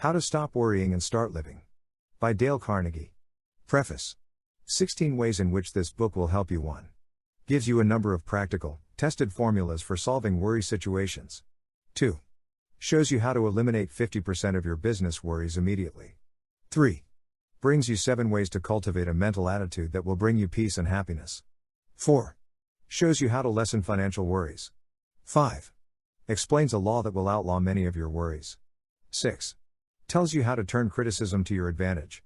How to Stop Worrying and Start Living. By Dale Carnegie. Preface. 16 ways in which this book will help you. 1. Gives you a number of practical, tested formulas for solving worry situations. 2. Shows you how to eliminate 50% of your business worries immediately. 3. Brings you 7 ways to cultivate a mental attitude that will bring you peace and happiness. 4. Shows you how to lessen financial worries. 5. Explains a law that will outlaw many of your worries. 6. Tells you how to turn criticism to your advantage.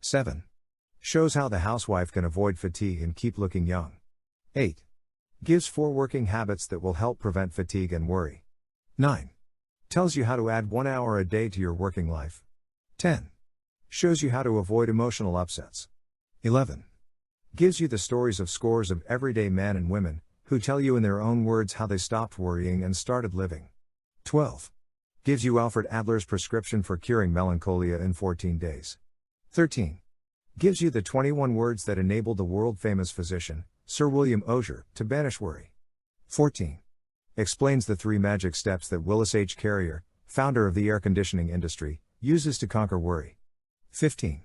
7. Shows how the housewife can avoid fatigue and keep looking young. 8. Gives 4 working habits that will help prevent fatigue and worry. 9. Tells you how to add 1 hour a day to your working life. 10. Shows you how to avoid emotional upsets. 11. Gives you the stories of scores of everyday men and women, who tell you in their own words how they stopped worrying and started living. 12. Gives you Alfred Adler's prescription for curing melancholia in 14 days. 13. Gives you the 21 words that enabled the world-famous physician, Sir William Osher, to banish worry. 14. Explains the 3 magic steps that Willis H. Carrier, founder of the air conditioning industry, uses to conquer worry. 15.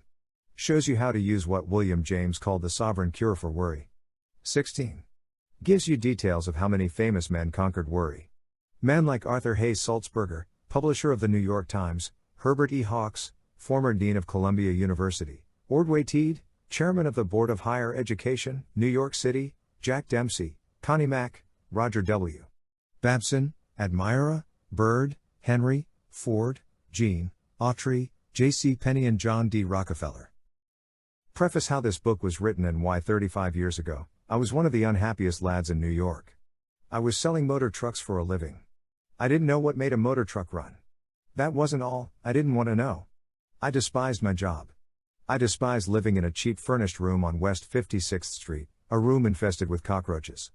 Shows you how to use what William James called the sovereign cure for worry. 16. Gives you details of how many famous men conquered worry. Men like Arthur Hayes Sulzberger, publisher of the New York Times, Herbert E. Hawks, former dean of Columbia University, Ordway Teed, chairman of the Board of Higher Education, New York City, Jack Dempsey, Connie Mack, Roger W. Babson, Admira, Byrd, Henry, Ford, Gene, Autry, J.C. Penney and John D. Rockefeller. Preface. How this book was written and why. 35 years ago, I was one of the unhappiest lads in New York. I was selling motor trucks for a living. I didn't know what made a motor truck run. That wasn't all, I didn't want to know. I despised my job. I despised living in a cheap furnished room on West 56th Street, a room infested with cockroaches.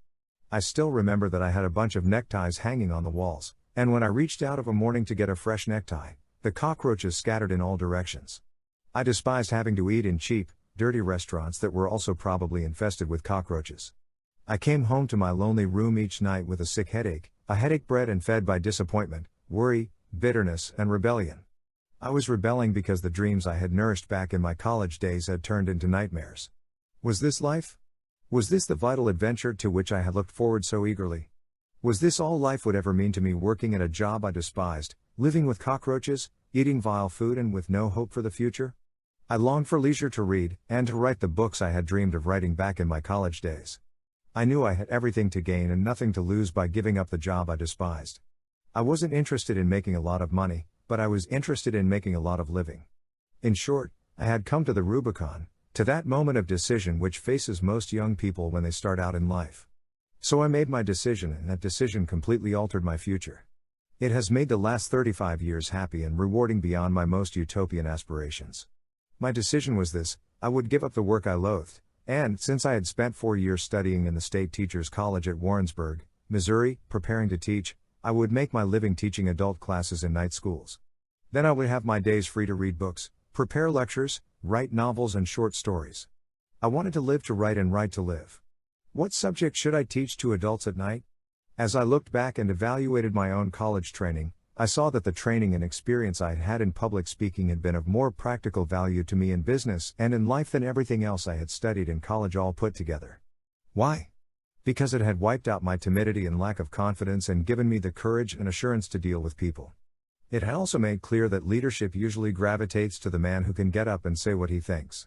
I still remember that I had a bunch of neckties hanging on the walls, and when I reached out of a morning to get a fresh necktie, the cockroaches scattered in all directions. I despised having to eat in cheap, dirty restaurants that were also probably infested with cockroaches. I came home to my lonely room each night with a sick headache, a headache bred and fed by disappointment, worry, bitterness, and rebellion. I was rebelling because the dreams I had nourished back in my college days had turned into nightmares. Was this life? Was this the vital adventure to which I had looked forward so eagerly? Was this all life would ever mean to me, working at a job I despised, living with cockroaches, eating vile food, and with no hope for the future? I longed for leisure to read, and to write the books I had dreamed of writing back in my college days. I knew I had everything to gain and nothing to lose by giving up the job I despised. I wasn't interested in making a lot of money, but I was interested in making a lot of living. In short, I had come to the Rubicon, to that moment of decision which faces most young people when they start out in life. So I made my decision, and that decision completely altered my future. It has made the last 35 years happy and rewarding beyond my most utopian aspirations. My decision was this: I would give up the work I loathed. And, since I had spent 4 years studying in the State Teachers College at Warrensburg, Missouri, preparing to teach, I would make my living teaching adult classes in night schools. Then I would have my days free to read books, prepare lectures, write novels and short stories. I wanted to live to write and write to live. What subject should I teach to adults at night? As I looked back and evaluated my own college training, I saw that the training and experience I had had in public speaking had been of more practical value to me in business and in life than everything else I had studied in college all put together. Why? Because it had wiped out my timidity and lack of confidence and given me the courage and assurance to deal with people. It had also made clear that leadership usually gravitates to the man who can get up and say what he thinks.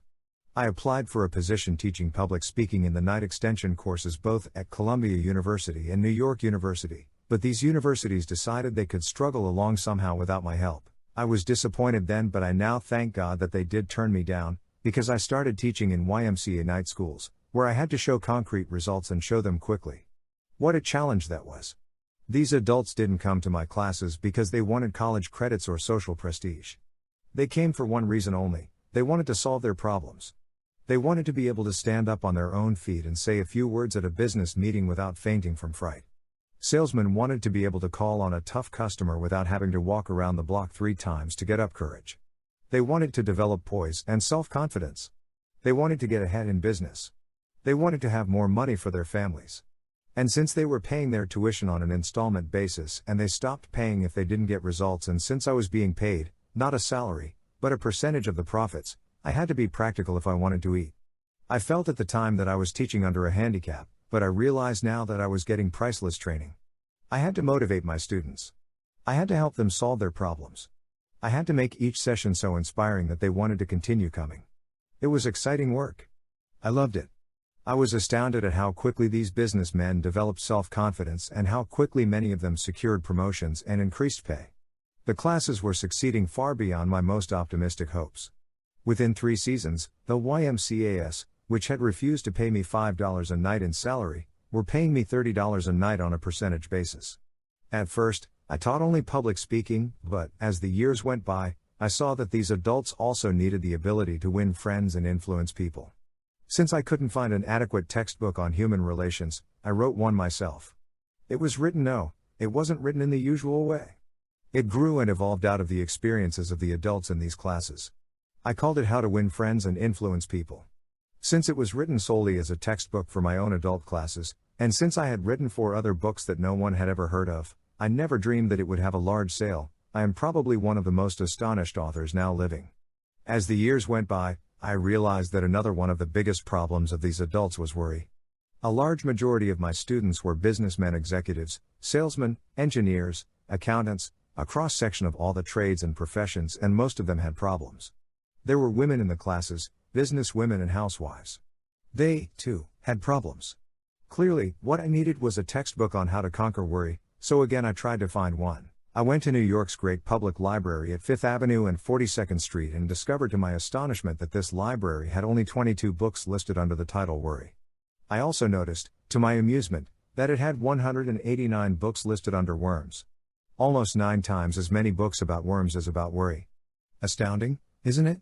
I applied for a position teaching public speaking in the night extension courses both at Columbia University and New York University. But these universities decided they could struggle along somehow without my help. I was disappointed then, but I now thank God that they did turn me down, because I started teaching in YMCA night schools, where I had to show concrete results and show them quickly. What a challenge that was. These adults didn't come to my classes because they wanted college credits or social prestige. They came for one reason only: they wanted to solve their problems. They wanted to be able to stand up on their own feet and say a few words at a business meeting without fainting from fright. Salesmen wanted to be able to call on a tough customer without having to walk around the block 3 times to get up courage. They wanted to develop poise and self-confidence. They wanted to get ahead in business. They wanted to have more money for their families. And since they were paying their tuition on an installment basis and they stopped paying if they didn't get results, and since I was being paid, Not a salary, but a percentage of the profits. I had to be practical if I wanted to eat. I felt at the time that I was teaching under a handicap, but I realize now that I was getting priceless training. I had to motivate my students. I had to help them solve their problems. I had to make each session so inspiring that they wanted to continue coming. It was exciting work. I loved it. I was astounded at how quickly these businessmen developed self-confidence and how quickly many of them secured promotions and increased pay. The classes were succeeding far beyond my most optimistic hopes. Within 3 seasons, the YMCAs, which had refused to pay me $5 a night in salary, were paying me $30 a night on a percentage basis. At first, I taught only public speaking, but, as the years went by, I saw that these adults also needed the ability to win friends and influence people. Since I couldn't find an adequate textbook on human relations, I wrote one myself. It was written it wasn't written in the usual way. It grew and evolved out of the experiences of the adults in these classes. I called it How to Win Friends and Influence People. Since it was written solely as a textbook for my own adult classes, and since I had written 4 other books that no one had ever heard of, I never dreamed that it would have a large sale. I am probably one of the most astonished authors now living. As the years went by, I realized that another one of the biggest problems of these adults was worry. A large majority of my students were businessmen, executives, salesmen, engineers, accountants, a cross-section of all the trades and professions, and most of them had problems. There were women in the classes, business women and housewives. They, too, had problems. Clearly, what I needed was a textbook on how to conquer worry, so again I tried to find one. I went to New York's great public library at 5th Avenue and 42nd Street and discovered to my astonishment that this library had only 22 books listed under the title Worry. I also noticed, to my amusement, that it had 189 books listed under Worms. Almost 9 times as many books about worms as about worry. Astounding, isn't it?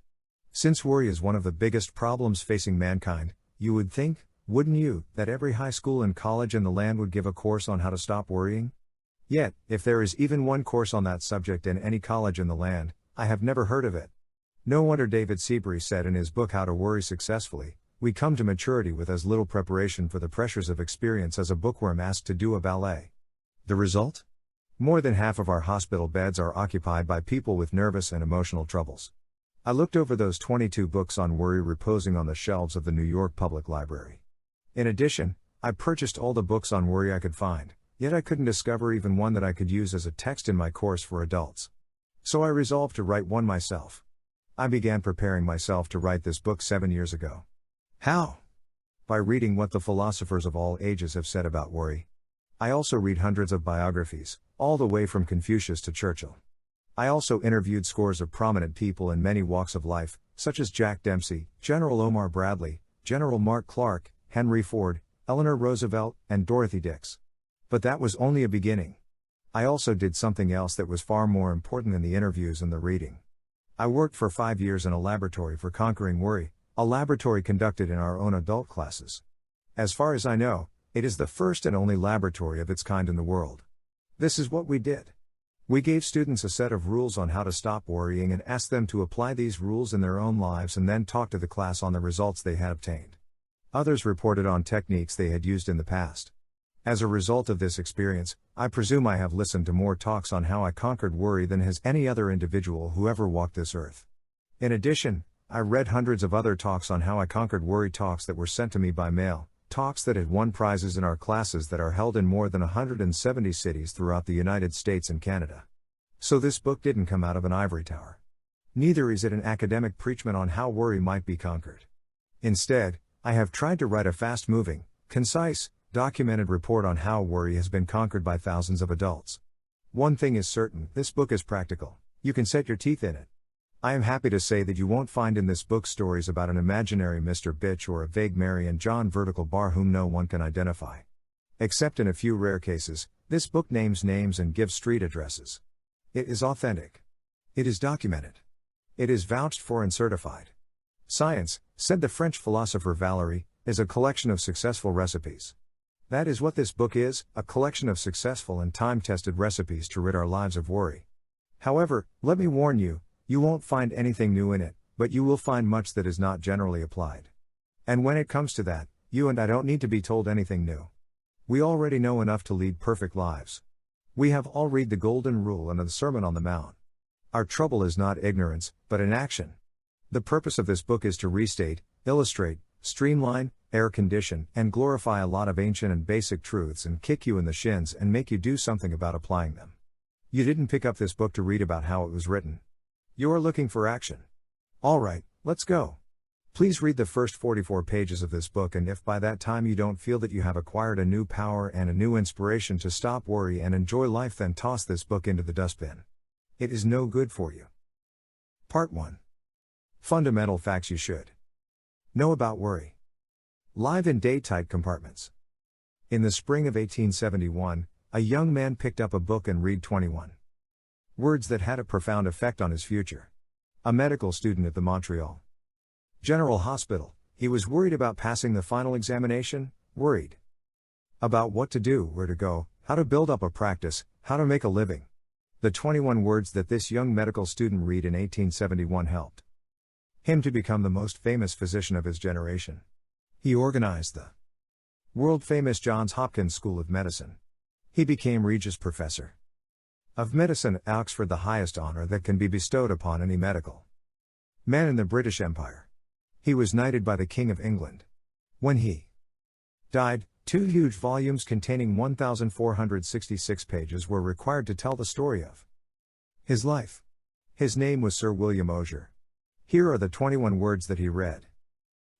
Since worry is one of the biggest problems facing mankind, you would think, wouldn't you, that every high school and college in the land would give a course on how to stop worrying? Yet, if there is even one course on that subject in any college in the land, I have never heard of it. No wonder David Seabury said in his book How to Worry Successfully, we come to maturity with as little preparation for the pressures of experience as a bookworm asked to do a ballet. The result? More than half of our hospital beds are occupied by people with nervous and emotional troubles. I looked over those 22 books on worry reposing on the shelves of the New York Public Library. In addition, I purchased all the books on worry I could find. Yet I couldn't discover even one that I could use as a text in my course for adults. So I resolved to write one myself. I began preparing myself to write this book 7 years ago. How? By reading what the philosophers of all ages have said about worry. I also read hundreds of biographies, all the way from Confucius to Churchill. I also interviewed scores of prominent people in many walks of life, such as Jack Dempsey, General Omar Bradley, General Mark Clark, Henry Ford, Eleanor Roosevelt, and Dorothy Dix. But that was only a beginning. I also did something else that was far more important than the interviews and the reading. I worked for 5 years in a laboratory for conquering worry, a laboratory conducted in our own adult classes. As far as I know, it is the first and only laboratory of its kind in the world. This is what we did. We gave students a set of rules on how to stop worrying and asked them to apply these rules in their own lives and then talk to the class on the results they had obtained. Others reported on techniques they had used in the past. As a result of this experience, I presume I have listened to more talks on how I conquered worry than has any other individual who ever walked this earth. In addition, I read hundreds of other talks on how I conquered worry, talks that were sent to me by mail, talks that had won prizes in our classes that are held in more than 170 cities throughout the United States and Canada. So this book didn't come out of an ivory tower. Neither is it an academic preachment on how worry might be conquered. Instead, I have tried to write a fast-moving, concise, documented report on how worry has been conquered by thousands of adults. One thing is certain, this book is practical. You can set your teeth in it. I am happy to say that you won't find in this book stories about an imaginary Mr. Bitch or a vague Mary and John vertical bar whom no one can identify. Except in a few rare cases, this book names names and gives street addresses. It is authentic. It is documented. It is vouched for and certified. Science, said the French philosopher Valéry, is a collection of successful recipes. That is what this book is, a collection of successful and time-tested recipes to rid our lives of worry. However, let me warn you, you won't find anything new in it, but you will find much that is not generally applied. And when it comes to that, you and I don't need to be told anything new. We already know enough to lead perfect lives. We have all read the Golden Rule and the Sermon on the Mount. Our trouble is not ignorance, but inaction. The purpose of this book is to restate, illustrate, streamline, air condition, and glorify a lot of ancient and basic truths and kick you in the shins and make you do something about applying them. You didn't pick up this book to read about how it was written. You are looking for action. Alright, let's go. Please read the first 44 pages of this book, and if by that time you don't feel that you have acquired a new power and a new inspiration to stop worry and enjoy life, then toss this book into the dustbin. It is no good for you. Part 1. Fundamental facts you should know about worry. Live in day-tight compartments. In the spring of 1871, a young man picked up a book and read 21 words that had a profound effect on his future. A medical student at the Montreal General Hospital, he was worried about passing the final examination, worried about what to do, where to go, how to build up a practice, how to make a living. The 21 words that this young medical student read in 1871 helped him to become the most famous physician of his generation. He organized the world-famous Johns Hopkins School of Medicine. He became Regius Professor of Medicine at Oxford, the highest honor that can be bestowed upon any medical man in the British Empire. He was knighted by the King of England. When he died, 2 huge volumes containing 1,466 pages were required to tell the story of his life. His name was Sir William Osier. Here are the 21 words that he read.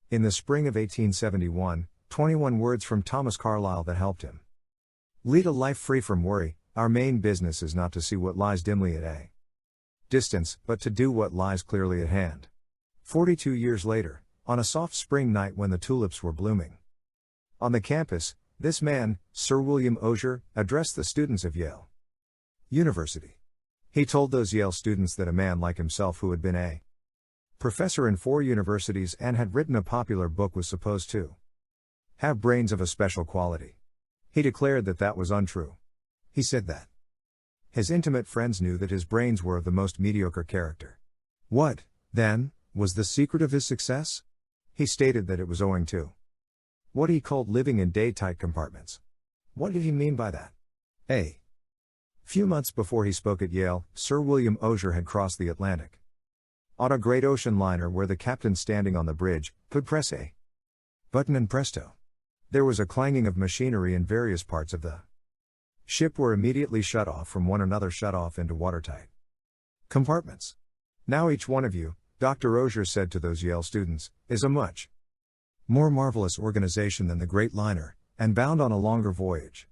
In the spring of 1871, 21 words from Thomas Carlyle that helped him lead a life free from worry. Our main business is not to see what lies dimly at a distance, but to do what lies clearly at hand. 42 years later, on a soft spring night when the tulips were blooming on the campus, this man, Sir William Osier, addressed the students of Yale University. He told those Yale students that a man like himself, who had been a professor in 4 universities and had written a popular book, was supposed to have brains of a special quality. He declared that that was untrue. He said that his intimate friends knew that his brains were of the most mediocre character. What, then, was the secret of his success? He stated that it was owing to what he called living in day-tight compartments. What did he mean by that? A few months before he spoke at Yale, Sir William Osier had crossed the Atlantic on a great ocean liner where the captain, standing on the bridge, could press a button and presto, there was a clanging of machinery, and various parts of the ship were immediately shut off from one another, shut off into watertight compartments. Now each one of you, Dr. Osier said to those Yale students, is a much more marvelous organization than the great liner, and bound on a longer voyage.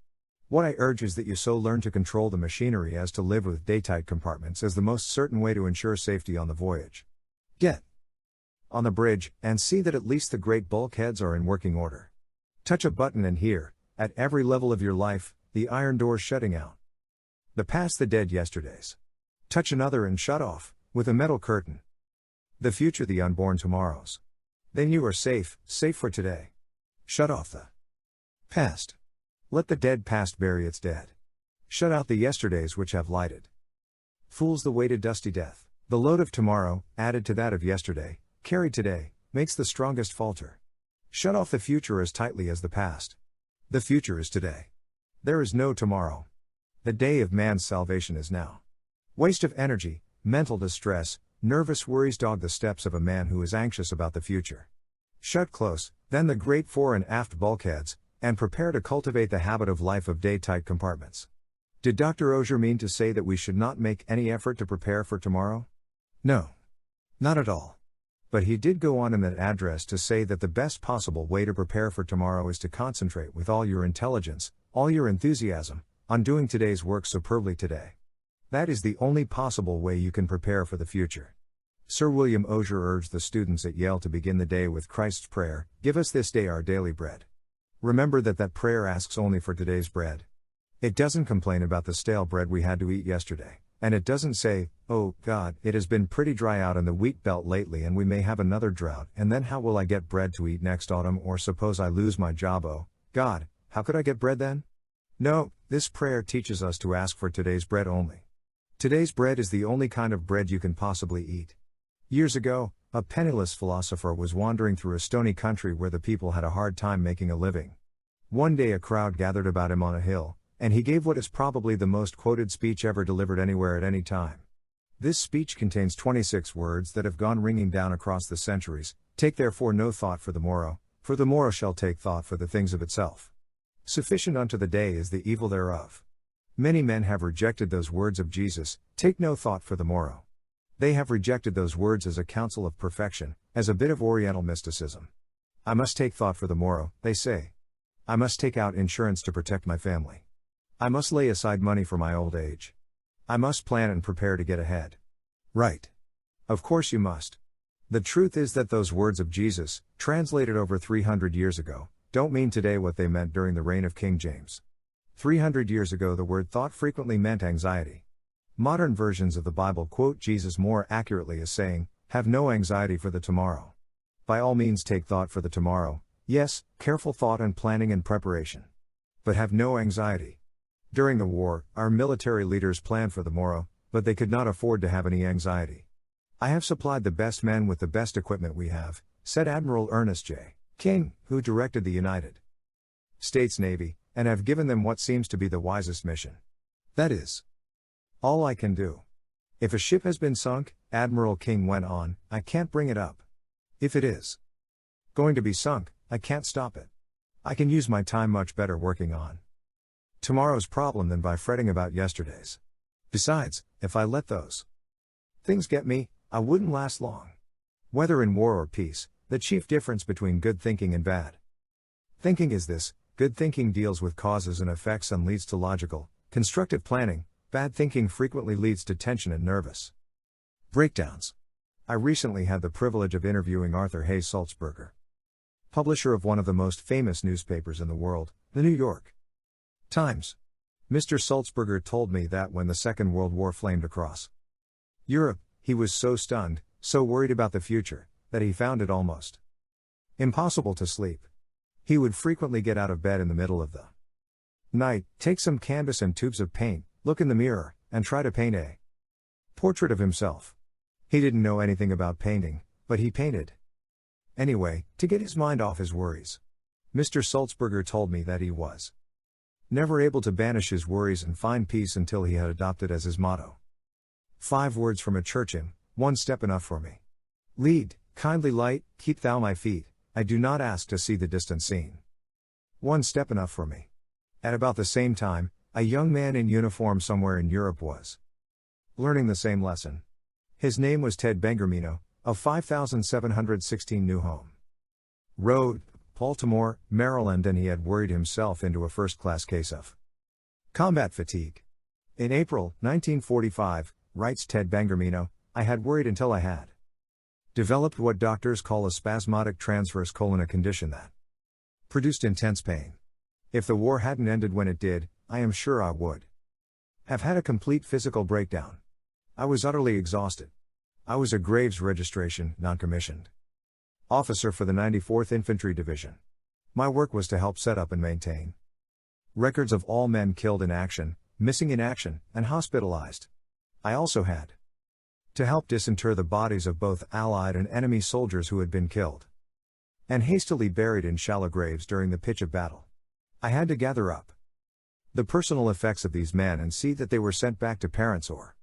What I urge is that you so learn to control the machinery as to live with day-tight compartments as the most certain way to ensure safety on the voyage. Get on the bridge, and see that at least the great bulkheads are in working order. Touch a button and hear, at every level of your life, the iron doors shutting out the past, the dead yesterdays. Touch another and shut off, with a metal curtain, the future, the unborn tomorrows. Then you are safe, safe for today. Shut off the past. Let the dead past bury its dead. Shut out the yesterdays which have lighted fools the way to dusty death. The load of tomorrow, added to that of yesterday, carried today, makes the strongest falter. Shut off the future as tightly as the past. The future is today. There is no tomorrow. The day of man's salvation is now. Waste of energy, mental distress, nervous worries dog the steps of a man who is anxious about the future. Shut close, then, the great fore and aft bulkheads, and prepare to cultivate the habit of life of day-tight compartments. Did Dr. Osier mean to say that we should not make any effort to prepare for tomorrow? No. Not at all. But he did go on in that address to say that the best possible way to prepare for tomorrow is to concentrate with all your intelligence, all your enthusiasm, on doing today's work superbly today. That is the only possible way you can prepare for the future. Sir William Osier urged the students at Yale to begin the day with Christ's prayer, "Give us this day our daily bread." Remember that prayer asks only for today's bread. It doesn't complain about the stale bread we had to eat yesterday, and it doesn't say, "Oh, God, it has been pretty dry out in the wheat belt lately and we may have another drought, and then how will I get bread to eat next autumn, or suppose I lose my job, oh, God, how could I get bread then?" No, this prayer teaches us to ask for today's bread only. Today's bread is the only kind of bread you can possibly eat. Years ago, a penniless philosopher was wandering through a stony country where the people had a hard time making a living. One day a crowd gathered about him on a hill, and he gave what is probably the most quoted speech ever delivered anywhere at any time. This speech contains 26 words that have gone ringing down across the centuries. Take therefore no thought for the morrow shall take thought for the things of itself. Sufficient unto the day is the evil thereof. Many men have rejected those words of Jesus, take no thought for the morrow. They have rejected those words as a counsel of perfection, as a bit of Oriental mysticism. I must take thought for the morrow, they say. I must take out insurance to protect my family. I must lay aside money for my old age. I must plan and prepare to get ahead. Right. Of course you must. The truth is that those words of Jesus, translated over 300 years ago, don't mean today what they meant during the reign of King James. 300 years ago the word thought frequently meant anxiety. Modern versions of the Bible quote Jesus more accurately as saying, have no anxiety for the tomorrow. By all means take thought for the tomorrow, yes, careful thought and planning and preparation. But have no anxiety. During the war, our military leaders planned for the morrow, but they could not afford to have any anxiety. I have supplied the best men with the best equipment we have, said Admiral Ernest J. King, who directed the United States Navy, and have given them what seems to be the wisest mission. That is all I can do. If a ship has been sunk, Admiral King went on, I can't bring it up. If it is going to be sunk, I can't stop it. I can use my time much better working on tomorrow's problem than by fretting about yesterday's. Besides, if I let those things get me, I wouldn't last long. Whether in war or peace, the chief difference between good thinking and bad thinking is this: good thinking deals with causes and effects and leads to logical, constructive planning. Bad thinking frequently leads to tension and nervous breakdowns. I recently had the privilege of interviewing Arthur Hayes Sulzberger, publisher of one of the most famous newspapers in the world, the New York Times. Mr. Sulzberger told me that when the Second World War flamed across Europe, he was so stunned, so worried about the future, that he found it almost impossible to sleep. He would frequently get out of bed in the middle of the night, take some canvas and tubes of paint, look in the mirror, and try to paint a portrait of himself. He didn't know anything about painting, but he painted anyway, to get his mind off his worries. Mr. Sulzberger told me that he was never able to banish his worries and find peace until he had adopted as his motto 5 words from a church hymn: one step enough for me. Lead, kindly light, keep thou my feet, I do not ask to see the distant scene. One step enough for me. At about the same time, a young man in uniform somewhere in Europe was learning the same lesson. His name was Ted Bengermino, of 5716 New Home Road, Baltimore, Maryland, and he had worried himself into a first-class case of combat fatigue. In April 1945, writes Ted Bengermino, I had worried until I had developed what doctors call a spasmodic transverse colon, a condition that produced intense pain. If the war hadn't ended when it did, I am sure I would have had a complete physical breakdown. I was utterly exhausted. I was a Graves registration, non-commissioned officer for the 94th Infantry Division. My work was to help set up and maintain records of all men killed in action, missing in action, and hospitalized. I also had to help disinter the bodies of both Allied and enemy soldiers who had been killed and hastily buried in shallow graves during the pitch of battle. I had to gather up the personal effects of these men and see that they were sent back to parents or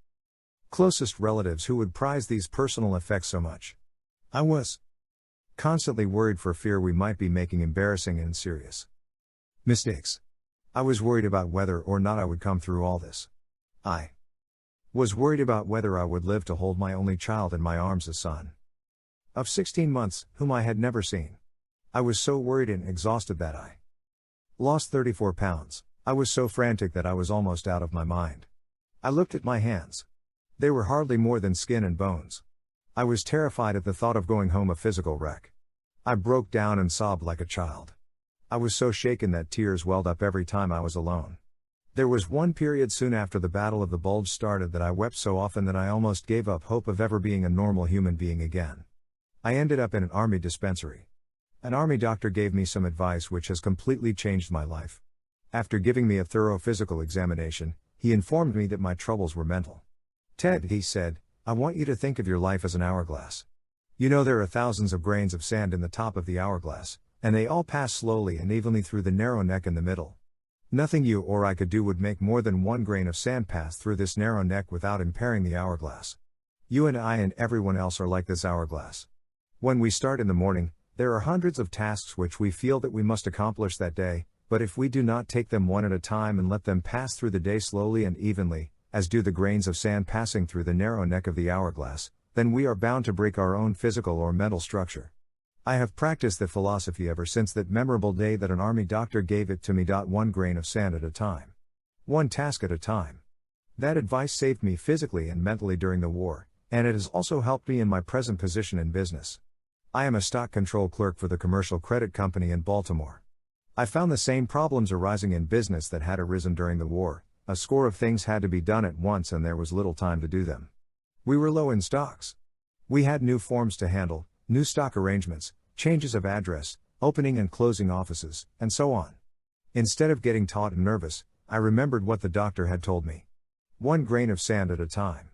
closest relatives who would prize these personal effects so much. I was constantly worried for fear we might be making embarrassing and serious mistakes. I was worried about whether or not I would come through all this. I was worried about whether I would live to hold my only child in my arms, a son of 16 months, whom I had never seen. I was so worried and exhausted that I lost 34 pounds. I was so frantic that I was almost out of my mind. I looked at my hands. They were hardly more than skin and bones. I was terrified at the thought of going home a physical wreck. I broke down and sobbed like a child. I was so shaken that tears welled up every time I was alone. There was one period soon after the Battle of the Bulge started that I wept so often that I almost gave up hope of ever being a normal human being again. I ended up in an army dispensary. An army doctor gave me some advice which has completely changed my life. After giving me a thorough physical examination, he informed me that my troubles were mental. Ted, he said, I want you to think of your life as an hourglass. You know there are thousands of grains of sand in the top of the hourglass, and they all pass slowly and evenly through the narrow neck in the middle. Nothing you or I could do would make more than one grain of sand pass through this narrow neck without impairing the hourglass. You and I and everyone else are like this hourglass. When we start in the morning, there are hundreds of tasks which we feel that we must accomplish that day, but if we do not take them one at a time and let them pass through the day slowly and evenly, as do the grains of sand passing through the narrow neck of the hourglass, then we are bound to break our own physical or mental structure. I have practiced that philosophy ever since that memorable day that an army doctor gave it to me. One grain of sand at a time. One task at a time. That advice saved me physically and mentally during the war, and it has also helped me in my present position in business. I am a stock control clerk for the commercial credit company in Baltimore. I found the same problems arising in business that had arisen during the war. A score of things had to be done at once and there was little time to do them. We were low in stocks. We had new forms to handle, new stock arrangements, changes of address, opening and closing offices, and so on. Instead of getting taut and nervous, I remembered what the doctor had told me. One grain of sand at a time.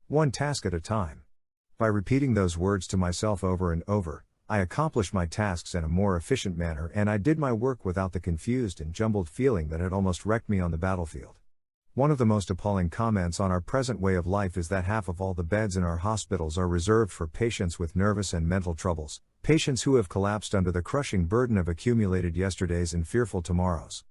One task at a time. By repeating those words to myself over and over, I accomplished my tasks in a more efficient manner and I did my work without the confused and jumbled feeling that had almost wrecked me on the battlefield. One of the most appalling comments on our present way of life is that half of all the beds in our hospitals are reserved for patients with nervous and mental troubles, patients who have collapsed under the crushing burden of accumulated yesterdays and fearful tomorrows.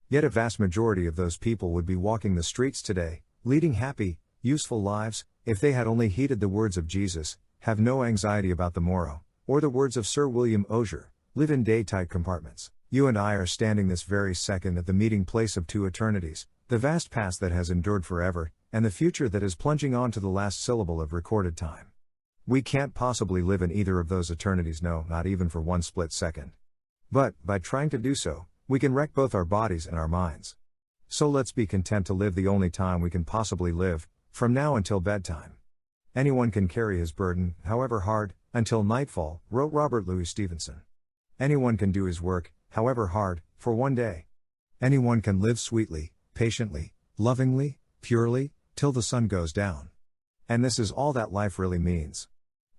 Yet a vast majority of those people would be walking the streets today, leading happy, useful lives, if they had only heeded the words of Jesus, "Have no anxiety about the morrow," or the words of Sir William Osier, "Live in day-tight compartments." You and I are standing this very second at the meeting place of two eternities, the vast past that has endured forever, and the future that is plunging on to the last syllable of recorded time. We can't possibly live in either of those eternities, no, not even for one split second. But, by trying to do so, we can wreck both our bodies and our minds. So let's be content to live the only time we can possibly live, from now until bedtime. Anyone can carry his burden, however hard, until nightfall, wrote Robert Louis Stevenson. Anyone can do his work, however hard, for one day. Anyone can live sweetly, patiently, lovingly, purely, till the sun goes down. And this is all that life really means.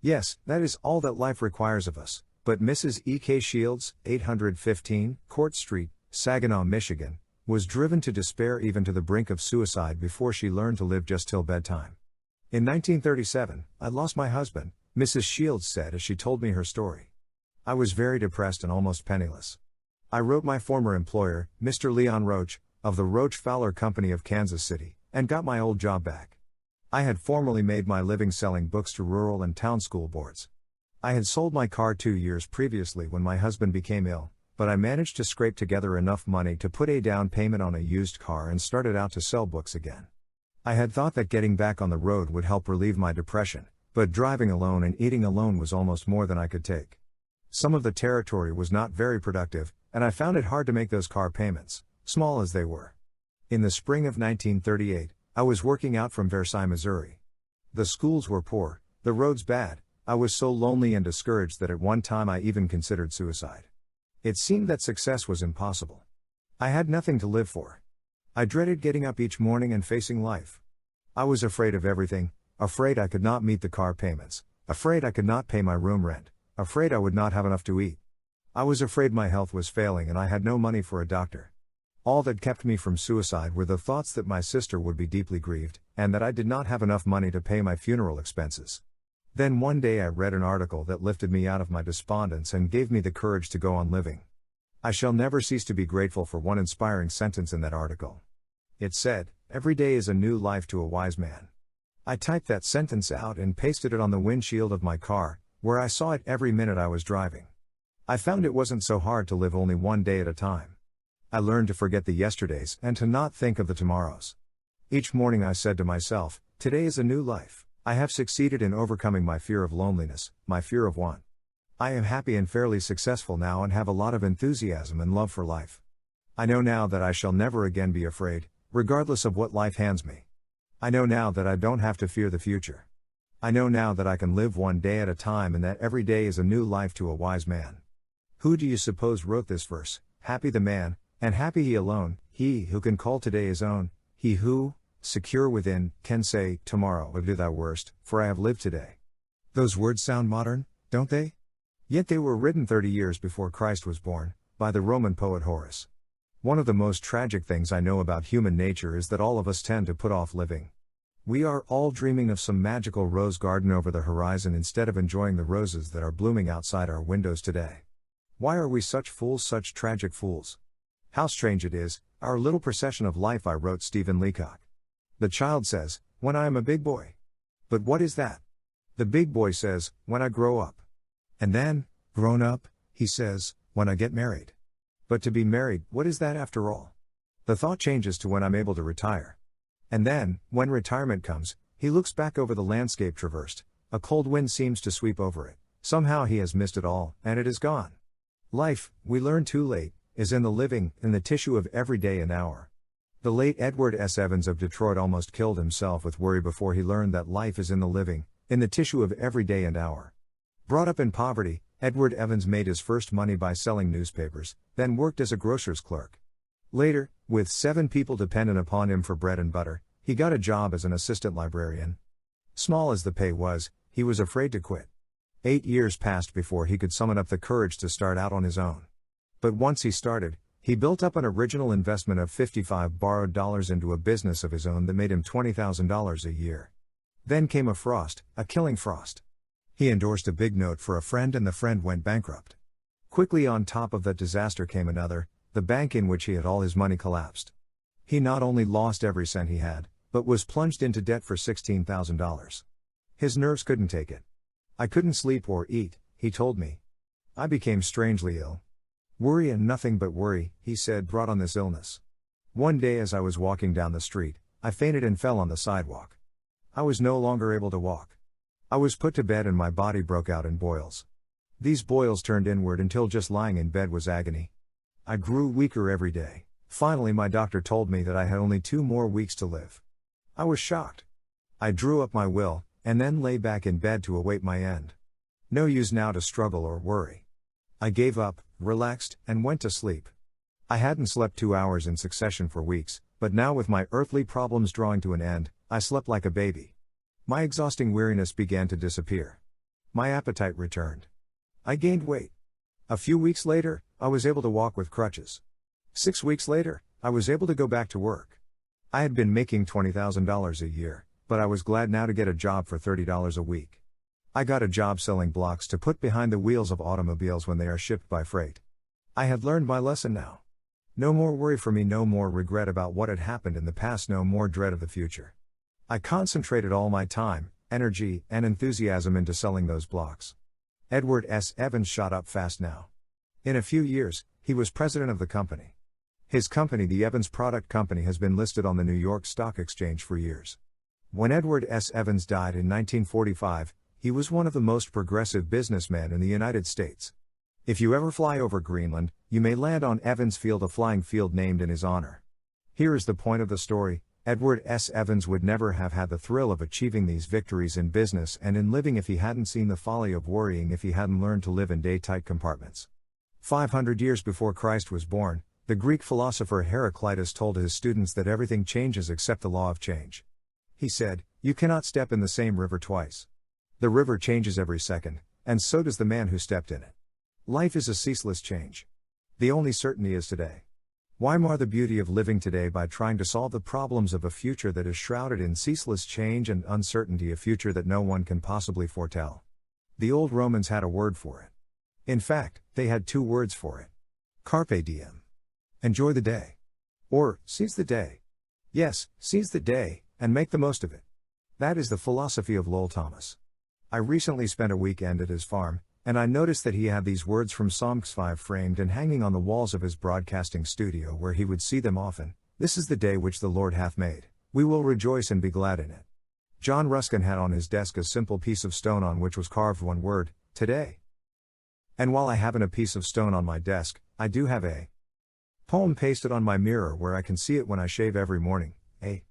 Yes, that is all that life requires of us, but Mrs. E.K. Shields, 815, Court Street, Saginaw, Michigan, was driven to despair even to the brink of suicide before she learned to live just till bedtime. In 1937, I lost my husband, Mrs. Shields said as she told me her story. I was very depressed and almost penniless. I wrote my former employer, Mr. Leon Roach, of the Roach Fowler Company of Kansas City, and got my old job back. I had formerly made my living selling books to rural and town school boards. I had sold my car 2 years previously when my husband became ill, but I managed to scrape together enough money to put a down payment on a used car and started out to sell books again. I had thought that getting back on the road would help relieve my depression, but driving alone and eating alone was almost more than I could take. Some of the territory was not very productive, and I found it hard to make those car payments, small as they were. In the spring of 1938, I was working out from Versailles, Missouri. The schools were poor, the roads bad. I was so lonely and discouraged that at one time I even considered suicide. It seemed that success was impossible. I had nothing to live for. I dreaded getting up each morning and facing life. I was afraid of everything, afraid I could not meet the car payments, afraid I could not pay my room rent, afraid I would not have enough to eat. I was afraid my health was failing and I had no money for a doctor. All that kept me from suicide were the thoughts that my sister would be deeply grieved, and that I did not have enough money to pay my funeral expenses. Then one day I read an article that lifted me out of my despondence and gave me the courage to go on living. I shall never cease to be grateful for one inspiring sentence in that article. It said, "Every day is a new life to a wise man." I typed that sentence out and pasted it on the windshield of my car, where I saw it every minute I was driving. I found it wasn't so hard to live only one day at a time. I learned to forget the yesterdays and to not think of the tomorrows. Each morning I said to myself, "Today is a new life. I have succeeded in overcoming my fear of loneliness, my fear of want. I am happy and fairly successful now and have a lot of enthusiasm and love for life. I know now that I shall never again be afraid, regardless of what life hands me. I know now that I don't have to fear the future. I know now that I can live one day at a time and that every day is a new life to a wise man." Who do you suppose wrote this verse? Happy the man, and happy he alone, he who can call today his own, he who, secure within, can say, "Tomorrow I do thy worst, for I have lived today." Those words sound modern, don't they? Yet they were written 30 years before Christ was born, by the Roman poet Horace. One of the most tragic things I know about human nature is that all of us tend to put off living. We are all dreaming of some magical rose garden over the horizon instead of enjoying the roses that are blooming outside our windows today. Why are we such fools, such tragic fools? How strange it is, our little procession of life. I wrote Stephen Leacock. The child says, when I am a big boy. But what is that? The big boy says, when I grow up. And then, grown up, he says, when I get married. But to be married, what is that after all? The thought changes to when I'm able to retire. And then, when retirement comes, he looks back over the landscape traversed, a cold wind seems to sweep over it, somehow he has missed it all, and it is gone. Life, we learn too late, is in the living, in the tissue of every day and hour. The late Edward S. Evans of Detroit almost killed himself with worry before he learned that life is in the living, in the tissue of every day and hour. Brought up in poverty, Edward Evans made his first money by selling newspapers, then worked as a grocer's clerk. Later, with 7 people dependent upon him for bread and butter, he got a job as an assistant librarian. Small as the pay was, he was afraid to quit. 8 years passed before he could summon up the courage to start out on his own. But once he started, he built up an original investment of $55 borrowed dollars into a business of his own that made him $20,000 a year. Then came a frost, a killing frost. He endorsed a big note for a friend and the friend went bankrupt. Quickly on top of that disaster came another. The bank in which he had all his money collapsed. He not only lost every cent he had, but was plunged into debt for $16,000. His nerves couldn't take it. I couldn't sleep or eat, he told me. I became strangely ill. Worry and nothing but worry, he said, brought on this illness. One day as I was walking down the street, I fainted and fell on the sidewalk. I was no longer able to walk. I was put to bed and my body broke out in boils. These boils turned inward until just lying in bed was agony. I grew weaker every day. Finally my doctor told me that I had only 2 more weeks to live. I was shocked. I drew up my will, and then lay back in bed to await my end. No use now to struggle or worry. I gave up, relaxed, and went to sleep. I hadn't slept 2 hours in succession for weeks, but now with my earthly problems drawing to an end, I slept like a baby. My exhausting weariness began to disappear. My appetite returned. I gained weight. A few weeks later, I was able to walk with crutches. 6 weeks later, I was able to go back to work. I had been making $20,000 a year, but I was glad now to get a job for $30 a week. I got a job selling blocks to put behind the wheels of automobiles when they are shipped by freight. I had learned my lesson now. No more worry for me, no more regret about what had happened in the past, no more dread of the future. I concentrated all my time, energy, and enthusiasm into selling those blocks. Edward S. Evans shot up fast now. In a few years, he was president of the company. His company, the Evans Product Company, has been listed on the New York Stock Exchange for years. When Edward S. Evans died in 1945, he was one of the most progressive businessmen in the United States. If you ever fly over Greenland, you may land on Evans Field, a flying field named in his honor. Here is the point of the story. Edward S. Evans would never have had the thrill of achieving these victories in business and in living if he hadn't seen the folly of worrying, if he hadn't learned to live in day-tight compartments. 500 years before Christ was born, the Greek philosopher Heraclitus told his students that everything changes except the law of change. He said, "You cannot step in the same river twice. The river changes every second, and so does the man who stepped in it. Life is a ceaseless change. The only certainty is today. Why mar the beauty of living today by trying to solve the problems of a future that is shrouded in ceaseless change and uncertainty, a future that no one can possibly foretell?" The old Romans had a word for it. In fact, they had 2 words for it. Carpe diem. Enjoy the day. Or, seize the day. Yes, seize the day, and make the most of it. That is the philosophy of Lowell Thomas. I recently spent a weekend at his farm, and I noticed that he had these words from Psalm 5 framed and hanging on the walls of his broadcasting studio where he would see them often. "This is the day which the Lord hath made. We will rejoice and be glad in it." John Ruskin had on his desk a simple piece of stone on which was carved one word, today. And while I haven't a piece of stone on my desk, I do have a poem pasted on my mirror where I can see it when I shave every morning, a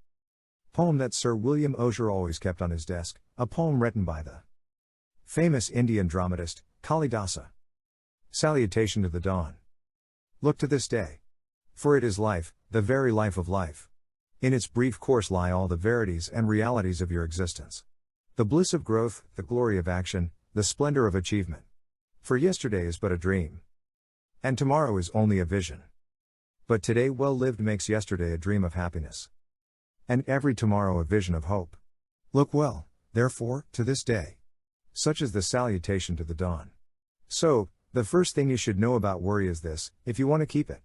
poem that Sir William Osier always kept on his desk, a poem written by the famous Indian dramatist, Kalidasa. Salutation to the dawn. Look to this day. For it is life, the very life of life. In its brief course lie all the verities and realities of your existence. The bliss of growth, the glory of action, the splendor of achievement. For yesterday is but a dream. And tomorrow is only a vision. But today well lived makes yesterday a dream of happiness. And every tomorrow a vision of hope. Look well, therefore, to this day. Such is the salutation to the dawn. So, the first thing you should know about worry is this: if you want to keep it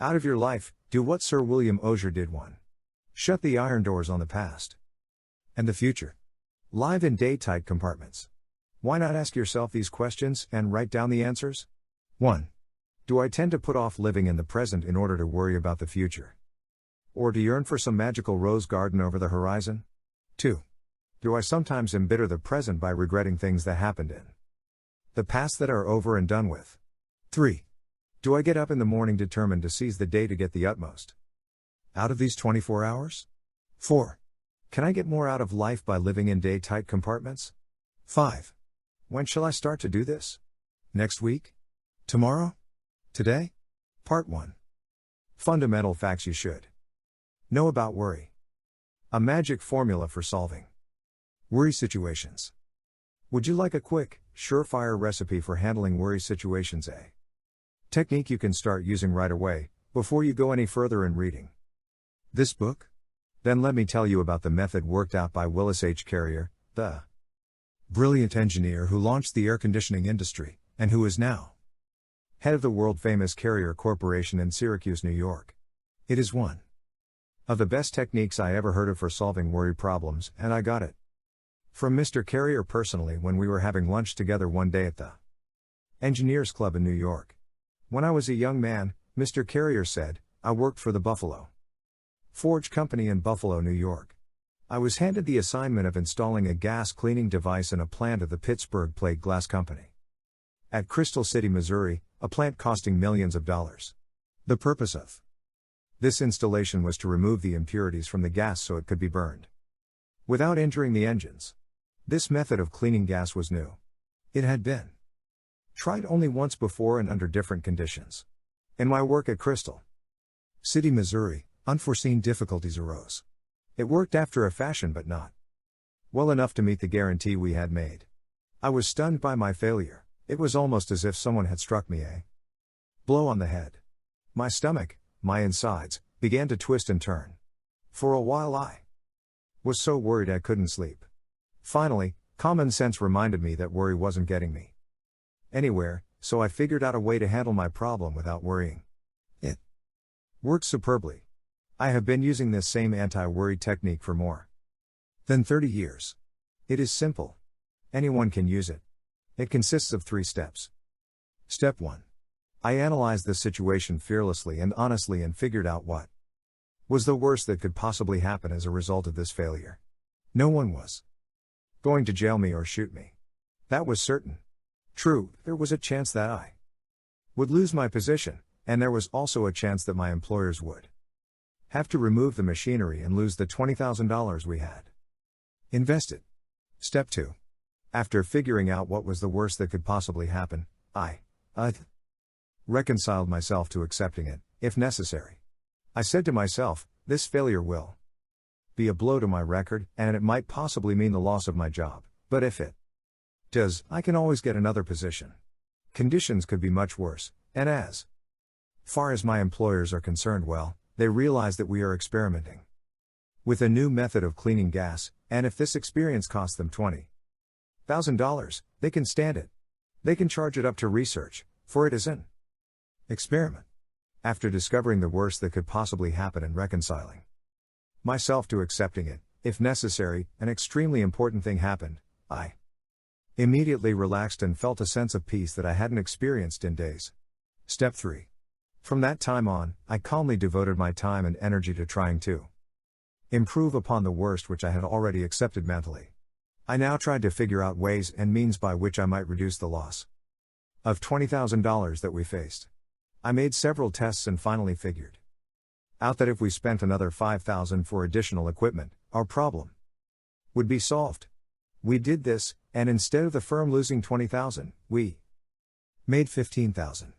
out of your life, do what Sir William Osier did. 1. Shut the iron doors on the past and the future. Live in day-tight compartments. Why not ask yourself these questions and write down the answers? 1. Do I tend to put off living in the present in order to worry about the future? Or to yearn for some magical rose garden over the horizon? 2. Do I sometimes embitter the present by regretting things that happened in the past that are over and done with? 3. Do I get up in the morning determined to seize the day to get the utmost out of these 24 hours? 4. Can I get more out of life by living in day-tight compartments? 5. When shall I start to do this? Next week? Tomorrow? Today? Part 1. Fundamental facts you should know about worry. A magic formula for solving worry situations. Would you like a quick, surefire recipe for handling worry situations? A technique you can start using right away, before you go any further in reading this book? Then let me tell you about the method worked out by Willis H. Carrier, the brilliant engineer who launched the air conditioning industry, and who is now head of the world-famous Carrier Corporation in Syracuse, New York. It is one of the best techniques I ever heard of for solving worry problems, and I got it from Mr. Carrier personally when we were having lunch together one day at the Engineers Club in New York. When I was a young man, Mr. Carrier said, I worked for the Buffalo Forge Company in Buffalo, New York. I was handed the assignment of installing a gas cleaning device in a plant of the Pittsburgh Plate Glass Company at Crystal City, Missouri, a plant costing millions of dollars. The purpose of this installation was to remove the impurities from the gas so it could be burned without injuring the engines. This method of cleaning gas was new. It had been tried only once before and under different conditions. In my work at Crystal City, Missouri, unforeseen difficulties arose. It worked after a fashion but not well enough to meet the guarantee we had made. I was stunned by my failure. It was almost as if someone had struck me a blow on the head. My stomach, my insides, began to twist and turn. For a while I was so worried I couldn't sleep. Finally, common sense reminded me that worry wasn't getting me anywhere, so I figured out a way to handle my problem without worrying. It worked superbly. I have been using this same anti-worry technique for more than 30 years. It is simple. Anyone can use it. It consists of 3 steps. Step 1. I analyzed the situation fearlessly and honestly and figured out what was the worst that could possibly happen as a result of this failure. No one was going to jail me or shoot me. That was certain. True, there was a chance that I would lose my position, and there was also a chance that my employers would have to remove the machinery and lose the $20,000 we had invested. Step 2. After figuring out what was the worst that could possibly happen, I reconciled myself to accepting it, if necessary. I said to myself, this failure will be a blow to my record, and it might possibly mean the loss of my job, but if it does, I can always get another position. Conditions could be much worse, and as far as my employers are concerned, well, they realize that we are experimenting with a new method of cleaning gas, and if this experience costs them $20,000, they can stand it. They can charge it up to research, for it is an experiment. After discovering the worst that could possibly happen and reconciling myself to accepting it, if necessary, an extremely important thing happened. I immediately relaxed and felt a sense of peace that I hadn't experienced in days. Step 3. From that time on, I calmly devoted my time and energy to trying to improve upon the worst which I had already accepted mentally. I now tried to figure out ways and means by which I might reduce the loss of $20,000 that we faced. I made several tests and finally figured out that if we spent another $5,000 for additional equipment, our problem would be solved. We did this, and instead of the firm losing $20,000, we made $15,000.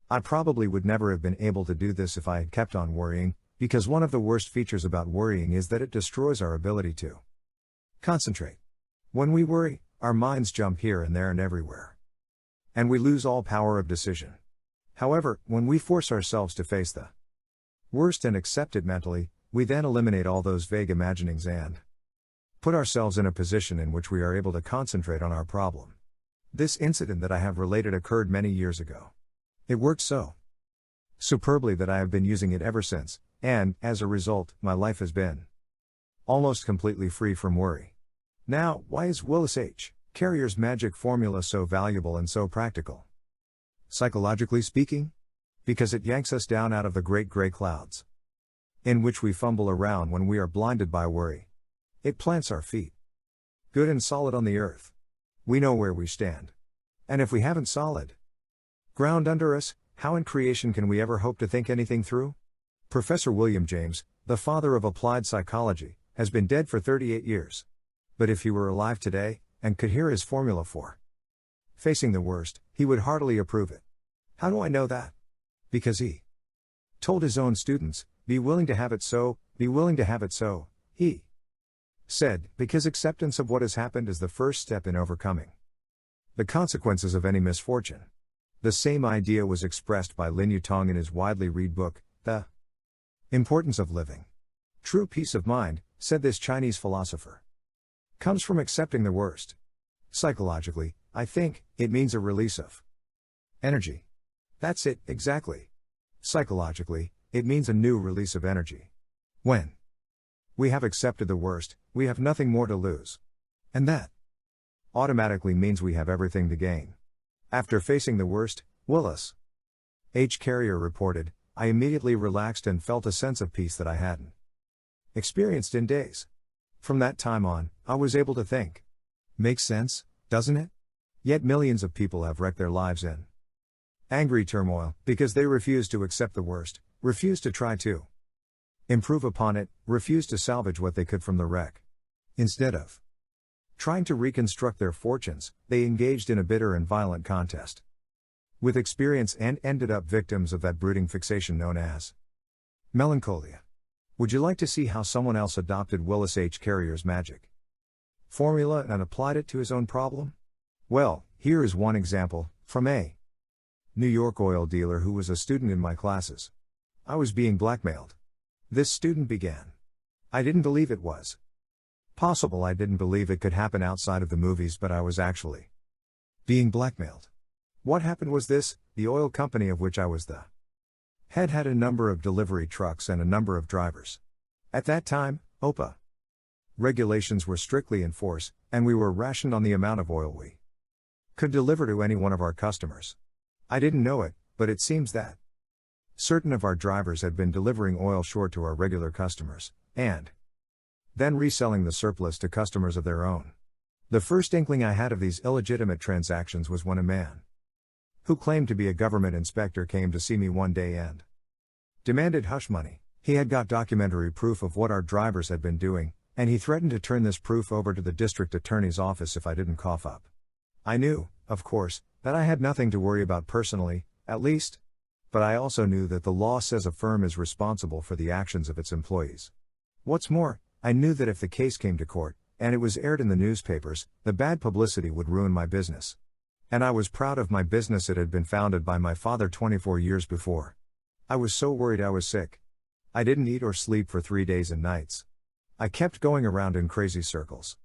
I probably would never have been able to do this if I had kept on worrying, because one of the worst features about worrying is that it destroys our ability to concentrate. When we worry, our minds jump here and there and everywhere, and we lose all power of decision. However, when we force ourselves to face the worst and accept it mentally, we then eliminate all those vague imaginings and Put ourselves in a position in which we are able to concentrate on our problem. This incident that I have related occurred many years ago. It worked so superbly that I have been using it ever since, and, as a result, my life has been almost completely free from worry. Now, why is Willis H. Carrier's magic formula so valuable and so practical? Psychologically speaking? Because it yanks us down out of the great gray clouds in which we fumble around when we are blinded by worry. It plants our feet good and solid on the earth. We know where we stand. And if we haven't solid ground under us, how in creation can we ever hope to think anything through? Professor William James, the father of applied psychology, has been dead for 38 years. But if he were alive today, and could hear his formula for facing the worst, he would heartily approve it. How do I know that? Because he told his own students, be willing to have it so, be willing to have it so. He said, because acceptance of what has happened is the first step in overcoming the consequences of any misfortune. The same idea was expressed by Lin Yutong in his widely read book, The Importance of Living. True peace of mind, said this Chinese philosopher, comes from accepting the worst. Psychologically, I think, it means a release of energy. That's it, exactly. Psychologically, it means a new release of energy. When we have accepted the worst, we have nothing more to lose. And that automatically means we have everything to gain. After facing the worst, Willis H. Carrier reported, I immediately relaxed and felt a sense of peace that I hadn't experienced in days. From that time on, I was able to think. Makes sense, doesn't it? Yet millions of people have wrecked their lives in angry turmoil, because they refuse to accept the worst, refuse to try to improve upon it, refuse to salvage what they could from the wreck. Instead of trying to reconstruct their fortunes, they engaged in a bitter and violent contest with experience and ended up victims of that brooding fixation known as melancholia. Would you like to see how someone else adopted Willis H. Carrier's magic formula and applied it to his own problem? Well, here is one example, from a New York oil dealer who was a student in my classes. I was being blackmailed. This student began. I didn't believe it was possible. I didn't believe it could happen outside of the movies, but I was actually being blackmailed. What happened was this: the oil company of which I was the head had a number of delivery trucks and a number of drivers. At that time, OPA regulations were strictly in force, and we were rationed on the amount of oil we could deliver to any one of our customers. I didn't know it, but it seems that certain of our drivers had been delivering oil short to our regular customers, and then reselling the surplus to customers of their own. The first inkling I had of these illegitimate transactions was when a man who claimed to be a government inspector came to see me one day and demanded hush money. He had got documentary proof of what our drivers had been doing, and he threatened to turn this proof over to the district attorney's office if I didn't cough up. I knew, of course, that I had nothing to worry about personally, at least. But I also knew that the law says a firm is responsible for the actions of its employees. What's more, I knew that if the case came to court, and it was aired in the newspapers, the bad publicity would ruin my business. And I was proud of my business. It had been founded by my father 24 years before. I was so worried I was sick. I didn't eat or sleep for 3 days and nights. I kept going around in crazy circles.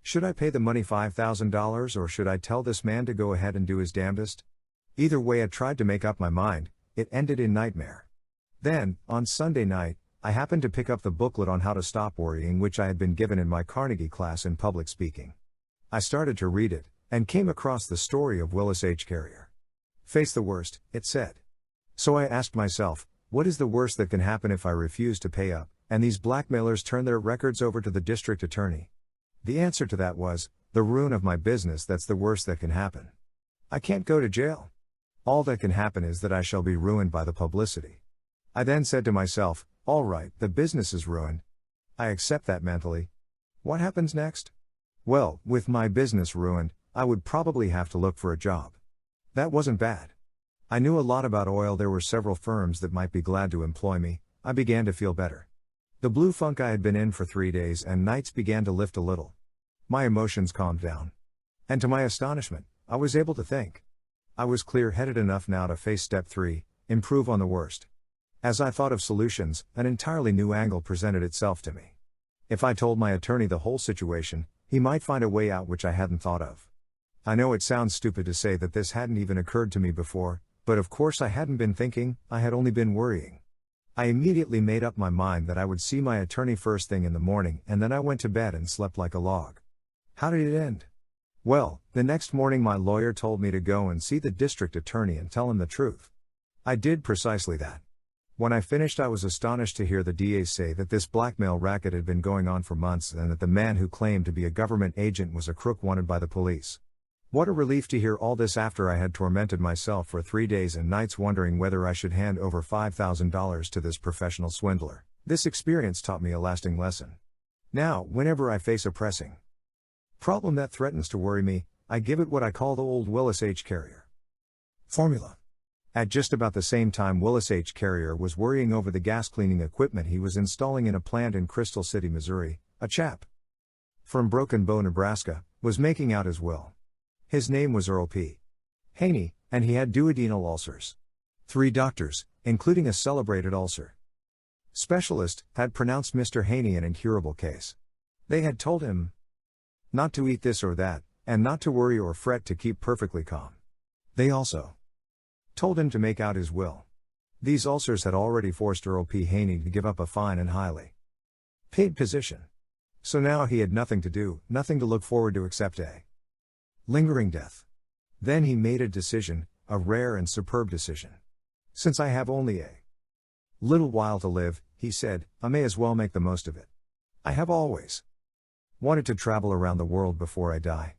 Should I pay the money $5,000 or should I tell this man to go ahead and do his damnedest? Either way, I tried to make up my mind. It ended in nightmare. Then, on Sunday night, I happened to pick up the booklet on how to stop worrying, which I had been given in my Carnegie class in public speaking. I started to read it, and came across the story of Willis H. Carrier. Face the worst, it said. So I asked myself, what is the worst that can happen if I refuse to pay up, and these blackmailers turn their records over to the district attorney? The answer to that was, the ruin of my business. That's the worst that can happen. I can't go to jail. All that can happen is that I shall be ruined by the publicity. I then said to myself, all right, the business is ruined. I accept that mentally. What happens next? Well, with my business ruined, I would probably have to look for a job. That wasn't bad. I knew a lot about oil. There were several firms that might be glad to employ me. I began to feel better. The blue funk I had been in for 3 days and nights began to lift a little. My emotions calmed down. And to my astonishment, I was able to think. I was clear-headed enough now to face step 3, improve on the worst. As I thought of solutions, an entirely new angle presented itself to me. If I told my attorney the whole situation, he might find a way out which I hadn't thought of. I know it sounds stupid to say that this hadn't even occurred to me before, but of course I hadn't been thinking, I had only been worrying. I immediately made up my mind that I would see my attorney first thing in the morning, and then I went to bed and slept like a log. How did it end? Well, the next morning my lawyer told me to go and see the district attorney and tell him the truth. I did precisely that. When I finished, I was astonished to hear the DA say that this blackmail racket had been going on for months and that the man who claimed to be a government agent was a crook wanted by the police. What a relief to hear all this after I had tormented myself for 3 days and nights wondering whether I should hand over $5,000 to this professional swindler. This experience taught me a lasting lesson. Now, whenever I face a pressing problem that threatens to worry me, I give it what I call the old Willis H. Carrier formula. At just about the same time Willis H. Carrier was worrying over the gas cleaning equipment he was installing in a plant in Crystal City, Missouri, a chap from Broken Bow, Nebraska, was making out his will. His name was Earl P. Haney, and he had duodenal ulcers. 3 doctors, including a celebrated ulcer specialist, had pronounced Mr. Haney an incurable case. They had told him not to eat this or that, and not to worry or fret, to keep perfectly calm. They also told him to make out his will. These ulcers had already forced Earl P. Haney to give up a fine and highly paid position. So now he had nothing to do, nothing to look forward to except a lingering death. Then he made a decision, a rare and superb decision. Since I have only a little while to live, he said, I may as well make the most of it. I have always wanted to travel around the world before I die.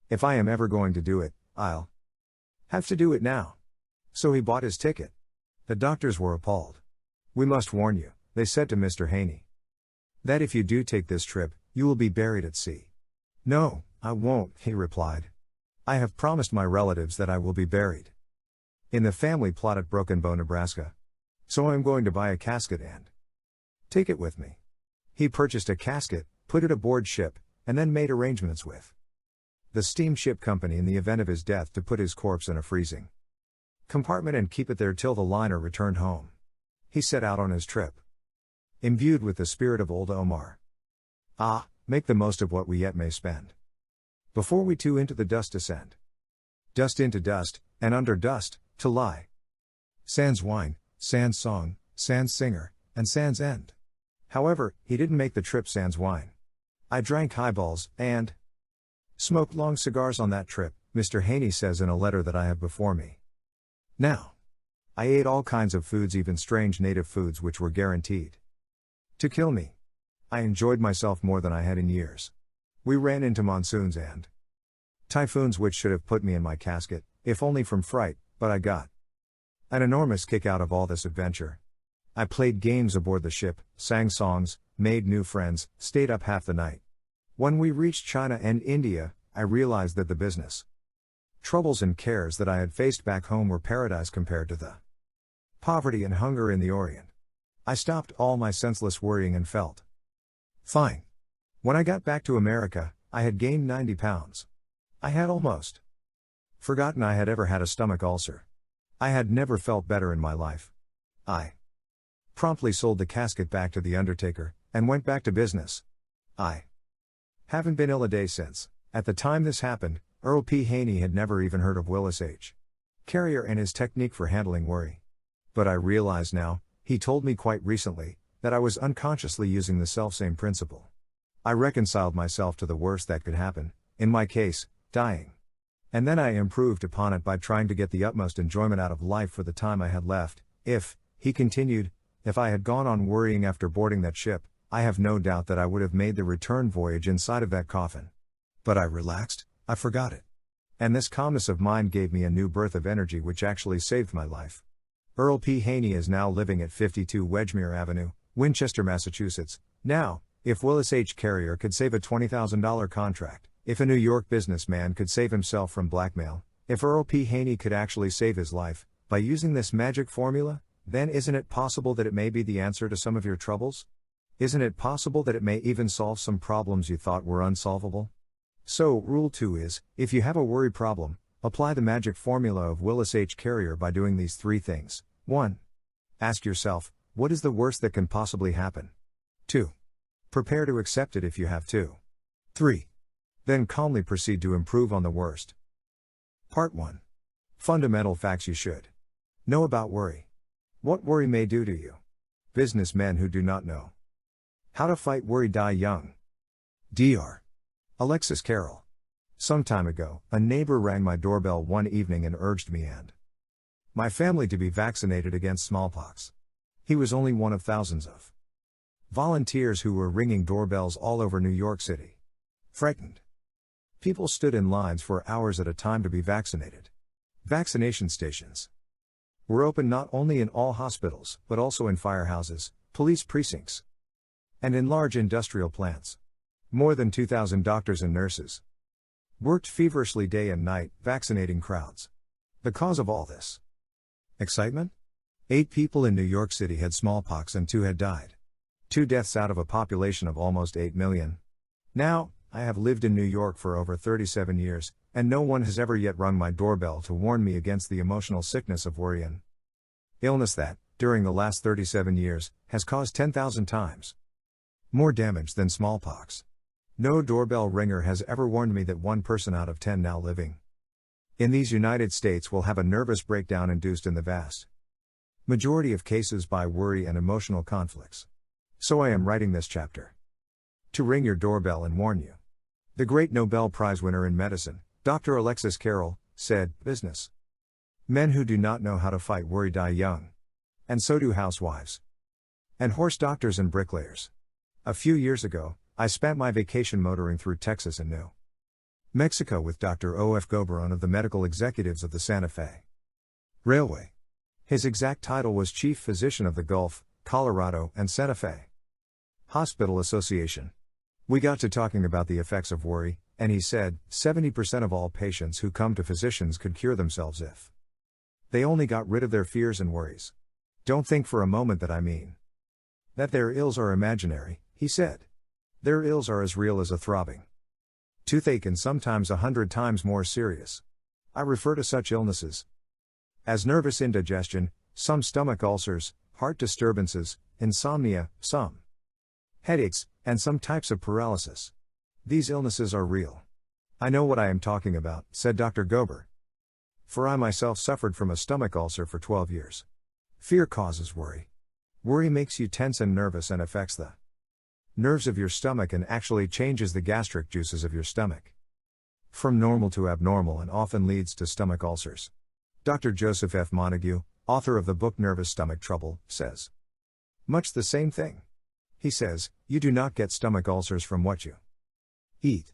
If I am ever going to do it, I'll have to do it now. So he bought his ticket. The doctors were appalled. We must warn you, they said to Mr. Haney, that if you do take this trip, you will be buried at sea. No, I won't, he replied. I have promised my relatives that I will be buried in the family plot at Broken Bow, Nebraska. So I'm going to buy a casket and take it with me. He purchased a casket, put it aboard ship, and then made arrangements with the steamship company in the event of his death to put his corpse in a freezing compartment and keep it there till the liner returned home. He set out on his trip, imbued with the spirit of old Omar. Make the most of what we yet may spend, before we too into the dust descend. Dust into dust, and under dust, to lie. Sans wine, sans song, sans singer, and sans end. However, he didn't make the trip sans wine. I drank highballs, and smoked long cigars on that trip, Mr. Haney says in a letter that I have before me. Now, I ate all kinds of foods, even strange native foods which were guaranteed to kill me. I enjoyed myself more than I had in years. We ran into monsoons and typhoons which should have put me in my casket, if only from fright, but I got an enormous kick out of all this adventure. I played games aboard the ship, sang songs, made new friends, stayed up half the night. When we reached China and India, I realized that the business troubles and cares that I had faced back home were paradise compared to the poverty and hunger in the Orient. I stopped all my senseless worrying and felt fine. When I got back to America, I had gained 90 pounds. I had almost forgotten I had ever had a stomach ulcer. I had never felt better in my life. I promptly sold the casket back to the undertaker, and went back to business. I haven't been ill a day since. At the time this happened, Earl P. Haney had never even heard of Willis H. Carrier and his technique for handling worry. But I realize now, he told me quite recently, that I was unconsciously using the selfsame principle. I reconciled myself to the worst that could happen, in my case, dying. And then I improved upon it by trying to get the utmost enjoyment out of life for the time I had left. If, he continued, if I had gone on worrying after boarding that ship, I have no doubt that I would have made the return voyage inside of that coffin. But I relaxed, I forgot it. And this calmness of mind gave me a new birth of energy which actually saved my life. Earl P. Haney is now living at 52 Wedgmere Avenue, Winchester, Massachusetts. Now, if Willis H. Carrier could save a $20,000 contract, if a New York businessman could save himself from blackmail, if Earl P. Haney could actually save his life, by using this magic formula, then isn't it possible that it may be the answer to some of your troubles? Isn't it possible that it may even solve some problems you thought were unsolvable? So, rule 2 is, if you have a worry problem, apply the magic formula of Willis H. Carrier by doing these 3 things. 1. Ask yourself, what is the worst that can possibly happen? 2. Prepare to accept it if you have to. 3. Then calmly proceed to improve on the worst. Part 1. Fundamental facts you should know about worry. What worry may do to you. Businessmen who do not know how to fight worry die young. Dr. Alexis Carrel. Some time ago, a neighbor rang my doorbell one evening and urged me and my family to be vaccinated against smallpox. He was only one of thousands of volunteers who were ringing doorbells all over New York City. Frightened people stood in lines for hours at a time to be vaccinated. Vaccination stations were open not only in all hospitals, but also in firehouses, police precincts, and in large industrial plants. More than 2,000 doctors and nurses worked feverishly day and night, vaccinating crowds. The cause of all this excitement? 8 people in New York City had smallpox and 2 had died. 2 deaths out of a population of almost 8 million. Now, I have lived in New York for over 37 years, and no one has ever yet rung my doorbell to warn me against the emotional sickness of worry and illness that, during the last 37 years, has caused 10,000 times more damage than smallpox. No doorbell ringer has ever warned me that 1 person out of 10 now living in these United States will have a nervous breakdown induced in the vast majority of cases by worry and emotional conflicts. So I am writing this chapter to ring your doorbell and warn you. The great Nobel Prize winner in medicine, Dr. Alexis Carrel, said, "Business men who do not know how to fight worry die young. And so do housewives and horse doctors and bricklayers." A few years ago, I spent my vacation motoring through Texas and New Mexico with Dr. O.F. Goberon of the medical executives of the Santa Fe Railway. His exact title was Chief Physician of the Gulf, Colorado, and Santa Fe Hospital Association. We got to talking about the effects of worry, and he said, 70% of all patients who come to physicians could cure themselves if they only got rid of their fears and worries. Don't think for a moment that I mean that their ills are imaginary, he said. Their ills are as real as a throbbing toothache and sometimes 100 times more serious. I refer to such illnesses as nervous indigestion, some stomach ulcers, heart disturbances, insomnia, some headaches, and some types of paralysis. These illnesses are real. I know what I am talking about, said Dr. Gober. For I myself suffered from a stomach ulcer for 12 years. Fear causes worry. Worry makes you tense and nervous and affects the nerves of your stomach and actually changes the gastric juices of your stomach from normal to abnormal and often leads to stomach ulcers. Dr. Joseph F. Montague, author of the book Nervous Stomach Trouble, says much the same thing. He says, you do not get stomach ulcers from what you eat.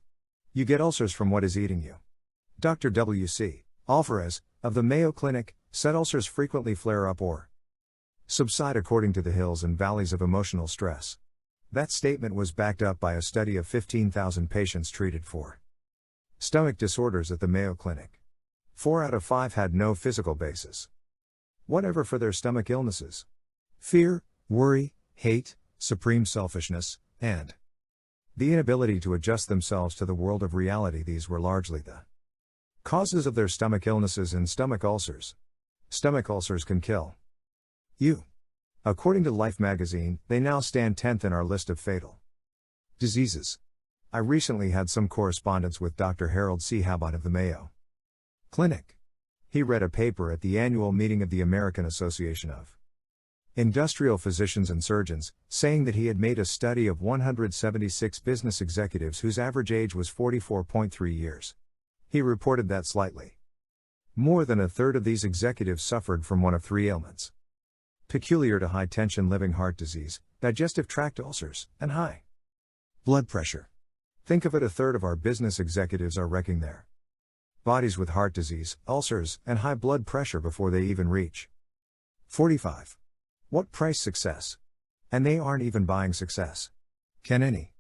You get ulcers from what is eating you. Dr. W.C. Alvarez, of the Mayo Clinic, said ulcers frequently flare up or subside according to the hills and valleys of emotional stress. That statement was backed up by a study of 15,000 patients treated for stomach disorders at the Mayo Clinic. 4 out of 5 had no physical basis whatever for their stomach illnesses. Fear, worry, hate, supreme selfishness, and the inability to adjust themselves to the world of reality. These were largely the causes of their stomach illnesses and stomach ulcers. Stomach ulcers can kill you. According to Life magazine, they now stand 10th in our list of fatal diseases. I recently had some correspondence with Dr. Harold C. Habot of the Mayo Clinic. He read a paper at the annual meeting of the American Association of Industrial Physicians and Surgeons, saying that he had made a study of 176 business executives whose average age was 44.3 years. He reported that slightly more than a third of these executives suffered from one of 3 ailments peculiar to high-tension living: heart disease, digestive tract ulcers, and high blood pressure. Think of it, a third of our business executives are wrecking their bodies with heart disease, ulcers, and high blood pressure before they even reach 45. What price success? And they aren't even buying success. Can any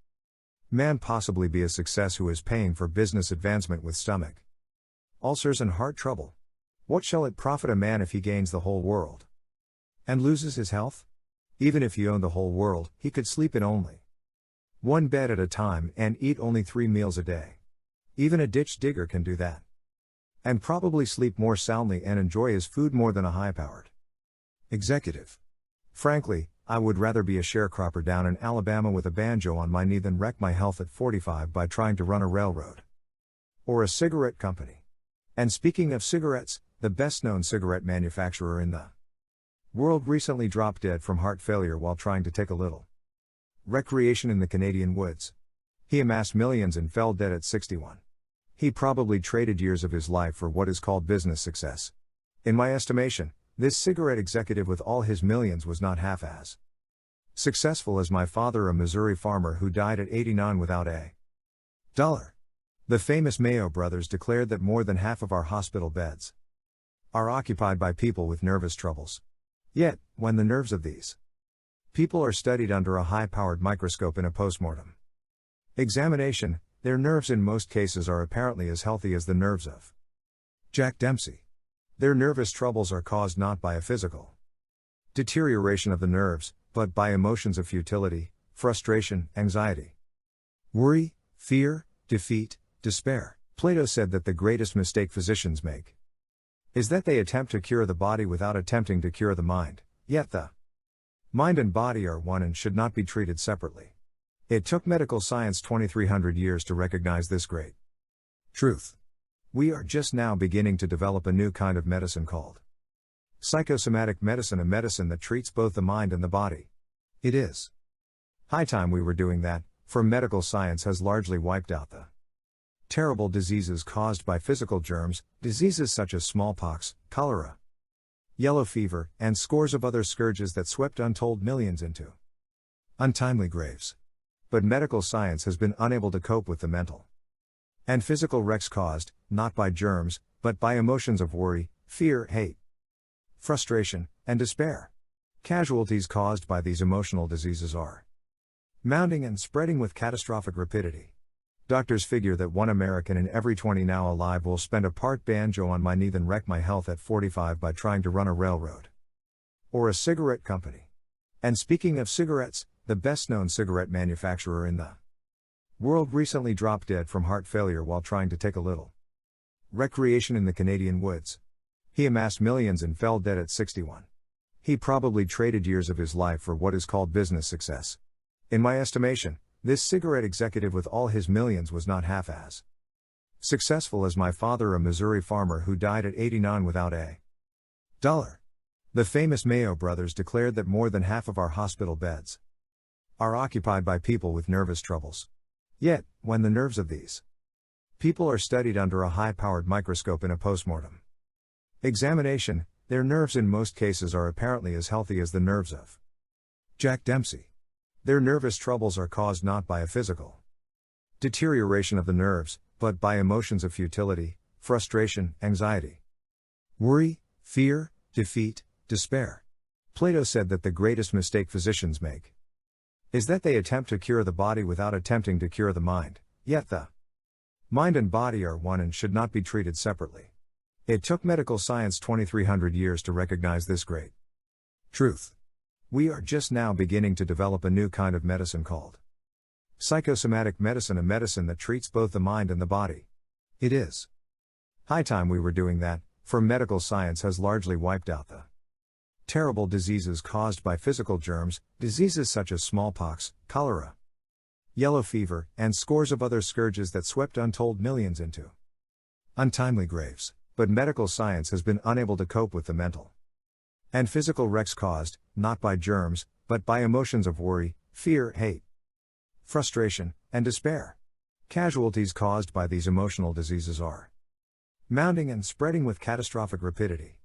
man possibly be a success who is paying for business advancement with stomach ulcers and heart trouble? What shall it profit a man if he gains the whole world and loses his health? Even if he owned the whole world, he could sleep in only one bed at a time and eat only 3 meals a day. Even a ditch digger can do that. And probably sleep more soundly and enjoy his food more than a high-powered executive. Frankly, I would rather be a sharecropper down in Alabama with a banjo on my knee than wreck my health at 45 by trying to run a railroad. Or a cigarette company. And speaking of cigarettes, the best-known cigarette manufacturer in the world recently dropped dead from heart failure while trying to take a little recreation in the Canadian woods. He amassed millions and fell dead at 61. He probably traded years of his life for what is called business success. In my estimation, this cigarette executive with all his millions was not half as successful as my father, a Missouri farmer who died at 89 without a dollar. The famous Mayo brothers declared that more than half of our hospital beds are occupied by people with nervous troubles. Yet, when the nerves of these people are studied under a high-powered microscope in a postmortem examination, their nerves in most cases are apparently as healthy as the nerves of Jack Dempsey. Their nervous troubles are caused not by a physical deterioration of the nerves, but by emotions of futility, frustration, anxiety, worry, fear, defeat, despair. Plato said that the greatest mistake physicians make is that they attempt to cure the body without attempting to cure the mind, yet the mind and body are one and should not be treated separately. It took medical science 2,300 years to recognize this great truth. We are just now beginning to develop a new kind of medicine called psychosomatic medicine, a medicine that treats both the mind and the body. It is high time we were doing that, for medical science has largely wiped out the terrible diseases caused by physical germs, diseases such as smallpox, cholera, yellow fever, and scores of other scourges that swept untold millions into untimely graves. But medical science has been unable to cope with the mental and physical wrecks caused, not by germs, but by emotions of worry, fear, hate, frustration, and despair. Casualties caused by these emotional diseases are mounting and spreading with catastrophic rapidity. Doctors figure that 1 American in every 20 now alive will spend a part banjo on my knee than wreck my health at 45 by trying to run a railroad. Or a cigarette company. And speaking of cigarettes, the best-known cigarette manufacturer in the world recently dropped dead from heart failure while trying to take a little recreation in the Canadian woods. He amassed millions and fell dead at 61. He probably traded years of his life for what is called business success. In my estimation, this cigarette executive with all his millions was not half as successful as my father, a Missouri farmer who died at 89 without a dollar. The famous Mayo brothers declared that more than half of our hospital beds are occupied by people with nervous troubles. Yet, when the nerves of these people are studied under a high-powered microscope in a postmortem examination, their nerves in most cases are apparently as healthy as the nerves of Jack Dempsey. Their nervous troubles are caused not by a physical deterioration of the nerves, but by emotions of futility, frustration, anxiety, worry, fear, defeat, despair. Plato said that the greatest mistake physicians make is that they attempt to cure the body without attempting to cure the mind, yet the mind and body are one and should not be treated separately. It took medical science 2,300 years to recognize this great truth. We are just now beginning to develop a new kind of medicine called psychosomatic medicine, a medicine that treats both the mind and the body. It is high time we were doing that, for medical science has largely wiped out the terrible diseases caused by physical germs, diseases such as smallpox, cholera, yellow fever, and scores of other scourges that swept untold millions into untimely graves. But medical science has been unable to cope with the mental and physical wrecks caused, not by germs, but by emotions of worry, fear, hate, frustration, and despair. Casualties caused by these emotional diseases are mounting and spreading with catastrophic rapidity.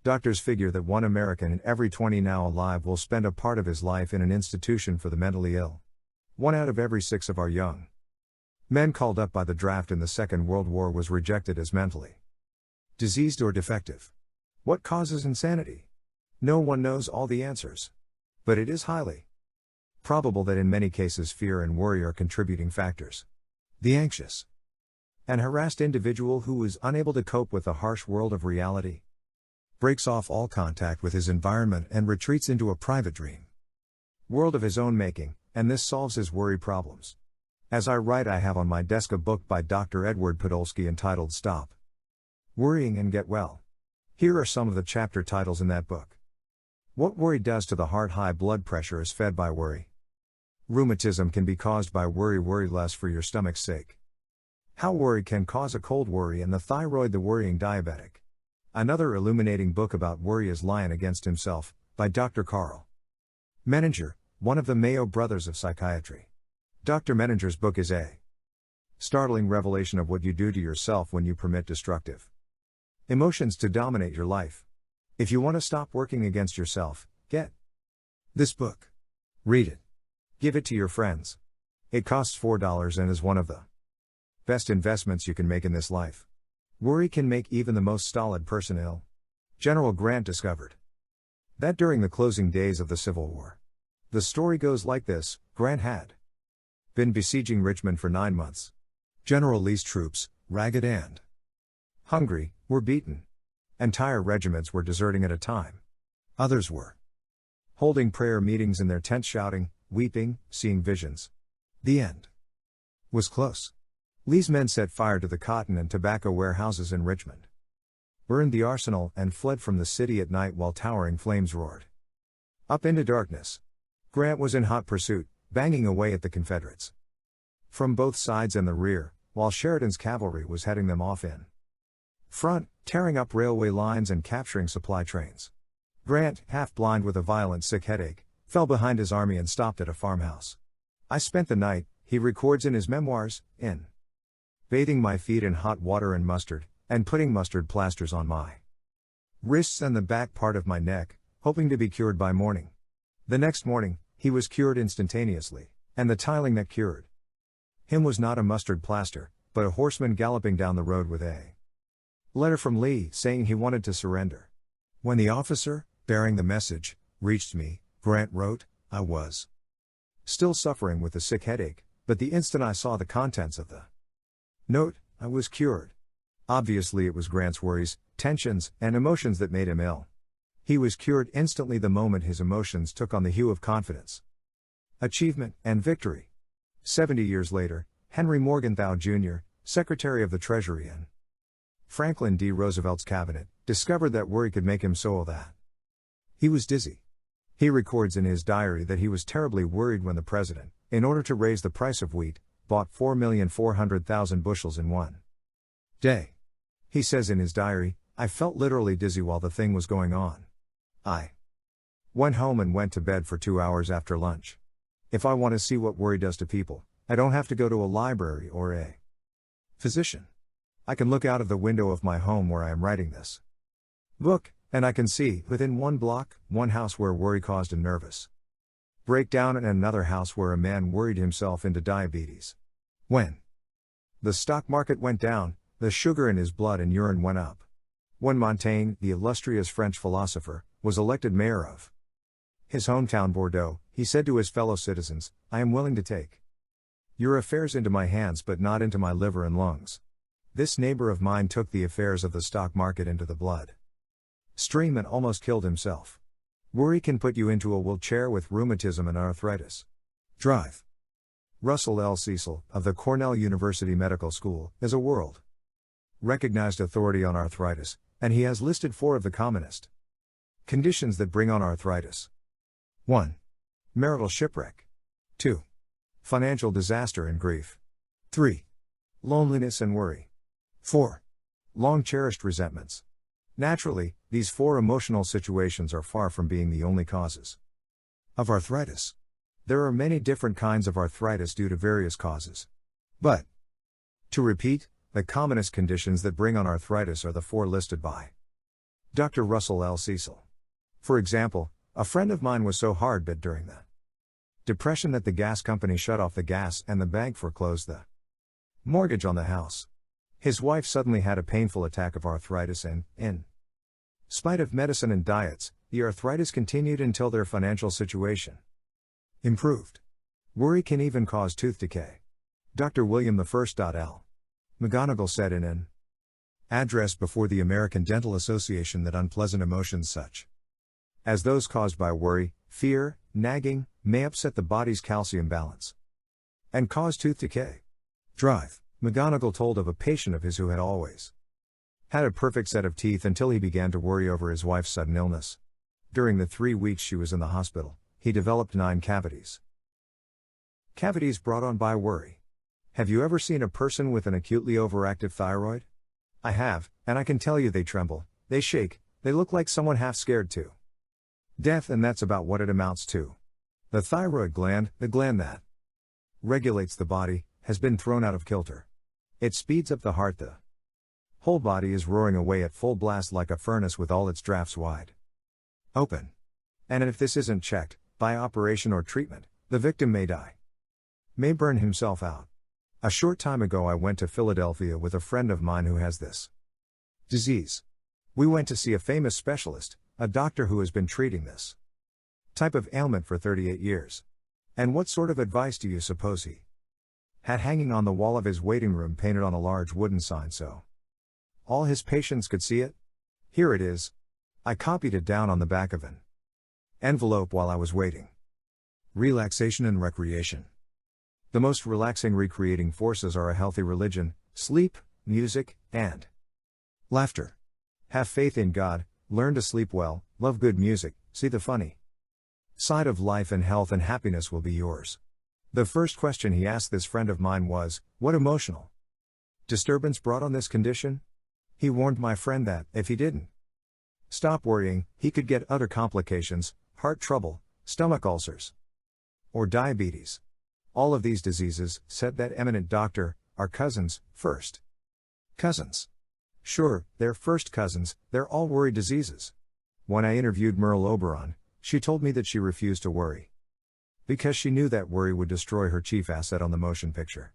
Doctors figure that 1 American in every 20 now alive will spend a part of his life in an institution for the mentally ill. 1 out of every 6 of our young men called up by the draft in the Second World War was rejected as mentally diseased or defective. What causes insanity? No one knows all the answers. But it is highly probable that in many cases fear and worry are contributing factors. The anxious and harassed individual who is unable to cope with the harsh world of reality breaks off all contact with his environment and retreats into a private dream world of his own making, and this solves his worry problems. As I write, I have on my desk a book by Dr. Edward Podolsky entitled Stop Worrying and Get Well. Here are some of the chapter titles in that book. What worry does to the heart. High blood pressure is fed by worry. Rheumatism can be caused by worry. Worry less for your stomach's sake. How worry can cause a cold. Worry and the thyroid. The worrying diabetic. Another illuminating book about worry is Lion Against Himself, by Dr. Carl Menninger, one of the Mayo brothers of psychiatry. Dr. Menninger's book is a startling revelation of what you do to yourself when you permit destructive emotions to dominate your life. If you want to stop working against yourself, get this book. Read it. Give it to your friends. It costs $4 and is one of the best investments you can make in this life. Worry can make even the most stolid person ill. General Grant discovered that during the closing days of the Civil War. The story goes like this: Grant had been besieging Richmond for 9 months. General Lee's troops, ragged and hungry, were beaten. Entire regiments were deserting at a time. Others were holding prayer meetings in their tents, shouting, weeping, seeing visions. The end was close. Lee's men set fire to the cotton and tobacco warehouses in Richmond, burned the arsenal, and fled from the city at night while towering flames roared up into darkness. Grant was in hot pursuit, banging away at the Confederates from both sides and the rear, while Sheridan's cavalry was heading them off in front, tearing up railway lines and capturing supply trains. Grant, half blind with a violent sick headache, fell behind his army and stopped at a farmhouse. I spent the night, he records in his memoirs, in bathing my feet in hot water and mustard, and putting mustard plasters on my wrists and the back part of my neck, hoping to be cured by morning. The next morning, he was cured instantaneously, and the tiling that cured him was not a mustard plaster, but a horseman galloping down the road with a letter from Lee saying he wanted to surrender. When the officer, bearing the message, reached me, Grant wrote, I was still suffering with a sick headache, but the instant I saw the contents of the note, I was cured. Obviously it was Grant's worries, tensions, and emotions that made him ill. He was cured instantly the moment his emotions took on the hue of confidence, achievement, and victory. 70 years later, Henry Morgenthau Jr., Secretary of the Treasury in Franklin D. Roosevelt's cabinet, discovered that worry could make him so ill that he was dizzy. He records in his diary that he was terribly worried when the president, in order to raise the price of wheat, bought 4,400,000 bushels in one day. He says in his diary, I felt literally dizzy while the thing was going on. I went home and went to bed for 2 hours after lunch. If I want to see what worry does to people, I don't have to go to a library or a physician. I can look out of the window of my home where I am writing this book, and I can see, within one block, one house where worry caused a nervous breakdown and another house where a man worried himself into diabetes. When the stock market went down, the sugar in his blood and urine went up. When Montaigne, the illustrious French philosopher, was elected mayor of his hometown Bordeaux, he said to his fellow citizens, I am willing to take your affairs into my hands but not into my liver and lungs. This neighbor of mine took the affairs of the stock market into the blood stream and almost killed himself. Worry can put you into a wheelchair with rheumatism and arthritis. Drive. Russell L. Cecil, of the Cornell University Medical School, is a world-recognized authority on arthritis, and he has listed 4 of the commonest conditions that bring on arthritis. 1. Marital shipwreck. 2. Financial disaster and grief. 3. Loneliness and worry. 4. Long-cherished resentments. Naturally, these 4 emotional situations are far from being the only causes of arthritis. There are many different kinds of arthritis due to various causes. But, to repeat, the commonest conditions that bring on arthritis are the 4 listed by Dr. Russell L. Cecil. For example, a friend of mine was so hard bit during the Depression that the gas company shut off the gas and the bank foreclosed the mortgage on the house. His wife suddenly had a painful attack of arthritis and, in spite of medicine and diets, the arthritis continued until their financial situation improved. Worry can even cause tooth decay. Dr. William I.L. McGonigal said in an address before the American Dental Association that unpleasant emotions such as those caused by worry, fear, nagging, may upset the body's calcium balance and cause tooth decay. Drive. McGonigal told of a patient of his who had always had a perfect set of teeth until he began to worry over his wife's sudden illness. During the 3 weeks she was in the hospital, he developed 9 cavities. Cavities brought on by worry. Have you ever seen a person with an acutely overactive thyroid? I have, and I can tell you they tremble, they shake, they look like someone half scared to death, and that's about what it amounts to. The thyroid gland, the gland that regulates the body, has been thrown out of kilter. It speeds up the heart, the whole body is roaring away at full blast like a furnace with all its drafts wide open. And if this isn't checked, by operation or treatment, the victim may die. May burn himself out. A short time ago I went to Philadelphia with a friend of mine who has this disease. We went to see a famous specialist, a doctor who has been treating this type of ailment for 38 years. And what sort of advice do you suppose he had hanging on the wall of his waiting room, painted on a large wooden sign so all his patients could see it? Here it is. I copied it down on the back of an envelope while I was waiting. Relaxation and recreation. The most relaxing recreating forces are a healthy religion, sleep, music, and laughter. Have faith in God, learn to sleep well, love good music, see the funny side of life, and health and happiness will be yours. The first question he asked this friend of mine was, what emotional disturbance brought on this condition? He warned my friend that, if he didn't stop worrying, he could get other complications, heart trouble, stomach ulcers, or diabetes. All of these diseases, said that eminent doctor, are cousins, first cousins. Sure, they're first cousins, they're all worry diseases. When I interviewed Merle Oberon, she told me that she refused to worry because she knew that worry would destroy her chief asset on the motion picture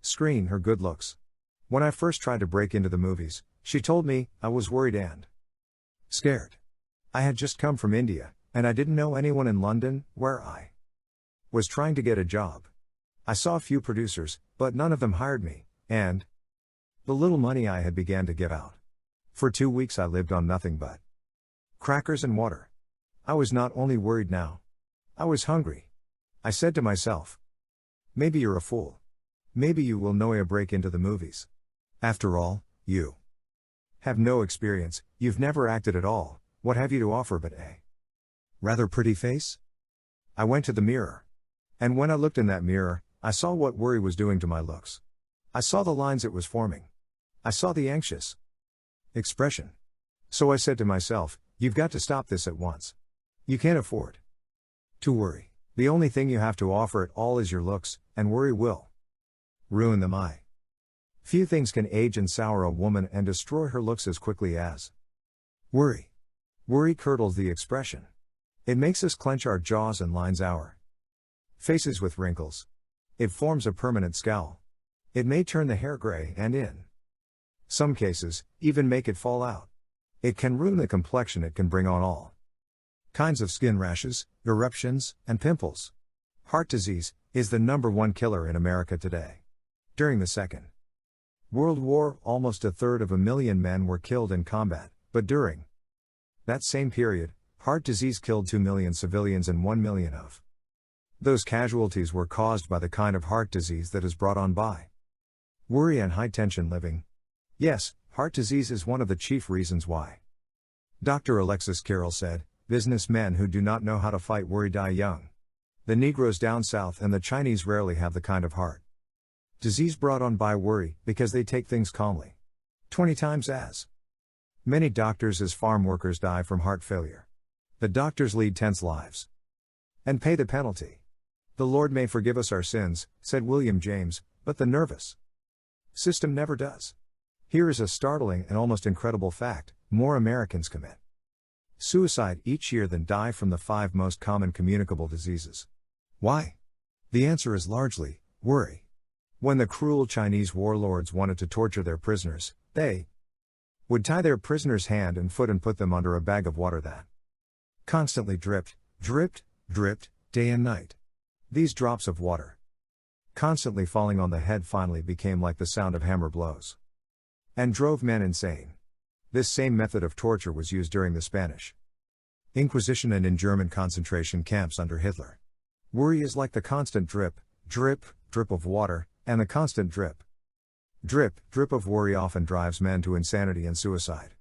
screen, her good looks. When I first tried to break into the movies, she told me, I was worried and scared. I had just come from India, and I didn't know anyone in London, where I was trying to get a job. I saw a few producers, but none of them hired me, and the little money I had began to give out. For 2 weeks I lived on nothing but crackers and water. I was not only worried now, I was hungry. I said to myself, maybe you're a fool. Maybe you will know a break into the movies. After all, you have no experience, you've never acted at all, what have you to offer but a rather pretty face? I went to the mirror. And when I looked in that mirror, I saw what worry was doing to my looks. I saw the lines it was forming. I saw the anxious expression. So I said to myself, you've got to stop this at once. You can't afford to worry. The only thing you have to offer at all is your looks, and worry will ruin them. Few things can age and sour a woman and destroy her looks as quickly as worry. Worry curdles the expression. It makes us clench our jaws and lines our faces with wrinkles. It forms a permanent scowl. It may turn the hair gray and in some cases, even make it fall out. It can ruin the complexion. It can bring on all kinds of skin rashes, eruptions, and pimples. Heart disease is the #1 killer in America today. During the Second World War, almost 1/3 of a million men were killed in combat, but during that same period, heart disease killed 2 million civilians, and 1 million of those casualties were caused by the kind of heart disease that is brought on by worry and high-tension living. Yes, heart disease is one of the chief reasons why. Dr. Alexis Carrel said, businessmen who do not know how to fight worry die young. The Negroes down south and the Chinese rarely have the kind of heart disease brought on by worry, because they take things calmly. 20 times as many doctors as farm workers die from heart failure. The doctors lead tense lives and pay the penalty. The Lord may forgive us our sins, said William James, but the nervous system never does. Here is a startling and almost incredible fact: more Americans commit suicide each year than die from the 5 most common communicable diseases. Why? The answer is largely worry. When the cruel Chinese warlords wanted to torture their prisoners, they would tie their prisoners hand and foot and put them under a bag of water that constantly dripped, day and night. These drops of water, constantly falling on the head, finally became like the sound of hammer blows and drove men insane. This same method of torture was used during the Spanish Inquisition and in German concentration camps under Hitler. Worry is like the constant drip of water, and the constant drip of worry often drives men to insanity and suicide.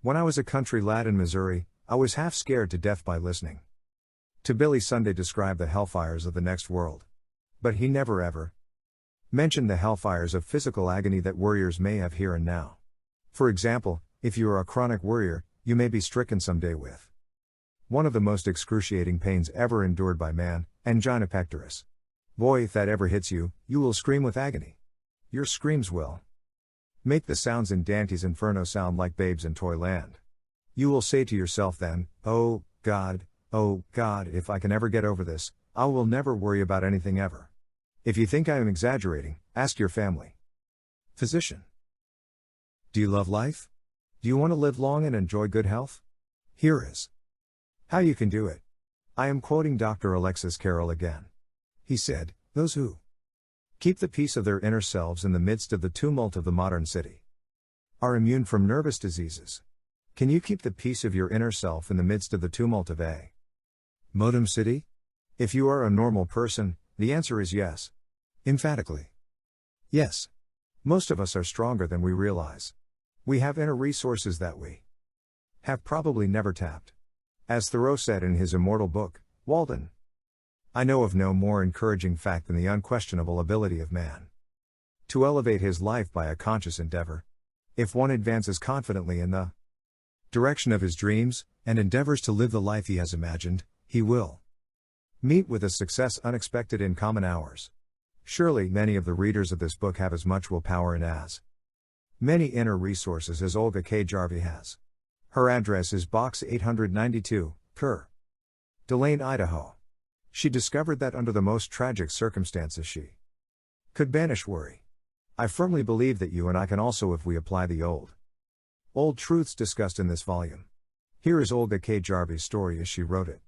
When I was a country lad in Missouri, I was half scared to death by listening to Billy Sunday describe the hellfires of the next world. But he never ever mentioned the hellfires of physical agony that worriers may have here and now. For example, if you are a chronic worrier, you may be stricken someday with one of the most excruciating pains ever endured by man, angina pectoris. Boy, if that ever hits you, you will scream with agony. Your screams will make the sounds in Dante's Inferno sound like babes in Toyland. You will say to yourself then, oh God, if I can ever get over this, I will never worry about anything ever. If you think I am exaggerating, ask your family physician. Do you love life? Do you want to live long and enjoy good health? Here is how you can do it. I am quoting Dr. Alexis Carrel again. He said, "Those who keep the peace of their inner selves in the midst of the tumult of the modern city are immune from nervous diseases." Can you keep the peace of your inner self in the midst of the tumult of a modern city? If you are a normal person, the answer is yes. Emphatically. Yes. Most of us are stronger than we realize. We have inner resources that we have probably never tapped. As Thoreau said in his immortal book, Walden, I know of no more encouraging fact than the unquestionable ability of man to elevate his life by a conscious endeavor. If one advances confidently in the direction of his dreams, and endeavors to live the life he has imagined, he will meet with a success unexpected in common hours. Surely many of the readers of this book have as much willpower and as many inner resources as Olga K. Jarvie has. Her address is Box 892, Coeur d'Alene, Idaho. She discovered that under the most tragic circumstances she could banish worry. I firmly believe that you and I can also if we apply the old truths discussed in this volume. Here is Olga K. Jarvie's story as she wrote it.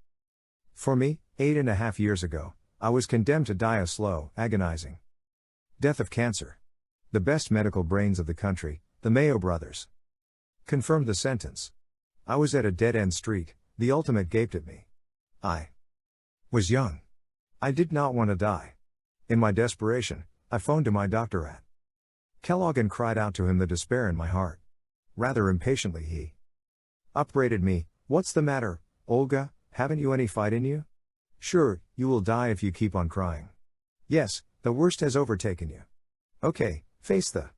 For me, 8.5 years ago, I was condemned to die a slow, agonizing death of cancer. The best medical brains of the country, the Mayo brothers, confirmed the sentence. I was at a dead-end street, the ultimate gaped at me. I was young. I did not want to die. In my desperation, I phoned to my doctor at Kellogg and cried out to him the despair in my heart. Rather impatiently he upbraided me, "What's the matter, Olga, haven't you any fight in you? Sure, you will die if you keep on crying. Yes, the worst has overtaken you. Okay, face the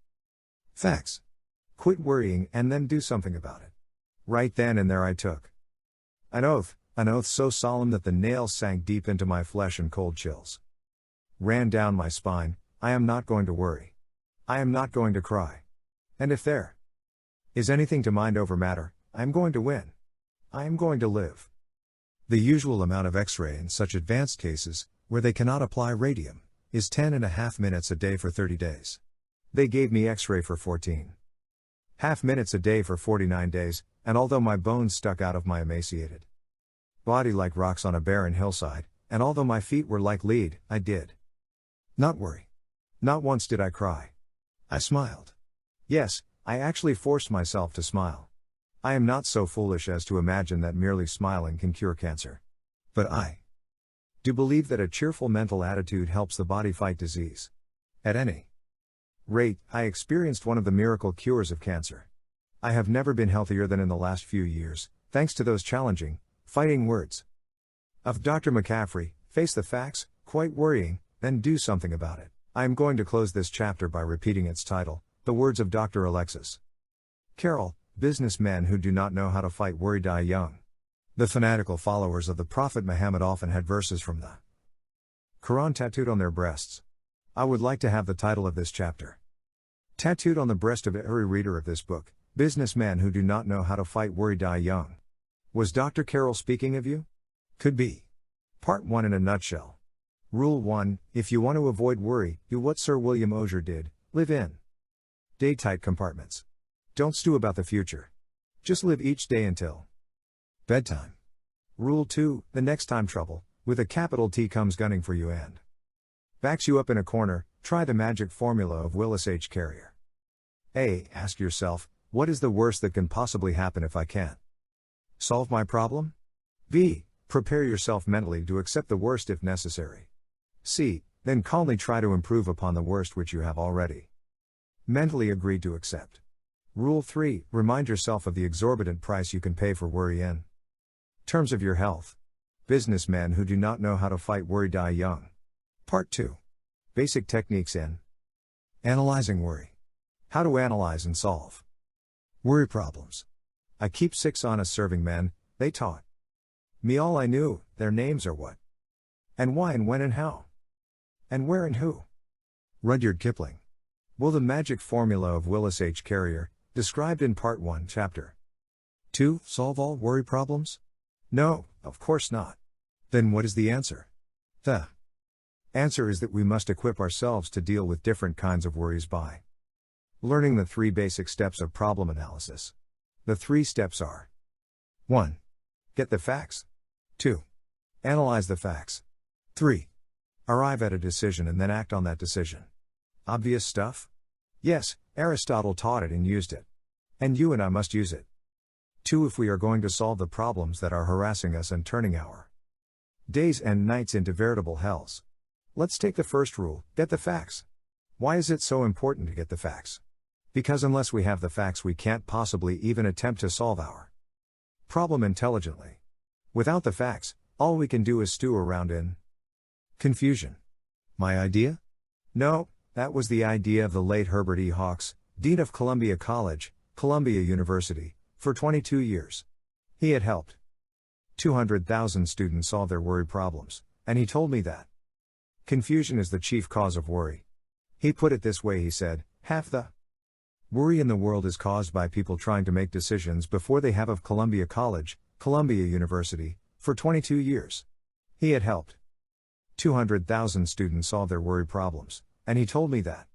facts. Quit worrying and then do something about it." Right then and there I took an oath so solemn that the nails sank deep into my flesh and cold chills ran down my spine. I am not going to worry. I am not going to cry. And if there is anything to mind over matter, I am going to win. I am going to live. The usual amount of X-ray in such advanced cases, where they cannot apply radium, is 10.5 minutes a day for 30 days. They gave me X-ray for 14.5 minutes a day for 49 days, and although my bones stuck out of my emaciated body like rocks on a barren hillside, and although my feet were like lead, I did not worry. Not once did I cry. I smiled. Yes, I actually forced myself to smile. I am not so foolish as to imagine that merely smiling can cure cancer. But I do believe that a cheerful mental attitude helps the body fight disease. At any rate, I experienced one of the miracle cures of cancer. I have never been healthier than in the last few years, thanks to those challenging, fighting words of Dr. McCaffrey, face the facts, quit worrying, then do something about it. I am going to close this chapter by repeating its title, the words of Dr. Alexis Carrel, businessmen who do not know how to fight worry die young. The fanatical followers of the Prophet Muhammad often had verses from the Quran tattooed on their breasts. I would like to have the title of this chapter tattooed on the breast of every reader of this book, businessmen who do not know how to fight worry die young. Was Dr. Carrel speaking of you? Could be. Part 1 in a nutshell. Rule 1, if you want to avoid worry, do what Sir William Osier did, live in day-tight compartments. Don't stew about the future. Just live each day until bedtime. Rule 2, the next time trouble, with a capital T, comes gunning for you and backs you up in a corner, try the magic formula of Willis H. Carrier. A. Ask yourself, what is the worst that can possibly happen if I can't solve my problem? B. Prepare yourself mentally to accept the worst if necessary. C. Then calmly try to improve upon the worst which you have already mentally agreed to accept. Rule 3, remind yourself of the exorbitant price you can pay for worry and Terms of your health. Businessmen who do not know how to fight worry die young. Part 2. Basic techniques in analyzing worry. How to analyze and solve worry problems. I keep 6 honest serving men, they taught me all I knew, their names are what, and why and when and how, and where and who. Rudyard Kipling. Will the magic formula of Willis H. Carrier, described in Part 1, Chapter 2, solve all worry problems? No, of course not. Then what is the answer? The answer is that we must equip ourselves to deal with different kinds of worries by learning the 3 basic steps of problem analysis. The 3 steps are: 1. Get the facts. 2. Analyze the facts. 3. Arrive at a decision and then act on that decision. Obvious stuff? Yes, Aristotle taught it and used it. And you and I must use it. 2. If we are going to solve the problems that are harassing us and turning our days and nights into veritable hells. Let's take the first rule, get the facts. Why is it so important to get the facts? Because unless we have the facts we can't possibly even attempt to solve our problem intelligently. Without the facts, all we can do is stew around in confusion. My idea? No, that was the idea of the late Herbert E. Hawks, Dean of Columbia College, Columbia University, for 22 years. He had helped 200,000 students solve their worry problems, and he told me that confusion is the chief cause of worry. He put it this way, he said, half the worry in the world is caused by people trying to make decisions before they have. Of Columbia College, Columbia University, for 22 years. He had helped 200,000 students solve their worry problems, and he told me that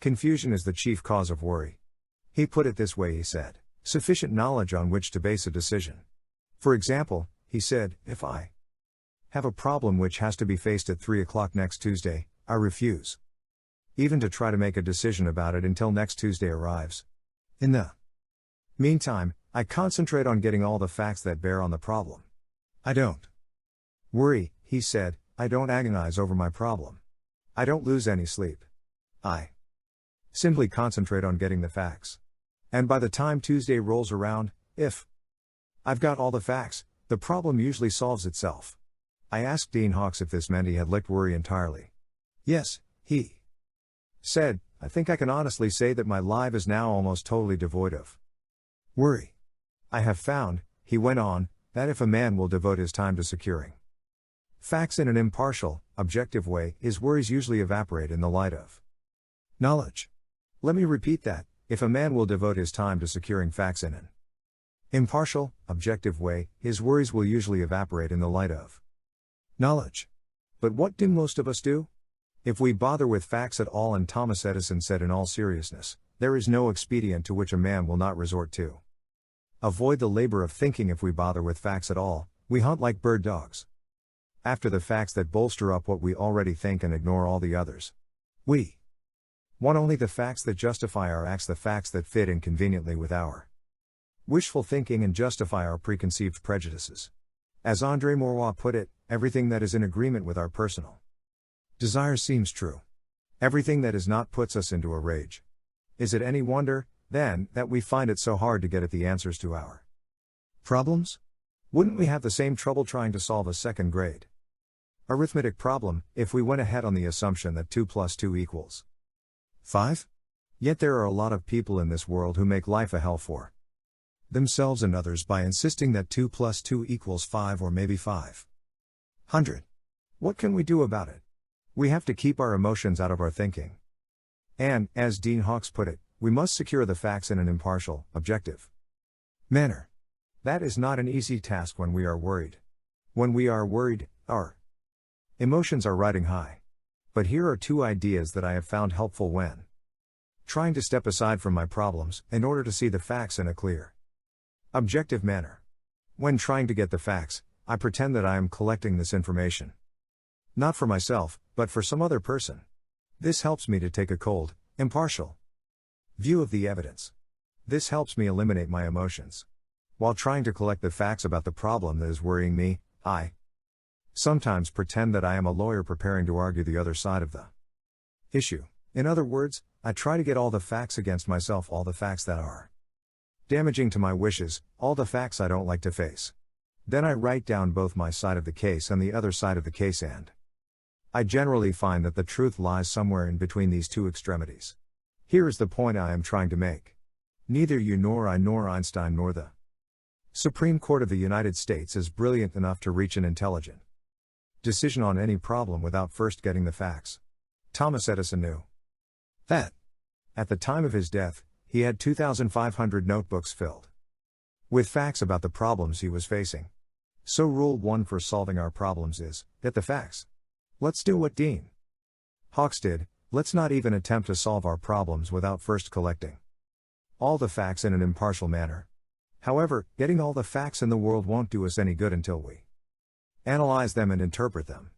confusion is the chief cause of worry. He put it this way, he said, sufficient knowledge on which to base a decision. For example, he said, if I have a problem which has to be faced at 3 o'clock next Tuesday, I refuse even to try to make a decision about it until next Tuesday arrives. In the meantime, I concentrate on getting all the facts that bear on the problem. I don't worry, he said, I don't agonize over my problem. I don't lose any sleep. I simply concentrate on getting the facts. And by the time Tuesday rolls around, if I've got all the facts, the problem usually solves itself. I asked Dean Hawks if this meant he had licked worry entirely. Yes, he said, I think I can honestly say that my life is now almost totally devoid of worry. I have found, he went on, that if a man will devote his time to securing facts in an impartial, objective way, his worries usually evaporate in the light of knowledge. Let me repeat that, if a man will devote his time to securing facts in an impartial, objective way, his worries will usually evaporate in the light of knowledge. But what do most of us do? If we bother with facts at all, and Thomas Edison said in all seriousness, there is no expedient to which a man will not resort to avoid the labor of thinking. If we bother with facts at all, we hunt like bird dogs after the facts that bolster up what we already think and ignore all the others. We want only the facts that justify our acts, the facts that fit in conveniently with our wishful thinking and justify our preconceived prejudices. As André Maurois put it, everything that is in agreement with our personal desires seems true. Everything that is not puts us into a rage. Is it any wonder, then, that we find it so hard to get at the answers to our problems? Wouldn't we have the same trouble trying to solve a second-grade arithmetic problem, if we went ahead on the assumption that 2 plus 2 equals 5? Yet there are a lot of people in this world who make life a hell for themselves and others by insisting that 2 plus 2 equals 5 or maybe 500. What can we do about it? We have to keep our emotions out of our thinking. And, as Dean Hawks put it, we must secure the facts in an impartial, objective manner. That is not an easy task when we are worried. When we are worried, our emotions are riding high. But here are 2 ideas that I have found helpful when trying to step aside from my problems, in order to see the facts in a clear, objective manner. When trying to get the facts, I pretend that I am collecting this information. Not for myself, but for some other person. This helps me to take a cold, impartial view of the evidence. This helps me eliminate my emotions. While trying to collect the facts about the problem that is worrying me, I sometimes pretend that I am a lawyer preparing to argue the other side of the issue. In other words, I try to get all the facts against myself, all the facts that are damaging to my wishes, all the facts I don't like to face. Then I write down both my side of the case and the other side of the case, and I generally find that the truth lies somewhere in between these two extremities. Here is the point I am trying to make. Neither you nor I nor Einstein nor the Supreme Court of the United States is brilliant enough to reach an intelligent decision on any problem without first getting the facts. Thomas Edison knew that at the time of his death, he had 2,500 notebooks filled with facts about the problems he was facing. So rule 1 for solving our problems is, get the facts. Let's do what Dean Hawkes did, let's not even attempt to solve our problems without first collecting all the facts in an impartial manner. However, getting all the facts in the world won't do us any good until we analyze them and interpret them.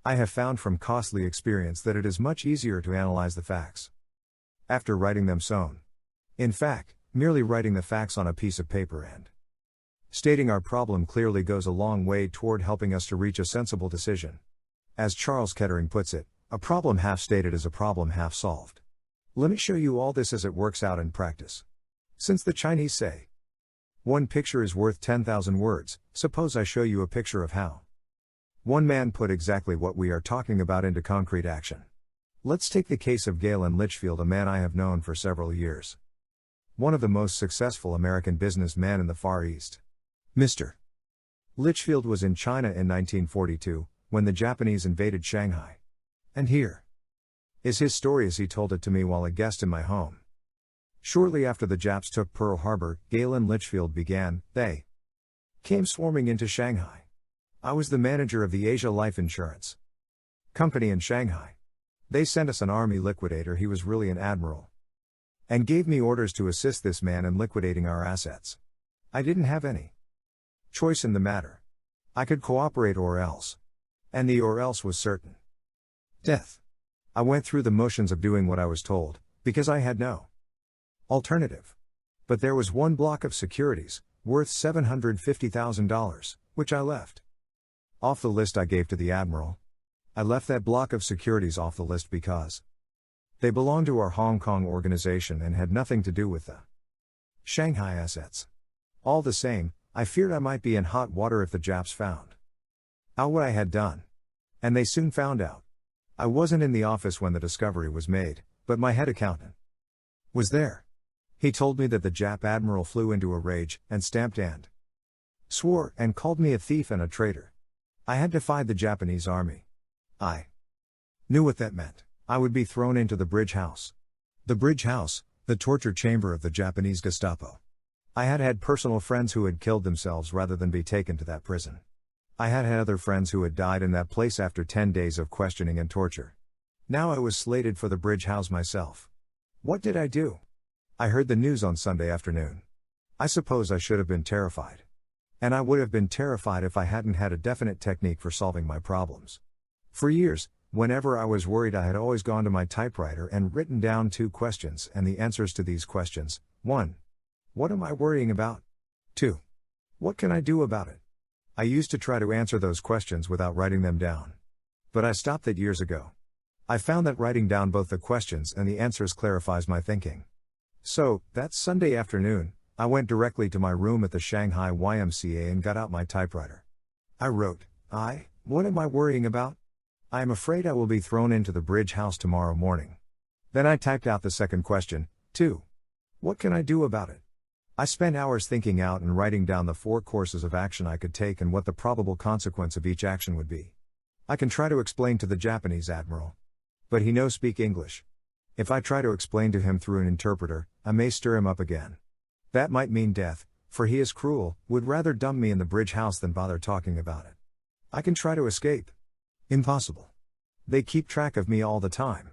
I have found from costly experience that it is much easier to analyze the facts after writing them down. In fact, merely writing the facts on a piece of paper and stating our problem clearly goes a long way toward helping us to reach a sensible decision. As Charles Kettering puts it, a problem half stated is a problem half solved. Let me show you all this as it works out in practice. Since the Chinese say, one picture is worth 10,000 words, suppose I show you a picture of how one man put exactly what we are talking about into concrete action. Let's take the case of Galen Litchfield, a man I have known for several years. One of the most successful American businessmen in the Far East. Mr. Litchfield was in China in 1942, when the Japanese invaded Shanghai. And here is his story as he told it to me while a guest in my home. Shortly after the Japs took Pearl Harbor, Galen Litchfield began, they came swarming into Shanghai. I was the manager of the Asia Life Insurance Company in Shanghai. They sent us an army liquidator, he was really an admiral, and gave me orders to assist this man in liquidating our assets. I didn't have any choice in the matter. I could cooperate or else. And the or else was certain death. I went through the motions of doing what I was told, because I had no alternative. But there was one block of securities, worth $750,000, which I left off the list I gave to the admiral. I left that block of securities off the list because they belonged to our Hong Kong organization and had nothing to do with the Shanghai assets. All the same, I feared I might be in hot water if the Japs found out what I had done. And they soon found out. I wasn't in the office when the discovery was made, but my head accountant was there. He told me that the Jap admiral flew into a rage, and stamped and swore, and called me a thief and a traitor. I had defied the Japanese army. I knew what that meant. I would be thrown into the Bridge House. The Bridge House, the torture chamber of the Japanese Gestapo. I had had personal friends who had killed themselves rather than be taken to that prison. I had had other friends who had died in that place after 10 days of questioning and torture. Now I was slated for the Bridge House myself. What did I do? I heard the news on Sunday afternoon. I suppose I should have been terrified. And I would have been terrified if I hadn't had a definite technique for solving my problems. For years, whenever I was worried, I had always gone to my typewriter and written down 2 questions and the answers to these questions. 1. What am I worrying about? 2. What can I do about it? I used to try to answer those questions without writing them down. But I stopped that years ago. I found that writing down both the questions and the answers clarifies my thinking. So, that Sunday afternoon, I went directly to my room at the Shanghai YMCA and got out my typewriter. I wrote, what am I worrying about? I am afraid I will be thrown into the Bridge House tomorrow morning. Then I typed out the second question, 2. What can I do about it? I spent hours thinking out and writing down the 4 courses of action I could take and what the probable consequence of each action would be. I can try to explain to the Japanese admiral, but he no speak English. If I try to explain to him through an interpreter, I may stir him up again. That might mean death, for he is cruel, would rather dump me in the Bridge House than bother talking about it. I can try to escape. Impossible. They keep track of me all the time.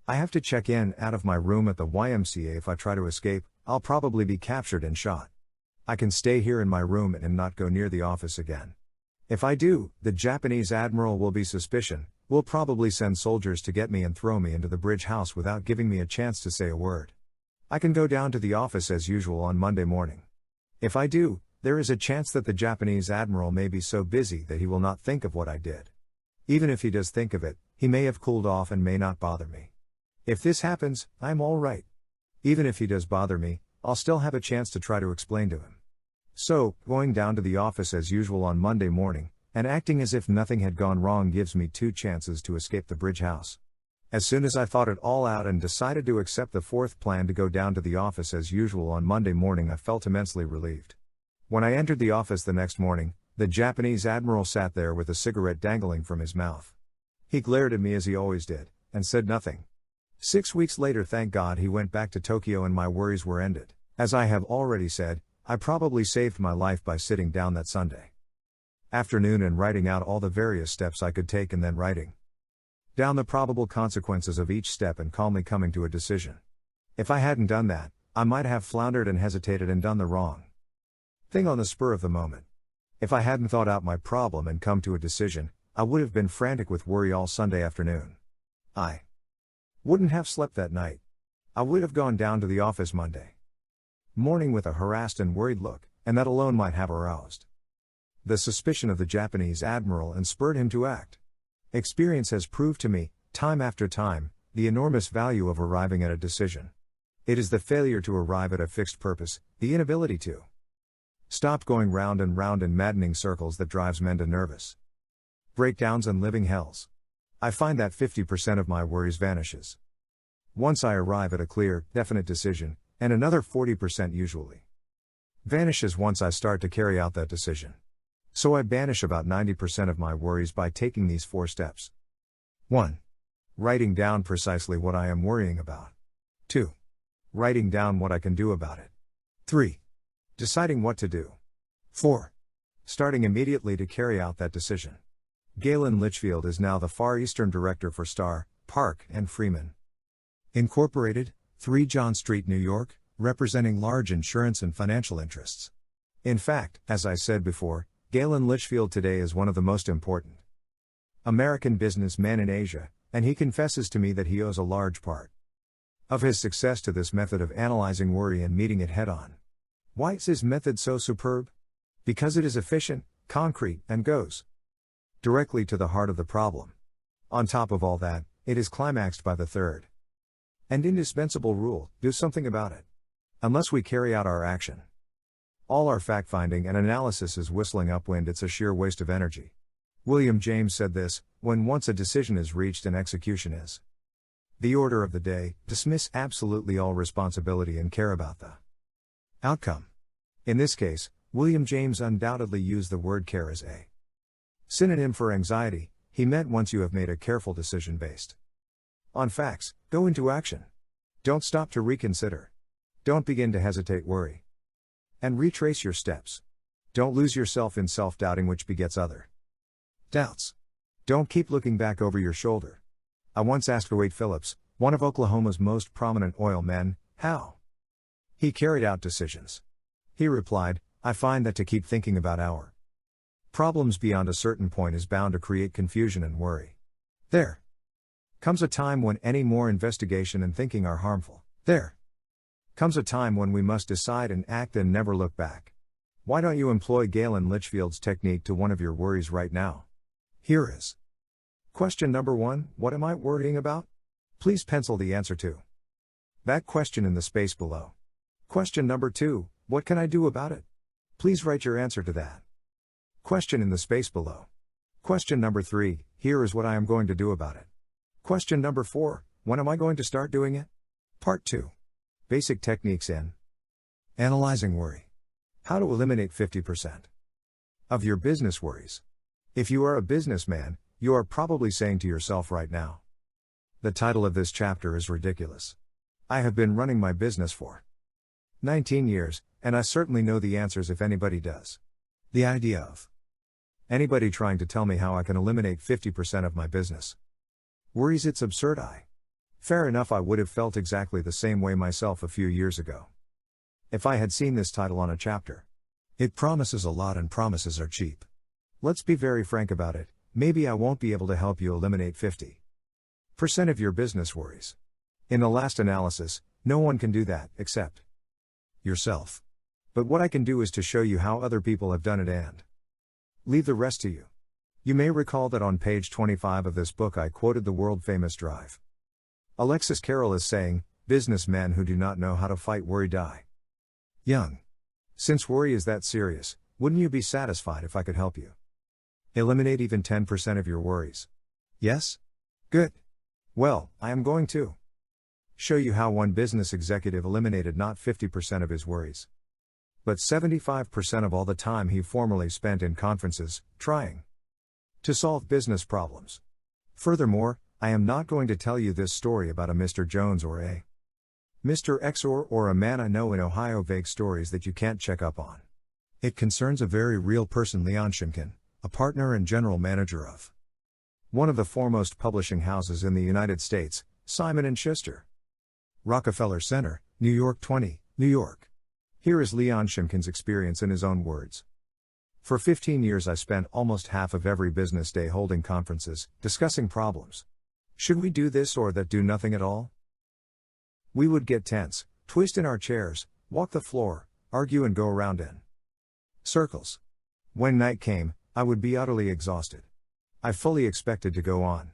I have to check in out of my room at the YMCA. If I try to escape, I'll probably be captured and shot. I can stay here in my room and not go near the office again. If I do, the Japanese admiral will be suspicious, will probably send soldiers to get me and throw me into the Bridge House without giving me a chance to say a word. I can go down to the office as usual on Monday morning. If I do, there is a chance that the Japanese admiral may be so busy that he will not think of what I did. Even if he does think of it, he may have cooled off and may not bother me. If this happens, I'm all right. Even if he does bother me, I'll still have a chance to try to explain to him. So, going down to the office as usual on Monday morning, and acting as if nothing had gone wrong gives me 2 chances to escape the bridge house. As soon as I thought it all out and decided to accept the 4th plan to go down to the office as usual on Monday morning, I felt immensely relieved. When I entered the office the next morning, the Japanese admiral sat there with a cigarette dangling from his mouth. He glared at me as he always did, and said nothing. 6 weeks later, thank God, he went back to Tokyo and my worries were ended. As I have already said, I probably saved my life by sitting down that Sunday afternoon and writing out all the various steps I could take and then writing down the probable consequences of each step and calmly coming to a decision. If I hadn't done that, I might have floundered and hesitated and done the wrong thing on the spur of the moment. If I hadn't thought out my problem and come to a decision, I would have been frantic with worry all Sunday afternoon. I wouldn't have slept that night. I would have gone down to the office Monday morning with a harassed and worried look, and that alone might have aroused the suspicion of the Japanese admiral and spurred him to act. Experience has proved to me, time after time, the enormous value of arriving at a decision. It is the failure to arrive at a fixed purpose, the inability to stop going round and round in maddening circles that drives men to nervous breakdowns and living hells. I find that 50% of my worries vanishes once I arrive at a clear, definite decision, and another 40% usually vanishes once I start to carry out that decision. So I banish about 90% of my worries by taking these 4 steps. 1. Writing down precisely what I am worrying about. 2. Writing down what I can do about it. 3. Deciding what to do. 4. Starting immediately to carry out that decision. Galen Litchfield is now the Far Eastern Director for Starr, Park and Freeman Incorporated, 3 John Street, New York, representing large insurance and financial interests. In fact, as I said before, Galen Litchfield today is one of the most important American businessmen in Asia, and he confesses to me that he owes a large part of his success to this method of analyzing worry and meeting it head-on. Why is his method so superb? Because it is efficient, concrete, and goes directly to the heart of the problem. On top of all that, it is climaxed by the 3rd and indispensable rule: do something about it. Unless we carry out our action, all our fact-finding and analysis is whistling upwind. It's a sheer waste of energy. William James said this: when once a decision is reached and execution is the order of the day, dismiss absolutely all responsibility and care about the outcome. In this case, William James undoubtedly used the word care as a synonym for anxiety. He meant once you have made a careful decision based on facts, go into action. Don't stop to reconsider. Don't begin to hesitate, worry, and retrace your steps. Don't lose yourself in self-doubting, which begets other doubts. Don't keep looking back over your shoulder. I once asked Wade Phillips, one of Oklahoma's most prominent oil men, how he carried out decisions. He replied, I find that to keep thinking about our problems beyond a certain point is bound to create confusion and worry. There comes a time when any more investigation and thinking are harmful. There comes a time when we must decide and act and never look back. Why don't you employ Galen Litchfield's technique to one of your worries right now? Here is question number 1, what am I worrying about? Please pencil the answer to that question in the space below. Question number 2, what can I do about it? Please write your answer to that question in the space below. Question number 3, here is what I am going to do about it. Question number 4, when am I going to start doing it? Part 2. Basic techniques in analyzing worry. How to eliminate 50% of your business worries. If you are a businessman, you are probably saying to yourself right now, the title of this chapter is ridiculous. I have been running my business for 19 years, and I certainly know the answers if anybody does. The idea of anybody trying to tell me how I can eliminate 50% of my business worries, it's absurd. Fair enough, I would have felt exactly the same way myself a few years ago if I had seen this title on a chapter. It promises a lot, and promises are cheap. Let's be very frank about it. Maybe I won't be able to help you eliminate 50% of your business worries. In the last analysis, no one can do that, except yourself. But what I can do is to show you how other people have done it and leave the rest to you. You may recall that on page 25 of this book I quoted the world-famous drive. Alexis Carrel is saying, businessmen who do not know how to fight worry die young. Since worry is that serious, wouldn't you be satisfied if I could help you? Eliminate even 10% of your worries. Yes? Good. Well, I am going to show you how one business executive eliminated not 50% of his worries, but 75% of all the time he formerly spent in conferences, trying to solve business problems. Furthermore, I am not going to tell you this story about a Mr. Jones or a Mr. X or a man I know in Ohio. Vague stories that you can't check up on. It concerns a very real person, Leon Shimkin, a partner and general manager of one of the foremost publishing houses in the United States, Simon & Schuster. Rockefeller Center, New York 20, New York. Here is Leon Shimkin's experience in his own words. For 15 years I spent almost half of every business day holding conferences, discussing problems. Should we do this or that, do nothing at all? We would get tense, twist in our chairs, walk the floor, argue and go around in circles. When night came, I would be utterly exhausted. I fully expected to go on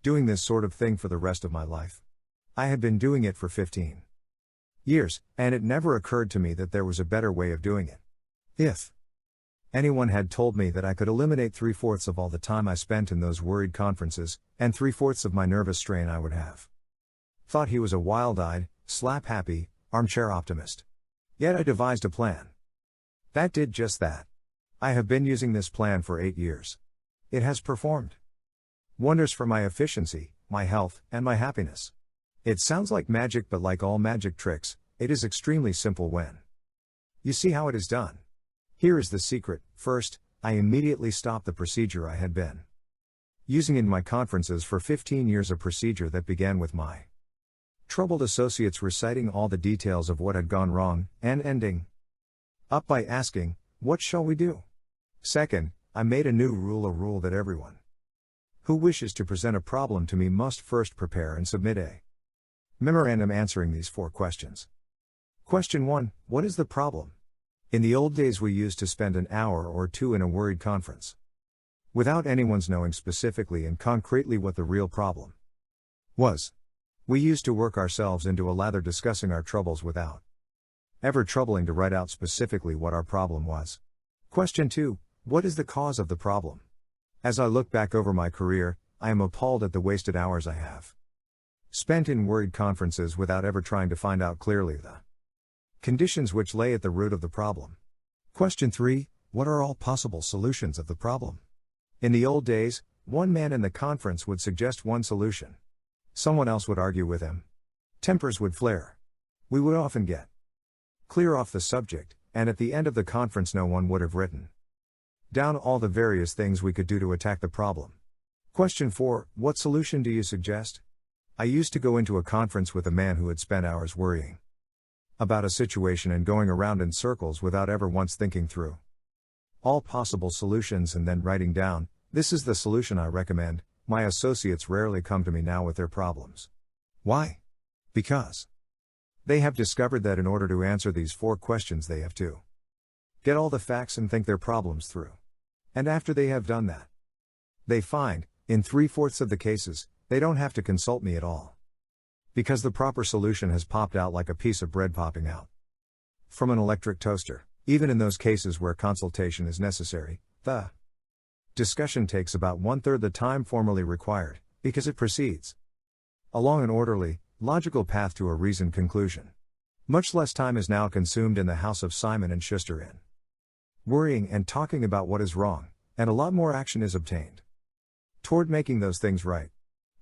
doing this sort of thing for the rest of my life. I had been doing it for 15 years, and it never occurred to me that there was a better way of doing it. If anyone had told me that I could eliminate 3/4 of all the time I spent in those worried conferences, and 3/4 of my nervous strain, I would have thought he was a wild-eyed, slap-happy, armchair optimist. Yet I devised a plan that did just that. I have been using this plan for 8 years. It has performed wonders for my efficiency, my health, and my happiness. It sounds like magic, but like all magic tricks, it is extremely simple when you see how it is done. Here is the secret. First, I immediately stopped the procedure I had been using in my conferences for 15 years, a procedure that began with my troubled associates reciting all the details of what had gone wrong, and ending up by asking, "What shall we do?" Second, I made a new rule, a rule that everyone who wishes to present a problem to me must first prepare and submit a memorandum answering these 4 questions. Question 1, what is the problem? In the old days we used to spend an hour or 2 in a worried conference without anyone's knowing specifically and concretely what the real problem was. We used to work ourselves into a lather discussing our troubles without ever troubling to write out specifically what our problem was. Question 2, what is the cause of the problem? As I look back over my career, I am appalled at the wasted hours I have spent in worried conferences without ever trying to find out clearly the conditions which lay at the root of the problem. Question 3, what are all possible solutions of the problem? In the old days, one man in the conference would suggest one solution. Someone else would argue with him. Tempers would flare. We would often get clear off the subject, and at the end of the conference no one would have written down all the various things we could do to attack the problem. Question 4, what solution do you suggest? I used to go into a conference with a man who had spent hours worrying about a situation and going around in circles without ever once thinking through all possible solutions and then writing down, "This is the solution I recommend." My associates rarely come to me now with their problems. Why? Because they have discovered that in order to answer these 4 questions they have to get all the facts and think their problems through. And after they have done that, they find, in 3/4 of the cases, they don't have to consult me at all. Because the proper solution has popped out like a piece of bread popping out from an electric toaster. Even in those cases where consultation is necessary, the discussion takes about 1/3 the time formerly required, because it proceeds along an orderly, logical path to a reasoned conclusion. Much less time is now consumed in the house of Simon & Schuster in worrying and talking about what is wrong, and a lot more action is obtained toward making those things right.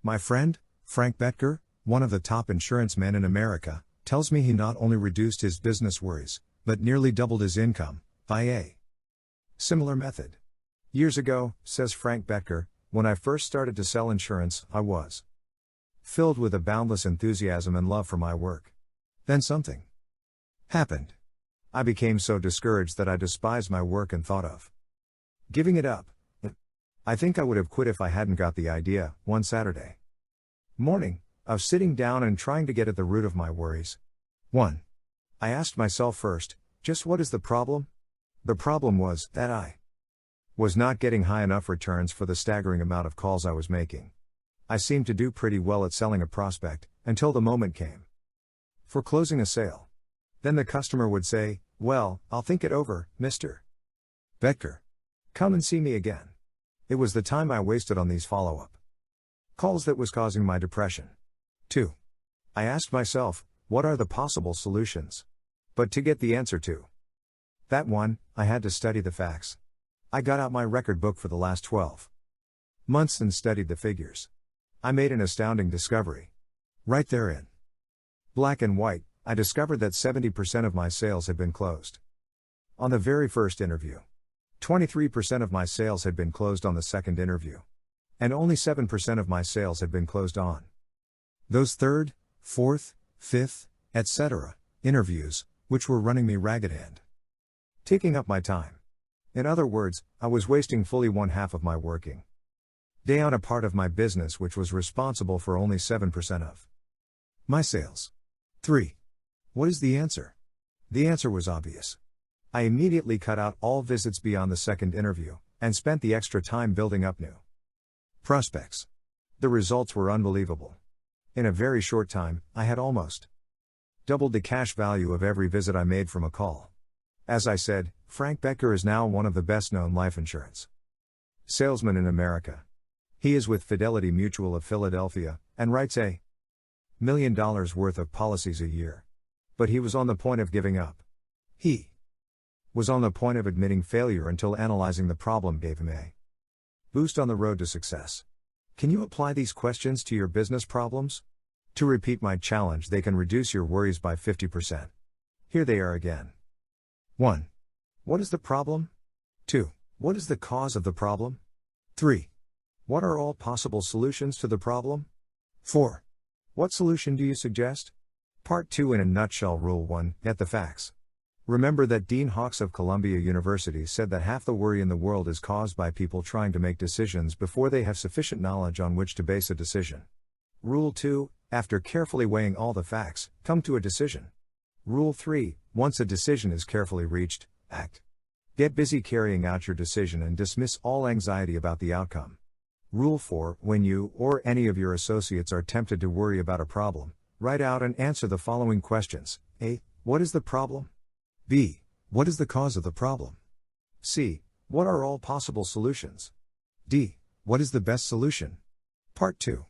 My friend, Frank Betker, one of the top insurance men in America, tells me he not only reduced his business worries, but nearly doubled his income by a similar method. Years ago, says Frank Betker, when I first started to sell insurance, I was filled with a boundless enthusiasm and love for my work. Then something happened. I became so discouraged that I despised my work and thought of giving it up. I think I would have quit if I hadn't got the idea, one Saturday morning, of sitting down and trying to get at the root of my worries. 1. I asked myself first, just what is the problem? The problem was that I was not getting high enough returns for the staggering amount of calls I was making. I seemed to do pretty well at selling a prospect, until the moment came for closing a sale. Then the customer would say, Well, I'll think it over, Mr. Becker. Come and see me again. It was the time I wasted on these follow-up calls that was causing my depression. 2. I asked myself, what are the possible solutions? But to get the answer to that one, I had to study the facts. I got out my record book for the last 12 months and studied the figures. I made an astounding discovery. Right there in black and white, I discovered that 70% of my sales had been closed on the very first interview. 23% of my sales had been closed on the second interview. And only 7% of my sales had been closed on those third, fourth, fifth, etc. interviews, which were running me ragged and taking up my time. In other words, I was wasting fully one half of my working day on a part of my business which was responsible for only 7% of my sales. 3. What is the answer? The answer was obvious. I immediately cut out all visits beyond the second interview, and spent the extra time building up new prospects. The results were unbelievable. In a very short time, I had almost doubled the cash value of every visit I made from a call. As I said, Frank Becker is now one of the best-known life insurance salesmen in America. He is with Fidelity Mutual of Philadelphia, and writes $1 million worth of policies a year. But he was on the point of giving up. He was on the point of admitting failure until analyzing the problem gave him a boost on the road to success. Can you apply these questions to your business problems? To repeat my challenge, they can reduce your worries by 50%. Here they are again. 1. What is the problem? 2. What is the cause of the problem? 3. What are all possible solutions to the problem? 4. What solution do you suggest? Part 2 in a nutshell. Rule 1. Get the facts. Remember that Dean Hawkes of Columbia University said that half the worry in the world is caused by people trying to make decisions before they have sufficient knowledge on which to base a decision. Rule 2. After carefully weighing all the facts, come to a decision. Rule 3. Once a decision is carefully reached, act. Get busy carrying out your decision and dismiss all anxiety about the outcome. Rule 4. When you or any of your associates are tempted to worry about a problem, write out and answer the following questions. A. What is the problem? B. What is the cause of the problem? C. What are all possible solutions? D. What is the best solution? Part 2.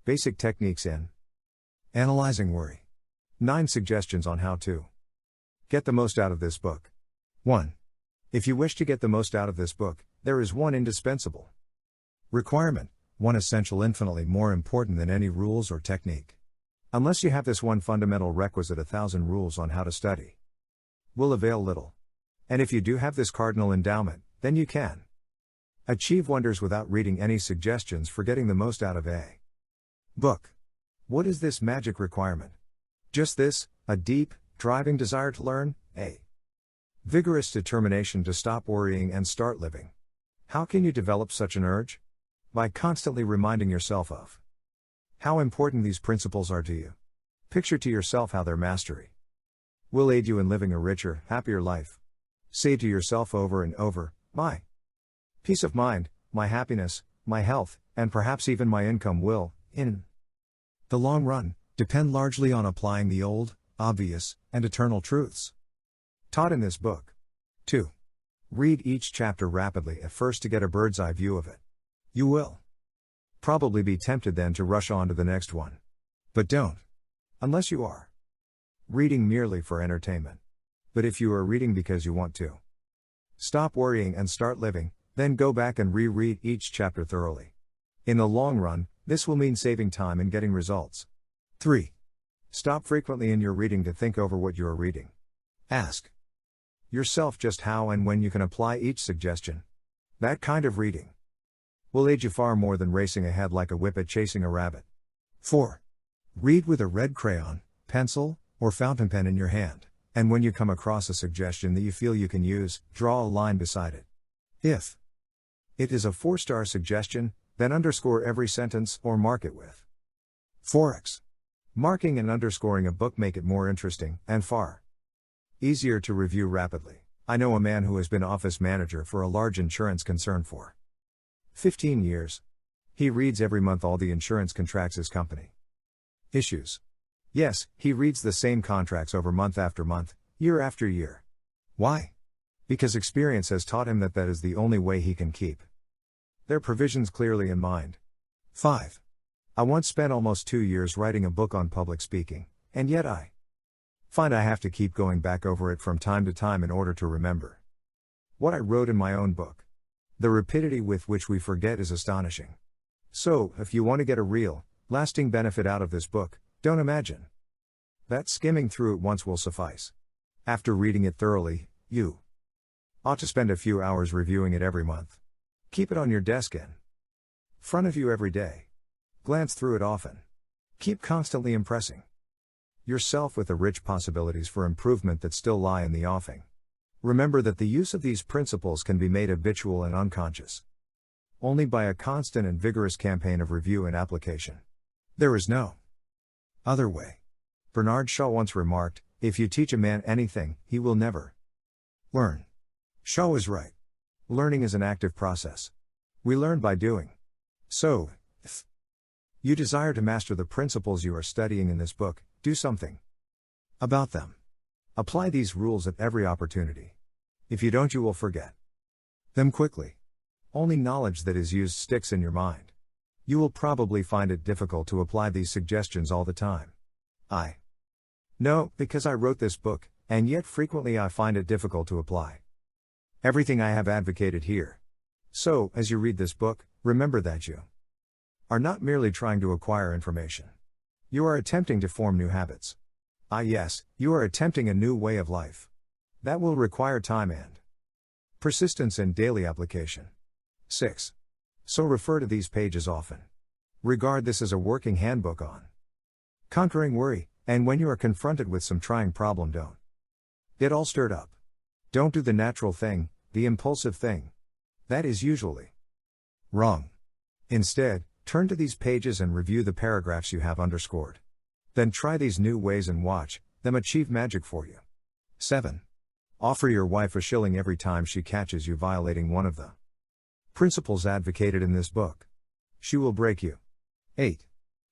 Basic techniques in analyzing worry. 9 suggestions on how to get the most out of this book. 1. If you wish to get the most out of this book, there is one indispensable requirement, one essential infinitely more important than any rules or technique. Unless you have this one fundamental requisite, 1,000 rules on how to study will avail little. And if you do have this cardinal endowment, then you can achieve wonders without reading any suggestions for getting the most out of a book. What is this magic requirement? Just this, a deep, driving desire to learn, a vigorous determination to stop worrying and start living. How can you develop such an urge? By constantly reminding yourself of how important these principles are to you. Picture to yourself how their mastery will aid you in living a richer, happier life. Say to yourself over and over, my peace of mind, my happiness, my health, and perhaps even my income will, in the long run, depend largely on applying the old, obvious, and eternal truths taught in this book. 2. Read each chapter rapidly at first to get a bird's eye view of it. You will probably be tempted then to rush on to the next one. But don't. Unless you are reading merely for entertainment. But if you are reading because you want to stop worrying and start living, then go back and reread each chapter thoroughly. In the long run, this will mean saving time and getting results. 3. Stop frequently in your reading to think over what you are reading. Ask yourself just how and when you can apply each suggestion. That kind of reading will aid you far more than racing ahead like a whippet chasing a rabbit. 4. Read with a red crayon, pencil, or fountain pen in your hand, and when you come across a suggestion that you feel you can use, draw a line beside it. If it is a 4-star suggestion, then underscore every sentence or mark it with 4x. Marking and underscoring a book make it more interesting, and far easier to review rapidly. I know a man who has been office manager for a large insurance concern for 15 years. He reads every month all the insurance contracts his company issues. Yes, he reads the same contracts over month after month, year after year. Why? Because experience has taught him that that is the only way he can keep their provisions clearly in mind. 5. I once spent almost 2 years writing a book on public speaking, and yet I find I have to keep going back over it from time to time in order to remember what I wrote in my own book. The rapidity with which we forget is astonishing. So, if you want to get a real, lasting benefit out of this book, don't imagine that skimming through it once will suffice. After reading it thoroughly, you ought to spend a few hours reviewing it every month. Keep it on your desk in front of you every day. Glance through it often. Keep constantly impressing yourself with the rich possibilities for improvement that still lie in the offing. Remember that the use of these principles can be made habitual and unconscious only by a constant and vigorous campaign of review and application. There is no other way. Bernard Shaw once remarked, "If you teach a man anything, he will never learn." Shaw was right. Learning is an active process. We learn by doing. So, if you desire to master the principles you are studying in this book, do something about them. Apply these rules at every opportunity. If you don't, you will forget them quickly. Only knowledge that is used sticks in your mind. You will probably find it difficult to apply these suggestions all the time. I know, because I wrote this book, and yet frequently I find it difficult to apply everything I have advocated here. So, as you read this book, remember that you are not merely trying to acquire information. You are attempting to form new habits. Yes, you are attempting a new way of life. That will require time and persistence in daily application. 6. So refer to these pages often. Regard this as a working handbook on conquering worry, and when you are confronted with some trying problem, don't get all stirred up. Don't do the natural thing, the impulsive thing. That is usually wrong. Instead, turn to these pages and review the paragraphs you have underscored. Then try these new ways and watch them achieve magic for you. 7. Offer your wife a shilling every time she catches you violating one of the principles advocated in this book. She will break you. 8.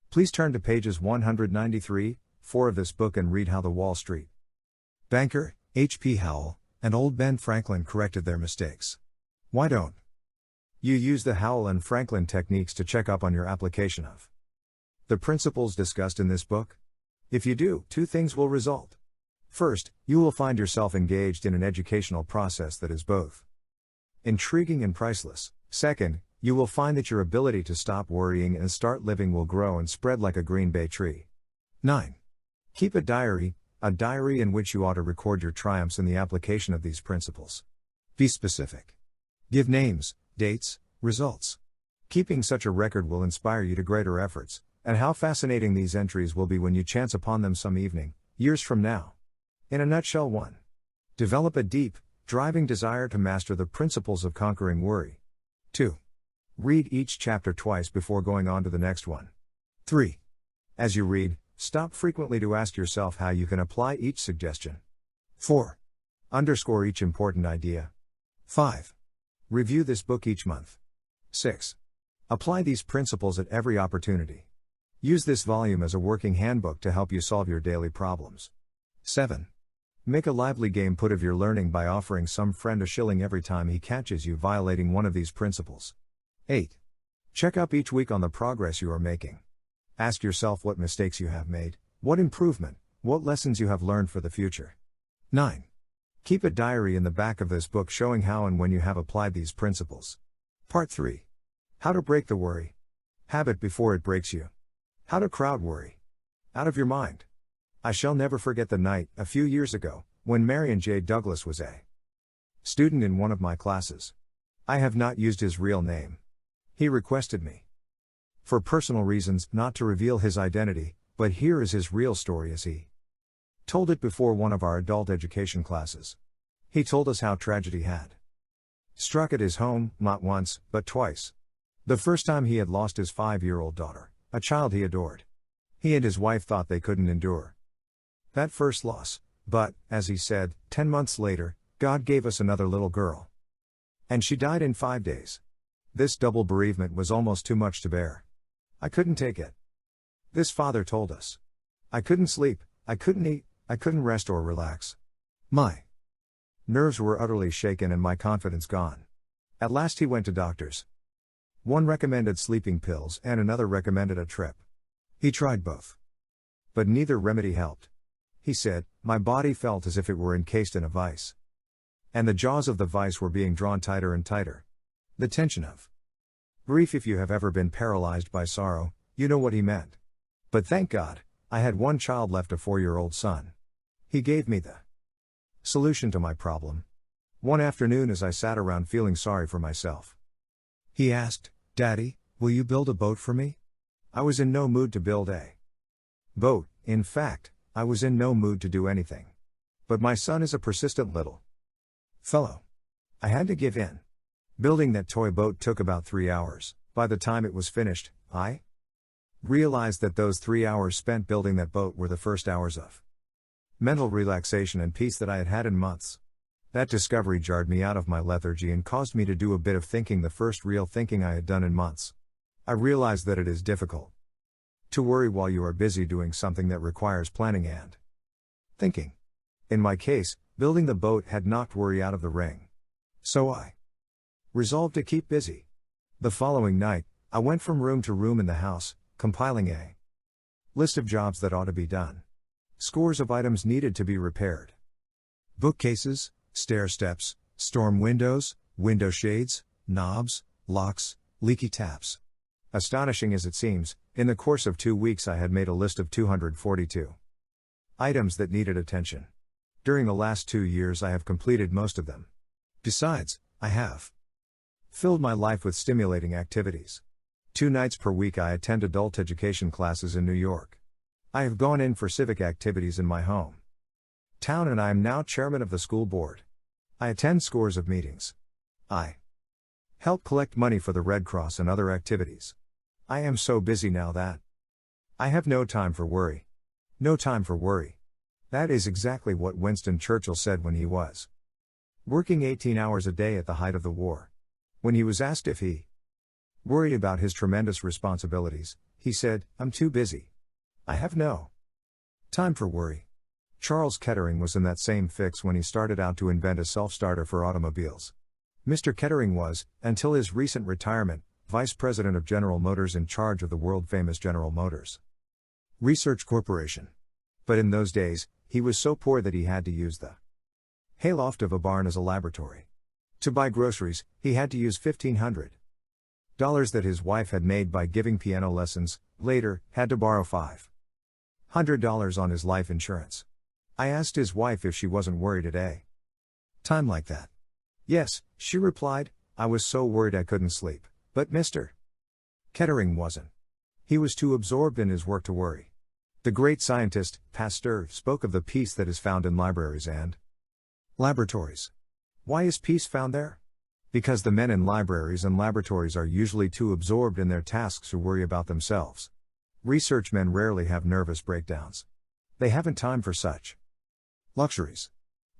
Please turn to pages 193-4 of this book and read how the Wall Street banker, H.P. Howell, and old Ben Franklin corrected their mistakes. Why don't you use the Howell and Franklin techniques to check up on your application of the principles discussed in this book? If you do, 2 things will result. First, you will find yourself engaged in an educational process that is both intriguing and priceless. Second, you will find that your ability to stop worrying and start living will grow and spread like a green bay tree. 9. Keep a diary in which you ought to record your triumphs in the application of these principles. Be specific. Give names, dates, results. Keeping such a record will inspire you to greater efforts, and how fascinating these entries will be when you chance upon them some evening, years from now. In a nutshell, 1. Develop a deep, driving desire to master the principles of conquering worry. 2. Read each chapter twice before going on to the next one. 3. As you read, stop frequently to ask yourself how you can apply each suggestion. 4. Underscore each important idea. 5. Review this book each month. 6. Apply these principles at every opportunity. Use this volume as a working handbook to help you solve your daily problems. 7. Make a lively game put of your learning by offering some friend a shilling every time he catches you violating one of these principles. 8. Check up each week on the progress you are making. Ask yourself what mistakes you have made, what improvement, what lessons you have learned for the future. 9. Keep a diary in the back of this book showing how and when you have applied these principles. Part 3. How to break the worry habit before it breaks you. How to crowd worry out of your mind. I shall never forget the night, a few years ago, when Marion J. Douglas was a student in one of my classes. I have not used his real name. He requested me, for personal reasons, not to reveal his identity, but here is his real story as he told it before one of our adult education classes. He told us how tragedy had struck at his home, not once, but twice. The first time he had lost his 5-year-old daughter, a child he adored. He and his wife thought they couldn't endure that first loss, but, as he said, 10 months later, God gave us another little girl. And she died in 5 days. This double bereavement was almost too much to bear. I couldn't take it. This father told us. I couldn't sleep, I couldn't eat, I couldn't rest or relax. My Nerves were utterly shaken and my confidence gone. At last he went to doctors. One recommended sleeping pills and another recommended a trip. He tried both. But neither remedy helped. He said, my body felt as if it were encased in a vice. And the jaws of the vice were being drawn tighter and tighter. The tension of grief. If you have ever been paralyzed by sorrow, you know what he meant. But thank God, I had one child left, a 4-year-old son. He gave me the solution to my problem. One afternoon as I sat around feeling sorry for myself, he asked, Daddy, will you build a boat for me? I was in no mood to build a boat. In fact, I was in no mood to do anything. But my son is a persistent little fellow. I had to give in. Building that toy boat took about 3 hours. By the time it was finished, I realized that those 3 hours spent building that boat were the first hours of mental relaxation and peace that I had had in months. That discovery jarred me out of my lethargy and caused me to do a bit of thinking, the first real thinking I had done in months. I realized that it is difficult to worry while you are busy doing something that requires planning and thinking. In my case, building the boat had knocked worry out of the ring. So I resolved to keep busy. The following night, I went from room to room in the house, compiling a list of jobs that ought to be done. Scores of items needed to be repaired. Bookcases, stair steps, storm windows, window shades, knobs, locks, leaky taps. Astonishing as it seems, in the course of 2 weeks I had made a list of 242 items that needed attention. During the last 2 years I have completed most of them. Besides, I have filled my life with stimulating activities. 2 nights per week I attend adult education classes in New York. I have gone in for civic activities in my home town and I am now chairman of the school board. I attend scores of meetings. I help collect money for the Red Cross and other activities. I am so busy now that I have no time for worry. No time for worry. That is exactly what Winston Churchill said when he was working 18 hours a day at the height of the war. When he was asked if he worried about his tremendous responsibilities, he said, I'm too busy. I have no time for worry. Charles Kettering was in that same fix when he started out to invent a self-starter for automobiles. Mr. Kettering was, until his recent retirement, vice president of General Motors in charge of the world-famous General Motors Research Corporation. But in those days, he was so poor that he had to use the hayloft of a barn as a laboratory. To buy groceries, he had to use $1,500 that his wife had made by giving piano lessons, later, had to borrow $500 on his life insurance. I asked his wife if she wasn't worried at a time like that. Yes, she replied, I was so worried I couldn't sleep. But Mr. Kettering wasn't. He was too absorbed in his work to worry. The great scientist, Pasteur, spoke of the peace that is found in libraries and laboratories. Why is peace found there? Because the men in libraries and laboratories are usually too absorbed in their tasks to worry about themselves. Research men rarely have nervous breakdowns. They haven't time for such luxuries.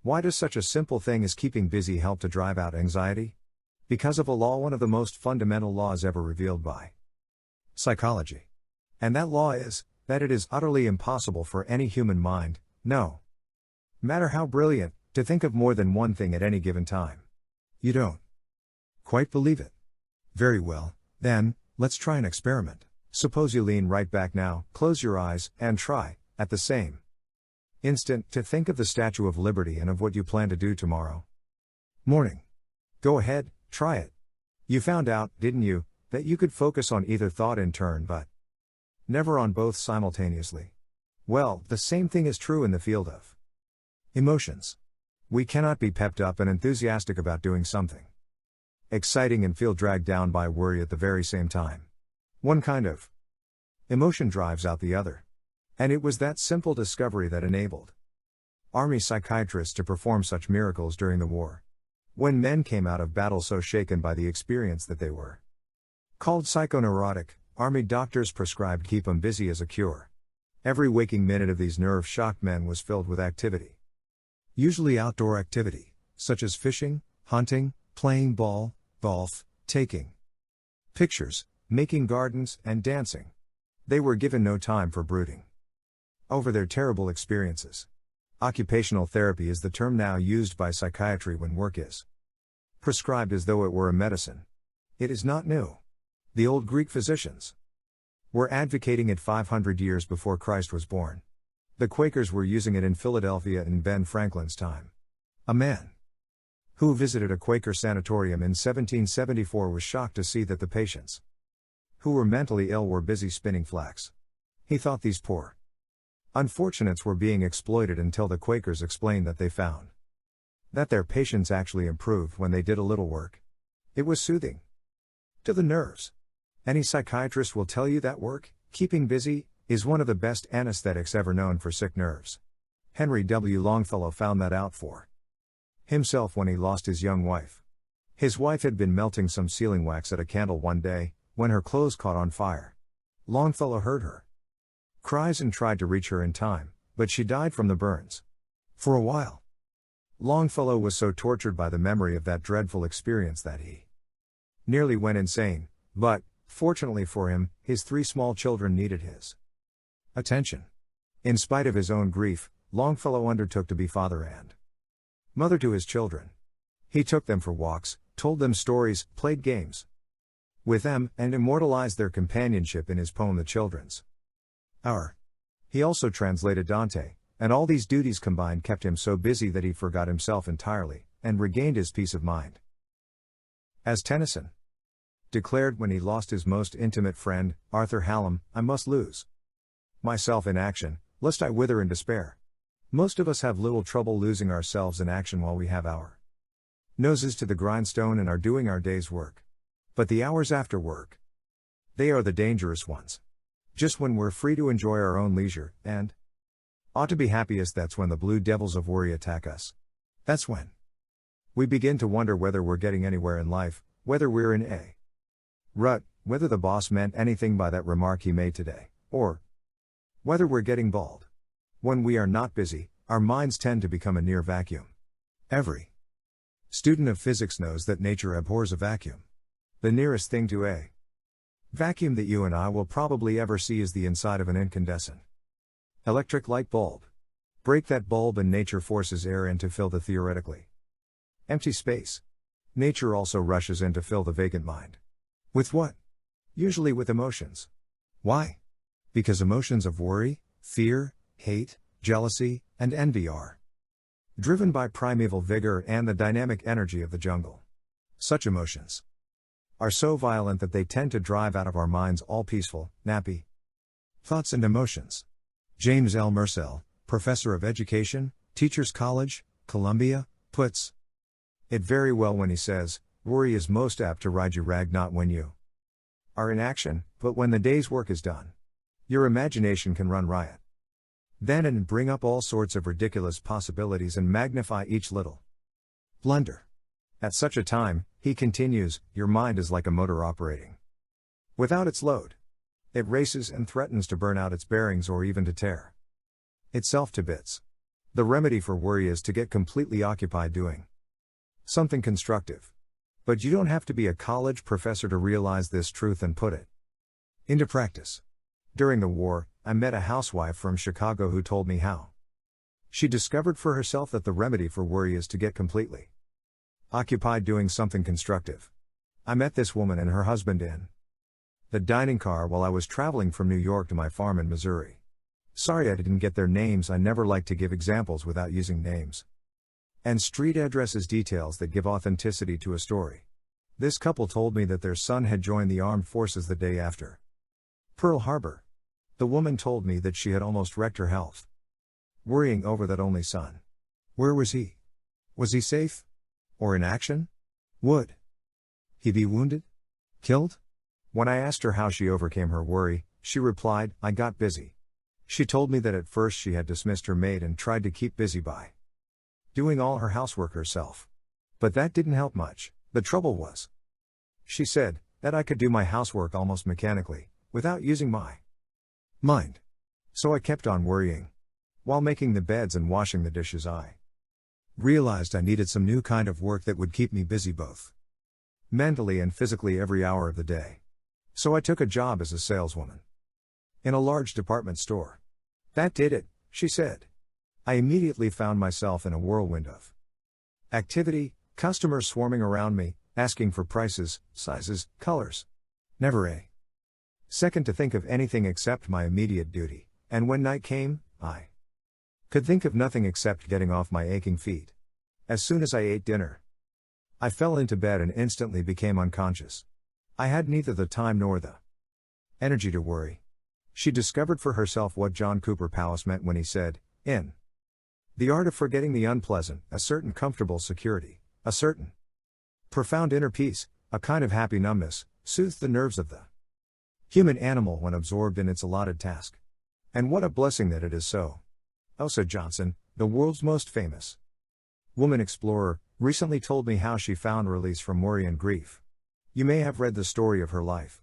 Why does such a simple thing as keeping busy help to drive out anxiety? Because of a law, one of the most fundamental laws ever revealed by psychology. And that law is, that it is utterly impossible for any human mind, no matter how brilliant, to think of more than one thing at any given time. You don't quite believe it? Very well, then, let's try an experiment. Suppose you lean right back now, close your eyes, and try, at the same instant, to think of the Statue of Liberty and of what you plan to do tomorrow morning. Go ahead, try it. You found out, didn't you, that you could focus on either thought in turn but never on both simultaneously? Well, the same thing is true in the field of emotions. We cannot be pepped up and enthusiastic about doing something exciting and feel dragged down by worry at the very same time. One kind of emotion drives out the other. And it was that simple discovery that enabled Army psychiatrists to perform such miracles during the war. When men came out of battle so shaken by the experience that they were called psychoneurotic, Army doctors prescribed keep 'em busy as a cure. Every waking minute of these nerve-shocked men was filled with activity. Usually outdoor activity, such as fishing, hunting, playing ball, golf, taking pictures, making gardens, and dancing. They were given no time for brooding over their terrible experiences. Occupational therapy is the term now used by psychiatry when work is prescribed as though it were a medicine. It is not new. The old Greek physicians were advocating it 500 years before Christ was born. The Quakers were using it in Philadelphia in Ben Franklin's time. A man who visited a Quaker sanatorium in 1774 was shocked to see that the patients who were mentally ill were busy spinning flax. He thought these poor unfortunates were being exploited until the Quakers explained that they found that their patients actually improved when they did a little work. It was soothing to the nerves. Any psychiatrist will tell you that work, keeping busy, is one of the best anesthetics ever known for sick nerves. Henry W. Longfellow found that out for himself when he lost his young wife. His wife had been melting some sealing wax at a candle one day, when her clothes caught on fire. Longfellow heard her cries and tried to reach her in time, but she died from the burns. For a while, Longfellow was so tortured by the memory of that dreadful experience that he nearly went insane, but, fortunately for him, his 3 small children needed his attention. In spite of his own grief, Longfellow undertook to be father and mother to his children. He took them for walks, told them stories, played games with them, and immortalized their companionship in his poem The Children's Hour. He also translated Dante, and all these duties combined kept him so busy that he forgot himself entirely, and regained his peace of mind. As Tennyson declared when he lost his most intimate friend, Arthur Hallam, I must lose myself in action, lest I wither in despair. Most of us have little trouble losing ourselves in action while we have our noses to the grindstone and are doing our day's work. But the hours after work, they are the dangerous ones. Just when we're free to enjoy our own leisure, and ought to be happiest, that's when the blue devils of worry attack us. That's when we begin to wonder whether we're getting anywhere in life, whether we're in a rut, whether the boss meant anything by that remark he made today, or whether we're getting bald. When we are not busy, our minds tend to become a near vacuum. Every student of physics knows that nature abhors a vacuum. The nearest thing to a vacuum that you and I will probably ever see is the inside of an incandescent electric light bulb. Break that bulb and nature forces air in to fill the theoretically empty space. Nature also rushes in to fill the vacant mind. With what? Usually with emotions. Why? Because emotions of worry, fear, hate, jealousy, and envy are driven by primeval vigor and the dynamic energy of the jungle. Such emotions are so violent that they tend to drive out of our minds all peaceful, nappy thoughts and emotions. James L. Mersell, professor of education, Teachers College, Columbia, puts it very well when he says, worry is most apt to ride you rag not when you are in action, but when the day's work is done. Your imagination can run riot then and bring up all sorts of ridiculous possibilities and magnify each little blunder. At such a time, he continues, your mind is like a motor operating without its load. It races and threatens to burn out its bearings or even to tear itself to bits. The remedy for worry is to get completely occupied doing something constructive. But you don't have to be a college professor to realize this truth and put it into practice. During the war, I met a housewife from Chicago who told me how she discovered for herself that the remedy for worry is to get completely occupied doing something constructive. I met this woman and her husband in the dining car while I was traveling from New York to my farm in Missouri. Sorry I didn't get their names. I never like to give examples without using names and street addresses, details that give authenticity to a story. This couple told me that their son had joined the armed forces the day after Pearl Harbor. The woman told me that she had almost wrecked her health worrying over that only son. Where was he? Was he safe? Or in action? Would he be wounded? Killed? When I asked her how she overcame her worry, she replied, I got busy. She told me that at first she had dismissed her maid and tried to keep busy by doing all her housework herself. But that didn't help much. The trouble was, she said, that I could do my housework almost mechanically, without using my mind. So I kept on worrying. While making the beds and washing the dishes, I realized I needed some new kind of work that would keep me busy both mentally and physically every hour of the day. So I took a job as a saleswoman in a large department store. That did it, she said. I immediately found myself in a whirlwind of activity, customers swarming around me, asking for prices, sizes, colors. Never a second to think of anything except my immediate duty, and when night came, I could think of nothing except getting off my aching feet. As soon as I ate dinner, I fell into bed and instantly became unconscious. I had neither the time nor the energy to worry. She discovered for herself what John Cooper Powys meant when he said, in the art of forgetting the unpleasant, a certain comfortable security, a certain profound inner peace, a kind of happy numbness, soothes the nerves of the human animal when absorbed in its allotted task. And what a blessing that it is so. Osa Johnson, the world's most famous woman explorer, recently told me how she found release from worry and grief. You may have read the story of her life.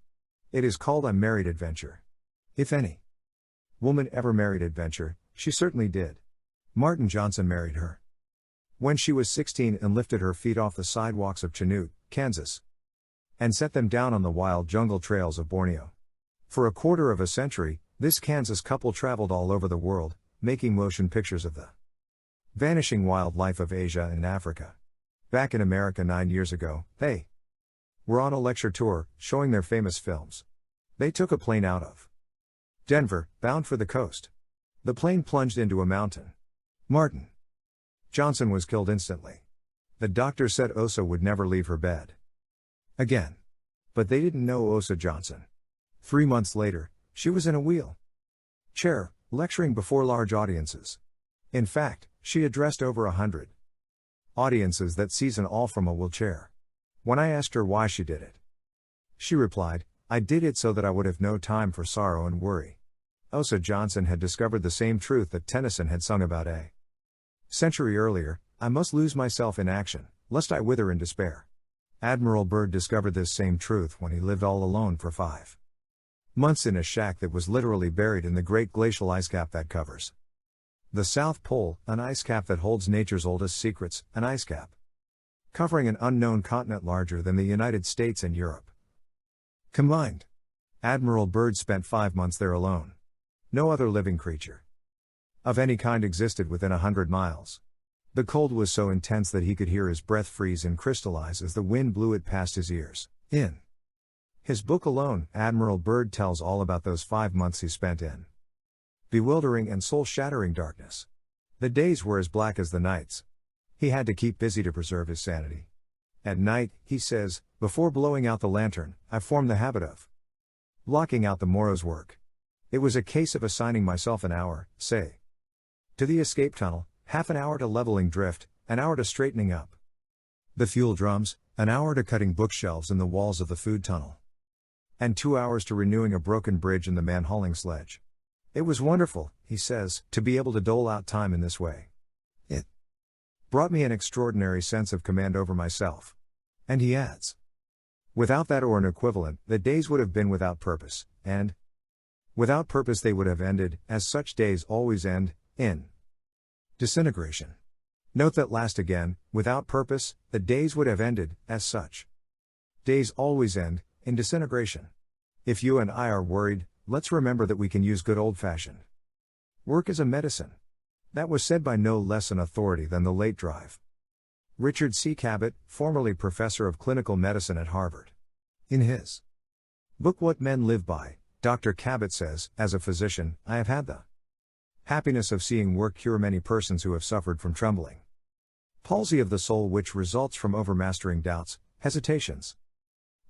It is called A Married Adventure. If any woman ever married adventure, she certainly did. Martin Johnson married her when she was 16 and lifted her feet off the sidewalks of Chanute, Kansas, and set them down on the wild jungle trails of Borneo. For a quarter of a century, this Kansas couple traveled all over the world, making motion pictures of the vanishing wildlife of Asia and Africa. Back in America 9 years ago, they were on a lecture tour, showing their famous films. They took a plane out of Denver, bound for the coast. The plane plunged into a mountain. Martin Johnson was killed instantly. The doctor said Osa would never leave her bed again. But they didn't know Osa Johnson. 3 months later, she was in a wheelchair, lecturing before large audiences. In fact, she addressed over 100 audiences that season, all from a wheelchair. When I asked her why she did it, she replied, I did it so that I would have no time for sorrow and worry. Osa Johnson had discovered the same truth that Tennyson had sung about a century earlier, I must lose myself in action, lest I wither in despair. Admiral Byrd discovered this same truth when he lived all alone for 5 months in a shack that was literally buried in the great glacial ice cap that covers the South Pole, an ice cap that holds nature's oldest secrets, an ice cap covering an unknown continent larger than the United States and Europe combined. Admiral Byrd spent 5 months there alone. No other living creature of any kind existed within 100 miles. The cold was so intense that he could hear his breath freeze and crystallize as the wind blew it past his ears. In his book Alone, Admiral Byrd tells all about those 5 months he spent in bewildering and soul-shattering darkness. The days were as black as the nights. He had to keep busy to preserve his sanity. At night, he says, before blowing out the lantern, I formed the habit of blocking out the morrow's work. It was a case of assigning myself an hour, say, to the escape tunnel, half an hour to leveling drift, an hour to straightening up the fuel drums, an hour to cutting bookshelves in the walls of the food tunnel, and 2 hours to renewing a broken bridge in the man-hauling sledge. It was wonderful, he says, to be able to dole out time in this way. It brought me an extraordinary sense of command over myself. And he adds, without that or an equivalent, the days would have been without purpose, and without purpose they would have ended, as such days always end, in disintegration. Note that last again, without purpose, the days would have ended, as such days always end, in disintegration. If you and I are worried, let's remember that we can use good old-fashioned work as a medicine. That was said by no less an authority than the late Drive Richard C. Cabot, formerly professor of clinical medicine at Harvard. In his book What Men Live By, Dr. Cabot says, as a physician, I have had the happiness of seeing work cure many persons who have suffered from trembling palsy of the soul, which results from overmastering doubts, hesitations,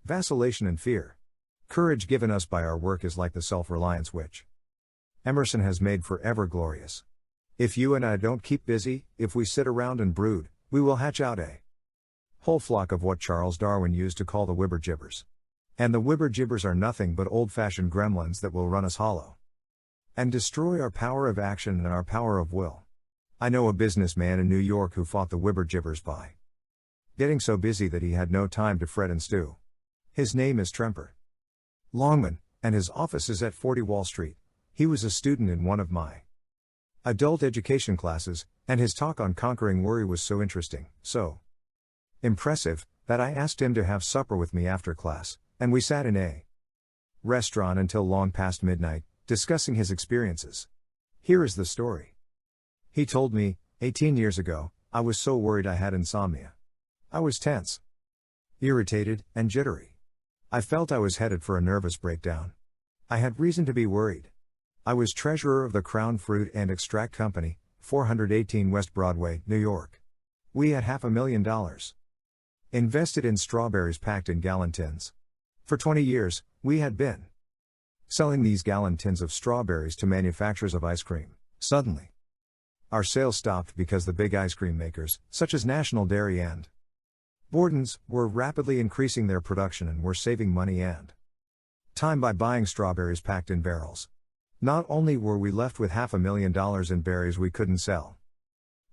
vacillation and fear. Courage given us by our work is like the self-reliance which Emerson has made forever glorious. If you and I don't keep busy, if we sit around and brood, we will hatch out a whole flock of what Charles Darwin used to call the wibber-jibbers. And the wibber-jibbers are nothing but old-fashioned gremlins that will run us hollow and destroy our power of action and our power of will. I know a businessman in New York who fought the wibber-jibbers by getting so busy that he had no time to fret and stew. His name is Tremper Longman, and his office is at 40 Wall Street. He was a student in one of my adult education classes, and his talk on conquering worry was so interesting, so impressive, that I asked him to have supper with me after class, and we sat in a restaurant until long past midnight, discussing his experiences. Here is the story. He told me, 18 years ago, I was so worried I had insomnia. I was tense, irritated, and jittery. I felt I was headed for a nervous breakdown. I had reason to be worried. I was treasurer of the Crown Fruit and Extract Company, 418 West Broadway, New York. We had $500,000 invested in strawberries packed in gallon tins. For 20 years, we had been selling these gallon tins of strawberries to manufacturers of ice cream. Suddenly, our sales stopped because the big ice cream makers, such as National Dairy and Borden's, were rapidly increasing their production and were saving money and time by buying strawberries packed in barrels. Not only were we left with $500,000 in berries we couldn't sell,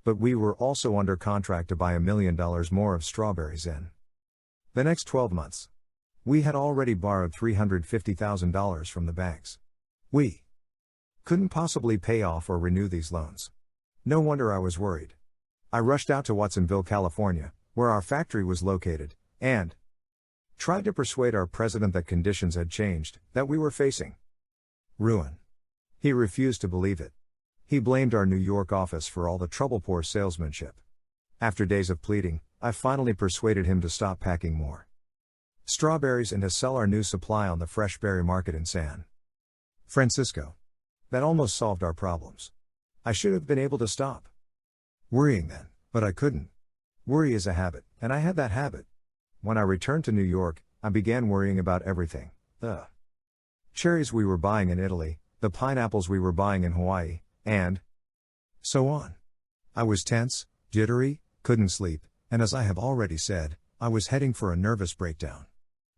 but we were also under contract to buy $1 million more of strawberries in the next 12 months. We had already borrowed $350,000 from the banks. We couldn't possibly pay off or renew these loans. No wonder I was worried. I rushed out to Watsonville, California, where our factory was located, and tried to persuade our president that conditions had changed, that we were facing ruin. He refused to believe it. He blamed our New York office for all the trouble, poor salesmanship. After days of pleading, I finally persuaded him to stop packing more strawberries and to sell our new supply on the fresh berry market in San Francisco. That almost solved our problems. I should have been able to stop worrying then, but I couldn't. Worry is a habit, and I had that habit. When I returned to New York, I began worrying about everything. The cherries we were buying in Italy, the pineapples we were buying in Hawaii, and so on. I was tense, jittery, couldn't sleep, and as I have already said, I was heading for a nervous breakdown.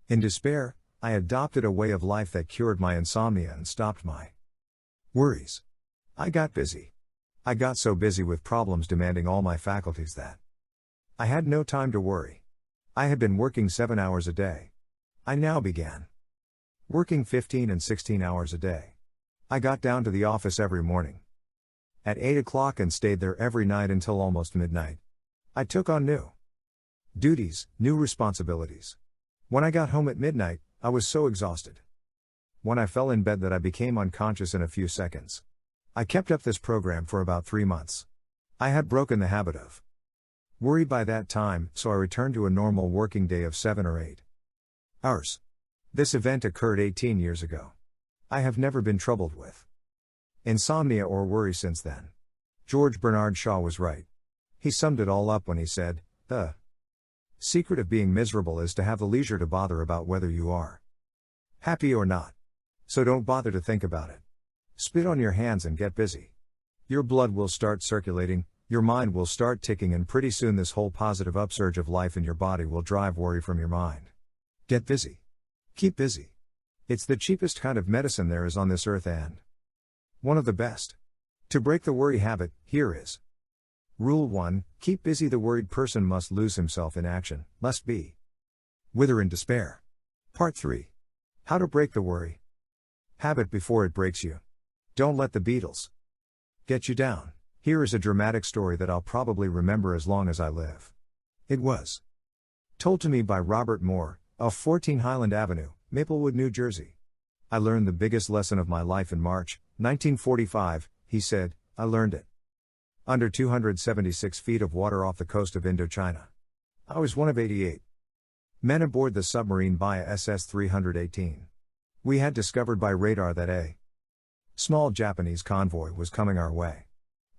In despair, I adopted a way of life that cured my insomnia and stopped my worries. I got busy. I got so busy with problems demanding all my faculties that I had no time to worry. I had been working 7 hours a day. I now began working 15 and 16 hours a day. I got down to the office every morning at 8 o'clock and stayed there every night until almost midnight. I took on new duties, new responsibilities. When I got home at midnight, I was so exhausted when I fell in bed that I became unconscious in a few seconds. I kept up this program for about 3 months. I had broken the habit of worry by that time, so I returned to a normal working day of 7 or 8 hours. This event occurred 18 years ago. I have never been troubled with insomnia or worry since then. George Bernard Shaw was right. He summed it all up when he said, "The secret of being miserable is to have the leisure to bother about whether you are happy or not. So don't bother to think about it. Spit on your hands and get busy. Your blood will start circulating, your mind will start ticking, and pretty soon this whole positive upsurge of life in your body will drive worry from your mind. Get busy. Keep busy. It's the cheapest kind of medicine there is on this earth and one of the best. To break the worry habit, here is Rule 1, keep busy. The worried person must lose himself in action, lest be wither in despair. Part 3. How to break the worry habit before it breaks you. Don't let the Beatles get you down. Here is a dramatic story that I'll probably remember as long as I live. It was told to me by Robert Moore, of 14 Highland Avenue, Maplewood, New Jersey. I learned the biggest lesson of my life in March, 1945, he said. I learned it under 276 feet of water off the coast of Indochina. I was one of 88 men aboard the submarine Baja SS-318. We had discovered by radar that a small Japanese convoy was coming our way.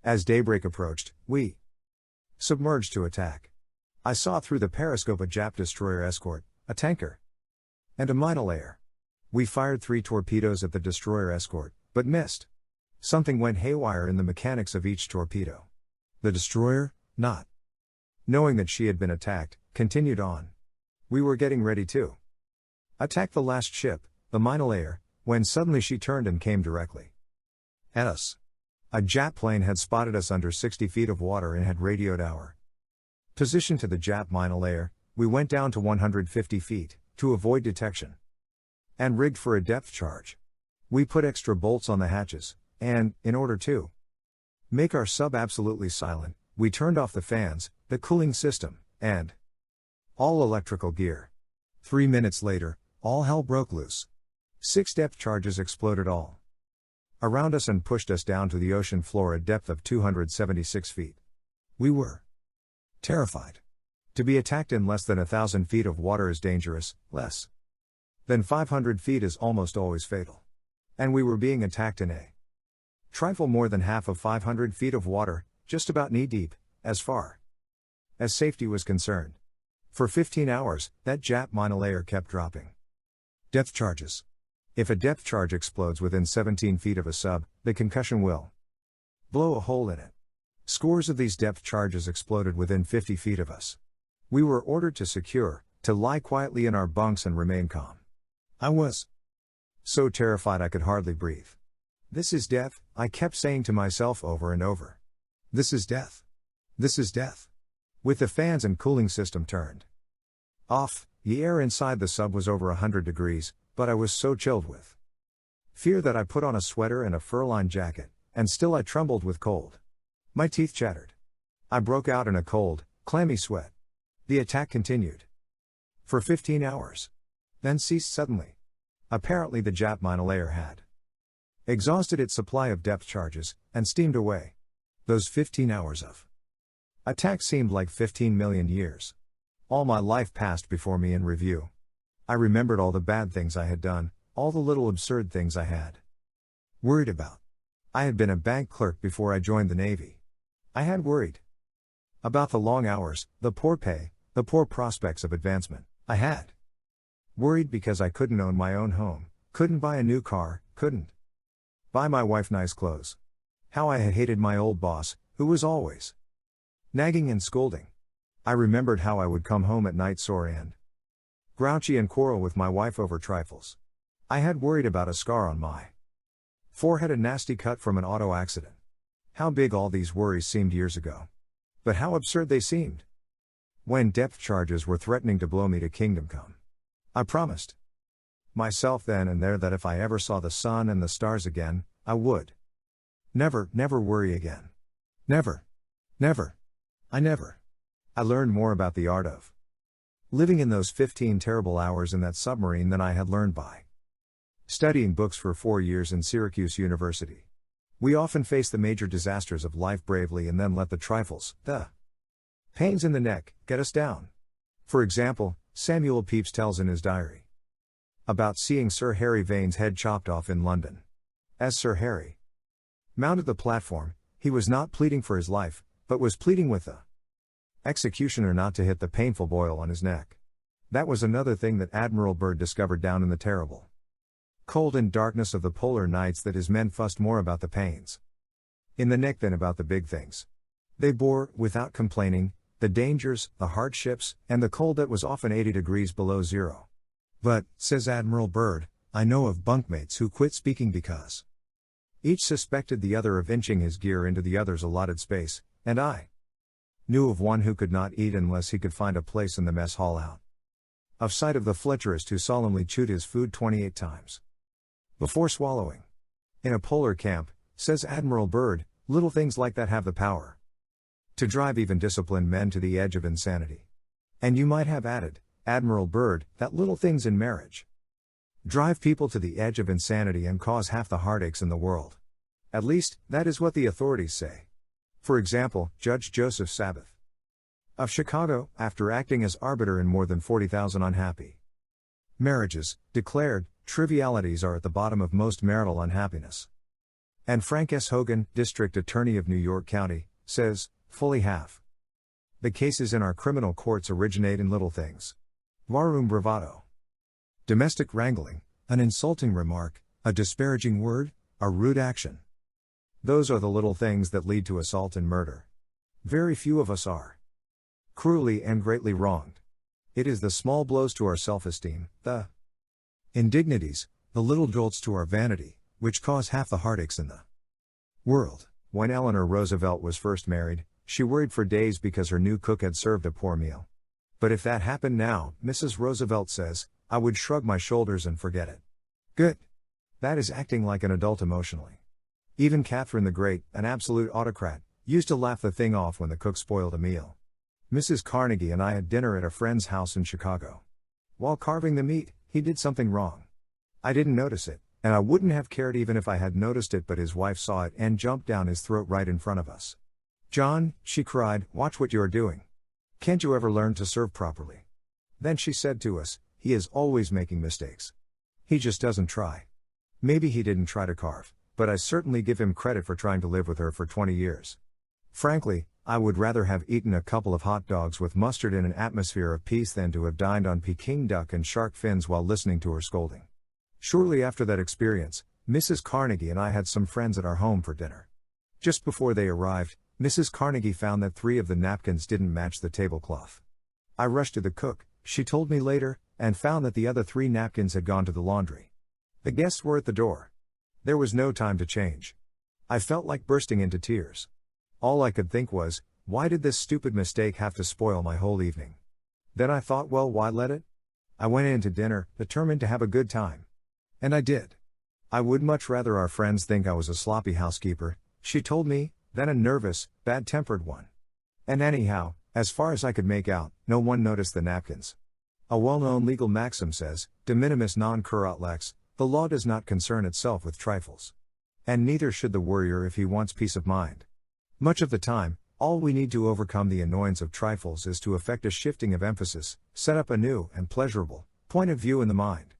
As daybreak approached, we submerged to attack. I saw through the periscope a Jap destroyer escort, a tanker, and a mine layer. We fired 3 torpedoes at the destroyer escort, but missed. Something went haywire in the mechanics of each torpedo. The destroyer, not knowing that she had been attacked, continued on. We were getting ready to attack the last ship, the mine layer, when suddenly she turned and came directly at us. A Jap plane had spotted us under 60 feet of water and had radioed our position to the Jap mine layer. We went down to 150 feet, to avoid detection, and rigged for a depth charge. We put extra bolts on the hatches, and, in order to make our sub absolutely silent, we turned off the fans, the cooling system, and all electrical gear. 3 minutes later, all hell broke loose. 6 depth charges exploded all around us and pushed us down to the ocean floor at depth of 276 feet. We were terrified. To be attacked in less than 1,000 feet of water is dangerous, less than 500 feet is almost always fatal. And we were being attacked in a trifle more than half of 500 feet of water, just about knee-deep, as far as safety was concerned. For 15 hours, that Jap monolayer kept dropping depth charges. If a depth charge explodes within 17 feet of a sub, the concussion will blow a hole in it. Scores of these depth charges exploded within 50 feet of us. We were ordered to lie quietly in our bunks and remain calm. I was so terrified I could hardly breathe. This is death, I kept saying to myself over and over. This is death. This is death. With the fans and cooling system turned off, the air inside the sub was over 100 degrees, but I was so chilled with fear that I put on a sweater and a fur-lined jacket, and still I trembled with cold. My teeth chattered. I broke out in a cold, clammy sweat. The attack continued for 15 hours. Then ceased suddenly. Apparently the Jap monolayer had exhausted its supply of depth charges, and steamed away. Those 15 hours of attack seemed like 15 million years. All my life passed before me in review. I remembered all the bad things I had done, all the little absurd things I had worried about. I had been a bank clerk before I joined the Navy. I had worried about the long hours, the poor pay, the poor prospects of advancement. I had worried because I couldn't own my own home, couldn't buy a new car, couldn't buy my wife nice clothes. How I had hated my old boss, who was always nagging and scolding. I remembered how I would come home at night sore and grouchy and quarrel with my wife over trifles. I had worried about a scar on my forehead, a nasty cut from an auto accident. How big all these worries seemed years ago. But how absurd they seemed when depth charges were threatening to blow me to kingdom come. I promised myself then and there that if I ever saw the sun and the stars again, I would never worry again. Never. I learned more about the art of living in those 15 terrible hours in that submarine than I had learned by studying books for 4 years in Syracuse University. We often face the major disasters of life bravely and then let the trifles, the pains in the neck, get us down. For example, Samuel Pepys tells in his diary about seeing Sir Harry Vane's head chopped off in London. As Sir Harry mounted the platform, he was not pleading for his life, but was pleading with the executioner not to hit the painful boil on his neck. That was another thing that Admiral Byrd discovered down in the terrible cold and darkness of the polar nights, that his men fussed more about the pains in the neck than about the big things. They bore, without complaining, the dangers, the hardships, and the cold that was often 80 degrees below zero. But, says Admiral Byrd, I know of bunkmates who quit speaking because each suspected the other of inching his gear into the other's allotted space, and I knew of one who could not eat unless he could find a place in the mess hall out of sight of the Fletcherist who solemnly chewed his food 28 times before swallowing. In a polar camp, says Admiral Byrd, little things like that have the power to drive even disciplined men to the edge of insanity. And you might have added, Admiral Byrd, that little things in marriage drive people to the edge of insanity and cause half the heartaches in the world. At least, that is what the authorities say. For example, Judge Joseph Sabbath of Chicago, after acting as arbiter in more than 40,000 unhappy marriages, declared, trivialities are at the bottom of most marital unhappiness. And Frank S. Hogan, District Attorney of New York County, says, fully half the cases in our criminal courts originate in little things. Varum bravado. Domestic wrangling, an insulting remark, a disparaging word, a rude action. Those are the little things that lead to assault and murder. Very few of us are cruelly and greatly wronged. It is the small blows to our self-esteem, the indignities, the little jolts to our vanity, which cause half the heartaches in the world. When Eleanor Roosevelt was first married, she worried for days because her new cook had served a poor meal. But if that happened now, Mrs. Roosevelt says, I would shrug my shoulders and forget it. Good. That is acting like an adult emotionally. Even Catherine the Great, an absolute autocrat, used to laugh the thing off when the cook spoiled a meal. Mrs. Carnegie and I had dinner at a friend's house in Chicago. While carving the meat, he did something wrong. I didn't notice it, And I wouldn't have cared even if I had noticed it, but his wife saw it and jumped down his throat right in front of us. "John," she cried, "watch what you are doing. Can't you ever learn to serve properly?" Then she said to us, "He is always making mistakes. He just doesn't try." Maybe he didn't try to carve, but I certainly give him credit for trying to live with her for 20 years. Frankly, I would rather have eaten a couple of hot dogs with mustard in an atmosphere of peace than to have dined on Peking duck and shark fins while listening to her scolding. Shortly after that experience, Mrs. Carnegie and I had some friends at our home for dinner. Just before they arrived, Mrs. Carnegie found that 3 of the napkins didn't match the tablecloth. I rushed to the cook, she told me later, and found that the other 3 napkins had gone to the laundry. The guests were at the door. There was no time to change. I felt like bursting into tears. All I could think was, why did this stupid mistake have to spoil my whole evening? Then I thought, well, why let it? I went in to dinner, determined to have a good time. And I did. I would much rather our friends think I was a sloppy housekeeper, she told me, than a nervous, bad-tempered one. And anyhow, as far as I could make out, no one noticed the napkins. A well-known legal maxim says, de minimis non curat lex, the law does not concern itself with trifles. And neither should the worrier if he wants peace of mind. Much of the time, all we need to overcome the annoyance of trifles is to effect a shifting of emphasis, set up a new and pleasurable point of view in the mind.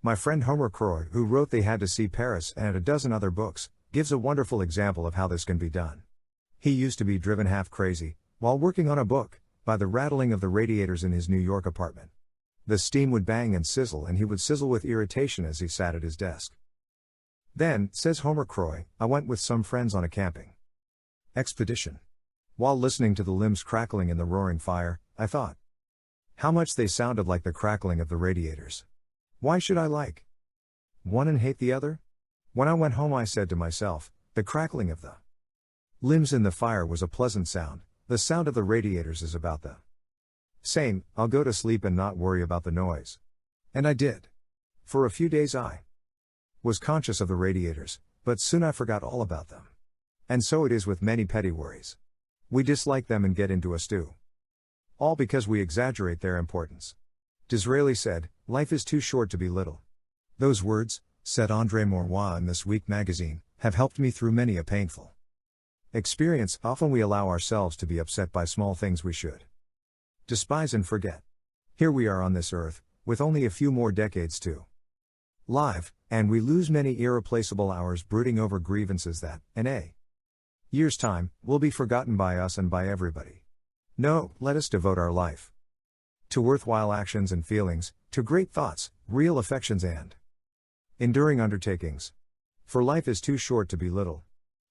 My friend Homer Croy, who wrote They Had to See Paris and a dozen other books, gives a wonderful example of how this can be done. He used to be driven half crazy, while working on a book, by the rattling of the radiators in his New York apartment. The steam would bang and sizzle, and he would sizzle with irritation as he sat at his desk. Then, says Homer Croy, I went with some friends on a camping expedition. While listening to the limbs crackling in the roaring fire, I thought, how much they sounded like the crackling of the radiators. Why should I like one and hate the other? When I went home I said to myself, the crackling of the limbs in the fire was a pleasant sound, the sound of the radiators is about the same, I'll go to sleep and not worry about the noise. And I did. For a few days I was conscious of the radiators, but soon I forgot all about them. And so it is with many petty worries. We dislike them and get into a stew. All because we exaggerate their importance. Disraeli said, life is too short to be little. Those words, said André Maurois in This Week magazine, have helped me through many a painful experience. Often we allow ourselves to be upset by small things we should despise and forget. Here we are on this earth, with only a few more decades to live, and we lose many irreplaceable hours brooding over grievances that, in a year's time, will be forgotten by us and by everybody. No, let us devote our life to worthwhile actions and feelings, to great thoughts, real affections and enduring undertakings. For life is too short to be little.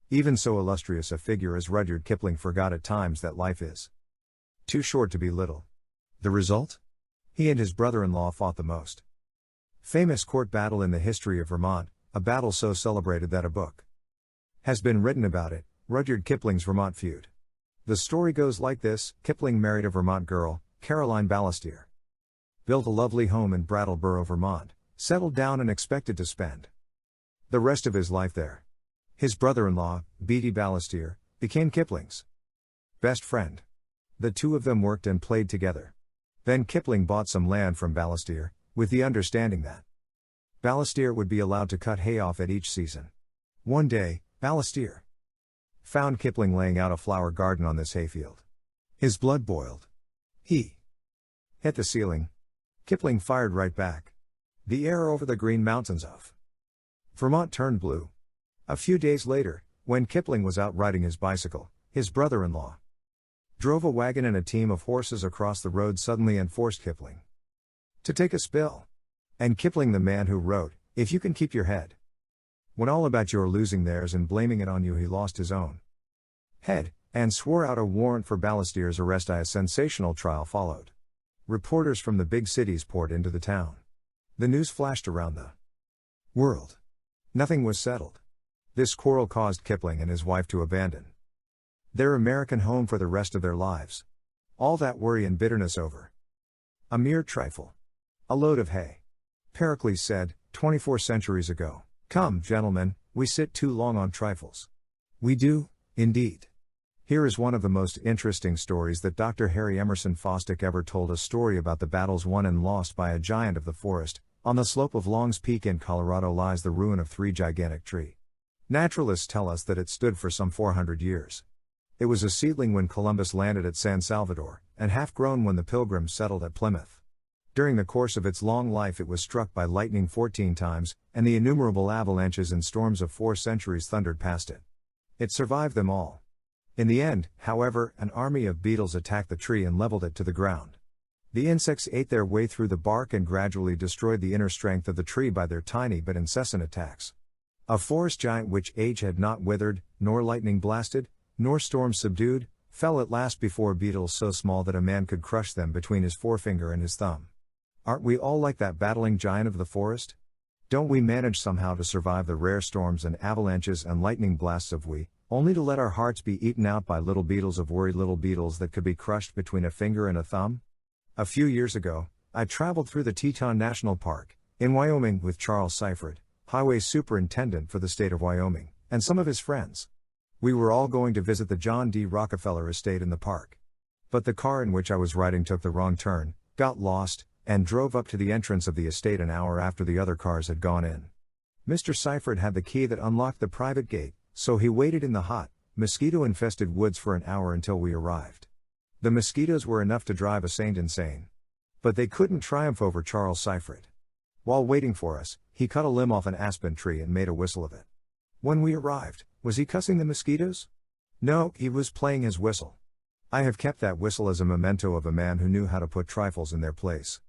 Even so illustrious a figure as Rudyard Kipling forgot at times that life is too short to be little. The result? He and his brother-in-law fought the most famous court battle in the history of Vermont, a battle so celebrated that a book has been written about it, Rudyard Kipling's Vermont Feud. The story goes like this: Kipling married a Vermont girl, Caroline Balestier. Built a lovely home in Brattleboro, Vermont, settled down and expected to spend the rest of his life there. His brother-in-law, Beatty Balestier, became Kipling's best friend. The two of them worked and played together. Then Kipling bought some land from Balestier, with the understanding that Balestier would be allowed to cut hay off at each season. One day, Balestier found Kipling laying out a flower garden on this hayfield. His blood boiled. He hit the ceiling. Kipling fired right back. The air over the green mountains of Vermont turned blue. A few days later, when Kipling was out riding his bicycle, his brother-in-law drove a wagon and a team of horses across the road suddenly and forced Kipling to take a spill. And Kipling, the man who wrote, "If you can keep your head when all about you are losing theirs and blaming it on you," he lost his own head, and swore out a warrant for Balestier's arrest. A sensational trial followed. Reporters from the big cities poured into the town. The news flashed around the world. Nothing was settled. This quarrel caused Kipling and his wife to abandon their American home for the rest of their lives. All that worry and bitterness over a mere trifle. A load of hay. Pericles said, 24 centuries ago, "Come, gentlemen, we sit too long on trifles." We do, indeed. Here is one of the most interesting stories that Dr. Harry Emerson Fosdick ever told, a story about the battles won and lost by a giant of the forest, On the slope of Long's Peak in Colorado lies the ruin of 3 gigantic trees. Naturalists tell us that it stood for some 400 years. It was a seedling when Columbus landed at San Salvador, and half-grown when the Pilgrims settled at Plymouth. During the course of its long life it was struck by lightning 14 times, and the innumerable avalanches and storms of 4 centuries thundered past it. It survived them all. In the end, however, an army of beetles attacked the tree and leveled it to the ground. The insects ate their way through the bark and gradually destroyed the inner strength of the tree by their tiny but incessant attacks. A forest giant which age had not withered, nor lightning blasted, nor storm subdued, fell at last before beetles so small that a man could crush them between his forefinger and his thumb. Aren't we all like that battling giant of the forest? Don't we manage somehow to survive the rare storms and avalanches and lightning blasts of we, only to let our hearts be eaten out by little beetles of worried little beetles that could be crushed between a finger and a thumb? A few years ago, I traveled through the Teton National Park, in Wyoming with Charles Seifert, Highway Superintendent for the state of Wyoming, and some of his friends. We were all going to visit the John D. Rockefeller estate in the park. But the car in which I was riding took the wrong turn, got lost, and drove up to the entrance of the estate an hour after the other cars had gone in. Mr. Seifert had the key that unlocked the private gate, so he waited in the hot, mosquito-infested woods for an hour until we arrived. The mosquitoes were enough to drive a saint insane. But they couldn't triumph over Charles Seifert. While waiting for us, he cut a limb off an aspen tree and made a whistle of it. When we arrived, was he cussing the mosquitoes? No, he was playing his whistle. I have kept that whistle as a memento of a man who knew how to put trifles in their place.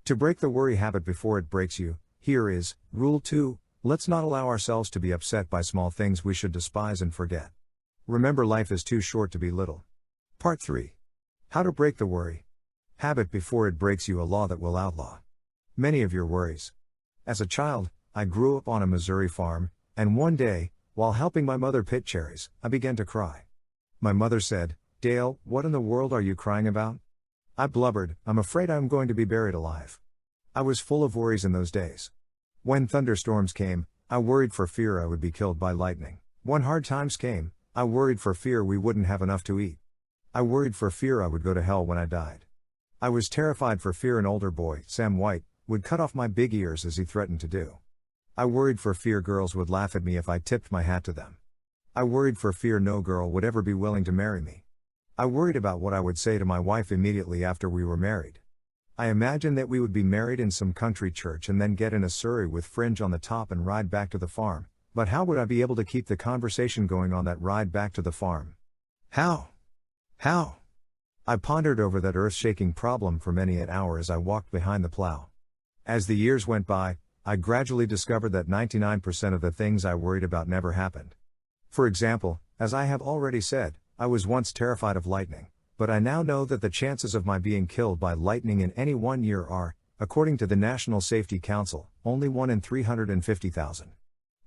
To break the worry habit before it breaks you, here is, Rule 2, let's not allow ourselves to be upset by small things we should despise and forget. Remember, life is too short to be little. Part 3. How to break the worry habit before it breaks you, a law that will outlaw many of your worries. As a child, I grew up on a Missouri farm, and one day, while helping my mother pick cherries, I began to cry. My mother said, "Dale, what in the world are you crying about?" I blubbered, "I'm afraid I'm going to be buried alive." I was full of worries in those days. When thunderstorms came, I worried for fear I would be killed by lightning. When hard times came, I worried for fear we wouldn't have enough to eat. I worried for fear I would go to hell when I died. I was terrified for fear an older boy, Sam White, would cut off my big ears as he threatened to do. I worried for fear girls would laugh at me if I tipped my hat to them. I worried for fear no girl would ever be willing to marry me. I worried about what I would say to my wife immediately after we were married. I imagined that we would be married in some country church and then get in a surrey with fringe on the top and ride back to the farm, but how would I be able to keep the conversation going on that ride back to the farm? How? I pondered over that earth-shaking problem for many an hour as I walked behind the plow. As the years went by, I gradually discovered that 99% of the things I worried about never happened. For example, as I have already said, I was once terrified of lightning, but I now know that the chances of my being killed by lightning in any one year are, according to the National Safety Council, only 1 in 350,000.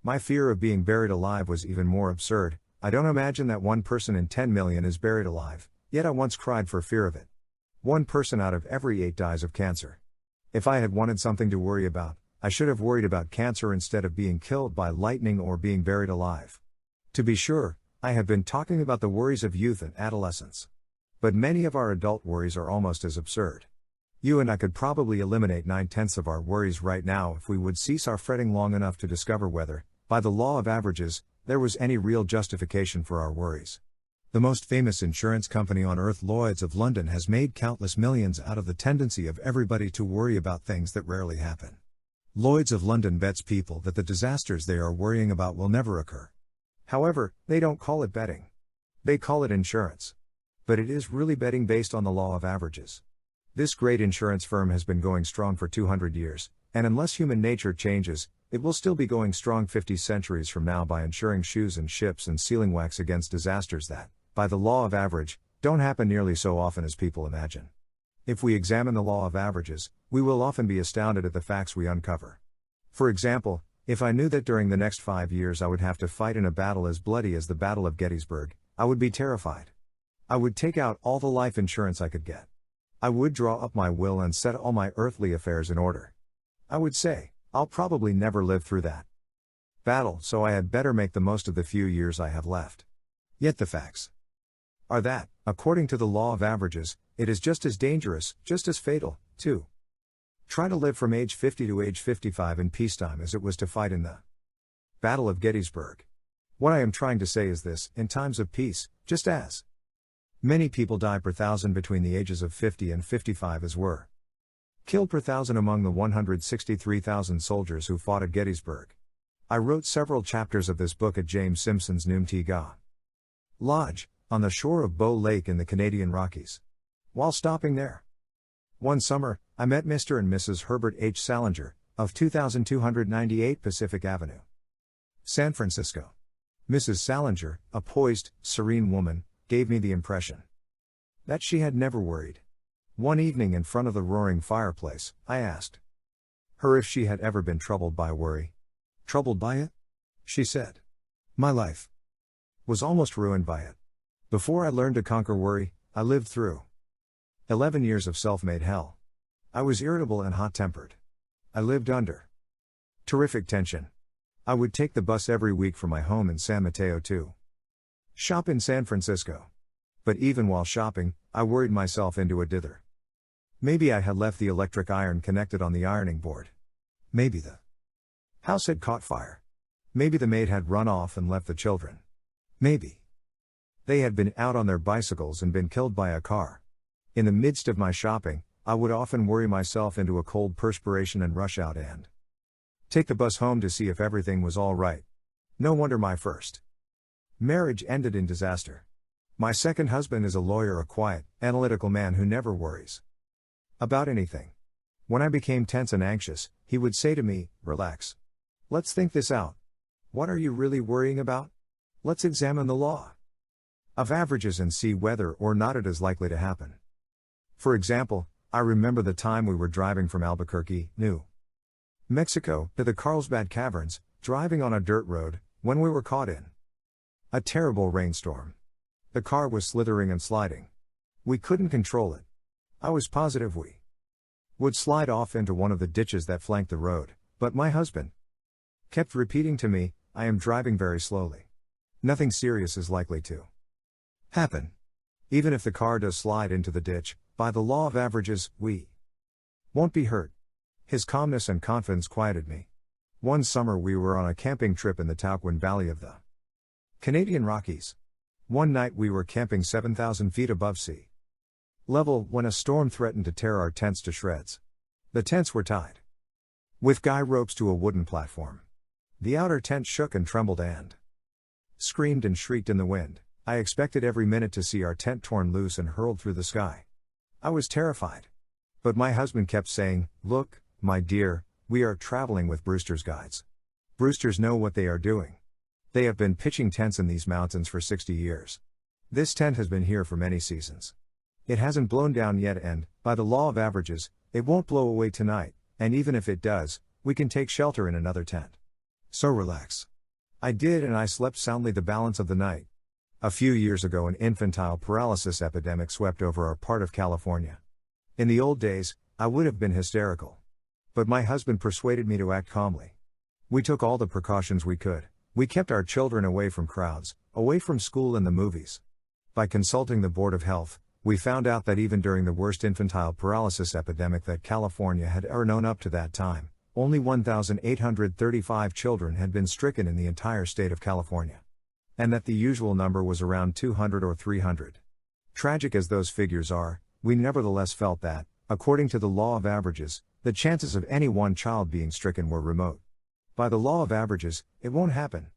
My fear of being buried alive was even more absurd. I don't imagine that 1 person in 10 million is buried alive, yet I once cried for fear of it. 1 person out of every 8 dies of cancer. If I had wanted something to worry about, I should have worried about cancer instead of being killed by lightning or being buried alive. To be sure, I have been talking about the worries of youth and adolescence. But many of our adult worries are almost as absurd. You and I could probably eliminate 9/10 of our worries right now if we would cease our fretting long enough to discover whether, by the law of averages, there was any real justification for our worries. The most famous insurance company on earth, Lloyd's of London, has made countless millions out of the tendency of everybody to worry about things that rarely happen. Lloyd's of London bets people that the disasters they are worrying about will never occur. However, they don't call it betting. They call it insurance. But it is really betting based on the law of averages. This great insurance firm has been going strong for 200 years, and unless human nature changes, it will still be going strong 50 centuries from now by insuring shoes and ships and sealing wax against disasters that, by the law of average, don't happen nearly so often as people imagine. If we examine the law of averages, we will often be astounded at the facts we uncover. For example, if I knew that during the next 5 years I would have to fight in a battle as bloody as the Battle of Gettysburg, I would be terrified. I would take out all the life insurance I could get. I would draw up my will and set all my earthly affairs in order. I would say, I'll probably never live through that battle, so I had better make the most of the few years I have left. Yet the facts are that, according to the law of averages, it is just as dangerous, just as fatal, to Try to live from age 50 to age 55 in peacetime as it was to fight in the Battle of Gettysburg. What I am trying to say is this: in times of peace, just as many people die per thousand between the ages of 50 and 55 as were killed per thousand among the 163,000 soldiers who fought at Gettysburg. I wrote several chapters of this book at James Simpson's Noontiga Lodge, on the shore of Bow Lake in the Canadian Rockies. While stopping there one summer, I met Mr. and Mrs. Herbert H. Salinger, of 2298 Pacific Avenue, San Francisco. Mrs. Salinger, a poised, serene woman, gave me the impression that she had never worried. One evening in front of the roaring fireplace, I asked her if she had ever been troubled by worry. Troubled by it? She said. My life was almost ruined by it. Before I learned to conquer worry, I lived through 11 years of self-made hell. I was irritable and hot-tempered. I lived under terrific tension. I would take the bus every week from my home in San Mateo to shop in San Francisco. But even while shopping, I worried myself into a dither. Maybe I had left the electric iron connected on the ironing board. Maybe the house had caught fire. Maybe the maid had run off and left the children. Maybe they had been out on their bicycles and been killed by a car. In the midst of my shopping, I would often worry myself into a cold perspiration and rush out and take the bus home to see if everything was all right. No wonder my first marriage ended in disaster. My second husband is a lawyer, a quiet, analytical man who never worries about anything. When I became tense and anxious, he would say to me, "Relax. Let's think this out. What are you really worrying about? Let's examine the law of averages and see whether or not it is likely to happen." For example, I remember the time we were driving from Albuquerque, New Mexico, to the Carlsbad Caverns, driving on a dirt road, when we were caught in a terrible rainstorm. The car was slithering and sliding. We couldn't control it. I was positive we would slide off into one of the ditches that flanked the road, but my husband kept repeating to me, "I am driving very slowly. Nothing serious is likely to happen. Even if the car does slide into the ditch, by the law of averages, we won't be hurt." His calmness and confidence quieted me. One summer we were on a camping trip in the Tauquin Valley of the Canadian Rockies. One night we were camping 7,000 feet above sea level when a storm threatened to tear our tents to shreds. The tents were tied with guy ropes to a wooden platform. The outer tent shook and trembled and screamed and shrieked in the wind. I expected every minute to see our tent torn loose and hurled through the sky. I was terrified. But my husband kept saying, "Look, my dear, we are traveling with Brewster's guides. Brewsters know what they are doing. They have been pitching tents in these mountains for 60 years. This tent has been here for many seasons. It hasn't blown down yet and, by the law of averages, it won't blow away tonight, and even if it does, we can take shelter in another tent. So relax." I did, and I slept soundly the balance of the night. A few years ago an infantile paralysis epidemic swept over our part of California. In the old days, I would have been hysterical. But my husband persuaded me to act calmly. We took all the precautions we could. We kept our children away from crowds, away from school and the movies. By consulting the Board of Health, we found out that even during the worst infantile paralysis epidemic that California had ever known up to that time, only 1,835 children had been stricken in the entire state of California. And that the usual number was around 200 or 300. Tragic as those figures are, we nevertheless felt that, according to the law of averages, the chances of any one child being stricken were remote. By the law of averages, it won't happen.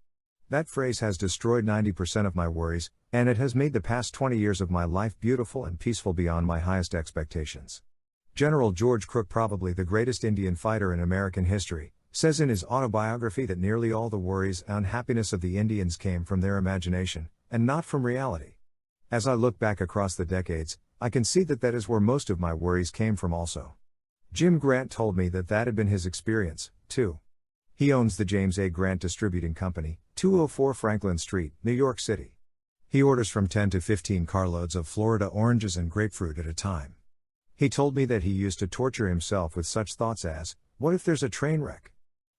That phrase has destroyed 90% of my worries, and it has made the past 20 years of my life beautiful and peaceful beyond my highest expectations. General George Crook, probably the greatest Indian fighter in American history, says in his autobiography that nearly all the worries and unhappiness of the Indians came from their imagination, and not from reality. As I look back across the decades, I can see that is where most of my worries came from also. Jim Grant told me that had been his experience, too. He owns the James A. Grant Distributing Company, 204 Franklin Street, New York City. He orders from 10 to 15 carloads of Florida oranges and grapefruit at a time. He told me that he used to torture himself with such thoughts as, what if there's a train wreck?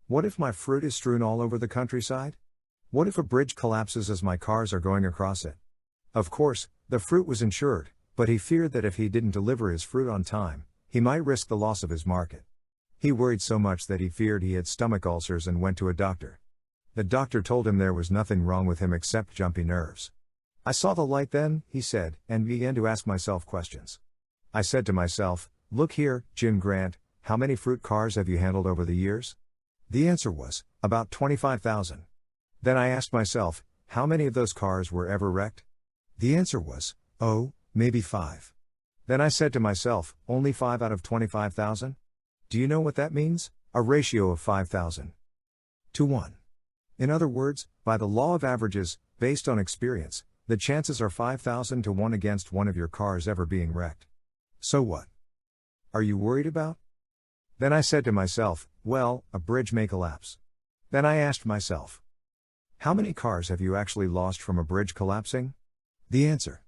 What if my fruit is strewn all over the countryside? What if a bridge collapses as my cars are going across it? Of course, the fruit was insured, but he feared that if he didn't deliver his fruit on time, he might risk the loss of his market. He worried so much that he feared he had stomach ulcers and went to a doctor. The doctor told him there was nothing wrong with him except jumpy nerves. I saw the light then, he said, and began to ask myself questions. I said to myself, look here, Jim Grant, how many fruit cars have you handled over the years? The answer was, about 25,000. Then I asked myself, how many of those cars were ever wrecked? The answer was, oh, maybe 5. Then I said to myself, only 5 out of 25,000? Do you know what that means? A ratio of 5,000 to 1. In other words, by the law of averages, based on experience, the chances are 5,000 to 1 against one of your cars ever being wrecked. So what? Are you worried about? Then I said to myself, well, a bridge may collapse. Then I asked myself, how many cars have you actually lost from a bridge collapsing? The answer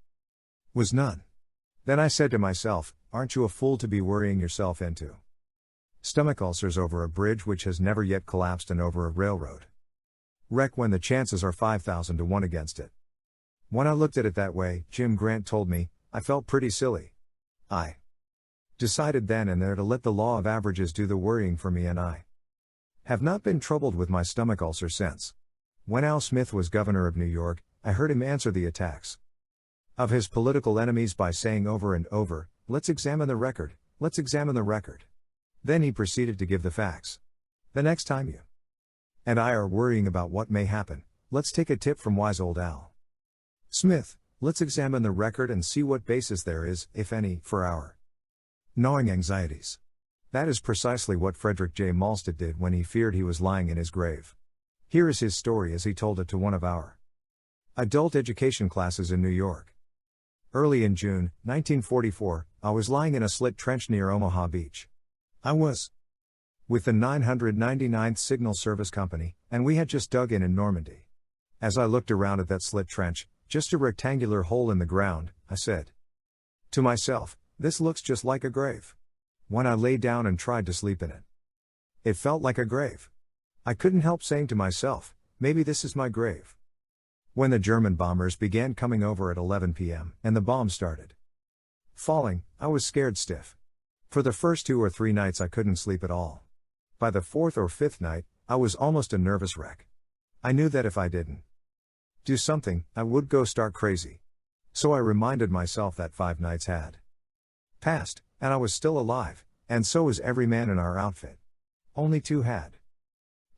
was none. Then I said to myself, aren't you a fool to be worrying yourself into stomach ulcers over a bridge which has never yet collapsed and over a railroad wreck when the chances are 5,000 to 1 against it? When I looked at it that way, Jim Grant told me, I felt pretty silly. I decided then and there to let the law of averages do the worrying for me, and I have not been troubled with my stomach ulcer since. When Al Smith was governor of New York, I heard him answer the attacks of his political enemies by saying over and over, let's examine the record, let's examine the record. Then he proceeded to give the facts. The next time you and I are worrying about what may happen, let's take a tip from wise old Al Smith. Let's examine the record and see what basis there is, if any, for our gnawing anxieties. That is precisely what Frederick J. Malmsted did when he feared he was lying in his grave. Here is his story as he told it to one of our adult education classes in New York. Early in June, 1944, I was lying in a slit trench near Omaha Beach. I was with the 999th Signal Service Company, and we had just dug in Normandy. As I looked around at that slit trench, just a rectangular hole in the ground, I said to myself, this looks just like a grave. When I lay down and tried to sleep in it, it felt like a grave. I couldn't help saying to myself, maybe this is my grave. When the German bombers began coming over at 11 p.m. and the bombs started falling, I was scared stiff. For the first 2 or 3 nights I couldn't sleep at all. By the 4th or 5th night, I was almost a nervous wreck. I knew that if I didn't do something, I would go stark crazy. So I reminded myself that 5 nights had passed, and I was still alive, and so was every man in our outfit. Only 2 had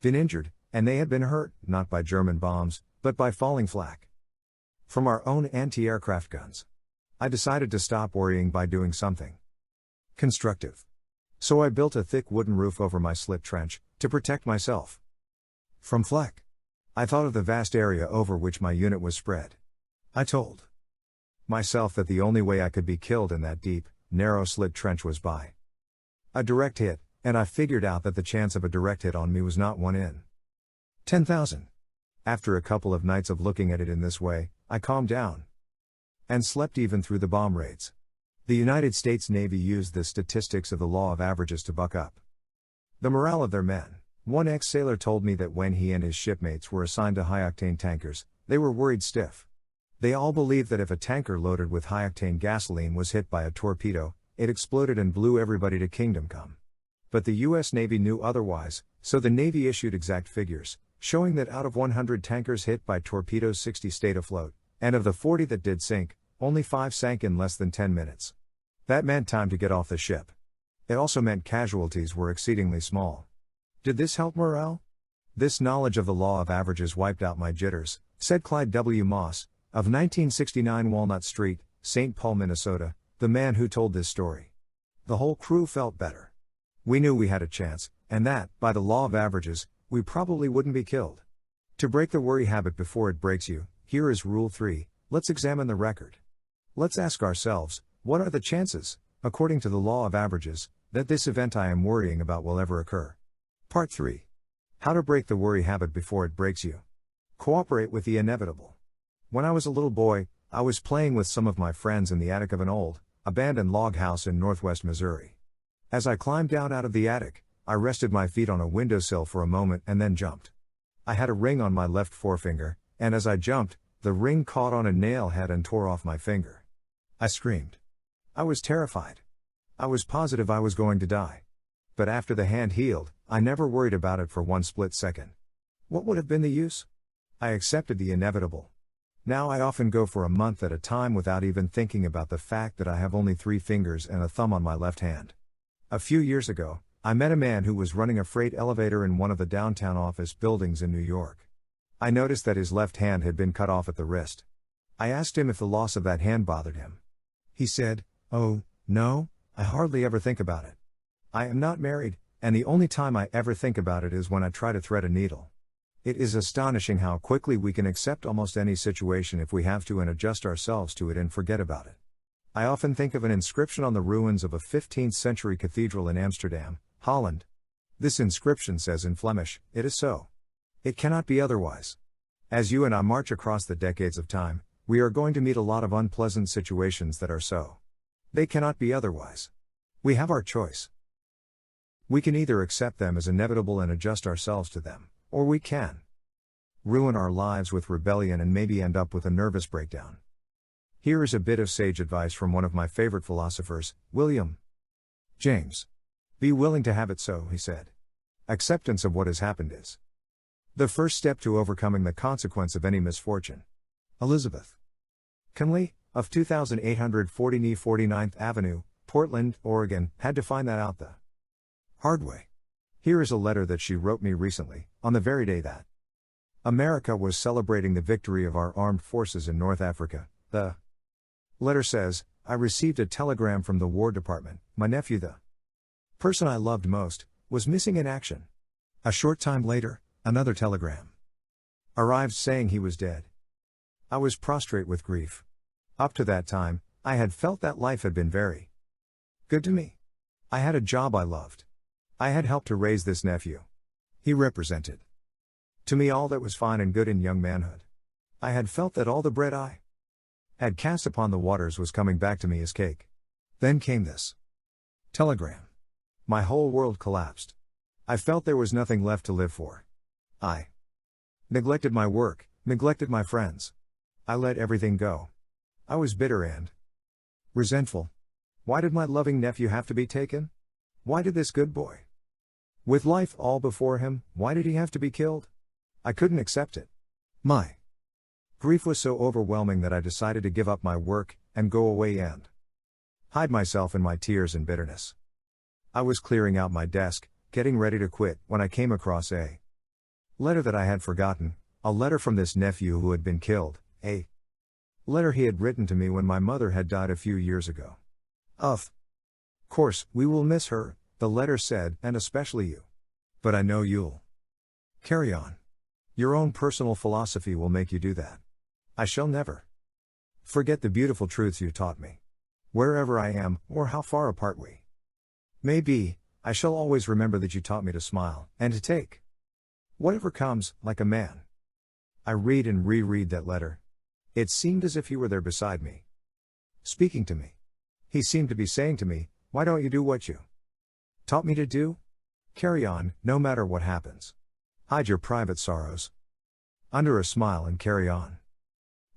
been injured, and they had been hurt, not by German bombs, but by falling flak from our own anti-aircraft guns. I decided to stop worrying by doing something constructive. So I built a thick wooden roof over my slit trench, to protect myself from flak. I thought of the vast area over which my unit was spread. I told myself that the only way I could be killed in that deep, narrow slit trench was by a direct hit, and I figured out that the chance of a direct hit on me was not 1 in 10,000. After a couple of nights of looking at it in this way, I calmed down and slept even through the bomb raids. The United States Navy used the statistics of the law of averages to buck up the morale of their men. One ex-sailor told me that when he and his shipmates were assigned to high-octane tankers, they were worried stiff. They all believed that if a tanker loaded with high-octane gasoline was hit by a torpedo, it exploded and blew everybody to kingdom come. But the U.S. Navy knew otherwise, so the Navy issued exact figures, showing that out of 100 tankers hit by torpedoes 60 stayed afloat, and of the 40 that did sink, only 5 sank in less than 10 minutes. That meant time to get off the ship. It also meant casualties were exceedingly small. Did this help morale? This knowledge of the law of averages wiped out my jitters, said Clyde W. Moss, of 1969 Walnut Street, St. Paul, Minnesota, the man who told this story. The whole crew felt better. We knew we had a chance, and that, by the law of averages, we probably wouldn't be killed. To break the worry habit before it breaks you, here is Rule 3, let's examine the record. Let's ask ourselves, what are the chances, according to the law of averages, that this event I am worrying about will ever occur? Part 3. How to break the worry habit before it breaks you. Cooperate with the inevitable. When I was a little boy, I was playing with some of my friends in the attic of an old, abandoned log house in northwest Missouri. As I climbed down out of the attic, I rested my feet on a windowsill for a moment and then jumped. I had a ring on my left forefinger, and as I jumped, the ring caught on a nail head and tore off my finger. I screamed. I was terrified. I was positive I was going to die. But after the hand healed, I never worried about it for one split second. What would have been the use? I accepted the inevitable. Now I often go for a month at a time without even thinking about the fact that I have only 3 fingers and a thumb on my left hand. A few years ago, I met a man who was running a freight elevator in one of the downtown office buildings in New York. I noticed that his left hand had been cut off at the wrist. I asked him if the loss of that hand bothered him. He said, "Oh, no, I hardly ever think about it. I am not married, and the only time I ever think about it is when I try to thread a needle." It is astonishing how quickly we can accept almost any situation if we have to and adjust ourselves to it and forget about it. I often think of an inscription on the ruins of a 15th century cathedral in Amsterdam, Holland. This inscription says in Flemish, "It is so. It cannot be otherwise." As you and I march across the decades of time, we are going to meet a lot of unpleasant situations that are so. They cannot be otherwise. We have our choice. We can either accept them as inevitable and adjust ourselves to them, or we can ruin our lives with rebellion and maybe end up with a nervous breakdown. Here is a bit of sage advice from one of my favorite philosophers, William James. Be willing to have it so, he said. Acceptance of what has happened is the first step to overcoming the consequence of any misfortune. Elizabeth Conley, of 2840 49th Avenue, Portland, Oregon, had to find that out the hard way. Here is a letter that she wrote me recently, on the very day that America was celebrating the victory of our armed forces in North Africa. The letter says, "I received a telegram from the War Department. My nephew, the person I loved most, was missing in action." A short time later, another telegram arrived saying he was dead. I was prostrate with grief. Up to that time, I had felt that life had been very good to me. I had a job I loved. I had helped to raise this nephew. He represented to me all that was fine and good in young manhood. I had felt that all the bread I had cast upon the waters was coming back to me as cake. Then came this telegram. My whole world collapsed. I felt there was nothing left to live for. I neglected my work, neglected my friends. I let everything go. I was bitter and resentful. Why did my loving nephew have to be taken? Why did this good boy, with life all before him, why did he have to be killed? I couldn't accept it. My grief was so overwhelming that I decided to give up my work, and go away and hide myself in my tears and bitterness. I was clearing out my desk, getting ready to quit, when I came across a letter that I had forgotten, a letter from this nephew who had been killed, a letter he had written to me when my mother had died a few years ago. Of course, we will miss her, the letter said, and especially you. But I know you'll carry on. Your own personal philosophy will make you do that. I shall never forget the beautiful truths you taught me. Wherever I am, or how far apart we may be, I shall always remember that you taught me to smile, and to take whatever comes, like a man. I read and reread that letter. It seemed as if he were there beside me, speaking to me. He seemed to be saying to me, "Why don't you do what you taught me to do? Carry on, no matter what happens. Hide your private sorrows under a smile and carry on."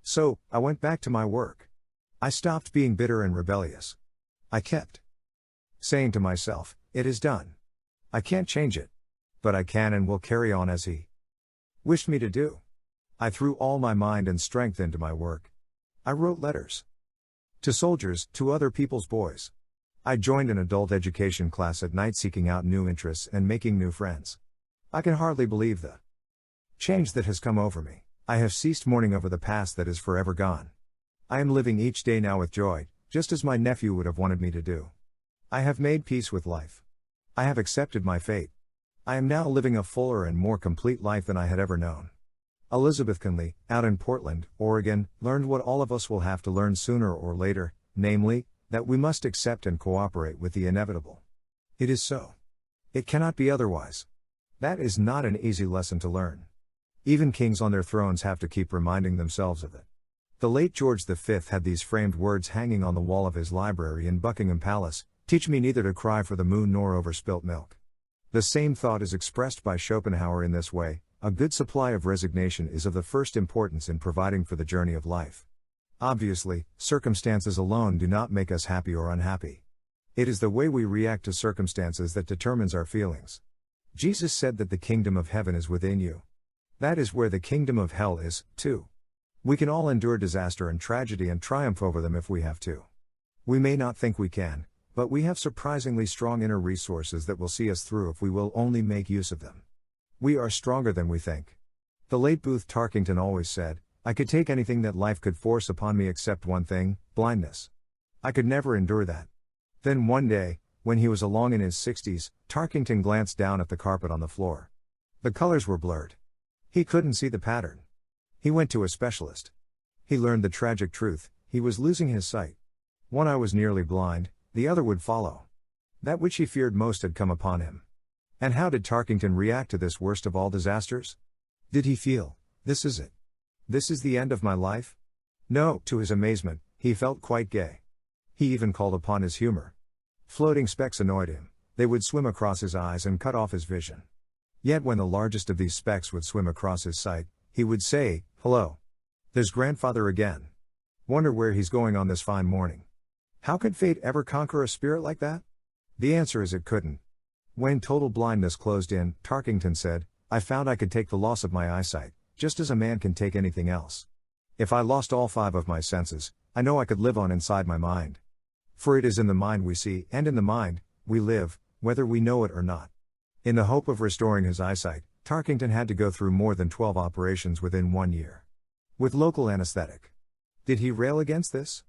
So, I went back to my work. I stopped being bitter and rebellious. I kept saying to myself, "It is done. I can't change it. But I can and will carry on as he wished me to do." I threw all my mind and strength into my work. I wrote letters to soldiers, to other people's boys. I joined an adult education class at night, seeking out new interests and making new friends. I can hardly believe the change that has come over me. I have ceased mourning over the past that is forever gone. I am living each day now with joy, just as my nephew would have wanted me to do. I have made peace with life. I have accepted my fate. I am now living a fuller and more complete life than I had ever known. Elizabeth Conley, out in Portland, Oregon, learned what all of us will have to learn sooner or later, namely, that we must accept and cooperate with the inevitable. It is so. It cannot be otherwise. That is not an easy lesson to learn. Even kings on their thrones have to keep reminding themselves of it. The late George V had these framed words hanging on the wall of his library in Buckingham Palace: "Teach me neither to cry for the moon nor over spilt milk." The same thought is expressed by Schopenhauer in this way: a good supply of resignation is of the first importance in providing for the journey of life. Obviously, circumstances alone do not make us happy or unhappy. It is the way we react to circumstances that determines our feelings. Jesus said that the kingdom of heaven is within you. That is where the kingdom of hell is, too. We can all endure disaster and tragedy and triumph over them if we have to. We may not think we can, but we have surprisingly strong inner resources that will see us through if we will only make use of them. We are stronger than we think. The late Booth Tarkington always said, "I could take anything that life could force upon me except one thing, blindness. I could never endure that." Then one day, when he was along in his 60s, Tarkington glanced down at the carpet on the floor. The colors were blurred. He couldn't see the pattern. He went to a specialist. He learned the tragic truth: he was losing his sight. One eye was nearly blind, the other would follow. That which he feared most had come upon him. And how did Tarkington react to this worst of all disasters? Did he feel, "This is it? This is the end of my life"? No, to his amazement, he felt quite gay. He even called upon his humor. Floating specks annoyed him. They would swim across his eyes and cut off his vision. Yet when the largest of these specks would swim across his sight, he would say, "Hello. There's grandfather again. Wonder where he's going on this fine morning." How could fate ever conquer a spirit like that? The answer is it couldn't. When total blindness closed in, Tarkington said, "I found I could take the loss of my eyesight, just as a man can take anything else. If I lost all 5 of my senses, I know I could live on inside my mind. For it is in the mind we see, and in the mind we live, whether we know it or not." In the hope of restoring his eyesight, Tarkington had to go through more than 12 operations within 1 year. With local anesthetic. Did he rail against this?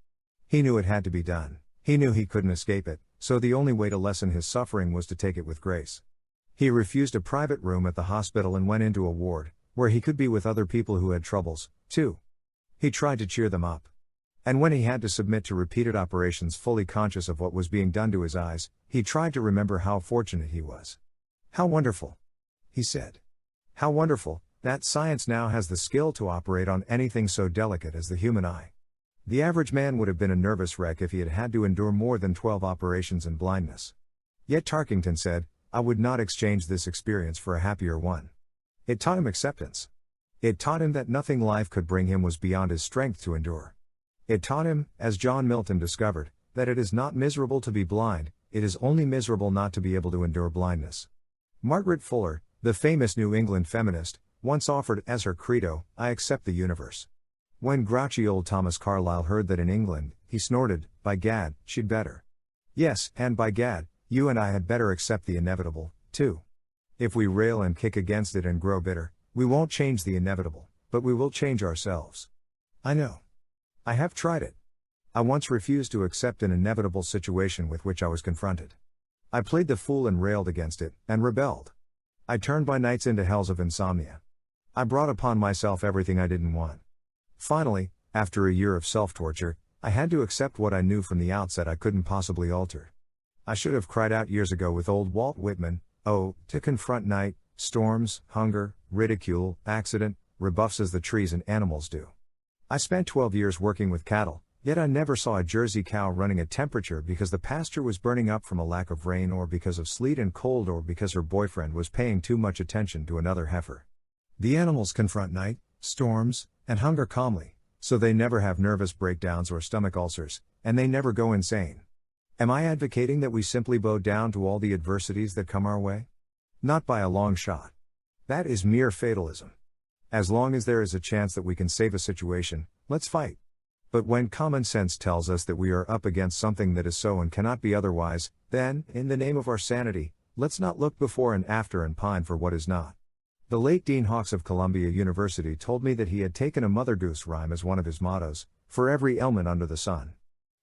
He knew it had to be done. He knew he couldn't escape it, so the only way to lessen his suffering was to take it with grace. He refused a private room at the hospital and went into a ward, where he could be with other people who had troubles, too. He tried to cheer them up. And when he had to submit to repeated operations fully conscious of what was being done to his eyes, he tried to remember how fortunate he was. "How wonderful," he said. "How wonderful, that science now has the skill to operate on anything so delicate as the human eye." The average man would have been a nervous wreck if he had had to endure more than 12 operations and blindness. Yet Tarkington said, "I would not exchange this experience for a happier one." It taught him acceptance. It taught him that nothing life could bring him was beyond his strength to endure. It taught him, as John Milton discovered, that it is not miserable to be blind, it is only miserable not to be able to endure blindness. Margaret Fuller, the famous New England feminist, once offered as her credo, "I accept the universe." When grouchy old Thomas Carlyle heard that in England, he snorted, "By gad, she'd better." Yes, and by gad, you and I had better accept the inevitable, too. If we rail and kick against it and grow bitter, we won't change the inevitable, but we will change ourselves. I know. I have tried it. I once refused to accept an inevitable situation with which I was confronted. I played the fool and railed against it, and rebelled. I turned my nights into hells of insomnia. I brought upon myself everything I didn't want. Finally, after a year of self-torture, I had to accept what I knew from the outset I couldn't possibly alter. I should have cried out years ago with old Walt Whitman, "Oh, to confront night, storms, hunger, ridicule, accident, rebuffs as the trees and animals do." I spent 12 years working with cattle, yet I never saw a Jersey cow running at temperature because the pasture was burning up from a lack of rain or because of sleet and cold or because her boyfriend was paying too much attention to another heifer. The animals confront night, storms, and hunger calmly, so they never have nervous breakdowns or stomach ulcers, and they never go insane. Am I advocating that we simply bow down to all the adversities that come our way? Not by a long shot. That is mere fatalism. As long as there is a chance that we can save a situation, let's fight. But when common sense tells us that we are up against something that is so and cannot be otherwise, then, in the name of our sanity, let's not look before and after and pine for what is not. The late Dean Hawkes of Columbia University told me that he had taken a Mother Goose rhyme as one of his mottos, "For every ailment under the sun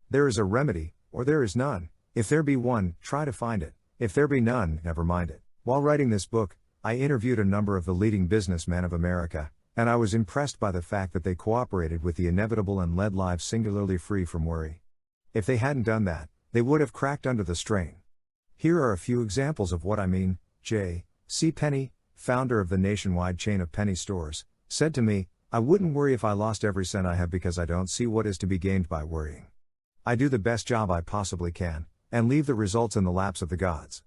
there is a remedy, or there is none. If there be one, try to find it. If there be none, never mind it." While writing this book, I interviewed a number of the leading businessmen of America, and I was impressed by the fact that they cooperated with the inevitable and led lives singularly free from worry. If they hadn't done that, they would have cracked under the strain. Here are a few examples of what I mean. J.C. Penney, founder of the nationwide chain of penny stores, said to me, "I wouldn't worry if I lost every cent I have because I don't see what is to be gained by worrying. I do the best job I possibly can, and leave the results in the laps of the gods."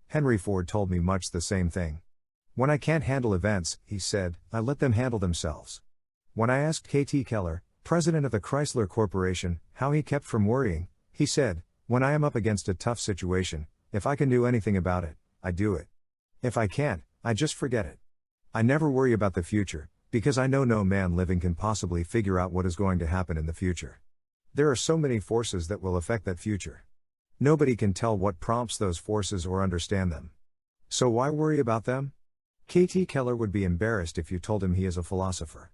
Henry Ford told me much the same thing. "When I can't handle events," he said, "I let them handle themselves." When I asked K.T. Keller, president of the Chrysler Corporation, how he kept from worrying, he said, When I am up against a tough situation, if I can do anything about it, I do it. If I can't, I just forget it. I never worry about the future, because I know no man living can possibly figure out what is going to happen in the future. There are so many forces that will affect that future. Nobody can tell what prompts those forces or understand them. So why worry about them? K.T. Keller would be embarrassed if you told him he is a philosopher.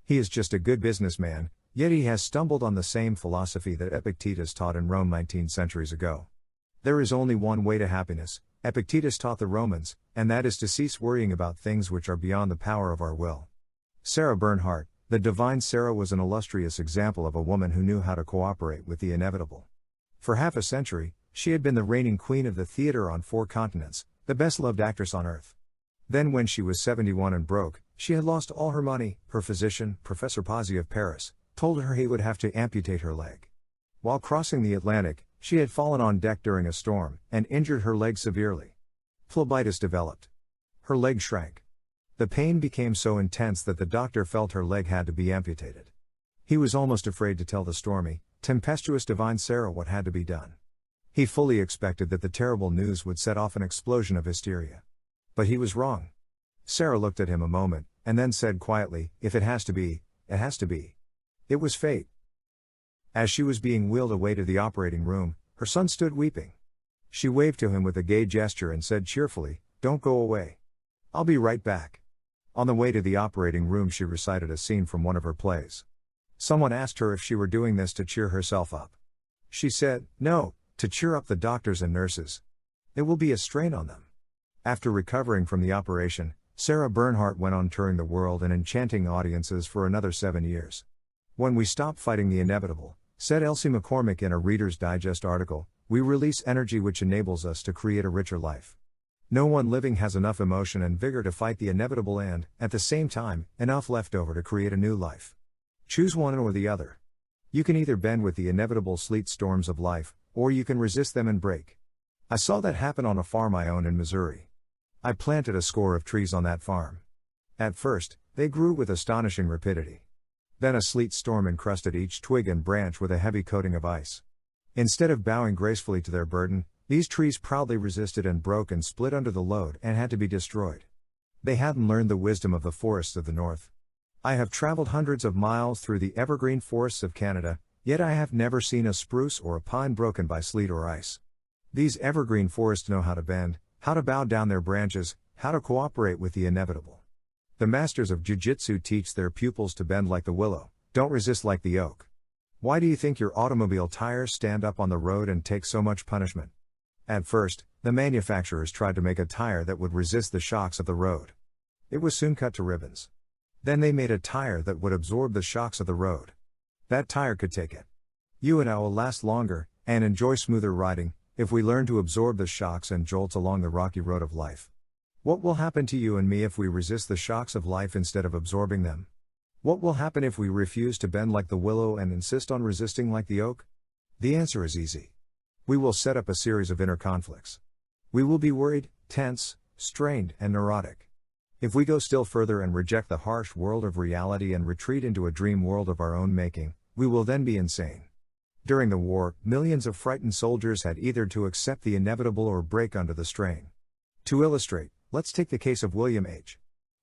He is just a good businessman, yet he has stumbled on the same philosophy that Epictetus taught in Rome 19 centuries ago. There is only one way to happiness, Epictetus taught the Romans, and that is to cease worrying about things which are beyond the power of our will. Sarah Bernhardt, the divine Sarah, was an illustrious example of a woman who knew how to cooperate with the inevitable. For half a century, she had been the reigning queen of the theater on 4 continents, the best-loved actress on earth. Then when she was 71 and broke, she had lost all her money. Her physician, Professor Pazzi of Paris, told her he would have to amputate her leg. While crossing the Atlantic, she had fallen on deck during a storm, and injured her leg severely. Phlebitis developed. Her leg shrank. The pain became so intense that the doctor felt her leg had to be amputated. He was almost afraid to tell the stormy, tempestuous divine Sarah what had to be done. He fully expected that the terrible news would set off an explosion of hysteria. But he was wrong. Sarah looked at him a moment, and then said quietly, "If it has to be, it has to be." It was fate. As she was being wheeled away to the operating room, her son stood weeping. She waved to him with a gay gesture and said cheerfully, "Don't go away. I'll be right back." On the way to the operating room, she recited a scene from one of her plays. Someone asked her if she were doing this to cheer herself up. She said, "No, to cheer up the doctors and nurses. It will be a strain on them." After recovering from the operation, Sarah Bernhardt went on touring the world and enchanting audiences for another 7 years. "When we stop fighting the inevitable," said Elsie McCormick in a Reader's Digest article, "we release energy which enables us to create a richer life. No one living has enough emotion and vigor to fight the inevitable and, at the same time, enough left over to create a new life. Choose one or the other. You can either bend with the inevitable sleet storms of life, or you can resist them and break." I saw that happen on a farm I owned in Missouri. I planted a score of trees on that farm. At first, they grew with astonishing rapidity. Then a sleet storm encrusted each twig and branch with a heavy coating of ice. Instead of bowing gracefully to their burden, these trees proudly resisted and broke and split under the load and had to be destroyed. They hadn't learned the wisdom of the forests of the north. I have traveled hundreds of miles through the evergreen forests of Canada, yet I have never seen a spruce or a pine broken by sleet or ice. These evergreen forests know how to bend, how to bow down their branches, how to cooperate with the inevitable. The masters of jiu-jitsu teach their pupils to bend like the willow, don't resist like the oak. Why do you think your automobile tires stand up on the road and take so much punishment? At first, the manufacturers tried to make a tire that would resist the shocks of the road. It was soon cut to ribbons. Then they made a tire that would absorb the shocks of the road. That tire could take it. You and I will last longer, and enjoy smoother riding, if we learn to absorb the shocks and jolts along the rocky road of life. What will happen to you and me if we resist the shocks of life instead of absorbing them? What will happen if we refuse to bend like the willow and insist on resisting like the oak? The answer is easy. We will set up a series of inner conflicts. We will be worried, tense, strained, and neurotic. If we go still further and reject the harsh world of reality and retreat into a dream world of our own making, we will then be insane. During the war, millions of frightened soldiers had either to accept the inevitable or break under the strain. To illustrate, let's take the case of William H.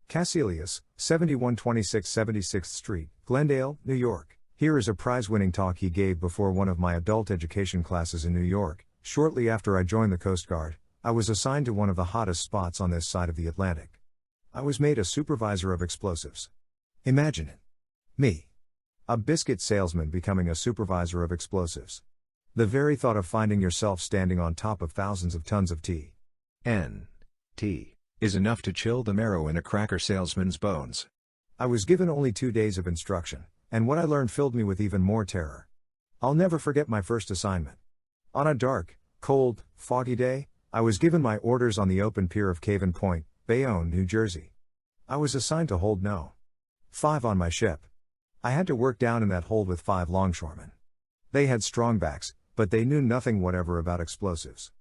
Cassilius, 7126 76th Street, Glendale, New York. Here is a prize-winning talk he gave before one of my adult education classes in New York. Shortly after I joined the Coast Guard, I was assigned to one of the hottest spots on this side of the Atlantic. I was made a supervisor of explosives. Imagine it. Me. A biscuit salesman becoming a supervisor of explosives. The very thought of finding yourself standing on top of thousands of tons of TNT is enough to chill the marrow in a cracker salesman's bones. I was given only 2 days of instruction, and what I learned filled me with even more terror. I'll never forget my first assignment. On a dark, cold, foggy day, I was given my orders on the open pier of Caven Point, Bayonne, New Jersey. I was assigned to hold No. 5 on my ship. I had to work down in that hold with 5 longshoremen. They had strong backs, but they knew nothing whatever about explosives.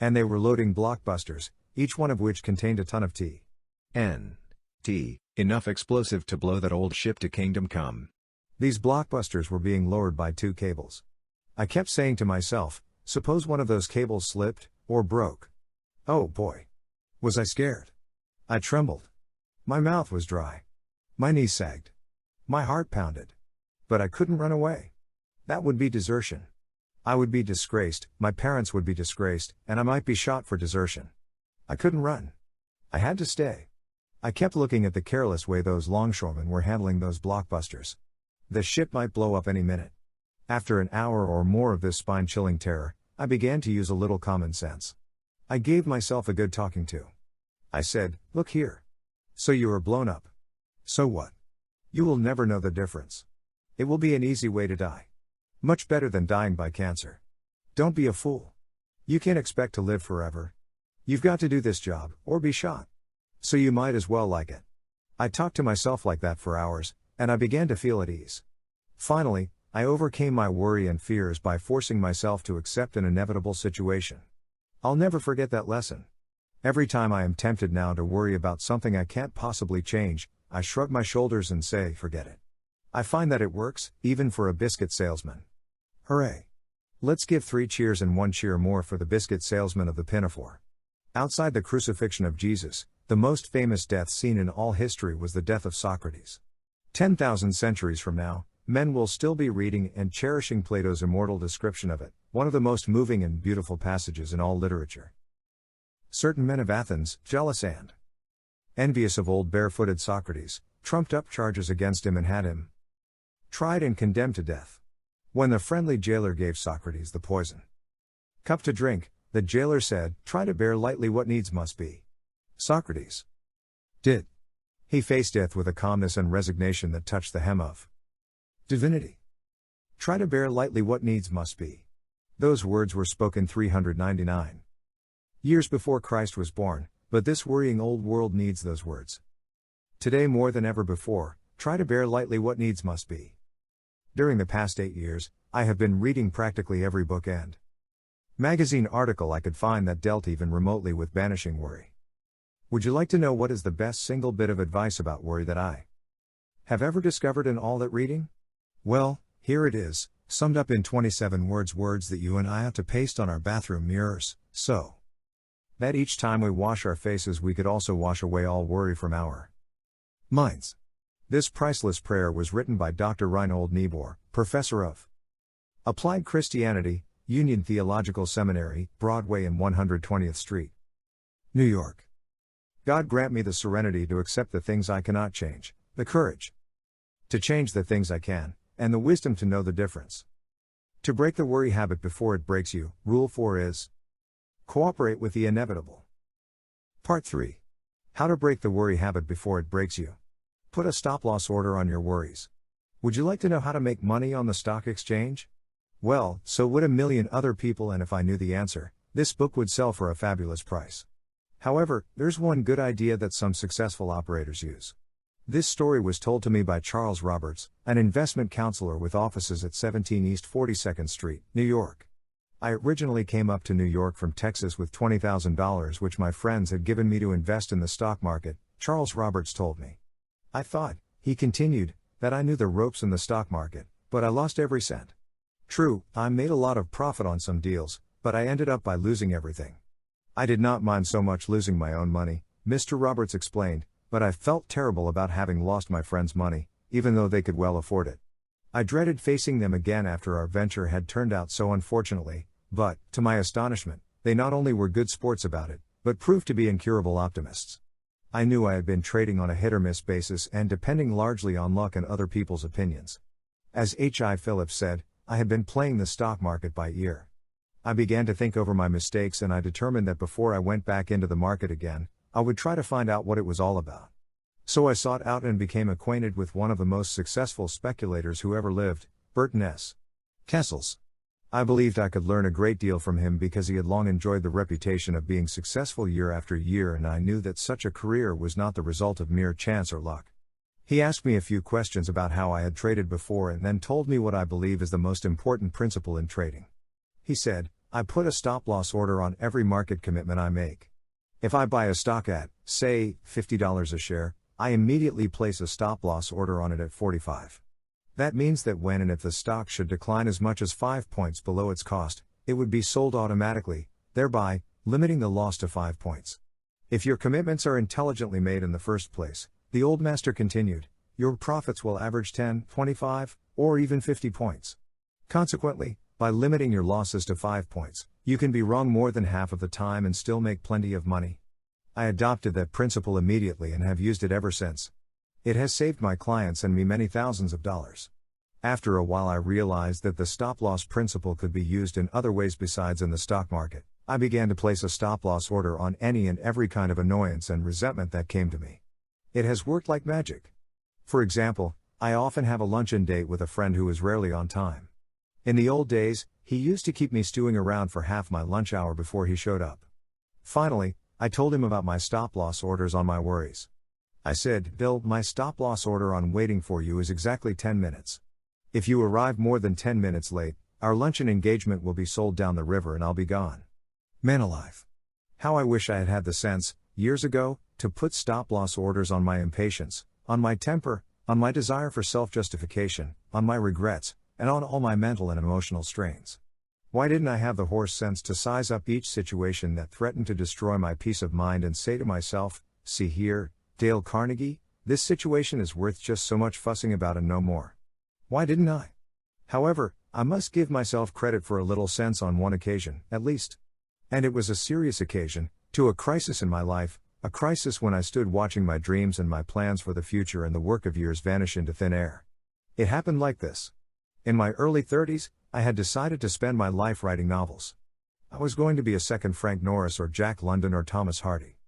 And they were loading blockbusters, each one of which contained a ton of TNT, enough explosive to blow that old ship to kingdom come. These blockbusters were being lowered by 2 cables. I kept saying to myself, Suppose one of those cables slipped, or broke. Oh boy. Was I scared? I trembled. My mouth was dry. My knees sagged. My heart pounded. But I couldn't run away. That would be desertion. I would be disgraced, my parents would be disgraced, and I might be shot for desertion. I couldn't run. I had to stay. I kept looking at the careless way those longshoremen were handling those blockbusters. The ship might blow up any minute. After an hour or more of this spine-chilling terror, I began to use a little common sense. I gave myself a good talking to. I said, look here. So you are blown up. So what? You will never know the difference. It will be an easy way to die. Much better than dying by cancer. Don't be a fool. You can't expect to live forever. You've got to do this job, or be shot. So you might as well like it. I talked to myself like that for hours, and I began to feel at ease. Finally, I overcame my worry and fears by forcing myself to accept an inevitable situation. I'll never forget that lesson. Every time I am tempted now to worry about something I can't possibly change, I shrug my shoulders and say, forget it. I find that it works, even for a biscuit salesman. Hooray! Let's give 3 cheers and 1 cheer more for the biscuit salesman of the pinafore. Outside the crucifixion of Jesus, the most famous death scene in all history was the death of Socrates. 10,000 centuries from now, men will still be reading and cherishing Plato's immortal description of it, one of the most moving and beautiful passages in all literature. Certain men of Athens, jealous and envious of old barefooted Socrates, trumped up charges against him and had him tried and condemned to death. When the friendly jailer gave Socrates the poison cup to drink, the jailer said, try to bear lightly what needs must be. Socrates did. He faced death with a calmness and resignation that touched the hem of divinity. Try to bear lightly what needs must be. Those words were spoken 399 years before Christ was born, but this worrying old world needs those words. Today more than ever before, try to bear lightly what needs must be. During the past 8 years, I have been reading practically every book and magazine article I could find that dealt even remotely with banishing worry. Would you like to know what is the best single bit of advice about worry that I have ever discovered in all that reading? Well, here it is, summed up in 27 words that you and I ought to paste on our bathroom mirrors, so that each time we wash our faces we could also wash away all worry from our minds. This priceless prayer was written by Dr. Reinhold Niebuhr, professor of Applied Christianity, Union Theological Seminary, Broadway and 120th Street, New York. God grant me the serenity to accept the things I cannot change, the courage to change the things I can, and the wisdom to know the difference. To break the worry habit before it breaks you, Rule 4 is cooperate with the inevitable. Part 3. How to break the worry habit before it breaks you. Put a stop-loss order on your worries. Would you like to know how to make money on the stock exchange? Well, so would a million other people, and if I knew the answer, this book would sell for a fabulous price. However, there's one good idea that some successful operators use. This story was told to me by Charles Roberts, an investment counselor with offices at 17 East 42nd Street, New York. I originally came up to New York from Texas with $20,000 which my friends had given me to invest in the stock market, Charles Roberts told me. I thought, he continued, that I knew the ropes in the stock market, but I lost every cent. True, I made a lot of profit on some deals, but I ended up by losing everything. I did not mind so much losing my own money, Mr. Roberts explained, but I felt terrible about having lost my friends' money, even though they could well afford it. I dreaded facing them again after our venture had turned out so unfortunately, but, to my astonishment, they not only were good sports about it, but proved to be incurable optimists. I knew I had been trading on a hit-or-miss basis and depending largely on luck and other people's opinions. As H.I. Phillips said, I had been playing the stock market by ear. I began to think over my mistakes and I determined that before I went back into the market again, I would try to find out what it was all about. So I sought out and became acquainted with one of the most successful speculators who ever lived, Burton S. Kessels. I believed I could learn a great deal from him because he had long enjoyed the reputation of being successful year after year, and I knew that such a career was not the result of mere chance or luck. He asked me a few questions about how I had traded before and then told me what I believe is the most important principle in trading. He said, I put a stop-loss order on every market commitment I make. If I buy a stock at, say, $50 a share, I immediately place a stop-loss order on it at 45. That means that when and if the stock should decline as much as 5 points below its cost, it would be sold automatically, thereby limiting the loss to 5 points. If your commitments are intelligently made in the first place, the old master continued, your profits will average 10, 25, or even 50 points. Consequently, by limiting your losses to 5 points, you can be wrong more than half of the time and still make plenty of money. I adopted that principle immediately and have used it ever since. It has saved my clients and me many thousands of dollars. After a while I realized that the stop-loss principle could be used in other ways besides in the stock market. I began to place a stop-loss order on any and every kind of annoyance and resentment that came to me. It has worked like magic. For example, I often have a luncheon date with a friend who is rarely on time. In the old days, he used to keep me stewing around for half my lunch hour before he showed up. Finally, I told him about my stop-loss orders on my worries. I said, Bill, my stop-loss order on waiting for you is exactly 10 minutes. If you arrive more than 10 minutes late, our luncheon engagement will be sold down the river and I'll be gone. Man alive. How I wish I had had the sense, years ago, to put stop-loss orders on my impatience, on my temper, on my desire for self-justification, on my regrets, and on all my mental and emotional strains. Why didn't I have the horse sense to size up each situation that threatened to destroy my peace of mind and say to myself, see here, Dale Carnegie, this situation is worth just so much fussing about and no more. Why didn't I? However, I must give myself credit for a little sense on one occasion, at least. And it was a serious occasion, to a crisis in my life, a crisis when I stood watching my dreams and my plans for the future and the work of years vanish into thin air. It happened like this. In my early 30s, I had decided to spend my life writing novels. I was going to be a second Frank Norris or Jack London or Thomas Hardy.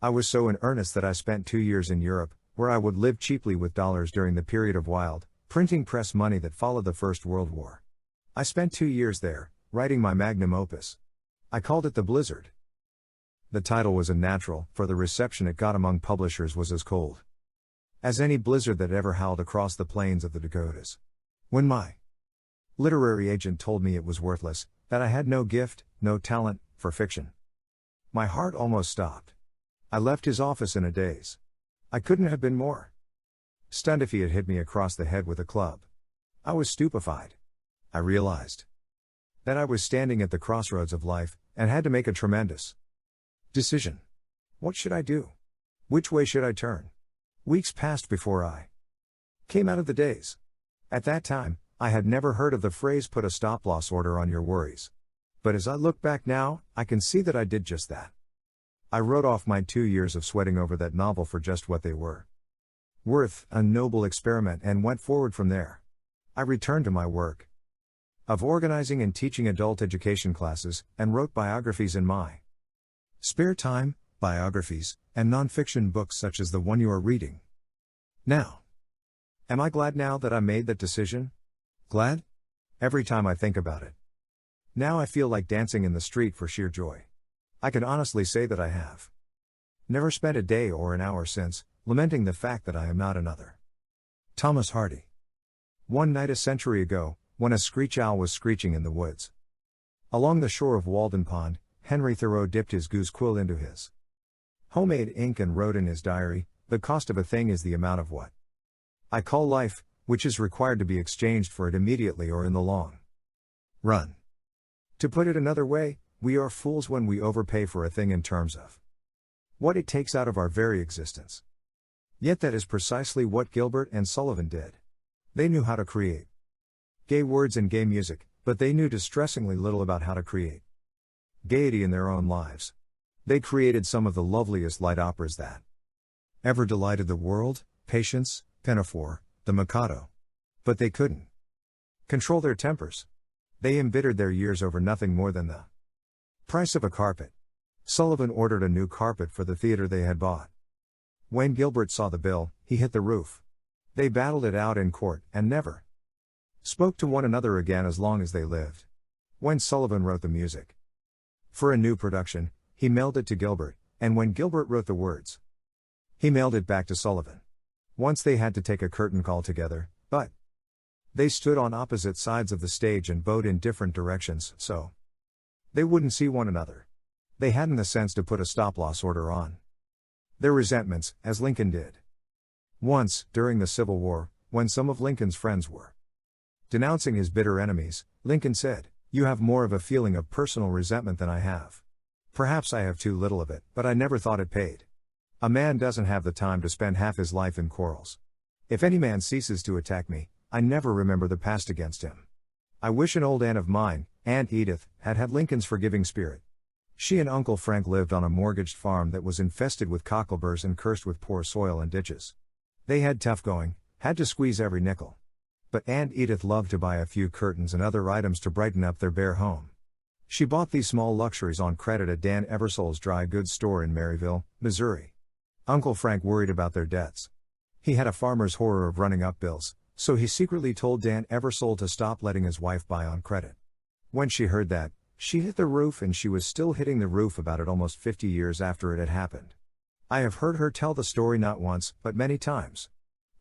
I was so in earnest that I spent 2 years in Europe, where I would live cheaply with dollars during the period of wild, printing press money that followed the First World War. I spent 2 years there, writing my magnum opus. I called it The Blizzard. The title was a natural, for the reception it got among publishers was as cold as any blizzard that ever howled across the plains of the Dakotas. When my literary agent told me it was worthless, that I had no gift, no talent, for fiction, my heart almost stopped. I left his office in a daze. I couldn't have been more stunned if he had hit me across the head with a club. I was stupefied. I realized that I was standing at the crossroads of life, and had to make a tremendous decision. What should I do? Which way should I turn? Weeks passed before I came out of the daze. At that time, I had never heard of the phrase put a stop-loss order on your worries. But as I look back now, I can see that I did just that. I wrote off my 2 years of sweating over that novel for just what they were worth, a noble experiment, and went forward from there. I returned to my work of organizing and teaching adult education classes, and wrote biographies in my spare time, biographies, and non-fiction books such as the one you are reading now. Am I glad now that I made that decision? Glad? Every time I think about it. Now I feel like dancing in the street for sheer joy. I can honestly say that I have never spent a day or an hour since, lamenting the fact that I am not another Thomas Hardy. One night a century ago, when a screech owl was screeching in the woods along the shore of Walden Pond, Henry Thoreau dipped his goose quill into his homemade ink and wrote in his diary, the cost of a thing is the amount of what I call life, which is required to be exchanged for it immediately or in the long run. To put it another way, we are fools when we overpay for a thing in terms of what it takes out of our very existence. Yet that is precisely what Gilbert and Sullivan did. They knew how to create gay words and gay music, but they knew distressingly little about how to create gaiety in their own lives. They created some of the loveliest light operas that ever delighted the world, Patience, Pinafore, The Mikado. But they couldn't control their tempers. They embittered their years over nothing more than the price of a carpet. Sullivan ordered a new carpet for the theater they had bought. When Gilbert saw the bill, he hit the roof. They battled it out in court, and never spoke to one another again as long as they lived. When Sullivan wrote the music for a new production, he mailed it to Gilbert, and when Gilbert wrote the words, he mailed it back to Sullivan. Once they had to take a curtain call together, but they stood on opposite sides of the stage and bowed in different directions, so they wouldn't see one another. They hadn't the sense to put a stop-loss order on their resentments, as Lincoln did. Once, during the Civil War, when some of Lincoln's friends were denouncing his bitter enemies, Lincoln said, You have more of a feeling of personal resentment than I have. Perhaps I have too little of it, but I never thought it paid. A man doesn't have the time to spend half his life in quarrels. If any man ceases to attack me, I never remember the past against him. I wish an old aunt of mine, Aunt Edith, had had Lincoln's forgiving spirit. She and Uncle Frank lived on a mortgaged farm that was infested with cockleburs and cursed with poor soil and ditches. They had tough going, had to squeeze every nickel. But Aunt Edith loved to buy a few curtains and other items to brighten up their bare home. She bought these small luxuries on credit at Dan Eversole's dry goods store in Maryville, Missouri. Uncle Frank worried about their debts. He had a farmer's horror of running up bills, so he secretly told Dan Eversole to stop letting his wife buy on credit. When she heard that, she hit the roof, and she was still hitting the roof about it almost 50 years after it had happened. I have heard her tell the story not once, but many times.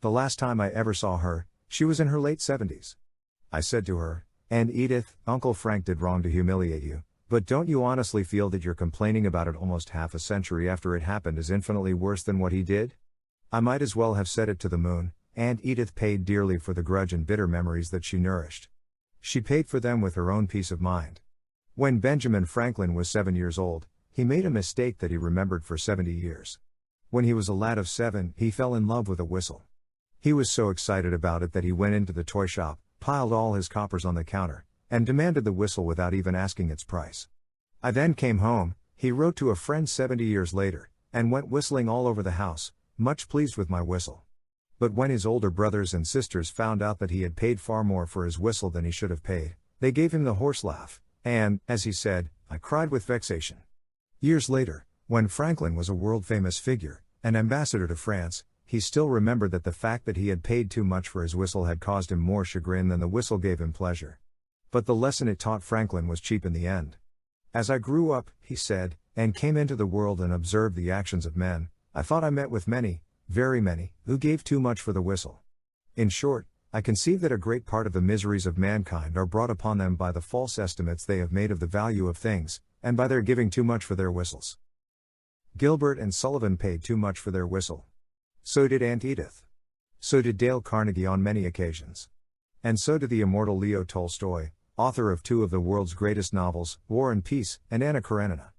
The last time I ever saw her, she was in her late 70s. I said to her, "Aunt Edith, Uncle Frank did wrong to humiliate you, but don't you honestly feel that your complaining about it almost half a century after it happened is infinitely worse than what he did?" I might as well have said it to the moon. Aunt Edith paid dearly for the grudge and bitter memories that she nourished. She paid for them with her own peace of mind. When Benjamin Franklin was 7 years old, he made a mistake that he remembered for 70 years. When he was a lad of 7, he fell in love with a whistle. He was so excited about it that he went into the toy shop, piled all his coppers on the counter, and demanded the whistle without even asking its price. I then came home, he wrote to a friend 70 years later, and went whistling all over the house, much pleased with my whistle. But when his older brothers and sisters found out that he had paid far more for his whistle than he should have paid, they gave him the horse laugh, and, as he said, I cried with vexation. Years later, when Franklin was a world-famous figure, an ambassador to France, he still remembered that the fact that he had paid too much for his whistle had caused him more chagrin than the whistle gave him pleasure. But the lesson it taught Franklin was cheap in the end. As I grew up, he said, and came into the world and observed the actions of men, I thought I met with many, very many, who gave too much for the whistle. In short, I conceive that a great part of the miseries of mankind are brought upon them by the false estimates they have made of the value of things, and by their giving too much for their whistles. Gilbert and Sullivan paid too much for their whistle. So did Aunt Edith. So did Dale Carnegie on many occasions. And so did the immortal Leo Tolstoy, author of two of the world's greatest novels, War and Peace, and Anna Karenina.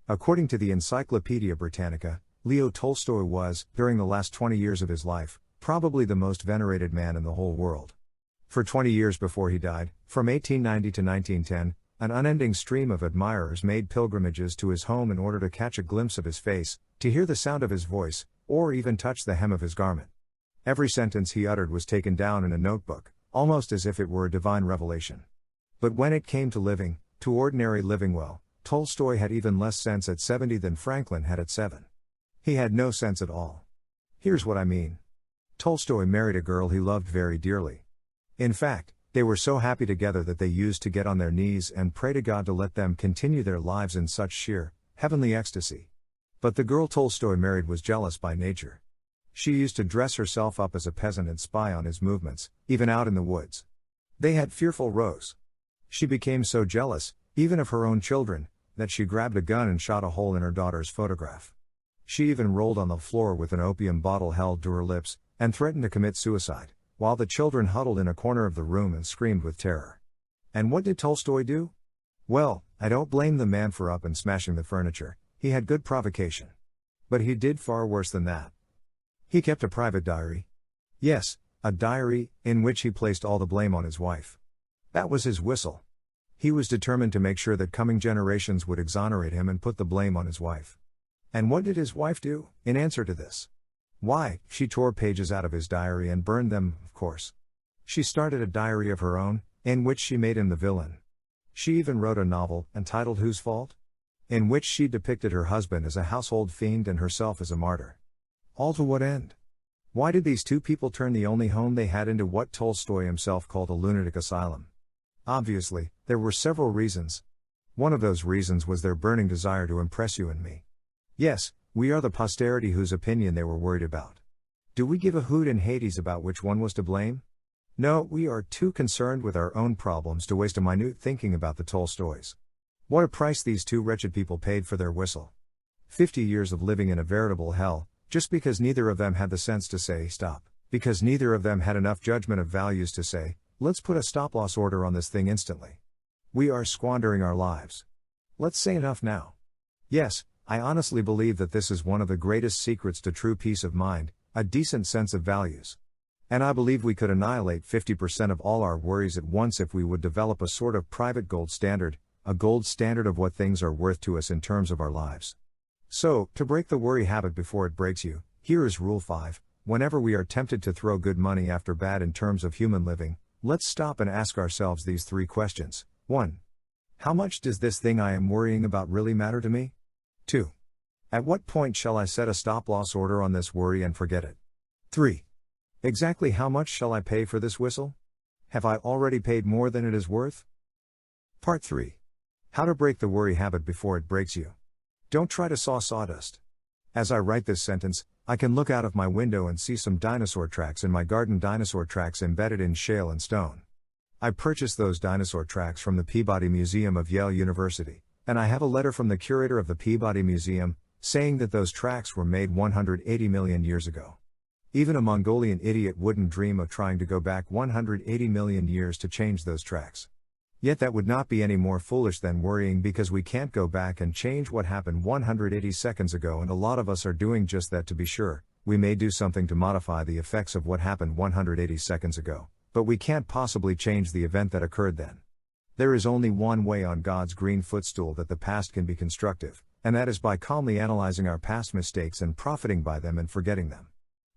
According to the Encyclopedia Britannica, Leo Tolstoy was, during the last 20 years of his life, probably the most venerated man in the whole world. For 20 years before he died, from 1890 to 1910, an unending stream of admirers made pilgrimages to his home in order to catch a glimpse of his face, to hear the sound of his voice, or even touch the hem of his garment. Every sentence he uttered was taken down in a notebook, almost as if it were a divine revelation. But when it came to living, to ordinary living well, Tolstoy had even less sense at 70 than Franklin had at 7. He had no sense at all. Here's what I mean. Tolstoy married a girl he loved very dearly. In fact, they were so happy together that they used to get on their knees and pray to God to let them continue their lives in such sheer, heavenly ecstasy. But the girl Tolstoy married was jealous by nature. She used to dress herself up as a peasant and spy on his movements, even out in the woods. They had fearful rows. She became so jealous, even of her own children, that she grabbed a gun and shot a hole in her daughter's photograph. She even rolled on the floor with an opium bottle held to her lips, and threatened to commit suicide, while the children huddled in a corner of the room and screamed with terror. And what did Tolstoy do? Well, I don't blame the man for up and smashing the furniture, he had good provocation. But he did far worse than that. He kept a private diary. Yes, a diary, in which he placed all the blame on his wife. That was his whistle. He was determined to make sure that coming generations would exonerate him and put the blame on his wife. And what did his wife do, in answer to this? Why, she tore pages out of his diary and burned them, of course. She started a diary of her own, in which she made him the villain. She even wrote a novel, entitled Whose Fault? In which she depicted her husband as a household fiend and herself as a martyr. All to what end? Why did these two people turn the only home they had into what Tolstoy himself called a lunatic asylum? Obviously, there were several reasons. One of those reasons was their burning desire to impress you and me. Yes, we are the posterity whose opinion they were worried about. Do we give a hoot in Hades about which one was to blame? No, we are too concerned with our own problems to waste a minute thinking about the Tolstoys. What a price these two wretched people paid for their whistle. 50 years of living in a veritable hell, just because neither of them had the sense to say stop, because neither of them had enough judgment of values to say, let's put a stop-loss order on this thing instantly. We are squandering our lives. Let's say enough now. Yes, I honestly believe that this is one of the greatest secrets to true peace of mind, a decent sense of values. And I believe we could annihilate 50% of all our worries at once if we would develop a sort of private gold standard, a gold standard of what things are worth to us in terms of our lives. So, to break the worry habit before it breaks you, here is Rule 5. Whenever we are tempted to throw good money after bad in terms of human living, let's stop and ask ourselves these 3 questions. 1. How much does this thing I am worrying about really matter to me? 2. At what point shall I set a stop-loss order on this worry and forget it? 3. Exactly how much shall I pay for this whistle? Have I already paid more than it is worth? Part 3. How to break the worry habit before it breaks you. Don't try to saw sawdust. As I write this sentence, I can look out of my window and see some dinosaur tracks in my garden, dinosaur tracks embedded in shale and stone. I purchased those dinosaur tracks from the Peabody Museum of Yale University, and I have a letter from the curator of the Peabody Museum, saying that those tracks were made 180 million years ago. Even a Mongolian idiot wouldn't dream of trying to go back 180 million years to change those tracks. Yet that would not be any more foolish than worrying, because we can't go back and change what happened 180 seconds ago, and a lot of us are doing just that. To be sure, we may do something to modify the effects of what happened 180 seconds ago, but we can't possibly change the event that occurred then. There is only one way on God's green footstool that the past can be constructive, and that is by calmly analyzing our past mistakes and profiting by them and forgetting them.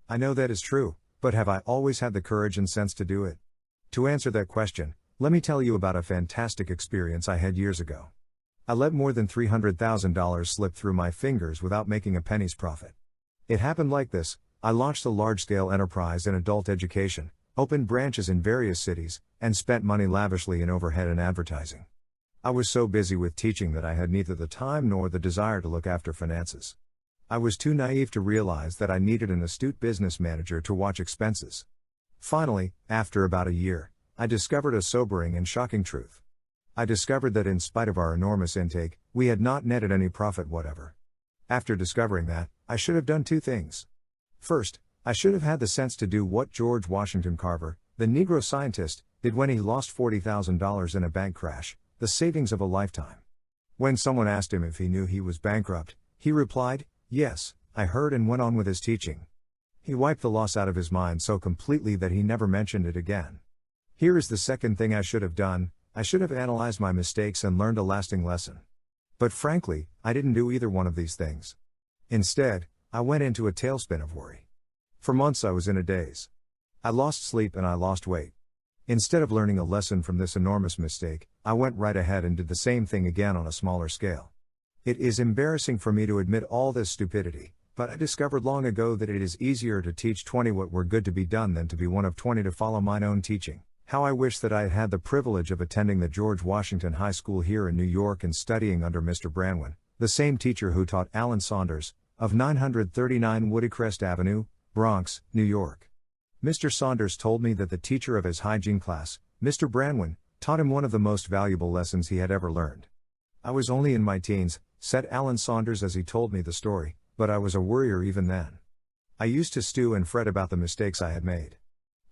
I know that is true, but have I always had the courage and sense to do it? To answer that question, let me tell you about a fantastic experience I had years ago. I let more than $300,000 slip through my fingers without making a penny's profit. It happened like this: I launched a large-scale enterprise in adult education, opened branches in various cities, and spent money lavishly in overhead and advertising. I was so busy with teaching that I had neither the time nor the desire to look after finances. I was too naive to realize that I needed an astute business manager to watch expenses. Finally, after about a year, I discovered a sobering and shocking truth. I discovered that in spite of our enormous intake, we had not netted any profit whatever. After discovering that, I should have done 2 things. First, I should have had the sense to do what George Washington Carver, the Negro scientist, did when he lost $40,000 in a bank crash, the savings of a lifetime. When someone asked him if he knew he was bankrupt, he replied, "Yes, I heard," and went on with his teaching. He wiped the loss out of his mind so completely that he never mentioned it again. Here is the second thing I should have done: I should have analyzed my mistakes and learned a lasting lesson. But frankly, I didn't do either one of these things. Instead, I went into a tailspin of worry. For months I was in a daze. I lost sleep and I lost weight. Instead of learning a lesson from this enormous mistake, I went right ahead and did the same thing again on a smaller scale. It is embarrassing for me to admit all this stupidity, but I discovered long ago that it is easier to teach 20 what were good to be done than to be one of 20 to follow mine own teaching. How I wish that I had had the privilege of attending the George Washington High School here in New York and studying under Mr. Branwyn, the same teacher who taught Alan Saunders, of 939 Woodycrest Avenue, Bronx, New York. Mr. Saunders told me that the teacher of his hygiene class, Mr. Branwyn, taught him one of the most valuable lessons he had ever learned. I was only in my teens, said Alan Saunders as he told me the story, but I was a worrier even then. I used to stew and fret about the mistakes I had made.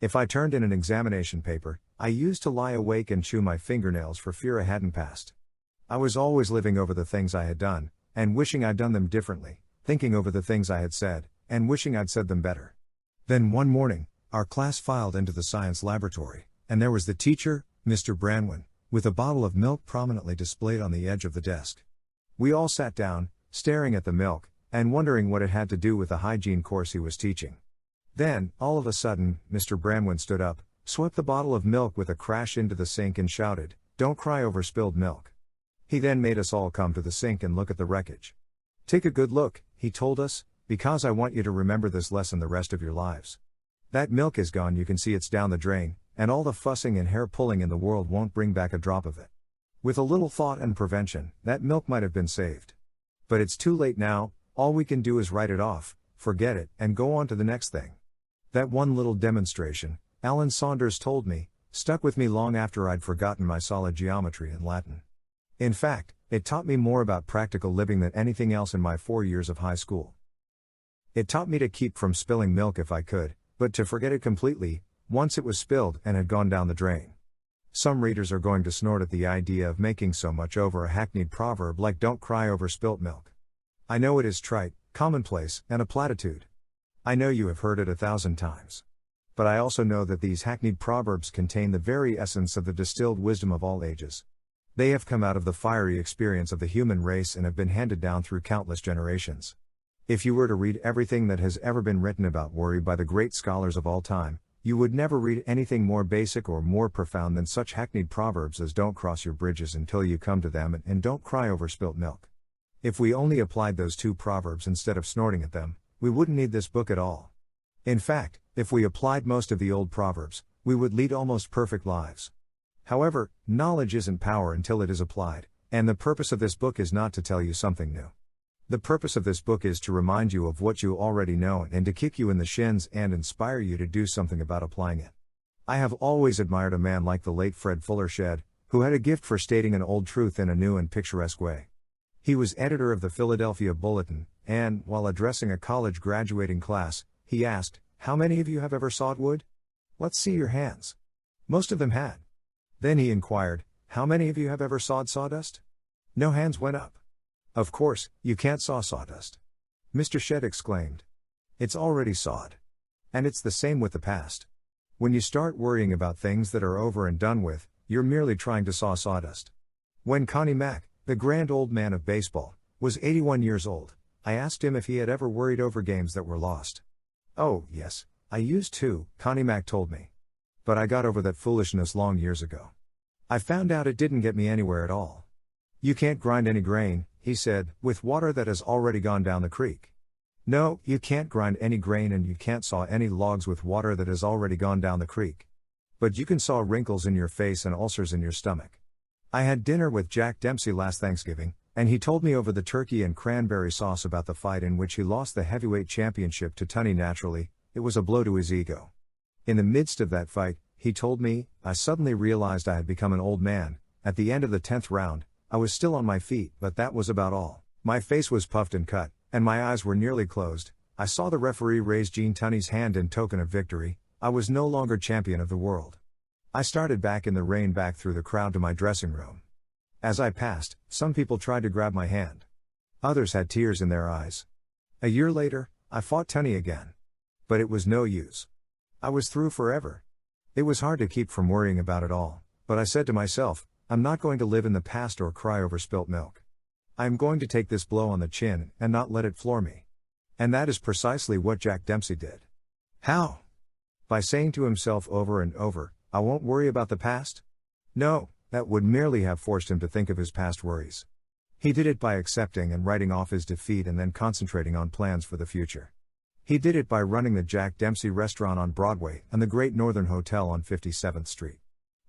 If I turned in an examination paper, I used to lie awake and chew my fingernails for fear I hadn't passed. I was always living over the things I had done, and wishing I'd done them differently, thinking over the things I had said, and wishing I'd said them better. Then one morning, our class filed into the science laboratory, and there was the teacher, Mr. Branwyn, with a bottle of milk prominently displayed on the edge of the desk. We all sat down, staring at the milk, and wondering what it had to do with the hygiene course he was teaching. Then, all of a sudden, Mr. Branwyn stood up, swept the bottle of milk with a crash into the sink and shouted, "Don't cry over spilled milk." He then made us all come to the sink and look at the wreckage. "Take a good look," he told us, "because I want you to remember this lesson the rest of your lives. That milk is gone, you can see it's down the drain, and all the fussing and hair pulling in the world won't bring back a drop of it. With a little thought and prevention, that milk might have been saved. But it's too late now, all we can do is write it off, forget it, and go on to the next thing." That one little demonstration, Alan Saunders told me, stuck with me long after I'd forgotten my solid geometry and Latin. In fact, it taught me more about practical living than anything else in my 4 years of high school. It taught me to keep from spilling milk if I could, but to forget it completely, once it was spilled and had gone down the drain. Some readers are going to snort at the idea of making so much over a hackneyed proverb like "don't cry over spilt milk." I know it is trite, commonplace, and a platitude. I know you have heard it 1,000 times. But I also know that these hackneyed proverbs contain the very essence of the distilled wisdom of all ages. They have come out of the fiery experience of the human race and have been handed down through countless generations. If you were to read everything that has ever been written about worry by the great scholars of all time, you would never read anything more basic or more profound than such hackneyed proverbs as "don't cross your bridges until you come to them" and "don't cry over spilt milk." If we only applied those two proverbs instead of snorting at them, we wouldn't need this book at all. In fact, if we applied most of the old proverbs, we would lead almost perfect lives. However, knowledge isn't power until it is applied, and the purpose of this book is not to tell you something new. The purpose of this book is to remind you of what you already know and to kick you in the shins and inspire you to do something about applying it. I have always admired a man like the late Fred Fuller Shedd, who had a gift for stating an old truth in a new and picturesque way. He was editor of the Philadelphia Bulletin, and, while addressing a college graduating class, he asked, "How many of you have ever sawed wood? Let's see your hands." Most of them had. Then he inquired, "How many of you have ever sawed sawdust?" No hands went up. "Of course, you can't saw sawdust," Mr. Shedd exclaimed. "It's already sawed. And it's the same with the past. When you start worrying about things that are over and done with, you're merely trying to saw sawdust." When Connie Mack, the grand old man of baseball, was 81 years old, I asked him if he had ever worried over games that were lost. "Oh, yes, I used to," Connie Mack told me. "But I got over that foolishness long years ago. I found out it didn't get me anywhere at all. You can't grind any grain," he said, "with water that has already gone down the creek. No, you can't grind any grain and you can't saw any logs with water that has already gone down the creek. But you can saw wrinkles in your face and ulcers in your stomach." I had dinner with Jack Dempsey last Thanksgiving, and he told me over the turkey and cranberry sauce about the fight in which he lost the heavyweight championship to Tunney. Naturally, it was a blow to his ego. In the midst of that fight, he told me, I suddenly realized I had become an old man. At the end of the 10th round, I was still on my feet, but that was about all. My face was puffed and cut, and my eyes were nearly closed. I saw the referee raise Gene Tunney's hand in token of victory. I was no longer champion of the world. I started back in the rain back through the crowd to my dressing room. As I passed, some people tried to grab my hand. Others had tears in their eyes. A year later, I fought Tunney again. But it was no use. I was through forever. It was hard to keep from worrying about it all, but I said to myself, I'm not going to live in the past or cry over spilt milk. I am going to take this blow on the chin and not let it floor me. And that is precisely what Jack Dempsey did. How? By saying to himself over and over, I won't worry about the past? No, that would merely have forced him to think of his past worries. He did it by accepting and writing off his defeat and then concentrating on plans for the future. He did it by running the Jack Dempsey restaurant on Broadway and the Great Northern Hotel on 57th Street.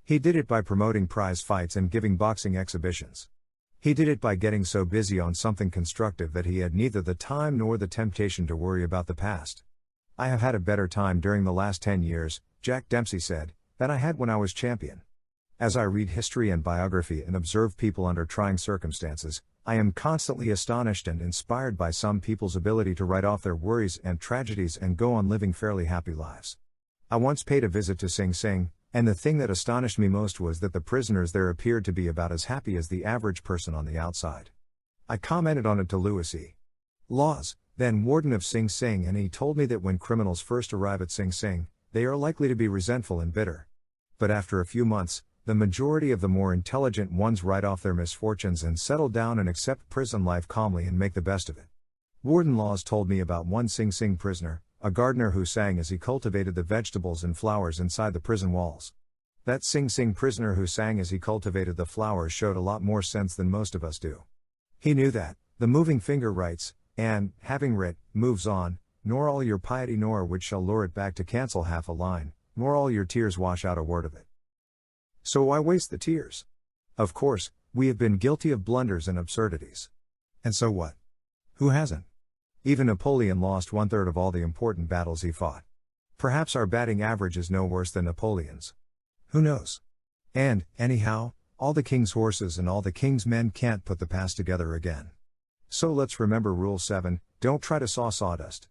He did it by promoting prize fights and giving boxing exhibitions. He did it by getting so busy on something constructive that he had neither the time nor the temptation to worry about the past. I have had a better time during the last 10 years, Jack Dempsey said, than I had when I was champion. As I read history and biography and observe people under trying circumstances, I am constantly astonished and inspired by some people's ability to write off their worries and tragedies and go on living fairly happy lives. I once paid a visit to Sing Sing, and the thing that astonished me most was that the prisoners there appeared to be about as happy as the average person on the outside. I commented on it to Louis E. Laws, then warden of Sing Sing, and he told me that when criminals first arrive at Sing Sing, they are likely to be resentful and bitter. But after a few months, the majority of the more intelligent ones write off their misfortunes and settle down and accept prison life calmly and make the best of it. Warden Laws told me about one Sing Sing prisoner, a gardener who sang as he cultivated the vegetables and flowers inside the prison walls. That Sing Sing prisoner who sang as he cultivated the flowers showed a lot more sense than most of us do. He knew that, the moving finger writes, and, having writ, moves on, nor all your piety nor which shall lure it back to cancel half a line, nor all your tears wash out a word of it. So why waste the tears? Of course, we have been guilty of blunders and absurdities. And so what? Who hasn't? Even Napoleon lost 1/3 of all the important battles he fought. Perhaps our batting average is no worse than Napoleon's. Who knows? And, anyhow, all the king's horses and all the king's men can't put the past together again. So let's remember Rule 7, don't try to saw sawdust.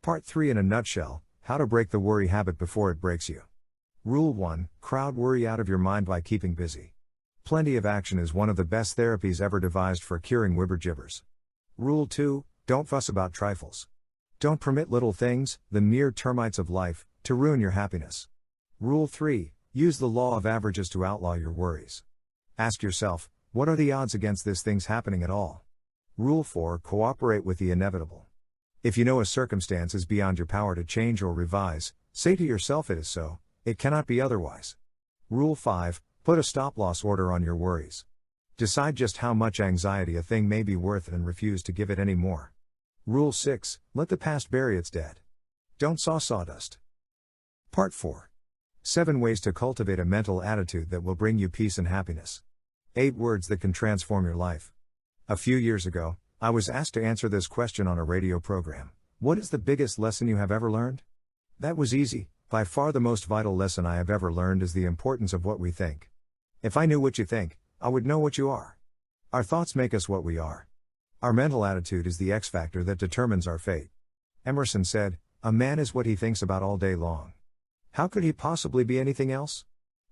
Part 3 in a nutshell, how to break the worry habit before it breaks you. Rule 1: crowd worry out of your mind by keeping busy. Plenty of action is one of the best therapies ever devised for curing wibber-jibbers. Rule 2: don't fuss about trifles. Don't permit little things, the mere termites of life, to ruin your happiness. Rule 3: use the law of averages to outlaw your worries. Ask yourself, what are the odds against this thing's happening at all? Rule 4: cooperate with the inevitable. If you know a circumstance is beyond your power to change or revise, say to yourself it is so, it cannot be otherwise. Rule 5: put a stop-loss order on your worries. Decide just how much anxiety a thing may be worth and refuse to give it any more. Rule 6: let the past bury its dead. Don't saw sawdust. Part 4. 7 ways to cultivate a mental attitude that will bring you peace and happiness. 8 words that can transform your life. A few years ago, I was asked to answer this question on a radio program. What is the biggest lesson you have ever learned? That was easy. By far the most vital lesson I have ever learned is the importance of what we think. If I knew what you think, I would know what you are. Our thoughts make us what we are. Our mental attitude is the X factor that determines our fate. Emerson said, "A man is what he thinks about all day long." How could he possibly be anything else?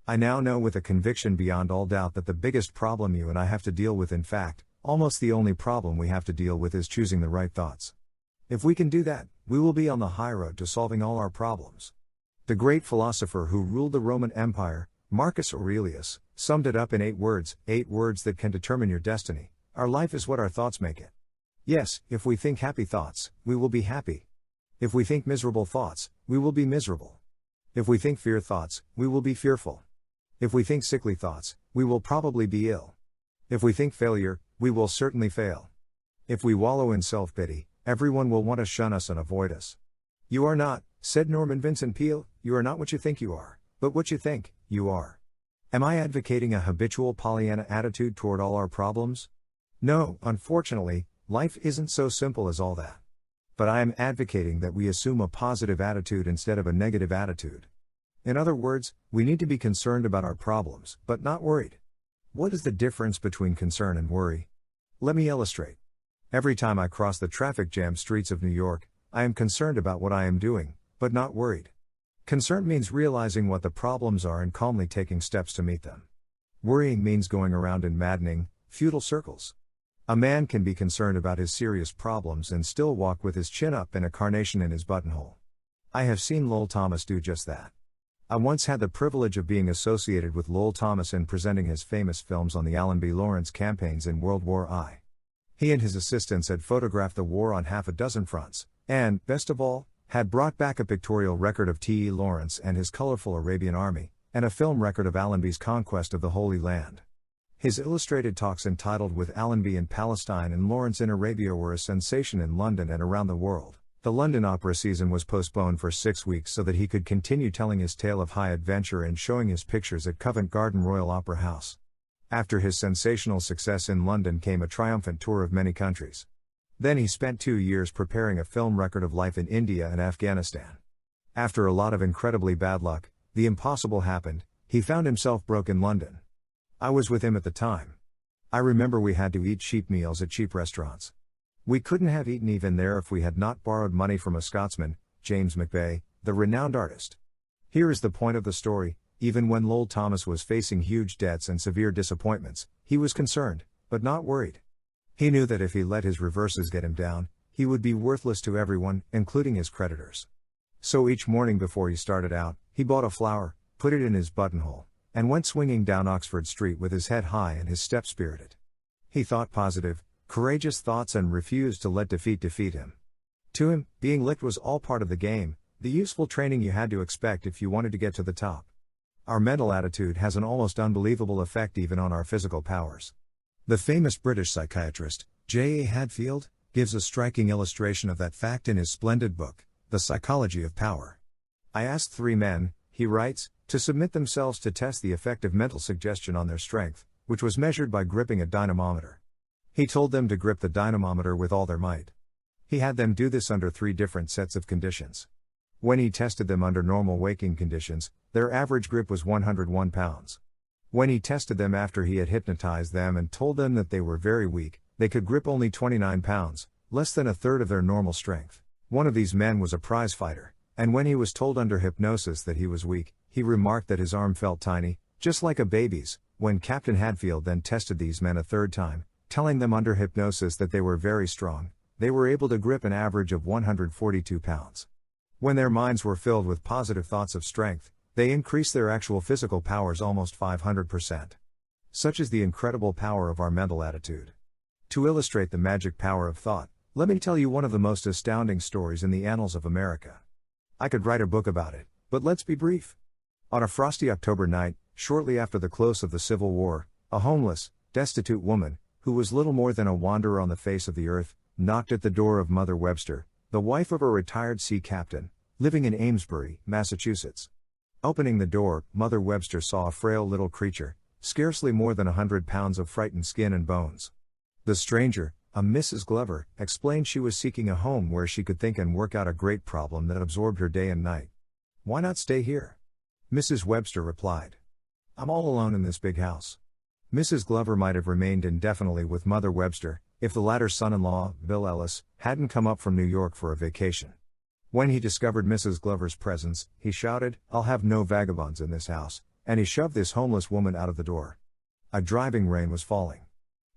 I now know with a conviction beyond all doubt that the biggest problem you and I have to deal with, in fact, almost the only problem we have to deal with, is choosing the right thoughts. If we can do that, we will be on the high road to solving all our problems. The great philosopher who ruled the Roman Empire, Marcus Aurelius, summed it up in 8 words that can determine your destiny. Our life is what our thoughts make it. Yes, if we think happy thoughts, we will be happy. If we think miserable thoughts, we will be miserable. If we think fear thoughts, we will be fearful. If we think sickly thoughts, we will probably be ill. If we think failure, we will certainly fail. If we wallow in self-pity, everyone will want to shun us and avoid us. You are not, said Norman Vincent Peale, you are not what you think you are, but what you think you are. Am I advocating a habitual Pollyanna attitude toward all our problems? No, unfortunately, life isn't so simple as all that. But I am advocating that we assume a positive attitude instead of a negative attitude. In other words, we need to be concerned about our problems, but not worried. What is the difference between concern and worry? Let me illustrate. Every time I cross the traffic-jammed streets of New York, I am concerned about what I am doing, but not worried. Concern means realizing what the problems are and calmly taking steps to meet them. Worrying means going around in maddening, futile circles. A man can be concerned about his serious problems and still walk with his chin up and a carnation in his buttonhole. I have seen Lowell Thomas do just that. I once had the privilege of being associated with Lowell Thomas in presenting his famous films on the Allen B. Lawrence campaigns in World War I. He and his assistants had photographed the war on half a dozen fronts, and, best of all, had brought back a pictorial record of T.E. Lawrence and his colorful Arabian army, and a film record of Allenby's conquest of the Holy Land. His illustrated talks entitled With Allenby in Palestine and Lawrence in Arabia were a sensation in London and around the world. The London opera season was postponed for 6 weeks so that he could continue telling his tale of high adventure and showing his pictures at Covent Garden Royal Opera House. After his sensational success in London came a triumphant tour of many countries. Then he spent 2 years preparing a film record of life in India and Afghanistan. After a lot of incredibly bad luck, the impossible happened. He found himself broke in London. I was with him at the time. I remember we had to eat cheap meals at cheap restaurants. We couldn't have eaten even there if we had not borrowed money from a Scotsman, James McBay, the renowned artist. Here is the point of the story: even when Lowell Thomas was facing huge debts and severe disappointments, he was concerned, but not worried. He knew that if he let his reverses get him down, he would be worthless to everyone, including his creditors. So each morning before he started out, he bought a flower, put it in his buttonhole, and went swinging down Oxford Street with his head high and his step spirited. He thought positive, courageous thoughts and refused to let defeat him. To him, being licked was all part of the game, the useful training you had to expect if you wanted to get to the top. Our mental attitude has an almost unbelievable effect even on our physical powers. The famous British psychiatrist, J. A. Hadfield, gives a striking illustration of that fact in his splendid book, The Psychology of Power. I asked 3 men, he writes, to submit themselves to test the effect of mental suggestion on their strength, which was measured by gripping a dynamometer. He told them to grip the dynamometer with all their might. He had them do this under 3 different sets of conditions. When he tested them under normal waking conditions, their average grip was 101 pounds. When he tested them after he had hypnotized them and told them that they were very weak, they could grip only 29 pounds, less than a third of their normal strength. One of these men was a prize fighter, and when he was told under hypnosis that he was weak, He remarked that his arm felt tiny, just like a baby's, when Captain Hadfield then tested these men a third time, telling them under hypnosis that they were very strong. They were able to grip an average of 142 pounds. When their minds were filled with positive thoughts of strength, they increased their actual physical powers almost 500%. Such is the incredible power of our mental attitude. To illustrate the magic power of thought, let me tell you one of the most astounding stories in the annals of America. I could write a book about it, but let's be brief. On a frosty October night, shortly after the close of the Civil War, a homeless, destitute woman, who was little more than a wanderer on the face of the earth, knocked at the door of Mother Webster, the wife of a retired sea captain, living in Amesbury, Massachusetts. Opening the door, Mother Webster saw a frail little creature, scarcely more than 100 pounds of frightened skin and bones. The stranger, a Mrs. Glover, explained she was seeking a home where she could think and work out a great problem that absorbed her day and night. "Why not stay here?" Mrs. Webster replied. "I'm all alone in this big house." Mrs. Glover might have remained indefinitely with Mother Webster, if the latter's son-in-law, Bill Ellis, hadn't come up from New York for a vacation. When he discovered Mrs. Glover's presence, he shouted, "I'll have no vagabonds in this house," and he shoved this homeless woman out of the door. A driving rain was falling.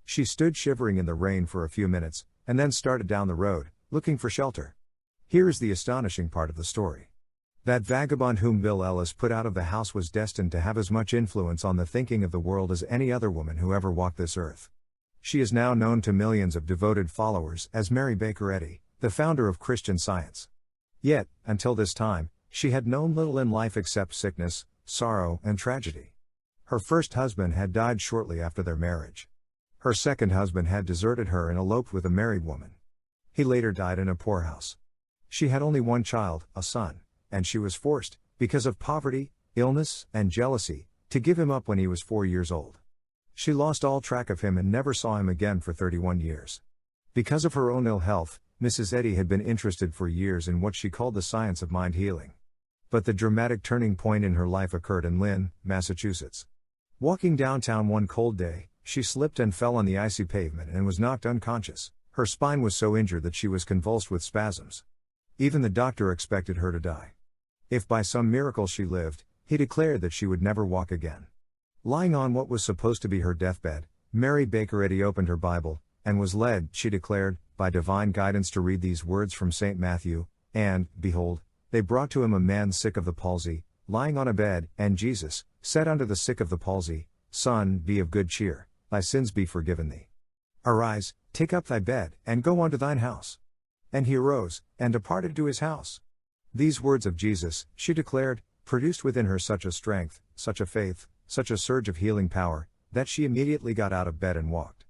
She stood shivering in the rain for a few minutes, and then started down the road, looking for shelter. Here is the astonishing part of the story. That vagabond whom Bill Ellis put out of the house was destined to have as much influence on the thinking of the world as any other woman who ever walked this earth. She is now known to millions of devoted followers as Mary Baker Eddy, the founder of Christian Science. Yet, until this time, she had known little in life except sickness, sorrow, and tragedy. Her first husband had died shortly after their marriage. Her second husband had deserted her and eloped with a married woman. He later died in a poorhouse. She had only one child, a son, and she was forced, because of poverty, illness, and jealousy, to give him up when he was 4 years old. She lost all track of him and never saw him again for 31 years. Because of her own ill health, Mrs. Eddy had been interested for years in what she called the science of mind healing. But the dramatic turning point in her life occurred in Lynn, Massachusetts. Walking downtown one cold day, she slipped and fell on the icy pavement and was knocked unconscious. Her spine was so injured that she was convulsed with spasms. Even the doctor expected her to die. If by some miracle she lived, he declared that she would never walk again. Lying on what was supposed to be her deathbed, Mary Baker Eddy opened her Bible, and was led, she declared, by divine guidance to read these words from St. Matthew, and, behold, they brought to him a man sick of the palsy, lying on a bed, and Jesus said unto the sick of the palsy, Son, be of good cheer, thy sins be forgiven thee. Arise, take up thy bed, and go unto thine house. And he arose, and departed to his house. These words of Jesus, she declared, produced within her such a strength, such a faith, such a surge of healing power, that she immediately got out of bed and walked.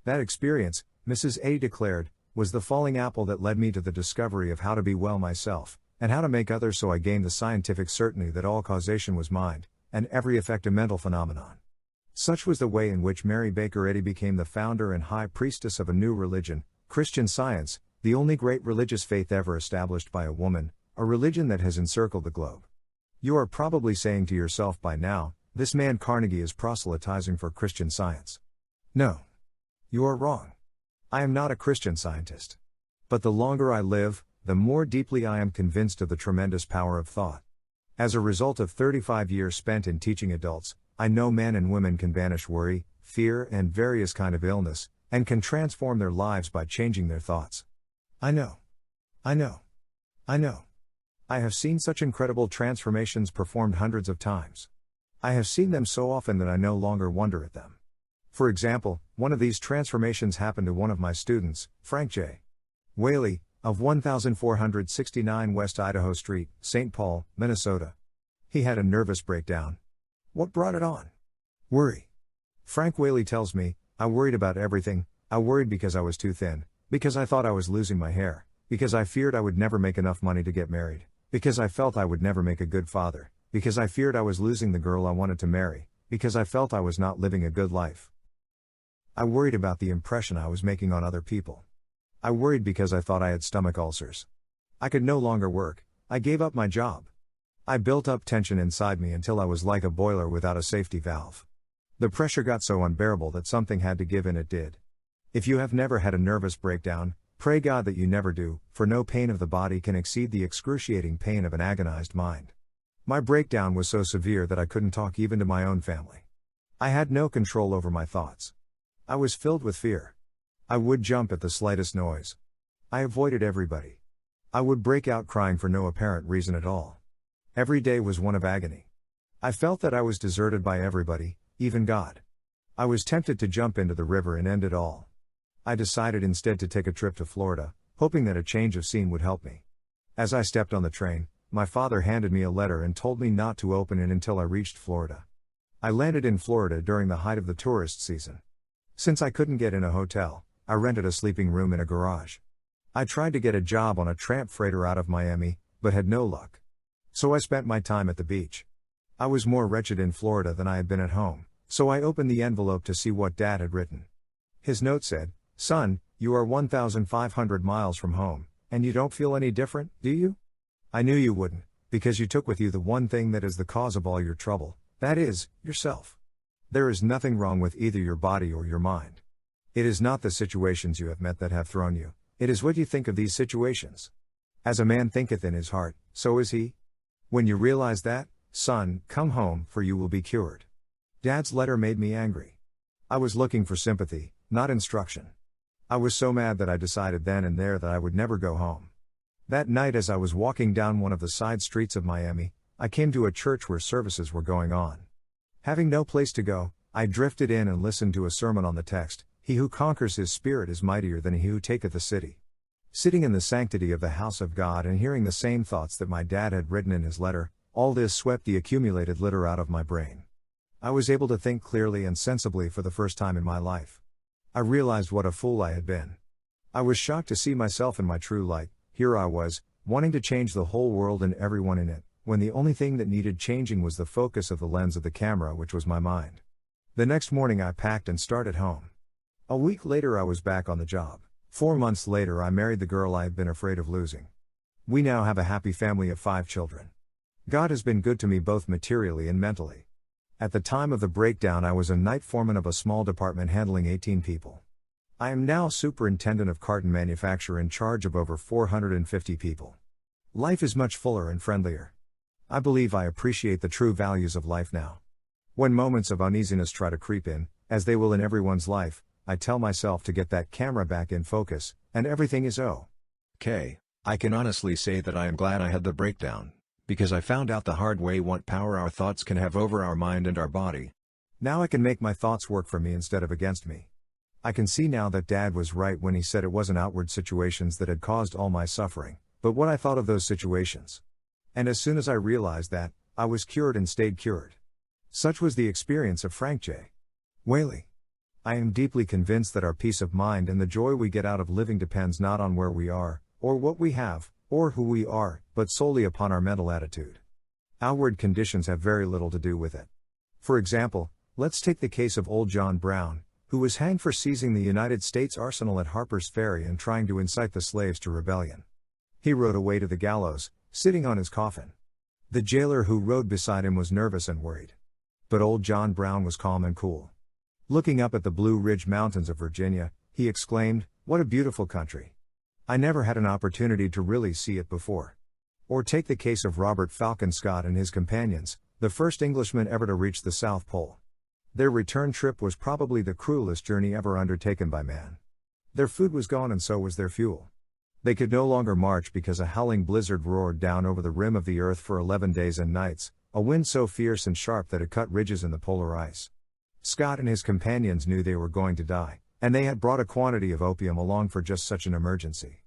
That experience, Mrs. Eddy declared, was the falling apple that led me to the discovery of how to be well myself, and how to make others, so I gained the scientific certainty that all causation was mind, and every effect a mental phenomenon. Such was the way in which Mary Baker Eddy became the founder and high priestess of a new religion, Christian Science, the only great religious faith ever established by a woman, a religion that has encircled the globe. You are probably saying to yourself by now, this man Carnegie is proselytizing for Christian Science. No. You are wrong. I am not a Christian Scientist. But the longer I live, the more deeply I am convinced of the tremendous power of thought. As a result of 35 years spent in teaching adults, I know men and women can banish worry, fear, and various kind of illness, and can transform their lives by changing their thoughts. I know. I have seen such incredible transformations performed hundreds of times. I have seen them so often that I no longer wonder at them. For example, one of these transformations happened to one of my students, Frank J. Whaley, of 1469 West Idaho Street, St. Paul, Minnesota. He had a nervous breakdown. What brought it on? Worry. Frank Whaley tells me, I worried about everything. I worried because I was too thin, because I thought I was losing my hair, because I feared I would never make enough money to get married, because I felt I would never make a good father, because I feared I was losing the girl I wanted to marry, because I felt I was not living a good life. I worried about the impression I was making on other people. I worried because I thought I had stomach ulcers. I could no longer work. I gave up my job. I built up tension inside me until I was like a boiler without a safety valve. The pressure got so unbearable that something had to give, and it did. If you have never had a nervous breakdown, pray God that you never do, for no pain of the body can exceed the excruciating pain of an agonized mind. My breakdown was so severe that I couldn't talk even to my own family. I had no control over my thoughts. I was filled with fear. I would jump at the slightest noise. I avoided everybody. I would break out crying for no apparent reason at all. Every day was one of agony. I felt that I was deserted by everybody, even God. I was tempted to jump into the river and end it all. I decided instead to take a trip to Florida, hoping that a change of scene would help me. As I stepped on the train, my father handed me a letter and told me not to open it until I reached Florida. I landed in Florida during the height of the tourist season. Since I couldn't get in a hotel, I rented a sleeping room in a garage. I tried to get a job on a tramp freighter out of Miami, but had no luck. So I spent my time at the beach. I was more wretched in Florida than I had been at home, so I opened the envelope to see what Dad had written. His note said, "Son, you are 1,500 miles from home, and you don't feel any different, do you? I knew you wouldn't, because you took with you the one thing that is the cause of all your trouble, that is, yourself. There is nothing wrong with either your body or your mind. It is not the situations you have met that have thrown you, it is what you think of these situations. As a man thinketh in his heart, so is he. When you realize that, son, come home, for you will be cured." Dad's letter made me angry. I was looking for sympathy, not instruction. I was so mad that I decided then and there that I would never go home. That night, as I was walking down one of the side streets of Miami, I came to a church where services were going on. Having no place to go, I drifted in and listened to a sermon on the text, "He who conquers his spirit is mightier than he who taketh a city." Sitting in the sanctity of the house of God and hearing the same thoughts that my dad had written in his letter, all this swept the accumulated litter out of my brain. I was able to think clearly and sensibly for the first time in my life. I realized what a fool I had been. I was shocked to see myself in my true light. Here I was, wanting to change the whole world and everyone in it, when the only thing that needed changing was the focus of the lens of the camera, which was my mind. The next morning I packed and started home. A week later I was back on the job. 4 months later I married the girl I had been afraid of losing. We now have a happy family of 5 children. God has been good to me both materially and mentally. At the time of the breakdown I was a night foreman of a small department handling 18 people. I am now superintendent of carton manufacture in charge of over 450 people. Life is much fuller and friendlier. I believe I appreciate the true values of life now. When moments of uneasiness try to creep in, as they will in everyone's life, I tell myself to get that camera back in focus, and everything is okay. I can honestly say that I am glad I had the breakdown, because I found out the hard way what power our thoughts can have over our mind and our body. Now I can make my thoughts work for me instead of against me. I can see now that Dad was right when he said it wasn't outward situations that had caused all my suffering, but what I thought of those situations. And as soon as I realized that, I was cured and stayed cured. Such was the experience of Frank J. Whaley. I am deeply convinced that our peace of mind and the joy we get out of living depends not on where we are, or what we have, or who we are, but solely upon our mental attitude. Outward conditions have very little to do with it. For example, let's take the case of old John Brown, who was hanged for seizing the United States Arsenal at Harper's Ferry and trying to incite the slaves to rebellion. He rode away to the gallows, sitting on his coffin. The jailer who rode beside him was nervous and worried. But old John Brown was calm and cool. Looking up at the Blue Ridge Mountains of Virginia, he exclaimed, "What a beautiful country. I never had an opportunity to really see it before." Or take the case of Robert Falcon Scott and his companions, the first Englishmen ever to reach the South Pole. Their return trip was probably the cruelest journey ever undertaken by man. Their food was gone and so was their fuel. They could no longer march because a howling blizzard roared down over the rim of the earth for 11 days and nights, a wind so fierce and sharp that it cut ridges in the polar ice. Scott and his companions knew they were going to die, and they had brought a quantity of opium along for just such an emergency.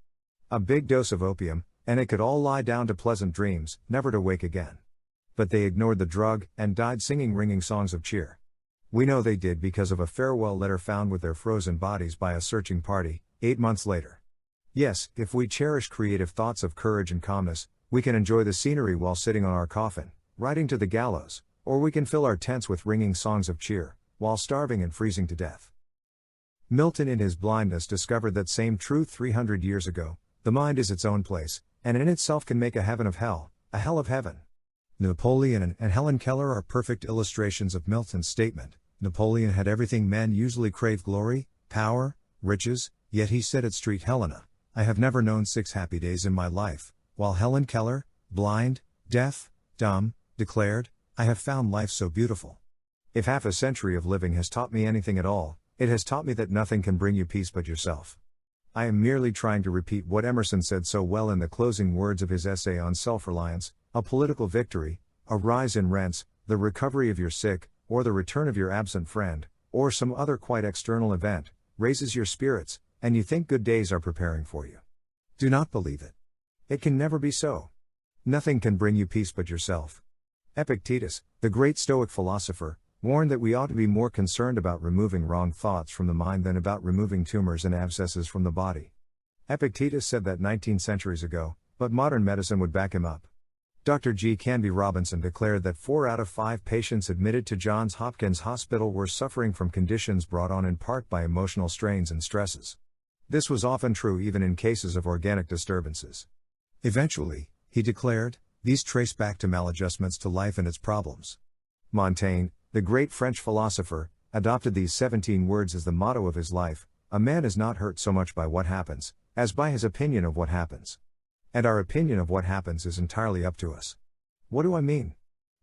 A big dose of opium, and it could all lie down to pleasant dreams, never to wake again. But they ignored the drug, and died singing ringing songs of cheer. We know they did because of a farewell letter found with their frozen bodies by a searching party, 8 months later. Yes, if we cherish creative thoughts of courage and calmness, we can enjoy the scenery while sitting on our coffin, riding to the gallows, or we can fill our tents with ringing songs of cheer, while starving and freezing to death. Milton in his blindness discovered that same truth 300 years ago: the mind is its own place, and in itself can make a heaven of hell, a hell of heaven. Napoleon and Helen Keller are perfect illustrations of Milton's statement. Napoleon had everything men usually crave: glory, power, riches, yet he said at Street Helena, "I have never known 6 happy days in my life," while Helen Keller, blind, deaf, dumb, declared, "I have found life so beautiful. If half a century of living has taught me anything at all, it has taught me that nothing can bring you peace but yourself. I am merely trying to repeat what Emerson said so well in the closing words of his essay on self-reliance: a political victory, a rise in rents, the recovery of your sick, or the return of your absent friend, or some other quite external event, raises your spirits, and you think good days are preparing for you. Do not believe it. It can never be so. Nothing can bring you peace but yourself." Epictetus, the great Stoic philosopher, warned that we ought to be more concerned about removing wrong thoughts from the mind than about removing tumors and abscesses from the body. Epictetus said that 19 centuries ago, but modern medicine would back him up. Dr. G. Canby Robinson declared that 4 out of 5 patients admitted to Johns Hopkins Hospital were suffering from conditions brought on in part by emotional strains and stresses. This was often true even in cases of organic disturbances. Eventually, he declared, these trace back to maladjustments to life and its problems. Montaigne, the great French philosopher, adopted these 17 words as the motto of his life: a man is not hurt so much by what happens, as by his opinion of what happens. And our opinion of what happens is entirely up to us. What do I mean?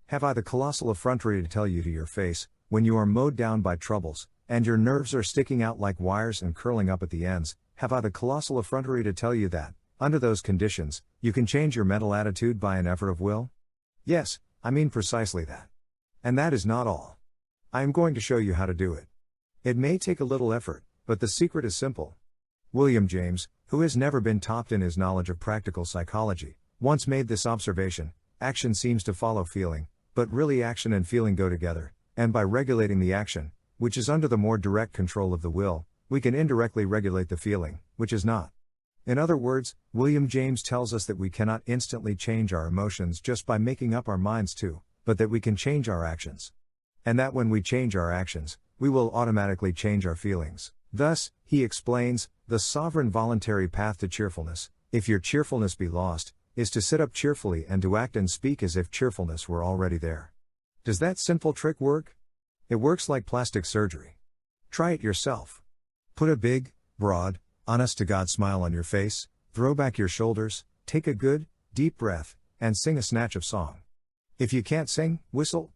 Have I the colossal effrontery to tell you to your face, when you are mowed down by troubles, and your nerves are sticking out like wires and curling up at the ends, have I the colossal effrontery to tell you that, under those conditions, you can change your mental attitude by an effort of will? Yes, I mean precisely that. And that is not all. I am going to show you how to do it. It may take a little effort, but the secret is simple. William James, who has never been topped in his knowledge of practical psychology, once made this observation: action seems to follow feeling, but really action and feeling go together, and by regulating the action, which is under the more direct control of the will, we can indirectly regulate the feeling, which is not. In other words, William James tells us that we cannot instantly change our emotions just by making up our minds to, but that we can change our actions. And that when we change our actions, we will automatically change our feelings. Thus, he explains, the sovereign voluntary path to cheerfulness, if your cheerfulness be lost, is to sit up cheerfully and to act and speak as if cheerfulness were already there. Does that simple trick work? It works like plastic surgery. Try it yourself. Put a big, broad, honest-to-God smile on your face, throw back your shoulders, take a good, deep breath, and sing a snatch of song. If you can't sing, whistle.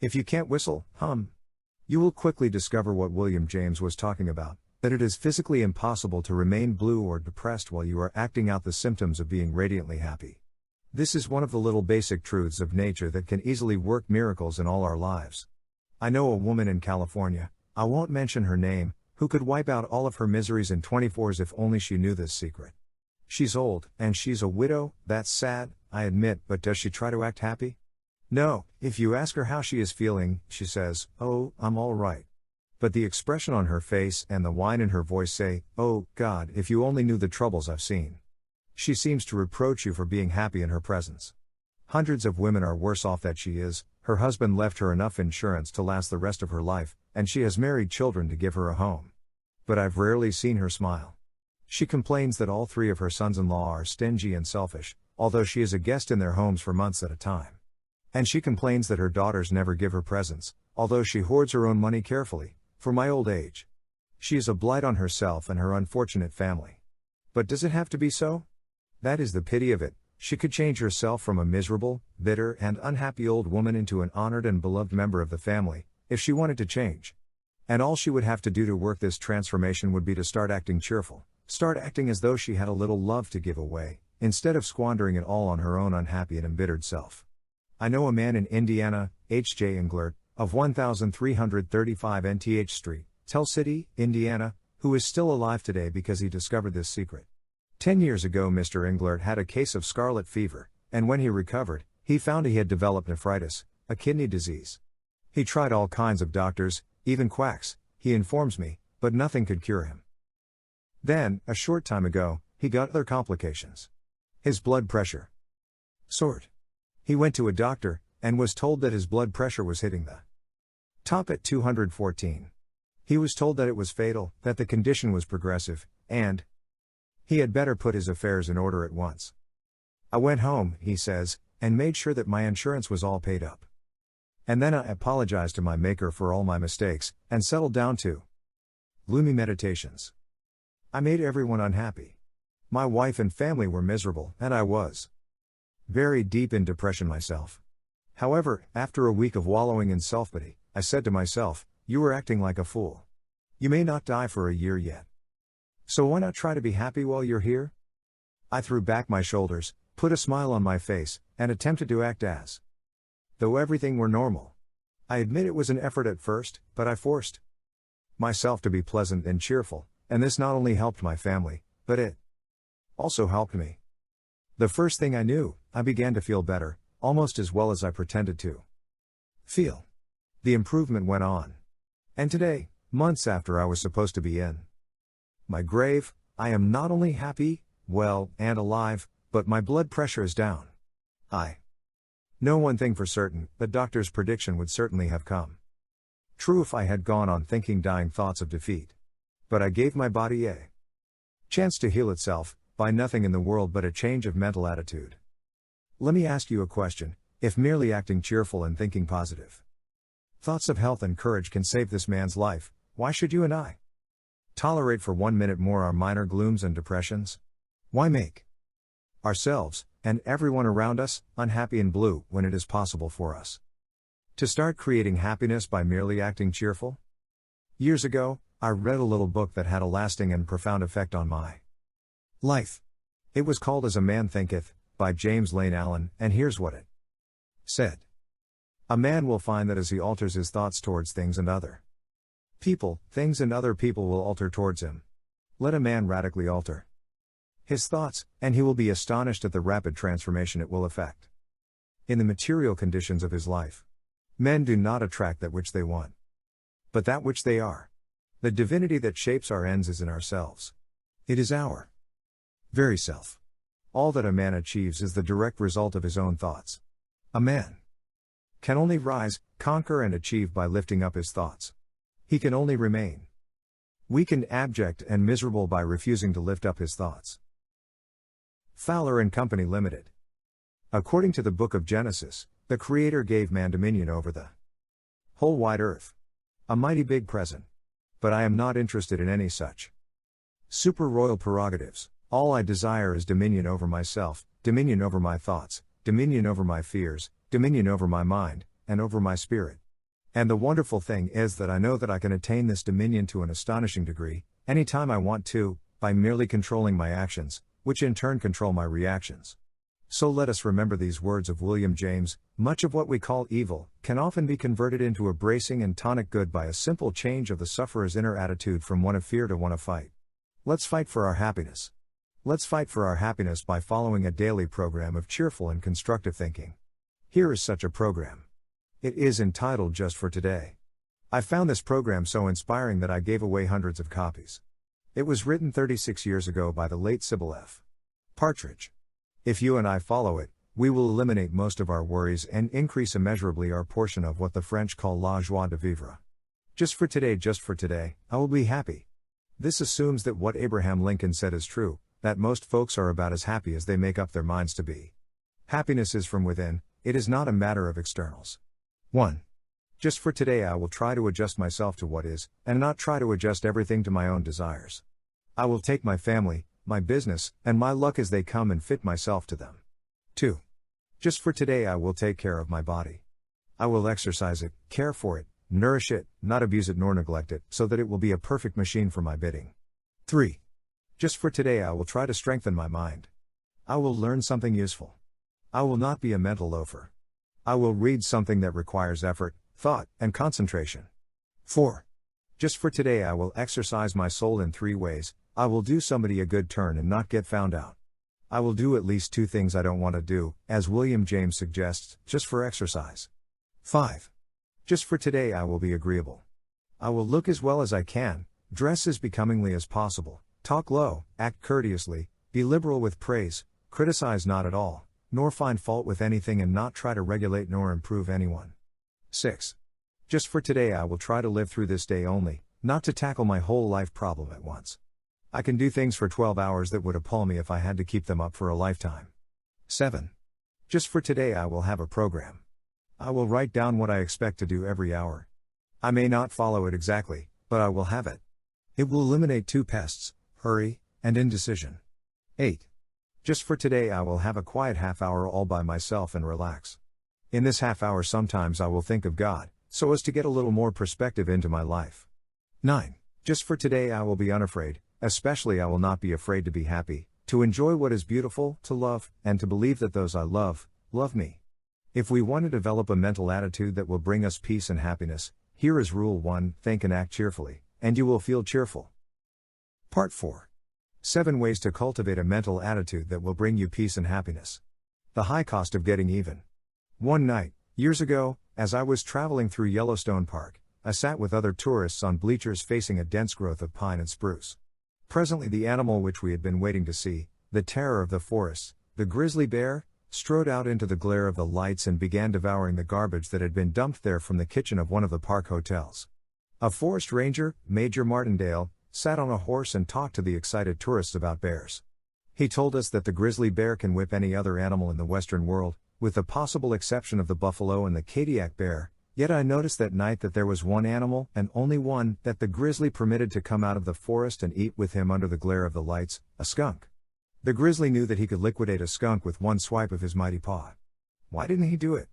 If you can't whistle, hum. You will quickly discover what William James was talking about, that it is physically impossible to remain blue or depressed while you are acting out the symptoms of being radiantly happy. This is one of the little basic truths of nature that can easily work miracles in all our lives. I know a woman in California, I won't mention her name, who could wipe out all of her miseries in 24 hours if only she knew this secret. She's old, and she's a widow. That's sad, I admit, but does she try to act happy? No. If you ask her how she is feeling, she says, "Oh, I'm all right." But the expression on her face and the whine in her voice say, "Oh, God, if you only knew the troubles I've seen." She seems to reproach you for being happy in her presence. Hundreds of women are worse off than she is. Her husband left her enough insurance to last the rest of her life, and she has married children to give her a home. But I've rarely seen her smile. She complains that all 3 of her sons-in-law are stingy and selfish, although she is a guest in their homes for months at a time. And she complains that her daughters never give her presents, although she hoards her own money carefully, for my old age. She is a blight on herself and her unfortunate family. But does it have to be so? That is the pity of it. She could change herself from a miserable, bitter, and unhappy old woman into an honored and beloved member of the family, if she wanted to change. And all she would have to do to work this transformation would be to start acting cheerful, start acting as though she had a little love to give away, instead of squandering it all on her own unhappy and embittered self. I know a man in Indiana, H.J. Englert, of 1335 NTH Street, Tell City, Indiana, who is still alive today because he discovered this secret. 10 years ago Mr. Englert had a case of scarlet fever, and when he recovered, he found he had developed nephritis, a kidney disease. He tried all kinds of doctors, even quacks, he informs me, but nothing could cure him. Then, a short time ago, he got other complications. His blood pressure soared. He went to a doctor, and was told that his blood pressure was hitting the top at 214. He was told that it was fatal, that the condition was progressive, and he had better put his affairs in order at once. I went home, he says, and made sure that my insurance was all paid up. And then I apologized to my maker for all my mistakes, and settled down to gloomy meditations. I made everyone unhappy. My wife and family were miserable, and I was very deep in depression myself. However, after a week of wallowing in self-pity, I said to myself, you are acting like a fool. You may not die for a year yet. So why not try to be happy while you're here? I threw back my shoulders, put a smile on my face, and attempted to act as though everything were normal. I admit it was an effort at first, but I forced myself to be pleasant and cheerful, and this not only helped my family, but it also helped me. The first thing I knew, I began to feel better, almost as well as I pretended to feel. The improvement went on. And today, months after I was supposed to be in my grave, I am not only happy, well, and alive, but my blood pressure is down. I know one thing for certain, the doctor's prediction would certainly have come true if I had gone on thinking dying thoughts of defeat. But I gave my body a chance to heal itself, by nothing in the world but a change of mental attitude. Let me ask you a question: if merely acting cheerful and thinking positive thoughts of health and courage can save this man's life, why should you and I tolerate for 1 minute more our minor glooms and depressions? Why make ourselves, and everyone around us, unhappy and blue when it is possible for us to start creating happiness by merely acting cheerful? Years ago, I read a little book that had a lasting and profound effect on my life. It was called As a Man Thinketh, by James Lane Allen, and here's what it said. A man will find that as he alters his thoughts towards things and other people, things and other people will alter towards him. Let a man radically alter his thoughts, and he will be astonished at the rapid transformation it will effect in the material conditions of his life. Men do not attract that which they want, but that which they are. The divinity that shapes our ends is in ourselves. It is our very self. All that a man achieves is the direct result of his own thoughts. A man can only rise, conquer and achieve by lifting up his thoughts. He can only remain weak and abject and miserable by refusing to lift up his thoughts. Fowler and Company Limited. According to the book of Genesis, the Creator gave man dominion over the whole wide earth. A mighty big present. But I am not interested in any such super royal prerogatives. All I desire is dominion over myself, dominion over my thoughts, dominion over my fears, dominion over my mind, and over my spirit. And the wonderful thing is that I know that I can attain this dominion to an astonishing degree, anytime I want to, by merely controlling my actions, which in turn control my reactions. So let us remember these words of William James: much of what we call evil can often be converted into a bracing and tonic good by a simple change of the sufferer's inner attitude from one of fear to one of fight. Let's fight for our happiness. Let's fight for our happiness by following a daily program of cheerful and constructive thinking. Here is such a program. It is entitled Just for Today. I found this program so inspiring that I gave away hundreds of copies. It was written 36 years ago by the late Sybil F. Partridge. If you and I follow it, we will eliminate most of our worries and increase immeasurably our portion of what the French call la joie de vivre. Just for today, I will be happy. This assumes that what Abraham Lincoln said is true, that most folks are about as happy as they make up their minds to be. Happiness is from within, it is not a matter of externals. 1. Just for today I will try to adjust myself to what is, and not try to adjust everything to my own desires. I will take my family, my business, and my luck as they come and fit myself to them. 2. Just for today I will take care of my body. I will exercise it, care for it, nourish it, not abuse it nor neglect it, so that it will be a perfect machine for my bidding. 3. Just for today I will try to strengthen my mind. I will learn something useful. I will not be a mental loafer. I will read something that requires effort, thought, and concentration. 4. Just for today I will exercise my soul in 3 ways. I will do somebody a good turn and not get found out. I will do at least 2 things I don't want to do, as William James suggests, just for exercise. 5. Just for today I will be agreeable. I will look as well as I can, dress as becomingly as possible, talk low, act courteously, be liberal with praise, criticize not at all, nor find fault with anything and not try to regulate nor improve anyone. 6. Just for today I will try to live through this day only, not to tackle my whole life problem at once. I can do things for 12 hours that would appall me if I had to keep them up for a lifetime. 7. Just for today I will have a program. I will write down what I expect to do every hour. I may not follow it exactly, but I will have it. It will eliminate 2 pests, hurry, and indecision. 8. Just for today I will have a quiet half hour all by myself and relax. In this half hour sometimes I will think of God, so as to get a little more perspective into my life. 9. Just for today I will be unafraid, especially I will not be afraid to be happy, to enjoy what is beautiful, to love, and to believe that those I love, love me. If we want to develop a mental attitude that will bring us peace and happiness, here is Rule 1, think and act cheerfully, and you will feel cheerful. Part 4. 7 ways to cultivate a mental attitude that will bring you peace and happiness. The high cost of getting even. One night, years ago, as I was traveling through Yellowstone Park, I sat with other tourists on bleachers facing a dense growth of pine and spruce. Presently the animal which we had been waiting to see, the terror of the forests, the grizzly bear, strode out into the glare of the lights and began devouring the garbage that had been dumped there from the kitchen of one of the park hotels. A forest ranger, Major Martindale, sat on a horse and talked to the excited tourists about bears. He told us that the grizzly bear can whip any other animal in the Western world, with the possible exception of the buffalo and the Kodiak bear, yet I noticed that night that there was one animal, and only one, that the grizzly permitted to come out of the forest and eat with him under the glare of the lights, a skunk. The grizzly knew that he could liquidate a skunk with one swipe of his mighty paw. Why didn't he do it?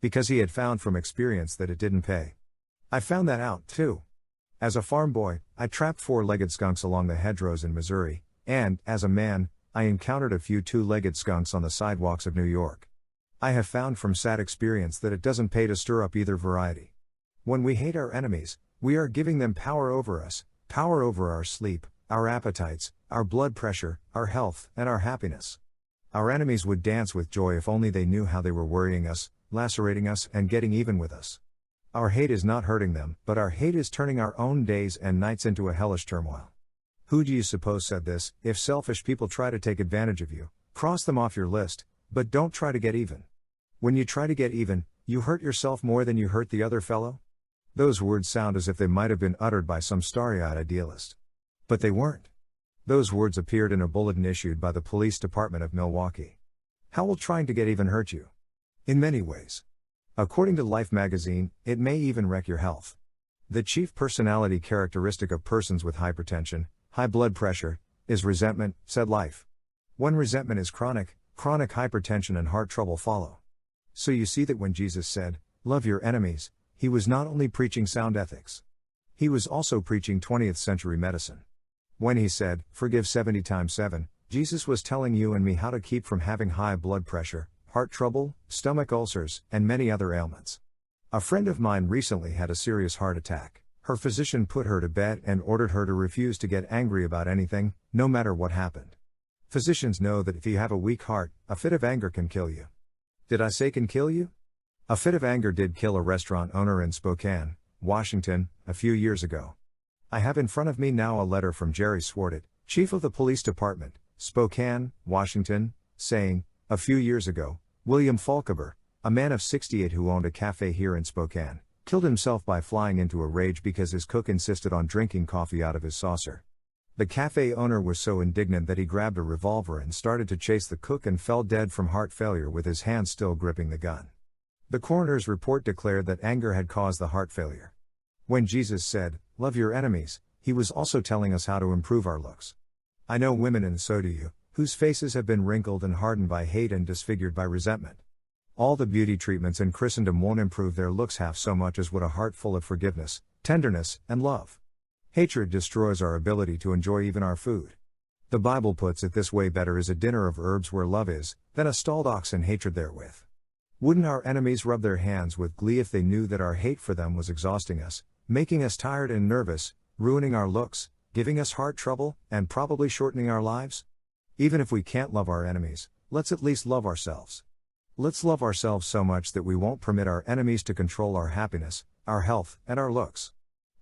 Because he had found from experience that it didn't pay. I found that out, too. As a farm boy, I trapped 4-legged skunks along the hedgerows in Missouri, and, as a man, I encountered a few 2-legged skunks on the sidewalks of New York. I have found from sad experience that it doesn't pay to stir up either variety. When we hate our enemies, we are giving them power over us, power over our sleep, our appetites, our blood pressure, our health, and our happiness. Our enemies would dance with joy if only they knew how they were worrying us, lacerating us, and getting even with us. Our hate is not hurting them, but our hate is turning our own days and nights into a hellish turmoil. Who do you suppose said this? If selfish people try to take advantage of you, cross them off your list, but don't try to get even. When you try to get even, you hurt yourself more than you hurt the other fellow? Those words sound as if they might have been uttered by some starry-eyed idealist. But they weren't. Those words appeared in a bulletin issued by the police department of Milwaukee. How will trying to get even hurt you? In many ways. According to Life magazine, it may even wreck your health. The chief personality characteristic of persons with hypertension, high blood pressure, is resentment, said Life. When resentment is chronic hypertension and heart trouble follow. So you see that when Jesus said, "Love your enemies," he was not only preaching sound ethics. He was also preaching 20th century medicine. When he said, "Forgive 70 times 7, Jesus was telling you and me how to keep from having high blood pressure, heart trouble, stomach ulcers, and many other ailments. A friend of mine recently had a serious heart attack. Her physician put her to bed and ordered her to refuse to get angry about anything, no matter what happened. Physicians know that if you have a weak heart, a fit of anger can kill you. Did I say can kill you? A fit of anger did kill a restaurant owner in Spokane, Washington, a few years ago. I have in front of me now a letter from Jerry Swartit, chief of the police department, Spokane, Washington, saying, a few years ago, William Falcover, a man of 68 who owned a cafe here in Spokane, killed himself by flying into a rage because his cook insisted on drinking coffee out of his saucer. The cafe owner was so indignant that he grabbed a revolver and started to chase the cook and fell dead from heart failure with his hand still gripping the gun. The coroner's report declared that anger had caused the heart failure. When Jesus said, "Love your enemies," he was also telling us how to improve our looks. I know women, and so do you, whose faces have been wrinkled and hardened by hate and disfigured by resentment. All the beauty treatments in Christendom won't improve their looks half so much as would a heart full of forgiveness, tenderness, and love. Hatred destroys our ability to enjoy even our food. The Bible puts it this way: better is a dinner of herbs where love is, than a stalled ox and hatred therewith. Wouldn't our enemies rub their hands with glee if they knew that our hate for them was exhausting us, making us tired and nervous, ruining our looks, giving us heart trouble, and probably shortening our lives? Even if we can't love our enemies, let's at least love ourselves. Let's love ourselves so much that we won't permit our enemies to control our happiness, our health, and our looks.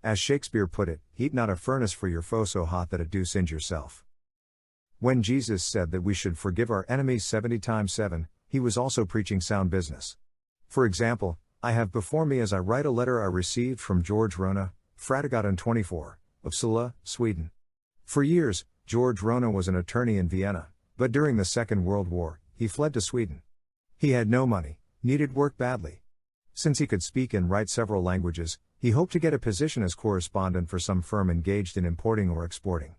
As Shakespeare put it, heat not a furnace for your foe so hot that it do singe yourself. When Jesus said that we should forgive our enemies 70 times 7, he was also preaching sound business. For example, I have before me as I write a letter I received from George Rona, Fratigaten 24, of Sula, Sweden. For years, George Rona was an attorney in Vienna, but during the Second World War, he fled to Sweden. He had no money, needed work badly. Since he could speak and write several languages, he hoped to get a position as correspondent for some firm engaged in importing or exporting.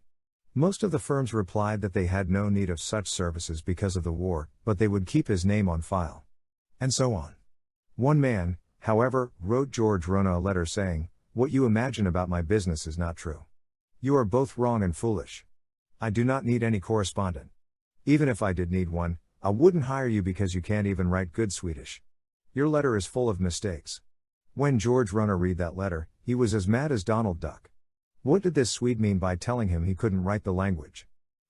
Most of the firms replied that they had no need of such services because of the war, but they would keep his name on file. And so on. One man, however, wrote George Rona a letter saying, "What you imagine about my business is not true. You are both wrong and foolish. I do not need any correspondent. Even if I did need one, I wouldn't hire you because you can't even write good Swedish. Your letter is full of mistakes." When George Rona read that letter, he was as mad as Donald Duck. What did this Swede mean by telling him he couldn't write the language?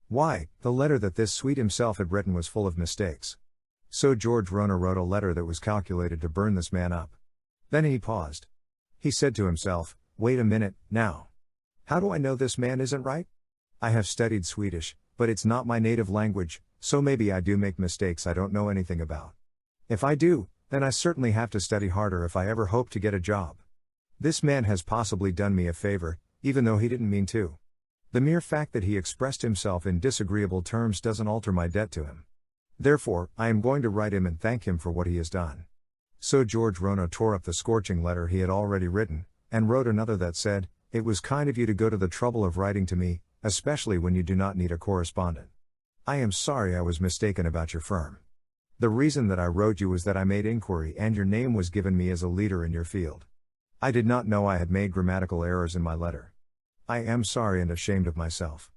Why, the letter that this Swede himself had written was full of mistakes. So George Rona wrote a letter that was calculated to burn this man up. Then he paused. He said to himself, "Wait a minute, now. How do I know this man isn't right? I have studied Swedish, but it's not my native language, so maybe I do make mistakes I don't know anything about. If I do, then I certainly have to study harder if I ever hope to get a job. This man has possibly done me a favor, even though he didn't mean to. The mere fact that he expressed himself in disagreeable terms doesn't alter my debt to him. Therefore, I am going to write him and thank him for what he has done." So George Rona tore up the scorching letter he had already written, and wrote another that said, "It was kind of you to go to the trouble of writing to me, especially when you do not need a correspondent. I am sorry I was mistaken about your firm. The reason that I wrote you was that I made inquiry and your name was given me as a leader in your field. I did not know I had made grammatical errors in my letter. I am sorry and ashamed of myself.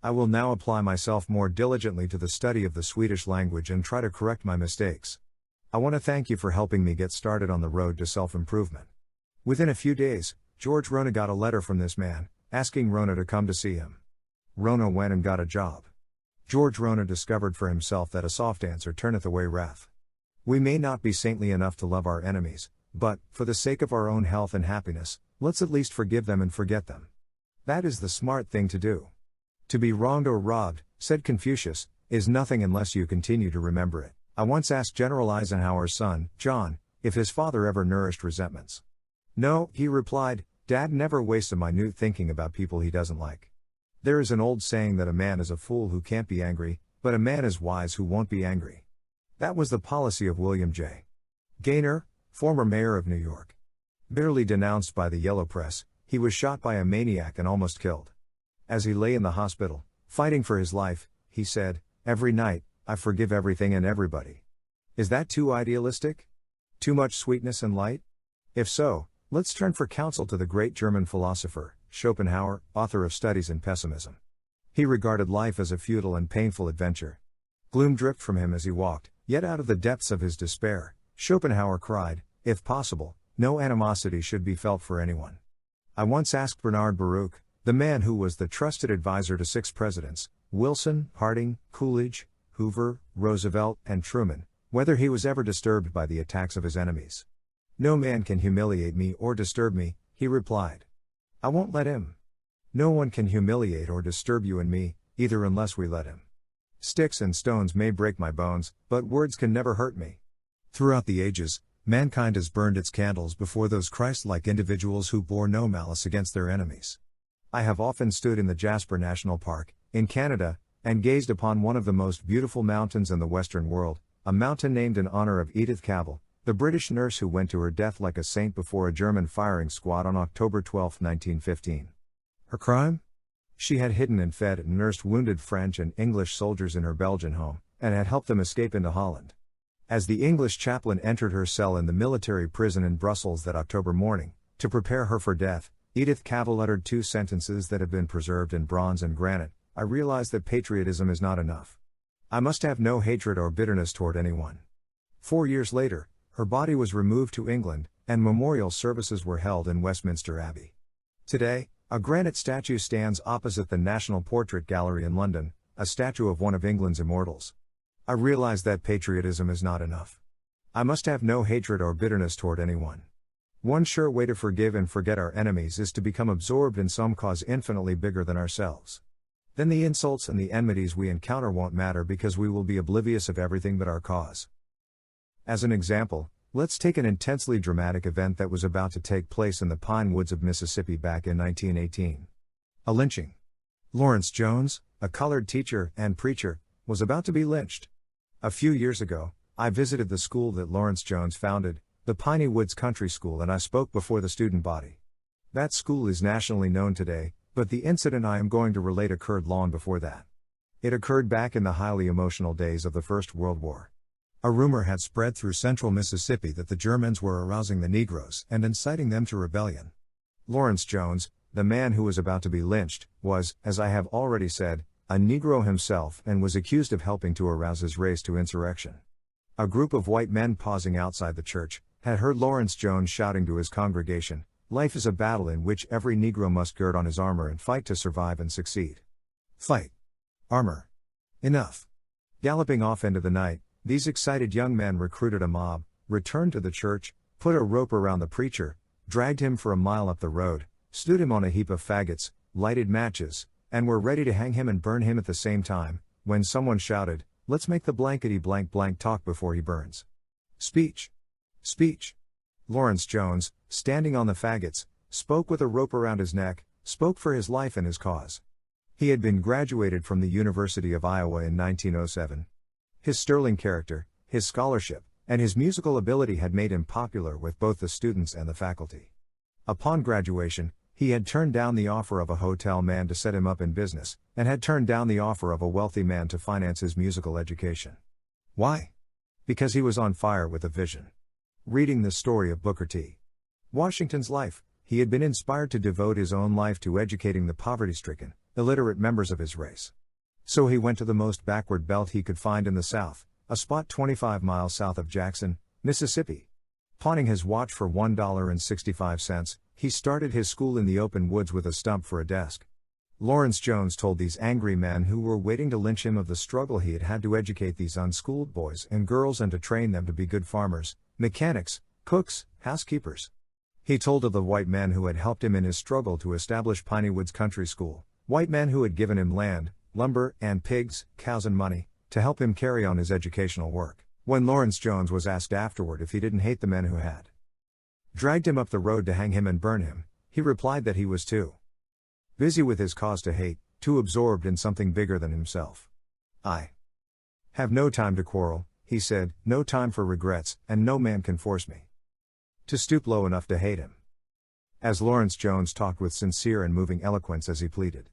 I will now apply myself more diligently to the study of the Swedish language and try to correct my mistakes. I want to thank you for helping me get started on the road to self-improvement." Within a few days, George Rona got a letter from this man, asking Rona to come to see him. Rona went and got a job. George Rona discovered for himself that a soft answer turneth away wrath. We may not be saintly enough to love our enemies, but, for the sake of our own health and happiness, let's at least forgive them and forget them. That is the smart thing to do. To be wronged or robbed, said Confucius, is nothing unless you continue to remember it. I once asked General Eisenhower's son, John, if his father ever nourished resentments. "No," he replied, "Dad never wastes a minute thinking about people he doesn't like. There is an old saying that a man is a fool who can't be angry, but a man is wise who won't be angry." That was the policy of William J. Gaynor, former mayor of New York. Bitterly denounced by the Yellow Press, he was shot by a maniac and almost killed. As he lay in the hospital, fighting for his life, he said, "Every night, I forgive everything and everybody." Is that too idealistic? Too much sweetness and light? If so, let's turn for counsel to the great German philosopher, Schopenhauer, author of Studies in Pessimism. He regarded life as a futile and painful adventure. Gloom dripped from him as he walked, yet out of the depths of his despair, Schopenhauer cried, "If possible, no animosity should be felt for anyone." I once asked Bernard Baruch, the man who was the trusted advisor to 6 presidents, Wilson, Harding, Coolidge, Hoover, Roosevelt, and Truman, whether he was ever disturbed by the attacks of his enemies. "No man can humiliate me or disturb me," he replied. "I won't let him. No one can humiliate or disturb you and me, either unless we let him. Sticks and stones may break my bones, but words can never hurt me." Throughout the ages, mankind has burned its candles before those Christ-like individuals who bore no malice against their enemies. I have often stood in the Jasper National Park, in Canada, and gazed upon one of the most beautiful mountains in the Western world, a mountain named in honor of Edith Cavell, the British nurse who went to her death like a saint before a German firing squad on October 12, 1915. Her crime? She had hidden and fed and nursed wounded French and English soldiers in her Belgian home, and had helped them escape into Holland. As the English chaplain entered her cell in the military prison in Brussels that October morning, to prepare her for death, Edith Cavell uttered 2 sentences that have been preserved in bronze and granite: "I realize that patriotism is not enough. I must have no hatred or bitterness toward anyone." 4 years later, her body was removed to England, and memorial services were held in Westminster Abbey. Today, a granite statue stands opposite the National Portrait Gallery in London, a statue of one of England's immortals. I realize that patriotism is not enough. I must have no hatred or bitterness toward anyone. One sure way to forgive and forget our enemies is to become absorbed in some cause infinitely bigger than ourselves. Then the insults and the enmities we encounter won't matter because we will be oblivious of everything but our cause. As an example, let's take an intensely dramatic event that was about to take place in the pine woods of Mississippi back in 1918. A lynching. Lawrence Jones, a colored teacher and preacher, was about to be lynched. A few years ago, I visited the school that Lawrence Jones founded, the Piney Woods Country School, and I spoke before the student body. That school is nationally known today, but the incident I am going to relate occurred long before that. It occurred back in the highly emotional days of the First World War. A rumor had spread through central Mississippi that the Germans were arousing the Negroes and inciting them to rebellion. Lawrence Jones, the man who was about to be lynched, was, as I have already said, a Negro himself and was accused of helping to arouse his race to insurrection. A group of white men pausing outside the church had heard Lawrence Jones shouting to his congregation, "Life is a battle in which every Negro must gird on his armor and fight to survive and succeed. Fight. Armor. Enough." Galloping off into the night, these excited young men recruited a mob, returned to the church, put a rope around the preacher, dragged him for a mile up the road, stood him on a heap of faggots, lighted matches, and were ready to hang him and burn him at the same time, when someone shouted, "Let's make the blankety blank blank talk before he burns." Speech. Speech. Lawrence Jones, standing on the faggots, spoke with a rope around his neck, spoke for his life and his cause. He had been graduated from the University of Iowa in 1907. His sterling character, his scholarship, and his musical ability had made him popular with both the students and the faculty. Upon graduation, he had turned down the offer of a hotel man to set him up in business, and had turned down the offer of a wealthy man to finance his musical education. Why? Because he was on fire with a vision. Reading the story of Booker T. Washington's life, he had been inspired to devote his own life to educating the poverty-stricken, illiterate members of his race. So he went to the most backward belt he could find in the South, a spot 25 miles south of Jackson, Mississippi. Pawning his watch for $1.65, he started his school in the open woods with a stump for a desk. Lawrence Jones told these angry men who were waiting to lynch him of the struggle he had had to educate these unschooled boys and girls and to train them to be good farmers, mechanics, cooks, housekeepers. He told of the white men who had helped him in his struggle to establish Piney Woods Country School, white men who had given him land, lumber, and pigs, cows and money, to help him carry on his educational work. When Lawrence Jones was asked afterward if he didn't hate the men who had dragged him up the road to hang him and burn him, he replied that he was too busy with his cause to hate, too absorbed in something bigger than himself. "I have no time to quarrel," he said, "no time for regrets, and no man can force me to stoop low enough to hate him." As Lawrence Jones talked with sincere and moving eloquence as he pleaded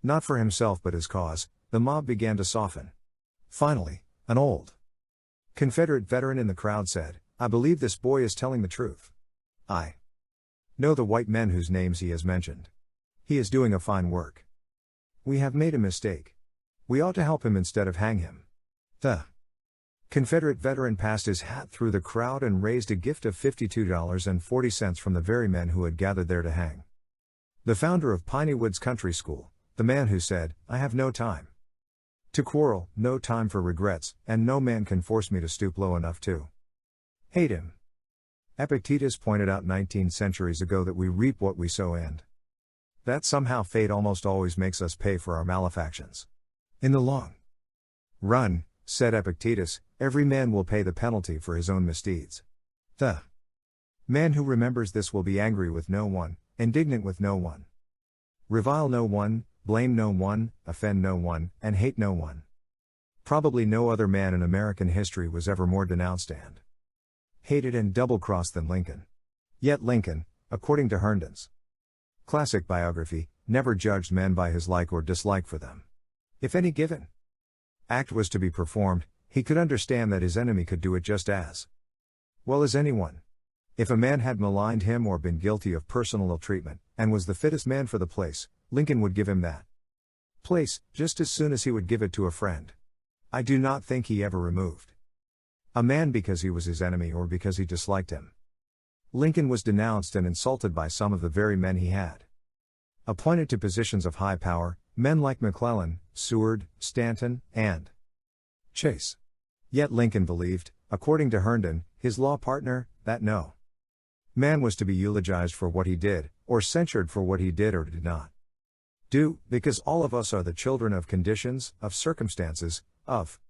not for himself but his cause, the mob began to soften. Finally, an old Confederate veteran in the crowd said, "I believe this boy is telling the truth. I know the white men whose names he has mentioned. He is doing a fine work. We have made a mistake. We ought to help him instead of hang him." The Confederate veteran passed his hat through the crowd and raised a gift of $52.40 from the very men who had gathered there to hang the founder of Piney Woods Country School, the man who said, "I have no time to quarrel, no time for regrets, and no man can force me to stoop low enough to hate him." Epictetus pointed out 19 centuries ago that we reap what we sow and that somehow fate almost always makes us pay for our malefactions. "In the long run," said Epictetus, "every man will pay the penalty for his own misdeeds. The man who remembers this will be angry with no one, indignant with no one, revile no one, blame no one, offend no one, and hate no one." Probably no other man in American history was ever more denounced and hated and double-crossed than Lincoln. Yet Lincoln, according to Herndon's classic biography, never judged men by his like or dislike for them. If any given act was to be performed, he could understand that his enemy could do it just as well as anyone. If a man had maligned him or been guilty of personal ill-treatment, and was the fittest man for the place, Lincoln would give him that place, just as soon as he would give it to a friend. I do not think he ever removed a man because he was his enemy or because he disliked him. Lincoln was denounced and insulted by some of the very men he had appointed to positions of high power, men like McClellan, Seward, Stanton, and Chase. Yet Lincoln believed, according to Herndon, his law partner, that no man was to be eulogized for what he did, or censured for what he did or did not do, because all of us are the children of conditions, of circumstances, of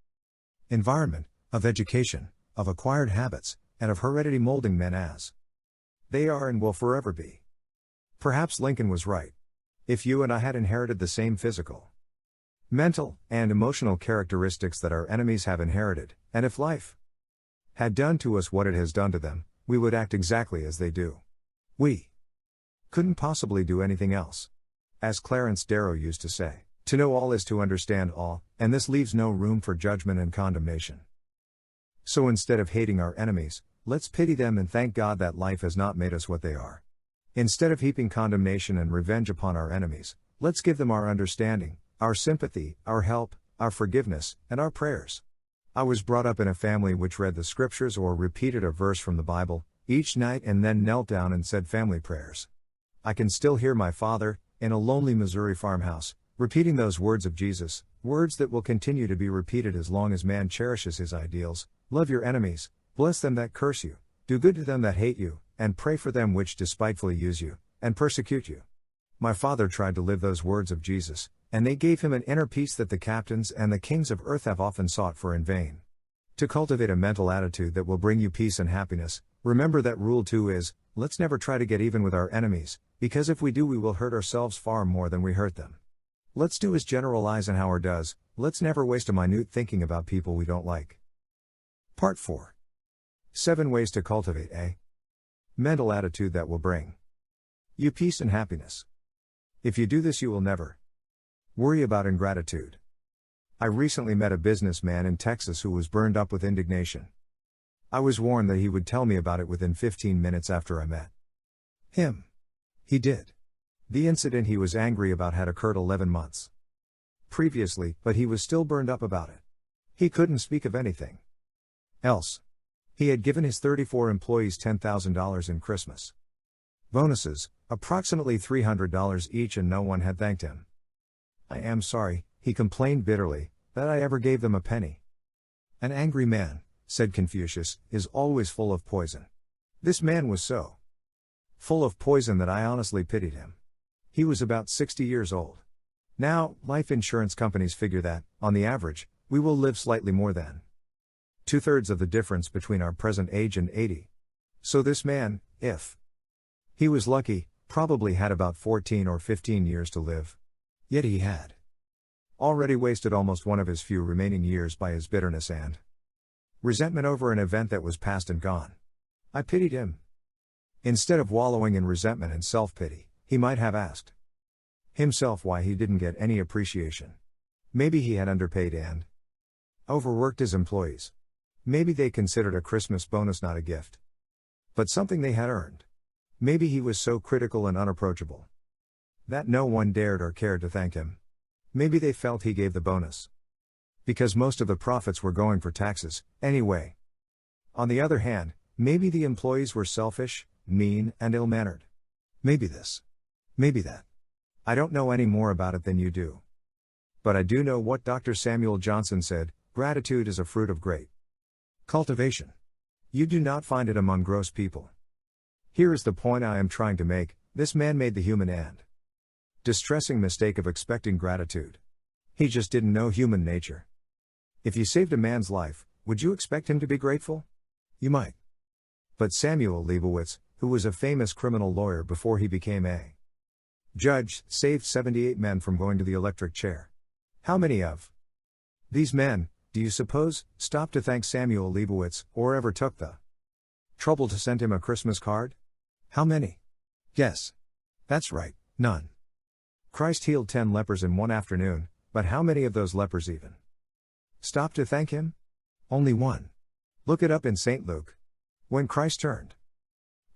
environment, of education, of acquired habits, and of heredity molding men as they are and will forever be. Perhaps Lincoln was right. If you and I had inherited the same physical, mental, and emotional characteristics that our enemies have inherited, and if life had done to us what it has done to them, we would act exactly as they do. We couldn't possibly do anything else. As Clarence Darrow used to say, to know all is to understand all, and this leaves no room for judgment and condemnation. So instead of hating our enemies, let's pity them and thank God that life has not made us what they are. Instead of heaping condemnation and revenge upon our enemies, let's give them our understanding, our sympathy, our help, our forgiveness, and our prayers. I was brought up in a family which read the scriptures or repeated a verse from the Bible each night and then knelt down and said family prayers. I can still hear my father, in a lonely Missouri farmhouse, repeating those words of Jesus, words that will continue to be repeated as long as man cherishes his ideals: love your enemies, bless them that curse you, do good to them that hate you, and pray for them which despitefully use you, and persecute you. My father tried to live those words of Jesus, and they gave him an inner peace that the captains and the kings of earth have often sought for in vain. To cultivate a mental attitude that will bring you peace and happiness, remember that rule 2 is, let's never try to get even with our enemies, because if we do we will hurt ourselves far more than we hurt them. Let's do as General Eisenhower does, let's never waste a minute thinking about people we don't like. Part 4. 7 ways to cultivate a mental attitude that will bring you peace and happiness. If you do this you will never worry about ingratitude. I recently met a businessman in Texas who was burned up with indignation. I was warned that he would tell me about it within 15 minutes after I met him. He did. The incident he was angry about had occurred 11 months previously, but he was still burned up about it. He couldn't speak of anything else. He had given his 34 employees $10,000 in Christmas bonuses, approximately $300 each, and no one had thanked him. I am sorry, he complained bitterly, that I ever gave them a penny. An angry man, said Confucius, is always full of poison. This man was so full of poison that I honestly pitied him. He was about 60 years old. Now, life insurance companies figure that, on the average, we will live slightly more than 2/3 of the difference between our present age and 80. So this man, if he was lucky, probably had about 14 or 15 years to live. Yet he had already wasted almost one of his few remaining years by his bitterness and resentment over an event that was past and gone. I pitied him. Instead of wallowing in resentment and self-pity, he might have asked himself why he didn't get any appreciation. Maybe he had underpaid and overworked his employees. Maybe they considered a Christmas bonus not a gift, but something they had earned. Maybe he was so critical and unapproachable that no one dared or cared to thank him. Maybe they felt he gave the bonus because most of the profits were going for taxes, anyway. On the other hand, maybe the employees were selfish, mean, and ill-mannered. Maybe this. Maybe that. I don't know any more about it than you do. But I do know what Dr. Samuel Johnson said: gratitude is a fruit of great cultivation. You do not find it among gross people. Here is the point I am trying to make: this man made the human and distressing mistake of expecting gratitude. He just didn't know human nature. If you saved a man's life, would you expect him to be grateful? You might. But Samuel Leibowitz, who was a famous criminal lawyer before he became a judge, saved 78 men from going to the electric chair. How many of these men, do you suppose, stopped to thank Samuel Leibowitz, or ever took the trouble to send him a Christmas card? How many? Guess. That's right, none. Christ healed 10 lepers in one afternoon, but how many of those lepers even stopped to thank him? Only one. Look it up in St. Luke. When Christ turned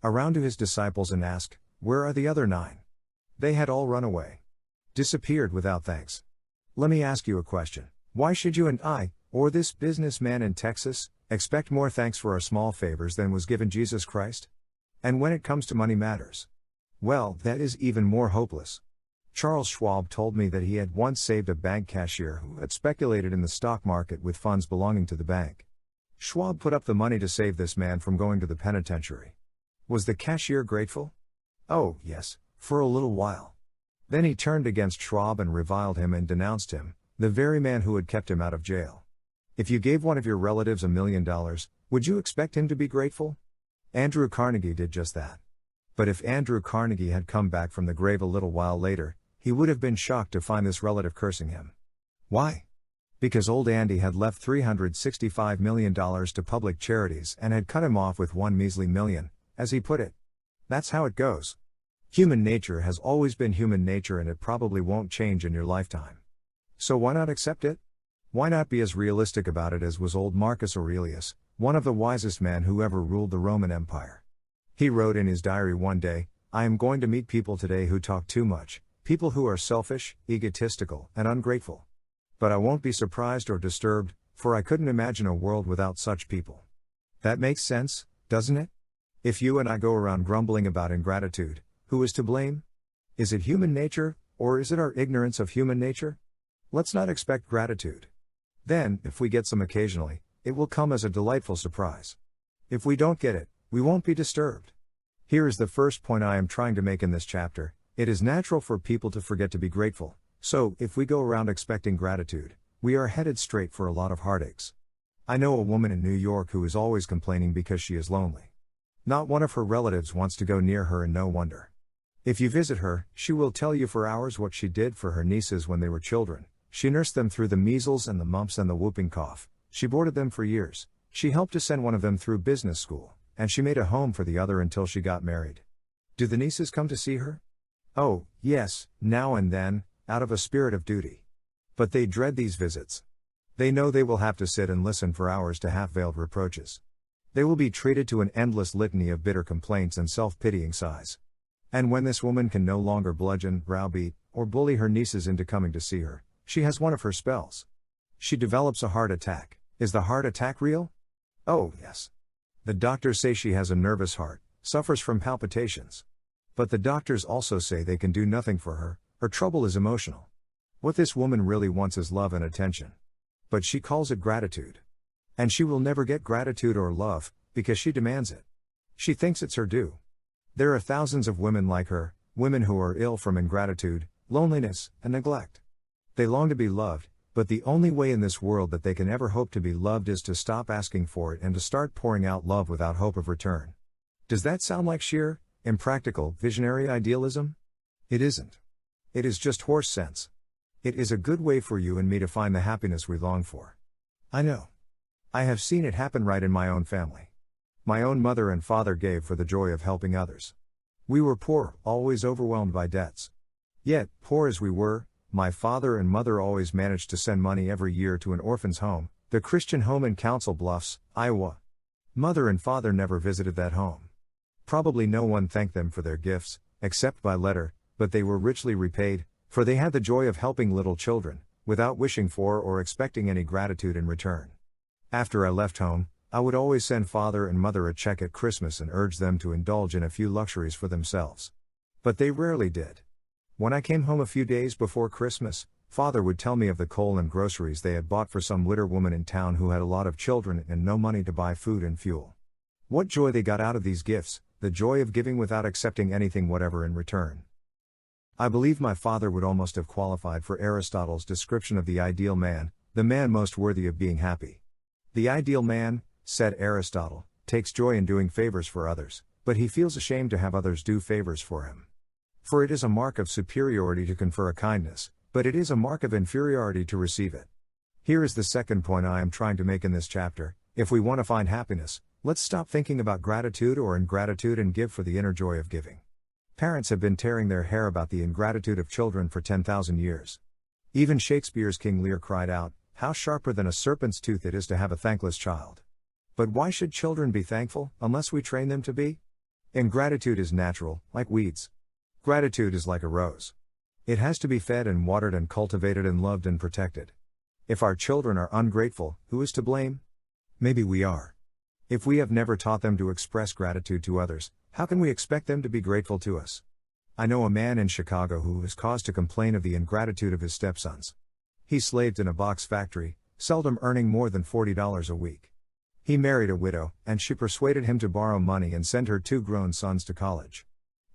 around to his disciples and asked, "Where are the other 9?" They had all run away. Disappeared without thanks. Let me ask you a question. Why should you and I, or this businessman in Texas, expect more thanks for our small favors than was given Jesus Christ? And when it comes to money matters, well, that is even more hopeless. Charles Schwab told me that he had once saved a bank cashier who had speculated in the stock market with funds belonging to the bank. Schwab put up the money to save this man from going to the penitentiary. Was the cashier grateful? Oh, yes, for a little while. Then he turned against Schwab and reviled him and denounced him, the very man who had kept him out of jail. If you gave one of your relatives $1 million, would you expect him to be grateful? Andrew Carnegie did just that. But if Andrew Carnegie had come back from the grave a little while later, he would have been shocked to find this relative cursing him. Why? Because old Andy had left $365 million to public charities and had cut him off with one measly million, as he put it. That's how it goes. Human nature has always been human nature, and it probably won't change in your lifetime. So why not accept it? Why not be as realistic about it as was old Marcus Aurelius, one of the wisest men who ever ruled the Roman Empire. He wrote in his diary one day, "I am going to meet people today who talk too much, people who are selfish, egotistical, and ungrateful. But I won't be surprised or disturbed, for I couldn't imagine a world without such people." That makes sense, doesn't it? If you and I go around grumbling about ingratitude, who is to blame? Is it human nature, or is it our ignorance of human nature? Let's not expect gratitude. Then, if we get some occasionally, it will come as a delightful surprise. If we don't get it, we won't be disturbed. Here is the first point I am trying to make in this chapter: it is natural for people to forget to be grateful, so, if we go around expecting gratitude, we are headed straight for a lot of heartaches. I know a woman in New York who is always complaining because she is lonely. Not one of her relatives wants to go near her, and no wonder. If you visit her, she will tell you for hours what she did for her nieces when they were children. She nursed them through the measles and the mumps and the whooping cough, she boarded them for years, she helped to send one of them through business school, and she made a home for the other until she got married. Do the nieces come to see her? Oh, yes, now and then, out of a spirit of duty. But they dread these visits. They know they will have to sit and listen for hours to half-veiled reproaches. They will be treated to an endless litany of bitter complaints and self-pitying sighs. And when this woman can no longer bludgeon, browbeat, or bully her nieces into coming to see her, she has one of her spells. She develops a heart attack. Is the heart attack real? Oh, yes. The doctors say she has a nervous heart, suffers from palpitations. But the doctors also say they can do nothing for her trouble is emotional. What this woman really wants is love and attention. But she calls it gratitude. And she will never get gratitude or love, because she demands it. She thinks it's her due. There are thousands of women like her, women who are ill from ingratitude, loneliness, and neglect. They long to be loved, but the only way in this world that they can ever hope to be loved is to stop asking for it and to start pouring out love without hope of return. Does that sound like sheer, impractical, visionary idealism? It isn't. It is just horse sense. It is a good way for you and me to find the happiness we long for. I know. I have seen it happen right in my own family. My own mother and father gave for the joy of helping others. We were poor, always overwhelmed by debts. Yet, poor as we were, my father and mother always managed to send money every year to an orphan's home, the Christian home in Council Bluffs, Iowa. Mother and father never visited that home. Probably no one thanked them for their gifts, except by letter, but they were richly repaid, for they had the joy of helping little children, without wishing for or expecting any gratitude in return. After I left home, I would always send father and mother a check at Christmas and urge them to indulge in a few luxuries for themselves. But they rarely did. When I came home a few days before Christmas, father would tell me of the coal and groceries they had bought for some widow woman in town who had a lot of children and no money to buy food and fuel. What joy they got out of these gifts, the joy of giving without accepting anything whatever in return. I believe my father would almost have qualified for Aristotle's description of the ideal man, the man most worthy of being happy. The ideal man, said Aristotle, takes joy in doing favors for others, but he feels ashamed to have others do favors for him. For it is a mark of superiority to confer a kindness, but it is a mark of inferiority to receive it. Here is the second point I am trying to make in this chapter: if we want to find happiness, let's stop thinking about gratitude or ingratitude and give for the inner joy of giving. Parents have been tearing their hair about the ingratitude of children for 10,000 years. Even Shakespeare's King Lear cried out, "How sharper than a serpent's tooth it is to have a thankless child." But why should children be thankful, unless we train them to be? Ingratitude is natural, like weeds. Gratitude is like a rose. It has to be fed and watered and cultivated and loved and protected. If our children are ungrateful, who is to blame? Maybe we are. If we have never taught them to express gratitude to others, how can we expect them to be grateful to us? I know a man in Chicago who is cause to complain of the ingratitude of his stepsons. He slaved in a box factory, seldom earning more than $40 a week. He married a widow, and she persuaded him to borrow money and send her 2 grown sons to college.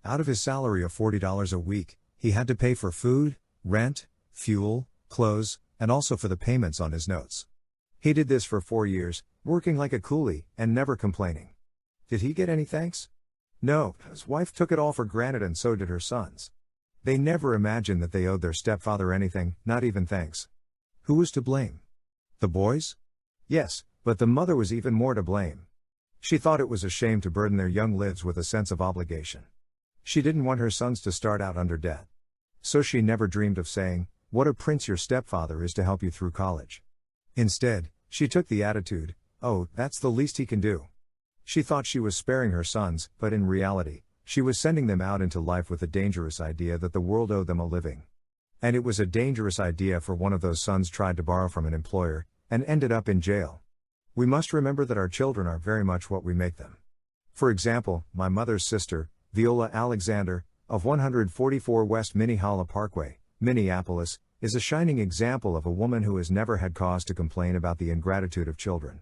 Out of his salary of $40 a week, he had to pay for food, rent, fuel, clothes, and also for the payments on his notes. He did this for 4 years, working like a coolie, and never complaining. Did he get any thanks? No, his wife took it all for granted and so did her sons. They never imagined that they owed their stepfather anything, not even thanks. Who was to blame? The boys? Yes, but the mother was even more to blame. She thought it was a shame to burden their young lives with a sense of obligation. She didn't want her sons to start out under debt. So she never dreamed of saying, "What a prince your stepfather is to help you through college." Instead, she took the attitude, Oh, that's the least he can do. She thought she was sparing her sons, but in reality, she was sending them out into life with a dangerous idea that the world owed them a living. And it was a dangerous idea, for one of those sons tried to borrow from an employer, and ended up in jail. We must remember that our children are very much what we make them. For example, my mother's sister, Viola Alexander, of 144 West Minnehaha Parkway, Minneapolis, is a shining example of a woman who has never had cause to complain about the ingratitude of children.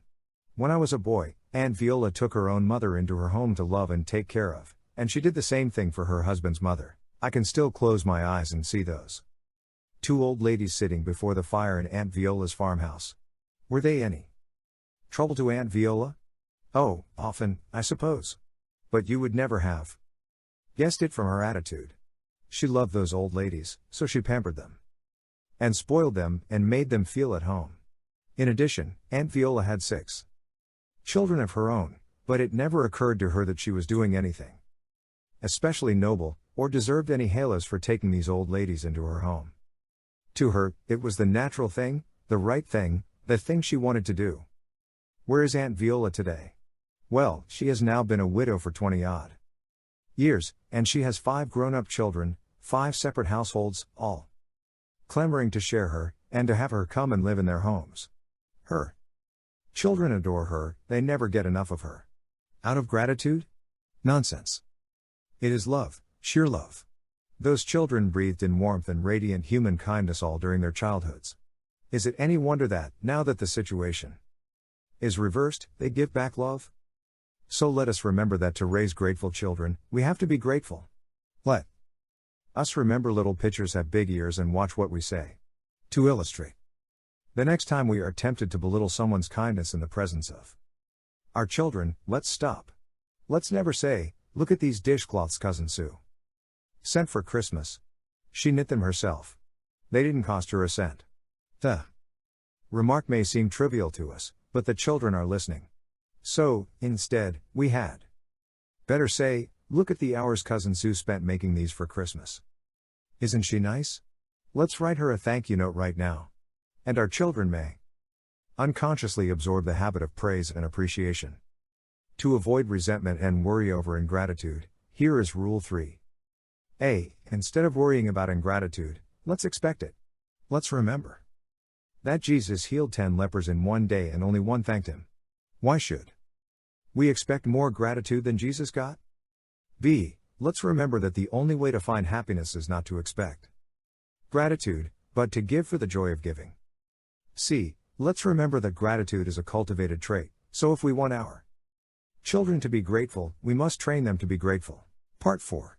When I was a boy, Aunt Viola took her own mother into her home to love and take care of, and she did the same thing for her husband's mother. I can still close my eyes and see those two old ladies sitting before the fire in Aunt Viola's farmhouse. Were they any trouble to Aunt Viola? Oh, often, I suppose. But you would never have guessed it from her attitude. She loved those old ladies, so she pampered them and spoiled them and made them feel at home. In addition, Aunt Viola had 6 children of her own, but it never occurred to her that she was doing anything especially noble, or deserved any halos for taking these old ladies into her home. To her, it was the natural thing, the right thing, the thing she wanted to do. Where is Aunt Viola today? Well, she has now been a widow for 20-odd years, and she has 5 grown-up children, 5 separate households, all clamoring to share her, and to have her come and live in their homes. Her children adore her, they never get enough of her. Out of gratitude? Nonsense. It is love, sheer love. Those children breathed in warmth and radiant human kindness all during their childhoods. Is it any wonder that, now that the situation is reversed, they give back love? So let us remember that to raise grateful children, we have to be grateful. Let us remember little pitchers have big ears and watch what we say. To illustrate, the next time we are tempted to belittle someone's kindness in the presence of our children, let's stop. Let's never say, "Look at these dishcloths Cousin Sue sent for Christmas. She knit them herself. They didn't cost her a cent." The remark may seem trivial to us, but the children are listening. So, instead, we had better say, "Look at the hours Cousin Sue spent making these for Christmas. Isn't she nice? Let's write her a thank you note right now." And our children may unconsciously absorb the habit of praise and appreciation. To avoid resentment and worry over ingratitude, here is Rule 3. A. Instead of worrying about ingratitude, let's expect it. Let's remember that Jesus healed 10 lepers in one day and only one thanked him. Why should we expect more gratitude than Jesus got? B. Let's remember that the only way to find happiness is not to expect gratitude, but to give for the joy of giving. C. Let's remember that gratitude is a cultivated trait, so if we want our children to be grateful, we must train them to be grateful. Part 4.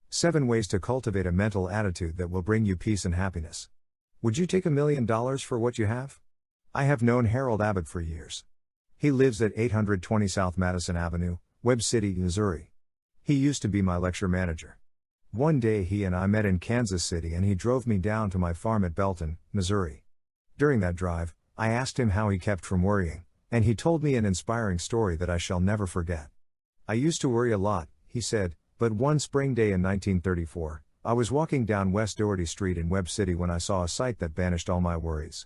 7 ways to cultivate a mental attitude that will bring you peace and happiness. Would you take $1 million for what you have? I have known Harold Abbott for years. He lives at 820 South Madison Avenue, Webb City, Missouri. He used to be my lecture manager. One day he and I met in Kansas City and he drove me down to my farm at Belton, Missouri. During that drive, I asked him how he kept from worrying, and he told me an inspiring story that I shall never forget. "I used to worry a lot," he said, "but one spring day in 1934, I was walking down West Doherty Street in Webb City when I saw a sight that banished all my worries.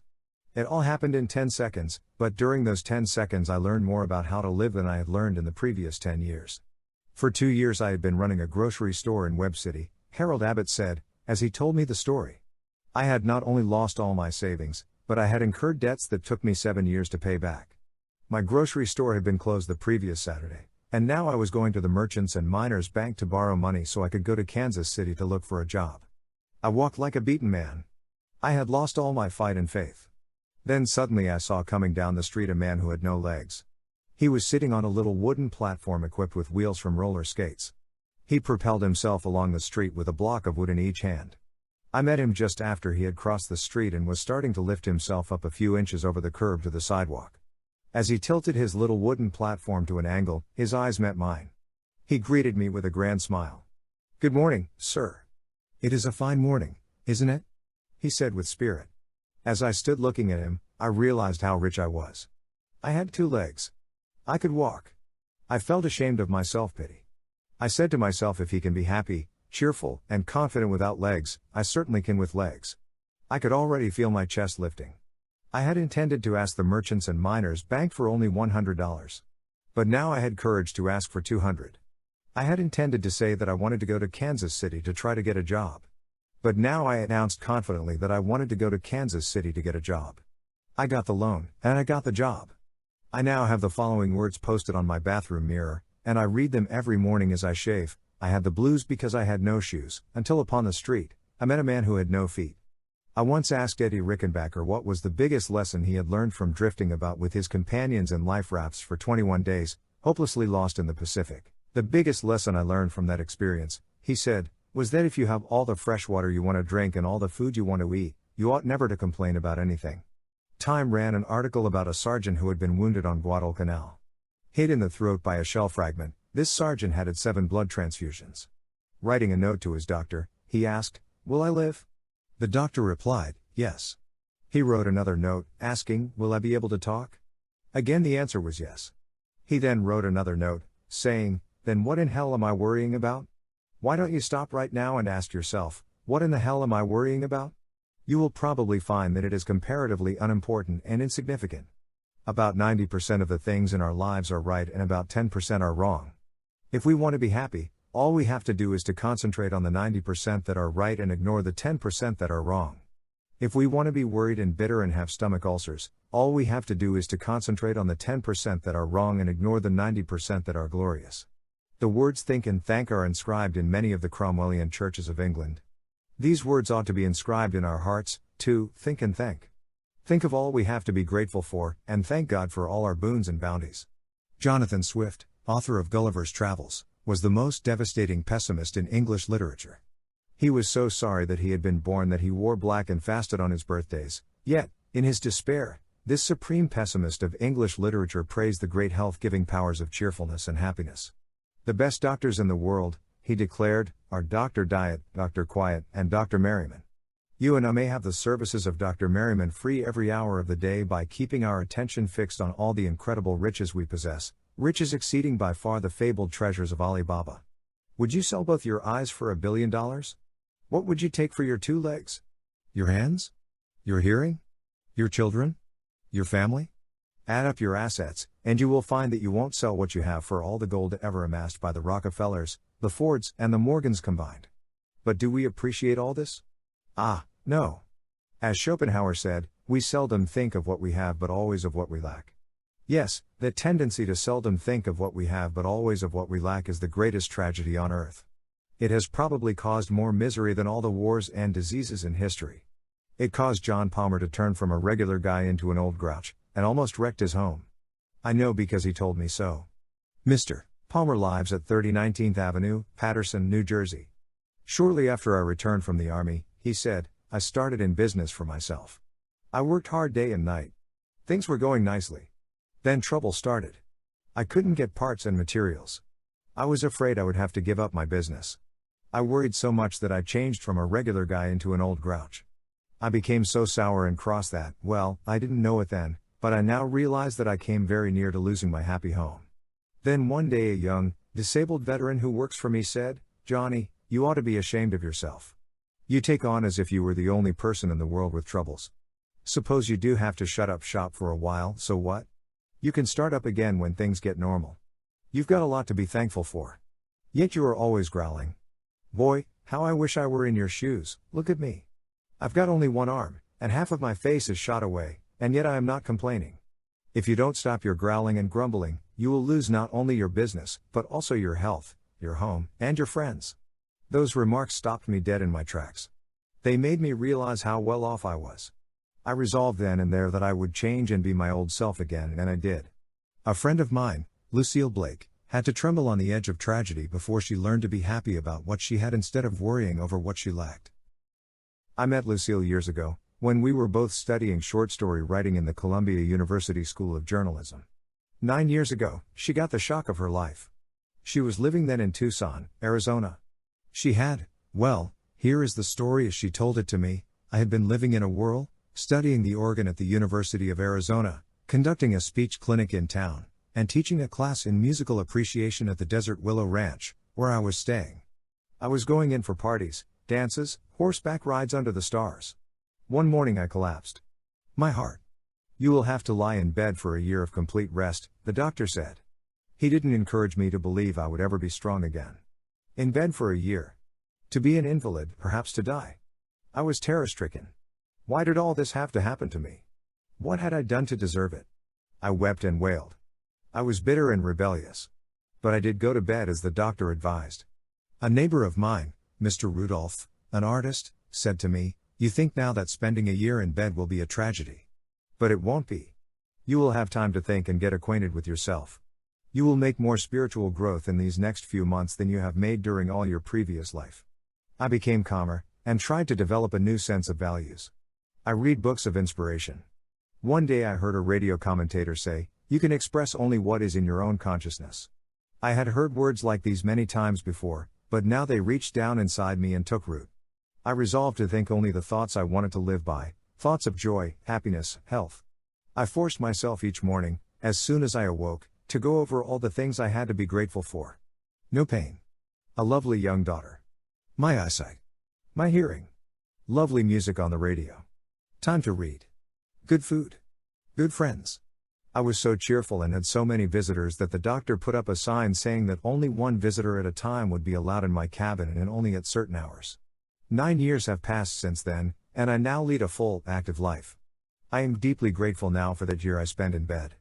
It all happened in 10 seconds, but during those 10 seconds I learned more about how to live than I had learned in the previous 10 years. For 2 years I had been running a grocery store in Webb City," Harold Abbott said, as he told me the story. "I had not only lost all my savings, but I had incurred debts that took me 7 years to pay back. My grocery store had been closed the previous Saturday, and now I was going to the Merchants and Miners Bank to borrow money so I could go to Kansas City to look for a job. I walked like a beaten man. I had lost all my fight and faith. Then suddenly I saw coming down the street a man who had no legs. He was sitting on a little wooden platform equipped with wheels from roller skates. He propelled himself along the street with a block of wood in each hand. I met him just after he had crossed the street and was starting to lift himself up a few inches over the curb to the sidewalk. As he tilted his little wooden platform to an angle, his eyes met mine. He greeted me with a grand smile. "Good morning, sir. It is a fine morning, isn't it?" he said with spirit. As I stood looking at him, I realized how rich I was. I had 2 legs. I could walk. I felt ashamed of my self-pity. I said to myself, if he can be happy, cheerful, and confident without legs, I certainly can with legs. I could already feel my chest lifting. I had intended to ask the merchants and miners bank for only $100. But now I had courage to ask for $200. I had intended to say that I wanted to go to Kansas City to try to get a job. But now I announced confidently that I wanted to go to Kansas City to get a job. I got the loan, and I got the job. I now have the following words posted on my bathroom mirror, and I read them every morning as I shave. I had the blues because I had no shoes, until upon the street, I met a man who had no feet. I once asked Eddie Rickenbacker what was the biggest lesson he had learned from drifting about with his companions in life rafts for 21 days, hopelessly lost in the Pacific. The biggest lesson I learned from that experience, he said, was that if you have all the fresh water you want to drink and all the food you want to eat, you ought never to complain about anything. Time ran an article about a sergeant who had been wounded on Guadalcanal. Hit in the throat by a shell fragment, this sergeant had 7 blood transfusions. Writing a note to his doctor, he asked, "Will I live?" The doctor replied, "Yes." He wrote another note, asking, "Will I be able to talk?" Again the answer was yes. He then wrote another note, saying, "Then what in hell am I worrying about? Why don't you stop right now and ask yourself, what in the hell am I worrying about?" You will probably find that it is comparatively unimportant and insignificant. About 90% of the things in our lives are right and about 10% are wrong. If we want to be happy, all we have to do is to concentrate on the 90% that are right and ignore the 10% that are wrong. If we want to be worried and bitter and have stomach ulcers, all we have to do is to concentrate on the 10% that are wrong and ignore the 90% that are glorious. The words think and thank are inscribed in many of the Cromwellian churches of England. These words ought to be inscribed in our hearts, too, think and thank. Think of all we have to be grateful for, and thank God for all our boons and bounties. Jonathan Swift, author of Gulliver's Travels, was the most devastating pessimist in English literature. He was so sorry that he had been born that he wore black and fasted on his birthdays, yet, in his despair, this supreme pessimist of English literature praised the great health-giving powers of cheerfulness and happiness. The best doctors in the world, he declared, are Dr. Diet, Dr. Quiet, and Dr. Merriman. You and I may have the services of Dr. Merriman free every hour of the day by keeping our attention fixed on all the incredible riches we possess, riches exceeding by far the fabled treasures of Alibaba. Would you sell both your eyes for $1 billion? What would you take for your 2 legs? Your hands? Your hearing? Your children? Your family? Add up your assets, and you will find that you won't sell what you have for all the gold ever amassed by the Rockefellers, the Fords, and the Morgans combined. But do we appreciate all this? Ah, no. As Schopenhauer said, we seldom think of what we have but always of what we lack. Yes, the tendency to seldom think of what we have but always of what we lack is the greatest tragedy on earth. It has probably caused more misery than all the wars and diseases in history. It caused John Palmer to turn from a regular guy into an old grouch, and almost wrecked his home. I know because he told me so. Mr. Palmer lives at 30 19th Avenue, Paterson, New Jersey. Shortly after I returned from the Army, he said, I started in business for myself. I worked hard day and night. Things were going nicely. Then trouble started. I couldn't get parts and materials. I was afraid I would have to give up my business. I worried so much that I changed from a regular guy into an old grouch. I became so sour and cross that, well, I didn't know it then, but I now realize that I came very near to losing my happy home. Then one day a young, disabled veteran who works for me said, Johnny, you ought to be ashamed of yourself. You take on as if you were the only person in the world with troubles. Suppose you do have to shut up shop for a while, so what? You can start up again when things get normal. You've got a lot to be thankful for. Yet you are always growling. Boy, how I wish I were in your shoes, look at me. I've got only one arm, and half of my face is shot away, and yet I am not complaining. If you don't stop your growling and grumbling, you will lose not only your business, but also your health, your home, and your friends. Those remarks stopped me dead in my tracks. They made me realize how well off I was. I resolved then and there that I would change and be my old self again, and I did. A friend of mine, Lucille Blake, had to tremble on the edge of tragedy before she learned to be happy about what she had instead of worrying over what she lacked. I met Lucille years ago, when we were both studying short story writing in the Columbia University School of Journalism. 9 years ago, she got the shock of her life. She was living then in Tucson, Arizona. She had, well, here is the story as she told it to me, I had been living in a whirl, studying the organ at the University of Arizona, conducting a speech clinic in town, and teaching a class in musical appreciation at the Desert Willow Ranch, where I was staying. I was going in for parties, dances, horseback rides under the stars. One morning I collapsed. My heart. You will have to lie in bed for a year of complete rest, the doctor said. He didn't encourage me to believe I would ever be strong again. In bed for a year. To be an invalid, perhaps to die. I was terror-stricken. Why did all this have to happen to me? What had I done to deserve it? I wept and wailed. I was bitter and rebellious. But I did go to bed as the doctor advised. A neighbor of mine, Mr. Rudolph, an artist, said to me, "You think now that spending a year in bed will be a tragedy. But it won't be. You will have time to think and get acquainted with yourself. You will make more spiritual growth in these next few months than you have made during all your previous life." I became calmer, and tried to develop a new sense of values. I read books of inspiration. One day I heard a radio commentator say, "You can express only what is in your own consciousness." I had heard words like these many times before, but now they reached down inside me and took root. I resolved to think only the thoughts I wanted to live by, thoughts of joy, happiness, health. I forced myself each morning, as soon as I awoke, to go over all the things I had to be grateful for. No pain. A lovely young daughter. My eyesight. My hearing. Lovely music on the radio. Time to read. Good food. Good friends. I was so cheerful and had so many visitors that the doctor put up a sign saying that only one visitor at a time would be allowed in my cabin and only at certain hours. 9 years have passed since then, and I now lead a full, active life. I am deeply grateful now for that year I spent in bed.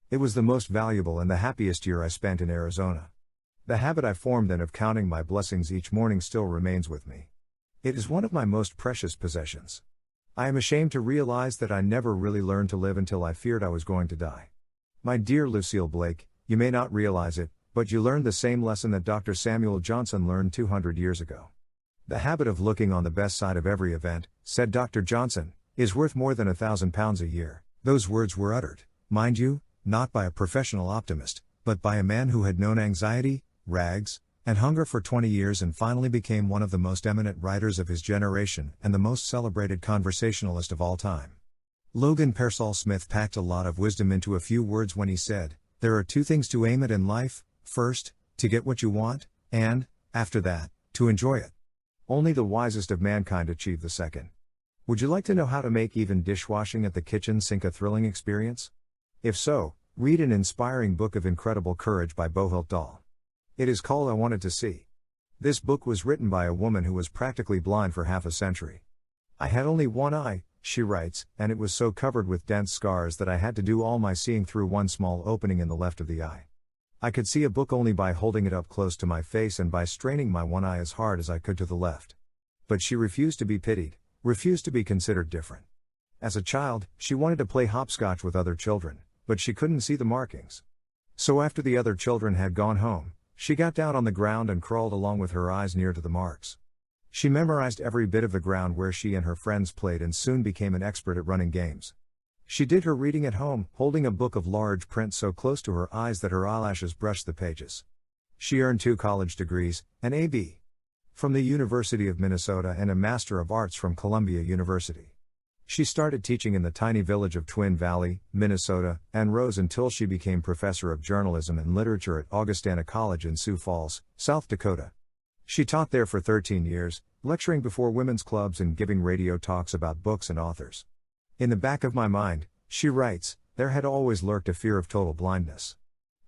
It was the most valuable and the happiest year I spent in Arizona. The habit I formed then of counting my blessings each morning still remains with me. It is one of my most precious possessions. I am ashamed to realize that I never really learned to live until I feared I was going to die. My dear Lucille Blake, you may not realize it, but you learned the same lesson that Dr. Samuel Johnson learned 200 years ago. The habit of looking on the best side of every event, said Dr. Johnson, is worth more than £1,000 a year. Those words were uttered, mind you, not by a professional optimist, but by a man who had known anxiety, rags, and hunger for 20 years and finally became one of the most eminent writers of his generation and the most celebrated conversationalist of all time. Logan Pearsall Smith packed a lot of wisdom into a few words when he said, "There are 2 things to aim at in life: first, to get what you want, and, after that, to enjoy it. Only the wisest of mankind achieve the second." Would you like to know how to make even dishwashing at the kitchen sink a thrilling experience? If so, read an inspiring book of incredible courage by Bohilt Dahl. It is called I Wanted to See. This book was written by a woman who was practically blind for half a century. "I had only one eye," she writes, "and it was so covered with dense scars that I had to do all my seeing through one small opening in the left of the eye. I could see a book only by holding it up close to my face and by straining my one eye as hard as I could to the left." But she refused to be pitied, refused to be considered different. As a child, she wanted to play hopscotch with other children, but she couldn't see the markings. So after the other children had gone home, she got down on the ground and crawled along with her eyes near to the marks. She memorized every bit of the ground where she and her friends played and soon became an expert at running games. She did her reading at home, holding a book of large print so close to her eyes that her eyelashes brushed the pages. She earned 2 college degrees, an A.B. from the University of Minnesota and a Master of Arts from Columbia University. She started teaching in the tiny village of Twin Valley, Minnesota, and rose until she became professor of journalism and literature at Augustana College in Sioux Falls, South Dakota. She taught there for 13 years, lecturing before women's clubs and giving radio talks about books and authors. "In the back of my mind," she writes, "there had always lurked a fear of total blindness.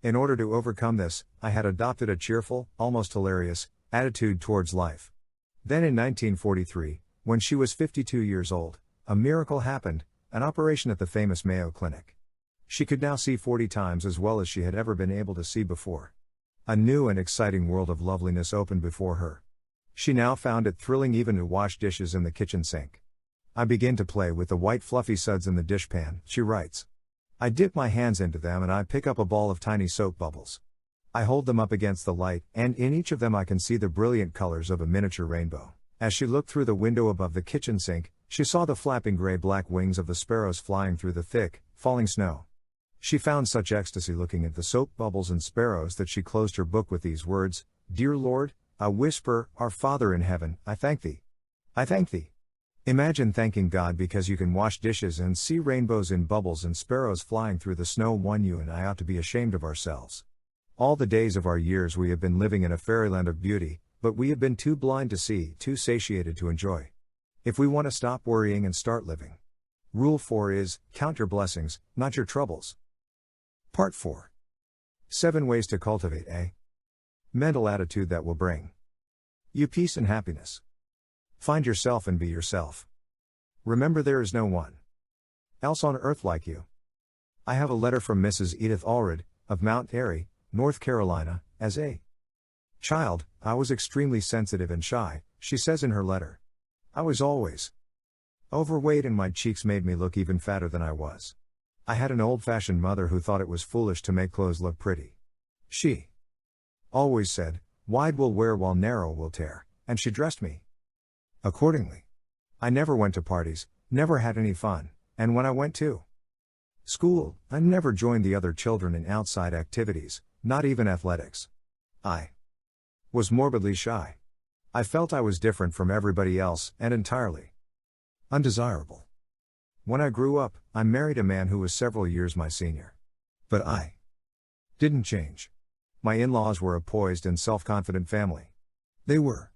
In order to overcome this, I had adopted a cheerful, almost hilarious, attitude towards life." Then in 1943, when she was 52 years old, a miracle happened, an operation at the famous Mayo Clinic. She could now see 40 times as well as she had ever been able to see before. A new and exciting world of loveliness opened before her. She now found it thrilling even to wash dishes in the kitchen sink. "I begin to play with the white fluffy suds in the dishpan," she writes. "I dip my hands into them and I pick up a ball of tiny soap bubbles. I hold them up against the light, and in each of them I can see the brilliant colors of a miniature rainbow." As she looked through the window above the kitchen sink, she saw the flapping gray-black wings of the sparrows flying through the thick, falling snow. She found such ecstasy looking at the soap bubbles and sparrows that she closed her book with these words, "Dear Lord, I whisper, Our Father in heaven, I thank Thee. I thank Thee." Imagine thanking God because you can wash dishes and see rainbows in bubbles and sparrows flying through the snow. You and I ought to be ashamed of ourselves. All the days of our years we have been living in a fairyland of beauty, but we have been too blind to see, too satiated to enjoy. If we want to stop worrying and start living, Rule 4 is, count your blessings, not your troubles. Part 4. 7 ways to cultivate a mental attitude that will bring you peace and happiness. Find yourself and be yourself. Remember, there is no one else on earth like you. I have a letter from Mrs. Edith Allred, of Mount Airy, North Carolina. As a child, I was extremely sensitive and shy, she says in her letter. I was always overweight and my cheeks made me look even fatter than I was. I had an old-fashioned mother who thought it was foolish to make clothes look pretty. She always said, "Wide will wear while narrow will tear," and she dressed me accordingly. I never went to parties, never had any fun, and when I went to school, I never joined the other children in outside activities, not even athletics. I was morbidly shy. I felt I was different from everybody else and entirely undesirable. When I grew up, I married a man who was several years my senior. But I didn't change. My in-laws were a poised and self-confident family. They were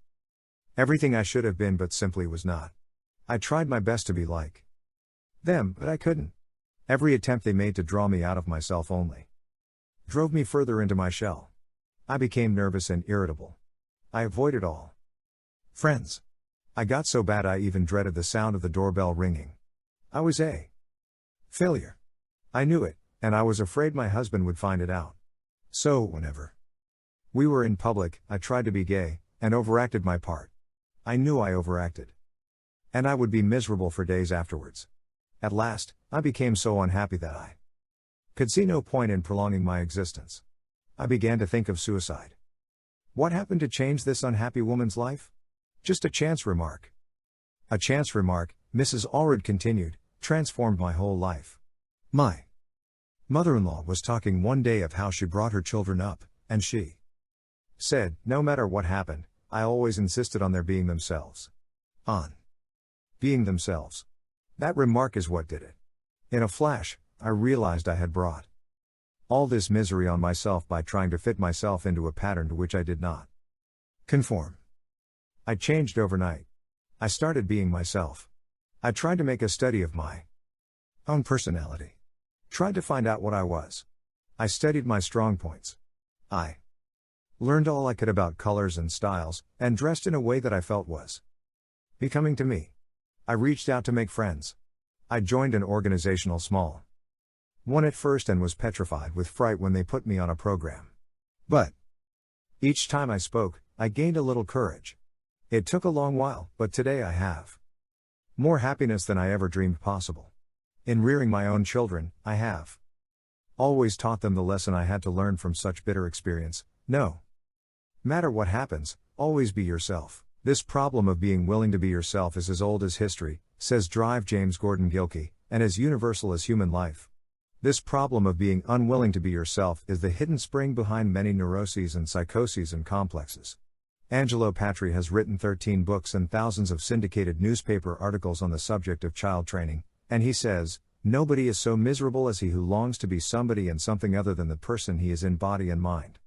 everything I should have been but simply was not. I tried my best to be like them, but I couldn't. Every attempt they made to draw me out of myself only drove me further into my shell. I became nervous and irritable. I avoided all friends. I got so bad I even dreaded the sound of the doorbell ringing. I was a failure. I knew it, and I was afraid my husband would find it out. So, whenever we were in public, I tried to be gay, and overacted my part. I knew I overacted. And I would be miserable for days afterwards. At last, I became so unhappy that I could see no point in prolonging my existence. I began to think of suicide. What happened to change this unhappy woman's life? Just a chance remark. A chance remark, Mrs. Allred continued, transformed my whole life. My mother-in-law was talking one day of how she brought her children up, and she said, no matter what happened, I always insisted on their being themselves. On being themselves. That remark is what did it. In a flash, I realized I had brought all this misery on myself by trying to fit myself into a pattern to which I did not conform. I changed overnight. I started being myself. I tried to make a study of my own personality. Tried to find out what I was. I studied my strong points. I learned all I could about colors and styles, and dressed in a way that I felt was becoming to me. I reached out to make friends. I joined an organizational small one at first and was petrified with fright when they put me on a program. But each time I spoke, I gained a little courage. It took a long while, but today I have more happiness than I ever dreamed possible. In rearing my own children, I have always taught them the lesson I had to learn from such bitter experience: no matter what happens, always be yourself. This problem of being willing to be yourself is as old as history, says Drive James Gordon Gilkey, and as universal as human life. This problem of being unwilling to be yourself is the hidden spring behind many neuroses and psychoses and complexes. Angelo Patri has written 13 books and thousands of syndicated newspaper articles on the subject of child training, and he says, nobody is so miserable as he who longs to be somebody and something other than the person he is in body and mind.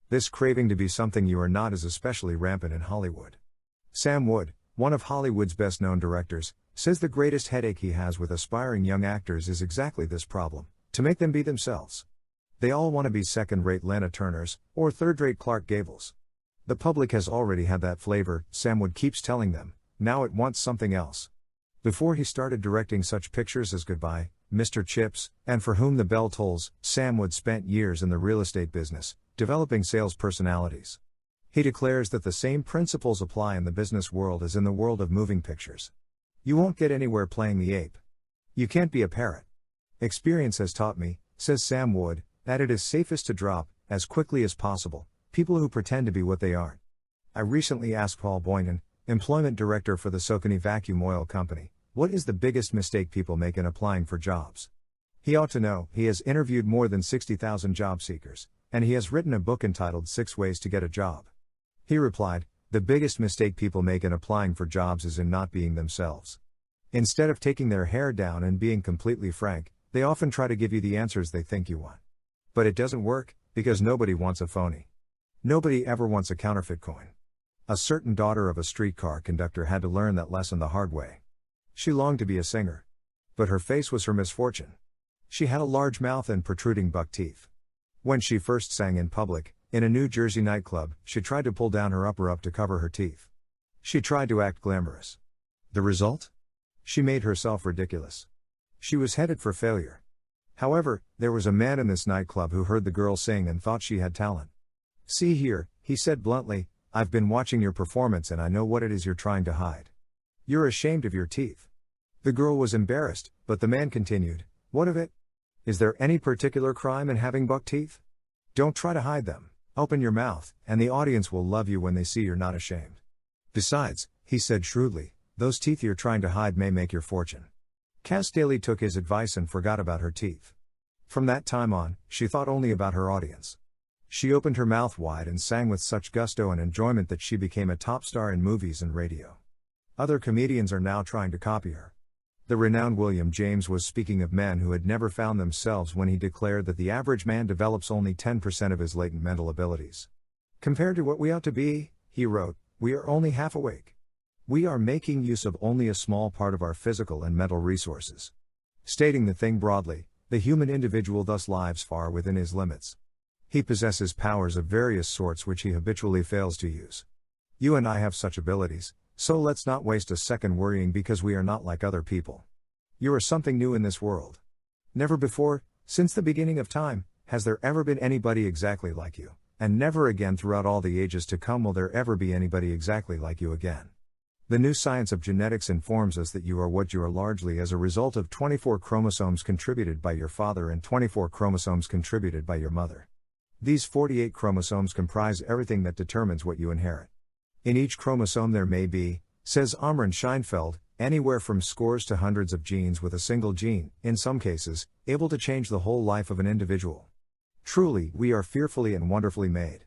This craving to be something you are not is especially rampant in Hollywood. Sam Wood, one of Hollywood's best-known directors, says the greatest headache he has with aspiring young actors is exactly this problem: to make them be themselves. They all want to be second-rate Lana Turners, or third-rate Clark Gables. The public has already had that flavor, Sam Wood keeps telling them, now it wants something else. Before he started directing such pictures as Goodbye, Mr. Chips, and For Whom the Bell Tolls, Sam Wood spent years in the real estate business, developing sales personalities. He declares that the same principles apply in the business world as in the world of moving pictures. You won't get anywhere playing the ape. You can't be a parrot. Experience has taught me, says Sam Wood, that it is safest to drop, as quickly as possible, people who pretend to be what they aren't. I recently asked Paul Boynan, employment director for the Saucony Vacuum Oil Company, what is the biggest mistake people make in applying for jobs? He ought to know. He has interviewed more than 60,000 job seekers, and he has written a book entitled 6 Ways to Get a Job. He replied, the biggest mistake people make in applying for jobs is in not being themselves. Instead of taking their hair down and being completely frank, they often try to give you the answers they think you want. But it doesn't work, because nobody wants a phony. Nobody ever wants a counterfeit coin. A certain daughter of a streetcar conductor had to learn that lesson the hard way. She longed to be a singer. But her face was her misfortune. She had a large mouth and protruding buck teeth. When she first sang in public, in a New Jersey nightclub, she tried to pull down her upper lip to cover her teeth. She tried to act glamorous. The result? She made herself ridiculous. She was headed for failure. However, there was a man in this nightclub who heard the girl sing and thought she had talent. "See here," he said bluntly, "I've been watching your performance and I know what it is you're trying to hide. You're ashamed of your teeth." The girl was embarrassed, but the man continued, "What of it? Is there any particular crime in having buck teeth? Don't try to hide them. Open your mouth, and the audience will love you when they see you're not ashamed. Besides," he said shrewdly, "those teeth you're trying to hide may make your fortune." Cass Daly took his advice and forgot about her teeth. From that time on, she thought only about her audience. She opened her mouth wide and sang with such gusto and enjoyment that she became a top star in movies and radio. Other comedians are now trying to copy her. The renowned William James was speaking of men who had never found themselves when he declared that the average man develops only 10% of his latent mental abilities. "Compared to what we ought to be," he wrote, "we are only half awake. We are making use of only a small part of our physical and mental resources." Stating the thing broadly, the human individual thus lives far within his limits. He possesses powers of various sorts which he habitually fails to use. You and I have such abilities, so let's not waste a second worrying because we are not like other people. You are something new in this world. Never before, since the beginning of time, has there ever been anybody exactly like you, and never again throughout all the ages to come will there ever be anybody exactly like you again. The new science of genetics informs us that you are what you are largely as a result of 24 chromosomes contributed by your father and 24 chromosomes contributed by your mother. These 48 chromosomes comprise everything that determines what you inherit. In each chromosome there may be, says Amron Scheinfeld, anywhere from scores to hundreds of genes, with a single gene, in some cases, able to change the whole life of an individual. Truly, we are fearfully and wonderfully made.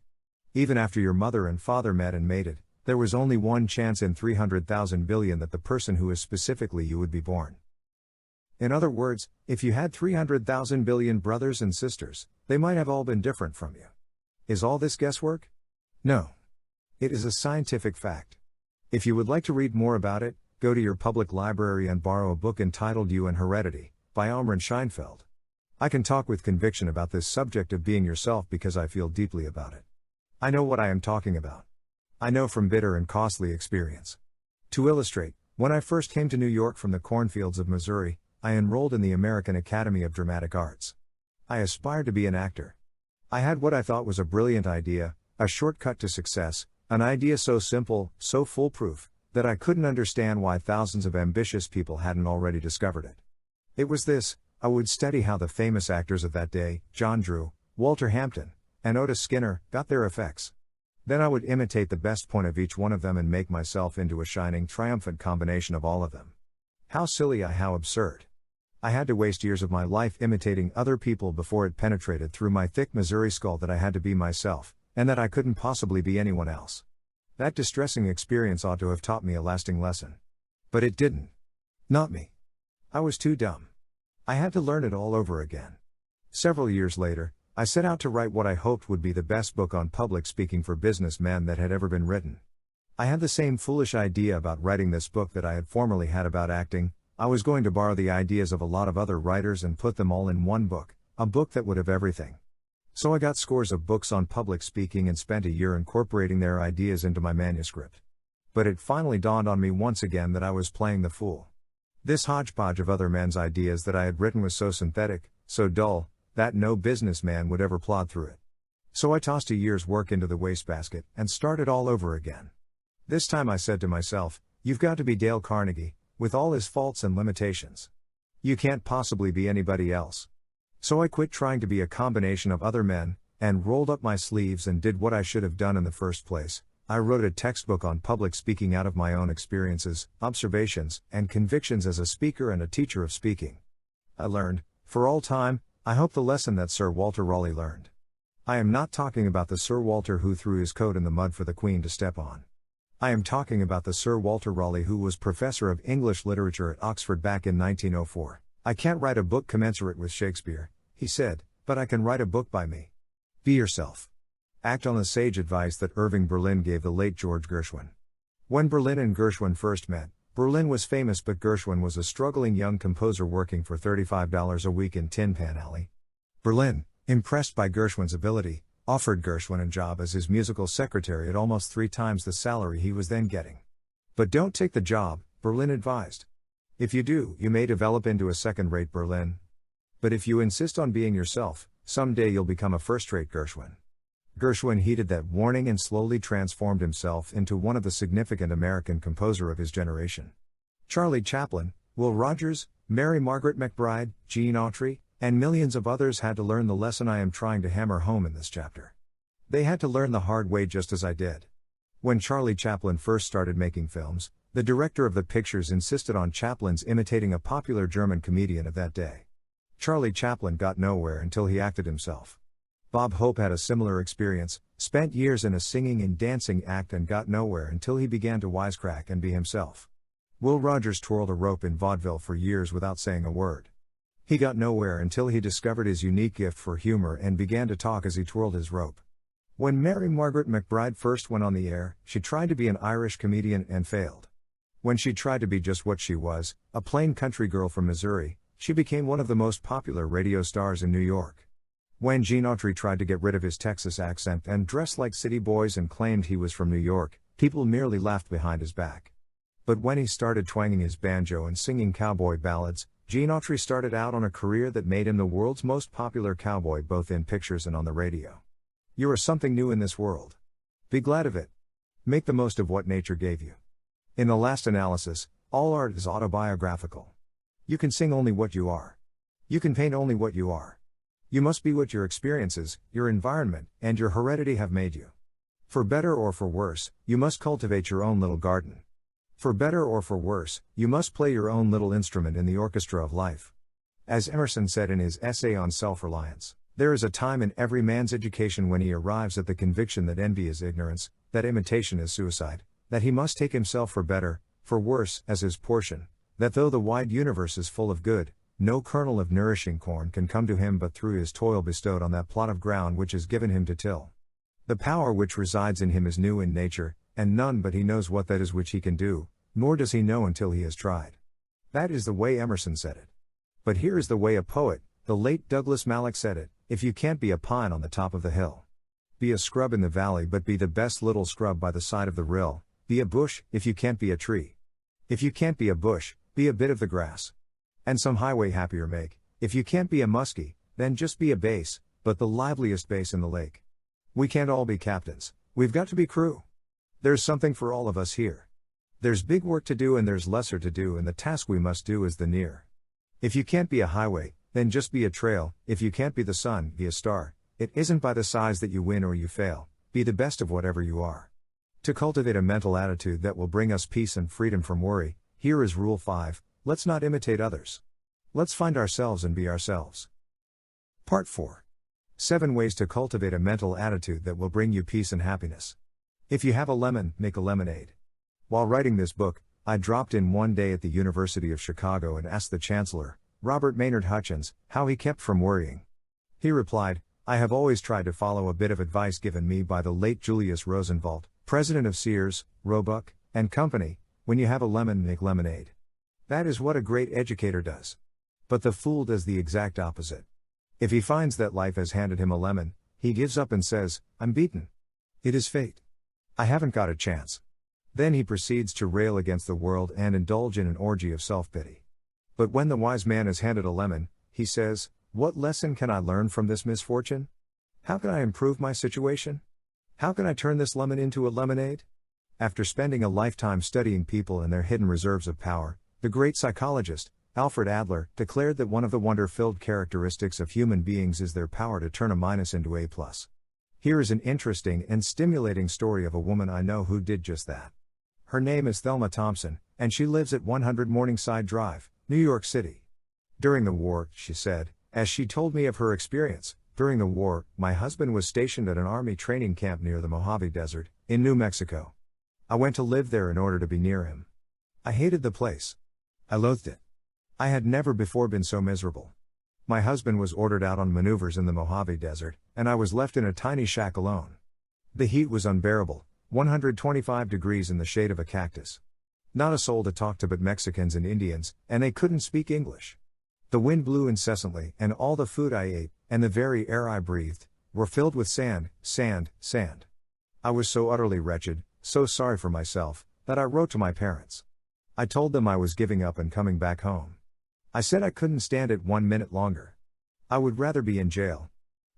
Even after your mother and father met and mated, there was only one chance in 300,000 billion that the person who is specifically you would be born. In other words, if you had 300,000 billion brothers and sisters, they might have all been different from you. Is all this guesswork? No. It is a scientific fact. If you would like to read more about it, go to your public library and borrow a book entitled You and Heredity, by Amron Scheinfeld. I can talk with conviction about this subject of being yourself because I feel deeply about it. I know what I am talking about. I know from bitter and costly experience. To illustrate, when I first came to New York from the cornfields of Missouri, I enrolled in the American Academy of Dramatic Arts. I aspired to be an actor. I had what I thought was a brilliant idea, a shortcut to success, an idea so simple, so foolproof, that I couldn't understand why thousands of ambitious people hadn't already discovered it. It was this: I would study how the famous actors of that day, John Drew, Walter Hampton, and Otis Skinner, got their effects. Then I would imitate the best point of each one of them and make myself into a shining, triumphant combination of all of them. How silly, how absurd. I had to waste years of my life imitating other people before it penetrated through my thick Missouri skull that I had to be myself, and that I couldn't possibly be anyone else. That distressing experience ought to have taught me a lasting lesson. But it didn't. Not me. I was too dumb. I had to learn it all over again. Several years later, I set out to write what I hoped would be the best book on public speaking for businessmen that had ever been written. I had the same foolish idea about writing this book that I had formerly had about acting. I was going to borrow the ideas of a lot of other writers and put them all in one book, a book that would have everything. So I got scores of books on public speaking and spent a year incorporating their ideas into my manuscript. But it finally dawned on me once again that I was playing the fool. This hodgepodge of other men's ideas that I had written was so synthetic, so dull, that no businessman would ever plod through it. So I tossed a year's work into the wastebasket and started all over again. This time I said to myself, you've got to be Dale Carnegie, with all his faults and limitations. You can't possibly be anybody else. So I quit trying to be a combination of other men, and rolled up my sleeves and did what I should have done in the first place. I wrote a textbook on public speaking out of my own experiences, observations, and convictions as a speaker and a teacher of speaking. I learned, for all time, I hope, the lesson that Sir Walter Raleigh learned. I am not talking about the Sir Walter who threw his coat in the mud for the Queen to step on. I am talking about the Sir Walter Raleigh who was Professor of English Literature at Oxford back in 1904. I can't write a book commensurate with Shakespeare, he said, but I can write a book by me. Be yourself. Act on the sage advice that Irving Berlin gave the late George Gershwin. When Berlin and Gershwin first met, Berlin was famous, but Gershwin was a struggling young composer working for $35 a week in Tin Pan Alley. Berlin, impressed by Gershwin's ability, offered Gershwin a job as his musical secretary at almost 3 times the salary he was then getting. But don't take the job, Berlin advised. If you do, you may develop into a second-rate Berlin. But if you insist on being yourself, someday you'll become a first-rate Gershwin. Gershwin heeded that warning and slowly transformed himself into one of the significant American composer of his generation. Charlie Chaplin, Will Rogers, Mary Margaret McBride, Gene Autry, and millions of others had to learn the lesson I am trying to hammer home in this chapter. They had to learn the hard way just as I did. When Charlie Chaplin first started making films, the director of the pictures insisted on Chaplin's imitating a popular German comedian of that day. Charlie Chaplin got nowhere until he acted himself. Bob Hope had a similar experience, spent years in a singing and dancing act and got nowhere until he began to wisecrack and be himself. Will Rogers twirled a rope in vaudeville for years without saying a word. He got nowhere until he discovered his unique gift for humor and began to talk as he twirled his rope. When Mary Margaret McBride first went on the air, she tried to be an Irish comedian and failed. When she tried to be just what she was, a plain country girl from Missouri, she became one of the most popular radio stars in New York. When Gene Autry tried to get rid of his Texas accent and dress like city boys and claimed he was from New York, people merely laughed behind his back. But when he started twanging his banjo and singing cowboy ballads, Gene Autry started out on a career that made him the world's most popular cowboy both in pictures and on the radio. You are something new in this world. Be glad of it. Make the most of what nature gave you. In the last analysis, all art is autobiographical. You can sing only what you are. You can paint only what you are. You must be what your experiences, your environment, and your heredity have made you. For better or for worse, you must cultivate your own little garden. For better or for worse, you must play your own little instrument in the orchestra of life. As Emerson said in his essay on self-reliance, there is a time in every man's education when he arrives at the conviction that envy is ignorance, that imitation is suicide, that he must take himself for better, for worse, as his portion, that though the wide universe is full of good, no kernel of nourishing corn can come to him but through his toil bestowed on that plot of ground which is given him to till. The power which resides in him is new in nature, and none but he knows what that is which he can do, nor does he know until he has tried. That is the way Emerson said it. But here is the way a poet, the late Douglas Mallock, said it: if you can't be a pine on the top of the hill, be a scrub in the valley, but be the best little scrub by the side of the rill. Be a bush, if you can't be a tree. If you can't be a bush, be a bit of the grass. And some highway happier make. If you can't be a muskie, then just be a bass, but the liveliest bass in the lake. We can't all be captains, we've got to be crew. There's something for all of us here. There's big work to do and there's lesser to do, and the task we must do is the near. If you can't be a highway, then just be a trail. If you can't be the sun, be a star. It isn't by the size that you win or you fail. Be the best of whatever you are. To cultivate a mental attitude that will bring us peace and freedom from worry, here is Rule 5, let's not imitate others. Let's find ourselves and be ourselves. Part 4. 7 ways to cultivate a mental attitude that will bring you peace and happiness. If you have a lemon, make a lemonade. While writing this book, I dropped in one day at the University of Chicago and asked the Chancellor, Robert Maynard Hutchins, how he kept from worrying. He replied, I have always tried to follow a bit of advice given me by the late Julius Rosenwald, president of Sears, Roebuck, and Company: when you have a lemon, make lemonade. That is what a great educator does. But the fool does the exact opposite. If he finds that life has handed him a lemon, he gives up and says, I'm beaten. It is fate. I haven't got a chance. Then he proceeds to rail against the world and indulge in an orgy of self-pity. But when the wise man is handed a lemon, he says, what lesson can I learn from this misfortune? How can I improve my situation? How can I turn this lemon into a lemonade? After spending a lifetime studying people and their hidden reserves of power, the great psychologist, Alfred Adler, declared that one of the wonder-filled characteristics of human beings is their power to turn a minus into a plus. Here is an interesting and stimulating story of a woman I know who did just that. Her name is Thelma Thompson, and she lives at 100 Morningside Drive, New York City. During the war, she said, as she told me of her experience, during the war, my husband was stationed at an army training camp near the Mojave Desert, in New Mexico. I went to live there in order to be near him. I hated the place. I loathed it. I had never before been so miserable. My husband was ordered out on maneuvers in the Mojave Desert, and I was left in a tiny shack alone. The heat was unbearable, 125 degrees in the shade of a cactus. Not a soul to talk to but Mexicans and Indians, and they couldn't speak English. The wind blew incessantly, and all the food I ate, and the very air I breathed, were filled with sand, sand, sand. I was so utterly wretched, so sorry for myself, that I wrote to my parents. I told them I was giving up and coming back home. I said I couldn't stand it 1 minute longer. I would rather be in jail.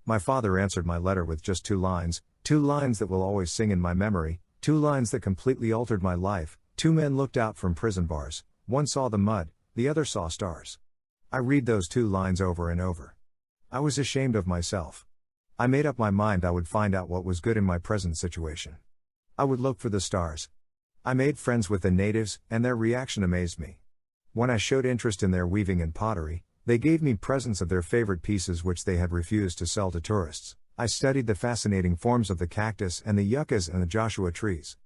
My father answered my letter with just 2 lines that will always sing in my memory, 2 lines that completely altered my life. 2 men looked out from prison bars, one saw the mud, the other saw stars. I read those 2 lines over and over. I was ashamed of myself. I made up my mind I would find out what was good in my present situation. I would look for the stars. I made friends with the natives, and their reaction amazed me. When I showed interest in their weaving and pottery, they gave me presents of their favorite pieces which they had refused to sell to tourists. I studied the fascinating forms of the cactus and the yuccas and the Joshua trees.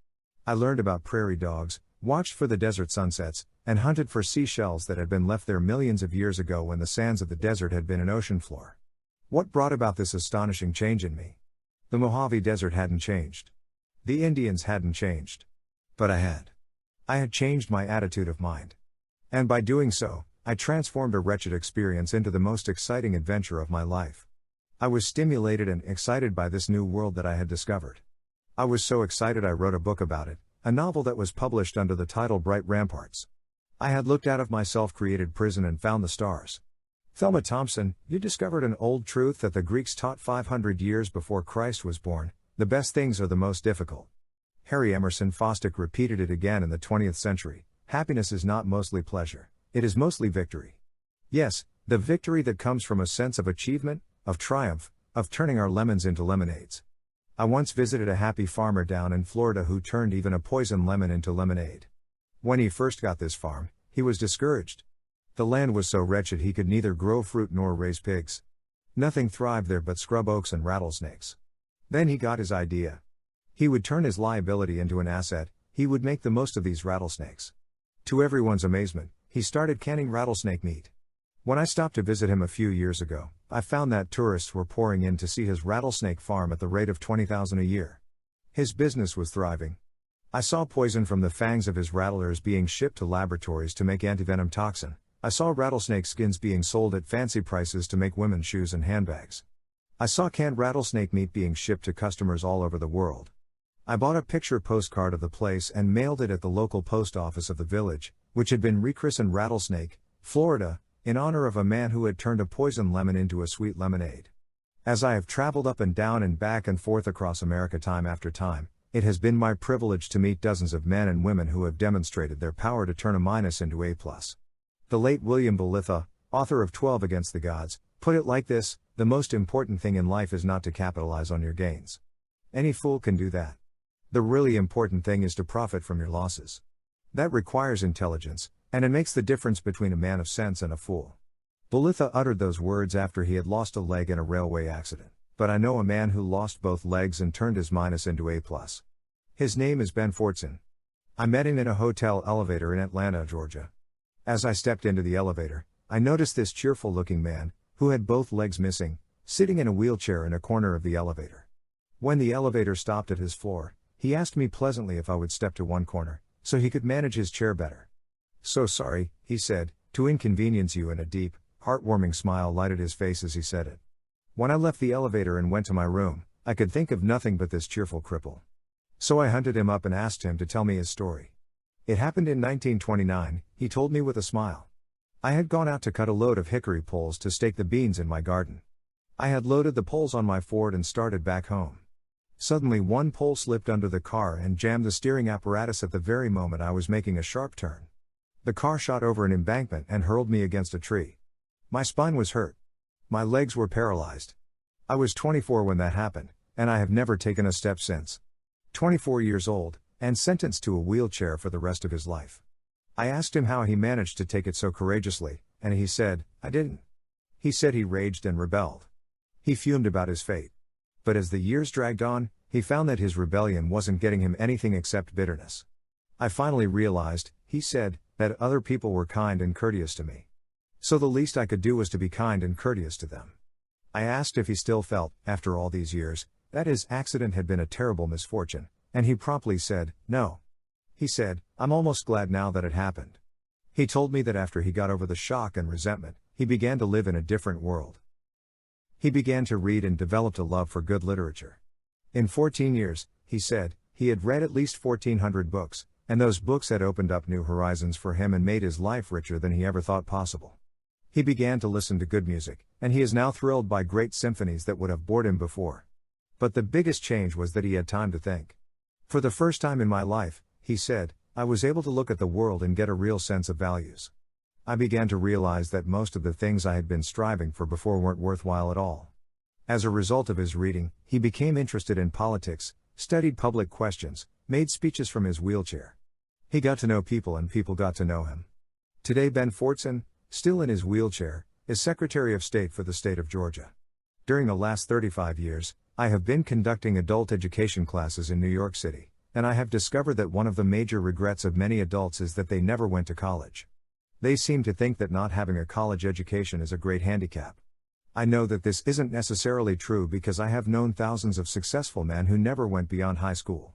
I learned about prairie dogs, watched for the desert sunsets, and hunted for seashells that had been left there millions of years ago when the sands of the desert had been an ocean floor. What brought about this astonishing change in me? The Mojave Desert hadn't changed. The Indians hadn't changed. But I had. I had changed my attitude of mind. And by doing so, I transformed a wretched experience into the most exciting adventure of my life. I was stimulated and excited by this new world that I had discovered. I was so excited I wrote a book about it, a novel that was published under the title Bright Ramparts. I had looked out of my self-created prison and found the stars. Thelma Thompson, you discovered an old truth that the Greeks taught 500 years before Christ was born: the best things are the most difficult. Harry Emerson Fosdick repeated it again in the 20th century: happiness is not mostly pleasure, it is mostly victory. Yes, the victory that comes from a sense of achievement, of triumph, of turning our lemons into lemonades. I once visited a happy farmer down in Florida who turned even a poison lemon into lemonade. When he first got this farm, he was discouraged. The land was so wretched he could neither grow fruit nor raise pigs. Nothing thrived there but scrub oaks and rattlesnakes. Then he got his idea. He would turn his liability into an asset, he would make the most of these rattlesnakes. To everyone's amazement, he started canning rattlesnake meat. When I stopped to visit him a few years ago, I found that tourists were pouring in to see his rattlesnake farm at the rate of $20,000 a year. His business was thriving. I saw poison from the fangs of his rattlers being shipped to laboratories to make antivenom toxin. I saw rattlesnake skins being sold at fancy prices to make women's shoes and handbags. I saw canned rattlesnake meat being shipped to customers all over the world. I bought a picture postcard of the place and mailed it at the local post office of the village, which had been rechristened Rattlesnake, Florida, in honor of a man who had turned a poison lemon into a sweet lemonade. As I have traveled up and down and back and forth across America time after time, it has been my privilege to meet dozens of men and women who have demonstrated their power to turn a minus into a plus. The late William Bolitho, author of 12 Against the Gods, put it like this: the most important thing in life is not to capitalize on your gains. Any fool can do that. The really important thing is to profit from your losses. That requires intelligence, and it makes the difference between a man of sense and a fool. Bolitho uttered those words after he had lost a leg in a railway accident, but I know a man who lost both legs and turned his minus into a plus. His name is Ben Fortson. I met him in a hotel elevator in Atlanta, Georgia. As I stepped into the elevator, I noticed this cheerful-looking man, who had both legs missing, sitting in a wheelchair in a corner of the elevator. When the elevator stopped at his floor, he asked me pleasantly if I would step to one corner, so he could manage his chair better. "So sorry," he said, "to inconvenience you," and a deep, heartwarming smile lighted his face as he said it. When I left the elevator and went to my room, I could think of nothing but this cheerful cripple. So I hunted him up and asked him to tell me his story. It happened in 1929, he told me with a smile. I had gone out to cut a load of hickory poles to stake the beans in my garden. I had loaded the poles on my Ford and started back home. Suddenly one pole slipped under the car and jammed the steering apparatus at the very moment I was making a sharp turn. The car shot over an embankment and hurled me against a tree. My spine was hurt. My legs were paralyzed. I was 24 when that happened, and I have never taken a step since. 24 years old, and sentenced to a wheelchair for the rest of his life. I asked him how he managed to take it so courageously, and he said, "I didn't." He said he raged and rebelled. He fumed about his fate. But as the years dragged on, he found that his rebellion wasn't getting him anything except bitterness. "I finally realized," he said, "that other people were kind and courteous to me. So the least I could do was to be kind and courteous to them." I asked if he still felt, after all these years, that his accident had been a terrible misfortune, and he promptly said, "No." He said, "I'm almost glad now that it happened." He told me that after he got over the shock and resentment, he began to live in a different world. He began to read and developed a love for good literature. In 14 years, he said, he had read at least 1,400 books, and those books had opened up new horizons for him and made his life richer than he ever thought possible. He began to listen to good music, and he is now thrilled by great symphonies that would have bored him before. But the biggest change was that he had time to think. For the first time in my life, he said, I was able to look at the world and get a real sense of values. I began to realize that most of the things I had been striving for before weren't worthwhile at all. As a result of his reading, he became interested in politics, studied public questions, made speeches from his wheelchair. He got to know people and people got to know him. Today Ben Fortson, still in his wheelchair, is Secretary of State for the state of Georgia. During the last 35 years, I have been conducting adult education classes in New York City, and I have discovered that one of the major regrets of many adults is that they never went to college. They seem to think that not having a college education is a great handicap. I know that this isn't necessarily true because I have known thousands of successful men who never went beyond high school.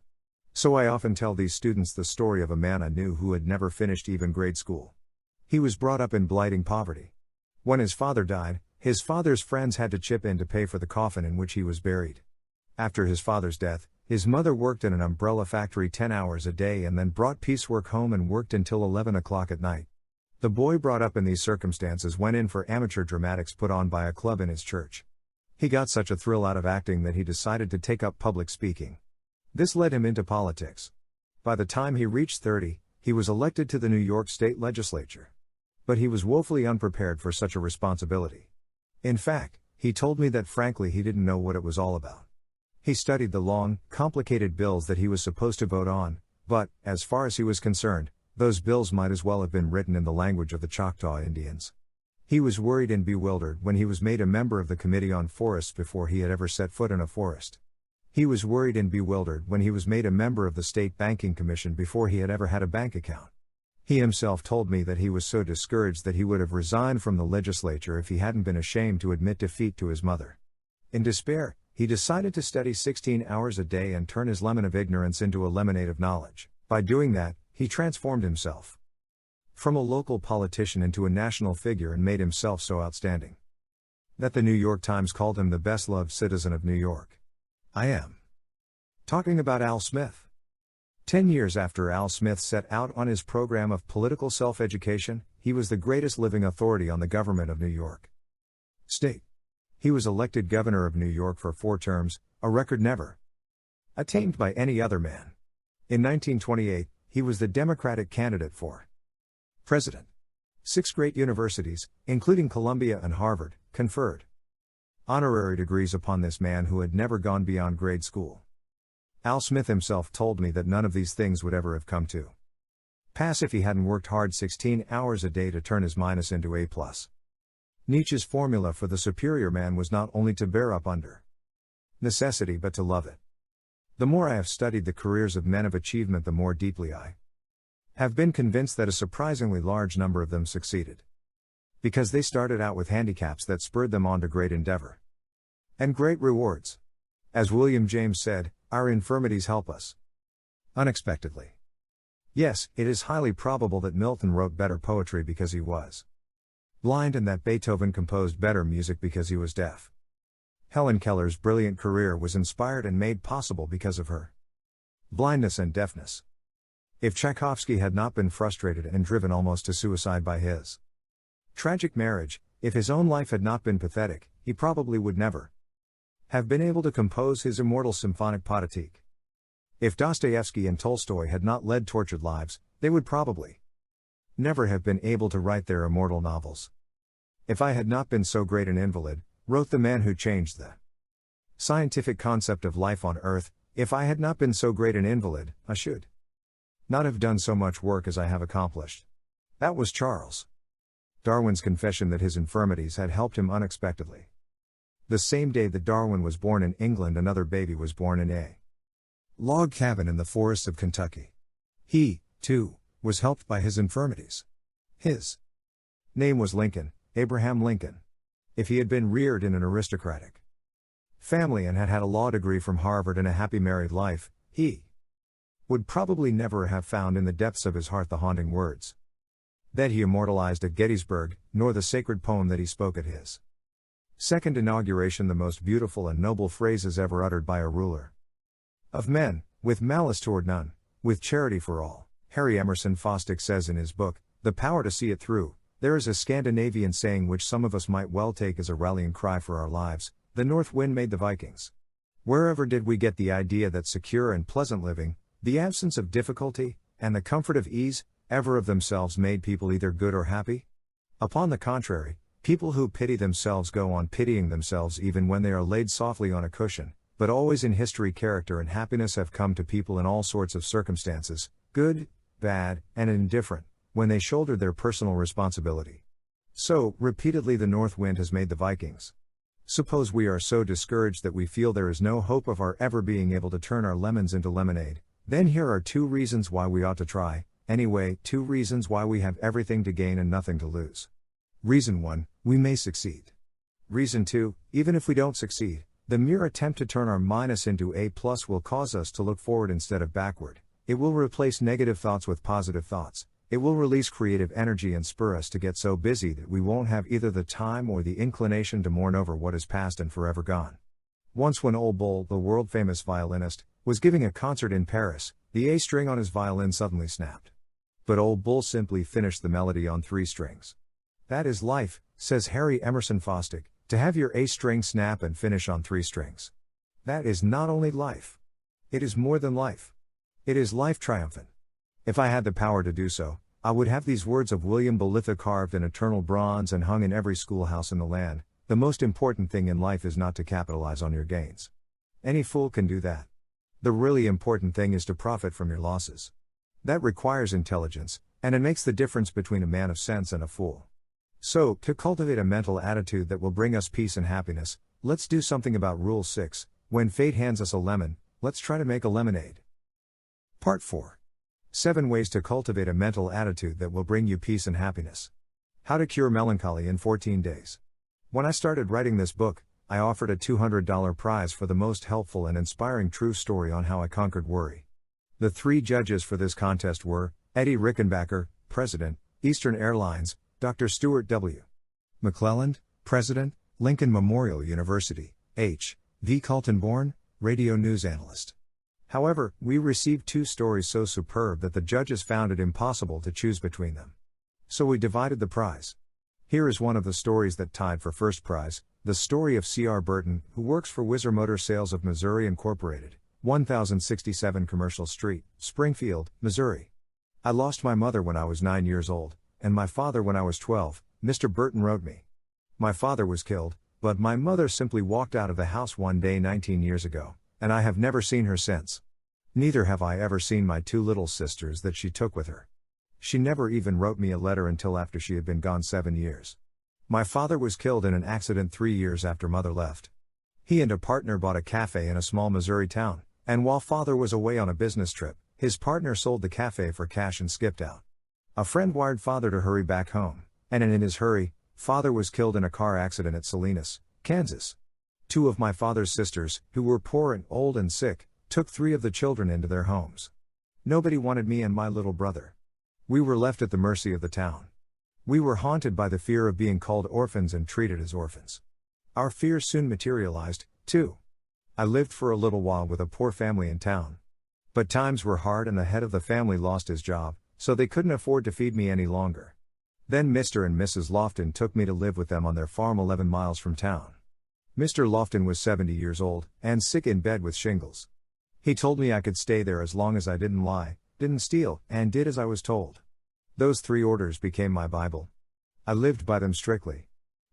So I often tell these students the story of a man I knew who had never finished even grade school. He was brought up in blighting poverty. When his father died, his father's friends had to chip in to pay for the coffin in which he was buried. After his father's death, his mother worked in an umbrella factory 10 hours a day and then brought piecework home and worked until 11 o'clock at night. The boy brought up in these circumstances went in for amateur dramatics put on by a club in his church. He got such a thrill out of acting that he decided to take up public speaking. This led him into politics. By the time he reached 30, he was elected to the New York State Legislature. But he was woefully unprepared for such a responsibility. In fact, he told me that frankly he didn't know what it was all about. He studied the long, complicated bills that he was supposed to vote on, but, as far as he was concerned, those bills might as well have been written in the language of the Choctaw Indians. He was worried and bewildered when he was made a member of the Committee on Forests before he had ever set foot in a forest. He was worried and bewildered when he was made a member of the State Banking Commission before he had ever had a bank account. He himself told me that he was so discouraged that he would have resigned from the legislature if he hadn't been ashamed to admit defeat to his mother. In despair, he decided to study 16 hours a day and turn his lemon of ignorance into a lemonade of knowledge. By doing that, he transformed himself from a local politician into a national figure and made himself so outstanding that the New York Times called him the best-loved citizen of New York. I am talking about Al Smith. 10 years after Al Smith set out on his program of political self-education, he was the greatest living authority on the government of New York State. He was elected governor of New York for 4 terms, a record never attained by any other man. In 1928, he was the Democratic candidate for president. 6 great universities, including Columbia and Harvard, conferred honorary degrees upon this man who had never gone beyond grade school. Al Smith himself told me that none of these things would ever have come to pass if he hadn't worked hard 16 hours a day to turn his minus into A+. Nietzsche's formula for the superior man was not only to bear up under necessity but to love it. The more I have studied the careers of men of achievement, the more deeply I have been convinced that a surprisingly large number of them succeeded because they started out with handicaps that spurred them on to great endeavor and great rewards. As William James said, our infirmities help us unexpectedly. Yes, it is highly probable that Milton wrote better poetry because he was blind and that Beethoven composed better music because he was deaf. Helen Keller's brilliant career was inspired and made possible because of her blindness and deafness. If Tchaikovsky had not been frustrated and driven almost to suicide by his tragic marriage, if his own life had not been pathetic, he probably would never have been able to compose his immortal symphonic Potatique. If Dostoevsky and Tolstoy had not led tortured lives, they would probably never have been able to write their immortal novels. If I had not been so great an invalid, wrote the man who changed the scientific concept of life on Earth, if I had not been so great an invalid, I should not have done so much work as I have accomplished. That was Charles Darwin's confession that his infirmities had helped him unexpectedly. The same day that Darwin was born in England, another baby was born in a log cabin in the forests of Kentucky. He, too, was helped by his infirmities. His name was Lincoln, Abraham Lincoln. If he had been reared in an aristocratic family and had had a law degree from Harvard and a happy married life, he would probably never have found in the depths of his heart the haunting words that he immortalized at Gettysburg, nor the sacred poem that he spoke at his second inauguration, the most beautiful and noble phrases ever uttered by a ruler of men, with malice toward none, with charity for all. Harry Emerson Fosdick says in his book, The Power to See It Through, there is a Scandinavian saying which some of us might well take as a rallying cry for our lives: the north wind made the Vikings. Wherever did we get the idea that secure and pleasant living, the absence of difficulty, and the comfort of ease, ever of themselves made people either good or happy? Upon the contrary, people who pity themselves go on pitying themselves even when they are laid softly on a cushion, but always in history character and happiness have come to people in all sorts of circumstances, good, bad, and indifferent, when they shouldered their personal responsibility. So, repeatedly the north wind has made the Vikings. Suppose we are so discouraged that we feel there is no hope of our ever being able to turn our lemons into lemonade, then here are 2 reasons why we ought to try, anyway, 2 reasons why we have everything to gain and nothing to lose. Reason 1, we may succeed. Reason 2, even if we don't succeed, the mere attempt to turn our minus into a plus will cause us to look forward instead of backward. It will replace negative thoughts with positive thoughts. It will release creative energy and spur us to get so busy that we won't have either the time or the inclination to mourn over what is past and forever gone. Once when Old Bull, the world-famous violinist, was giving a concert in Paris, the A string on his violin suddenly snapped. But Old Bull simply finished the melody on 3 strings. That is life, says Harry Emerson Fosdick, to have your A string snap and finish on 3 strings. That is not only life. It is more than life. It is life triumphant. If I had the power to do so, I would have these words of William Bolitho carved in eternal bronze and hung in every schoolhouse in the land: the most important thing in life is not to capitalize on your gains. Any fool can do that. The really important thing is to profit from your losses. That requires intelligence, and it makes the difference between a man of sense and a fool. So, to cultivate a mental attitude that will bring us peace and happiness, let's do something about Rule 6, when fate hands us a lemon, let's try to make a lemonade. Part 4. 7 ways to cultivate a mental attitude that will bring you peace and happiness. How to cure melancholy in 14 days. When I started writing this book, I offered a $200 prize for the most helpful and inspiring true story on how I conquered worry. The 3 judges for this contest were Eddie Rickenbacker, President, Eastern Airlines; Dr. Stuart W. McClelland, President, Lincoln Memorial University; H. V. Kaltenborn, Radio News Analyst. However, we received 2 stories so superb that the judges found it impossible to choose between them. So we divided the prize. Here is one of the stories that tied for first prize, the story of C.R. Burton, who works for Whizzer Motor Sales of Missouri Incorporated, 1067 Commercial Street, Springfield, Missouri. I lost my mother when I was 9 years old, and my father when I was 12, Mr. Burton wrote me. My father was killed, but my mother simply walked out of the house one day 19 years ago, and I have never seen her since. Neither have I ever seen my 2 little sisters that she took with her. She never even wrote me a letter until after she had been gone 7 years. My father was killed in an accident 3 years after mother left. He and a partner bought a cafe in a small Missouri town, and while father was away on a business trip, his partner sold the cafe for cash and skipped out. A friend wired father to hurry back home, and in his hurry, father was killed in a car accident at Salinas, Kansas. 2 of my father's sisters, who were poor and old and sick, took 3 of the children into their homes. Nobody wanted me and my little brother. We were left at the mercy of the town. We were haunted by the fear of being called orphans and treated as orphans. Our fears soon materialized, too. I lived for a little while with a poor family in town. But times were hard and the head of the family lost his job, so they couldn't afford to feed me any longer. Then Mr. and Mrs. Lofton took me to live with them on their farm 11 miles from town. Mr. Lofton was 70 years old, and sick in bed with shingles. He told me I could stay there as long as I didn't lie, didn't steal, and did as I was told. Those 3 orders became my Bible. I lived by them strictly.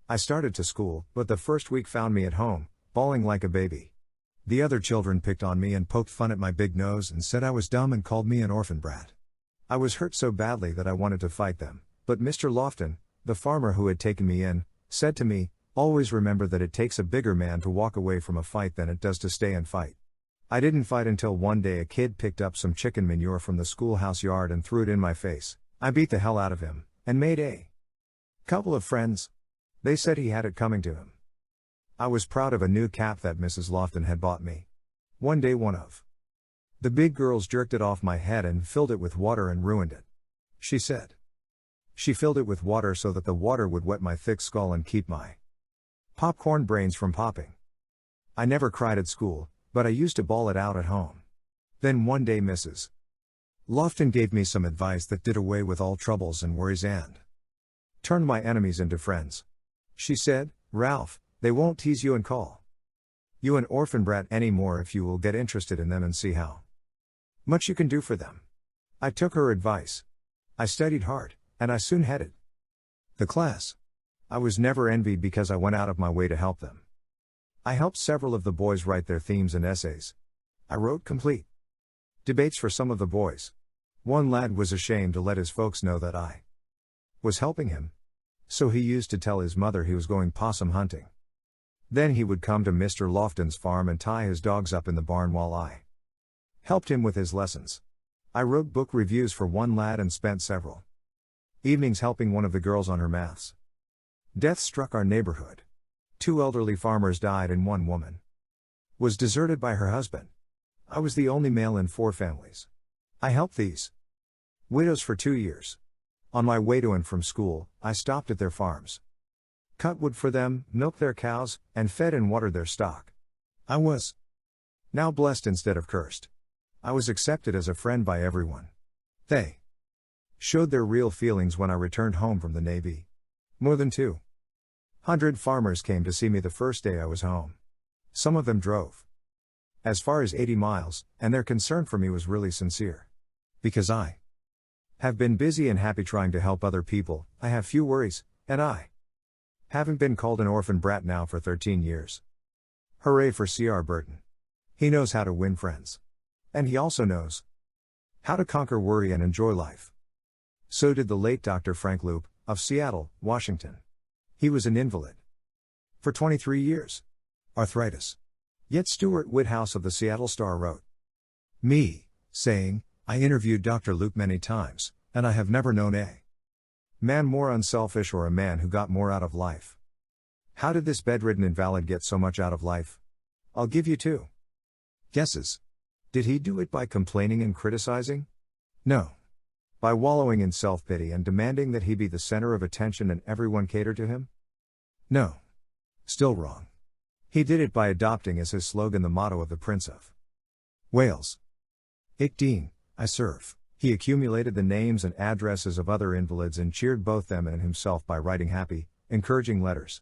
I started to school, but the first week found me at home, bawling like a baby. The other children picked on me and poked fun at my big nose and said I was dumb and called me an orphan brat. I was hurt so badly that I wanted to fight them, but Mr. Lofton, the farmer who had taken me in, said to me, "Always remember that it takes a bigger man to walk away from a fight than it does to stay and fight." I didn't fight until one day a kid picked up some chicken manure from the schoolhouse yard and threw it in my face. I beat the hell out of him, and made a couple of friends. They said he had it coming to him. I was proud of a new cap that Mrs. Lofton had bought me. One day one of The big girls jerked it off my head and filled it with water and ruined it. She said. She filled it with water so that the water would wet my thick skull and keep my popcorn brains from popping. I never cried at school, but I used to bawl it out at home. Then one day Mrs. Lofton gave me some advice that did away with all troubles and worries and turned my enemies into friends. She said, "Ralph, they won't tease you and call you an orphan brat anymore if you will get interested in them and see how much you can do for them." I took her advice. I studied hard, and I soon headed the class. I was never envied because I went out of my way to help them. I helped several of the boys write their themes and essays. I wrote complete debates for some of the boys. One lad was ashamed to let his folks know that I was helping him. So he used to tell his mother he was going possum hunting. Then he would come to Mr. Lofton's farm and tie his dogs up in the barn while I helped him with his lessons. I wrote book reviews for one lad and spent several evenings helping one of the girls on her maths. Death struck our neighborhood. 2 elderly farmers died and one woman was deserted by her husband. I was the only male in 4 families. I helped these widows for 2 years. On my way to and from school, I stopped at their farms, cut wood for them, milked their cows, and fed and watered their stock. I was now blessed instead of cursed. I was accepted as a friend by everyone. They showed their real feelings when I returned home from the Navy. More than 200 farmers came to see me the first day I was home. Some of them drove as far as 80 miles, and their concern for me was really sincere. Because I have been busy and happy trying to help other people, I have few worries, and I haven't been called an orphan brat now for 13 years. Hooray for C.R. Burton. He knows how to win friends. And he also knows how to conquer worry and enjoy life. So did the late Dr. Frank Loop, of Seattle, Washington. He was an invalid for 23 years. Arthritis. Yet Stuart Whithouse of the Seattle Star wrote me, saying, "I interviewed Dr. Loop many times, and I have never known a man more unselfish or a man who got more out of life." How did this bedridden invalid get so much out of life? I'll give you 2 guesses. Did he do it by complaining and criticizing? No. By wallowing in self-pity and demanding that he be the center of attention and everyone cater to him? No. Still wrong. He did it by adopting as his slogan the motto of the Prince of Wales. Ich dien, I serve. He accumulated the names and addresses of other invalids and cheered both them and himself by writing happy, encouraging letters.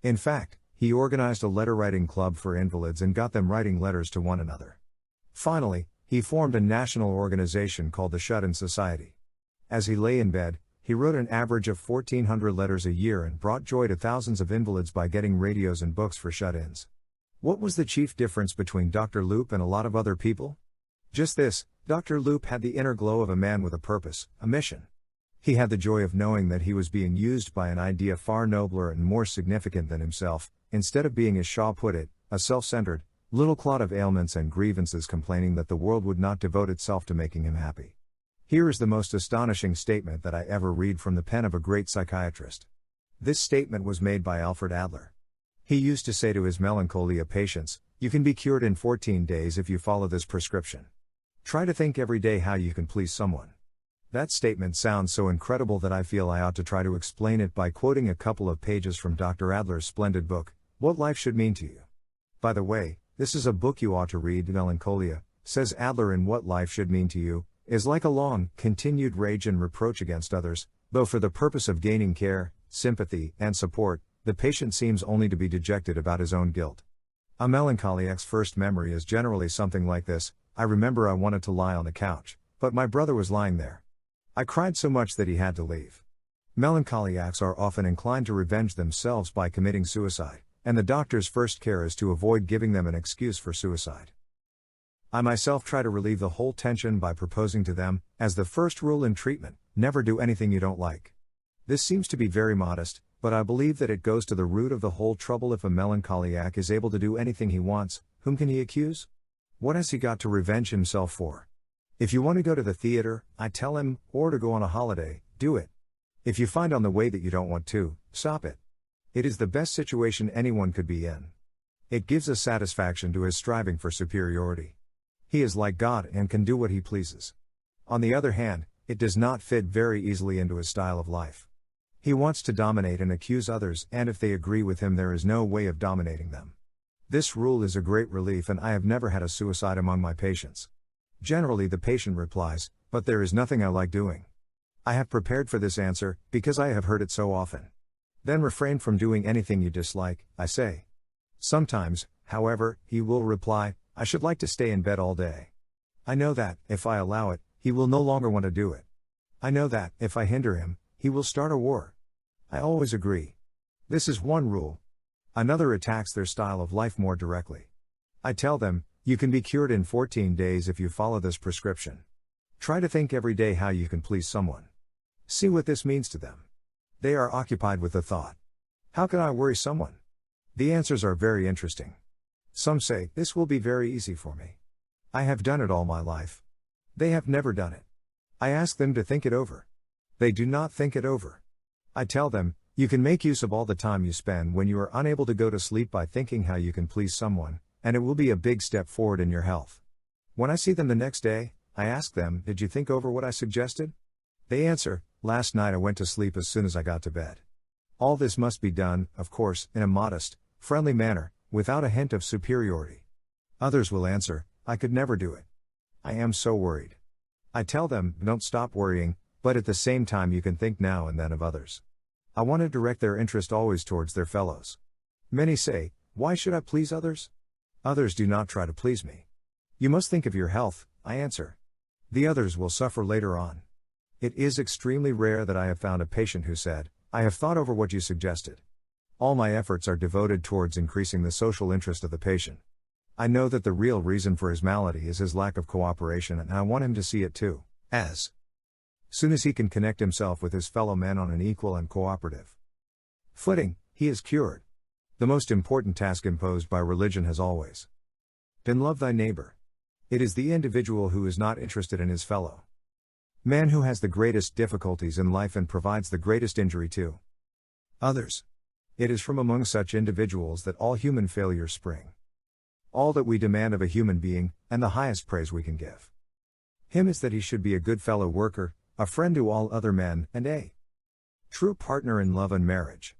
In fact, he organized a letter-writing club for invalids and got them writing letters to one another. Finally, he formed a national organization called the Shut-In Society. As he lay in bed, he wrote an average of 1,400 letters a year and brought joy to thousands of invalids by getting radios and books for shut-ins. What was the chief difference between Dr. Loop and a lot of other people? Just this: Dr. Loop had the inner glow of a man with a purpose, a mission. He had the joy of knowing that he was being used by an idea far nobler and more significant than himself, instead of being, as Shaw put it, a self-centered little clot of ailments and grievances complaining that the world would not devote itself to making him happy. Here is the most astonishing statement that I ever read from the pen of a great psychiatrist. This statement was made by Alfred Adler. He used to say to his melancholia patients, "You can be cured in 14 days if you follow this prescription. Try to think every day how you can please someone." That statement sounds so incredible that I feel I ought to try to explain it by quoting a couple of pages from Dr. Adler's splendid book, What Life Should Mean to You. By the way, this is a book you ought to read. Melancholia, says Adler in What Life Should Mean to You, is like a long, continued rage and reproach against others, though for the purpose of gaining care, sympathy, and support, the patient seems only to be dejected about his own guilt. A melancholiac's first memory is generally something like this: "I remember I wanted to lie on the couch, but my brother was lying there. I cried so much that he had to leave." Melancholiacs are often inclined to revenge themselves by committing suicide, and the doctor's first care is to avoid giving them an excuse for suicide. I myself try to relieve the whole tension by proposing to them, as the first rule in treatment, never do anything you don't like. This seems to be very modest, but I believe that it goes to the root of the whole trouble. If a melancholiac is able to do anything he wants, whom can he accuse? What has he got to revenge himself for? If you want to go to the theater, I tell him, or to go on a holiday, do it. If you find on the way that you don't want to, stop it. It is the best situation anyone could be in. It gives a satisfaction to his striving for superiority. He is like God and can do what he pleases. On the other hand, it does not fit very easily into his style of life. He wants to dominate and accuse others, and if they agree with him, there is no way of dominating them. This rule is a great relief, and I have never had a suicide among my patients. Generally, the patient replies, "But there is nothing I like doing." I have prepared for this answer, because I have heard it so often. Then refrain from doing anything you dislike, I say. Sometimes, however, he will reply, "I should like to stay in bed all day. I know that, if I allow it, he will no longer want to do it. I know that, if I hinder him, he will start a war." I always agree. This is one rule. Another attacks their style of life more directly. I tell them, you can be cured in 14 days if you follow this prescription. Try to think every day how you can please someone. See what this means to them. They are occupied with the thought, how can I worry someone? The answers are very interesting. Some say, this will be very easy for me. I have done it all my life. They have never done it. I ask them to think it over. They do not think it over. I tell them, you can make use of all the time you spend when you are unable to go to sleep by thinking how you can please someone, and it will be a big step forward in your health. When I see them the next day, I ask them, did you think over what I suggested? They answer, last night I went to sleep as soon as I got to bed. All this must be done, of course, in a modest, friendly manner, without a hint of superiority. Others will answer, I could never do it. I am so worried. I tell them, don't stop worrying, but at the same time you can think now and then of others. I want to direct their interest always towards their fellows. Many say, why should I please others? Others do not try to please me. You must think of your health, I answer. The others will suffer later on. It is extremely rare that I have found a patient who said, I have thought over what you suggested. All my efforts are devoted towards increasing the social interest of the patient. I know that the real reason for his malady is his lack of cooperation, and I want him to see it too, as soon as he can connect himself with his fellow men on an equal and cooperative footing, he is cured. The most important task imposed by religion has always been love thy neighbor. It is the individual who is not interested in his fellow man who has the greatest difficulties in life and provides the greatest injury to others. It is from among such individuals that all human failures spring. All that we demand of a human being, and the highest praise we can give him, is that he should be a good fellow worker, a friend to all other men, and a true partner in love and marriage.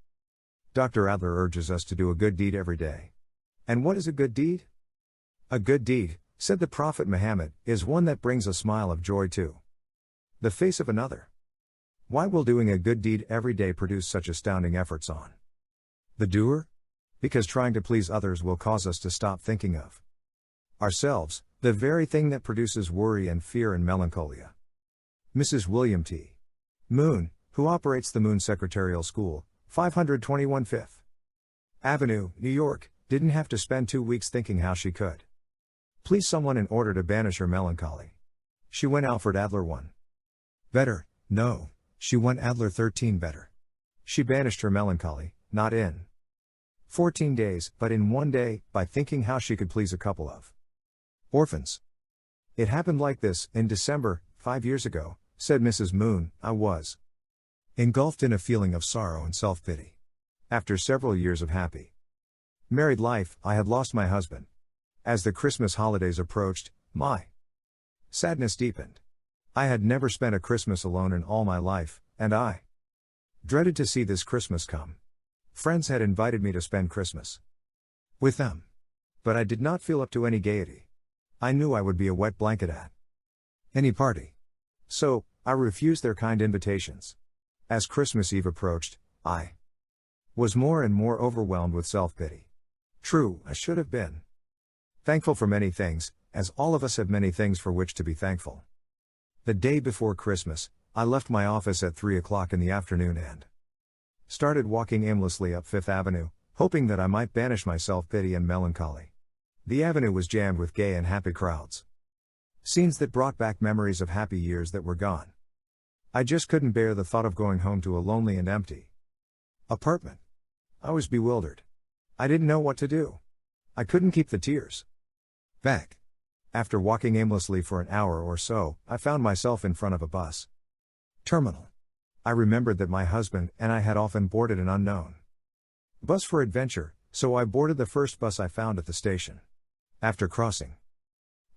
Dr. Adler urges us to do a good deed every day. And what is a good deed? A good deed, said the Prophet Muhammad, is one that brings a smile of joy to the face of another. Why will doing a good deed every day produce such astounding efforts on the doer? Because trying to please others will cause us to stop thinking of ourselves, the very thing that produces worry and fear and melancholia. Mrs. William T. Moon, who operates the Moon Secretarial School, 521 Fifth Avenue, New York, didn't have to spend 2 weeks thinking how she could please someone in order to banish her melancholy. She went Alfred Adler 1 better, no, she went Adler 13 better. She banished her melancholy, not in 14 days, but in 1 day, by thinking how she could please a couple of orphans. It happened like this, in December, 5 years ago, said Mrs. Moon, I was engulfed in a feeling of sorrow and self-pity. After several years of happy married life, I had lost my husband. As the Christmas holidays approached, my sadness deepened. I had never spent a Christmas alone in all my life, and I dreaded to see this Christmas come. Friends had invited me to spend Christmas with them. But I did not feel up to any gaiety. I knew I would be a wet blanket at any party. So, I refused their kind invitations. As Christmas Eve approached, I was more and more overwhelmed with self-pity. True, I should have been thankful for many things, as all of us have many things for which to be thankful. The day before Christmas, I left my office at 3 o'clock in the afternoon and started walking aimlessly up Fifth Avenue, hoping that I might banish my self-pity and melancholy. The avenue was jammed with gay and happy crowds. Scenes that brought back memories of happy years that were gone. I just couldn't bear the thought of going home to a lonely and empty apartment. I was bewildered. I didn't know what to do. I couldn't keep the tears back. After walking aimlessly for an hour or so, I found myself in front of a bus terminal. I remembered that my husband and I had often boarded an unknown bus for adventure, so I boarded the first bus I found at the station. After crossing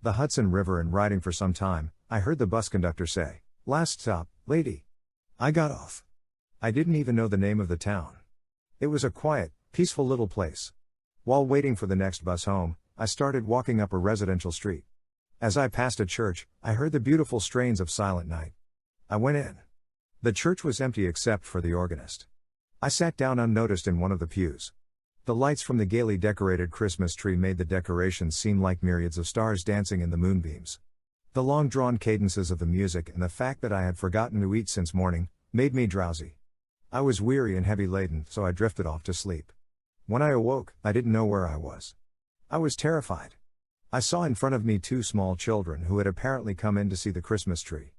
the Hudson River, and riding for some time, I heard the bus conductor say, "Last stop, lady." I got off. I didn't even know the name of the town. It was a quiet, peaceful little place. While waiting for the next bus home, I started walking up a residential street. As I passed a church, I heard the beautiful strains of Silent Night. I went in. The church was empty except for the organist. I sat down unnoticed in one of the pews. The lights from the gaily decorated Christmas tree made the decorations seem like myriads of stars dancing in the moonbeams. The long-drawn cadences of the music and the fact that I had forgotten to eat since morning made me drowsy. I was weary and heavy-laden, so I drifted off to sleep. When I awoke, I didn't know where I was. I was terrified. I saw in front of me two small children who had apparently come in to see the Christmas tree.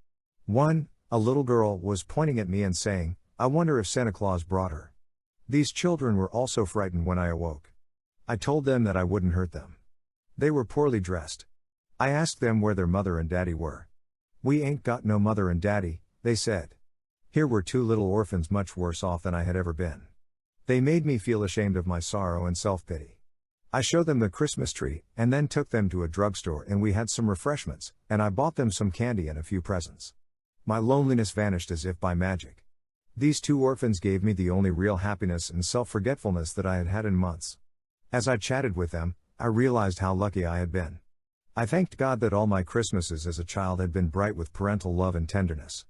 One, a little girl, was pointing at me and saying, "I wonder if Santa Claus brought her." These children were also frightened when I awoke. I told them that I wouldn't hurt them. They were poorly dressed. I asked them where their mother and daddy were. "We ain't got no mother and daddy," they said. Here were two little orphans much worse off than I had ever been. They made me feel ashamed of my sorrow and self-pity. I showed them the Christmas tree, and then took them to a drugstore and we had some refreshments, and I bought them some candy and a few presents. My loneliness vanished as if by magic. These two orphans gave me the only real happiness and self-forgetfulness that I had had in months. As I chatted with them, I realized how lucky I had been. I thanked God that all my Christmases as a child had been bright with parental love and tenderness.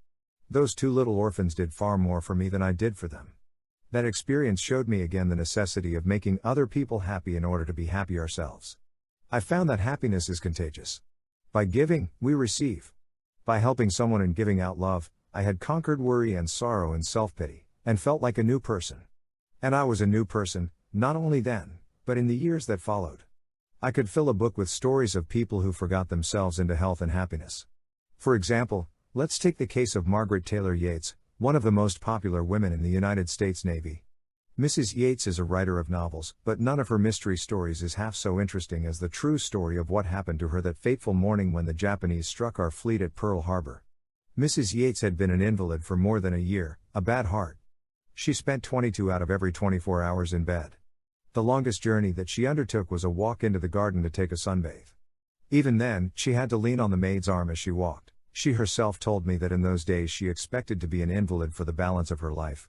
Those two little orphans did far more for me than I did for them. That experience showed me again the necessity of making other people happy in order to be happy ourselves. I found that happiness is contagious. By giving, we receive. By helping someone and giving out love, I had conquered worry and sorrow and self-pity, and felt like a new person. And I was a new person, not only then, but in the years that followed. I could fill a book with stories of people who forgot themselves into health and happiness. For example, let's take the case of Margaret Taylor Yates, one of the most popular women in the United States Navy. Mrs. Yates is a writer of novels, but none of her mystery stories is half so interesting as the true story of what happened to her that fateful morning when the Japanese struck our fleet at Pearl Harbor. Mrs. Yates had been an invalid for more than a year, a bad heart. She spent 22 out of every 24 hours in bed. The longest journey that she undertook was a walk into the garden to take a sunbathe. Even then, she had to lean on the maid's arm as she walked. She herself told me that in those days she expected to be an invalid for the balance of her life.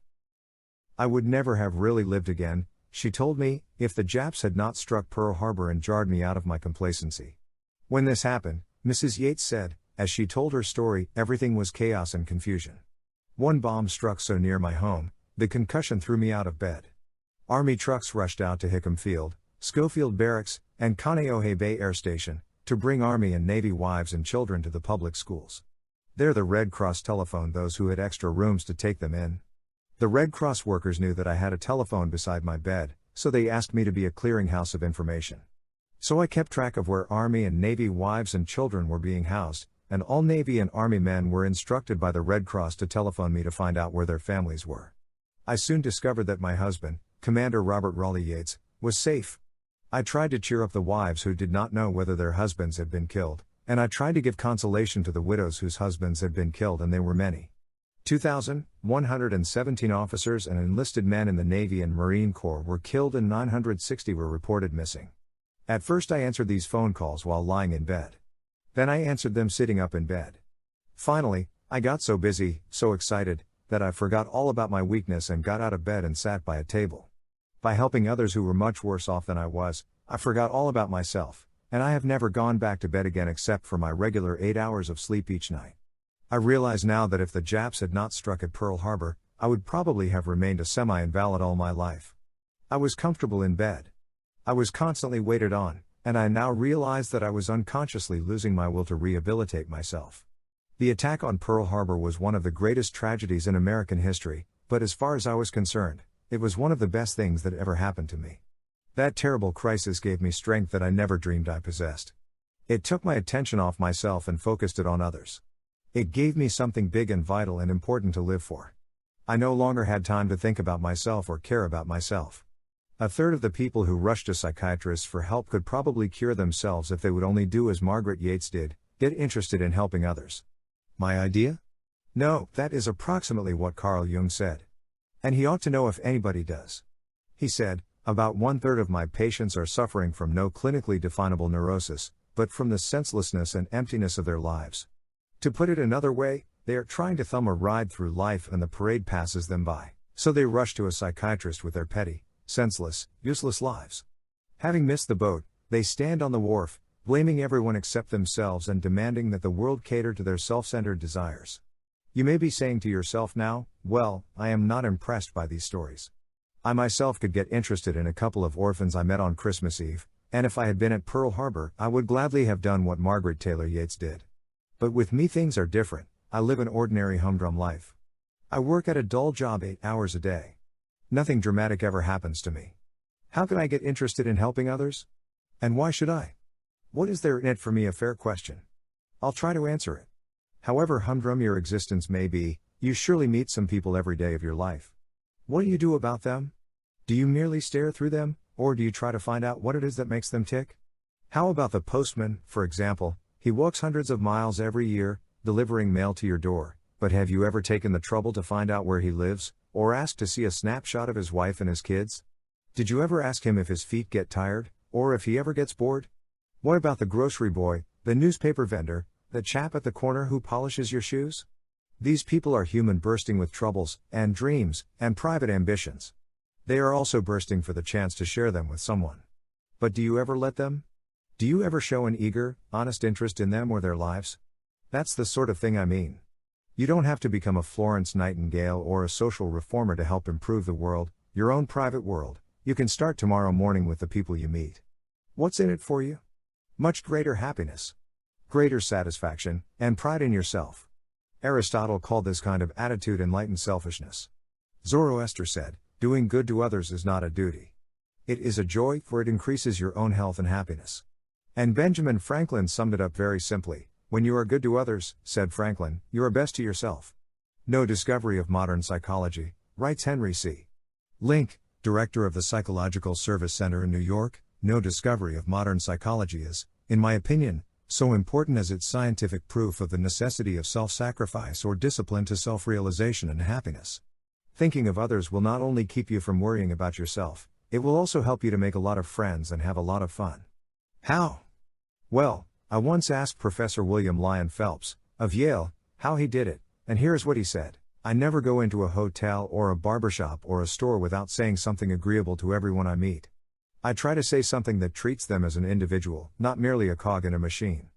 "I would never have really lived again," she told me, "if the Japs had not struck Pearl Harbor and jarred me out of my complacency." When this happened, Mrs. Yates said, as she told her story, everything was chaos and confusion. "One bomb struck so near my home, the concussion threw me out of bed. Army trucks rushed out to Hickam Field, Schofield Barracks, and Kaneohe Bay Air Station, to bring Army and Navy wives and children to the public schools. There the Red Cross telephoned those who had extra rooms to take them in. The Red Cross workers knew that I had a telephone beside my bed, so they asked me to be a clearinghouse of information. So I kept track of where Army and Navy wives and children were being housed, and all Navy and Army men were instructed by the Red Cross to telephone me to find out where their families were. I soon discovered that my husband, Commander Robert Raleigh Yates, was safe. I tried to cheer up the wives who did not know whether their husbands had been killed, and I tried to give consolation to the widows whose husbands had been killed, and they were many. 2,117 officers and enlisted men in the Navy and Marine Corps were killed and 960 were reported missing. At first I answered these phone calls while lying in bed. Then I answered them sitting up in bed. Finally, I got so busy, so excited, that I forgot all about my weakness and got out of bed and sat by a table. By helping others who were much worse off than I was, I forgot all about myself, and I have never gone back to bed again except for my regular 8 hours of sleep each night. I realize now that if the Japs had not struck at Pearl Harbor, I would probably have remained a semi-invalid all my life. I was comfortable in bed. I was constantly waited on, and I now realize that I was unconsciously losing my will to rehabilitate myself. The attack on Pearl Harbor was one of the greatest tragedies in American history, but as far as I was concerned, it was one of the best things that ever happened to me. That terrible crisis gave me strength that I never dreamed I possessed. It took my attention off myself and focused it on others. It gave me something big and vital and important to live for. I no longer had time to think about myself or care about myself. A third of the people who rushed to psychiatrists for help could probably cure themselves if they would only do as Margaret Yates did, get interested in helping others. My idea? No, that is approximately what Carl Jung said. And he ought to know if anybody does. He said, about 1/3 of my patients are suffering from no clinically definable neurosis, but from the senselessness and emptiness of their lives. To put it another way, they are trying to thumb a ride through life and the parade passes them by, so they rush to a psychiatrist with their petty, senseless, useless lives. Having missed the boat, they stand on the wharf, blaming everyone except themselves and demanding that the world cater to their self-centered desires. You may be saying to yourself now, well, I am not impressed by these stories. I myself could get interested in a couple of orphans I met on Christmas Eve, and if I had been at Pearl Harbor, I would gladly have done what Margaret Taylor Yates did. But with me things are different. I live an ordinary humdrum life. I work at a dull job 8 hours a day. Nothing dramatic ever happens to me. How can I get interested in helping others? And why should I? What is there in it for me? A fair question. I'll try to answer it. However humdrum your existence may be, you surely meet some people every day of your life. What do you do about them? Do you merely stare through them, or do you try to find out what it is that makes them tick? How about the postman, for example? He walks hundreds of miles every year, delivering mail to your door, but have you ever taken the trouble to find out where he lives, or asked to see a snapshot of his wife and his kids? Did you ever ask him if his feet get tired, or if he ever gets bored? What about the grocery boy, the newspaper vendor, the chap at the corner who polishes your shoes? These people are human, bursting with troubles, and dreams, and private ambitions. They are also bursting for the chance to share them with someone. But do you ever let them? Do you ever show an eager, honest interest in them or their lives? That's the sort of thing I mean. You don't have to become a Florence Nightingale or a social reformer to help improve the world, your own private world. You can start tomorrow morning with the people you meet. What's in it for you? Much greater happiness, greater satisfaction, and pride in yourself. Aristotle called this kind of attitude enlightened selfishness. Zoroaster said, doing good to others is not a duty. It is a joy, for it increases your own health and happiness. And Benjamin Franklin summed it up very simply, when you are good to others, said Franklin, you are best to yourself. No discovery of modern psychology, writes Henry C. Link, director of the Psychological Service Center in New York, no discovery of modern psychology is, in my opinion, so important as its scientific proof of the necessity of self-sacrifice or discipline to self-realization and happiness. Thinking of others will not only keep you from worrying about yourself, it will also help you to make a lot of friends and have a lot of fun. How? Well, I once asked Professor William Lyon Phelps, of Yale, how he did it, and here's what he said. I never go into a hotel or a barbershop or a store without saying something agreeable to everyone I meet. I try to say something that treats them as an individual, not merely a cog in a machine.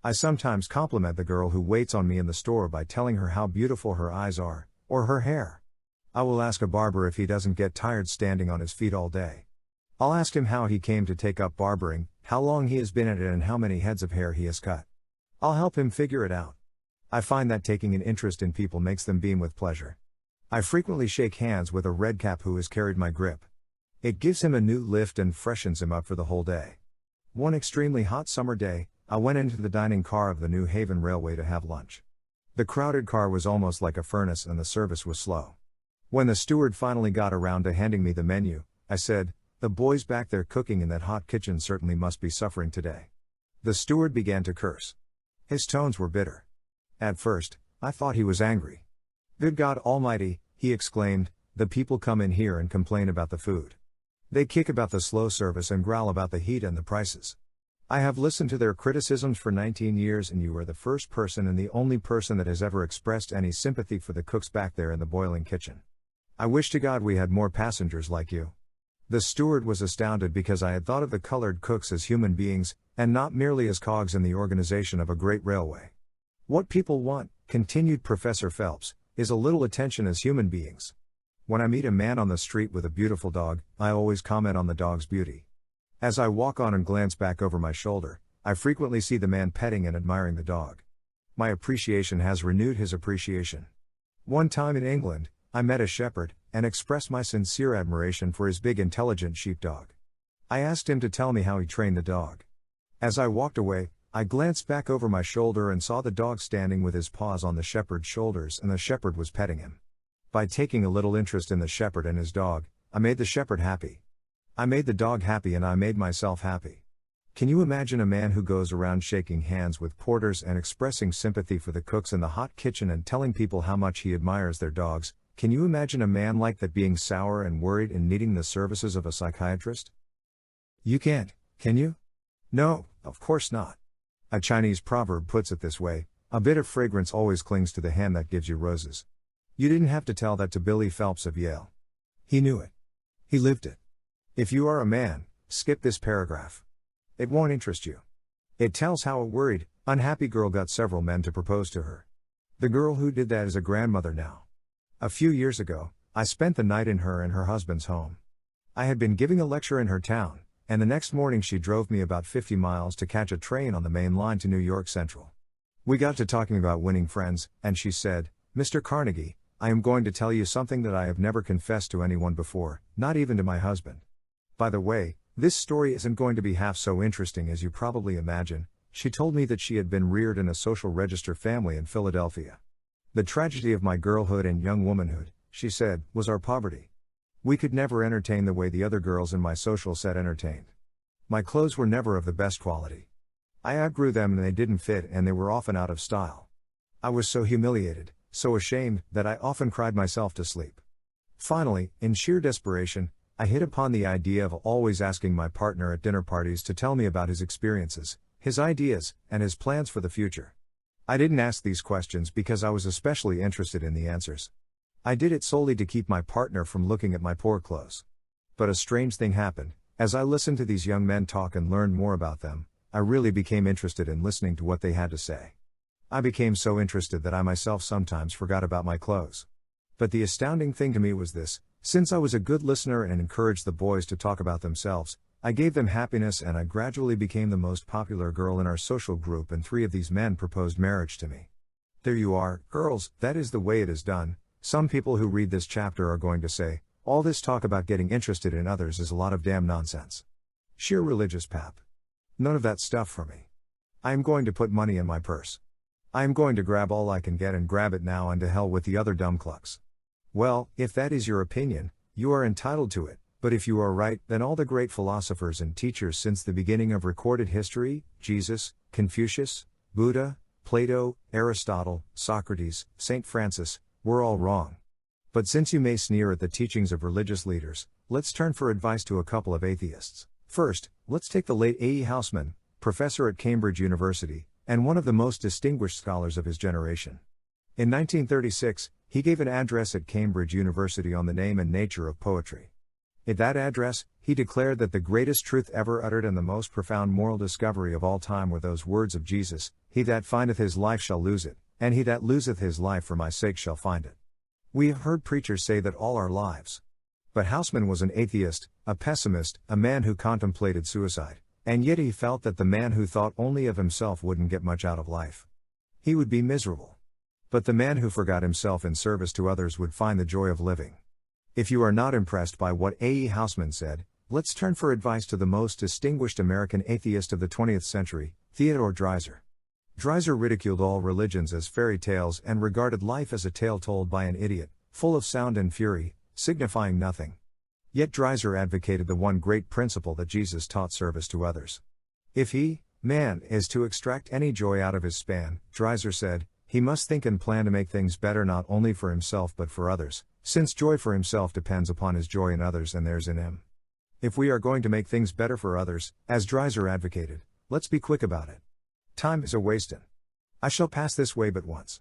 I sometimes compliment the girl who waits on me in the store by telling her how beautiful her eyes are, or her hair. I will ask a barber if he doesn't get tired standing on his feet all day. I'll ask him how he came to take up barbering, how long he has been at it, and how many heads of hair he has cut. I'll help him figure it out. I find that taking an interest in people makes them beam with pleasure. I frequently shake hands with a redcap who has carried my grip. It gives him a new lift and freshens him up for the whole day. One extremely hot summer day, I went into the dining car of the New Haven Railway to have lunch. The crowded car was almost like a furnace and the service was slow. When the steward finally got around to handing me the menu, I said, "The boys back there cooking in that hot kitchen certainly must be suffering today." The steward began to curse. His tones were bitter. At first, I thought he was angry. "Good God Almighty," he exclaimed, "the people come in here and complain about the food. They kick about the slow service and growl about the heat and the prices. I have listened to their criticisms for 19 years and you are the first person and the only person that has ever expressed any sympathy for the cooks back there in the boiling kitchen. I wish to God we had more passengers like you." The steward was astounded because I had thought of the colored cooks as human beings, and not merely as cogs in the organization of a great railway. What people want, continued Professor Phelps, is a little attention as human beings. When I meet a man on the street with a beautiful dog, I always comment on the dog's beauty. As I walk on and glance back over my shoulder, I frequently see the man petting and admiring the dog. My appreciation has renewed his appreciation. One time in England, I met a shepherd, and expressed my sincere admiration for his big intelligent sheepdog. I asked him to tell me how he trained the dog. As I walked away, I glanced back over my shoulder and saw the dog standing with his paws on the shepherd's shoulders and the shepherd was petting him. By taking a little interest in the shepherd and his dog, I made the shepherd happy. I made the dog happy and I made myself happy. Can you imagine a man who goes around shaking hands with porters and expressing sympathy for the cooks in the hot kitchen and telling people how much he admires their dogs? Can you imagine a man like that being sour and worried and needing the services of a psychiatrist? You can't, can you? No, of course not. A Chinese proverb puts it this way: a bit of fragrance always clings to the hand that gives you roses. You didn't have to tell that to Billy Phelps of Yale. He knew it. He lived it. If you are a man, skip this paragraph. It won't interest you. It tells how a worried, unhappy girl got several men to propose to her. The girl who did that is a grandmother now. A few years ago, I spent the night in her and her husband's home. I had been giving a lecture in her town, and the next morning she drove me about 50 miles to catch a train on the main line to New York Central. We got to talking about winning friends, and she said, "Mr. Carnegie, I am going to tell you something that I have never confessed to anyone before, not even to my husband. By the way, this story isn't going to be half so interesting as you probably imagine." She told me that she had been reared in a social register family in Philadelphia. "The tragedy of my girlhood and young womanhood," she said, "was our poverty. We could never entertain the way the other girls in my social set entertained. My clothes were never of the best quality. I outgrew them and they didn't fit and they were often out of style. I was so humiliated, so ashamed, that I often cried myself to sleep. Finally, in sheer desperation, I hit upon the idea of always asking my partner at dinner parties to tell me about his experiences, his ideas, and his plans for the future. I didn't ask these questions because I was especially interested in the answers. I did it solely to keep my partner from looking at my poor clothes. But a strange thing happened. As I listened to these young men talk and learned more about them, I really became interested in listening to what they had to say. I became so interested that I myself sometimes forgot about my clothes. But the astounding thing to me was this: since I was a good listener and encouraged the boys to talk about themselves, I gave them happiness and I gradually became the most popular girl in our social group, and 3 of these men proposed marriage to me. There you are, girls, that is the way it is done. Some people who read this chapter are going to say, all this talk about getting interested in others is a lot of damn nonsense. Sheer religious pap. None of that stuff for me. I am going to put money in my purse. I am going to grab all I can get and grab it now, and to hell with the other dumb clucks. Well, if that is your opinion, you are entitled to it, but if you are right, then all the great philosophers and teachers since the beginning of recorded history, Jesus, Confucius, Buddha, Plato, Aristotle, Socrates, St. Francis, were all wrong. But since you may sneer at the teachings of religious leaders, let's turn for advice to a couple of atheists. First, let's take the late A. E. Housman, professor at Cambridge University, and one of the most distinguished scholars of his generation. In 1936, he gave an address at Cambridge University on the name and nature of poetry. In that address, he declared that the greatest truth ever uttered and the most profound moral discovery of all time were those words of Jesus: "He that findeth his life shall lose it, and he that loseth his life for my sake shall find it." We have heard preachers say that all our lives. But Housman was an atheist, a pessimist, a man who contemplated suicide, and yet he felt that the man who thought only of himself wouldn't get much out of life. He would be miserable. But the man who forgot himself in service to others would find the joy of living. If you are not impressed by what A. E. Housman said, let's turn for advice to the most distinguished American atheist of the 20th century, Theodore Dreiser. Dreiser ridiculed all religions as fairy tales and regarded life as a tale told by an idiot, full of sound and fury, signifying nothing. Yet Dreiser advocated the one great principle that Jesus taught: service to others. If he, man, is to extract any joy out of his span, Dreiser said, he must think and plan to make things better not only for himself but for others, since joy for himself depends upon his joy in others and theirs in him. If we are going to make things better for others, as Dreiser advocated, let's be quick about it. Time is a wastin'. I shall pass this way but once.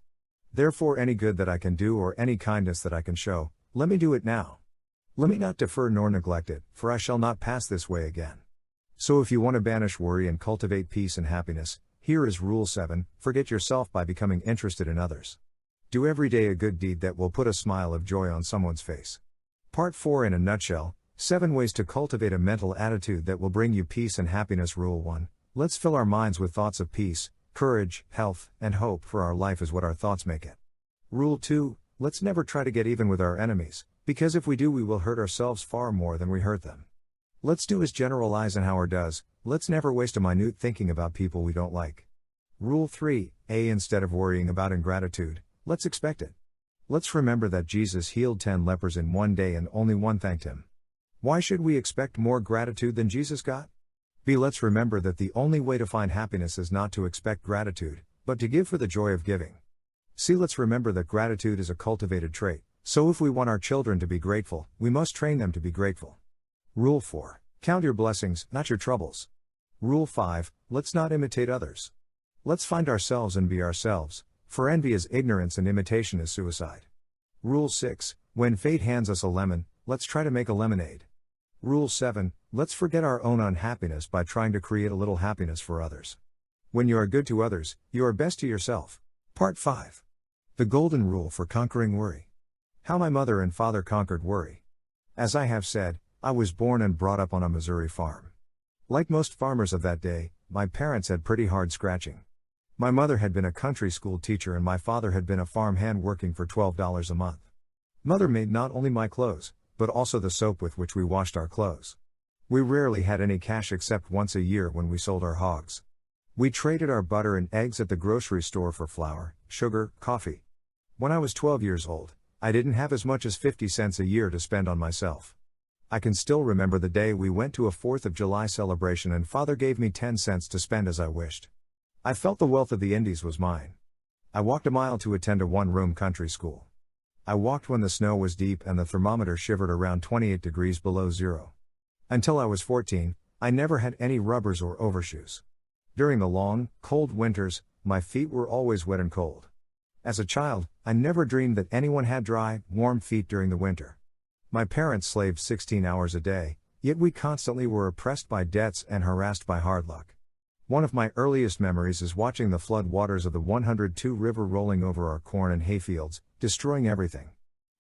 Therefore any good that I can do or any kindness that I can show, let me do it now. Let me not defer nor neglect it, for I shall not pass this way again. So if you want to banish worry and cultivate peace and happiness, here is Rule 7, forget yourself by becoming interested in others. Do every day a good deed that will put a smile of joy on someone's face. Part 4 in a nutshell, 7 ways to cultivate a mental attitude that will bring you peace and happiness. Rule 1, let's fill our minds with thoughts of peace, courage, health, and hope, for our life is what our thoughts make it. Rule 2, let's never try to get even with our enemies, because if we do we will hurt ourselves far more than we hurt them. Let's do as General Eisenhower does, let's never waste a minute thinking about people we don't like. Rule 3, instead of worrying about ingratitude, let's expect it. Let's remember that Jesus healed 10 lepers in one day and only one thanked him. Why should we expect more gratitude than Jesus got? B. Let's remember that the only way to find happiness is not to expect gratitude, but to give for the joy of giving. C. Let's remember that gratitude is a cultivated trait, so if we want our children to be grateful, we must train them to be grateful. Rule 4, count your blessings, not your troubles. Rule 5, let's not imitate others. Let's find ourselves and be ourselves, for envy is ignorance and imitation is suicide. Rule 6, when fate hands us a lemon, let's try to make a lemonade. Rule 7, let's forget our own unhappiness by trying to create a little happiness for others. When you are good to others, you are best to yourself. Part 5. The Golden Rule for Conquering Worry. How my mother and father conquered worry. As I have said, I was born and brought up on a Missouri farm. Like most farmers of that day, my parents had pretty hard scratching. My mother had been a country school teacher and my father had been a farm hand working for $12 a month. Mother made not only my clothes, but also the soap with which we washed our clothes. We rarely had any cash except once a year when we sold our hogs. We traded our butter and eggs at the grocery store for flour, sugar, coffee. When I was 12 years old, I didn't have as much as 50 cents a year to spend on myself. I can still remember the day we went to a 4th of July celebration and father gave me 10 cents to spend as I wished. I felt the wealth of the Indies was mine. I walked a mile to attend a one-room country school. I walked when the snow was deep and the thermometer shivered around 28 degrees below zero. Until I was 14, I never had any rubbers or overshoes. During the long, cold winters, my feet were always wet and cold. As a child, I never dreamed that anyone had dry, warm feet during the winter. My parents slaved 16 hours a day, yet we constantly were oppressed by debts and harassed by hard luck. One of my earliest memories is watching the flood waters of the 102 River rolling over our corn and hayfields, destroying everything.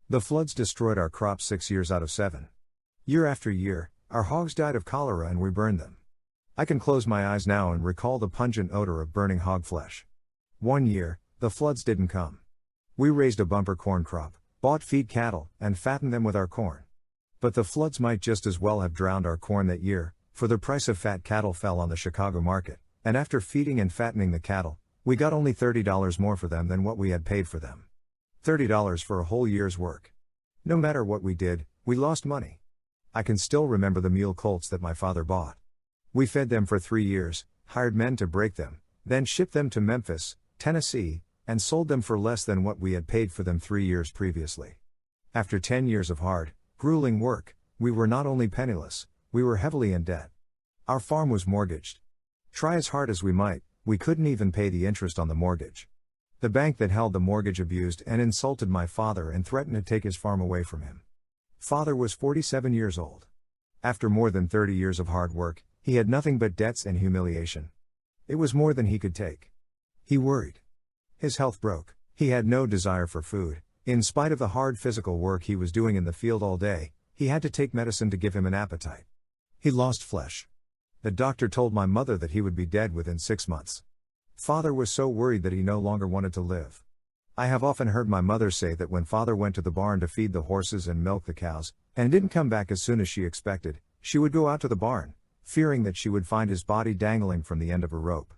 The floods destroyed our crops 6 years out of 7. Year after year, our hogs died of cholera and we burned them. I can close my eyes now and recall the pungent odor of burning hog flesh. One year, the floods didn't come. We raised a bumper corn crop, bought feed cattle, and fattened them with our corn. But the floods might just as well have drowned our corn that year, for the price of fat cattle fell on the Chicago market, and after feeding and fattening the cattle, we got only $30 more for them than what we had paid for them. $30 for a whole year's work. No matter what we did, we lost money. I can still remember the mule colts that my father bought. We fed them for 3 years, hired men to break them, then shipped them to Memphis, Tennessee, and sold them for less than what we had paid for them 3 years previously. After 10 years of hard, grueling work, we were not only penniless, we were heavily in debt. Our farm was mortgaged. Try as hard as we might, we couldn't even pay the interest on the mortgage. The bank that held the mortgage abused and insulted my father and threatened to take his farm away from him. Father was 47 years old. After more than 30 years of hard work, he had nothing but debts and humiliation. It was more than he could take. He worried. His health broke. He had no desire for food. In spite of the hard physical work he was doing in the field all day, he had to take medicine to give him an appetite. He lost flesh. The doctor told my mother that he would be dead within 6 months. Father was so worried that he no longer wanted to live. I have often heard my mother say that when father went to the barn to feed the horses and milk the cows, and didn't come back as soon as she expected, she would go out to the barn, fearing that she would find his body dangling from the end of a rope.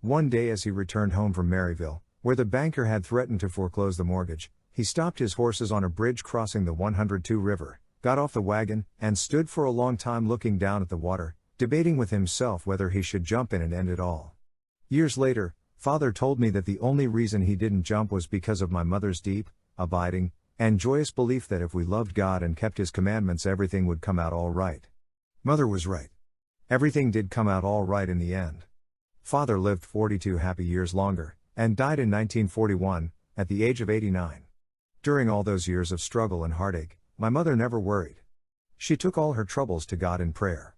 One day as he returned home from Maryville, where the banker had threatened to foreclose the mortgage, he stopped his horses on a bridge crossing the 102 River, got off the wagon, and stood for a long time looking down at the water, debating with himself whether he should jump in and end it all. Years later, father told me that the only reason he didn't jump was because of my mother's deep, abiding, and joyous belief that if we loved God and kept His commandments everything would come out all right. Mother was right. Everything did come out all right in the end. Father lived 42 happy years longer, and died in 1941, at the age of 89. During all those years of struggle and heartache, my mother never worried. She took all her troubles to God in prayer.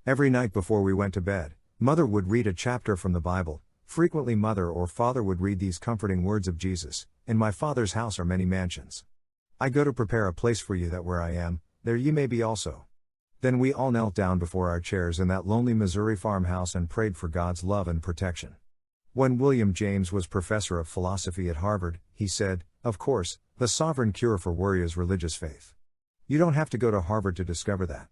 Every night before we went to bed, Mother would read a chapter from the Bible. Frequently Mother or Father would read these comforting words of Jesus, "In my Father's house are many mansions. I go to prepare a place for you that where I am, there ye may be also." Then we all knelt down before our chairs in that lonely Missouri farmhouse and prayed for God's love and protection. When William James was professor of philosophy at Harvard, he said, "Of course, the sovereign cure for worry is religious faith. You don't have to go to Harvard to discover that."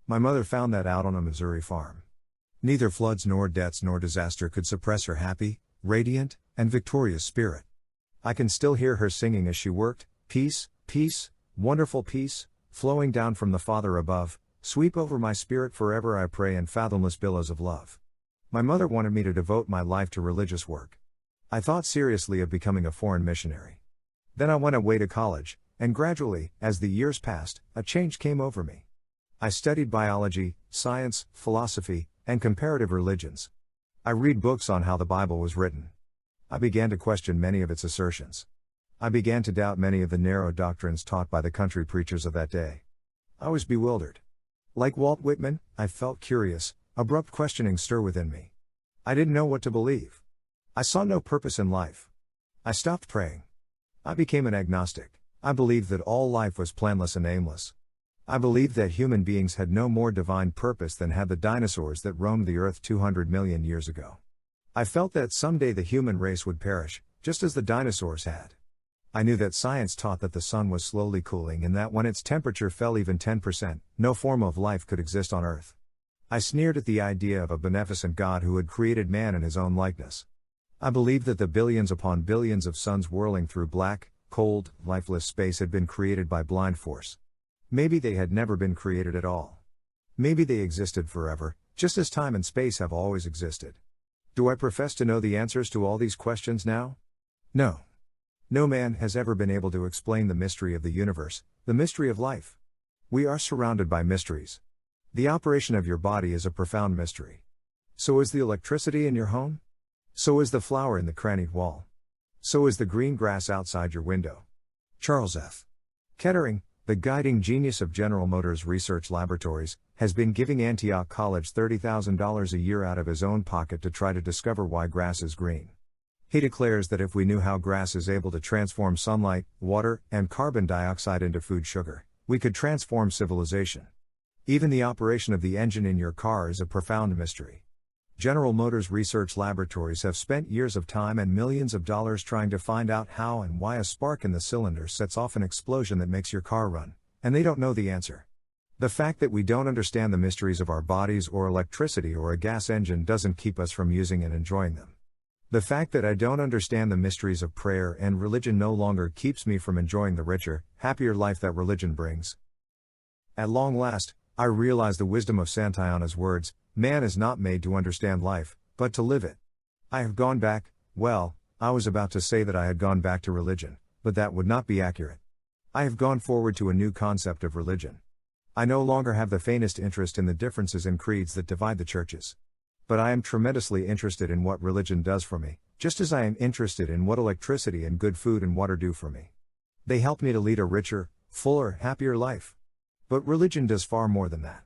My mother found that out on a Missouri farm. Neither floods nor debts nor disaster could suppress her happy, radiant, and victorious spirit. I can still hear her singing as she worked, "Peace, peace, wonderful peace, flowing down from the Father above, sweep over my spirit forever I pray in fathomless billows of love." My mother wanted me to devote my life to religious work. I thought seriously of becoming a foreign missionary. Then I went away to college, and gradually, as the years passed, a change came over me. I studied biology, science, philosophy, and comparative religions. I read books on how the Bible was written. I began to question many of its assertions. I began to doubt many of the narrow doctrines taught by the country preachers of that day. I was bewildered. Like Walt Whitman, I felt curious, abrupt questioning stir within me. I didn't know what to believe. I saw no purpose in life. I stopped praying. I became an agnostic. I believed that all life was planless and aimless. I believed that human beings had no more divine purpose than had the dinosaurs that roamed the earth 200 million years ago. I felt that someday the human race would perish, just as the dinosaurs had. I knew that science taught that the sun was slowly cooling and that when its temperature fell even 10%, no form of life could exist on earth. I sneered at the idea of a beneficent God who had created man in his own likeness. I believed that the billions upon billions of suns whirling through black, cold, lifeless space had been created by blind force. Maybe they had never been created at all. Maybe they existed forever, just as time and space have always existed. Do I profess to know the answers to all these questions now? No. No man has ever been able to explain the mystery of the universe, the mystery of life. We are surrounded by mysteries. The operation of your body is a profound mystery. So is the electricity in your home. So is the flower in the crannied wall. So is the green grass outside your window. Charles F. Kettering, the guiding genius of General Motors Research Laboratories, has been giving Antioch College $30,000 a year out of his own pocket to try to discover why grass is green. He declares that if we knew how grass is able to transform sunlight, water, and carbon dioxide into food sugar, we could transform civilization. Even the operation of the engine in your car is a profound mystery. General Motors Research Laboratories have spent years of time and millions of dollars trying to find out how and why a spark in the cylinder sets off an explosion that makes your car run, and they don't know the answer. The fact that we don't understand the mysteries of our bodies or electricity or a gas engine doesn't keep us from using and enjoying them. The fact that I don't understand the mysteries of prayer and religion no longer keeps me from enjoying the richer, happier life that religion brings. At long last, I realize the wisdom of Santayana's words, man is not made to understand life, but to live it. I have gone back, I was about to say that I had gone back to religion, but that would not be accurate. I have gone forward to a new concept of religion. I no longer have the faintest interest in the differences in creeds that divide the churches. But I am tremendously interested in what religion does for me, just as I am interested in what electricity and good food and water do for me. They help me to lead a richer, fuller, happier life. But religion does far more than that.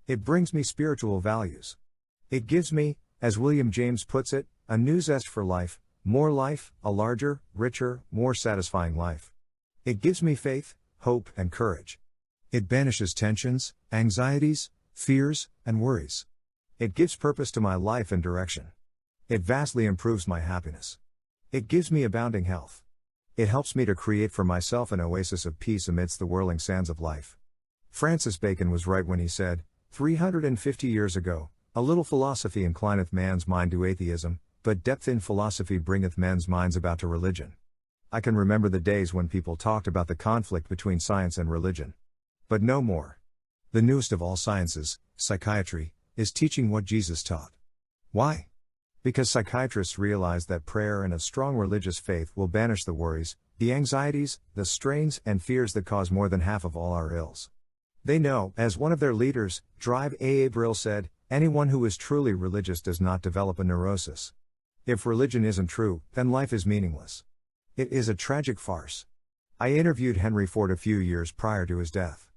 It brings me spiritual values. It gives me, as William James puts it, a new zest for life, a larger, richer, more satisfying life. It gives me faith, hope, and courage. It banishes tensions, anxieties, fears, and worries. It gives purpose to my life and direction. It vastly improves my happiness. It gives me abounding health. It helps me to create for myself an oasis of peace amidst the whirling sands of life. Francis Bacon was right when he said, 350 years ago, a little philosophy inclineth man's mind to atheism, but depth in philosophy bringeth men's minds about to religion. I can remember the days when people talked about the conflict between science and religion. But no more. The newest of all sciences, psychiatry, is teaching what Jesus taught. Why? Because psychiatrists realize that prayer and a strong religious faith will banish the worries, the anxieties, the strains and fears that cause more than half of all our ills. They know, as one of their leaders, Drive A. Brill said, anyone who is truly religious does not develop a neurosis. If religion isn't true, then life is meaningless. It is a tragic farce. I interviewed Henry Ford a few years prior to his death.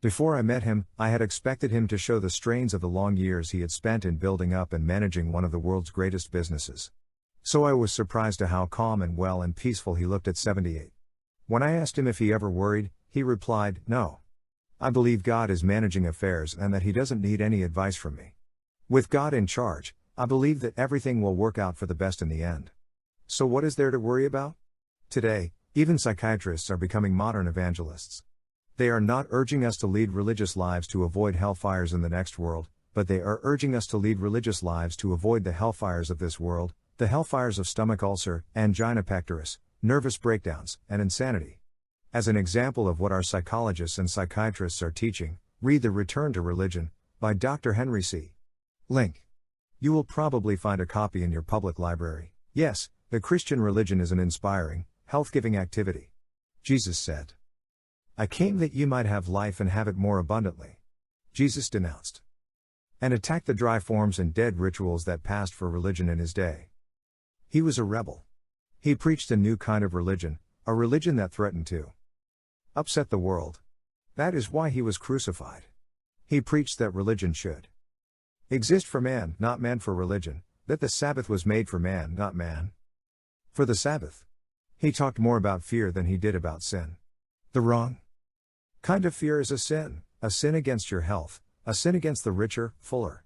Before I met him, I had expected him to show the strains of the long years he had spent in building up and managing one of the world's greatest businesses. So I was surprised to how calm and well and peaceful he looked at 78. When I asked him if he ever worried, he replied, no. I believe God is managing affairs and that he doesn't need any advice from me. With God in charge, I believe that everything will work out for the best in the end. So what is there to worry about? Today, even psychiatrists are becoming modern evangelists. They are not urging us to lead religious lives to avoid hellfires in the next world, but they are urging us to lead religious lives to avoid the hellfires of this world, the hellfires of stomach ulcer, angina pectoris, nervous breakdowns, and insanity. As an example of what our psychologists and psychiatrists are teaching, read The Return to Religion, by Dr. Henry C. Link. You will probably find a copy in your public library. Yes, the Christian religion is an inspiring, health-giving activity. Jesus said, I came that ye might have life and have it more abundantly. Jesus denounced and attacked the dry forms and dead rituals that passed for religion in his day. He was a rebel. He preached a new kind of religion, a religion that threatened to upset the world. That is why he was crucified. He preached that religion should exist for man, not man for religion, that the Sabbath was made for man, not man for the Sabbath. He talked more about fear than he did about sin. The wrong kind of fear is a sin against your health, a sin against the richer, fuller,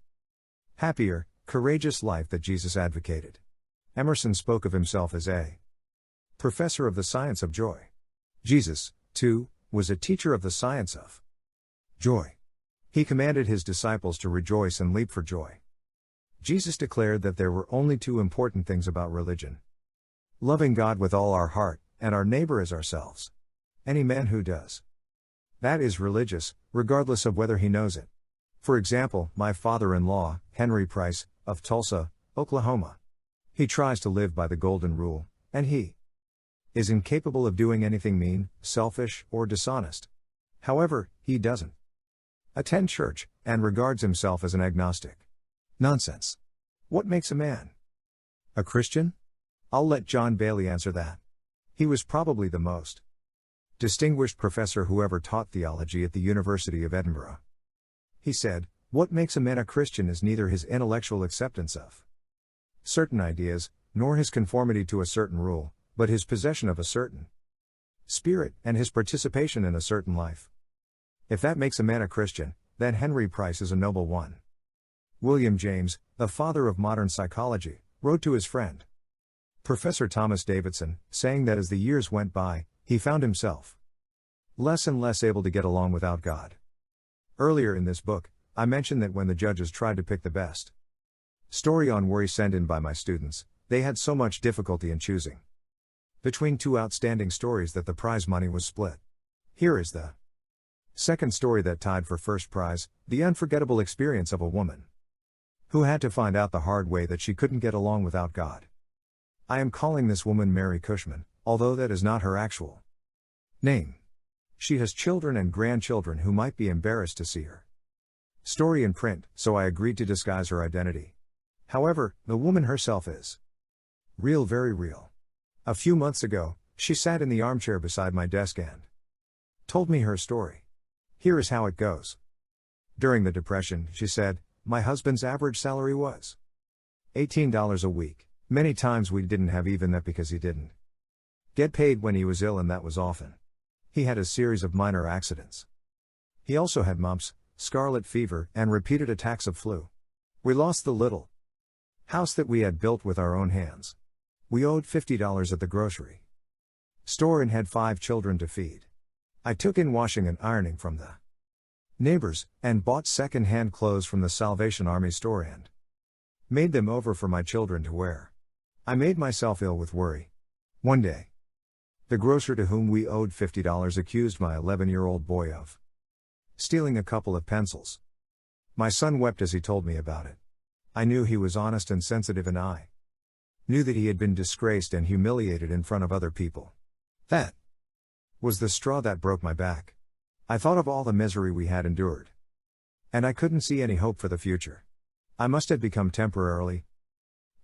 happier, courageous life that Jesus advocated. Emerson spoke of himself as a professor of the science of joy. Jesus, too, was a teacher of the science of joy. He commanded his disciples to rejoice and leap for joy. Jesus declared that there were only two important things about religion: loving God with all our heart, and our neighbor as ourselves. Any man who does that is religious, regardless of whether he knows it. For example, my father-in-law, Henry Price, of Tulsa, Oklahoma. He tries to live by the golden rule, and he is incapable of doing anything mean, selfish, or dishonest. However, he doesn't attend church, and regards himself as an agnostic. Nonsense. What makes a man a Christian? I'll let John Bailey answer that. He was probably the most distinguished professor who ever taught theology at the University of Edinburgh. He said, "What makes a man a Christian is neither his intellectual acceptance of certain ideas, nor his conformity to a certain rule, but his possession of a certain spirit, and his participation in a certain life. If that makes a man a Christian, then Henry Price is a noble one." William James, the father of modern psychology, wrote to his friend, Professor Thomas Davidson, saying that as the years went by, he found himself less and less able to get along without God. Earlier in this book, I mentioned that when the judges tried to pick the best story on worry sent in by my students, they had so much difficulty in choosing between two outstanding stories that the prize money was split. Here is the second story that tied for first prize: the unforgettable experience of a woman who had to find out the hard way that she couldn't get along without God. I am calling this woman Mary Cushman, although that is not her actual name. She has children and grandchildren who might be embarrassed to see her story in print, so I agreed to disguise her identity. However, the woman herself is real, very real. A few months ago, she sat in the armchair beside my desk and told me her story. Here is how it goes. During the Depression, she said, my husband's average salary was $18 a week. Many times we didn't have even that because he didn't get paid when he was ill, and that was often. He had a series of minor accidents. He also had mumps, scarlet fever, and repeated attacks of flu. We lost the little house that we had built with our own hands. We owed $50 at the grocery store and had 5 children to feed. I took in washing and ironing from the neighbors, and bought second-hand clothes from the Salvation Army store and made them over for my children to wear. I made myself ill with worry. One day, the grocer to whom we owed $50 accused my 11-year-old boy of stealing a couple of pencils. My son wept as he told me about it. I knew he was honest and sensitive, and I knew that he had been disgraced and humiliated in front of other people. That was the straw that broke my back. I thought of all the misery we had endured, and I couldn't see any hope for the future. I must have become temporarily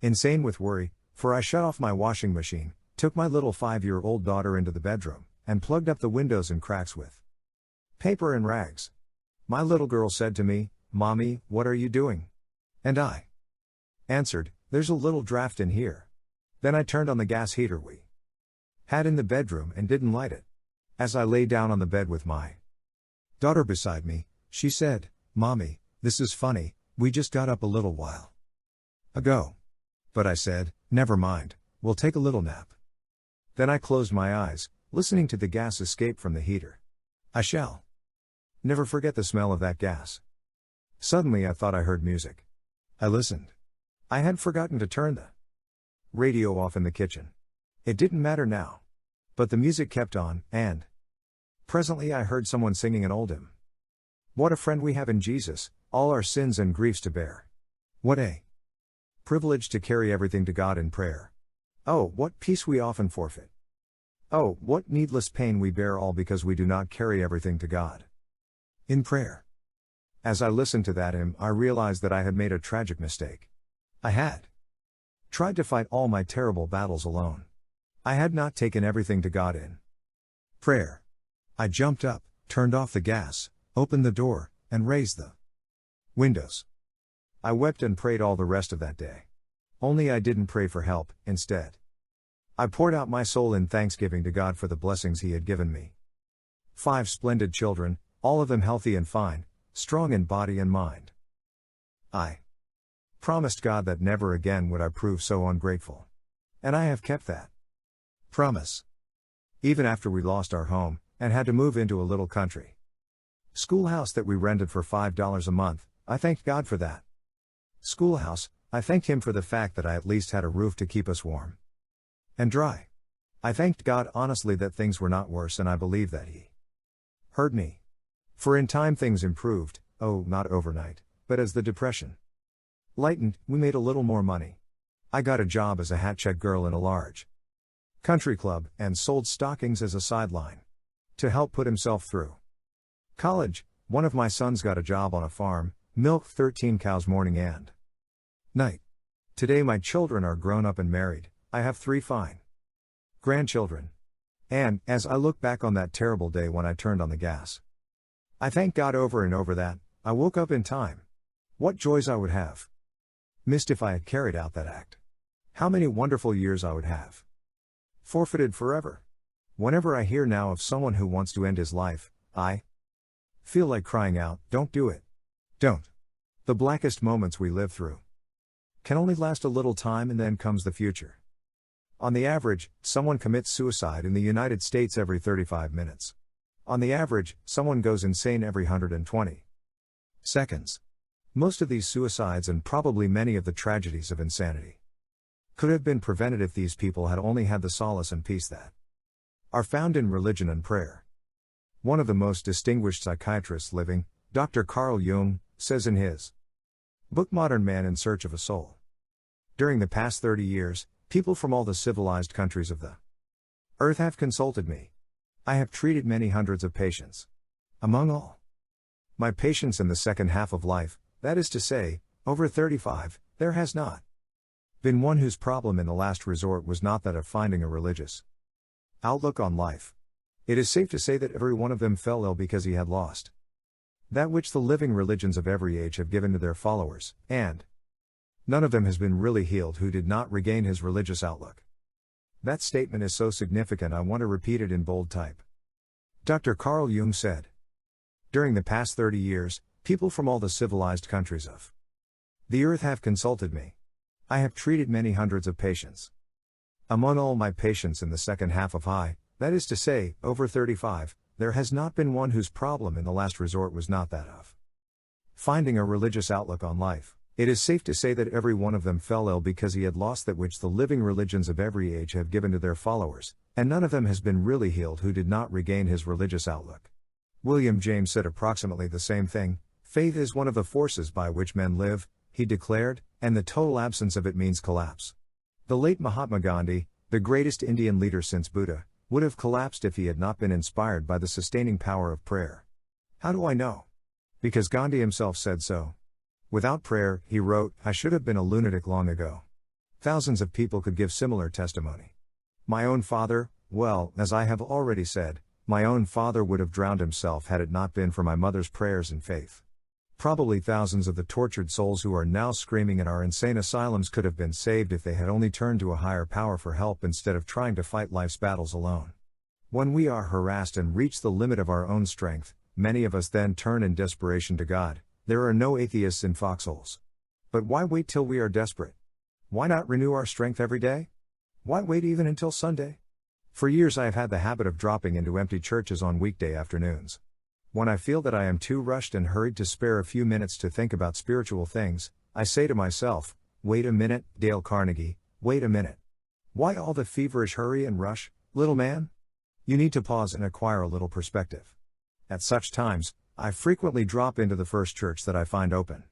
insane with worry, for I shut off my washing machine, took my little 5-year-old daughter into the bedroom, and plugged up the windows and cracks with paper and rags. My little girl said to me, "Mommy, what are you doing?" And I answered, "There's a little draft in here." Then I turned on the gas heater we had in the bedroom and didn't light it. As I lay down on the bed with my daughter beside me, she said, "Mommy, this is funny, we just got up a little while ago." But I said, "Never mind, we'll take a little nap." Then I closed my eyes, listening to the gas escape from the heater. I shall never forget the smell of that gas. Suddenly I thought I heard music. I listened. I had forgotten to turn the radio off in the kitchen. It didn't matter now. But the music kept on, and presently I heard someone singing an old hymn. What a friend we have in Jesus, all our sins and griefs to bear. What a privilege to carry everything to God in prayer. Oh, what peace we often forfeit. Oh, what needless pain we bear, all because we do not carry everything to God in prayer. As I listened to that hymn, I realized that I had made a tragic mistake. I had tried to fight all my terrible battles alone. I had not taken everything to God in prayer. I jumped up, turned off the gas, opened the door, and raised the windows. I wept and prayed all the rest of that day. Only I didn't pray for help. Instead, I poured out my soul in thanksgiving to God for the blessings He had given me. 5 splendid children, all of them healthy and fine, strong in body and mind. I promised God that never again would I prove so ungrateful. And I have kept that promise. Even after we lost our home, and had to move into a little country schoolhouse that we rented for $5 a month, I thanked God for that schoolhouse. I thanked Him for the fact that I at least had a roof to keep us warm and dry. I thanked God honestly that things were not worse, and I believe that He heard me. For in time things improved, not overnight, but as the depression lightened, we made a little more money. I got a job as a hat check girl in a large country club, and sold stockings as a sideline to help put himself through college. One of my sons got a job on a farm, milked 13 cows morning and night. Today my children are grown up and married. I have 3 fine grandchildren. And, as I look back on that terrible day when I turned on the gas, I thank God over and over that I woke up in time. What joys I would have missed if I had carried out that act. How many wonderful years I would have forfeited forever. Whenever I hear now of someone who wants to end his life, I feel like crying out, don't do it. Don't. The blackest moments we live through can only last a little time, and then comes the future. On the average, someone commits suicide in the United States every 35 minutes. On the average, someone goes insane every 120 seconds. Most of these suicides, and probably many of the tragedies of insanity, could have been prevented if these people had only had the solace and peace that are found in religion and prayer. One of the most distinguished psychiatrists living, Dr. Carl Jung, says in his book Modern Man in Search of a Soul, during the past 30 years, people from all the civilized countries of the earth have consulted me. I have treated many hundreds of patients. Among all my patients in the second half of life, that is to say, over 35, there has not been one whose problem in the last resort was not that of finding a religious outlook on life. It is safe to say that every one of them fell ill because he had lost that which the living religions of every age have given to their followers, and none of them has been really healed who did not regain his religious outlook. That statement is so significant I want to repeat it in bold type. Dr. Carl Jung said, during the past 30 years, people from all the civilized countries of the earth have consulted me. I have treated many hundreds of patients. Among all my patients in the second half of high, that is to say, over 35, there has not been one whose problem in the last resort was not that of finding a religious outlook on life. It is safe to say that every one of them fell ill because he had lost that which the living religions of every age have given to their followers, and none of them has been really healed who did not regain his religious outlook. William James said approximately the same thing. Faith is one of the forces by which men live, he declared, and the total absence of it means collapse. The late Mahatma Gandhi, the greatest Indian leader since Buddha, would have collapsed if he had not been inspired by the sustaining power of prayer. How do I know? Because Gandhi himself said so. Without prayer, he wrote, I should have been a lunatic long ago. Thousands of people could give similar testimony. My own father, well, as I have already said, my own father would have drowned himself had it not been for my mother's prayers and faith. Probably thousands of the tortured souls who are now screaming in our insane asylums could have been saved if they had only turned to a higher power for help instead of trying to fight life's battles alone. When we are harassed and reach the limit of our own strength, many of us then turn in desperation to God. There are no atheists in foxholes. But why wait till we are desperate? Why not renew our strength every day? Why wait even until Sunday? For years I have had the habit of dropping into empty churches on weekday afternoons. When I feel that I am too rushed and hurried to spare a few minutes to think about spiritual things, I say to myself, wait a minute, Dale Carnegie, wait a minute. Why all the feverish hurry and rush, little man? You need to pause and acquire a little perspective. At such times, I frequently drop into the first church that I find open.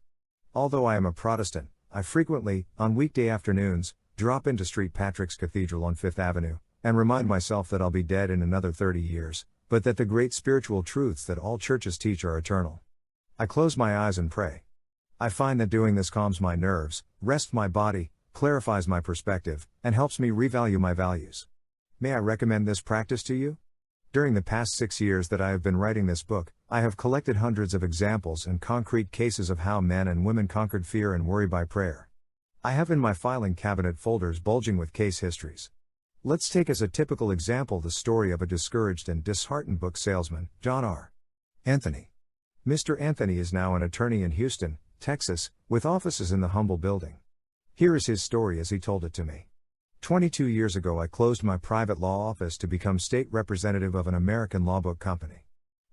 Although I am a Protestant, I frequently, on weekday afternoons, drop into St. Patrick's Cathedral on Fifth Avenue, and remind myself that I'll be dead in another 30 years, but that the great spiritual truths that all churches teach are eternal. I close my eyes and pray. I find that doing this calms my nerves, rests my body, clarifies my perspective, and helps me revalue my values. May I recommend this practice to you? During the past 6 years that I have been writing this book, I have collected hundreds of examples and concrete cases of how men and women conquered fear and worry by prayer. I have in my filing cabinet folders bulging with case histories. Let's take as a typical example the story of a discouraged and disheartened book salesman, John R. Anthony. Mr. Anthony is now an attorney in Houston, Texas, with offices in the humble building. Here is his story as he told it to me. 22 years ago I closed my private law office to become state representative of an American law book company.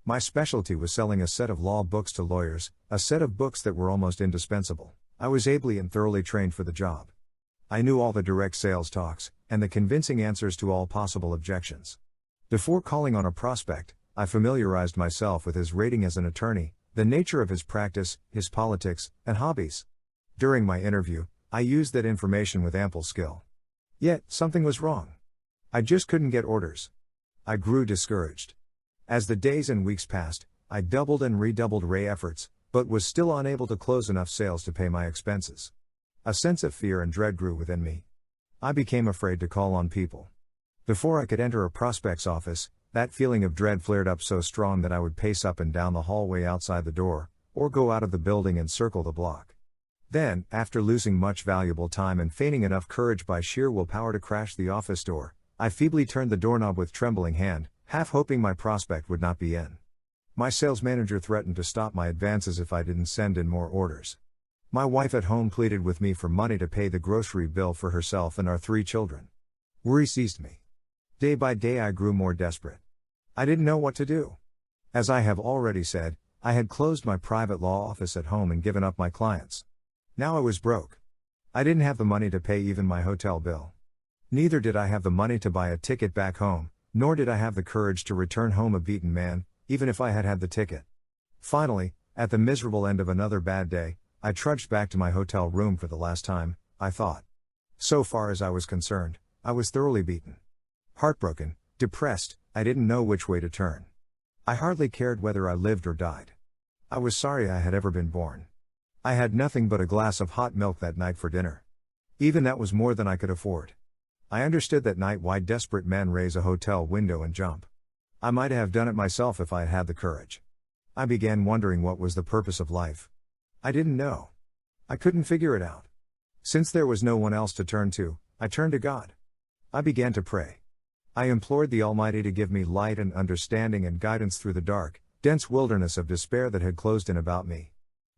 My specialty was selling a set of law books to lawyers, a set of books that were almost indispensable. I was ably and thoroughly trained for the job. I knew all the direct sales talks, and the convincing answers to all possible objections. Before calling on a prospect, I familiarized myself with his rating as an attorney, the nature of his practice, his politics, and hobbies. During my interview, I used that information with ample skill. Yet, something was wrong. I just couldn't get orders. I grew discouraged. As the days and weeks passed, I doubled and redoubled my efforts, but was still unable to close enough sales to pay my expenses. A sense of fear and dread grew within me. I became afraid to call on people. Before I could enter a prospect's office, that feeling of dread flared up so strong that I would pace up and down the hallway outside the door, or go out of the building and circle the block. Then, after losing much valuable time and feigning enough courage by sheer willpower to crash the office door, I feebly turned the doorknob with trembling hand, half hoping my prospect would not be in. My sales manager threatened to stop my advances if I didn't send in more orders. My wife at home pleaded with me for money to pay the grocery bill for herself and our 3 children. Worry seized me. Day by day I grew more desperate. I didn't know what to do. As I have already said, I had closed my private law office at home and given up my clients. Now I was broke. I didn't have the money to pay even my hotel bill. Neither did I have the money to buy a ticket back home, nor did I have the courage to return home a beaten man, even if I had had the ticket. Finally, at the miserable end of another bad day, I trudged back to my hotel room for the last time, I thought. So far as I was concerned, I was thoroughly beaten. Heartbroken, depressed, I didn't know which way to turn. I hardly cared whether I lived or died. I was sorry I had ever been born. I had nothing but a glass of hot milk that night for dinner. Even that was more than I could afford. I understood that night why desperate men raise a hotel window and jump. I might have done it myself if I had had the courage. I began wondering what was the purpose of life. I didn't know. I couldn't figure it out. Since there was no one else to turn to, I turned to God. I began to pray. I implored the Almighty to give me light and understanding and guidance through the dark, dense wilderness of despair that had closed in about me.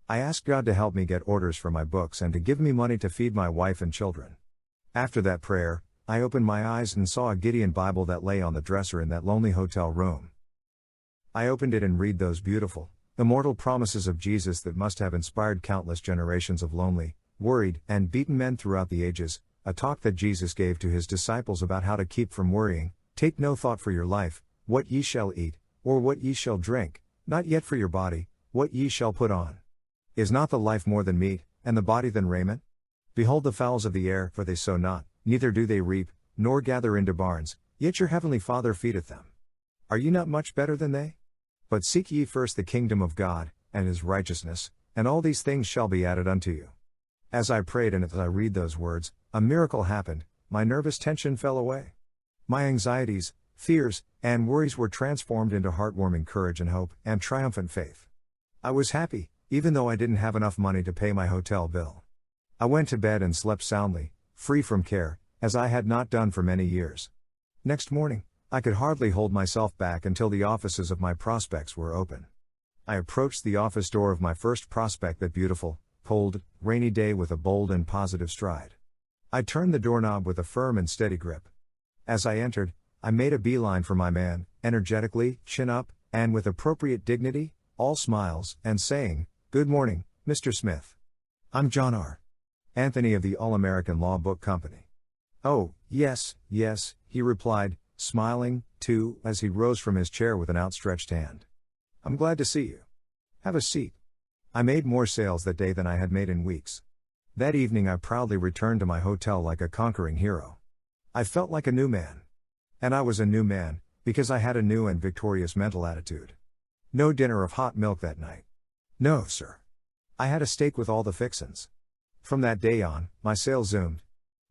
I asked God to help me get orders for my books and to give me money to feed my wife and children. After that prayer, I opened my eyes and saw a Gideon Bible that lay on the dresser in that lonely hotel room. I opened it and read those beautiful, immortal promises of Jesus that must have inspired countless generations of lonely, worried, and beaten men throughout the ages, a talk that Jesus gave to his disciples about how to keep from worrying. Take no thought for your life, what ye shall eat, or what ye shall drink, not yet for your body, what ye shall put on. Is not the life more than meat, and the body than raiment? Behold the fowls of the air, for they sow not, neither do they reap, nor gather into barns, yet your heavenly Father feedeth them. Are ye not much better than they? But seek ye first the kingdom of God, and his righteousness, and all these things shall be added unto you. As I prayed and as I read those words, a miracle happened, my nervous tension fell away. My anxieties, fears, and worries were transformed into heartwarming courage and hope, and triumphant faith. I was happy, even though I didn't have enough money to pay my hotel bill. I went to bed and slept soundly, free from care, as I had not done for many years. Next morning, I could hardly hold myself back until the offices of my prospects were open. I approached the office door of my first prospect that beautiful, cold, rainy day with a bold and positive stride. I turned the doorknob with a firm and steady grip. As I entered, I made a beeline for my man, energetically, chin up, and with appropriate dignity, all smiles, and saying, "Good morning, Mr. Smith. I'm John R. Anthony of the All-American Law Book Company." "Oh, yes, yes," he replied, smiling, too, as he rose from his chair with an outstretched hand. "I'm glad to see you. Have a seat." I made more sales that day than I had made in weeks. That evening I proudly returned to my hotel like a conquering hero. I felt like a new man. And I was a new man, because I had a new and victorious mental attitude. No dinner of hot milk that night. No, sir. I had a steak with all the fixins. From that day on, my sales zoomed.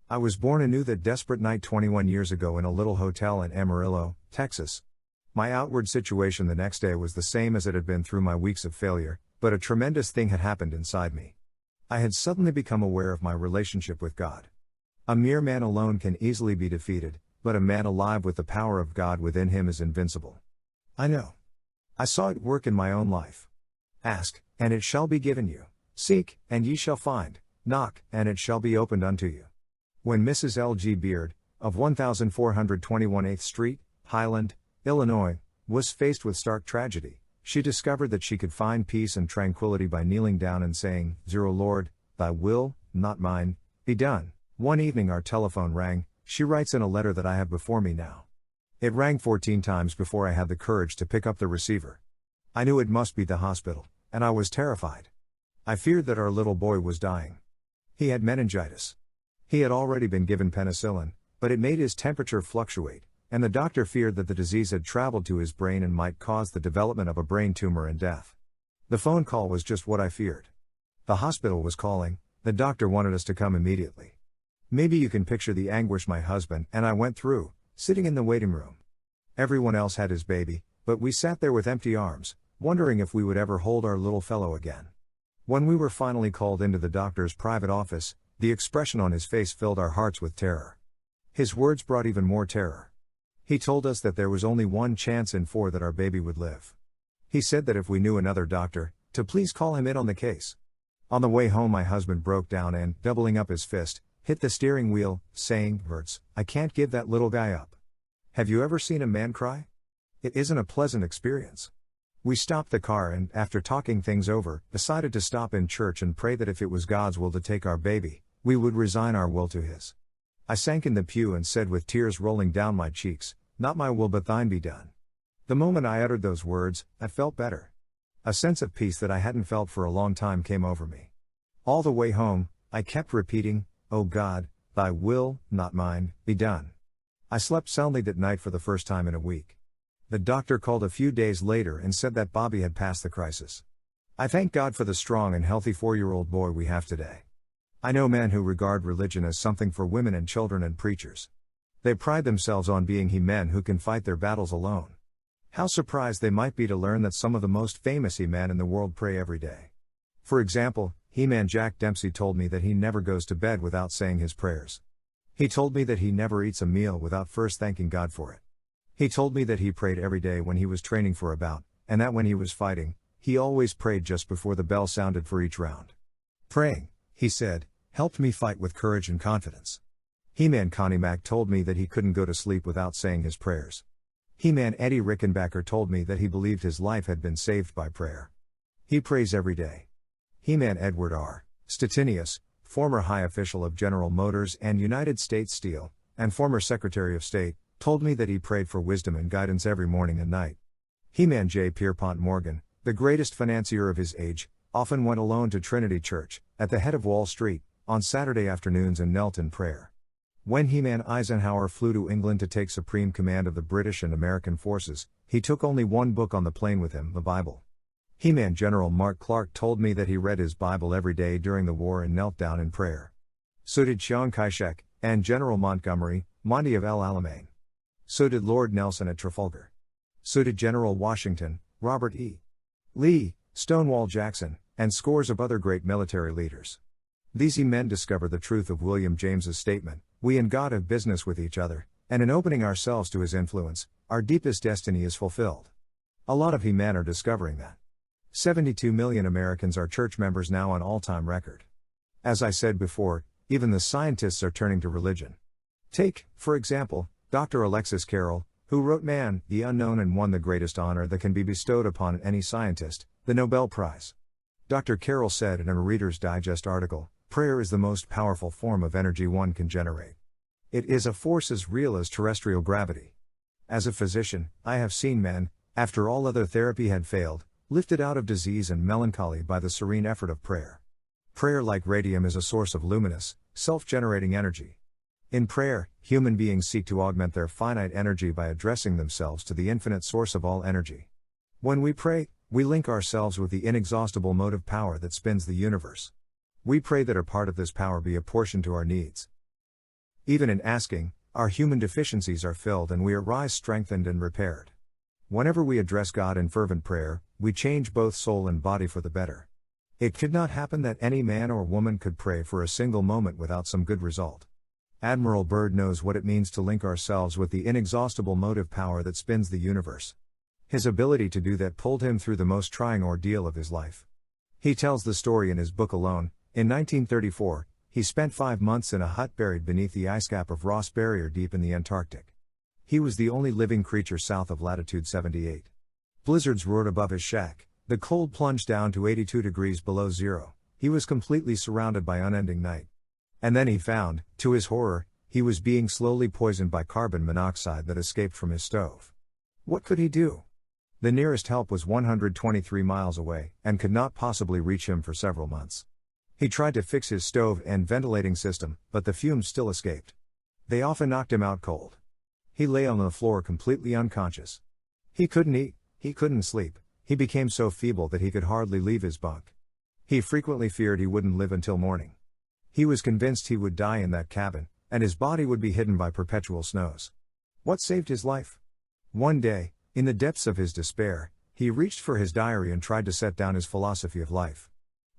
I was born anew that desperate night 21 years ago in a little hotel in Amarillo, Texas. My outward situation the next day was the same as it had been through my weeks of failure, but a tremendous thing had happened inside me. I had suddenly become aware of my relationship with God. A mere man alone can easily be defeated, but a man alive with the power of God within him is invincible. I know. I saw it work in my own life. Ask, and it shall be given you. Seek, and ye shall find. Knock, and it shall be opened unto you. When Mrs. L. G. Beard, of 1421 8th Street, Highland, Illinois, was faced with stark tragedy, she discovered that she could find peace and tranquility by kneeling down and saying, "Zero Lord, thy will, not mine, be done." One evening our telephone rang, she writes in a letter that I have before me now. It rang 14 times before I had the courage to pick up the receiver. I knew it must be the hospital, and I was terrified. I feared that our little boy was dying. He had meningitis. He had already been given penicillin, but it made his temperature fluctuate, and the doctor feared that the disease had traveled to his brain and might cause the development of a brain tumor and death. The phone call was just what I feared. The hospital was calling, the doctor wanted us to come immediately. Maybe you can picture the anguish my husband and I went through, sitting in the waiting room. Everyone else had his baby, but we sat there with empty arms, wondering if we would ever hold our little fellow again. When we were finally called into the doctor's private office, the expression on his face filled our hearts with terror. His words brought even more terror. He told us that there was only one chance in 4 that our baby would live. He said that if we knew another doctor, to please call him in on the case. On the way home my husband broke down and, doubling up his fist, hit the steering wheel, saying, "Verts, I can't give that little guy up." Have you ever seen a man cry? It isn't a pleasant experience. We stopped the car and, after talking things over, decided to stop in church and pray that if it was God's will to take our baby, we would resign our will to His. I sank in the pew and said with tears rolling down my cheeks, "Not my will but thine be done." The moment I uttered those words, I felt better. A sense of peace that I hadn't felt for a long time came over me. All the way home, I kept repeating, "O God, thy will, not mine, be done." I slept soundly that night for the first time in a week. The doctor called a few days later and said that Bobby had passed the crisis. I thank God for the strong and healthy 4-year-old boy we have today. I know men who regard religion as something for women and children and preachers. They pride themselves on being he-men who can fight their battles alone. How surprised they might be to learn that some of the most famous he-men in the world pray every day. For example, He-Man Jack Dempsey told me that he never goes to bed without saying his prayers. He told me that he never eats a meal without first thanking God for it. He told me that he prayed every day when he was training for a bout, and that when he was fighting, he always prayed just before the bell sounded for each round. Praying, he said, helped me fight with courage and confidence. He-Man Connie Mack told me that he couldn't go to sleep without saying his prayers. He-Man Eddie Rickenbacker told me that he believed his life had been saved by prayer. He prays every day. He-Man Edward R. Stettinius, former high official of General Motors and United States Steel, and former Secretary of State, told me that he prayed for wisdom and guidance every morning and night. He-Man J. Pierpont Morgan, the greatest financier of his age, often went alone to Trinity Church, at the head of Wall Street, on Saturday afternoons and knelt in prayer. When He-Man Eisenhower flew to England to take supreme command of the British and American forces, he took only one book on the plane with him, the Bible. He-Man General Mark Clark told me that he read his Bible every day during the war and knelt down in prayer. So did Chiang Kai-shek, and General Montgomery, Monty of El Alamein. So did Lord Nelson at Trafalgar. So did General Washington, Robert E. Lee, Stonewall Jackson, and scores of other great military leaders. These men discovered the truth of William James's statement, "We and God have business with each other, and in opening ourselves to His influence, our deepest destiny is fulfilled." A lot of he-men are discovering that. 72 million Americans are church members now, on all-time record. As I said before, even the scientists are turning to religion. Take, for example, Dr. Alexis Carrel, who wrote Man, the Unknown and won the greatest honor that can be bestowed upon any scientist, the Nobel Prize. Dr. Carrel said in a Reader's Digest article, "Prayer is the most powerful form of energy one can generate. It is a force as real as terrestrial gravity." As a physician, I have seen men, after all other therapy had failed, lifted out of disease and melancholy by the serene effort of prayer. Prayer, like radium, is a source of luminous, self-generating energy. In prayer, human beings seek to augment their finite energy by addressing themselves to the infinite source of all energy. When we pray, we link ourselves with the inexhaustible motive power that spins the universe. We pray that a part of this power be apportioned to our needs. Even in asking, our human deficiencies are filled and we arise strengthened and repaired. Whenever we address God in fervent prayer, we change both soul and body for the better. It could not happen that any man or woman could pray for a single moment without some good result. Admiral Byrd knows what it means to link ourselves with the inexhaustible motive power that spins the universe. His ability to do that pulled him through the most trying ordeal of his life. He tells the story in his book Alone. In 1934, he spent 5 months in a hut buried beneath the icecap of Ross Barrier deep in the Antarctic. He was the only living creature south of latitude 78. Blizzards roared above his shack, the cold plunged down to 82 degrees below zero, he was completely surrounded by unending night. And then he found, to his horror, he was being slowly poisoned by carbon monoxide that escaped from his stove. What could he do? The nearest help was 123 miles away, and could not possibly reach him for several months. He tried to fix his stove and ventilating system, but the fumes still escaped. They often knocked him out cold. He lay on the floor completely unconscious. He couldn't eat, he couldn't sleep, he became so feeble that he could hardly leave his bunk. He frequently feared he wouldn't live until morning. He was convinced he would die in that cabin, and his body would be hidden by perpetual snows. What saved his life? One day, in the depths of his despair, he reached for his diary and tried to set down his philosophy of life.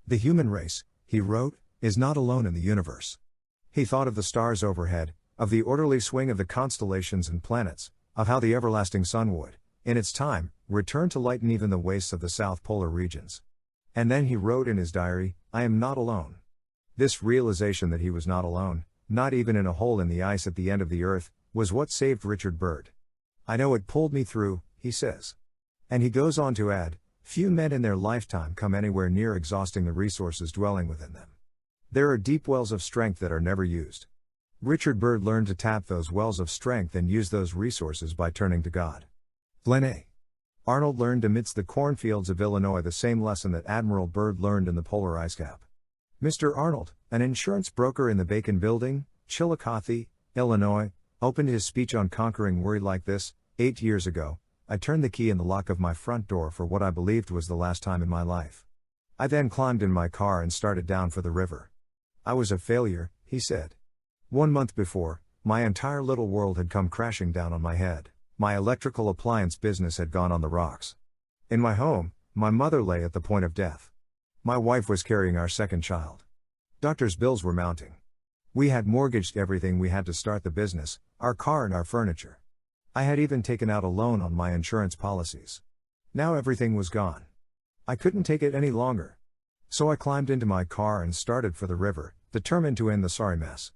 The human race, he wrote, is not alone in the universe. He thought of the stars overhead, of the orderly swing of the constellations and planets, of how the everlasting sun would, in its time, return to lighten even the wastes of the south polar regions. And then he wrote in his diary, I am not alone. This realization that he was not alone, not even in a hole in the ice at the end of the earth, was what saved Richard Byrd. I know it pulled me through, he says. And he goes on to add, few men in their lifetime come anywhere near exhausting the resources dwelling within them. There are deep wells of strength that are never used. Richard Byrd learned to tap those wells of strength and use those resources by turning to God. Glenn A. Arnold learned amidst the cornfields of Illinois the same lesson that Admiral Byrd learned in the polar ice cap. Mr. Arnold, an insurance broker in the Bacon Building, Chillicothe, Illinois, opened his speech on conquering worry like this: 8 years ago, I turned the key in the lock of my front door for what I believed was the last time in my life. I then climbed in my car and started down for the river. I was a failure, he said. 1 month before, my entire little world had come crashing down on my head. My electrical appliance business had gone on the rocks. In my home, my mother lay at the point of death. My wife was carrying our second child. Doctor's bills were mounting. We had mortgaged everything we had to start the business, our car and our furniture. I had even taken out a loan on my insurance policies. Now everything was gone. I couldn't take it any longer. So I climbed into my car and started for the river, determined to end the sorry mess.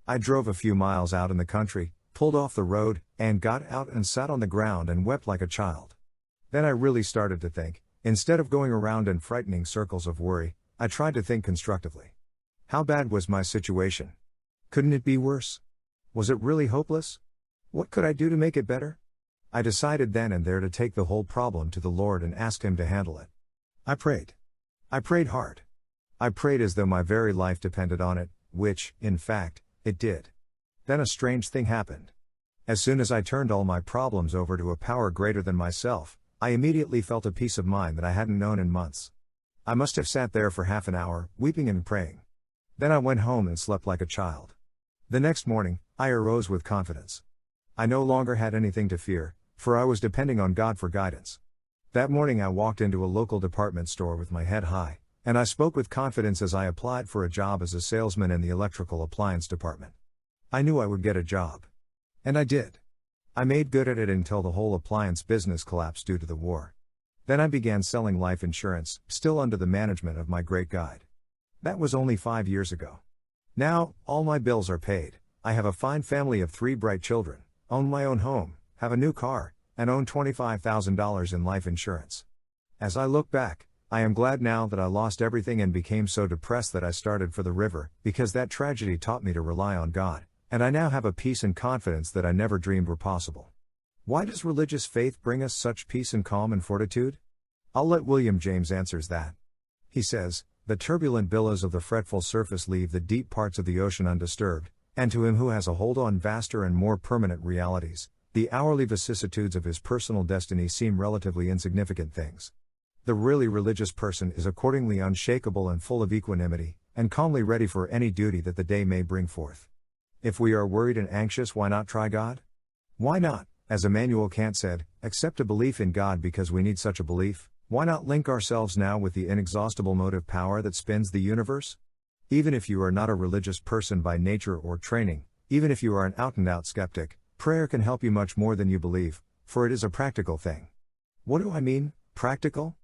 I drove a few miles out in the country, pulled off the road, and got out and sat on the ground and wept like a child. Then I really started to think. Instead of going around in frightening circles of worry, I tried to think constructively. How bad was my situation? Couldn't it be worse? Was it really hopeless? What could I do to make it better? I decided then and there to take the whole problem to the Lord and ask Him to handle it. I prayed. I prayed hard. I prayed as though my very life depended on it, which, in fact, it did. Then a strange thing happened. As soon as I turned all my problems over to a power greater than myself, I immediately felt a peace of mind that I hadn't known in months. I must have sat there for half an hour, weeping and praying. Then I went home and slept like a child. The next morning, I arose with confidence. I no longer had anything to fear, for I was depending on God for guidance. That morning I walked into a local department store with my head high, and I spoke with confidence as I applied for a job as a salesman in the electrical appliance department. I knew I would get a job. And I did. I made good at it until the whole appliance business collapsed due to the war. Then I began selling life insurance, still under the management of my great guide. That was only 5 years ago. Now, all my bills are paid, I have a fine family of 3 bright children, own my own home, have a new car, and own $25,000 in life insurance. As I look back, I am glad now that I lost everything and became so depressed that I started for the river, because that tragedy taught me to rely on God, and I now have a peace and confidence that I never dreamed were possible. Why does religious faith bring us such peace and calm and fortitude? I'll let William James answers that. He says, the turbulent billows of the fretful surface leave the deep parts of the ocean undisturbed, and to him who has a hold on vaster and more permanent realities, the hourly vicissitudes of his personal destiny seem relatively insignificant things. The really religious person is accordingly unshakable and full of equanimity, and calmly ready for any duty that the day may bring forth. If we are worried and anxious, why not try God? Why not, as Immanuel Kant said, accept a belief in God because we need such a belief? Why not link ourselves now with the inexhaustible motive power that spins the universe? Even if you are not a religious person by nature or training, even if you are an out-and-out skeptic, prayer can help you much more than you believe, for it is a practical thing. What do I mean, practical?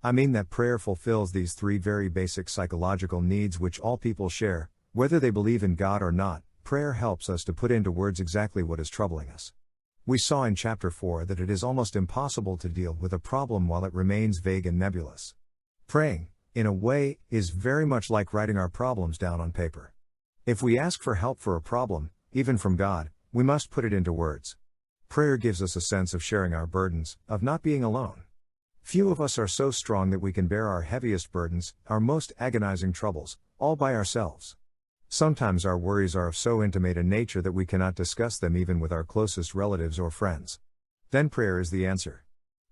I mean that prayer fulfills these three very basic psychological needs which all people share, whether they believe in God or not. Prayer helps us to put into words exactly what is troubling us. We saw in chapter 4 that it is almost impossible to deal with a problem while it remains vague and nebulous. Praying, in a way, is very much like writing our problems down on paper. If we ask for help for a problem, even from God, we must put it into words. Prayer gives us a sense of sharing our burdens, of not being alone. Few of us are so strong that we can bear our heaviest burdens, our most agonizing troubles, all by ourselves. Sometimes our worries are of so intimate a nature that we cannot discuss them even with our closest relatives or friends. Then prayer is the answer.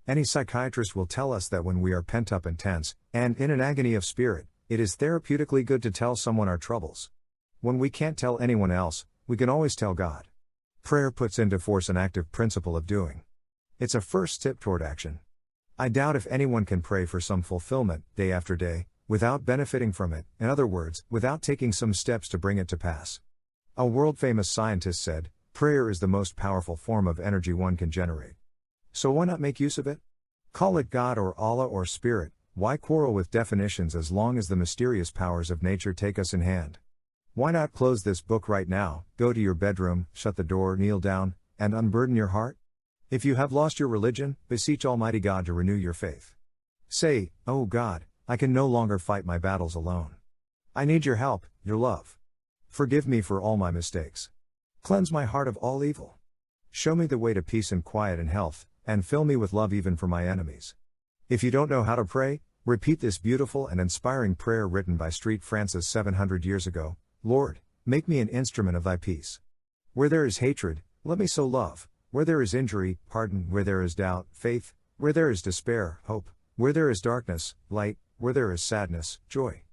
Any psychiatrist will tell us that when we are pent up and tense, and in an agony of spirit, it is therapeutically good to tell someone our troubles. When we can't tell anyone else, we can always tell God. Prayer puts into force an active principle of doing. It's a first step toward action. I doubt if anyone can pray for some fulfillment, day after day, without benefiting from it, in other words, without taking some steps to bring it to pass. A world-famous scientist said, prayer is the most powerful form of energy one can generate. So why not make use of it? Call it God or Allah or Spirit, why quarrel with definitions as long as the mysterious powers of nature take us in hand? Why not close this book right now, go to your bedroom, shut the door, kneel down, and unburden your heart? If you have lost your religion, beseech Almighty God to renew your faith. Say, "Oh God, I can no longer fight my battles alone. I need your help, your love. Forgive me for all my mistakes. Cleanse my heart of all evil. Show me the way to peace and quiet and health, and fill me with love even for my enemies." If you don't know how to pray, repeat this beautiful and inspiring prayer written by St. Francis 700 years ago. Lord, make me an instrument of thy peace. Where there is hatred, let me sow love. Where there is injury, pardon. Where there is doubt, faith. Where there is despair, hope. Where there is darkness, light. Where there is sadness, joy.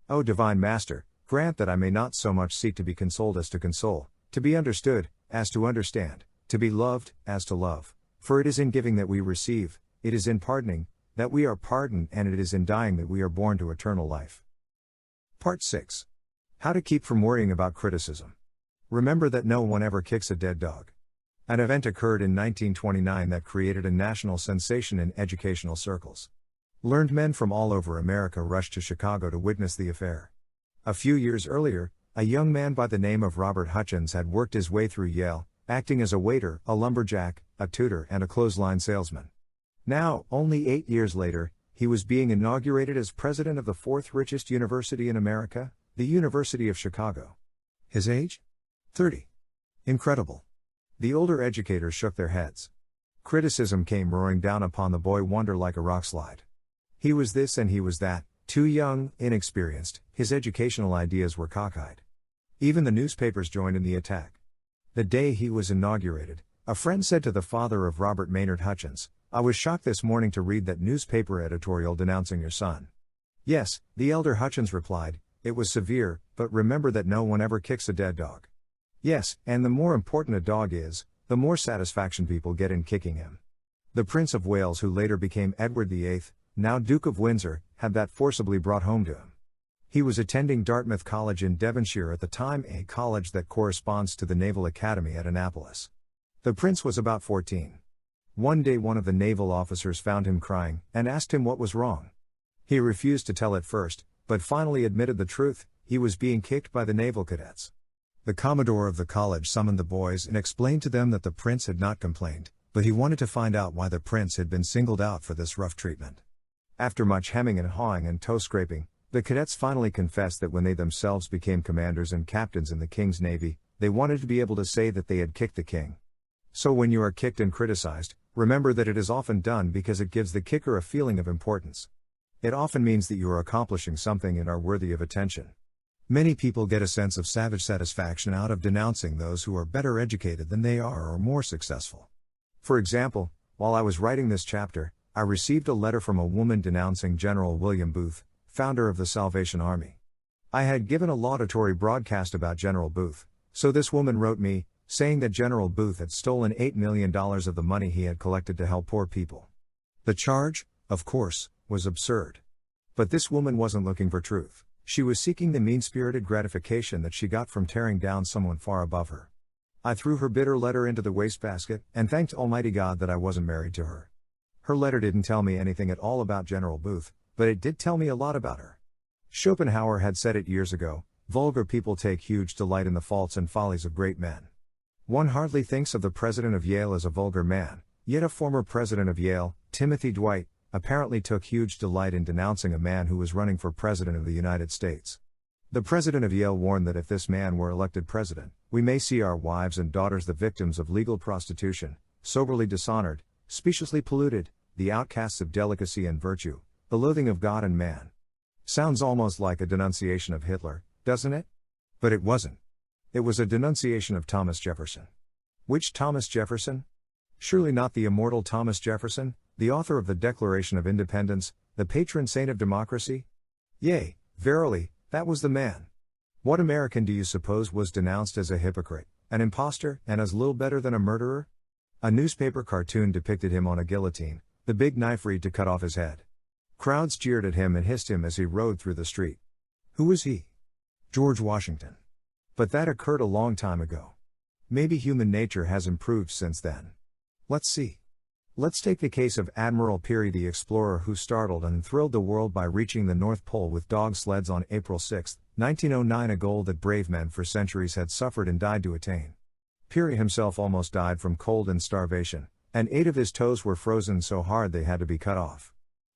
O Divine Master, grant that I may not so much seek to be consoled as to console, to be understood, as to understand, to be loved, as to love. For it is in giving that we receive, it is in pardoning, that we are pardoned, and it is in dying that we are born to eternal life. Part 6. How to keep from worrying about criticism. Remember that no one ever kicks a dead dog. An event occurred in 1929 that created a national sensation in educational circles. Learned men from all over America rushed to Chicago to witness the affair. A few years earlier, a young man by the name of Robert Hutchins had worked his way through Yale, acting as a waiter, a lumberjack, a tutor, and a clothesline salesman. Now, only 8 years later, he was being inaugurated as president of the fourth richest university in America, the University of Chicago. His age? 30. Incredible. The older educators shook their heads. Criticism came roaring down upon the boy wonder like a rockslide. He was this and he was that, too young, inexperienced, his educational ideas were cockeyed. Even the newspapers joined in the attack. The day he was inaugurated, a friend said to the father of Robert Maynard Hutchins, "I was shocked this morning to read that newspaper editorial denouncing your son." "Yes," the elder Hutchins replied, "it was severe, but remember that no one ever kicks a dead dog." Yes, and the more important a dog is, the more satisfaction people get in kicking him. The Prince of Wales, who later became Edward VIII, now Duke of Windsor, had that forcibly brought home to him. He was attending Dartmouth College in Devonshire at the time, a college that corresponds to the Naval Academy at Annapolis. The prince was about 14. One day one of the naval officers found him crying, and asked him what was wrong. He refused to tell at first, but finally admitted the truth: he was being kicked by the naval cadets. The commodore of the college summoned the boys and explained to them that the prince had not complained, but he wanted to find out why the prince had been singled out for this rough treatment. After much hemming and hawing and toe-scraping, the cadets finally confessed that when they themselves became commanders and captains in the king's navy, they wanted to be able to say that they had kicked the king. So when you are kicked and criticized, remember that it is often done because it gives the kicker a feeling of importance. It often means that you are accomplishing something and are worthy of attention. Many people get a sense of savage satisfaction out of denouncing those who are better educated than they are or more successful. For example, while I was writing this chapter, I received a letter from a woman denouncing General William Booth, founder of the Salvation Army. I had given a laudatory broadcast about General Booth, so this woman wrote me, saying that General Booth had stolen $8 million of the money he had collected to help poor people. The charge, of course, was absurd. But this woman wasn't looking for truth. She was seeking the mean-spirited gratification that she got from tearing down someone far above her. I threw her bitter letter into the wastebasket, and thanked Almighty God that I wasn't married to her. Her letter didn't tell me anything at all about General Booth, but it did tell me a lot about her. Schopenhauer had said it years ago, vulgar people take huge delight in the faults and follies of great men. One hardly thinks of the president of Yale as a vulgar man, yet a former president of Yale, Timothy Dwight, apparently took huge delight in denouncing a man who was running for president of the United States. The president of Yale warned that if this man were elected president, we may see our wives and daughters the victims of legal prostitution, soberly dishonored, speciously polluted, the outcasts of delicacy and virtue, the loathing of God and man. Sounds almost like a denunciation of Hitler, doesn't it? But it wasn't. It was a denunciation of Thomas Jefferson. Which Thomas Jefferson? Surely not the immortal Thomas Jefferson, the author of the Declaration of Independence, the patron saint of democracy? Yea, verily, that was the man. What American do you suppose was denounced as a hypocrite, an impostor, and as little better than a murderer? A newspaper cartoon depicted him on a guillotine, the big knife ready to cut off his head. Crowds jeered at him and hissed him as he rode through the street. Who was he? George Washington. But that occurred a long time ago. Maybe human nature has improved since then. Let's see. Let's take the case of Admiral Peary the explorer who startled and thrilled the world by reaching the North Pole with dog sleds on April 6, 1909, a goal that brave men for centuries had suffered and died to attain. Peary himself almost died from cold and starvation, and 8 of his toes were frozen so hard they had to be cut off.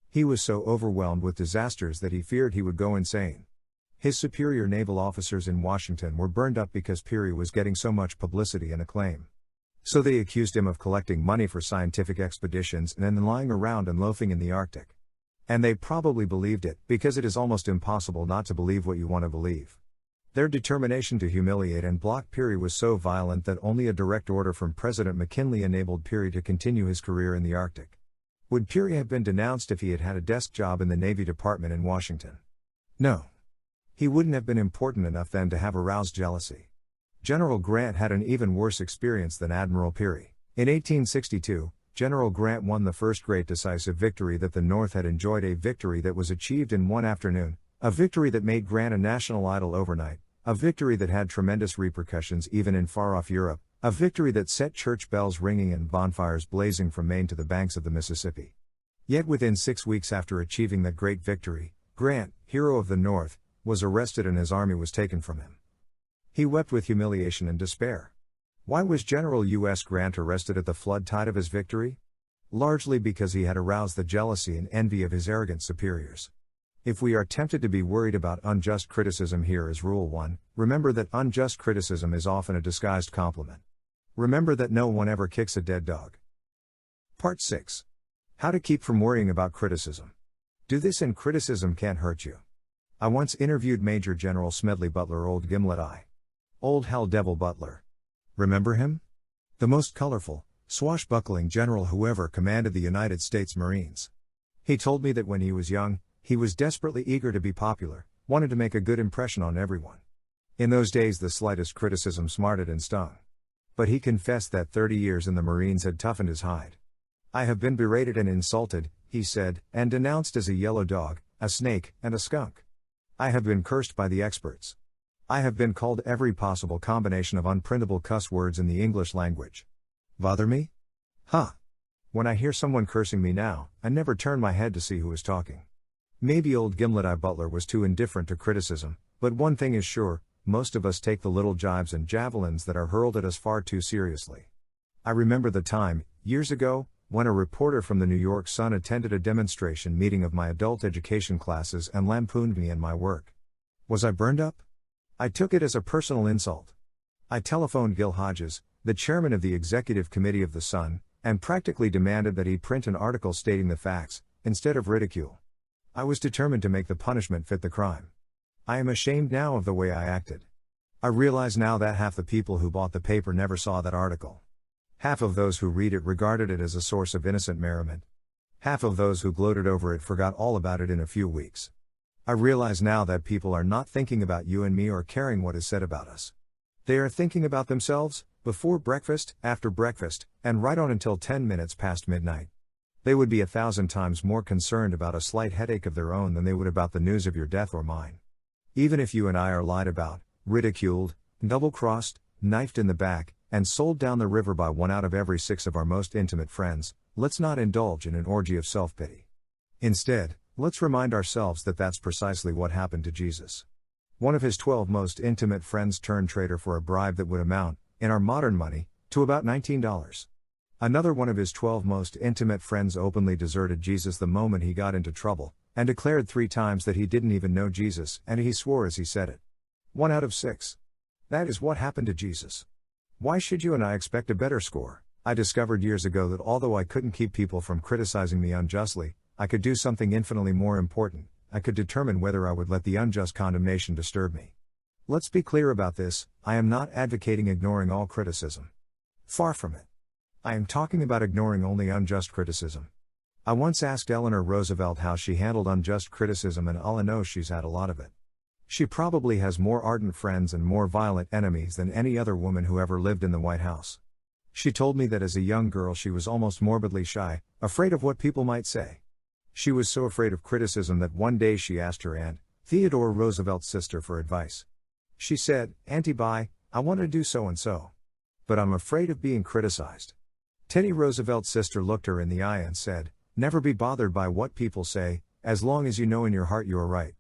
He was so overwhelmed with disasters that he feared he would go insane. His superior naval officers in Washington were burned up because Peary was getting so much publicity and acclaim. So they accused him of collecting money for scientific expeditions and then lying around and loafing in the Arctic. And they probably believed it, because it is almost impossible not to believe what you want to believe. Their determination to humiliate and block Peary was so violent that only a direct order from President McKinley enabled Peary to continue his career in the Arctic. Would Peary have been denounced if he had had a desk job in the Navy Department in Washington? No. He wouldn't have been important enough then to have aroused jealousy. General Grant had an even worse experience than Admiral Peary. In 1862, General Grant won the first great decisive victory that the North had enjoyed, a victory that was achieved in one afternoon, a victory that made Grant a national idol overnight, a victory that had tremendous repercussions even in far-off Europe, a victory that set church bells ringing and bonfires blazing from Maine to the banks of the Mississippi. Yet within 6 weeks after achieving that great victory, Grant, hero of the North, was arrested and his army was taken from him. He wept with humiliation and despair. Why was General U.S. Grant arrested at the flood tide of his victory? Largely because he had aroused the jealousy and envy of his arrogant superiors. If we are tempted to be worried about unjust criticism, here is Rule 1, remember that unjust criticism is often a disguised compliment. Remember that no one ever kicks a dead dog. Part 6. How to keep from worrying about criticism. Do this and criticism can't hurt you. I once interviewed Major General Smedley Butler, Old Gimlet Eye. Old Hell Devil Butler. Remember him? The most colorful, swashbuckling general who ever commanded the United States Marines. He told me that when he was young, he was desperately eager to be popular, wanted to make a good impression on everyone. In those days the slightest criticism smarted and stung. But he confessed that 30 years in the Marines had toughened his hide. I have been berated and insulted, he said, and denounced as a yellow dog, a snake, and a skunk. I have been cursed by the experts. I have been called every possible combination of unprintable cuss words in the English language. Bother me? Huh. When I hear someone cursing me now, I never turn my head to see who is talking. Maybe Old Gimlet Eye Butler was too indifferent to criticism, but one thing is sure, most of us take the little jibes and javelins that are hurled at us far too seriously. I remember the time, years ago, when a reporter from the New York Sun attended a demonstration meeting of my adult education classes and lampooned me and my work. Was I burned up? I took it as a personal insult. I telephoned Gil Hodges, the chairman of the executive committee of the Sun, and practically demanded that he print an article stating the facts, instead of ridicule. I was determined to make the punishment fit the crime. I am ashamed now of the way I acted. I realize now that half the people who bought the paper never saw that article. Half of those who read it regarded it as a source of innocent merriment. Half of those who gloated over it forgot all about it in a few weeks. I realize now that people are not thinking about you and me or caring what is said about us. They are thinking about themselves, before breakfast, after breakfast, and right on until 10 minutes past midnight. They would be 1,000 times more concerned about a slight headache of their own than they would about the news of your death or mine. Even if you and I are lied about, ridiculed, double-crossed, knifed in the back, and sold down the river by 1 out of every 6 of our most intimate friends, let's not indulge in an orgy of self-pity. Instead, let's remind ourselves that that's precisely what happened to Jesus. One of his 12 most intimate friends turned traitor for a bribe that would amount, in our modern money, to about $19. Another one of his 12 most intimate friends openly deserted Jesus the moment he got into trouble, and declared 3 times that he didn't even know Jesus, and he swore as he said it. 1 out of 6. That is what happened to Jesus. Why should you and I expect a better score? I discovered years ago that although I couldn't keep people from criticizing me unjustly, I could do something infinitely more important. I could determine whether I would let the unjust condemnation disturb me. Let's be clear about this, I am not advocating ignoring all criticism. Far from it. I am talking about ignoring only unjust criticism. I once asked Eleanor Roosevelt how she handled unjust criticism, and all I know she's had a lot of it. She probably has more ardent friends and more violent enemies than any other woman who ever lived in the White House. She told me that as a young girl she was almost morbidly shy, afraid of what people might say. She was so afraid of criticism that one day she asked her aunt, Theodore Roosevelt's sister, for advice. She said, "Auntie Bye, I want to do so and so. But I'm afraid of being criticized." Teddy Roosevelt's sister looked her in the eye and said, "Never be bothered by what people say, as long as you know in your heart you are right."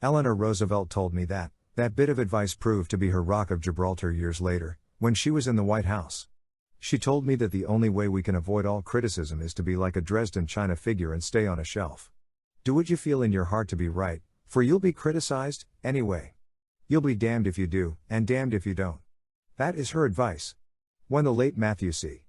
Eleanor Roosevelt told me that bit of advice proved to be her rock of Gibraltar years later, when she was in the White House. She told me that the only way we can avoid all criticism is to be like a Dresden china figure and stay on a shelf. Do what you feel in your heart to be right, for you'll be criticized, anyway. You'll be damned if you do, and damned if you don't. That is her advice. When the late Matthew C.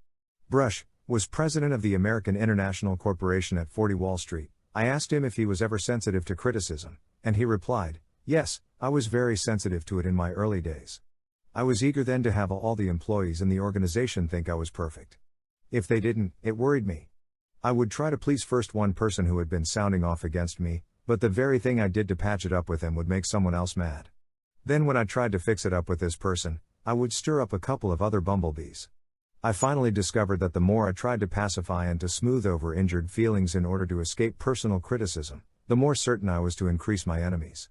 Brush was president of the American International Corporation at 40 Wall Street, I asked him if he was ever sensitive to criticism, and he replied, "Yes, I was very sensitive to it in my early days. I was eager then to have all the employees in the organization think I was perfect. If they didn't, it worried me. I would try to please first one person who had been sounding off against me, but the very thing I did to patch it up with him would make someone else mad. Then when I tried to fix it up with this person, I would stir up a couple of other bumblebees. I finally discovered that the more I tried to pacify and to smooth over injured feelings in order to escape personal criticism, the more certain I was to increase my enemies.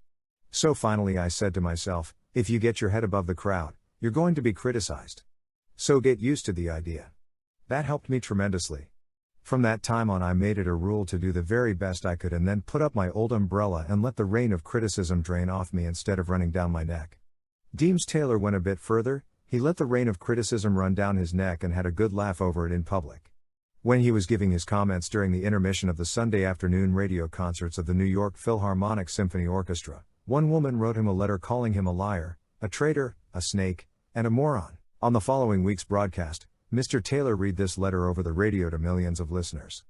So finally I said to myself, if you get your head above the crowd, you're going to be criticized. So get used to the idea. That helped me tremendously. From that time on I made it a rule to do the very best I could and then put up my old umbrella and let the rain of criticism drain off me instead of running down my neck. Deems Taylor went a bit further, he let the rain of criticism run down his neck and had a good laugh over it in public. When he was giving his comments during the intermission of the Sunday afternoon radio concerts of the New York Philharmonic Symphony Orchestra, one woman wrote him a letter calling him a liar, a traitor, a snake, and a moron. On the following week's broadcast, Mr. Taylor read this letter over the radio to millions of listeners.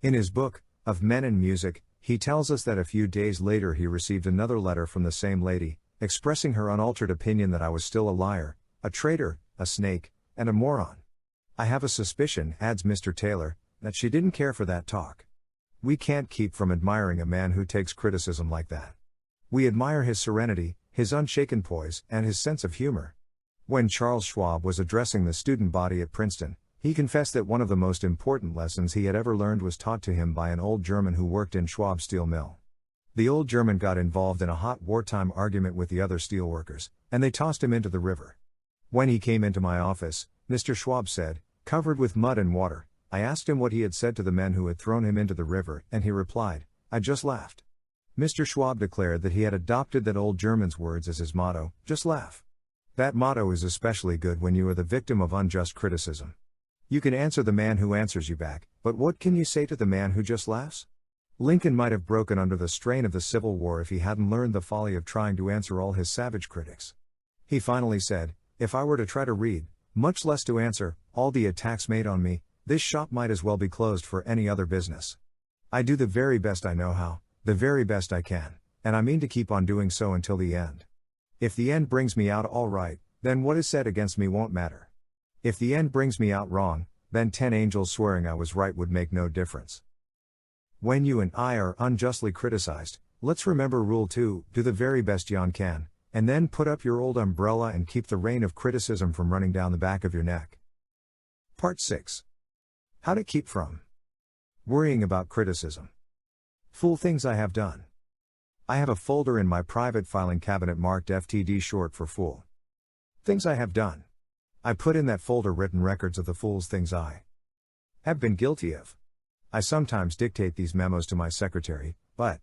In his book, Of Men and Music, he tells us that a few days later he received another letter from the same lady, expressing her unaltered opinion that I was still a liar, a traitor, a snake, and a moron. I have a suspicion, adds Mr. Taylor, that she didn't care for that talk. We can't keep from admiring a man who takes criticism like that. We admire his serenity, his unshaken poise, and his sense of humor. When Charles Schwab was addressing the student body at Princeton, he confessed that one of the most important lessons he had ever learned was taught to him by an old German who worked in Schwab's steel mill. The old German got involved in a hot wartime argument with the other steelworkers, and they tossed him into the river. When he came into my office, Mr. Schwab said, covered with mud and water, I asked him what he had said to the men who had thrown him into the river, and he replied, I just laughed. Mr. Schwab declared that he had adopted that old German's words as his motto, just laugh. That motto is especially good when you are the victim of unjust criticism. You can answer the man who answers you back, but what can you say to the man who just laughs? Lincoln might have broken under the strain of the Civil War if he hadn't learned the folly of trying to answer all his savage critics. He finally said, if I were to try to read, much less to answer, all the attacks made on me, this shop might as well be closed for any other business. I do the very best I know how, the very best I can, and I mean to keep on doing so until the end. If the end brings me out all right, then what is said against me won't matter. If the end brings me out wrong, then 10 angels swearing I was right would make no difference. When you and I are unjustly criticized, let's remember Rule 2, do the very best you can, and then put up your old umbrella and keep the rain of criticism from running down the back of your neck. Part 6. How to keep from worrying about criticism. Fool things I have done. I have a folder in my private filing cabinet marked FTD, short for fool. Things I have done. I put in that folder written records of the fool's things I have been guilty of. I sometimes dictate these memos to my secretary, but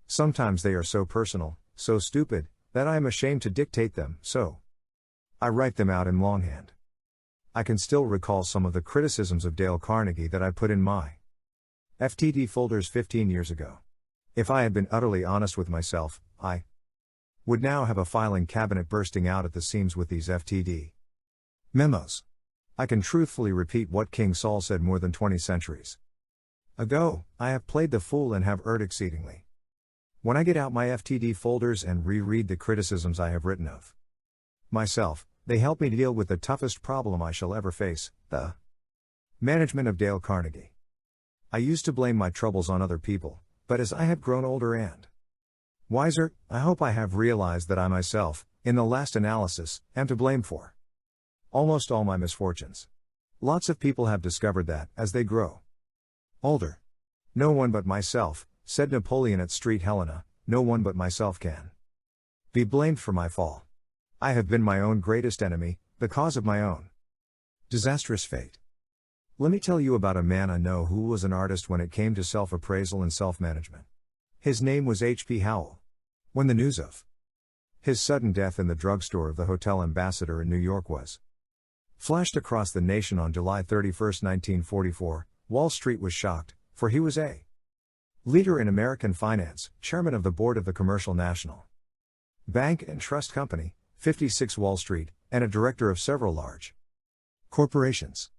sometimes they are so personal, so stupid, that I am ashamed to dictate them, so I write them out in longhand. I can still recall some of the criticisms of Dale Carnegie that I put in my FTD folders 15 years ago. If I had been utterly honest with myself, I would now have a filing cabinet bursting out at the seams with these FTD memos. I can truthfully repeat what King Saul said more than 20 centuries ago: I have played the fool and have erred exceedingly. When I get out my FTD folders and reread the criticisms I have written of myself, they help me deal with the toughest problem I shall ever face, the management of Dale Carnegie. I used to blame my troubles on other people, but as I have grown older and wiser, I hope I have realized that I myself, in the last analysis, am to blame for almost all my misfortunes. Lots of people have discovered that, as they grow older. No one but myself, said Napoleon at Street Helena, no one but myself can be blamed for my fall. I have been my own greatest enemy, the cause of my own disastrous fate. Let me tell you about a man I know who was an artist when it came to self-appraisal and self-management. His name was H.P. Howell. When the news of his sudden death in the drugstore of the Hotel Ambassador in New York was flashed across the nation on July 31, 1944, Wall Street was shocked, for he was a leader in American finance, chairman of the board of the Commercial National Bank and Trust Company, 56 Wall Street, and a director of several large corporations.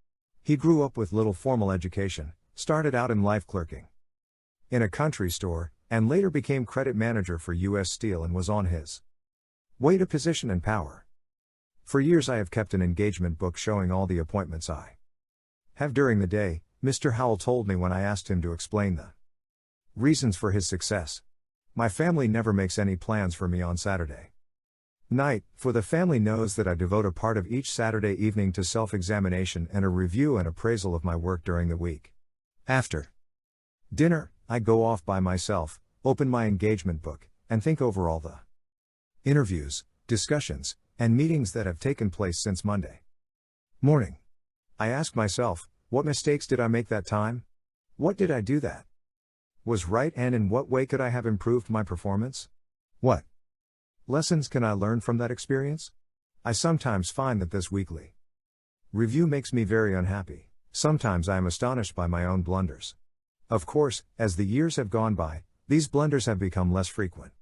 He grew up with little formal education, started out in life clerking in a country store, and later became credit manager for U.S. Steel and was on his way to position and power. For years I have kept an engagement book showing all the appointments I have during the day, Mr. Howell told me when I asked him to explain the reasons for his success. My family never makes any plans for me on Saturday night, for the family knows that I devote a part of each Saturday evening to self-examination and a review and appraisal of my work during the week. After dinner, I go off by myself, open my engagement book, and think over all the interviews, discussions, and meetings that have taken place since Monday morning. I ask myself, what mistakes did I make that time? What did I do that was right, and in what way could I have improved my performance? What lessons can I learn from that experience? I sometimes find that this weekly review makes me very unhappy. Sometimes I am astonished by my own blunders. Of course, as the years have gone by, these blunders have become less frequent.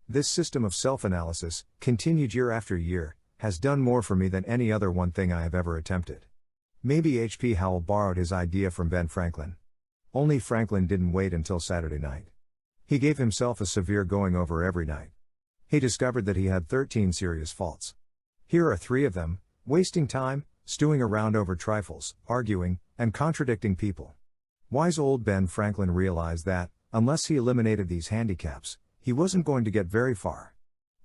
This system of self-analysis, continued year after year, has done more for me than any other one thing I have ever attempted. Maybe H.P. Howell borrowed his idea from Ben Franklin. Only Franklin didn't wait until Saturday night. He gave himself a severe going over every night. He discovered that he had 13 serious faults. Here are 3 of them: wasting time, stewing around over trifles, arguing, and contradicting people. Wise old Ben Franklin realized that, unless he eliminated these handicaps, he wasn't going to get very far.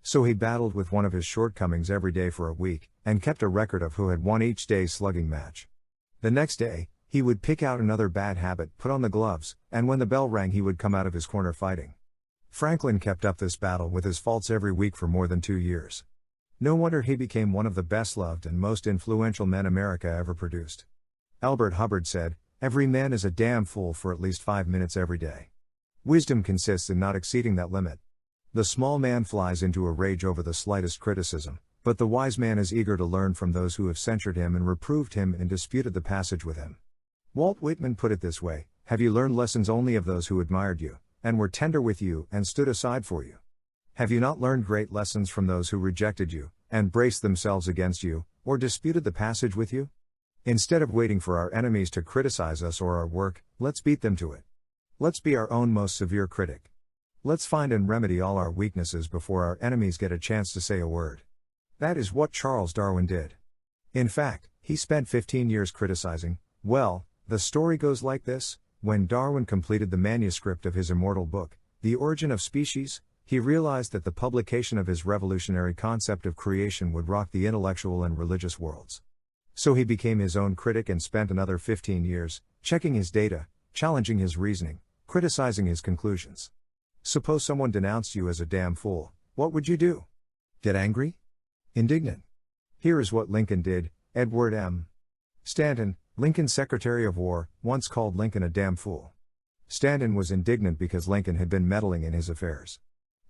So he battled with one of his shortcomings every day for a week, and kept a record of who had won each day's slugging match. The next day, he would pick out another bad habit, put on the gloves, and when the bell rang he would come out of his corner fighting. Franklin kept up this battle with his faults every week for more than 2 years. No wonder he became one of the best-loved and most influential men America ever produced. Albert Hubbard said, "Every man is a damn fool for at least 5 minutes every day." Wisdom consists in not exceeding that limit. The small man flies into a rage over the slightest criticism, but the wise man is eager to learn from those who have censured him and reproved him and disputed the passage with him. Walt Whitman put it this way: have you learned lessons only of those who admired you, and were tender with you, and stood aside for you? Have you not learned great lessons from those who rejected you, and braced themselves against you, or disputed the passage with you? Instead of waiting for our enemies to criticize us or our work, let's beat them to it. Let's be our own most severe critic. Let's find and remedy all our weaknesses before our enemies get a chance to say a word. That is what Charles Darwin did. In fact, he spent 15 years criticizing. Well, the story goes like this: when Darwin completed the manuscript of his immortal book, The Origin of Species, he realized that the publication of his revolutionary concept of creation would rock the intellectual and religious worlds. So he became his own critic and spent another 15 years, checking his data, challenging his reasoning, criticizing his conclusions. Suppose someone denounced you as a damn fool, what would you do? Get angry? Indignant? Here is what Lincoln did. Edward M. Stanton, Lincoln's Secretary of War, once called Lincoln a damn fool. Stanton was indignant because Lincoln had been meddling in his affairs.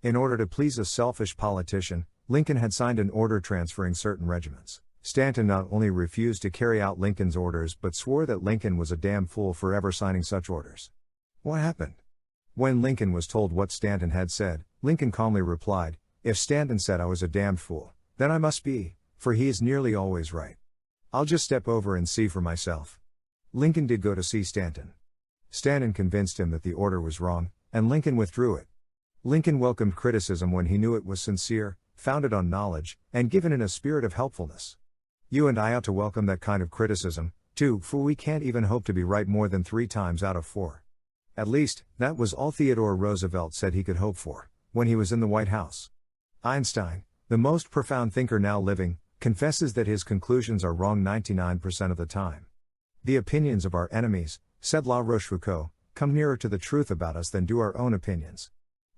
In order to please a selfish politician, Lincoln had signed an order transferring certain regiments. Stanton not only refused to carry out Lincoln's orders but swore that Lincoln was a damn fool for ever signing such orders. What happened? When Lincoln was told what Stanton had said, Lincoln calmly replied, "If Stanton said I was a damned fool, then I must be, for he is nearly always right. I'll just step over and see for myself." Lincoln did go to see Stanton. Stanton convinced him that the order was wrong, and Lincoln withdrew it. Lincoln welcomed criticism when he knew it was sincere, founded on knowledge, and given in a spirit of helpfulness. You and I ought to welcome that kind of criticism, too, for we can't even hope to be right more than 3 times out of 4. At least, that was all Theodore Roosevelt said he could hope for, when he was in the White House. Einstein, the most profound thinker now living, confesses that his conclusions are wrong 99% of the time. The opinions of our enemies, said La Rochefoucauld, come nearer to the truth about us than do our own opinions.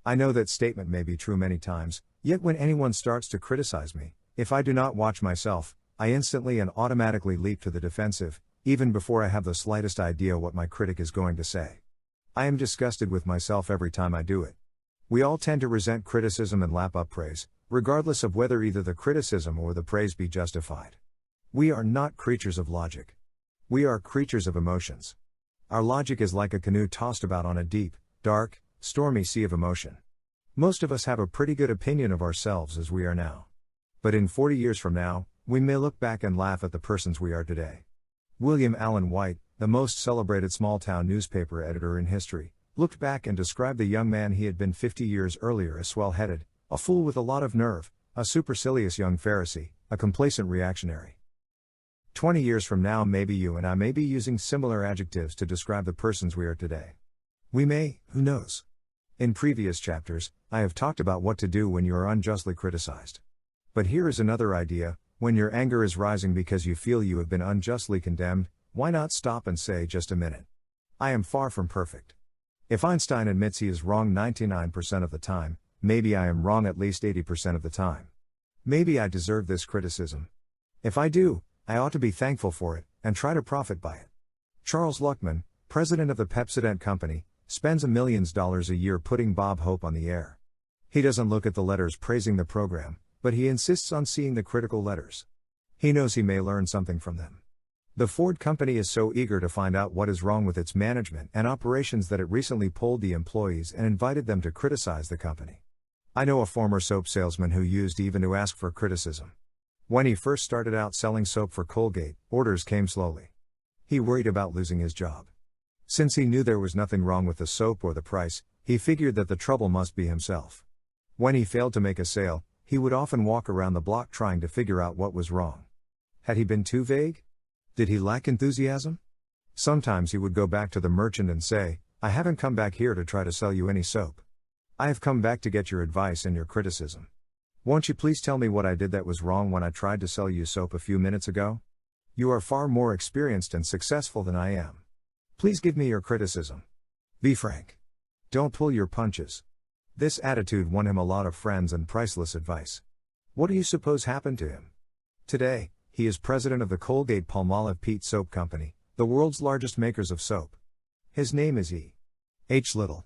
I know that statement may be true many times, yet when anyone starts to criticize me, if I do not watch myself, I instantly and automatically leap to the defensive, even before I have the slightest idea what my critic is going to say. I am disgusted with myself every time I do it. We all tend to resent criticism and lap up praise, regardless of whether either the criticism or the praise be justified. We are not creatures of logic. We are creatures of emotions. Our logic is like a canoe tossed about on a deep, dark, stormy sea of emotion. Most of us have a pretty good opinion of ourselves as we are now. But in 40 years from now, we may look back and laugh at the persons we are today. William Allen White, the most celebrated small-town newspaper editor in history, looked back and described the young man he had been 50 years earlier as swell-headed, a fool with a lot of nerve, a supercilious young Pharisee, a complacent reactionary. 20 years from now maybe you and I may be using similar adjectives to describe the persons we are today. We may, who knows? In previous chapters, I have talked about what to do when you are unjustly criticized. But here is another idea: when your anger is rising because you feel you have been unjustly condemned, why not stop and say, just a minute. I am far from perfect. If Einstein admits he is wrong 99% of the time, maybe I am wrong at least 80% of the time. Maybe I deserve this criticism. If I do, I ought to be thankful for it, and try to profit by it. Charles Luckman, president of the Pepsodent Company, spends millions of dollars a year putting Bob Hope on the air. He doesn't look at the letters praising the program, but he insists on seeing the critical letters. He knows he may learn something from them. The Ford Company is so eager to find out what is wrong with its management and operations that it recently polled the employees and invited them to criticize the company. I know a former soap salesman who used even to ask for criticism. When he first started out selling soap for Colgate, orders came slowly. He worried about losing his job. Since he knew there was nothing wrong with the soap or the price, he figured that the trouble must be himself. When he failed to make a sale, he would often walk around the block trying to figure out what was wrong. Had he been too vague? Did he lack enthusiasm? Sometimes he would go back to the merchant and say, "I haven't come back here to try to sell you any soap. I have come back to get your advice and your criticism. Won't you please tell me what I did that was wrong when I tried to sell you soap a few minutes ago? You are far more experienced and successful than I am. Please give me your criticism. Be frank. Don't pull your punches." This attitude won him a lot of friends and priceless advice. What do you suppose happened to him? Today, he is president of the Colgate-Palmolive Peet Soap Company, the world's largest makers of soap. His name is E. H. Little.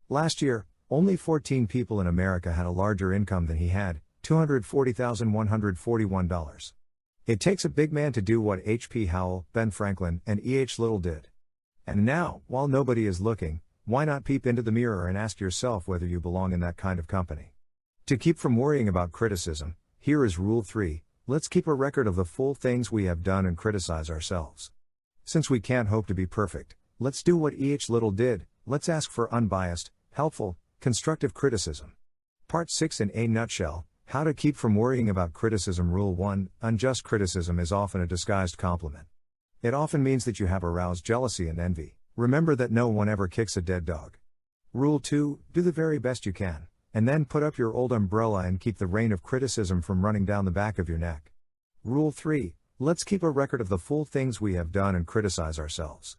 Last year, only 14 people in America had a larger income than he had, $240,141. It takes a big man to do what H.P. Howell, Ben Franklin, and E. H. Little did. And now, while nobody is looking, why not peep into the mirror and ask yourself whether you belong in that kind of company? To keep from worrying about criticism, here is Rule 3, let's keep a record of the full things we have done and criticize ourselves. Since we can't hope to be perfect, let's do what E. H. Little did, let's ask for unbiased, helpful, constructive criticism. Part 6 in a nutshell, how to keep from worrying about criticism. Rule 1, unjust criticism is often a disguised compliment. It often means that you have aroused jealousy and envy, Remember that no one ever kicks a dead dog. Rule 2, do the very best you can, and then put up your old umbrella and keep the rain of criticism from running down the back of your neck. Rule 3, let's keep a record of the full things we have done and criticize ourselves.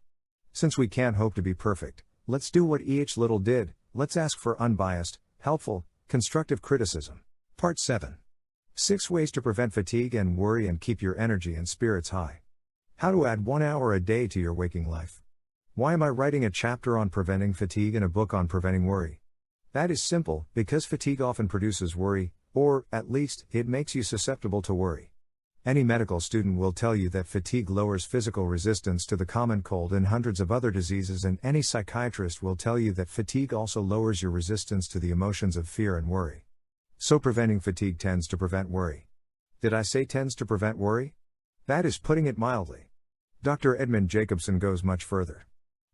Since we can't hope to be perfect, let's do what E.H. Little did, let's ask for unbiased, helpful, constructive criticism. Part 7. 6 ways to prevent fatigue and worry and keep your energy and spirits high. How to add 1 hour a day to your waking life. Why am I writing a chapter on preventing fatigue and a book on preventing worry? That is simple, because fatigue often produces worry, or, at least, it makes you susceptible to worry. Any medical student will tell you that fatigue lowers physical resistance to the common cold and hundreds of other diseases, and any psychiatrist will tell you that fatigue also lowers your resistance to the emotions of fear and worry. So preventing fatigue tends to prevent worry. Did I say tends to prevent worry? That is putting it mildly. Dr. Edmund Jacobson goes much further.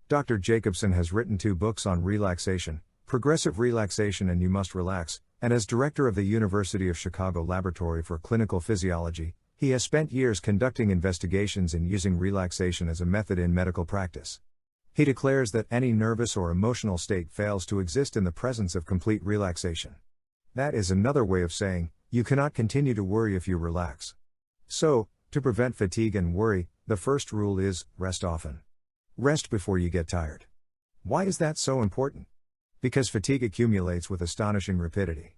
Dr. Jacobson has written 2 books on relaxation, Progressive Relaxation and You Must Relax, and as director of the University of Chicago Laboratory for Clinical Physiology, he has spent years conducting investigations and using relaxation as a method in medical practice. He declares that any nervous or emotional state fails to exist in the presence of complete relaxation. That is another way of saying, you cannot continue to worry if you relax. So, to prevent fatigue and worry, the first rule is, rest often. Rest before you get tired. Why is that so important? Because fatigue accumulates with astonishing rapidity.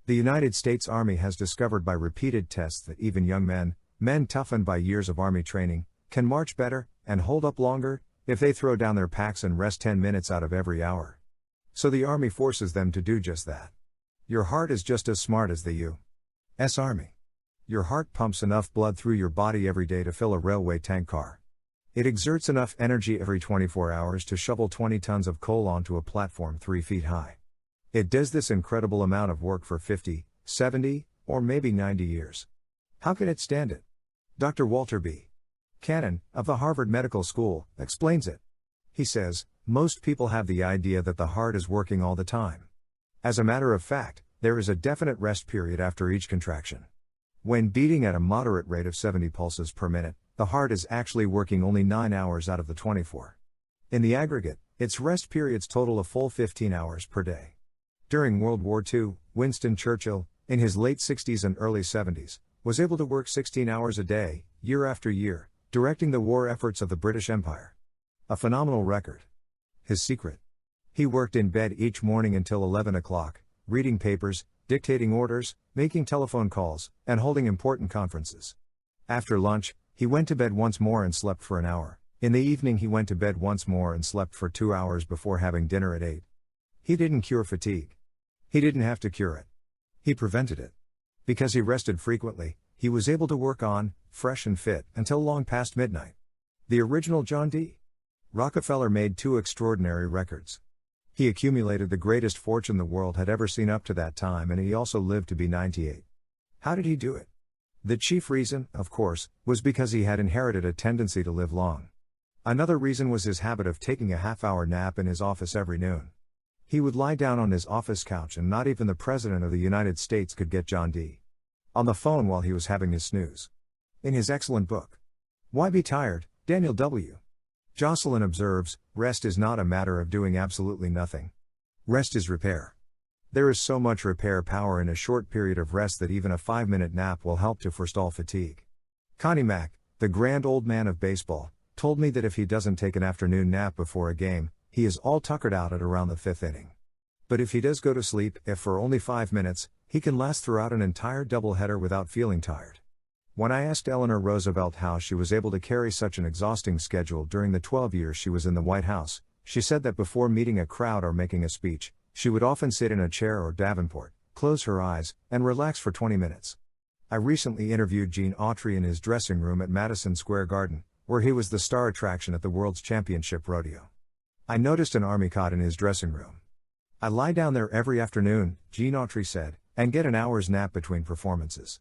The United States Army has discovered by repeated tests that even young men toughened by years of Army training, can march better, and hold up longer, if they throw down their packs and rest 10 minutes out of every hour. So the Army forces them to do just that. Your heart is just as smart as the U.S. Army. Your heart pumps enough blood through your body every day to fill a railway tank car. It exerts enough energy every 24 hours to shovel 20 tons of coal onto a platform 3 feet high. It does this incredible amount of work for 50, 70, or maybe 90 years. How can it stand it? Dr. Walter B. Cannon, of the Harvard Medical School, explains it. He says, most people have the idea that the heart is working all the time. As a matter of fact, there is a definite rest period after each contraction. When beating at a moderate rate of 70 pulses per minute, the heart is actually working only 9 hours out of the 24. In the aggregate, its rest periods total a full 15 hours per day. During World War II, Winston Churchill, in his late 60s and early 70s, was able to work 16 hours a day, year after year, directing the war efforts of the British Empire. A phenomenal record. His secret? He worked in bed each morning until 11 o'clock, reading papers, dictating orders, making telephone calls, and holding important conferences. After lunch, he went to bed once more and slept for an hour. In the evening he went to bed once more and slept for 2 hours before having dinner at 8. He didn't cure fatigue. He didn't have to cure it. He prevented it. Because he rested frequently, he was able to work on, fresh and fit, until long past midnight. The original John D. Rockefeller made 2 extraordinary records. He accumulated the greatest fortune the world had ever seen up to that time, and he also lived to be 98. How did he do it? The chief reason, of course, was because he had inherited a tendency to live long. Another reason was his habit of taking a half-hour nap in his office every noon. He would lie down on his office couch and not even the President of the United States could get John D. on the phone while he was having his snooze. In his excellent book, Why Be Tired, Daniel W. Jocelyn observes, rest is not a matter of doing absolutely nothing. Rest is repair. There is so much repair power in a short period of rest that even a 5-minute nap will help to forestall fatigue. Connie Mack, the grand old man of baseball, told me that if he doesn't take an afternoon nap before a game, he is all tuckered out at around the 5th inning. But if he does go to sleep, if for only 5 minutes, he can last throughout an entire doubleheader without feeling tired. When I asked Eleanor Roosevelt how she was able to carry such an exhausting schedule during the 12 years she was in the White House, she said that before meeting a crowd or making a speech, she would often sit in a chair or davenport, close her eyes, and relax for 20 minutes. I recently interviewed Gene Autry in his dressing room at Madison Square Garden, where he was the star attraction at the World's Championship Rodeo. I noticed an army cot in his dressing room. I lie down there every afternoon, Gene Autry said, and get an hour's nap between performances.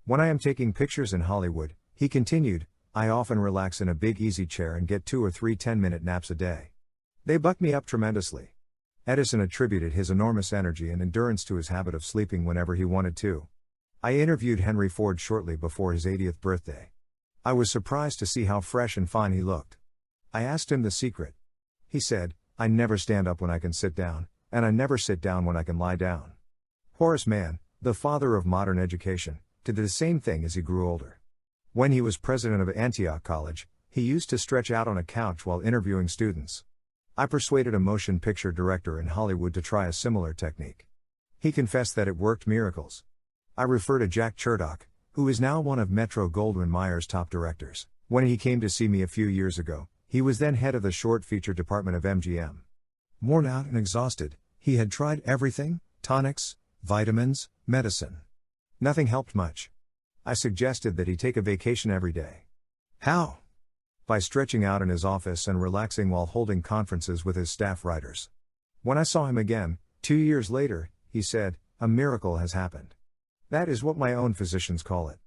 When I am taking pictures in Hollywood, he continued, I often relax in a big easy chair and get 2 or 3 10-minute naps a day. They buck me up tremendously. Edison attributed his enormous energy and endurance to his habit of sleeping whenever he wanted to. I interviewed Henry Ford shortly before his 80th birthday. I was surprised to see how fresh and fine he looked. I asked him the secret. He said, "I never stand up when I can sit down, and I never sit down when I can lie down." Horace Mann, the father of modern education, did the same thing as he grew older. When he was president of Antioch College, he used to stretch out on a couch while interviewing students. I persuaded a motion picture director in Hollywood to try a similar technique. He confessed that it worked miracles. I refer to Jack Chertock, who is now one of Metro-Goldwyn-Mayer's top directors. When he came to see me a few years ago, he was then head of the short feature department of MGM. Worn out and exhausted, he had tried everything: tonics, vitamins, medicine. Nothing helped much. I suggested that he take a vacation every day. How? By stretching out in his office and relaxing while holding conferences with his staff writers. When I saw him again, 2 years later, he said, "A miracle has happened." That is what my own physicians call it.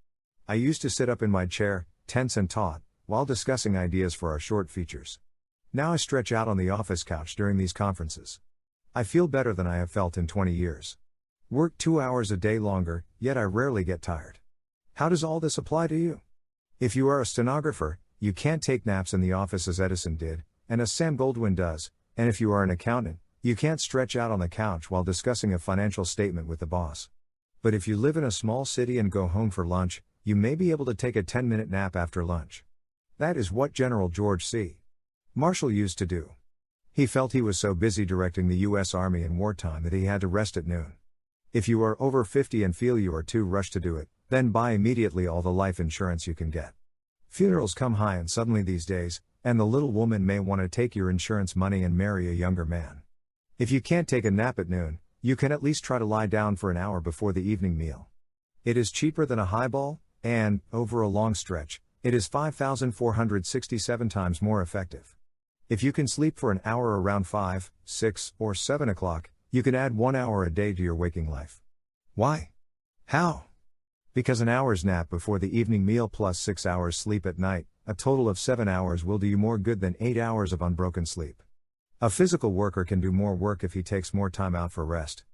I used to sit up in my chair, tense and taut, while discussing ideas for our short features. Now I stretch out on the office couch during these conferences. I feel better than I have felt in 20 years. Work 2 hours a day longer, yet I rarely get tired. How does all this apply to you? If you are a stenographer, you can't take naps in the office as Edison did, and as Sam Goldwyn does, and if you are an accountant, you can't stretch out on the couch while discussing a financial statement with the boss. But if you live in a small city and go home for lunch, you may be able to take a 10-minute nap after lunch. That is what General George C. Marshall used to do. He felt he was so busy directing the U.S. Army in wartime that he had to rest at noon. If you are over 50 and feel you are too rushed to do it, then buy immediately all the life insurance you can get. Funerals come high and suddenly these days, and the little woman may want to take your insurance money and marry a younger man. If you can't take a nap at noon, you can at least try to lie down for an hour before the evening meal. It is cheaper than a highball, and, over a long stretch, it is 5,467 times more effective. If you can sleep for an hour around 5, 6, or 7 o'clock, you can add 1 hour a day to your waking life. Why? How? Because an hour's nap before the evening meal plus 6 hours sleep at night, a total of 7 hours, will do you more good than 8 hours of unbroken sleep. A physical worker can do more work if he takes more time out for rest.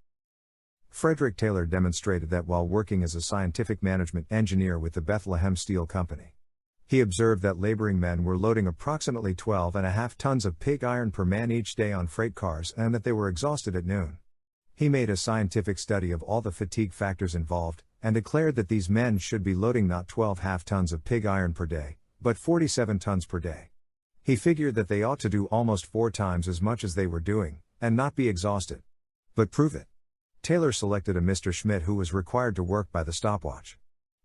Frederick Taylor demonstrated that while working as a scientific management engineer with the Bethlehem Steel Company. He observed that laboring men were loading approximately 12.5 tons of pig iron per man each day on freight cars and that they were exhausted at noon. He made a scientific study of all the fatigue factors involved, and declared that these men should be loading not 12.5 tons of pig iron per day, but 47 tons per day. He figured that they ought to do almost 4 times as much as they were doing, and not be exhausted. But prove it. Taylor selected a Mr. Schmidt who was required to work by the stopwatch.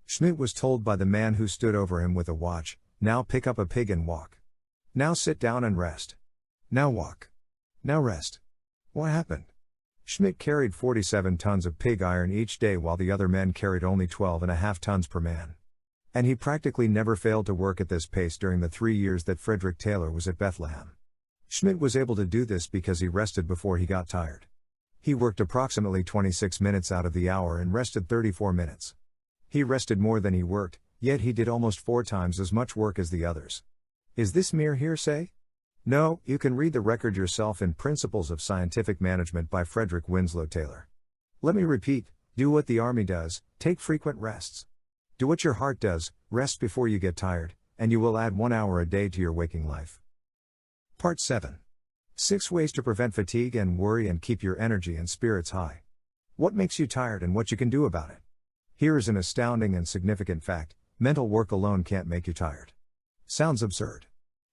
Schmidt was told by the man who stood over him with a watch, "Now pick up a pig and walk. Now sit down and rest. Now walk. Now rest." What happened? Schmidt carried 47 tons of pig iron each day while the other men carried only 12.5 tons per man. And he practically never failed to work at this pace during the 3 years that Frederick Taylor was at Bethlehem. Schmidt was able to do this because he rested before he got tired. He worked approximately 26 minutes out of the hour and rested 34 minutes. He rested more than he worked, yet he did almost 4 times as much work as the others. Is this mere hearsay? No, you can read the record yourself in Principles of Scientific Management by Frederick Winslow Taylor. Let me repeat, do what the Army does, take frequent rests. Do what your heart does, rest before you get tired, and you will add 1 hour a day to your waking life. Part 7. 6 ways to prevent fatigue and worry and keep your energy and spirits high. What makes you tired and what you can do about it. Here is an astounding and significant fact: mental work alone can't make you tired. Sounds absurd.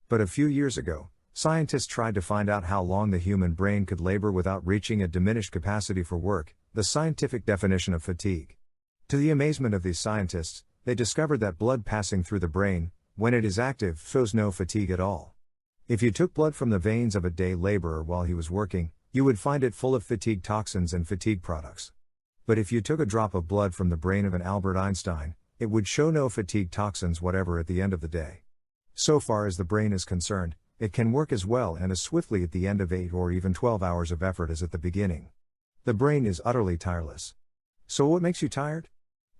But a few years ago, scientists tried to find out how long the human brain could labor without reaching a diminished capacity for work, the scientific definition of fatigue. To the amazement of these scientists, they discovered that blood passing through the brain, when it is active, shows no fatigue at all. If you took blood from the veins of a day laborer while he was working, you would find it full of fatigue toxins and fatigue products. But if you took a drop of blood from the brain of an Albert Einstein, it would show no fatigue toxins whatever at the end of the day. So far as the brain is concerned, it can work as well and as swiftly at the end of 8 or even 12 hours of effort as at the beginning. The brain is utterly tireless. So what makes you tired?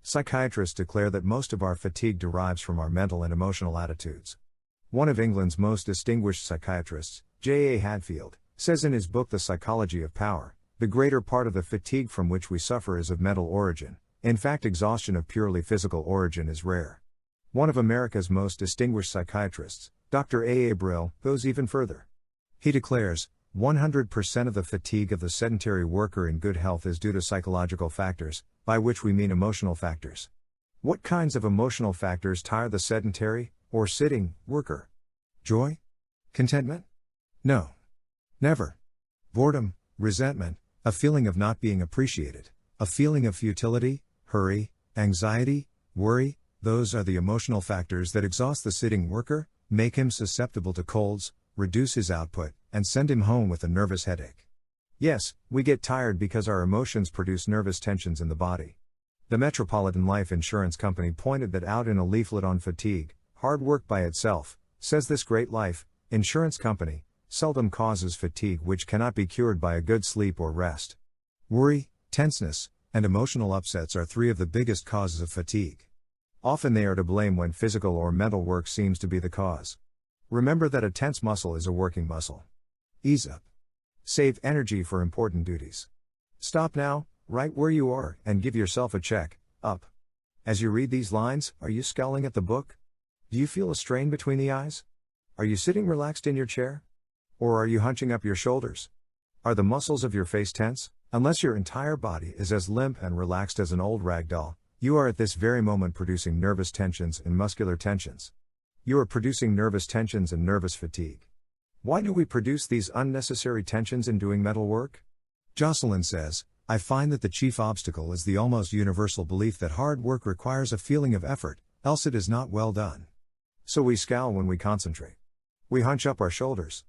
Psychiatrists declare that most of our fatigue derives from our mental and emotional attitudes. One of England's most distinguished psychiatrists, J. A. Hadfield, says in his book The Psychology of Power, the greater part of the fatigue from which we suffer is of mental origin. In fact, exhaustion of purely physical origin is rare. One of America's most distinguished psychiatrists, Dr. A. A. Brill, goes even further. He declares, 100% of the fatigue of the sedentary worker in good health is due to psychological factors, by which we mean emotional factors. What kinds of emotional factors tire the sedentary, or sitting, worker? Joy? Contentment? No. Never. Boredom, resentment, a feeling of not being appreciated, a feeling of futility, hurry, anxiety, worry, those are the emotional factors that exhaust the sitting worker, make him susceptible to colds, reduce his output, and send him home with a nervous headache. Yes, we get tired because our emotions produce nervous tensions in the body. The Metropolitan Life Insurance Company pointed that out in a leaflet on fatigue. Hard work by itself, says this great life insurance company, seldom causes fatigue which cannot be cured by a good sleep or rest. Worry, tenseness, and emotional upsets are three of the biggest causes of fatigue. Often they are to blame when physical or mental work seems to be the cause. Remember that a tense muscle is a working muscle. Ease up. Save energy for important duties. Stop now, right where you are, and give yourself a check, up. As you read these lines, are you scowling at the book? Do you feel a strain between the eyes? Are you sitting relaxed in your chair? Or are you hunching up your shoulders? Are the muscles of your face tense? Unless your entire body is as limp and relaxed as an old rag doll, you are at this very moment producing nervous tensions and muscular tensions. You are producing nervous tensions and nervous fatigue. Why do we produce these unnecessary tensions in doing mental work? Jocelyn says, I find that the chief obstacle is the almost universal belief that hard work requires a feeling of effort, else it is not well done. So we scowl when we concentrate. We hunch up our shoulders.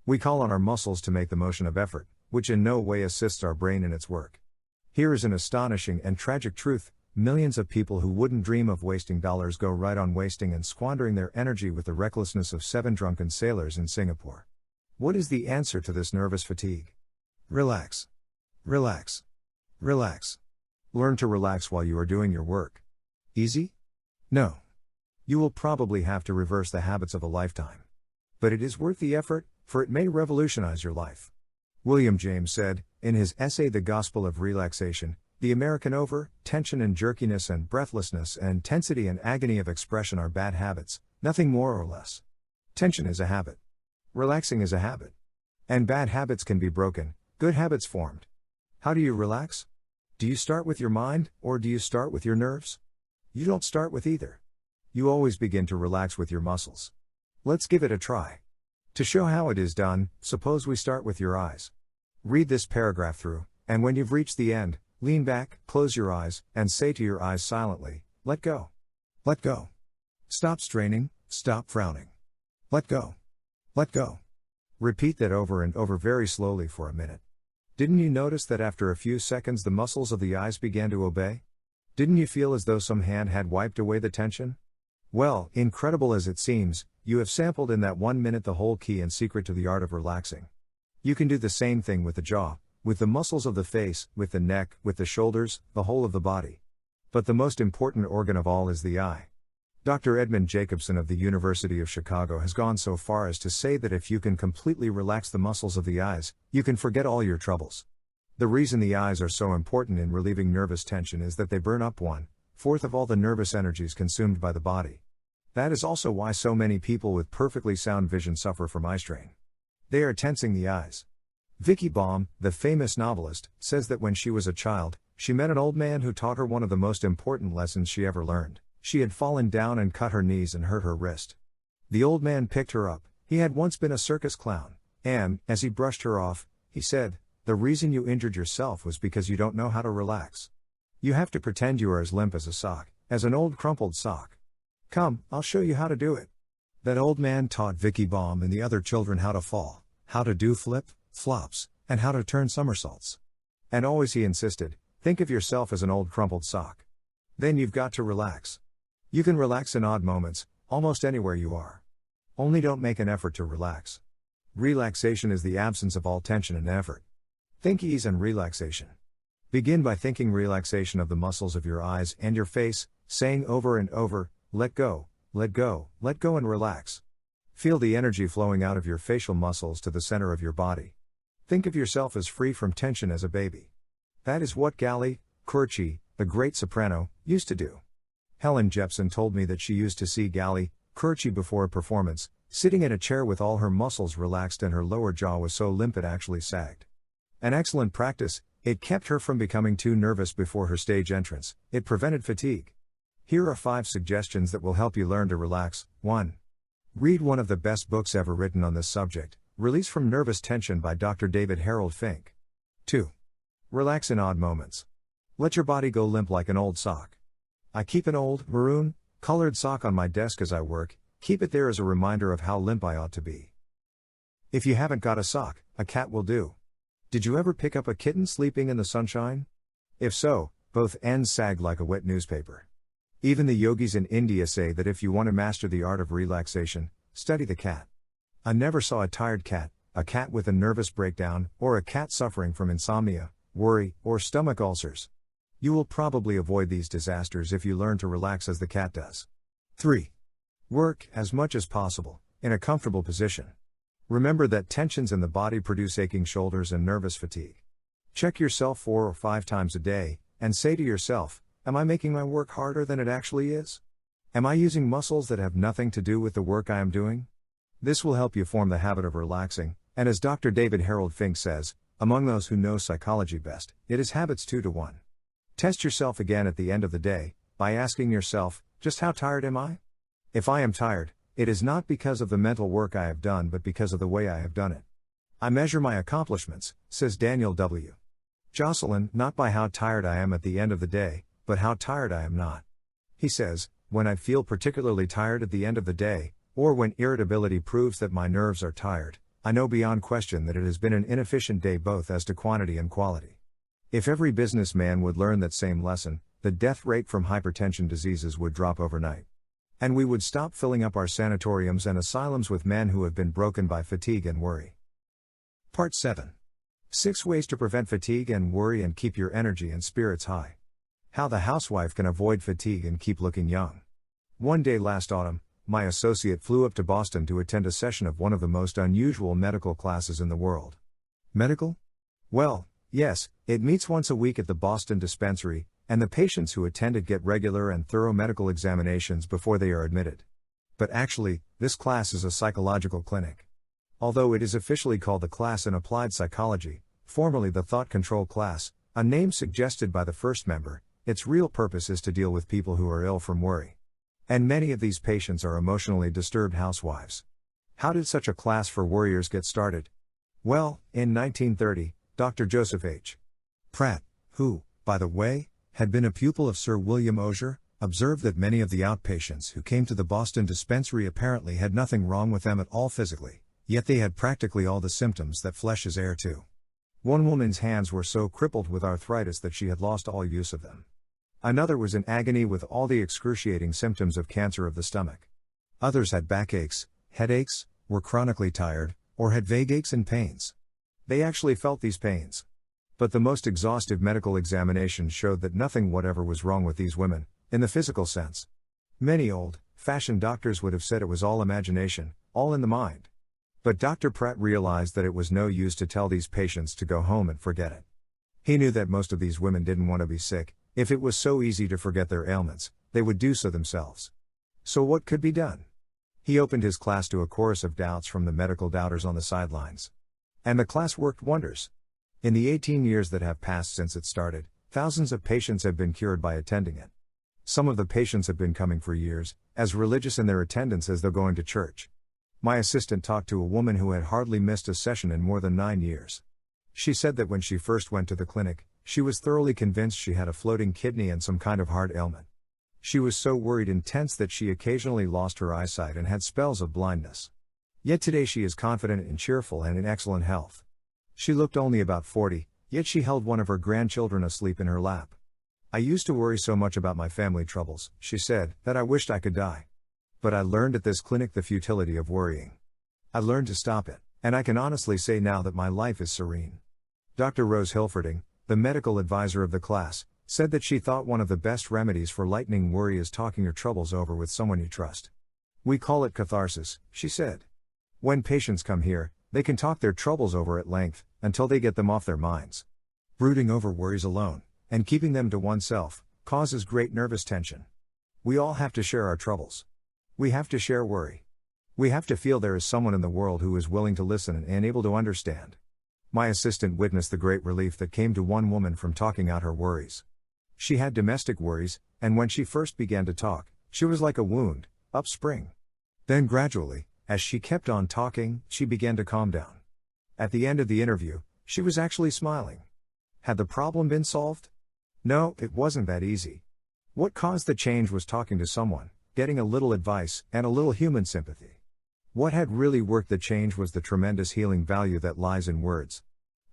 We call on our muscles to make the motion of effort, which in no way assists our brain in its work. Here is an astonishing and tragic truth. Millions of people who wouldn't dream of wasting dollars go right on wasting and squandering their energy with the recklessness of 7 drunken sailors in Singapore. What is the answer to this nervous fatigue? Relax. Relax. Relax. Learn to relax while you are doing your work. Easy? No. You will probably have to reverse the habits of a lifetime. But it is worth the effort, for it may revolutionize your life. William James said, in his essay The Gospel of Relaxation, the American tension and jerkiness and breathlessness and tensity and agony of expression are bad habits, nothing more or less. Tension is a habit. Relaxing is a habit. And bad habits can be broken, good habits formed. How do you relax? Do you start with your mind, or do you start with your nerves? You don't start with either. You always begin to relax with your muscles. Let's give it a try. To show how it is done, suppose we start with your eyes. Read this paragraph through, and when you've reached the end, lean back, close your eyes, and say to your eyes silently, let go. Let go. Stop straining, stop frowning. Let go. Let go. Repeat that over and over very slowly for a minute. Didn't you notice that after a few seconds the muscles of the eyes began to obey? Didn't you feel as though some hand had wiped away the tension? Well, incredible as it seems, you have sampled in that 1 minute the whole key and secret to the art of relaxing. You can do the same thing with the jaw, with the muscles of the face, with the neck, with the shoulders, the whole of the body. But the most important organ of all is the eye. Dr. Edmund Jacobson of the University of Chicago has gone so far as to say that if you can completely relax the muscles of the eyes, you can forget all your troubles. The reason the eyes are so important in relieving nervous tension is that they burn up 1/4 of all the nervous energies consumed by the body. That is also why so many people with perfectly sound vision suffer from eye strain. They are tensing the eyes. Vicky Baum, the famous novelist, says that when she was a child, she met an old man who taught her one of the most important lessons she ever learned. She had fallen down and cut her knees and hurt her wrist. The old man picked her up. He had once been a circus clown, and, as he brushed her off, he said, "The reason you injured yourself was because you don't know how to relax. You have to pretend you are as limp as a sock, as an old crumpled sock. Come, I'll show you how to do it." That old man taught Vicky Baum and the other children how to fall, how to do flops, and how to turn somersaults. And always he insisted, think of yourself as an old crumpled sock. Then you've got to relax. You can relax in odd moments, almost anywhere you are. Only don't make an effort to relax. Relaxation is the absence of all tension and effort. Think ease and relaxation. Begin by thinking relaxation of the muscles of your eyes and your face, saying over and over, let go, let go, let go and relax. Feel the energy flowing out of your facial muscles to the center of your body. Think of yourself as free from tension as a baby. That is what Galli Curci, the great soprano, used to do. Helen Jepsen told me that she used to see Galli Curci before a performance, Sitting in a chair with all her muscles relaxed and her lower jaw was so limp it actually sagged. An excellent practice, it kept her from becoming too nervous before her stage entrance, it prevented fatigue. Here are 5 suggestions that will help you learn to relax. 1. Read one of the best books ever written on this subject, Release from Nervous Tension by Dr. David Harold Fink. 2. Relax in odd moments. Let your body go limp like an old sock. I keep an old, maroon, colored sock on my desk as I work, keep it there as a reminder of how limp I ought to be. If you haven't got a sock, a cat will do. Did you ever pick up a kitten sleeping in the sunshine? If so, both ends sag like a wet newspaper. Even the yogis in India say that if you want to master the art of relaxation, study the cat. I never saw a tired cat, a cat with a nervous breakdown, or a cat suffering from insomnia, worry, or stomach ulcers. You will probably avoid these disasters if you learn to relax as the cat does. 3. Work, as much as possible, in a comfortable position. Remember that tensions in the body produce aching shoulders and nervous fatigue. Check yourself 4 or 5 times a day, and say to yourself, am I making my work harder than it actually is? Am I using muscles that have nothing to do with the work I am doing? This will help you form the habit of relaxing, and as Dr. David Harold Fink says, among those who know psychology best, it is habits 2 to 1. Test yourself again at the end of the day, by asking yourself, just how tired am I? If I am tired, it is not because of the mental work I have done but because of the way I have done it. I measure my accomplishments, says Daniel W. Jocelyn, not by how tired I am at the end of the day, but how tired I am not. He says, when I feel particularly tired at the end of the day, or when irritability proves that my nerves are tired, I know beyond question that it has been an inefficient day both as to quantity and quality. If every businessman would learn that same lesson, the death rate from hypertension diseases would drop overnight. And we would stop filling up our sanatoriums and asylums with men who have been broken by fatigue and worry. Part 7. 6 ways to prevent fatigue and worry and keep your energy and spirits high. How the housewife can avoid fatigue and keep looking young. One day last autumn, my associate flew up to Boston to attend a session of one of the most unusual medical classes in the world. Medical? Well, yes, it meets once a week at the Boston dispensary, and the patients who attend it get regular and thorough medical examinations before they are admitted. But actually, this class is a psychological clinic. Although it is officially called the Class in Applied Psychology, formerly the Thought Control Class, a name suggested by the first member, its real purpose is to deal with people who are ill from worry. And many of these patients are emotionally disturbed housewives. How did such a class for worriers get started? Well, in 1930, Dr. Joseph H. Pratt, who, by the way, had been a pupil of Sir William Osier, observed that many of the outpatients who came to the Boston dispensary apparently had nothing wrong with them at all physically, yet they had practically all the symptoms that flesh is heir to. One woman's hands were so crippled with arthritis that she had lost all use of them. Another was in agony with all the excruciating symptoms of cancer of the stomach. Others had backaches, headaches, were chronically tired, or had vague aches and pains. They actually felt these pains. But the most exhaustive medical examination showed that nothing whatever was wrong with these women, in the physical sense. Many old-fashioned doctors would have said it was all imagination, all in the mind. But Dr. Pratt realized that it was no use to tell these patients to go home and forget it. He knew that most of these women didn't want to be sick. If it was so easy to forget their ailments, they would do so themselves. So what could be done? He opened his class to a chorus of doubts from the medical doubters on the sidelines. And the class worked wonders. In the 18 years that have passed since it started, thousands of patients have been cured by attending it. Some of the patients have been coming for years, as religious in their attendance as though going to church. My assistant talked to a woman who had hardly missed a session in more than 9 years. She said that when she first went to the clinic, she was thoroughly convinced she had a floating kidney and some kind of heart ailment. She was so worried and tense that she occasionally lost her eyesight and had spells of blindness. Yet today she is confident and cheerful and in excellent health. She looked only about 40, yet she held one of her grandchildren asleep in her lap. I used to worry so much about my family troubles, she said, that I wished I could die. But I learned at this clinic the futility of worrying. I learned to stop it, and I can honestly say now that my life is serene. Dr. Rose Hilferding, the medical advisor of the class, said that she thought one of the best remedies for lightening worry is talking your troubles over with someone you trust. We call it catharsis, she said. When patients come here, they can talk their troubles over at length, until they get them off their minds. Brooding over worries alone, and keeping them to oneself, causes great nervous tension. We all have to share our troubles. We have to share worry. We have to feel there is someone in the world who is willing to listen and able to understand. My assistant witnessed the great relief that came to one woman from talking out her worries. She had domestic worries, and when she first began to talk, she was like a wound, upspring. Then gradually, as she kept on talking, she began to calm down. At the end of the interview, she was actually smiling. Had the problem been solved? No, it wasn't that easy. What caused the change was talking to someone, getting a little advice, and a little human sympathy. What had really worked the change was the tremendous healing value that lies in words.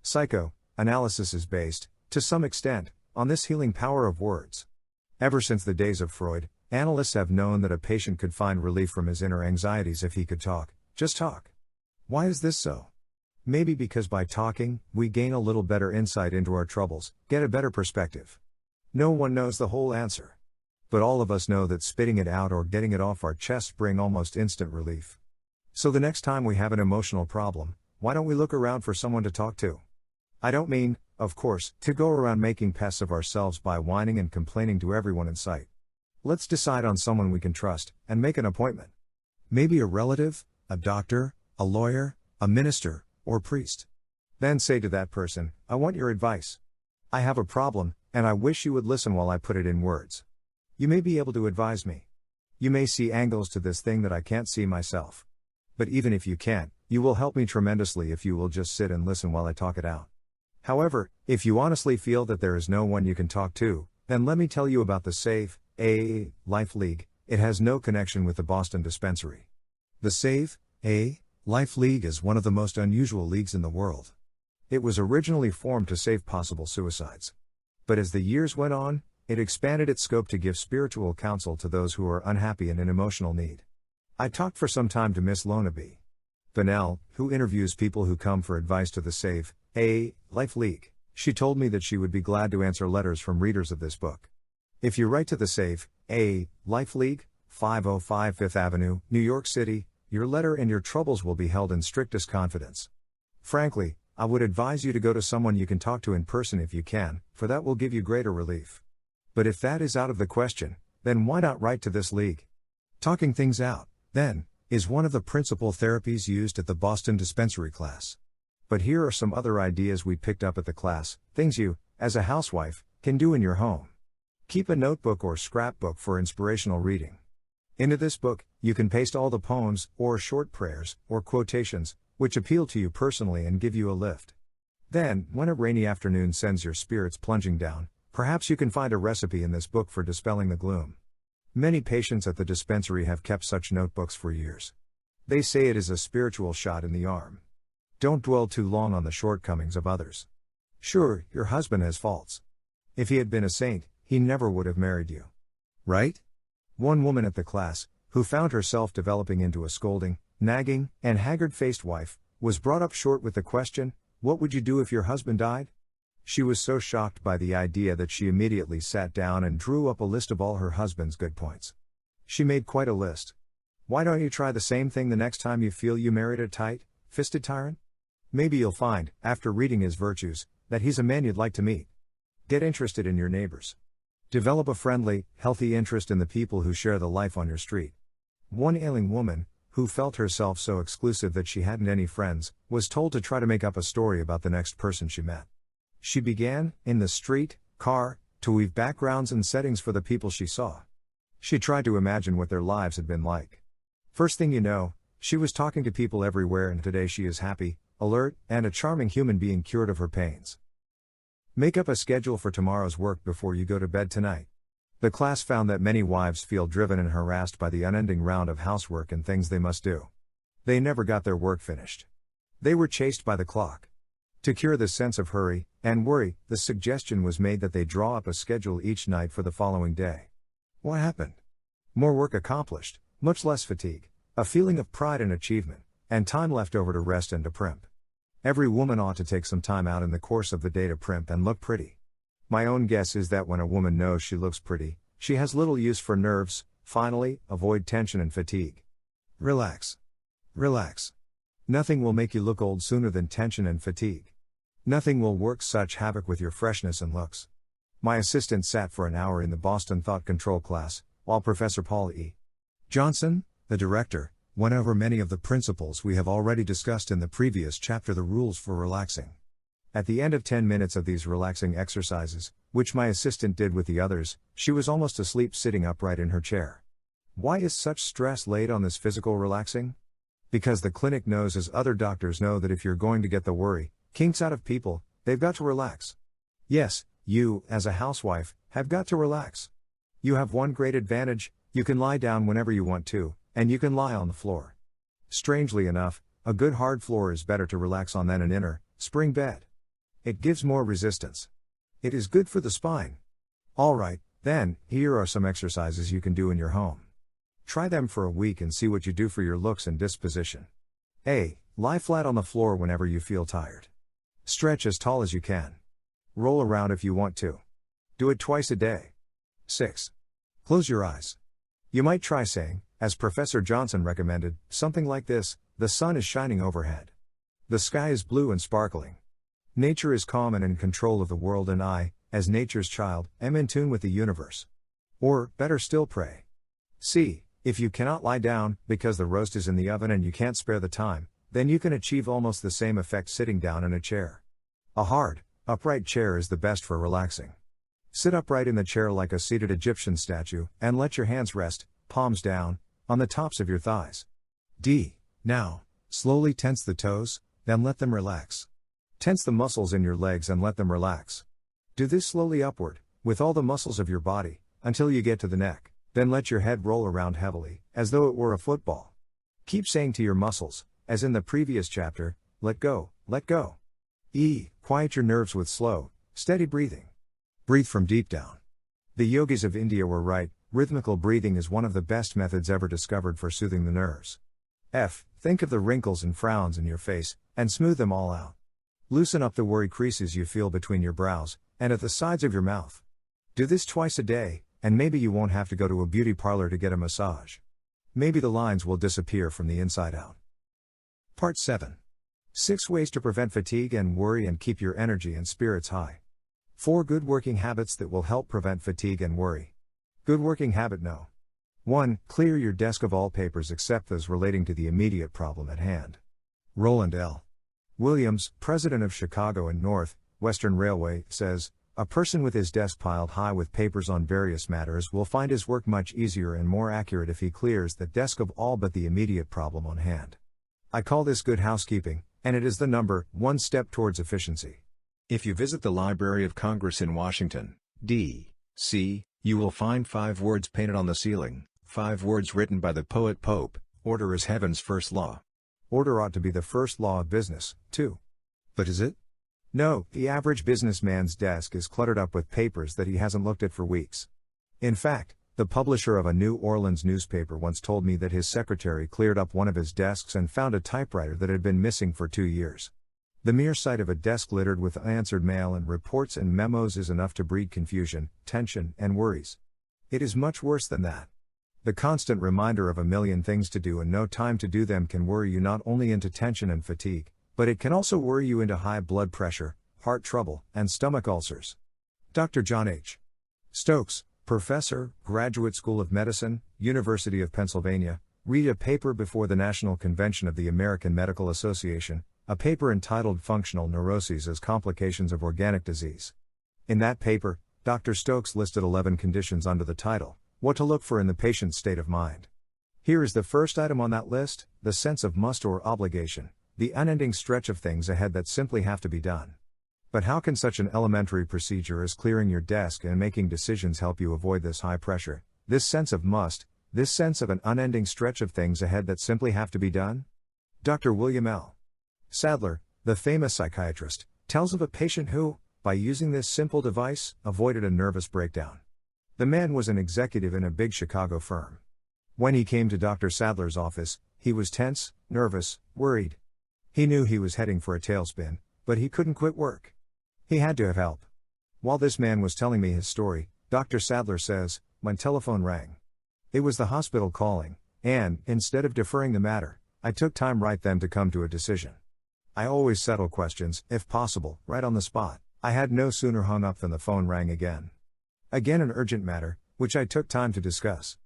Psychoanalysis is based, to some extent, on this healing power of words. Ever since the days of Freud, analysts have known that a patient could find relief from his inner anxieties if he could talk, just talk. Why is this so? Maybe because by talking, we gain a little better insight into our troubles, get a better perspective. No one knows the whole answer. But all of us know that spitting it out or getting it off our chests bring almost instant relief. So the next time we have an emotional problem, why don't we look around for someone to talk to? I don't mean, of course, to go around making pests of ourselves by whining and complaining to everyone in sight. Let's decide on someone we can trust, and make an appointment. Maybe a relative, a doctor, a lawyer, a minister, or priest. Then say to that person, I want your advice. I have a problem, and I wish you would listen while I put it in words. You may be able to advise me. You may see angles to this thing that I can't see myself. But even if you can't, you will help me tremendously if you will just sit and listen while I talk it out. However, if you honestly feel that there is no one you can talk to, then let me tell you about the SAVE AA Life League. It has no connection with the Boston dispensary. The SAVE AA Life League is one of the most unusual leagues in the world. It was originally formed to save possible suicides. But as the years went on, it expanded its scope to give spiritual counsel to those who are unhappy and in emotional need. I talked for some time to Miss Lona B. Bonnell, who interviews people who come for advice to the SAVE AA Life League. She told me that she would be glad to answer letters from readers of this book. If you write to the SAVE AA Life League, 505 Fifth Avenue, New York City, your letter and your troubles will be held in strictest confidence. Frankly, I would advise you to go to someone you can talk to in person if you can, for that will give you greater relief. But if that is out of the question, then why not write to this league? Talking things out, then, is one of the principal therapies used at the Boston dispensary class. But here are some other ideas we picked up at the class, things you, as a housewife, can do in your home. Keep a notebook or scrapbook for inspirational reading. Into this book, you can paste all the poems, or short prayers, or quotations, which appeal to you personally and give you a lift. Then, when a rainy afternoon sends your spirits plunging down, perhaps you can find a recipe in this book for dispelling the gloom. Many patients at the dispensary have kept such notebooks for years. They say it is a spiritual shot in the arm. Don't dwell too long on the shortcomings of others. Sure, your husband has faults. If he had been a saint, he never would have married you. Right? One woman at the class, who found herself developing into a scolding, nagging, and haggard-faced wife, was brought up short with the question, what would you do if your husband died? She was so shocked by the idea that she immediately sat down and drew up a list of all her husband's good points. She made quite a list. Why don't you try the same thing the next time you feel you married a tight-fisted tyrant? Maybe you'll find, after reading his virtues, that he's a man you'd like to meet. Get interested in your neighbors. Develop a friendly, healthy interest in the people who share the life on your street. One ailing woman, who felt herself so exclusive that she hadn't any friends, was told to try to make up a story about the next person she met. She began, in the street, car, to weave backgrounds and settings for the people she saw. She tried to imagine what their lives had been like. First thing you know, she was talking to people everywhere, and today she is happy, alert, and a charming human being cured of her pains. Make up a schedule for tomorrow's work before you go to bed tonight. The class found that many wives feel driven and harassed by the unending round of housework and things they must do. They never got their work finished. They were chased by the clock. To cure this sense of hurry and worry, the suggestion was made that they draw up a schedule each night for the following day. What happened? More work accomplished, much less fatigue, a feeling of pride and achievement, and time left over to rest and to primp. Every woman ought to take some time out in the course of the day to primp and look pretty. My own guess is that when a woman knows she looks pretty, she has little use for nerves. Finally, avoid tension and fatigue. Relax. Relax. Nothing will make you look old sooner than tension and fatigue. Nothing will work such havoc with your freshness and looks. My assistant sat for an hour in the Boston Thought Control class, while Professor Paul E. Johnson, the director, went over many of the principles we have already discussed in the previous chapter, the rules for relaxing. At the end of 10 minutes of these relaxing exercises, which my assistant did with the others, she was almost asleep sitting upright in her chair. Why is such stress laid on this physical relaxing? Because the clinic knows, as other doctors know, that if you're going to get the worry, kinks out of people, they've got to relax. Yes, you, as a housewife, have got to relax. You have one great advantage: you can lie down whenever you want to, and you can lie on the floor. Strangely enough, a good hard floor is better to relax on than an inner, spring bed. It gives more resistance. It is good for the spine. Alright, then, here are some exercises you can do in your home. Try them for a week and see what you do for your looks and disposition. A. Lie flat on the floor whenever you feel tired. Stretch as tall as you can. Roll around if you want to. Do it twice a day. 6. Close your eyes. You might try saying, as Professor Johnson recommended, something like this: the sun is shining overhead. The sky is blue and sparkling. Nature is calm and in control of the world, and I, as nature's child, am in tune with the universe. Or, better still, pray. C. If you cannot lie down, because the roast is in the oven and you can't spare the time, then you can achieve almost the same effect sitting down in a chair. A hard, upright chair is the best for relaxing. Sit upright in the chair like a seated Egyptian statue, and let your hands rest, palms down, on the tops of your thighs. D. Now, slowly tense the toes, then let them relax. Tense the muscles in your legs and let them relax. Do this slowly upward, with all the muscles of your body, until you get to the neck, then let your head roll around heavily, as though it were a football. Keep saying to your muscles, as in the previous chapter, let go, let go. E. Quiet your nerves with slow, steady breathing. Breathe from deep down. The yogis of India were right: rhythmical breathing is one of the best methods ever discovered for soothing the nerves. F. Think of the wrinkles and frowns in your face, and smooth them all out. Loosen up the worry creases you feel between your brows, and at the sides of your mouth. Do this twice a day, and maybe you won't have to go to a beauty parlor to get a massage. Maybe the lines will disappear from the inside out. Part 7. 6 ways to prevent fatigue and worry and keep your energy and spirits high. 4 good working habits that will help prevent fatigue and worry. Good working habit no. 1. Clear your desk of all papers except those relating to the immediate problem at hand. Roland L. Williams, president of Chicago and North Western Railway, says, "A person with his desk piled high with papers on various matters will find his work much easier and more accurate if he clears the desk of all but the immediate problem on hand." I call this good housekeeping, and it is the number 1 step towards efficiency. If you visit the Library of Congress in Washington, D.C., you will find 5 words painted on the ceiling, 5 words written by the poet Pope: "Order is heaven's first law." Order ought to be the first law of business, too. But is it? No, the average businessman's desk is cluttered up with papers that he hasn't looked at for weeks. In fact, the publisher of a New Orleans newspaper once told me that his secretary cleared up one of his desks and found a typewriter that had been missing for 2 years. The mere sight of a desk littered with unanswered mail and reports and memos is enough to breed confusion, tension, and worries. It is much worse than that. The constant reminder of a million things to do and no time to do them can worry you not only into tension and fatigue, but it can also worry you into high blood pressure, heart trouble, and stomach ulcers. Dr. John H. Stokes, professor, Graduate School of Medicine, University of Pennsylvania, read a paper before the National Convention of the American Medical Association, a paper entitled "Functional Neuroses as Complications of Organic Disease." In that paper, Dr. Stokes listed 11 conditions under the title, "What to Look For in the Patient's State of Mind." Here is the first item on that list: the sense of must or obligation, the unending stretch of things ahead that simply have to be done. But how can such an elementary procedure as clearing your desk and making decisions help you avoid this high pressure, this sense of must, this sense of an unending stretch of things ahead that simply have to be done? Dr. William L. Sadler, the famous psychiatrist, tells of a patient who, by using this simple device, avoided a nervous breakdown. The man was an executive in a big Chicago firm. When he came to Dr. Sadler's office, he was tense, nervous, worried. He knew he was heading for a tailspin, but he couldn't quit work. He had to have help. While this man was telling me his story, Dr. Sadler says, my telephone rang. It was the hospital calling, and, instead of deferring the matter, I took time right then to come to a decision. I always settle questions, if possible, right on the spot. I had no sooner hung up than the phone rang again. Again an urgent matter, which I took time to discuss.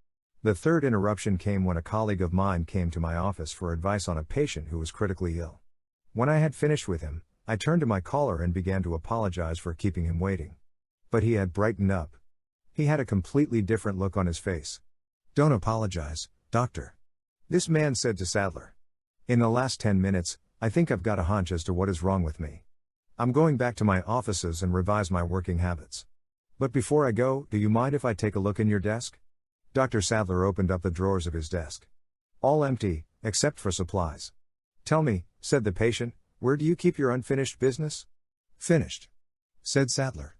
The third interruption came when a colleague of mine came to my office for advice on a patient who was critically ill. When I had finished with him, I turned to my caller and began to apologize for keeping him waiting. But he had brightened up. He had a completely different look on his face. "Don't apologize, doctor," this man said to Sadler. "In the last 10 minutes, I think I've got a hunch as to what is wrong with me. I'm going back to my offices and revise my working habits. But before I go, do you mind if I take a look in your desk?" Dr. Sadler opened up the drawers of his desk. All empty, except for supplies. "Tell me," said the patient, "where do you keep your unfinished business?" "Finished," said Sadler.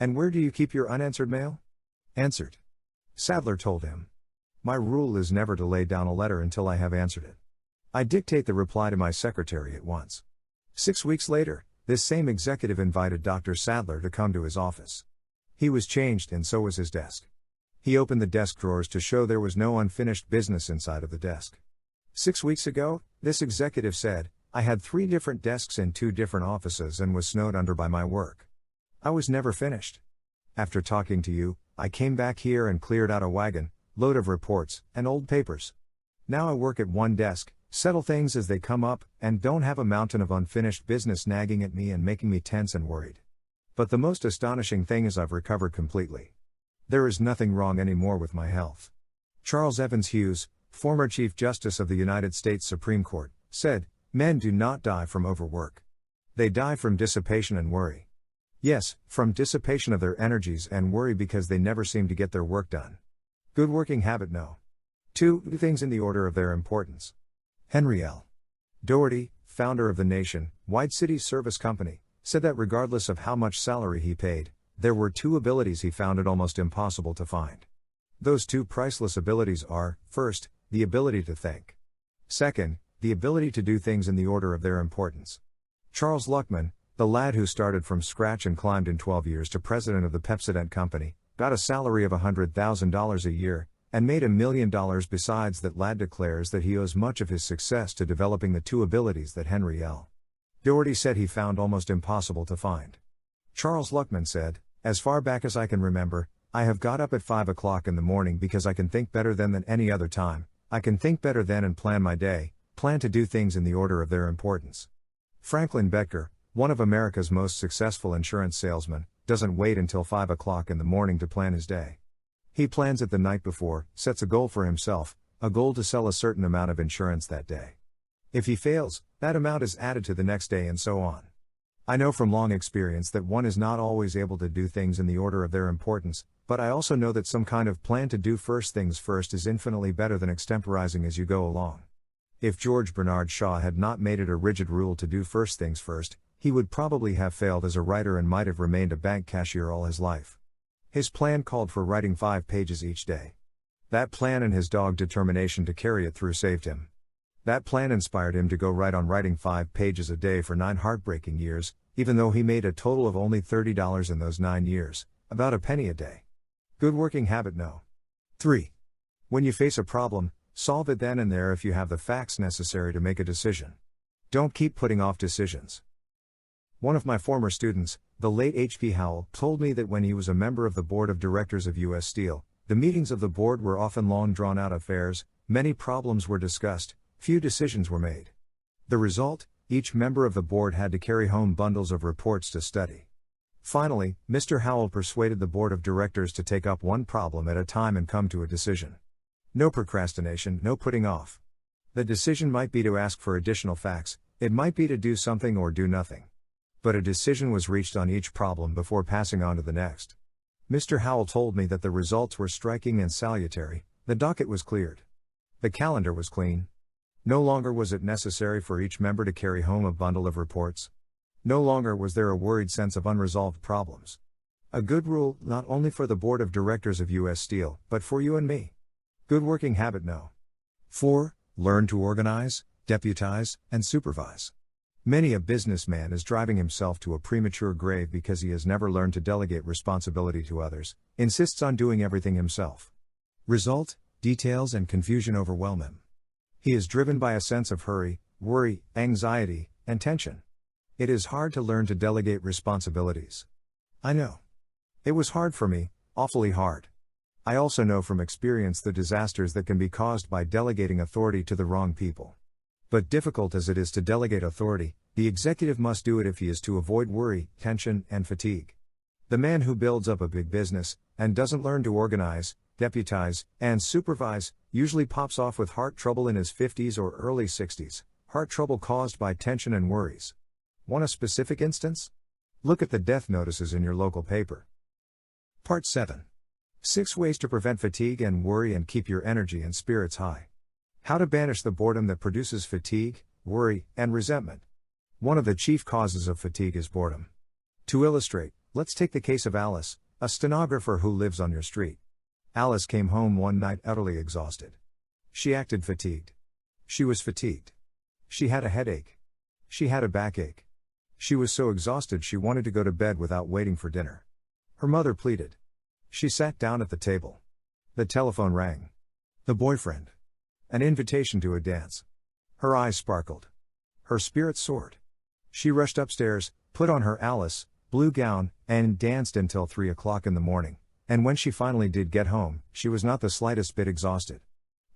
"And where do you keep your unanswered mail?" "Answered." Sadler told him. "My rule is never to lay down a letter until I have answered it. I dictate the reply to my secretary at once." 6 weeks later, this same executive invited Dr. Sadler to come to his office. He was changed and so was his desk. He opened the desk drawers to show there was no unfinished business inside of the desk. 6 weeks ago, this executive said, "I had 3 different desks in 2 different offices and was snowed under by my work. I was never finished. After talking to you, I came back here and cleared out a wagon load of reports and old papers. Now I work at one desk, settle things as they come up, and don't have a mountain of unfinished business nagging at me and making me tense and worried. But the most astonishing thing is I've recovered completely. There is nothing wrong anymore with my health." Charles Evans Hughes, former Chief Justice of the United States Supreme Court, said, "Men do not die from overwork. They die from dissipation and worry. Yes, from dissipation of their energies and worry because they never seem to get their work done." Good working habit no. 2. Do things in the order of their importance. Henry L. Doherty, founder of the nationwide City Service Company, said that regardless of how much salary he paid, there were 2 abilities he found it almost impossible to find. Those 2 priceless abilities are, first, the ability to think. Second, the ability to do things in the order of their importance. Charles Luckman, the lad who started from scratch and climbed in 12 years to president of the Pepsodent Company, got a salary of $100,000 a year, and made $1 million. Besides that, lad declares that he owes much of his success to developing the 2 abilities that Henry L. Doherty said he found almost impossible to find. Charles Luckman said, "As far back as I can remember, I have got up at 5 o'clock in the morning because I can think better then than any other time. I can think better then and plan my day, plan to do things in the order of their importance." Franklin Bettger, one of America's most successful insurance salesmen, doesn't wait until 5 o'clock in the morning to plan his day. He plans it the night before, sets a goal for himself, a goal to sell a certain amount of insurance that day. If he fails, that amount is added to the next day and so on. I know from long experience that one is not always able to do things in the order of their importance, but I also know that some kind of plan to do first things first is infinitely better than extemporizing as you go along. If George Bernard Shaw had not made it a rigid rule to do first things first, he would probably have failed as a writer and might have remained a bank cashier all his life. His plan called for writing 5 pages each day. That plan and his dogged determination to carry it through saved him. That plan inspired him to go right on writing 5 pages a day for 9 heartbreaking years, even though he made a total of only $30 in those 9 years, about a penny a day. Good working habit no. 3. When you face a problem, solve it then and there if you have the facts necessary to make a decision. Don't keep putting off decisions. One of my former students, the late H.P. Howell, told me that when he was a member of the board of directors of U.S. Steel, the meetings of the board were often long drawn-out affairs, many problems were discussed, few decisions were made. The result, each member of the board had to carry home bundles of reports to study. Finally, Mr. Howell persuaded the board of directors to take up one problem at a time and come to a decision. No procrastination, no putting off. The decision might be to ask for additional facts, it might be to do something or do nothing. But a decision was reached on each problem before passing on to the next. Mr. Howell told me that the results were striking and salutary. The docket was cleared. The calendar was clean. No longer was it necessary for each member to carry home a bundle of reports. No longer was there a worried sense of unresolved problems. A good rule, not only for the board of directors of U.S. Steel, but for you and me. Good working habit no. 4. Learn to organize, deputize, and supervise. Many a businessman is driving himself to a premature grave because he has never learned to delegate responsibility to others, insists on doing everything himself. Result, details and confusion overwhelm him. He is driven by a sense of hurry, worry, anxiety, and tension. It is hard to learn to delegate responsibilities. I know. It was hard for me, awfully hard. I also know from experience the disasters that can be caused by delegating authority to the wrong people. But difficult as it is to delegate authority, the executive must do it if he is to avoid worry, tension, and fatigue. The man who builds up a big business, and doesn't learn to organize, deputize, and supervise, usually pops off with heart trouble in his 50s or early 60s, heart trouble caused by tension and worries. Want a specific instance? Look at the death notices in your local paper. Part 7. 6 Ways to Prevent Fatigue and Worry and Keep Your Energy and Spirits High. How to banish the boredom that produces fatigue, worry, and resentment. One of the chief causes of fatigue is boredom. To illustrate, let's take the case of Alice, a stenographer who lives on your street. Alice came home one night utterly exhausted. She acted fatigued. She was fatigued. She had a headache. She had a backache. She was so exhausted she wanted to go to bed without waiting for dinner. Her mother pleaded. She sat down at the table. The telephone rang. The boyfriend. An invitation to a dance. Her eyes sparkled. Her spirits soared. She rushed upstairs, put on her Alice blue gown, and danced until 3 o'clock in the morning, and when she finally did get home, she was not the slightest bit exhausted.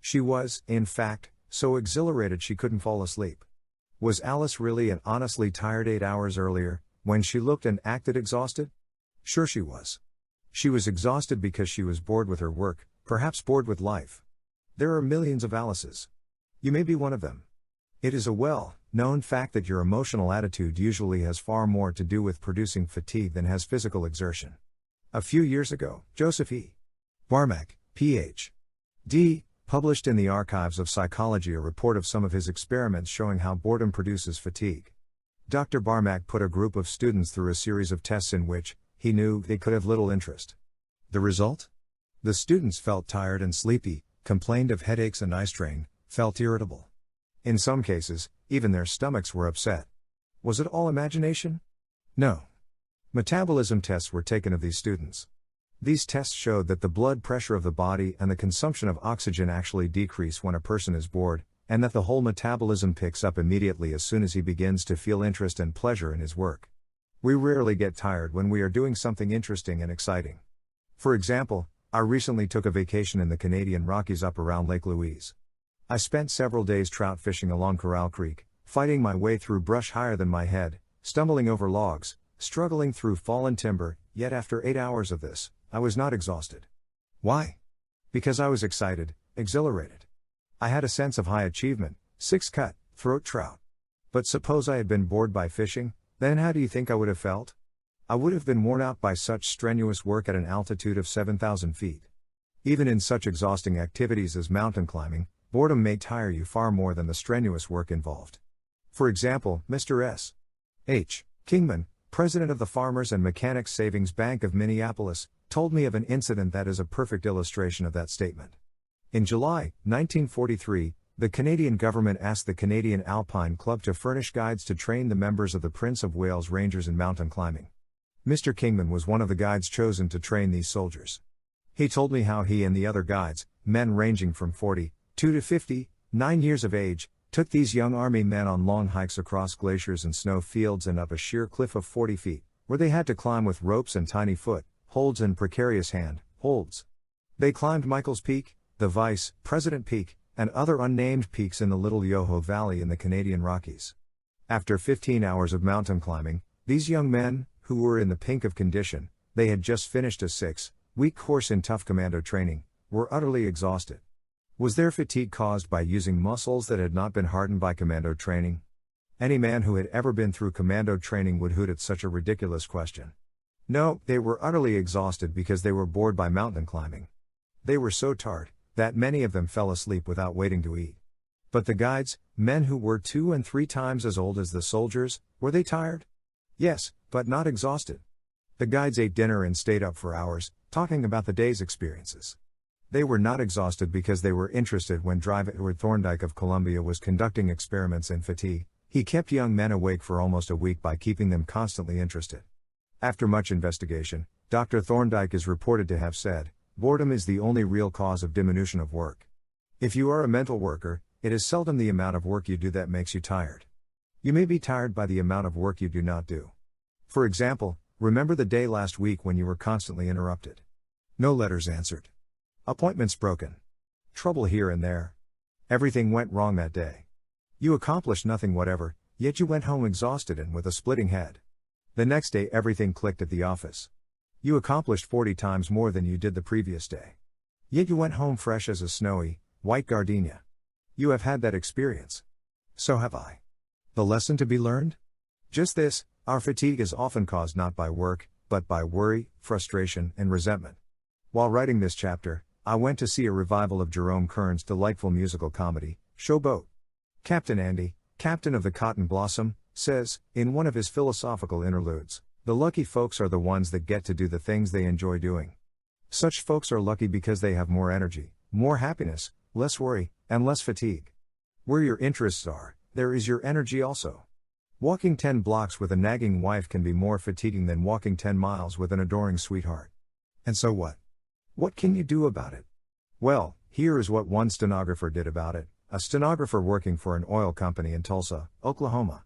She was, in fact, so exhilarated she couldn't fall asleep. Was Alice really and honestly tired 8 hours earlier, when she looked and acted exhausted? Sure she was. She was exhausted because she was bored with her work, perhaps bored with life. There are millions of Alices. You may be one of them. It is a well-known fact that your emotional attitude usually has far more to do with producing fatigue than has physical exertion. A few years ago, Joseph E. Barmak, Ph.D., published in the Archives of Psychology a report of some of his experiments showing how boredom produces fatigue. Dr. Barmak put a group of students through a series of tests in which, he knew, they could have little interest. The result? The students felt tired and sleepy, complained of headaches and eye strain, felt irritable. In some cases, even their stomachs were upset. Was it all imagination? No. Metabolism tests were taken of these students. These tests showed that the blood pressure of the body and the consumption of oxygen actually decrease when a person is bored, and that the whole metabolism picks up immediately as soon as he begins to feel interest and pleasure in his work. We rarely get tired when we are doing something interesting and exciting. For example, I recently took a vacation in the Canadian Rockies up around Lake Louise. I spent several days trout fishing along Corral Creek, fighting my way through brush higher than my head, stumbling over logs, struggling through fallen timber, yet after 8 hours of this, I was not exhausted. Why? Because I was excited, exhilarated. I had a sense of high achievement, 6 cut, throat trout. But suppose I had been bored by fishing, then how do you think I would have felt? I would have been worn out by such strenuous work at an altitude of 7,000 feet. Even in such exhausting activities as mountain climbing, boredom may tire you far more than the strenuous work involved. For example, Mr. S. H. Kingman, president of the Farmers and Mechanics Savings Bank of Minneapolis, told me of an incident that is a perfect illustration of that statement. In July 1943, the Canadian government asked the Canadian Alpine Club to furnish guides to train the members of the Prince of Wales Rangers in mountain climbing. Mr. Kingman was one of the guides chosen to train these soldiers. He told me how he and the other guides, men ranging from 42 to 59 years of age, took these young army men on long hikes across glaciers and snow fields and up a sheer cliff of 40 feet, where they had to climb with ropes and tiny foot holds and precarious hand holds. They climbed Michael's Peak, the Vice President Peak, and other unnamed peaks in the Little Yoho Valley in the Canadian Rockies. After 15 hours of mountain climbing, these young men, who were in the pink of condition, they had just finished a 6-week course in tough commando training, were utterly exhausted. Was their fatigue caused by using muscles that had not been hardened by commando training? Any man who had ever been through commando training would hoot at such a ridiculous question. No, they were utterly exhausted because they were bored by mountain climbing. They were so tired that many of them fell asleep without waiting to eat. But the guides, men who were 2 and 3 times as old as the soldiers, were they tired? Yes, but not exhausted. The guides ate dinner and stayed up for hours, talking about the day's experiences. They were not exhausted because they were interested when Drive Edward Thorndike of Columbia was conducting experiments in fatigue. He kept young men awake for almost a week by keeping them constantly interested. After much investigation, Dr. Thorndike is reported to have said, "Boredom is the only real cause of diminution of work. If you are a mental worker, it is seldom the amount of work you do that makes you tired. You may be tired by the amount of work you do not do. For example, remember the day last week when you were constantly interrupted. No letters answered. Appointments broken. Trouble here and there. Everything went wrong that day. You accomplished nothing whatever, yet you went home exhausted and with a splitting head. The next day everything clicked at the office. You accomplished 40 times more than you did the previous day. Yet you went home fresh as a snowy, white gardenia. You have had that experience. So have I. The lesson to be learned? Just this: our fatigue is often caused not by work, but by worry, frustration, and resentment. While writing this chapter, I went to see a revival of Jerome Kern's delightful musical comedy, Showboat. Captain Andy, captain of the Cotton Blossom, says, in one of his philosophical interludes, "The lucky folks are the ones that get to do the things they enjoy doing. Such folks are lucky because they have more energy, more happiness, less worry, and less fatigue. Where your interests are, there is your energy also. Walking 10 blocks with a nagging wife can be more fatiguing than walking 10 miles with an adoring sweetheart. And so what? What can you do about it? Well, here is what one stenographer did about it, a stenographer working for an oil company in Tulsa, Oklahoma.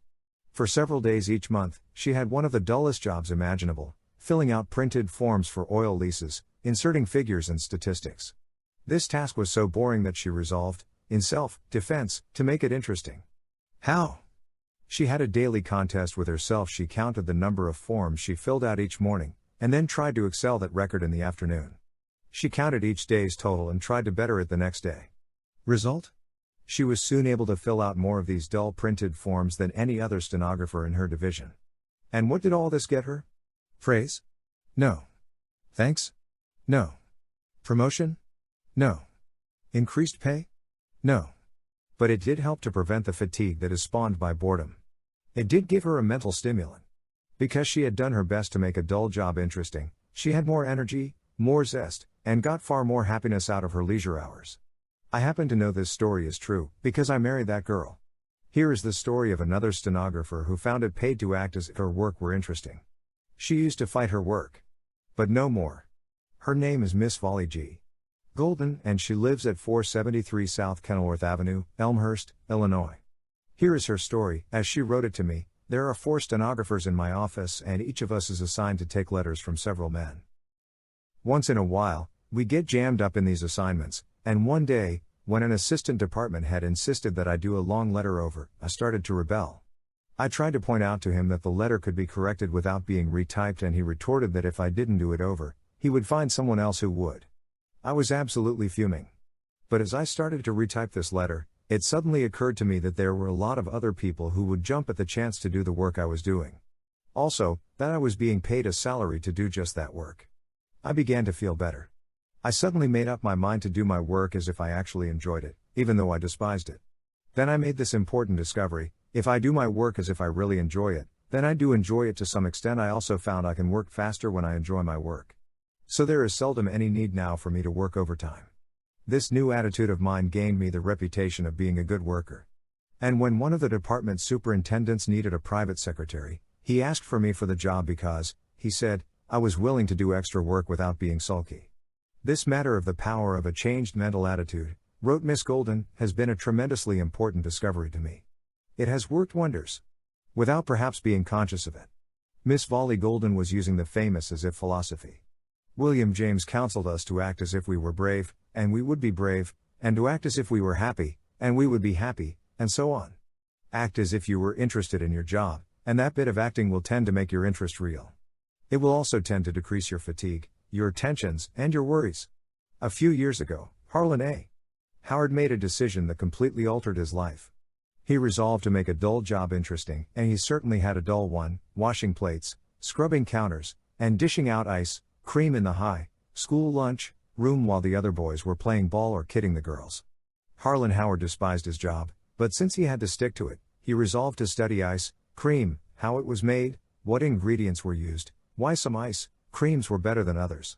For several days each month, she had one of the dullest jobs imaginable, filling out printed forms for oil leases, inserting figures and statistics. This task was so boring that she resolved, in self-defense, to make it interesting. How? She had a daily contest with herself. She counted the number of forms she filled out each morning, and then tried to excel that record in the afternoon. She counted each day's total and tried to better it the next day. Result? She was soon able to fill out more of these dull printed forms than any other stenographer in her division. And what did all this get her? Praise? No. Thanks? No. Promotion? No. Increased pay? No. But it did help to prevent the fatigue that is spawned by boredom. It did give her a mental stimulant. Because she had done her best to make a dull job interesting, she had more energy, more zest, and got far more happiness out of her leisure hours. I happen to know this story is true, because I married that girl. Here is the story of another stenographer who found it paid to act as if her work were interesting. She used to fight her work. But no more. Her name is Miss Volly G. Golden, and she lives at 473 South Kenilworth Avenue, Elmhurst, Illinois. Here is her story, as she wrote it to me. There are 4 stenographers in my office, and each of us is assigned to take letters from several men. Once in a while, we get jammed up in these assignments, and one day, when an assistant department head insisted that I do a long letter over, I started to rebel. I tried to point out to him that the letter could be corrected without being retyped, and he retorted that if I didn't do it over, he would find someone else who would. I was absolutely fuming. But as I started to retype this letter, it suddenly occurred to me that there were a lot of other people who would jump at the chance to do the work I was doing. Also, that I was being paid a salary to do just that work. I began to feel better. I suddenly made up my mind to do my work as if I actually enjoyed it, even though I despised it. Then I made this important discovery: if I do my work as if I really enjoy it, then I do enjoy it to some extent. I also found I can work faster when I enjoy my work. So there is seldom any need now for me to work overtime. This new attitude of mine gained me the reputation of being a good worker. And when one of the department superintendents needed a private secretary, he asked for me for the job because, he said, I was willing to do extra work without being sulky. This matter of the power of a changed mental attitude, wrote Miss Golden, has been a tremendously important discovery to me. It has worked wonders. Without perhaps being conscious of it. Miss Volly Golden was using the famous as if philosophy. William James counseled us to act as if we were brave, and we would be brave, and to act as if we were happy, and we would be happy, and so on. Act as if you were interested in your job, and that bit of acting will tend to make your interest real. It will also tend to decrease your fatigue, your tensions, and your worries. A few years ago, Harlan A. Howard made a decision that completely altered his life. He resolved to make a dull job interesting, and he certainly had a dull one: washing plates, scrubbing counters, and dishing out ice cream in the high school lunch room while the other boys were playing ball or kidding the girls. Harlan Howard despised his job, but since he had to stick to it, he resolved to study ice cream, how it was made, what ingredients were used, why some ice creams were better than others.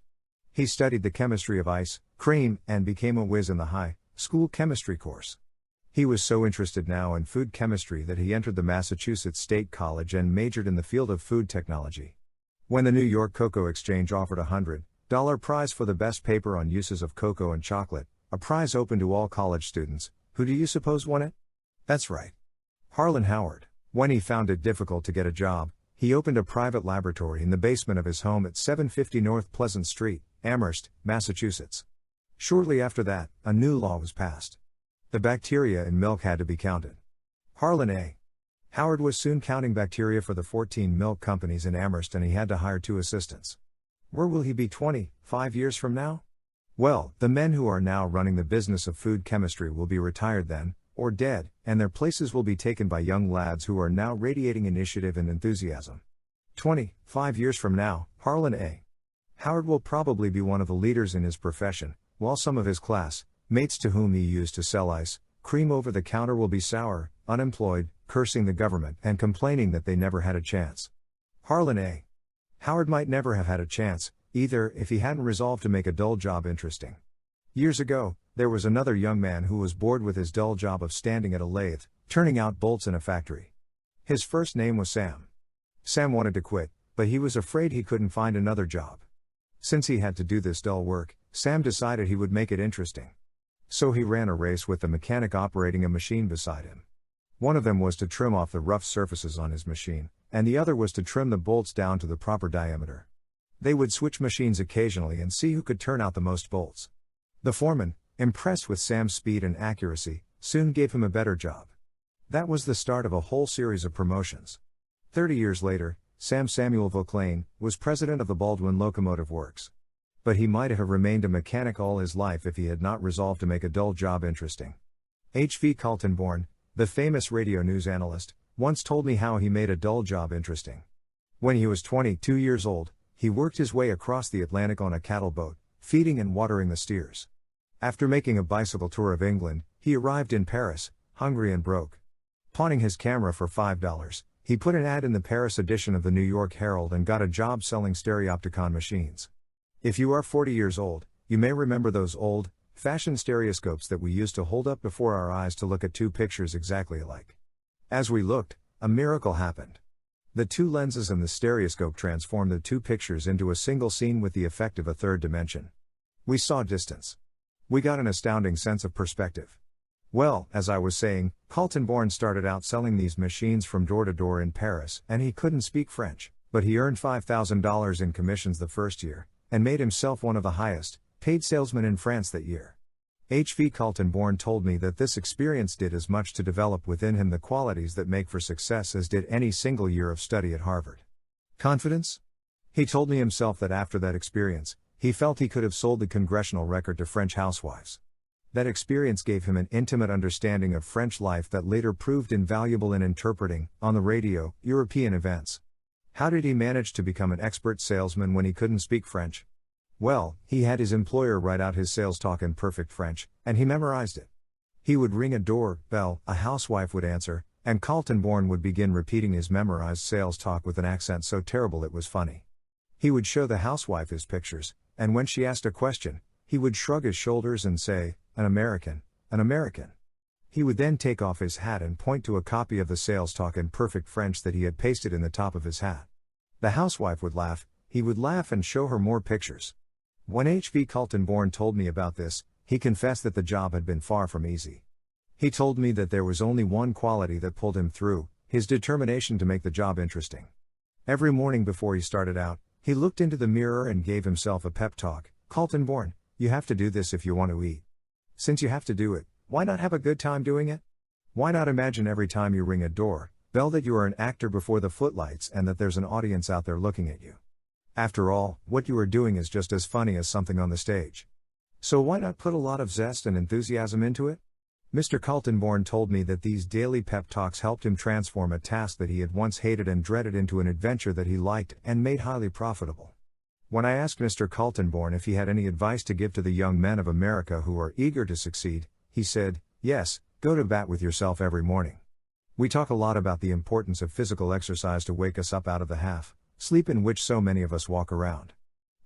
He studied the chemistry of ice cream and became a whiz in the high school chemistry course. He was so interested now in food chemistry that he entered the Massachusetts State College and majored in the field of food technology. When the New York Cocoa Exchange offered a $100 prize for the best paper on uses of cocoa and chocolate, a prize open to all college students, who do you suppose won it? That's right. Harlan Howard. When he found it difficult to get a job, he opened a private laboratory in the basement of his home at 750 North Pleasant Street, Amherst, Massachusetts. Shortly after that, a new law was passed. The bacteria in milk had to be counted. Harlan A. Howard was soon counting bacteria for the 14 milk companies in Amherst, and he had to hire 2 assistants. Where will he be 25 years from now? Well, the men who are now running the business of food chemistry will be retired then, or dead, and their places will be taken by young lads who are now radiating initiative and enthusiasm. 25 years from now, Harlan A. Howard will probably be one of the leaders in his profession, while some of his mates to whom he used to sell ice cream over the counter will be sour, unemployed, cursing the government and complaining that they never had a chance. Harlan A. Howard might never have had a chance, either, if he hadn't resolved to make a dull job interesting. Years ago, there was another young man who was bored with his dull job of standing at a lathe, turning out bolts in a factory. His first name was Sam. Sam wanted to quit, but he was afraid he couldn't find another job. Since he had to do this dull work, Sam decided he would make it interesting. So he ran a race with the mechanic operating a machine beside him. One of them was to trim off the rough surfaces on his machine, and the other was to trim the bolts down to the proper diameter. They would switch machines occasionally and see who could turn out the most bolts. The foreman, impressed with Sam's speed and accuracy, soon gave him a better job. That was the start of a whole series of promotions. 30 years later, Sam Samuel Vauclain was president of the Baldwin Locomotive Works. But he might have remained a mechanic all his life if he had not resolved to make a dull job interesting. H.V. Kaltenborn, the famous radio news analyst, once told me how he made a dull job interesting. When he was 22 years old, he worked his way across the Atlantic on a cattle boat, feeding and watering the steers. After making a bicycle tour of England, he arrived in Paris, hungry and broke. Pawning his camera for $5, he put an ad in the Paris edition of the New York Herald and got a job selling stereopticon machines. If you are 40 years old, you may remember those old-fashioned stereoscopes that we used to hold up before our eyes to look at 2 pictures exactly alike. As we looked, a miracle happened. The 2 lenses in the stereoscope transformed the 2 pictures into a single scene with the effect of a third dimension. We saw distance. We got an astounding sense of perspective. Well, as I was saying, Kaltenborn started out selling these machines from door to door in Paris, and he couldn't speak French, but he earned $5,000 in commissions the first year, and made himself one of the highest paid salesmen in France that year. H.V. Kaltenborn told me that this experience did as much to develop within him the qualities that make for success as did any single year of study at Harvard. Confidence? He told me himself that after that experience, he felt he could have sold the congressional record to French housewives. That experience gave him an intimate understanding of French life that later proved invaluable in interpreting, on the radio, European events. How did he manage to become an expert salesman when he couldn't speak French? Well, he had his employer write out his sales talk in perfect French, and he memorized it. He would ring a doorbell, a housewife would answer, and Kaltenborn would begin repeating his memorized sales talk with an accent so terrible it was funny. He would show the housewife his pictures, and when she asked a question, he would shrug his shoulders and say, "An American, an American." He would then take off his hat and point to a copy of the sales talk in perfect French that he had pasted in the top of his hat. The housewife would laugh, he would laugh and show her more pictures. When H.V. Kaltenborn told me about this, he confessed that the job had been far from easy. He told me that there was only one quality that pulled him through, his determination to make the job interesting. Every morning before he started out, he looked into the mirror and gave himself a pep talk. "Kaltenborn, you have to do this if you want to eat. Since you have to do it, why not have a good time doing it? Why not imagine every time you ring a doorbell that you are an actor before the footlights and that there's an audience out there looking at you? After all, what you are doing is just as funny as something on the stage. So why not put a lot of zest and enthusiasm into it?" Mr. Kaltenborn told me that these daily pep talks helped him transform a task that he had once hated and dreaded into an adventure that he liked and made highly profitable. When I asked Mr. Kaltenborn if he had any advice to give to the young men of America who are eager to succeed, he said, "Yes, go to bat with yourself every morning. We talk a lot about the importance of physical exercise to wake us up out of the half-sleep in which so many of us walk around.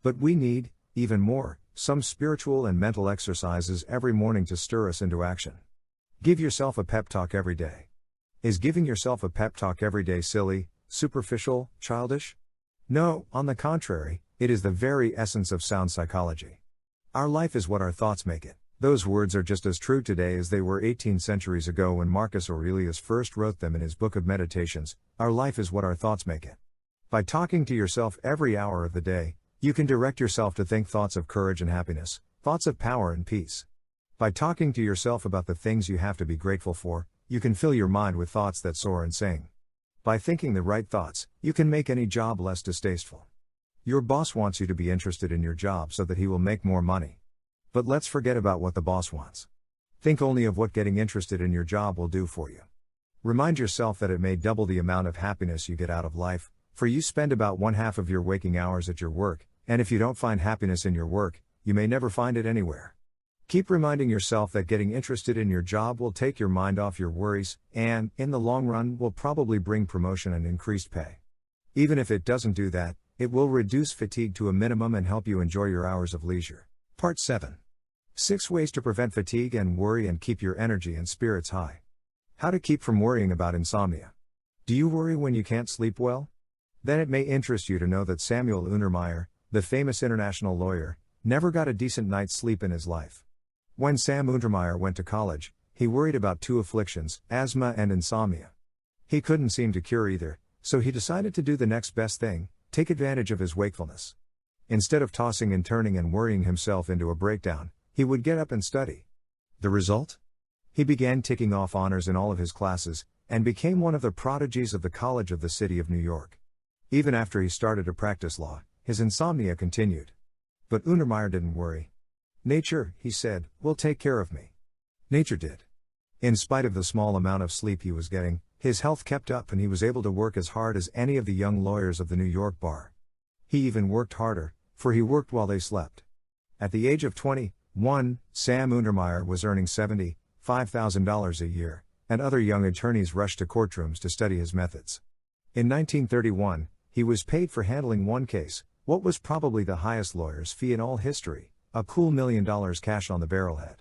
But we need, even more, some spiritual and mental exercises every morning to stir us into action. Give yourself a pep talk every day. Is giving yourself a pep talk every day silly, superficial, childish? No, on the contrary, it is the very essence of sound psychology. Our life is what our thoughts make it. Those words are just as true today as they were 18 centuries ago when Marcus Aurelius first wrote them in his book of Meditations. Our life is what our thoughts make it. By talking to yourself every hour of the day, you can direct yourself to think thoughts of courage and happiness, Thoughts of power and peace. By talking to yourself about the things you have to be grateful for, you can fill your mind with thoughts that soar and sing. By thinking the right thoughts, you can make any job less distasteful. Your boss wants you to be interested in your job so that he will make more money. But let's forget about what the boss wants. Think only of what getting interested in your job will do for you. Remind yourself that it may double the amount of happiness you get out of life, for you spend about 1/2 of your waking hours at your work, and if you don't find happiness in your work, you may never find it anywhere. Keep reminding yourself that getting interested in your job will take your mind off your worries, and, in the long run, will probably bring promotion and increased pay. Even if it doesn't do that, it will reduce fatigue to a minimum and help you enjoy your hours of leisure. Part 7. 6 ways to prevent fatigue and worry and keep your energy and spirits high. How to keep from worrying about insomnia. Do you worry when you can't sleep well? Then it may interest you to know that Samuel Untermyer, the famous international lawyer, never got a decent night's sleep in his life. When Sam Untermyer went to college, he worried about 2 afflictions, asthma and insomnia. He couldn't seem to cure either, so he decided to do the next best thing: take advantage of his wakefulness. Instead of tossing and turning and worrying himself into a breakdown, he would get up and study. The result? He began ticking off honors in all of his classes, and became one of the prodigies of the College of the City of New York. Even after he started to practice law, his insomnia continued. But Untermyer didn't worry. Nature, he said, will take care of me. Nature did. In spite of the small amount of sleep he was getting, his health kept up and he was able to work as hard as any of the young lawyers of the New York bar. He even worked harder, for he worked while they slept. At the age of 21, Sam Untermyer was earning $75,000 a year, and other young attorneys rushed to courtrooms to study his methods. In 1931, he was paid for handling one case, what was probably the highest lawyer's fee in all history, a cool $1 million cash on the barrelhead.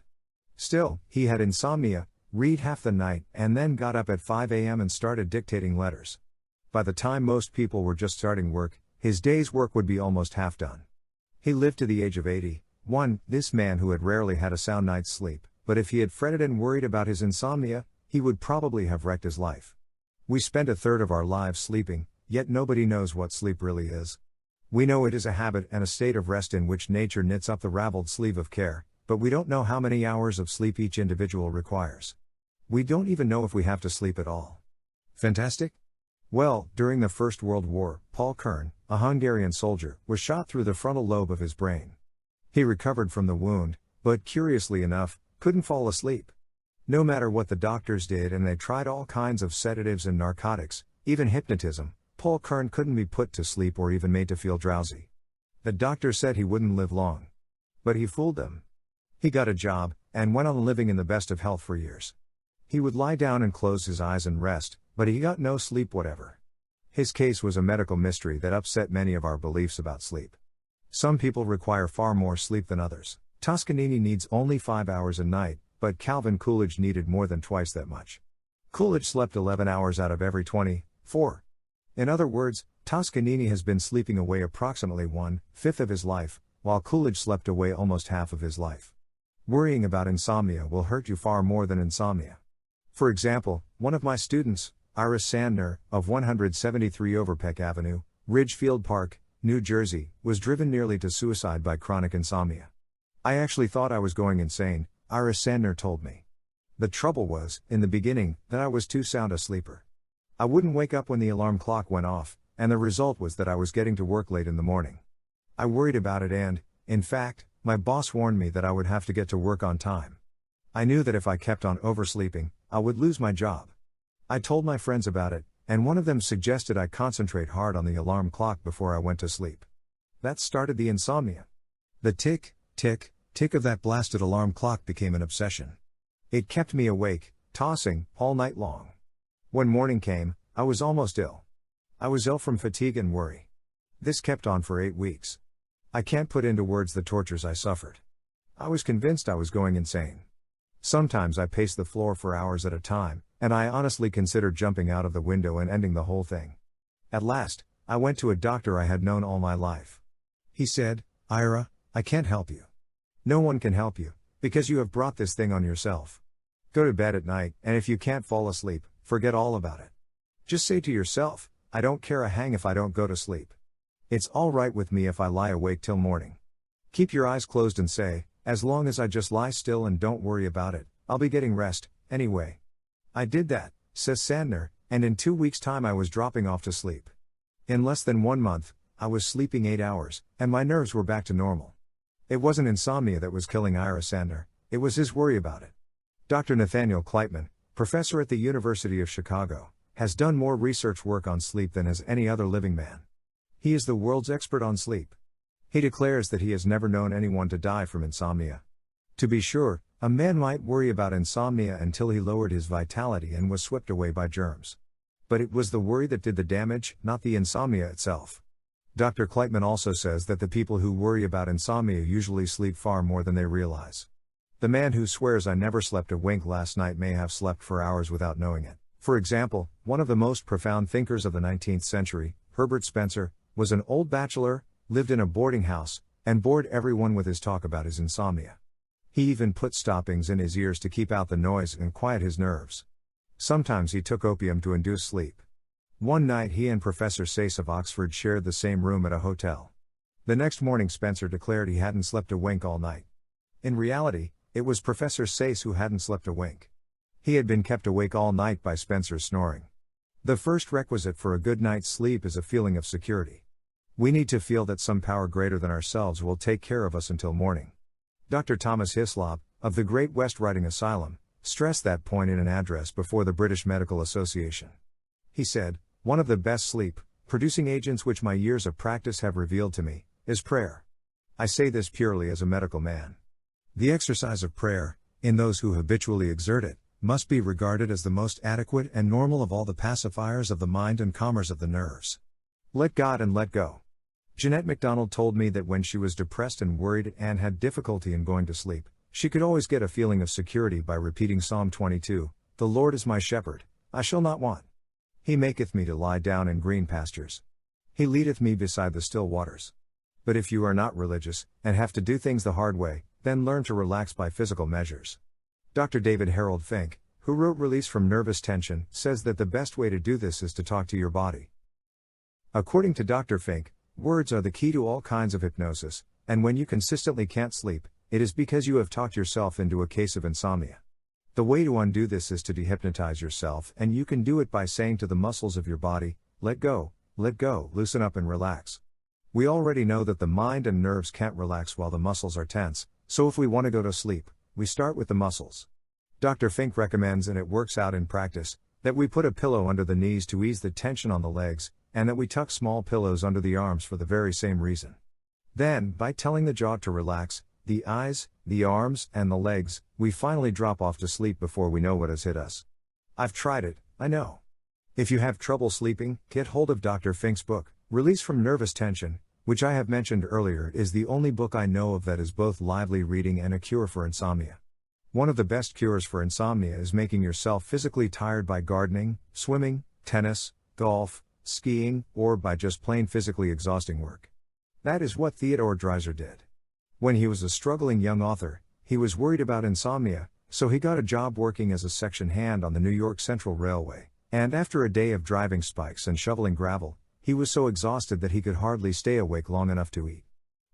Still, he had insomnia, read half the night, and then got up at 5 a.m. and started dictating letters. By the time most people were just starting work, his day's work would be almost half done. He lived to the age of 81, this man who had rarely had a sound night's sleep, but if he had fretted and worried about his insomnia, he would probably have wrecked his life. We spend 1/3 of our lives sleeping, yet nobody knows what sleep really is. We know it is a habit and a state of rest in which nature knits up the raveled sleeve of care, but we don't know how many hours of sleep each individual requires. We don't even know if we have to sleep at all. Fantastic? Well, during the First World War, Paul Kern, a Hungarian soldier, was shot through the frontal lobe of his brain. He recovered from the wound, but curiously enough, couldn't fall asleep. No matter what the doctors did and they tried all kinds of sedatives and narcotics, even hypnotism, Paul Kern couldn't be put to sleep or even made to feel drowsy. The doctor said he wouldn't live long. But he fooled them. He got a job, and went on living in the best of health for years. He would lie down and close his eyes and rest, but he got no sleep whatever. His case was a medical mystery that upset many of our beliefs about sleep. Some people require far more sleep than others. Toscanini needs only 5 hours a night, but Calvin Coolidge needed more than twice that much. Coolidge slept 11 hours out of every 24. In other words, Toscanini has been sleeping away approximately 1/5 of his life, while Coolidge slept away almost half of his life. Worrying about insomnia will hurt you far more than insomnia. For example, one of my students, Iris Sandner, of 173 Overpeck Avenue, Ridgefield Park, New Jersey, was driven nearly to suicide by chronic insomnia. I actually thought I was going insane, Iris Sandner told me. The trouble was, in the beginning, that I was too sound a sleeper. I wouldn't wake up when the alarm clock went off, and the result was that I was getting to work late in the morning. I worried about it and, in fact, my boss warned me that I would have to get to work on time. I knew that if I kept on oversleeping, I would lose my job. I told my friends about it, and one of them suggested I concentrate hard on the alarm clock before I went to sleep. That started the insomnia. The tick, tick, tick of that blasted alarm clock became an obsession. It kept me awake, tossing, all night long. When morning came, I was almost ill. I was ill from fatigue and worry. This kept on for 8 weeks. I can't put into words the tortures I suffered. I was convinced I was going insane. Sometimes I paced the floor for hours at a time, and I honestly considered jumping out of the window and ending the whole thing. At last, I went to a doctor I had known all my life. He said, "Ira, I can't help you. No one can help you, because you have brought this thing on yourself. Go to bed at night, and if you can't fall asleep, forget all about it. Just say to yourself, I don't care a hang if I don't go to sleep. It's all right with me if I lie awake till morning. Keep your eyes closed and say, As long as I just lie still and don't worry about it, I'll be getting rest, anyway. I did that, says Sandner, and in 2 weeks' time I was dropping off to sleep. In less than 1 month, I was sleeping 8 hours, and my nerves were back to normal. It wasn't insomnia that was killing Ira Sandner, it was his worry about it. Dr. Nathaniel Kleitman, professor at the University of Chicago, has done more research work on sleep than has any other living man. He is the world's expert on sleep. He declares that he has never known anyone to die from insomnia. To be sure, a man might worry about insomnia until he lowered his vitality and was swept away by germs. But it was the worry that did the damage, not the insomnia itself. Dr. Kleitman also says that the people who worry about insomnia usually sleep far more than they realize. The man who swears I never slept a wink last night may have slept for hours without knowing it. For example, one of the most profound thinkers of the 19th century, Herbert Spencer, was an old bachelor, lived in a boarding house, and bored everyone with his talk about his insomnia. He even put stoppings in his ears to keep out the noise and quiet his nerves. Sometimes he took opium to induce sleep. One night he and Professor Sayce of Oxford shared the same room at a hotel. The next morning Spencer declared he hadn't slept a wink all night. In reality, it was Professor Sayce who hadn't slept a wink. He had been kept awake all night by Spencer's snoring. The first requisite for a good night's sleep is a feeling of security. We need to feel that some power greater than ourselves will take care of us until morning. Dr. Thomas Hislop, of the Great West Riding Asylum, stressed that point in an address before the British Medical Association. He said, "One of the best sleep-producing agents which my years of practice have revealed to me, is prayer. I say this purely as a medical man. The exercise of prayer, in those who habitually exert it, must be regarded as the most adequate and normal of all the pacifiers of the mind and calmers of the nerves. Let God and let go." Jeanette MacDonald told me that when she was depressed and worried and had difficulty in going to sleep, she could always get a feeling of security by repeating Psalm 22, "The Lord is my shepherd, I shall not want. He maketh me to lie down in green pastures. He leadeth me beside the still waters." But if you are not religious, and have to do things the hard way, then learn to relax by physical measures. Dr. David Harold Fink, who wrote Release from Nervous Tension, says that the best way to do this is to talk to your body. According to Dr. Fink, words are the key to all kinds of hypnosis, and when you consistently can't sleep, it is because you have talked yourself into a case of insomnia. The way to undo this is to dehypnotize yourself, and you can do it by saying to the muscles of your body, let go, loosen up and relax. We already know that the mind and nerves can't relax while the muscles are tense, so if we want to go to sleep, we start with the muscles. Dr. Fink recommends, and it works out in practice, that we put a pillow under the knees to ease the tension on the legs, and that we tuck small pillows under the arms for the very same reason. Then, by telling the jaw to relax, the eyes, the arms, and the legs, we finally drop off to sleep before we know what has hit us. I've tried it, I know. If you have trouble sleeping, get hold of Dr. Fink's book, Release from Nervous Tension, which I have mentioned earlier is the only book I know of that is both lively reading and a cure for insomnia. One of the best cures for insomnia is making yourself physically tired by gardening, swimming, tennis, golf, skiing, or by just plain physically exhausting work. That is what Theodore Dreiser did. When he was a struggling young author, he was worried about insomnia, so he got a job working as a section hand on the New York Central Railway, and after a day of driving spikes and shoveling gravel, he was so exhausted that he could hardly stay awake long enough to eat.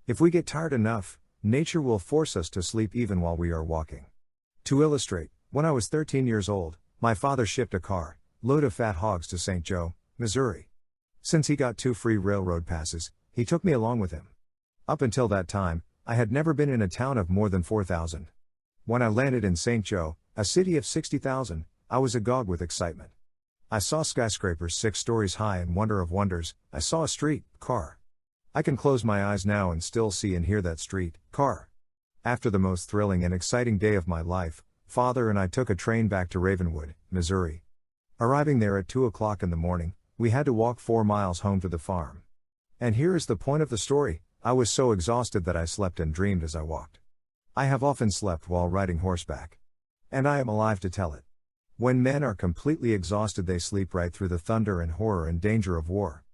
If we get tired enough, nature will force us to sleep even while we are walking. To illustrate, when I was 13 years old, my father shipped a car load of fat hogs to St. Joe, Missouri. Since he got 2 free railroad passes, he took me along with him. Up until that time, I had never been in a town of more than 4,000. When I landed in St. Joe, a city of 60,000, I was agog with excitement. I saw skyscrapers 6 stories high and wonder of wonders, I saw a street car. I can close my eyes now and still see and hear that street car. After the most thrilling and exciting day of my life, Father and I took a train back to Ravenwood, Missouri. Arriving there at 2 o'clock in the morning, we had to walk 4 miles home to the farm. And here is the point of the story, I was so exhausted that I slept and dreamed as I walked. I have often slept while riding horseback. And I am alive to tell it. When men are completely exhausted they sleep right through the thunder and horror and danger of war.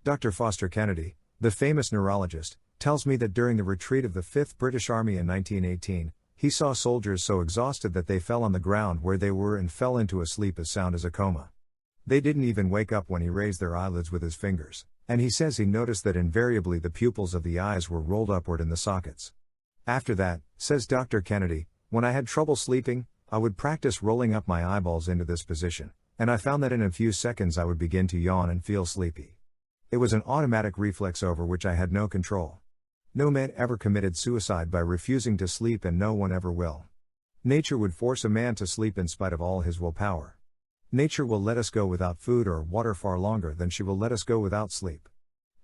Dr. Foster Kennedy, the famous neurologist, tells me that during the retreat of the 5th British Army in 1918, he saw soldiers so exhausted that they fell on the ground where they were and fell into a sleep as sound as a coma. They didn't even wake up when he raised their eyelids with his fingers, and he says he noticed that invariably the pupils of the eyes were rolled upward in the sockets. After that, says Dr. Kennedy, when I had trouble sleeping, I would practice rolling up my eyeballs into this position, and I found that in a few seconds I would begin to yawn and feel sleepy. It was an automatic reflex over which I had no control. No man ever committed suicide by refusing to sleep, and no one ever will. Nature would force a man to sleep in spite of all his willpower. Nature will let us go without food or water far longer than she will let us go without sleep.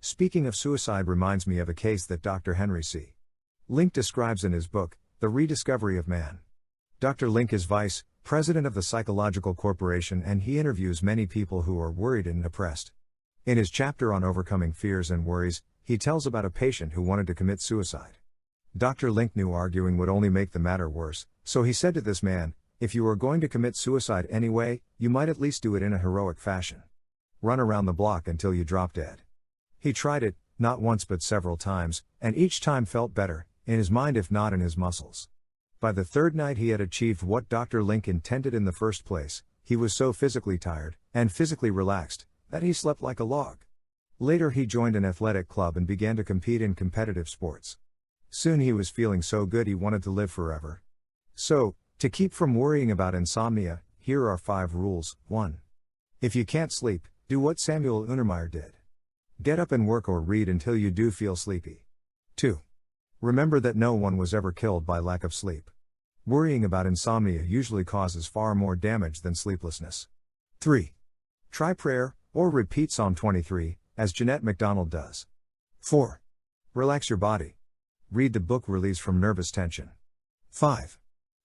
Speaking of suicide reminds me of a case that Dr. Henry C. Link describes in his book, The Rediscovery of Man. Dr. Link is vice president of the Psychological Corporation, and he interviews many people who are worried and depressed. In his chapter on overcoming fears and worries, he tells about a patient who wanted to commit suicide. Dr. Link knew arguing would only make the matter worse, so he said to this man, "If you are going to commit suicide anyway, you might at least do it in a heroic fashion. Run around the block until you drop dead." He tried it, not once but several times, and each time felt better, in his mind if not in his muscles. By the third night he had achieved what Dr. Link intended in the first place. He was so physically tired, and physically relaxed, that he slept like a log. Later he joined an athletic club and began to compete in competitive sports. Soon he was feeling so good he wanted to live forever. So, to keep from worrying about insomnia, here are 5 rules. 1. If you can't sleep, do what Samuel Untermeyer did. Get up and work or read until you do feel sleepy. 2. Remember that no one was ever killed by lack of sleep. Worrying about insomnia usually causes far more damage than sleeplessness. 3. Try prayer, or repeat Psalm 23, as Jeanette MacDonald does. 4. Relax your body. Read the book Release from Nervous Tension. 5.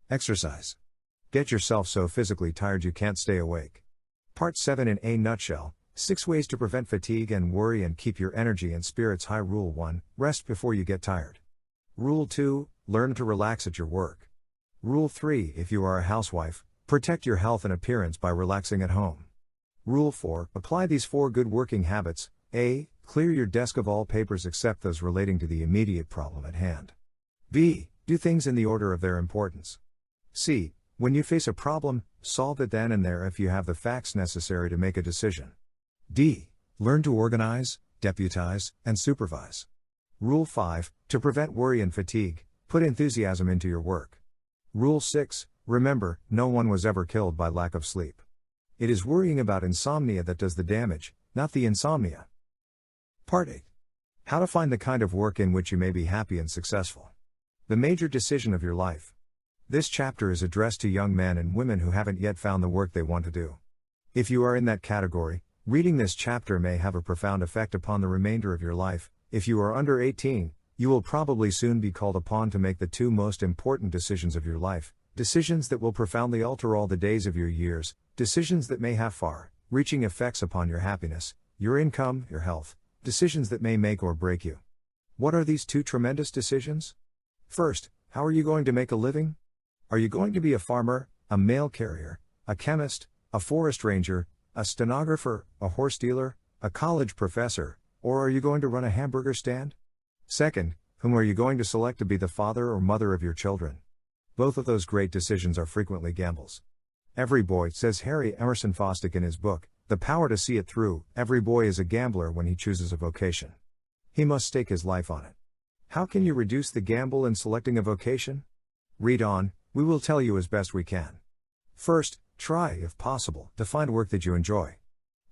Exercise. Get yourself so physically tired you can't stay awake. Part 7 in a nutshell, 6 ways to prevent fatigue and worry and keep your energy and spirits high. Rule 1, rest before you get tired. Rule 2, learn to relax at your work. Rule 3, if you are a housewife, protect your health and appearance by relaxing at home. Rule 4, apply these 4 good working habits. A. Clear your desk of all papers except those relating to the immediate problem at hand. B. Do things in the order of their importance. C. When you face a problem, solve it then and there if you have the facts necessary to make a decision. D. Learn to organize, deputize, and supervise. Rule 5, to prevent worry and fatigue, put enthusiasm into your work. Rule 6, remember, no one was ever killed by lack of sleep. It is worrying about insomnia that does the damage, not the insomnia. Part 8. How to find the kind of work in which you may be happy and successful. The major decision of your life. This chapter is addressed to young men and women who haven't yet found the work they want to do. If you are in that category, reading this chapter may have a profound effect upon the remainder of your life. If you are under 18, you will probably soon be called upon to make the 2 most important decisions of your life, decisions that will profoundly alter all the days of your years, decisions that may have far-reaching effects upon your happiness, your income, your health, decisions that may make or break you. What are these 2 tremendous decisions? First, how are you going to make a living? Are you going to be a farmer, a mail carrier, a chemist, a forest ranger, a stenographer, a horse dealer, a college professor, or are you going to run a hamburger stand? Second, whom are you going to select to be the father or mother of your children? Both of those great decisions are frequently gambles. Every boy, says Harry Emerson Fosdick in his book, The Power to See It Through, every boy is a gambler when he chooses a vocation. He must stake his life on it. How can you reduce the gamble in selecting a vocation? Read on, we will tell you as best we can. First, try, if possible, to find work that you enjoy.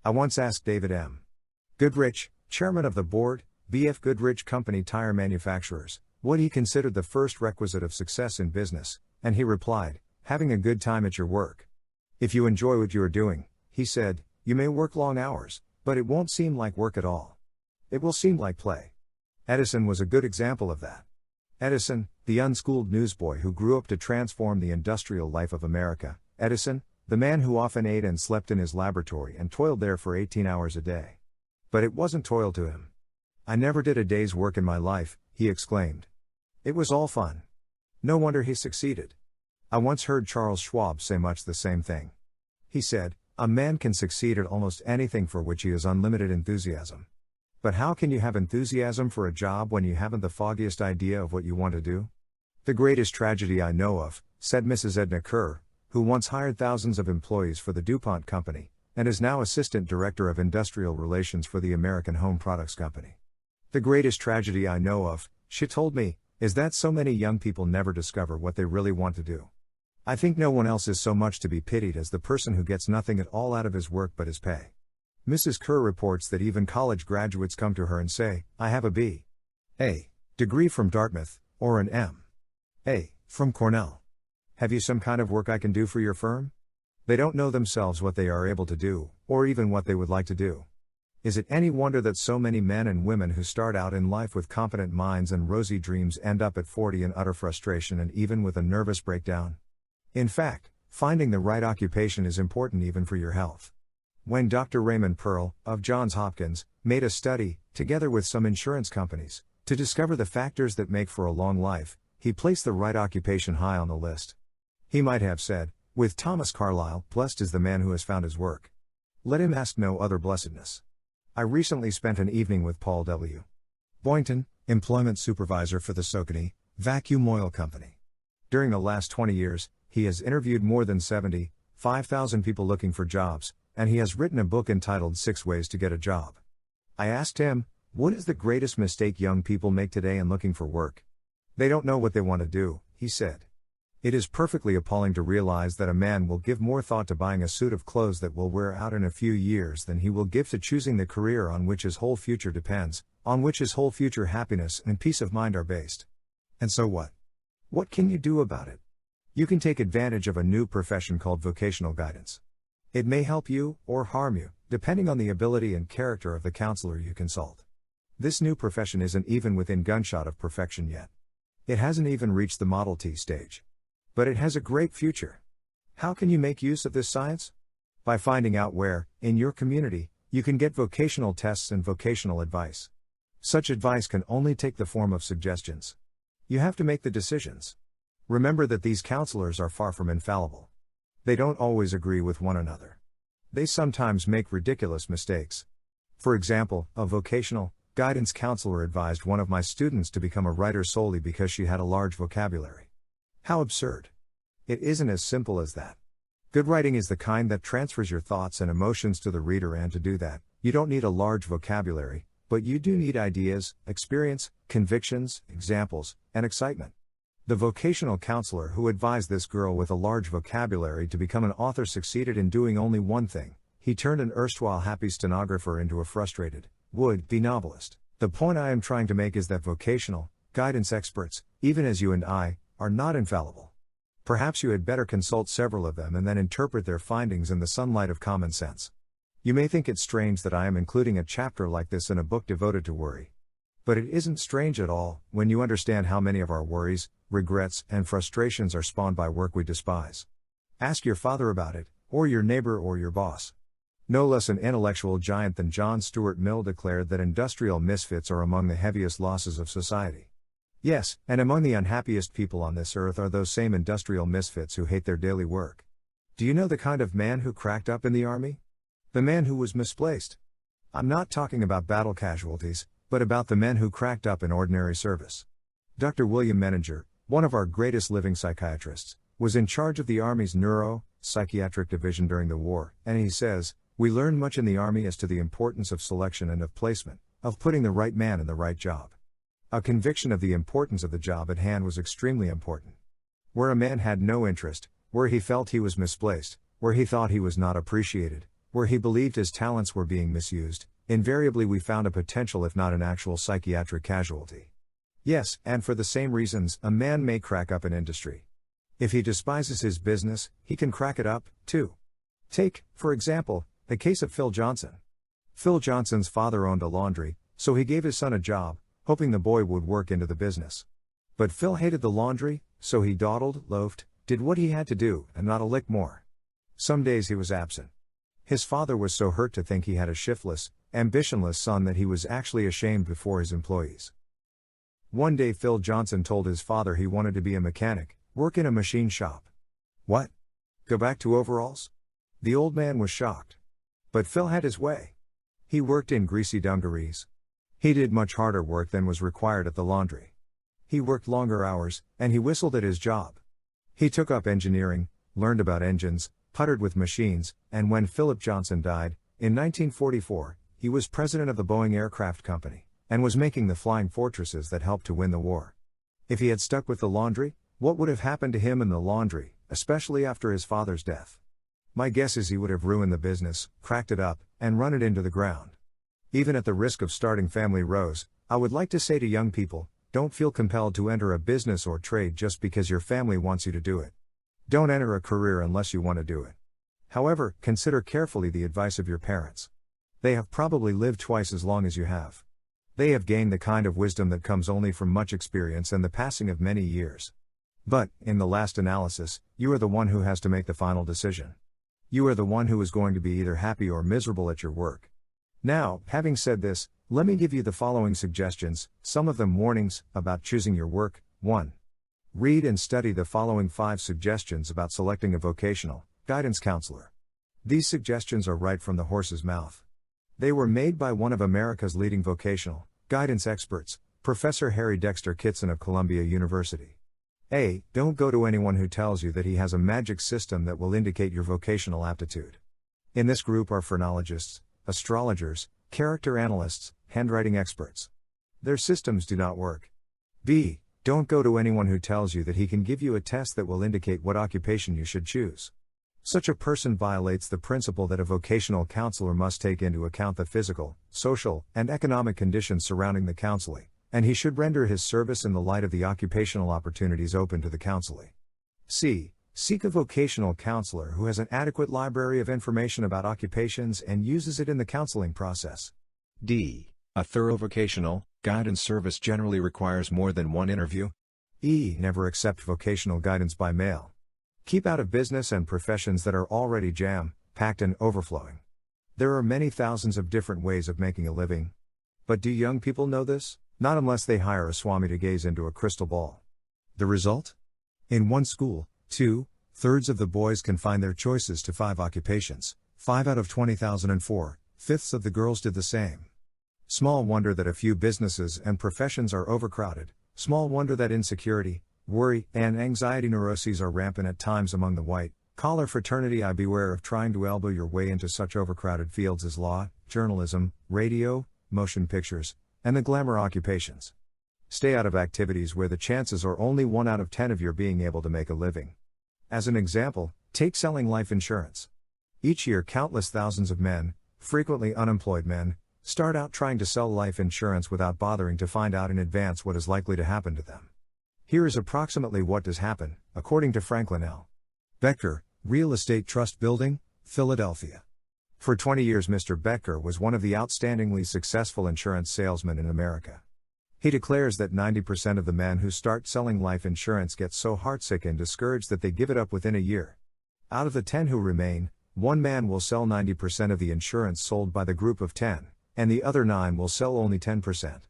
I once asked David M. Goodrich, chairman of the board, B.F. Goodrich Company Tire Manufacturers, what he considered the first requisite of success in business, and he replied, having a good time at your work. If you enjoy what you are doing, he said, you may work long hours, but it won't seem like work at all. It will seem like play. Edison was a good example of that. Edison, the unschooled newsboy who grew up to transform the industrial life of America, Edison, the man who often ate and slept in his laboratory and toiled there for 18 hours a day. But it wasn't toil to him. I never did a day's work in my life, he exclaimed. It was all fun. No wonder he succeeded. I once heard Charles Schwab say much the same thing. He said, a man can succeed at almost anything for which he has unlimited enthusiasm. But how can you have enthusiasm for a job when you haven't the foggiest idea of what you want to do? The greatest tragedy I know of, said Mrs. Edna Kerr, who once hired thousands of employees for the DuPont Company, and is now Assistant Director of Industrial Relations for the American Home Products Company. The greatest tragedy I know of, she told me, is that so many young people never discover what they really want to do. I think no one else is so much to be pitied as the person who gets nothing at all out of his work but his pay. Mrs. Kerr reports that even college graduates come to her and say, "I have a B.A. degree from Dartmouth, or an M.A. from Cornell. Have you some kind of work I can do for your firm?" They don't know themselves what they are able to do, or even what they would like to do. Is it any wonder that so many men and women who start out in life with competent minds and rosy dreams end up at 40 in utter frustration and even with a nervous breakdown? In fact, finding the right occupation is important even for your health. When Dr. Raymond Pearl, of Johns Hopkins, made a study, together with some insurance companies, to discover the factors that make for a long life, he placed the right occupation high on the list. He might have said, with Thomas Carlyle, "Blessed is the man who has found his work. Let him ask no other blessedness." I recently spent an evening with Paul W. Boynton, employment supervisor for the Saucony Vacuum Oil Company. During the last 20 years, he has interviewed more than 75,000 people looking for jobs, and he has written a book entitled 6 Ways to Get a Job. I asked him, what is the greatest mistake young people make today in looking for work? They don't know what they want to do, he said. It is perfectly appalling to realize that a man will give more thought to buying a suit of clothes that will wear out in a few years than he will give to choosing the career on which his whole future depends, on which his whole future happiness and peace of mind are based. And so what? What can you do about it? You can take advantage of a new profession called vocational guidance. It may help you, or harm you, depending on the ability and character of the counselor you consult. This new profession isn't even within gunshot of perfection yet. It hasn't even reached the Model T stage. But it has a great future. How can you make use of this science? By finding out where, in your community, you can get vocational tests and vocational advice. Such advice can only take the form of suggestions. You have to make the decisions. Remember that these counselors are far from infallible. They don't always agree with one another. They sometimes make ridiculous mistakes. For example, a vocational guidance counselor advised one of my students to become a writer solely because she had a large vocabulary. How absurd. It isn't as simple as that. Good writing is the kind that transfers your thoughts and emotions to the reader, and to do that, you don't need a large vocabulary, but you do need ideas, experience, convictions, examples, and excitement. The vocational counselor who advised this girl with a large vocabulary to become an author succeeded in doing only one thing: he turned an erstwhile happy stenographer into a frustrated, would-be novelist. The point I am trying to make is that vocational guidance experts, even as you and I, are not infallible. Perhaps you had better consult several of them and then interpret their findings in the sunlight of common sense. You may think it strange that I am including a chapter like this in a book devoted to worry. But it isn't strange at all, when you understand how many of our worries, regrets, and frustrations are spawned by work we despise. Ask your father about it, or your neighbor, or your boss. No less an intellectual giant than John Stuart Mill declared that industrial misfits are among the heaviest losses of society. Yes, and among the unhappiest people on this earth are those same industrial misfits who hate their daily work. Do you know the kind of man who cracked up in the army? The man who was misplaced. I'm not talking about battle casualties, but about the men who cracked up in ordinary service. Dr. William Menninger, one of our greatest living psychiatrists, was in charge of the Army's neuro-psychiatric division during the war, and he says, "We learned much in the Army as to the importance of selection and of placement, of putting the right man in the right job." A conviction of the importance of the job at hand was extremely important. Where a man had no interest, where he felt he was misplaced, where he thought he was not appreciated, where he believed his talents were being misused, invariably we found a potential if not an actual psychiatric casualty. Yes, and for the same reasons, a man may crack up in industry. If he despises his business, he can crack it up, too. Take, for example, the case of Phil Johnson. Phil Johnson's father owned a laundry, so he gave his son a job, hoping the boy would work into the business. But Phil hated the laundry, so he dawdled, loafed, did what he had to do, and not a lick more. Some days he was absent. His father was so hurt to think he had a shiftless, ambitionless son that he was actually ashamed before his employees. One day Phil Johnson told his father he wanted to be a mechanic, work in a machine shop. What? Go back to overalls? The old man was shocked. But Phil had his way. He worked in greasy dungarees. He did much harder work than was required at the laundry. He worked longer hours, and he whistled at his job. He took up engineering, learned about engines, puttered with machines, and when Philip Johnson died, in 1944, he was president of the Boeing Aircraft Company, and was making the flying fortresses that helped to win the war. If he had stuck with the laundry, what would have happened to him in the laundry, especially after his father's death? My guess is he would have ruined the business, cracked it up, and run it into the ground. Even at the risk of starting family rows, I would like to say to young people, don't feel compelled to enter a business or trade just because your family wants you to do it. Don't enter a career unless you want to do it. However, consider carefully the advice of your parents. They have probably lived twice as long as you have. They have gained the kind of wisdom that comes only from much experience and the passing of many years. But, in the last analysis, you are the one who has to make the final decision. You are the one who is going to be either happy or miserable at your work. Now, having said this, let me give you the following suggestions, some of them warnings, about choosing your work. 1. Read and study the following 5 suggestions about selecting a vocational guidance counselor. These suggestions are right from the horse's mouth. They were made by one of America's leading vocational guidance experts, Professor Harry Dexter Kitson of Columbia University. A. Don't go to anyone who tells you that he has a magic system that will indicate your vocational aptitude. In this group are phrenologists, astrologers, character analysts, handwriting experts. Their systems do not work. B. Don't go to anyone who tells you that he can give you a test that will indicate what occupation you should choose. Such a person violates the principle that a vocational counselor must take into account the physical, social, and economic conditions surrounding the counseling, and he should render his service in the light of the occupational opportunities open to the counselee. C. Seek a vocational counselor who has an adequate library of information about occupations and uses it in the counseling process. D. A thorough vocational guidance service generally requires more than one interview. E. Never accept vocational guidance by mail. Keep out of business and professions that are already jam-packed and overflowing. There are many thousands of different ways of making a living. But do young people know this? Not unless they hire a swami to gaze into a crystal ball. The result? In one school, 2/3 of the boys confined their choices to 5 occupations, 5 out of 20,004, 5/5 of the girls did the same. Small wonder that a few businesses and professions are overcrowded, small wonder that insecurity, worry, and anxiety neuroses are rampant at times among the white-collar fraternity. I beware of trying to elbow your way into such overcrowded fields as law, journalism, radio, motion pictures, and the glamour occupations. Stay out of activities where the chances are only 1 out of 10 of your being able to make a living. As an example, take selling life insurance. Each year countless thousands of men, frequently unemployed men, start out trying to sell life insurance without bothering to find out in advance what is likely to happen to them. Here is approximately what does happen, according to Franklin L. Becker, Real Estate Trust Building, Philadelphia. For 20 years Mr. Becker was one of the outstandingly successful insurance salesmen in America. He declares that 90% of the men who start selling life insurance get so heartsick and discouraged that they give it up within a year. Out of the 10 who remain, 1 man will sell 90% of the insurance sold by the group of 10, and the other 9 will sell only 10%.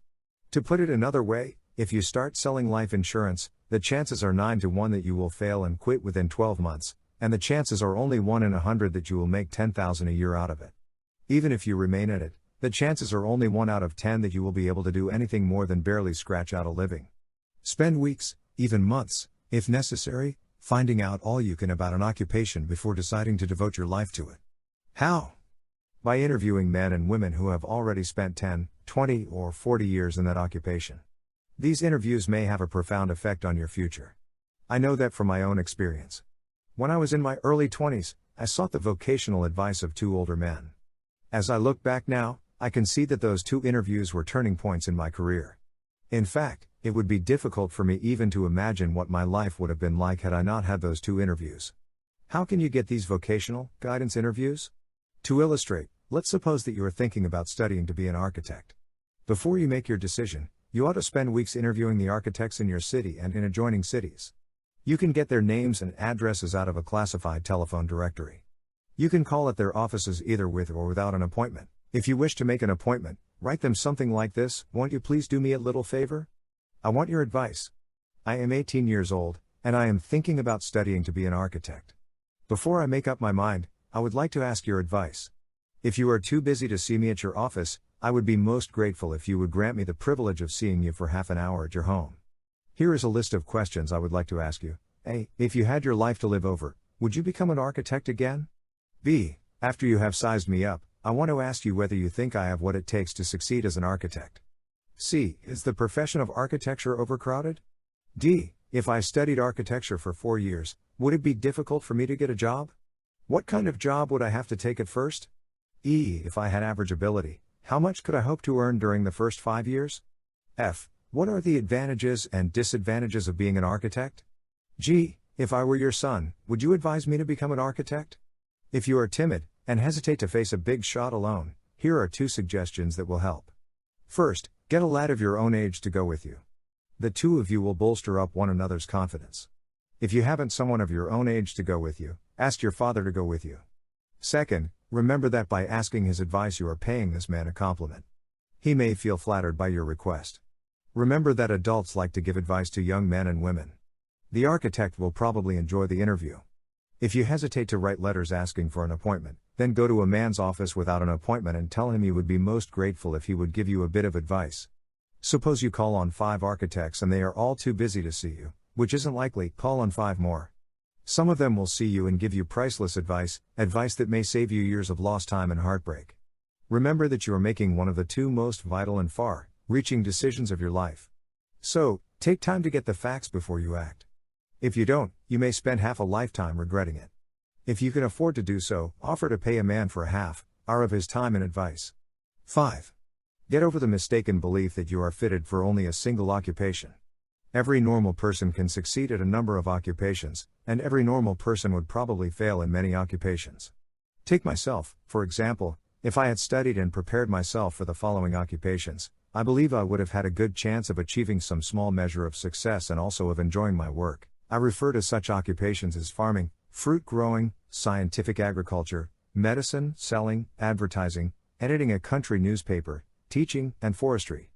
To put it another way, if you start selling life insurance, the chances are 9 to 1 that you will fail and quit within 12 months, and the chances are only 1 in 100 that you will make $10,000 a year out of it. Even if you remain at it, the chances are only 1 out of 10 that you will be able to do anything more than barely scratch out a living. Spend weeks, even months, if necessary, finding out all you can about an occupation before deciding to devote your life to it. How? By interviewing men and women who have already spent 10, 20, or 40 years in that occupation. These interviews may have a profound effect on your future. I know that from my own experience. When I was in my early 20s, I sought the vocational advice of 2 older men. As I look back now, I can see that those 2 interviews were turning points in my career. In fact, it would be difficult for me even to imagine what my life would have been like had I not had those 2 interviews. How can you get these vocational guidance interviews? To illustrate, let's suppose that you are thinking about studying to be an architect. Before you make your decision, you ought to spend weeks interviewing the architects in your city and in adjoining cities. You can get their names and addresses out of a classified telephone directory. You can call at their offices either with or without an appointment. If you wish to make an appointment, write them something like this: "Won't you please do me a little favor? I want your advice. I am 18 years old, and I am thinking about studying to be an architect. Before I make up my mind, I would like to ask your advice. If you are too busy to see me at your office, I would be most grateful if you would grant me the privilege of seeing you for half an hour at your home. Here is a list of questions I would like to ask you. A. If you had your life to live over, would you become an architect again? B. After you have sized me up, I want to ask you whether you think I have what it takes to succeed as an architect. C. Is the profession of architecture overcrowded? D. If I studied architecture for 4 years, would it be difficult for me to get a job? What kind of job would I have to take at first? E. If I had average ability, how much could I hope to earn during the first 5 years? F. What are the advantages and disadvantages of being an architect? G. If I were your son, would you advise me to become an architect? If you are timid and hesitate to face a big shot alone, here are 2 suggestions that will help. First, get a lad of your own age to go with you. The 2 of you will bolster up one another's confidence. If you haven't someone of your own age to go with you, ask your father to go with you. Second, remember that by asking his advice you are paying this man a compliment. He may feel flattered by your request. Remember that adults like to give advice to young men and women. The architect will probably enjoy the interview. If you hesitate to write letters asking for an appointment, then go to a man's office without an appointment and tell him you would be most grateful if he would give you a bit of advice. Suppose you call on 5 architects and they are all too busy to see you, which isn't likely. Call on 5 more. Some of them will see you and give you priceless advice that may save you years of lost time and heartbreak. Remember that you are making one of the 2 most vital and far-reaching decisions of your life. So, take time to get the facts before you act. If you don't, you may spend half a lifetime regretting it. If you can afford to do so, offer to pay a man for a half hour of his time and advice. 5. Get over the mistaken belief that you are fitted for only a single occupation. Every normal person can succeed at a number of occupations, and every normal person would probably fail in many occupations. Take myself, for example. If I had studied and prepared myself for the following occupations, I believe I would have had a good chance of achieving some small measure of success and also of enjoying my work. I refer to such occupations as farming, fruit growing, scientific agriculture, medicine, selling, advertising, editing a country newspaper, teaching, and forestry.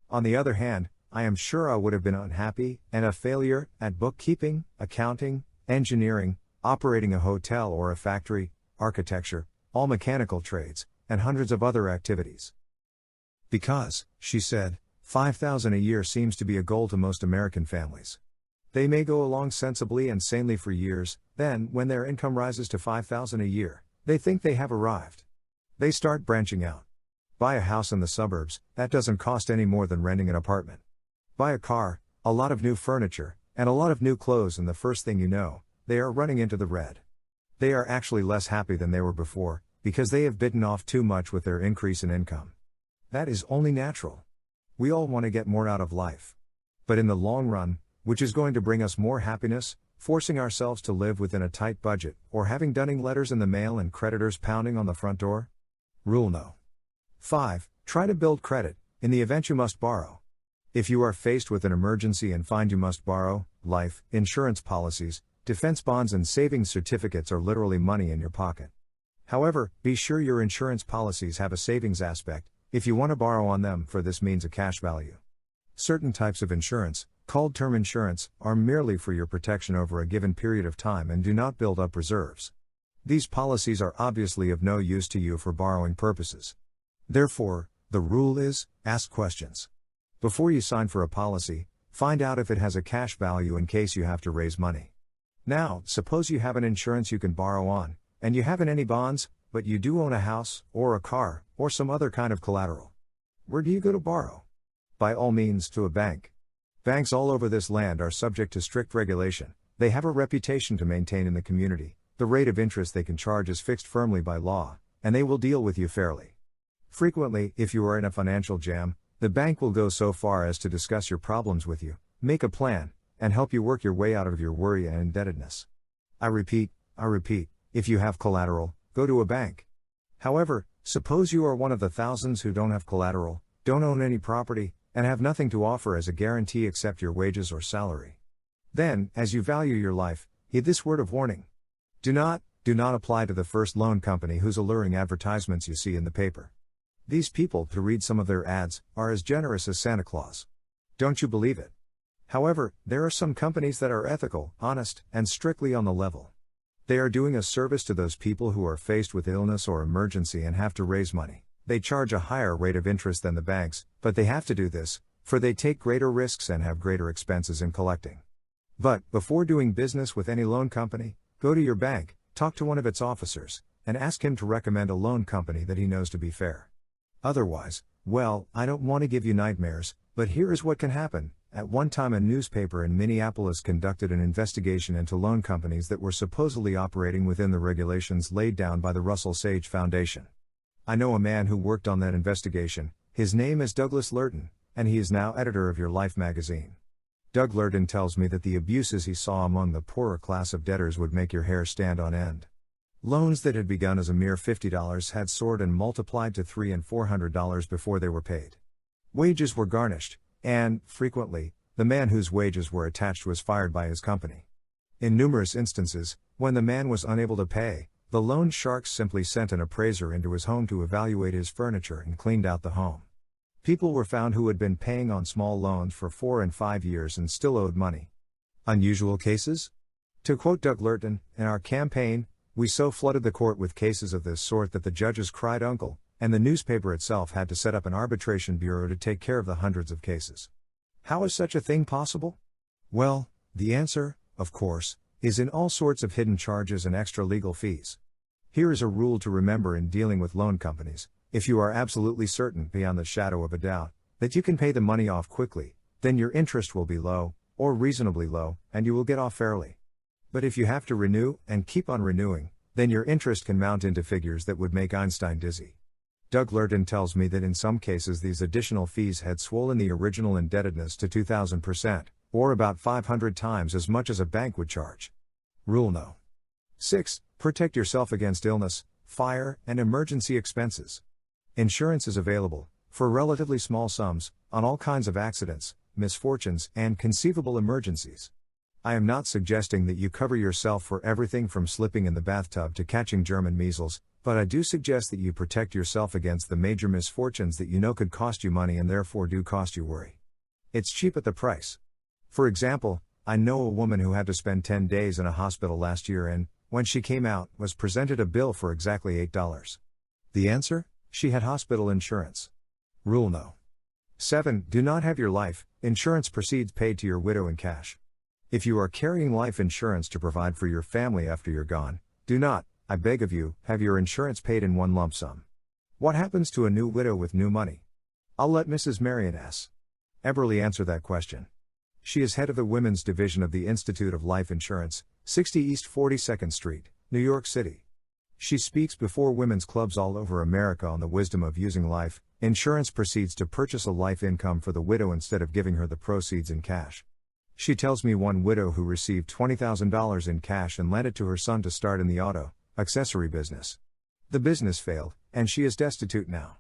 On the other hand, I am sure I would have been unhappy and a failure at bookkeeping, accounting, engineering, operating a hotel or a factory, architecture, all mechanical trades, and hundreds of other activities. Because, she said, $5,000 a year seems to be a goal to most American families. They may go along sensibly and sanely for years, then, when their income rises to $5,000 a year, they think they have arrived. They start branching out. Buy a house in the suburbs, that doesn't cost any more than renting an apartment. Buy a car, a lot of new furniture, and a lot of new clothes, and the first thing you know, they are running into the red. They are actually less happy than they were before, because they have bitten off too much with their increase in income. That is only natural. We all want to get more out of life. But in the long run, which is going to bring us more happiness, forcing ourselves to live within a tight budget, or having dunning letters in the mail and creditors pounding on the front door? Rule no. 5. Try to build credit, in the event you must borrow. If you are faced with an emergency and find you must borrow, life insurance policies, defense bonds and savings certificates are literally money in your pocket. However, be sure your insurance policies have a savings aspect, if you want to borrow on them, for this means a cash value. Certain types of insurance, called term insurance, are merely for your protection over a given period of time and do not build up reserves. These policies are obviously of no use to you for borrowing purposes. Therefore, the rule is, ask questions. Before you sign for a policy, find out if it has a cash value in case you have to raise money. Now, suppose you have an insurance you can borrow on, and you haven't any bonds, but you do own a house, or a car, or some other kind of collateral. Where do you go to borrow? By all means, to a bank. Banks all over this land are subject to strict regulation. They have a reputation to maintain in the community. The rate of interest they can charge is fixed firmly by law, and they will deal with you fairly. Frequently, if you are in a financial jam, the bank will go so far as to discuss your problems with you, make a plan, and help you work your way out of your worry and indebtedness. I repeat, if you have collateral, go to a bank. However, suppose you are one of the thousands who don't have collateral, don't own any property, and have nothing to offer as a guarantee except your wages or salary. Then, as you value your life, heed this word of warning. Do not apply to the first loan company whose alluring advertisements you see in the paper. These people, to read some of their ads, are as generous as Santa Claus. Don't you believe it? However, there are some companies that are ethical, honest, and strictly on the level. They are doing a service to those people who are faced with illness or emergency and have to raise money. They charge a higher rate of interest than the banks, but they have to do this, for they take greater risks and have greater expenses in collecting. But, before doing business with any loan company, go to your bank, talk to one of its officers, and ask him to recommend a loan company that he knows to be fair. Otherwise, well, I don't want to give you nightmares, but here is what can happen, At one time, a newspaper in Minneapolis conducted an investigation into loan companies that were supposedly operating within the regulations laid down by the Russell Sage Foundation. I know a man who worked on that investigation. His name is Douglas Lurton, and he is now editor of Your Life magazine. Doug Lurton tells me that the abuses he saw among the poorer class of debtors would make your hair stand on end. Loans that had begun as a mere $50 had soared and multiplied to $300 and $400 before they were paid. Wages were garnished, and, frequently, the man whose wages were attached was fired by his company. In numerous instances, when the man was unable to pay, the loan sharks simply sent an appraiser into his home to evaluate his furniture and cleaned out the home. People were found who had been paying on small loans for 4 and 5 years and still owed money. Unusual cases? To quote Doug Lurton, in our campaign, we so flooded the court with cases of this sort that the judges cried uncle, and the newspaper itself had to set up an arbitration bureau to take care of the hundreds of cases. How is such a thing possible? Well, the answer, of course, is in all sorts of hidden charges and extra legal fees. Here is a rule to remember in dealing with loan companies: if you are absolutely certain, beyond the shadow of a doubt, that you can pay the money off quickly, then your interest will be low, or reasonably low, and you will get off fairly. But if you have to renew, and keep on renewing, then your interest can mount into figures that would make Einstein dizzy. Doug Lurton tells me that in some cases these additional fees had swollen the original indebtedness to 2,000%, or about 500 times as much as a bank would charge. Rule No. 6. Protect yourself against illness, fire, and emergency expenses. Insurance is available, for relatively small sums, on all kinds of accidents, misfortunes, and conceivable emergencies. I am not suggesting that you cover yourself for everything from slipping in the bathtub to catching German measles, but I do suggest that you protect yourself against the major misfortunes that you know could cost you money and therefore do cost you worry. It's cheap at the price. For example, I know a woman who had to spend 10 days in a hospital last year and, when she came out, was presented a bill for exactly $8. The answer? She had hospital insurance. Rule No. 7. Do not have your life insurance proceeds paid to your widow in cash. If you are carrying life insurance to provide for your family after you're gone, do not, I beg of you, have your insurance paid in one lump sum. What happens to a new widow with new money? I'll let Mrs. Marion S. Eberly answer that question. She is head of the Women's Division of the Institute of Life Insurance, 60 East 42nd Street, New York City. She speaks before women's clubs all over America on the wisdom of using life insurance proceeds to purchase a life income for the widow instead of giving her the proceeds in cash. She tells me one widow who received $20,000 in cash and lent it to her son to start in the auto accessory business. The business failed, and she is destitute now.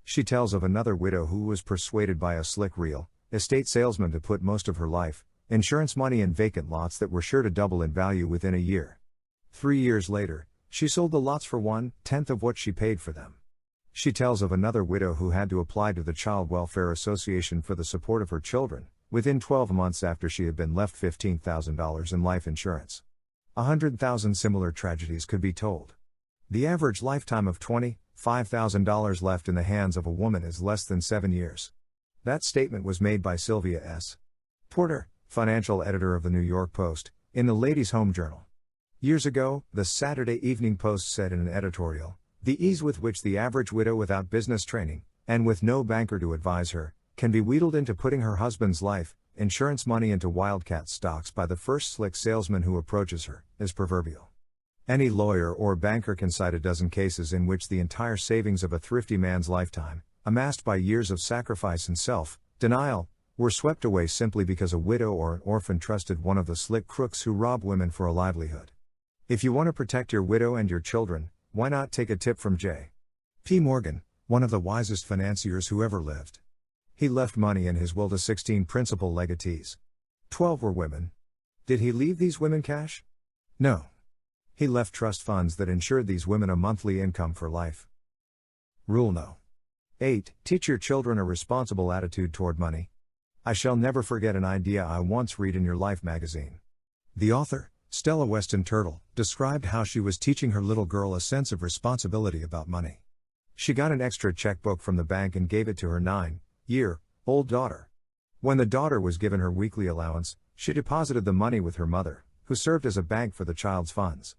She tells of another widow who was persuaded by a slick real estate salesman to put most of her life insurance money in vacant lots that were sure to double in value within a year. 3 years later, she sold the lots for 1/10 of what she paid for them. She tells of another widow who had to apply to the Child Welfare Association for the support of her children, within 12 months after she had been left $15,000 in life insurance. 100,000 similar tragedies could be told. The average lifetime of $25,000 left in the hands of a woman is less than 7 years. That statement was made by Sylvia S. Porter, financial editor of the New York Post, in the Ladies' Home Journal. Years ago, the Saturday Evening Post said in an editorial, "The ease with which the average widow without business training, and with no banker to advise her, can be wheedled into putting her husband's life insurance money into wildcat stocks by the first slick salesman who approaches her, is proverbial." Any lawyer or banker can cite a dozen cases in which the entire savings of a thrifty man's lifetime, amassed by years of sacrifice and self-denial, were swept away simply because a widow or an orphan trusted one of the slick crooks who rob women for a livelihood. If you want to protect your widow and your children, why not take a tip from J. P. Morgan, one of the wisest financiers who ever lived? He left money in his will to 16 principal legatees. 12 were women. Did he leave these women cash? No. He left trust funds that insured these women a monthly income for life. Rule No. 8. Teach your children a responsible attitude toward money. I shall never forget an idea I once read in Your Life magazine. The author, Stella Weston Turtle, described how she was teaching her little girl a sense of responsibility about money. She got an extra checkbook from the bank and gave it to her 9-year-old daughter. When the daughter was given her weekly allowance, she deposited the money with her mother, who served as a bank for the child's funds.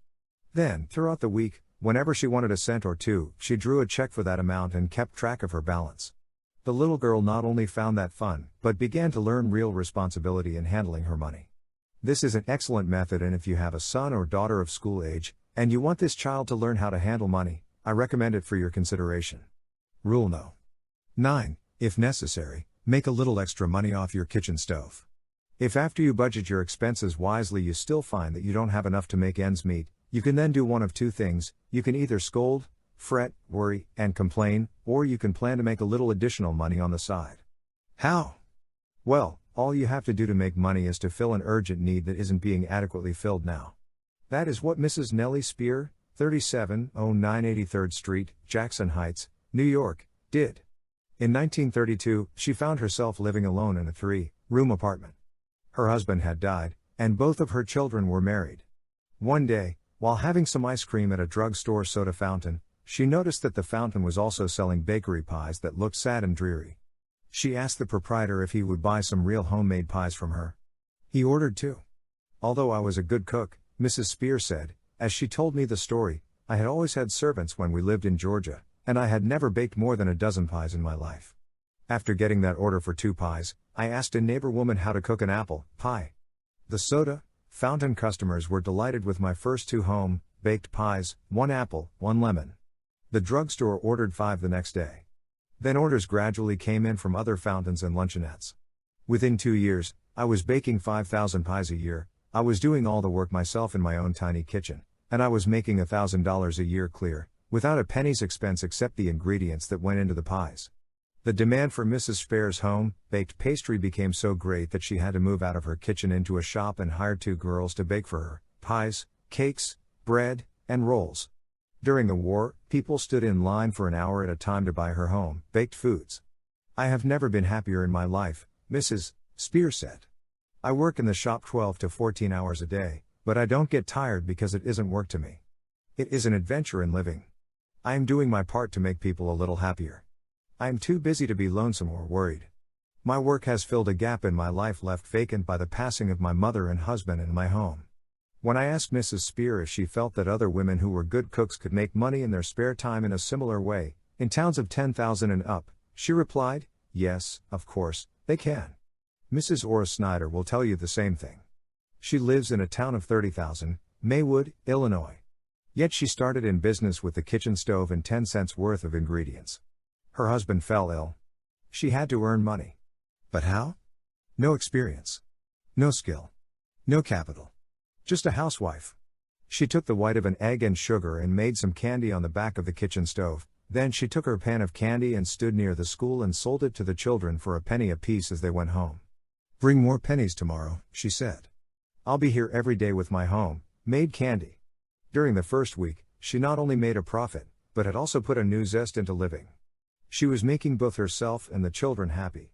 Then, throughout the week, whenever she wanted a cent or two, she drew a check for that amount and kept track of her balance. The little girl not only found that fun, but began to learn real responsibility in handling her money. This is an excellent method, and if you have a son or daughter of school age, and you want this child to learn how to handle money, I recommend it for your consideration. Rule No. 9. If necessary, make a little extra money off your kitchen stove. If after you budget your expenses wisely you still find that you don't have enough to make ends meet, you can then do one of two things: you can either scold, fret, worry, and complain, or you can plan to make a little additional money on the side. How? Well, all you have to do to make money is to fill an urgent need that isn't being adequately filled now. That is what Mrs. Nellie Spear, 3709 83rd Street, Jackson Heights, New York, did. In 1932, she found herself living alone in a 3-room apartment. Her husband had died, and both of her children were married. One day, while having some ice cream at a drugstore soda fountain, she noticed that the fountain was also selling bakery pies that looked sad and dreary. She asked the proprietor if he would buy some real homemade pies from her. He ordered 2. Although I was a good cook, Mrs. Spear said, as she told me the story, I had always had servants when we lived in Georgia, and I had never baked more than a dozen pies in my life. After getting that order for 2 pies, I asked a neighbor woman how to cook an apple pie. The soda fountain customers were delighted with my first 2 home-baked pies, 1 apple, 1 lemon. The drugstore ordered 5 the next day. Then orders gradually came in from other fountains and luncheonettes. Within 2 years, I was baking 5,000 pies a year. I was doing all the work myself in my own tiny kitchen, and I was making $1,000 a year clear, without a penny's expense except the ingredients that went into the pies. The demand for Mrs. Spear's home-baked pastry became so great that she had to move out of her kitchen into a shop and hired 2 girls to bake for her pies, cakes, bread, and rolls. During the war, people stood in line for an hour at a time to buy her home-baked foods. I have never been happier in my life, Mrs. Spear said. I work in the shop 12 to 14 hours a day, but I don't get tired because it isn't work to me. It is an adventure in living. I am doing my part to make people a little happier. I am too busy to be lonesome or worried. My work has filled a gap in my life left vacant by the passing of my mother and husband in my home. When I asked Mrs. Spear if she felt that other women who were good cooks could make money in their spare time in a similar way, in towns of 10,000 and up, she replied, yes, of course, they can. Mrs. Ora Snyder will tell you the same thing. She lives in a town of 30,000, Maywood, Illinois. Yet she started in business with the kitchen stove and 10 cents worth of ingredients. Her husband fell ill. She had to earn money. But how? No experience. No skill. No capital. Just a housewife. She took the white of an egg and sugar and made some candy on the back of the kitchen stove. Then she took her pan of candy and stood near the school and sold it to the children for a penny apiece as they went home. Bring more pennies tomorrow, she said. I'll be here every day with my home-made candy. During the first week, she not only made a profit, but had also put a new zest into living. She was making both herself and the children happy.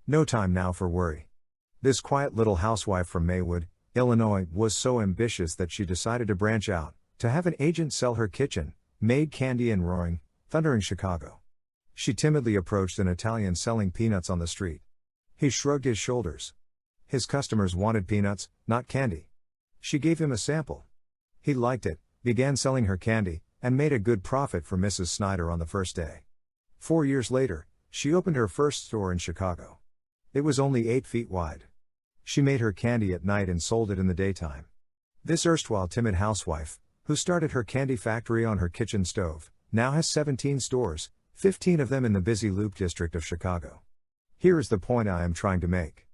No time now for worry. This quiet little housewife from Maywood, Illinois, was so ambitious that she decided to branch out, to have an agent sell her kitchen-made candy in roaring, thundering Chicago. She timidly approached an Italian selling peanuts on the street. He shrugged his shoulders. His customers wanted peanuts, not candy. She gave him a sample. He liked it, began selling her candy, and made a good profit for Mrs. Snyder on the first day. 4 years later, she opened her first store in Chicago. It was only 8 feet wide. She made her candy at night and sold it in the daytime. This erstwhile timid housewife, who started her candy factory on her kitchen stove, now has 17 stores, 15 of them in the busy Loop district of Chicago. Here is the point I am trying to make.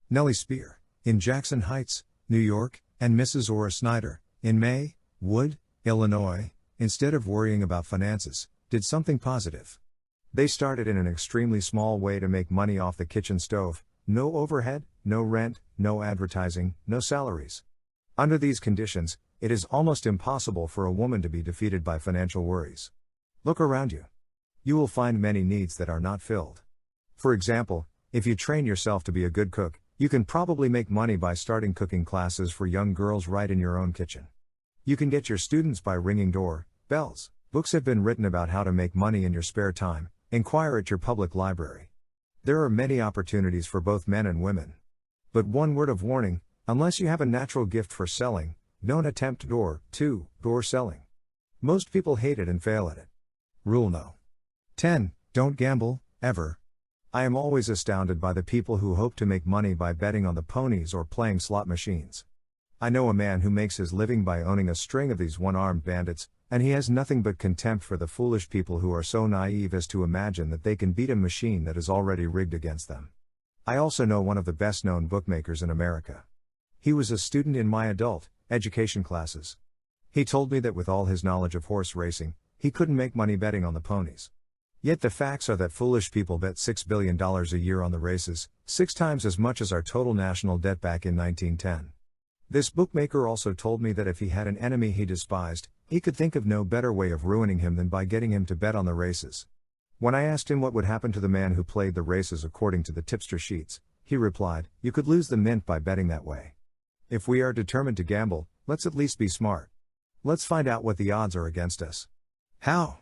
Nellie Spear, in Jackson Heights, New York, and Mrs. Ora Snyder, in Maywood, Illinois, instead of worrying about finances, did something positive. They started in an extremely small way to make money off the kitchen stove: no overhead, no rent, no advertising, no salaries. Under these conditions, it is almost impossible for a woman to be defeated by financial worries. Look around you. You will find many needs that are not filled. For example, if you train yourself to be a good cook, you can probably make money by starting cooking classes for young girls right in your own kitchen. You can get your students by ringing bells. Books have been written about how to make money in your spare time. Inquire at your public library. There are many opportunities for both men and women. But one word of warning: unless you have a natural gift for selling, don't attempt door-to-door selling. Most people hate it and fail at it. Rule No. 10. Don't gamble, ever. I am always astounded by the people who hope to make money by betting on the ponies or playing slot machines. I know a man who makes his living by owning a string of these one-armed bandits, and he has nothing but contempt for the foolish people who are so naive as to imagine that they can beat a machine that is already rigged against them. I also know one of the best-known bookmakers in America. He was a student in my adult education classes. He told me that with all his knowledge of horse racing, he couldn't make money betting on the ponies. Yet the facts are that foolish people bet $6 billion a year on the races, 6 times as much as our total national debt back in 1910. This bookmaker also told me that if he had an enemy he despised, he could think of no better way of ruining him than by getting him to bet on the races. When I asked him what would happen to the man who played the races according to the tipster sheets, he replied, "You could lose the mint by betting that way." If we are determined to gamble, let's at least be smart. Let's find out what the odds are against us. How?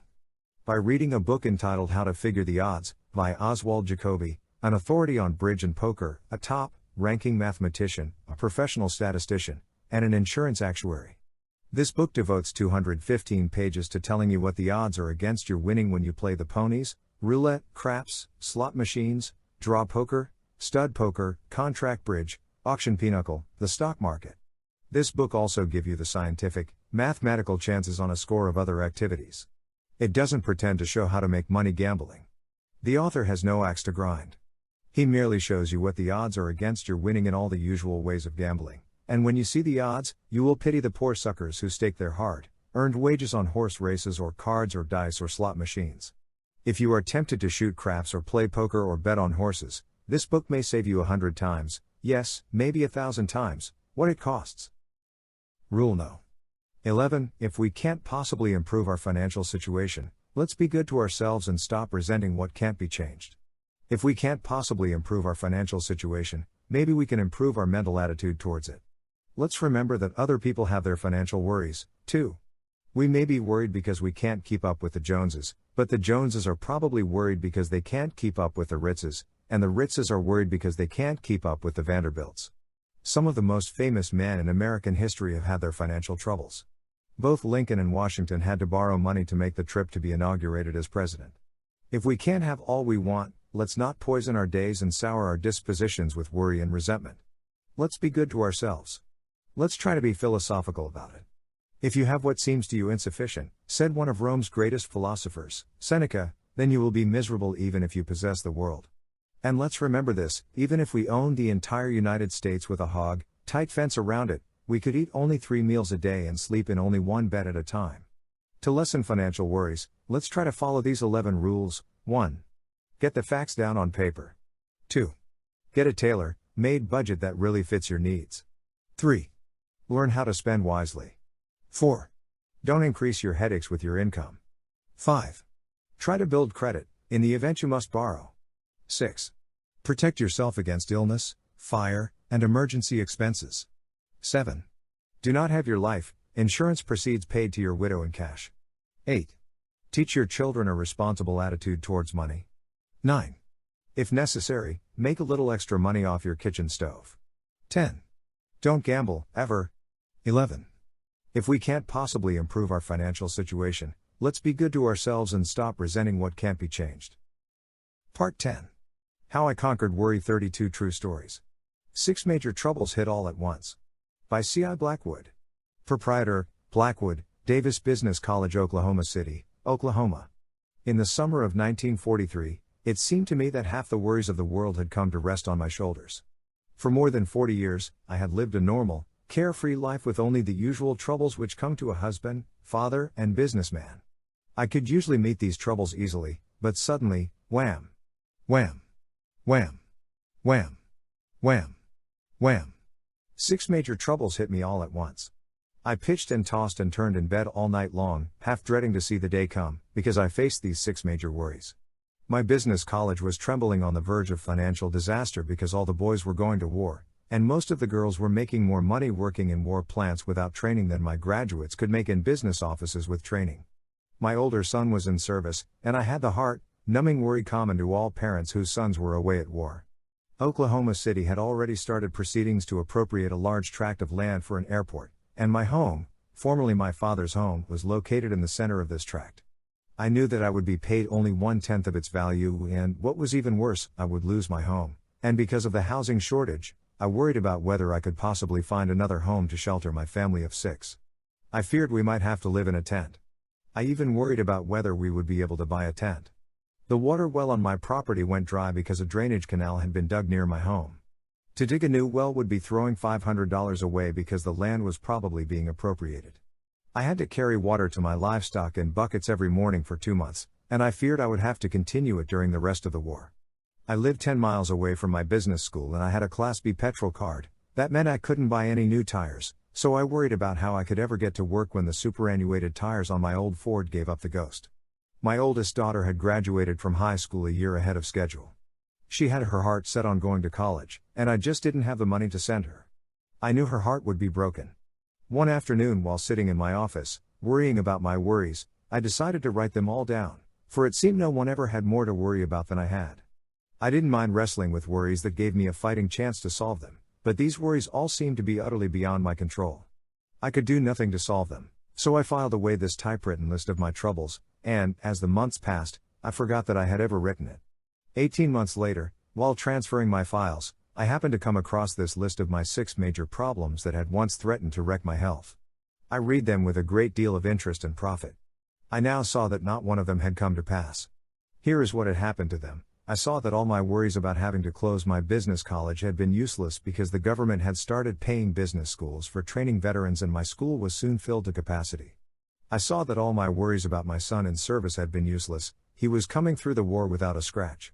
By reading a book entitled How to Figure the Odds, by Oswald Jacoby, an authority on bridge and poker, a top-ranking mathematician, a professional statistician, and an insurance actuary. This book devotes 215 pages to telling you what the odds are against your winning when you play the ponies, roulette, craps, slot machines, draw poker, stud poker, contract bridge, auction pinochle, the stock market. This book also gives you the scientific, mathematical chances on a score of other activities. It doesn't pretend to show how to make money gambling. The author has no axe to grind. He merely shows you what the odds are against your winning in all the usual ways of gambling. And when you see the odds, you will pity the poor suckers who stake their hard-earned wages on horse races or cards or dice or slot machines. If you are tempted to shoot craps or play poker or bet on horses, this book may save you 100 times, yes, maybe 1,000 times, what it costs. Rule No. 11. If we can't possibly improve our financial situation, let's be good to ourselves and stop resenting what can't be changed. If we can't possibly improve our financial situation, maybe we can improve our mental attitude towards it. Let's remember that other people have their financial worries, too. We may be worried because we can't keep up with the Joneses, but the Joneses are probably worried because they can't keep up with the Ritzes, and the Ritzes are worried because they can't keep up with the Vanderbilts. Some of the most famous men in American history have had their financial troubles. Both Lincoln and Washington had to borrow money to make the trip to be inaugurated as president. If we can't have all we want, let's not poison our days and sour our dispositions with worry and resentment. Let's be good to ourselves. Let's try to be philosophical about it. If you have what seems to you insufficient, said one of Rome's greatest philosophers, Seneca, then you will be miserable even if you possess the world. And let's remember this, even if we owned the entire United States with a hog-tight fence around it, we could eat only 3 meals a day and sleep in only one bed at a time. To lessen financial worries, let's try to follow these 11 rules. 1. Get the facts down on paper. 2. Get a tailor-made budget that really fits your needs. 3. Learn how to spend wisely. 4. Don't increase your headaches with your income. 5. Try to build credit, in the event you must borrow. 6. Protect yourself against illness, fire, and emergency expenses. 7. Do not have your life insurance proceeds paid to your widow in cash. 8. Teach your children a responsible attitude towards money. 9. If necessary, make a little extra money off your kitchen stove. 10. Don't gamble, ever. 11. If we can't possibly improve our financial situation, let's be good to ourselves and stop resenting what can't be changed. Part 10. How I Conquered Worry. 32 True Stories. 6 Major Troubles Hit All at Once. By C.I. Blackwood. Proprietor, Blackwood, Davis Business College, Oklahoma City, Oklahoma. In the summer of 1943, it seemed to me that half the worries of the world had come to rest on my shoulders. For more than 40 years, I had lived a normal, carefree life with only the usual troubles which come to a husband, father, and businessman. I could usually meet these troubles easily, but suddenly, wham! Wham! Wham! Wham! Wham! Wham! 6 major troubles hit me all at once. I pitched and tossed and turned in bed all night long, half dreading to see the day come, because I faced these 6 major worries. My business college was trembling on the verge of financial disaster because all the boys were going to war, and most of the girls were making more money working in war plants without training than my graduates could make in business offices with training. My older son was in service, and I had the heart-numbing worry common to all parents whose sons were away at war. Oklahoma City had already started proceedings to appropriate a large tract of land for an airport, and my home, formerly my father's home, was located in the center of this tract. I knew that I would be paid only 1/10 of its value, and, what was even worse, I would lose my home, and because of the housing shortage, I worried about whether I could possibly find another home to shelter my family of 6. I feared we might have to live in a tent. I even worried about whether we would be able to buy a tent. The water well on my property went dry because a drainage canal had been dug near my home. To dig a new well would be throwing $500 away because the land was probably being appropriated. I had to carry water to my livestock in buckets every morning for 2 months, and I feared I would have to continue it during the rest of the war. I lived 10 miles away from my business school and I had a Class B petrol card. That meant I couldn't buy any new tires, so I worried about how I could ever get to work when the superannuated tires on my old Ford gave up the ghost. My oldest daughter had graduated from high school a year ahead of schedule. She had her heart set on going to college, and I just didn't have the money to send her. I knew her heart would be broken. One afternoon while sitting in my office, worrying about my worries, I decided to write them all down, for it seemed no one ever had more to worry about than I had. I didn't mind wrestling with worries that gave me a fighting chance to solve them, but these worries all seemed to be utterly beyond my control. I could do nothing to solve them, so I filed away this typewritten list of my troubles, and, as the months passed, I forgot that I had ever written it. 18 months later, while transferring my files, I happened to come across this list of my 6 major problems that had once threatened to wreck my health. I read them with a great deal of interest and profit. I now saw that not one of them had come to pass. Here is what had happened to them. I saw that all my worries about having to close my business college had been useless because the government had started paying business schools for training veterans and my school was soon filled to capacity. I saw that all my worries about my son in service had been useless. He was coming through the war without a scratch.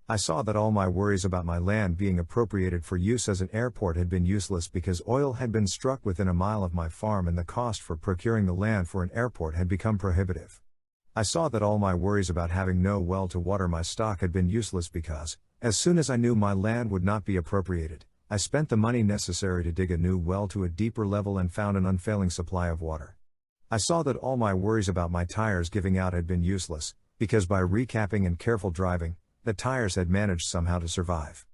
I saw that all my worries about my land being appropriated for use as an airport had been useless because oil had been struck within a mile of my farm and the cost for procuring the land for an airport had become prohibitive. I saw that all my worries about having no well to water my stock had been useless because, as soon as I knew my land would not be appropriated, I spent the money necessary to dig a new well to a deeper level and found an unfailing supply of water. I saw that all my worries about my tires giving out had been useless, because by recapping and careful driving, the tires had managed somehow to survive.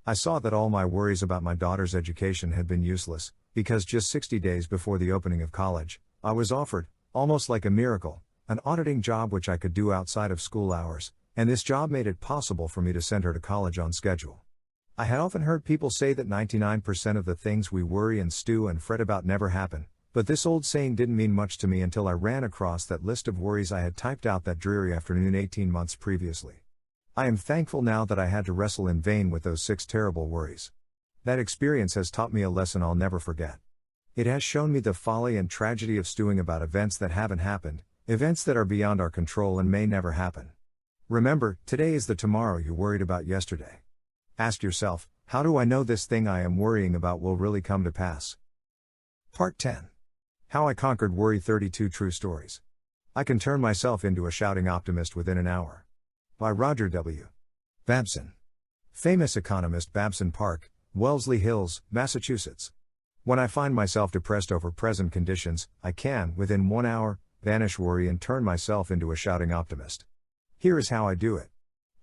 I saw that all my worries about my daughter's education had been useless, because just 60 days before the opening of college, I was offered, almost like a miracle, an auditing job which I could do outside of school hours, and this job made it possible for me to send her to college on schedule. I had often heard people say that 99% of the things we worry and stew and fret about never happen, but this old saying didn't mean much to me until I ran across that list of worries I had typed out that dreary afternoon 18 months previously. I am thankful now that I had to wrestle in vain with those 6 terrible worries. That experience has taught me a lesson I'll never forget. It has shown me the folly and tragedy of stewing about events that haven't happened, events that are beyond our control and may never happen. Remember, today is the tomorrow you worried about yesterday. Ask yourself, how do I know this thing I am worrying about will really come to pass? Part 10. How I Conquered Worry. 32 True Stories. I Can Turn Myself into a Shouting Optimist Within an Hour. By Roger W. Babson. Famous economist Babson Park, Wellesley Hills, Massachusetts. When I find myself depressed over present conditions, I can, within 1 hour, banish worry and turn myself into a shouting optimist. Here is how I do it.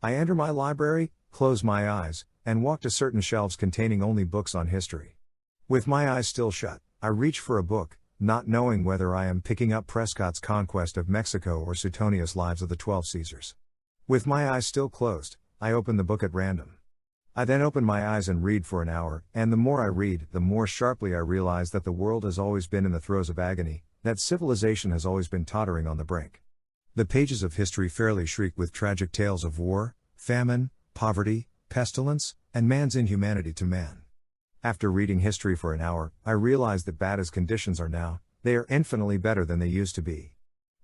I enter my library, close my eyes, and walk to certain shelves containing only books on history. With my eyes still shut, I reach for a book, not knowing whether I am picking up Prescott's Conquest of Mexico or Suetonius' Lives of the 12 Caesars. With my eyes still closed, I open the book at random. I then open my eyes and read for an hour, and the more I read, the more sharply I realize that the world has always been in the throes of agony, that civilization has always been tottering on the brink. The pages of history fairly shriek with tragic tales of war, famine, poverty, pestilence, and man's inhumanity to man. After reading history for an hour, I realize that bad as conditions are now, they are infinitely better than they used to be.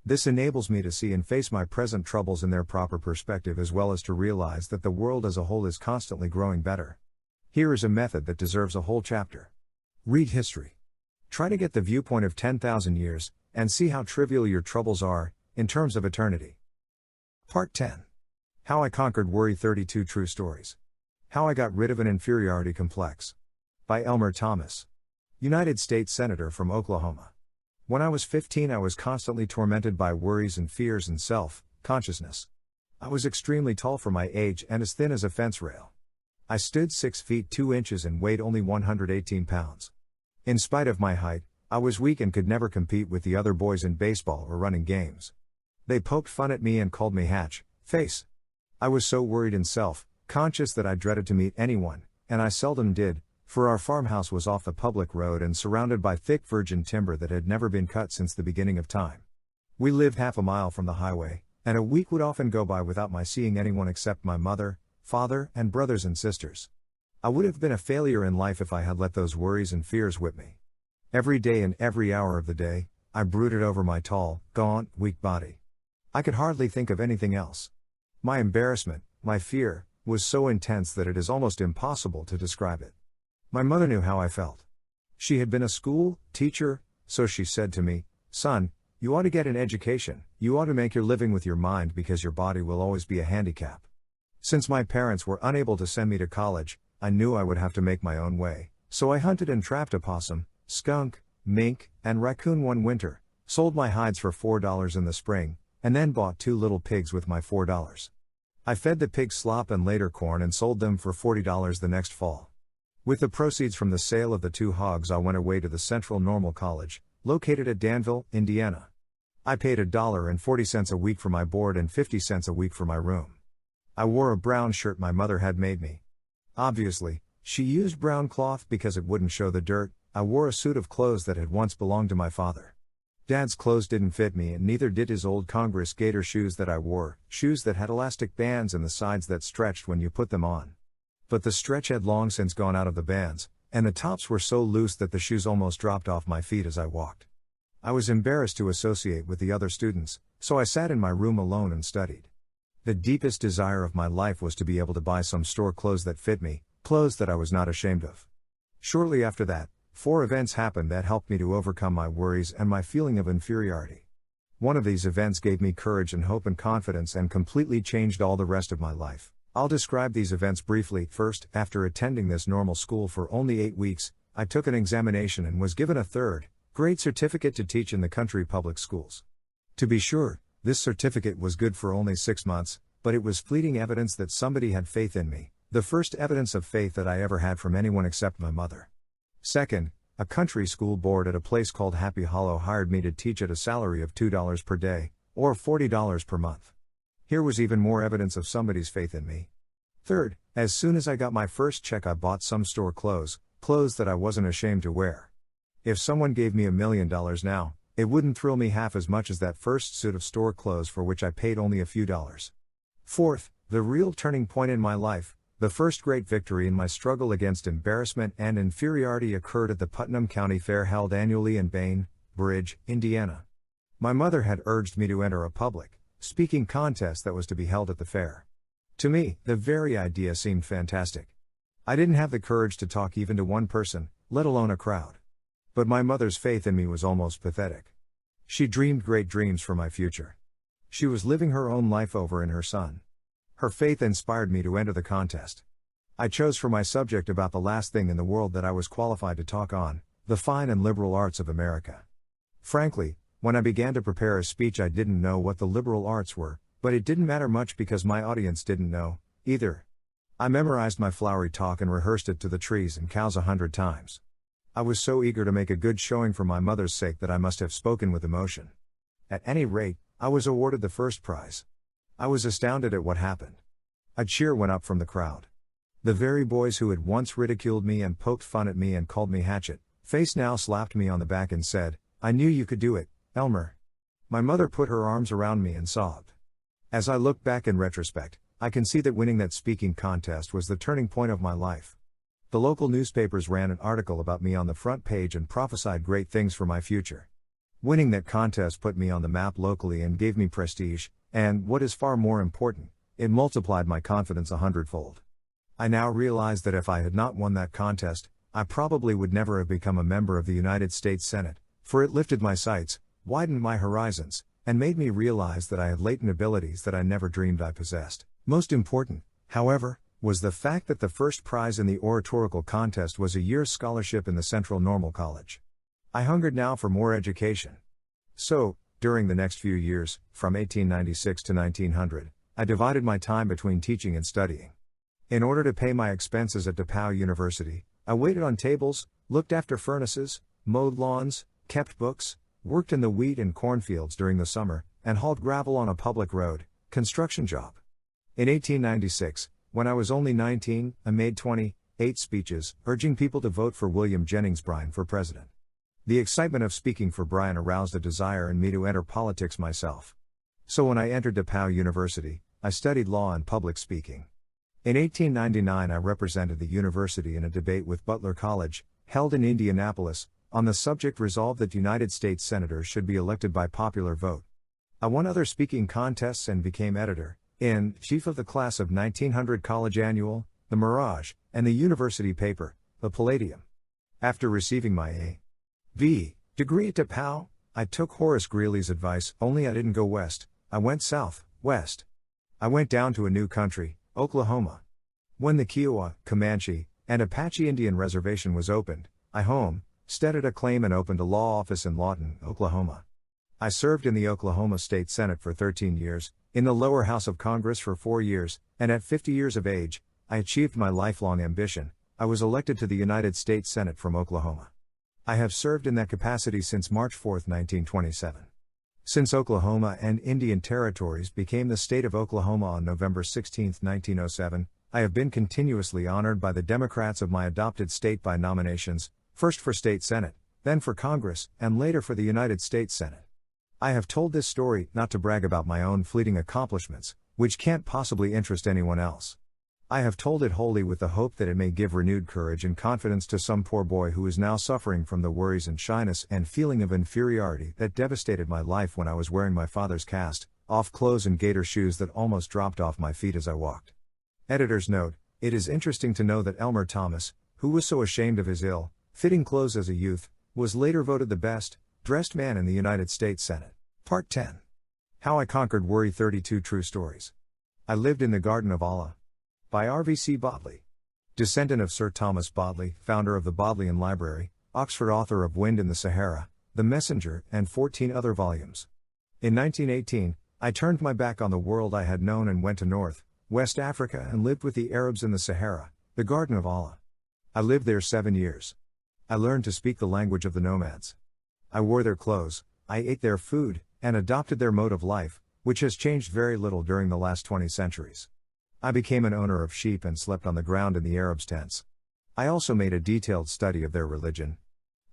This enables me to see and face my present troubles in their proper perspective as well as to realize that the world as a whole is constantly growing better. Here is a method that deserves a whole chapter. Read history. Try to get the viewpoint of 10,000 years, and see how trivial your troubles are, in terms of eternity. Part 10. How I Conquered Worry. 32 True Stories. How I Got Rid of an Inferiority Complex. By Elmer Thomas. United States Senator from Oklahoma. When I was 15, I was constantly tormented by worries and fears and self-consciousness. I was extremely tall for my age and as thin as a fence rail. I stood 6 feet 2 inches and weighed only 118 pounds. In spite of my height, I was weak and could never compete with the other boys in baseball or running games. They poked fun at me and called me Hatch, Face. I was so worried and self-conscious that I dreaded to meet anyone, and I seldom did, for our farmhouse was off the public road and surrounded by thick virgin timber that had never been cut since the beginning of time. We lived half a mile from the highway, and a week would often go by without my seeing anyone except my mother, father, and brothers and sisters. I would have been a failure in life if I had let those worries and fears whip me. Every day and every hour of the day, I brooded over my tall, gaunt, weak body. I could hardly think of anything else. My embarrassment, my fear, was so intense that it is almost impossible to describe it. My mother knew how I felt. She had been a school teacher, so she said to me, "Son, you ought to get an education, you ought to make your living with your mind because your body will always be a handicap." Since my parents were unable to send me to college, I knew I would have to make my own way, so I hunted and trapped a possum, skunk, mink, and raccoon one winter, sold my hides for $4 in the spring, and then bought 2 little pigs with my $4. I fed the pigs slop and later corn and sold them for $40 the next fall. With the proceeds from the sale of the 2 hogs, I went away to the Central Normal College, located at Danville, Indiana. I paid $1.40 a week for my board and 50 cents a week for my room. I wore a brown shirt my mother had made me. Obviously, she used brown cloth because it wouldn't show the dirt. I wore a suit of clothes that had once belonged to my father. Dad's clothes didn't fit me and neither did his old Congress gator shoes that I wore, shoes that had elastic bands and the sides that stretched when you put them on. But the stretch had long since gone out of the bands, and the tops were so loose that the shoes almost dropped off my feet as I walked. I was embarrassed to associate with the other students, so I sat in my room alone and studied. The deepest desire of my life was to be able to buy some store clothes that fit me, clothes that I was not ashamed of. Shortly after that, 4 events happened that helped me to overcome my worries and my feeling of inferiority. One of these events gave me courage and hope and confidence and completely changed all the rest of my life. I'll describe these events briefly. First, after attending this normal school for only 8 weeks, I took an examination and was given a 3rd grade certificate to teach in the country public schools. To be sure, this certificate was good for only 6 months, but it was fleeting evidence that somebody had faith in me, the first evidence of faith that I ever had from anyone except my mother. Second, a country school board at a place called Happy Hollow hired me to teach at a salary of $2 per day, or $40 per month. Here was even more evidence of somebody's faith in me. Third, as soon as I got my first check, I bought some store clothes that I wasn't ashamed to wear. If someone gave me $1 million now, it wouldn't thrill me half as much as that first suit of store clothes for which I paid only a few dollars. Fourth, the real turning point in my life, the first great victory in my struggle against embarrassment and inferiority, occurred at the Putnam County Fair held annually in Bainbridge, Indiana. My mother had urged me to enter a public speaking contest that was to be held at the fair. To me, the very idea seemed fantastic. I didn't have the courage to talk even to one person, let alone a crowd. But my mother's faith in me was almost pathetic. She dreamed great dreams for my future. She was living her own life over in her son. Her faith inspired me to enter the contest. I chose for my subject about the last thing in the world that I was qualified to talk on, the fine and liberal arts of America. Frankly, when I began to prepare a speech, I didn't know what the liberal arts were, but it didn't matter much because my audience didn't know, either. I memorized my flowery talk and rehearsed it to the trees and cows 100 times. I was so eager to make a good showing for my mother's sake that I must have spoken with emotion. At any rate, I was awarded the first prize. I was astounded at what happened. A cheer went up from the crowd. The very boys who had once ridiculed me and poked fun at me and called me Hatchet Face now slapped me on the back and said, "I knew you could do it, Elmer." My mother put her arms around me and sobbed. As I look back in retrospect, I can see that winning that speaking contest was the turning point of my life. The local newspapers ran an article about me on the front page and prophesied great things for my future. Winning that contest put me on the map locally and gave me prestige, and, what is far more important, it multiplied my confidence 100-fold. I now realize that if I had not won that contest, I probably would never have become a member of the United States Senate, for it lifted my sights, widened my horizons, and made me realize that I had latent abilities that I never dreamed I possessed. Most important, however, was the fact that the first prize in the oratorical contest was a year's scholarship in the Central Normal College. I hungered now for more education. So, during the next few years, from 1896 to 1900, I divided my time between teaching and studying. In order to pay my expenses at DePauw University, I waited on tables, looked after furnaces, mowed lawns, kept books, worked in the wheat and cornfields during the summer, and hauled gravel on a public road, construction job. In 1896, when I was only 19, I made 28 speeches, urging people to vote for William Jennings Bryan for president. The excitement of speaking for Bryan aroused a desire in me to enter politics myself. So when I entered DePauw University, I studied law and public speaking. In 1899 I represented the university in a debate with Butler College, held in Indianapolis, on the subject resolved that United States senators should be elected by popular vote. I won other speaking contests and became editor-in-chief of the class of 1900 College Annual, The Mirage, and the university paper, The Palladium. After receiving my A.V. degree at DePauw, I took Horace Greeley's advice, only I didn't go west, I went south-west. I went down to a new country, Oklahoma. When the Kiowa, Comanche, and Apache Indian Reservation was opened, I homesteaded a claim and opened a law office in Lawton, Oklahoma. I served in the Oklahoma State Senate for 13 years, in the lower house of Congress for 4 years, and at 50 years of age, I achieved my lifelong ambition. I was elected to the United States Senate from Oklahoma. I have served in that capacity since March 4, 1927. Since Oklahoma and Indian Territories became the state of Oklahoma on November 16, 1907, I have been continuously honored by the Democrats of my adopted state by nominations, first for state Senate, then for Congress, and later for the United States Senate. I have told this story not to brag about my own fleeting accomplishments, which can't possibly interest anyone else. I have told it wholly with the hope that it may give renewed courage and confidence to some poor boy who is now suffering from the worries and shyness and feeling of inferiority that devastated my life when I was wearing my father's cast-off clothes and gaiter shoes that almost dropped off my feet as I walked. Editor's note: it is interesting to know that Elmer Thomas, who was so ashamed of his ill-fitting clothes as a youth, was later voted the best-dressed man in the United States Senate. Part 10. How I Conquered Worry. 32 True Stories. I Lived in the Garden of Allah. By R.V.C. Bodley. Descendant of Sir Thomas Bodley, founder of the Bodleian Library, Oxford, author of Wind in the Sahara, The Messenger, and 14 other volumes. In 1918, I turned my back on the world I had known and went to West Africa and lived with the Arabs in the Sahara, the Garden of Allah. I lived there 7 years. I learned to speak the language of the nomads. I wore their clothes, I ate their food, and adopted their mode of life, which has changed very little during the last 20 centuries. I became an owner of sheep and slept on the ground in the Arabs' tents. I also made a detailed study of their religion.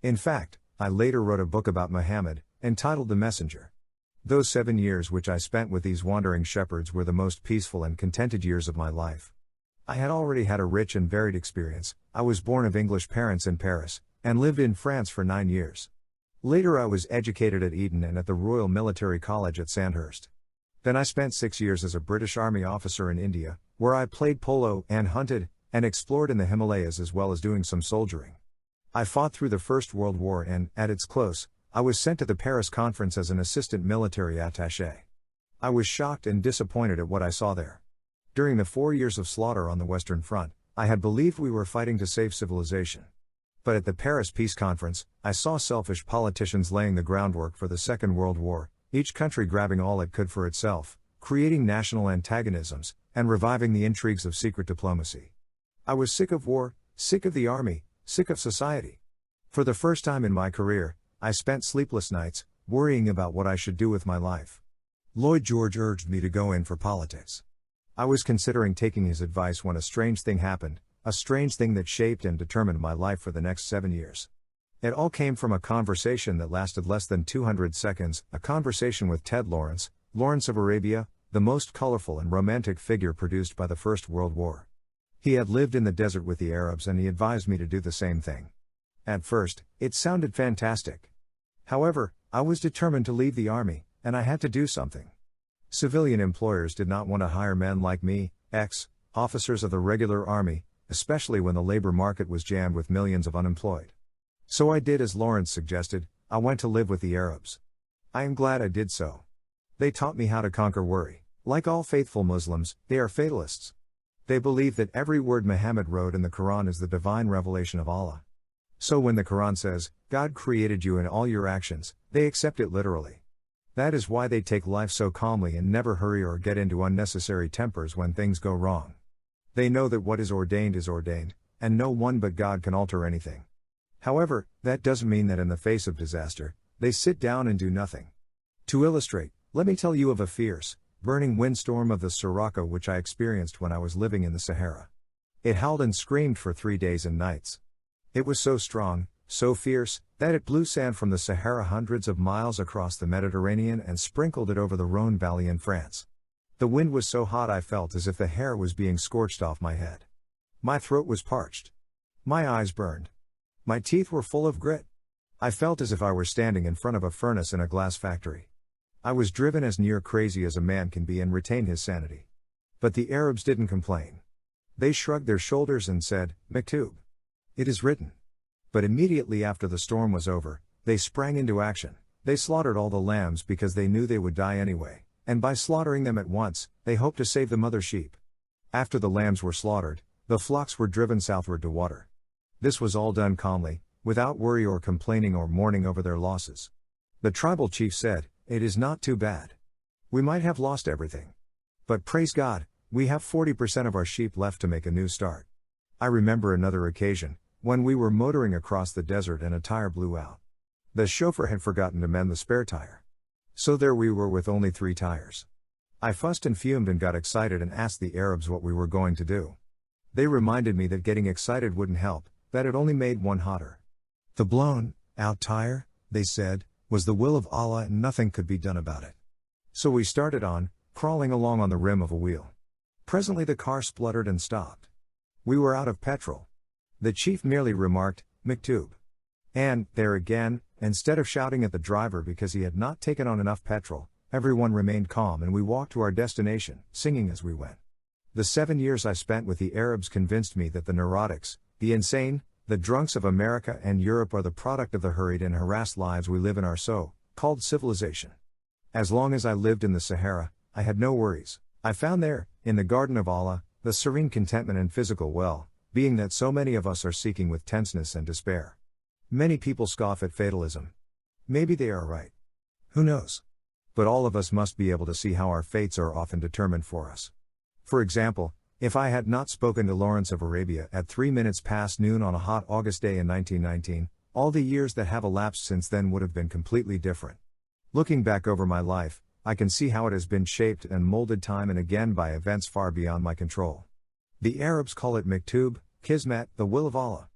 In fact, I later wrote a book about Muhammad, entitled The Messenger. Those 7 years which I spent with these wandering shepherds were the most peaceful and contented years of my life. I had already had a rich and varied experience. I was born of English parents in Paris, and lived in France for 9 years. Later I was educated at Eton and at the Royal Military College at Sandhurst. Then I spent 6 years as a British Army officer in India, where I played polo and hunted, and explored in the Himalayas as well as doing some soldiering. I fought through the First World War and, at its close, I was sent to the Paris conference as an assistant military attaché. I was shocked and disappointed at what I saw there. During the 4 years of slaughter on the Western Front, I had believed we were fighting to save civilization. But at the Paris Peace Conference, I saw selfish politicians laying the groundwork for the Second World War, each country grabbing all it could for itself, creating national antagonisms, and reviving the intrigues of secret diplomacy. I was sick of war, sick of the army, sick of society. For the first time in my career, I spent sleepless nights, worrying about what I should do with my life. Lloyd George urged me to go in for politics. I was considering taking his advice when a strange thing happened, a strange thing that shaped and determined my life for the next 7 years. It all came from a conversation that lasted less than 200 seconds, a conversation with Ted Lawrence, Lawrence of Arabia, the most colorful and romantic figure produced by the First World War. He had lived in the desert with the Arabs and he advised me to do the same thing. At first, it sounded fantastic. However, I was determined to leave the army, and I had to do something. Civilian employers did not want to hire men like me, ex-officers of the regular army, especially when the labor market was jammed with millions of unemployed. So I did as Lawrence suggested, I went to live with the Arabs. I am glad I did so. They taught me how to conquer worry. Like all faithful Muslims, they are fatalists. They believe that every word Muhammad wrote in the Quran is the divine revelation of Allah. So when the Quran says, God created you in all your actions, they accept it literally. That is why they take life so calmly and never hurry or get into unnecessary tempers when things go wrong. They know that what is ordained, and no one but God can alter anything. However, that doesn't mean that in the face of disaster, They sit down and do nothing. To illustrate, let me tell you of a fierce, burning windstorm of the Sirocco which I experienced when I was living in the Sahara. It howled and screamed for 3 days and nights. It was so strong, so fierce, that it blew sand from the Sahara hundreds of miles across the Mediterranean and sprinkled it over the Rhône Valley in France. The wind was so hot I felt as if the hair was being scorched off my head. My throat was parched. My eyes burned. My teeth were full of grit. I felt as if I were standing in front of a furnace in a glass factory. I was driven as near crazy as a man can be and retain his sanity. But the Arabs didn't complain. They shrugged their shoulders and said, "Maktub. It is written." But immediately after the storm was over, they sprang into action. They slaughtered all the lambs because they knew they would die anyway, and by slaughtering them at once, they hoped to save the mother sheep. After the lambs were slaughtered, the flocks were driven southward to water. This was all done calmly, without worry or complaining or mourning over their losses. The tribal chief said, "It is not too bad. We might have lost everything. But praise God, we have 40% of our sheep left to make a new start." I remember another occasion, when we were motoring across the desert and a tire blew out. The chauffeur had forgotten to mend the spare tire. So there we were with only 3 tires. I fussed and fumed and got excited and asked the Arabs what we were going to do. They reminded me that getting excited wouldn't help, that it only made one hotter. The blown out tire, they said, was the will of Allah and nothing could be done about it. So we started on, crawling along on the rim of a wheel. Presently the car spluttered and stopped. We were out of petrol. The chief merely remarked, "Maktub." And, there again, instead of shouting at the driver because he had not taken on enough petrol, everyone remained calm and we walked to our destination, singing as we went. The 7 years I spent with the Arabs convinced me that the neurotics, the insane, the drunks of America and Europe are the product of the hurried and harassed lives we live in our so-called civilization. As long as I lived in the Sahara, I had no worries. I found there, in the garden of Allah, the serene contentment and physical well-being that so many of us are seeking with tenseness and despair. Many people scoff at fatalism. Maybe they are right. Who knows? But all of us must be able to see how our fates are often determined for us. For example, if I had not spoken to Lawrence of Arabia at 3 minutes past noon on a hot August day in 1919, all the years that have elapsed since then would have been completely different. Looking back over my life, I can see how it has been shaped and molded time and again by events far beyond my control. The Arabs call it Maktub, Kismet, the will of Allah.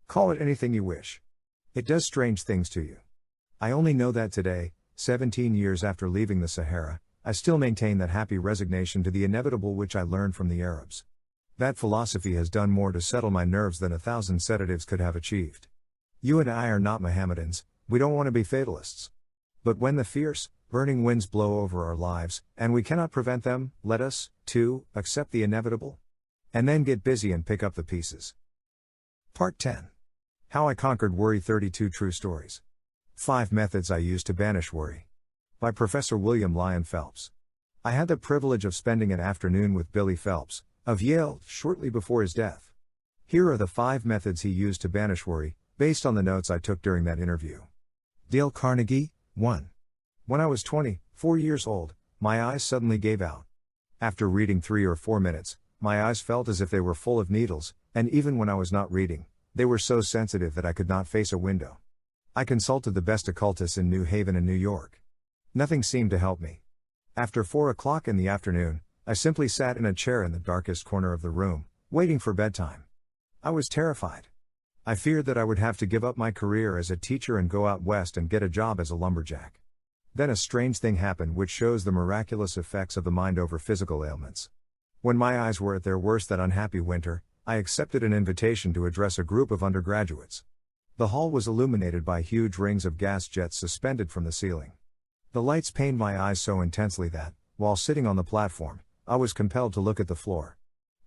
Call it anything you wish. It does strange things to you. I only know that today, 17 years after leaving the Sahara, I still maintain that happy resignation to the inevitable which I learned from the Arabs. That philosophy has done more to settle my nerves than 1,000 sedatives could have achieved. You and I are not Mohammedans, we don't want to be fatalists. But when the fierce, burning winds blow over our lives, and we cannot prevent them, let us, too, accept the inevitable. And then get busy and pick up the pieces. Part 10. How I Conquered Worry. 32 True Stories. 5 Methods I Used to Banish Worry. By Professor William Lyon Phelps. I had the privilege of spending an afternoon with Billy Phelps, of Yale, shortly before his death. Here are the 5 methods he used to banish worry, based on the notes I took during that interview. Dale Carnegie. 1. When I was 24 years old, my eyes suddenly gave out. After reading 3 or 4 minutes, my eyes felt as if they were full of needles, and even when I was not reading, they were so sensitive that I could not face a window. I consulted the best occultists in New Haven and New York. Nothing seemed to help me. After 4 o'clock in the afternoon, I simply sat in a chair in the darkest corner of the room, waiting for bedtime. I was terrified. I feared that I would have to give up my career as a teacher and go out west and get a job as a lumberjack. Then a strange thing happened which shows the miraculous effects of the mind over physical ailments. When my eyes were at their worst that unhappy winter, I accepted an invitation to address a group of undergraduates. The hall was illuminated by huge rings of gas jets suspended from the ceiling. The lights pained my eyes so intensely that, while sitting on the platform, I was compelled to look at the floor.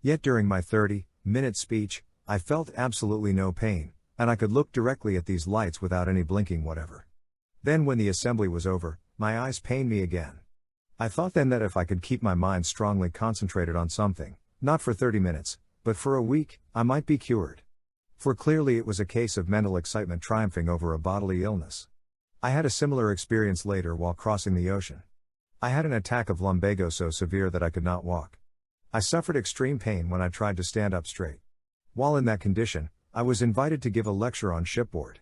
Yet during my 30-minute speech, I felt absolutely no pain, and I could look directly at these lights without any blinking whatever. Then when the assembly was over, my eyes pained me again. I thought then that if I could keep my mind strongly concentrated on something, not for 30 minutes, but for a week, I might be cured. For clearly it was a case of mental excitement triumphing over a bodily illness. I had a similar experience later while crossing the ocean. I had an attack of lumbago so severe that I could not walk. I suffered extreme pain when I tried to stand up straight. While in that condition, I was invited to give a lecture on shipboard.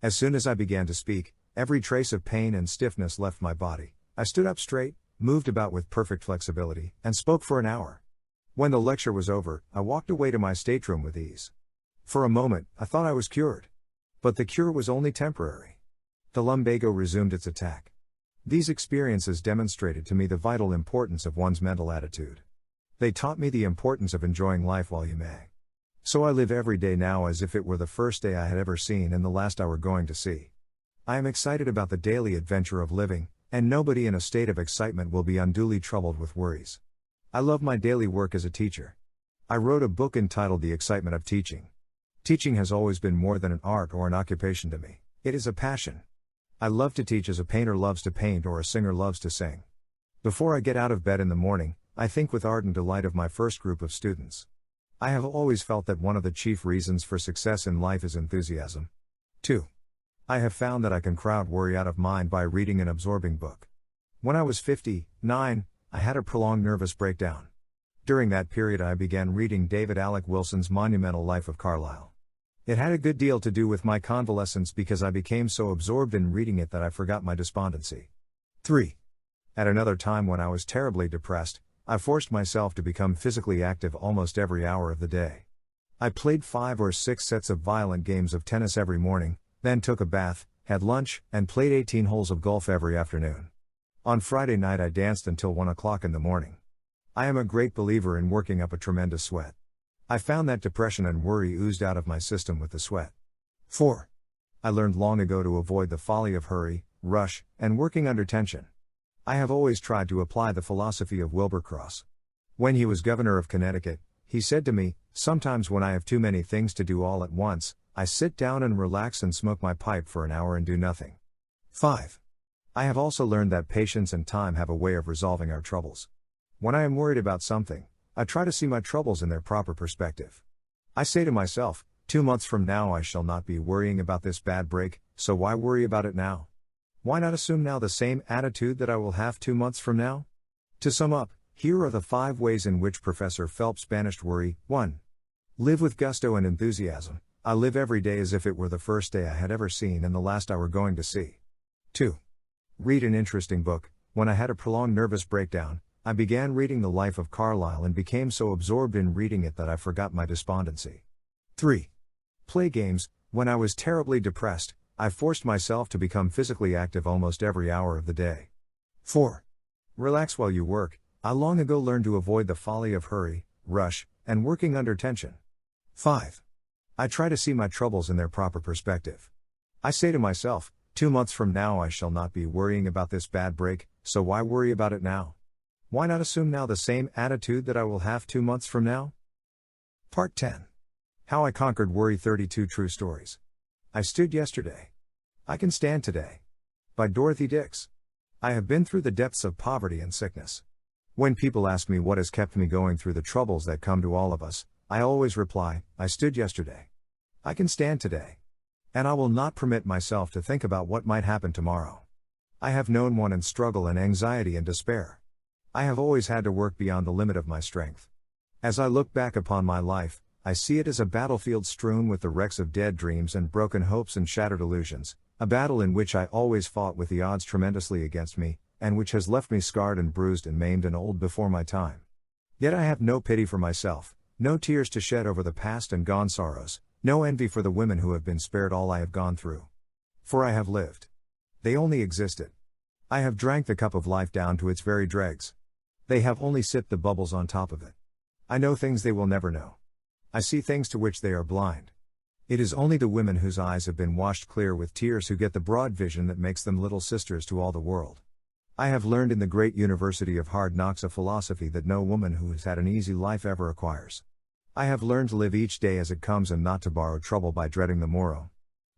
As soon as I began to speak, Every trace of pain and stiffness left my body. I stood up straight, moved about with perfect flexibility, and spoke for an hour. When the lecture was over, I walked away to my stateroom with ease. For a moment, I thought I was cured. But the cure was only temporary. The lumbago resumed its attack. These experiences demonstrated to me the vital importance of one's mental attitude. They taught me the importance of enjoying life while you may. So I live every day now as if it were the first day I had ever seen and the last I were going to see. I am excited about the daily adventure of living, and nobody in a state of excitement will be unduly troubled with worries. I love my daily work as a teacher. I wrote a book entitled The Excitement of Teaching. Teaching has always been more than an art or an occupation to me. It is a passion. I love to teach as a painter loves to paint or a singer loves to sing. Before I get out of bed in the morning, I think with ardent delight of my first group of students. I have always felt that one of the chief reasons for success in life is enthusiasm. 2. I have found that I can crowd worry out of mind by reading an absorbing book. When I was 59, I had a prolonged nervous breakdown. During that period I began reading David Alec Wilson's monumental Life of Carlyle. It had a good deal to do with my convalescence because I became so absorbed in reading it that I forgot my despondency. 3. At another time when I was terribly depressed, I forced myself to become physically active almost every hour of the day. I played 5 or 6 sets of violent games of tennis every morning, then took a bath, had lunch, and played 18 holes of golf every afternoon. On Friday night I danced until 1 o'clock in the morning. I am a great believer in working up a tremendous sweat. I found that depression and worry oozed out of my system with the sweat. 4. I learned long ago to avoid the folly of hurry, rush, and working under tension. I have always tried to apply the philosophy of Wilbur Cross. When he was governor of Connecticut, he said to me, "Sometimes when I have too many things to do all at once, I sit down and relax and smoke my pipe for an hour and do nothing." 5. I have also learned that patience and time have a way of resolving our troubles. When I am worried about something, I try to see my troubles in their proper perspective. I say to myself, 2 months from now I shall not be worrying about this bad break, so why worry about it now? Why not assume now the same attitude that I will have 2 months from now? To sum up, here are the 5 ways in which Professor Phelps banished worry. 1. Live with gusto and enthusiasm. I live every day as if it were the first day I had ever seen and the last I were going to see. 2. Read an interesting book. When I had a prolonged nervous breakdown, I began reading the Life of Carlyle and became so absorbed in reading it that I forgot my despondency. 3. Play games. When I was terribly depressed, I forced myself to become physically active almost every hour of the day. 4. Relax while you work. I long ago learned to avoid the folly of hurry, rush, and working under tension. 5. I try to see my troubles in their proper perspective. I say to myself, 2 months from now I shall not be worrying about this bad break, so why worry about it now? Why not assume now the same attitude that I will have 2 months from now? Part 10. How I Conquered Worry. 32 True Stories. I Stood Yesterday. I Can Stand Today. By Dorothy Dix. I have been through the depths of poverty and sickness. When people ask me what has kept me going through the troubles that come to all of us, I always reply, I stood yesterday. I can stand today. And I will not permit myself to think about what might happen tomorrow. I have known one in struggle and anxiety and despair. I have always had to work beyond the limit of my strength. As I look back upon my life, I see it as a battlefield strewn with the wrecks of dead dreams and broken hopes and shattered illusions, a battle in which I always fought with the odds tremendously against me, and which has left me scarred and bruised and maimed and old before my time. Yet I have no pity for myself, no tears to shed over the past and gone sorrows, no envy for the women who have been spared all I have gone through. For I have lived. They only existed. I have drank the cup of life down to its very dregs. They have only sipped the bubbles on top of it. I know things they will never know. I see things to which they are blind. It is only the women whose eyes have been washed clear with tears who get the broad vision that makes them little sisters to all the world. I have learned in the great University of Hard Knocks a philosophy that no woman who has had an easy life ever acquires. I have learned to live each day as it comes and not to borrow trouble by dreading the morrow.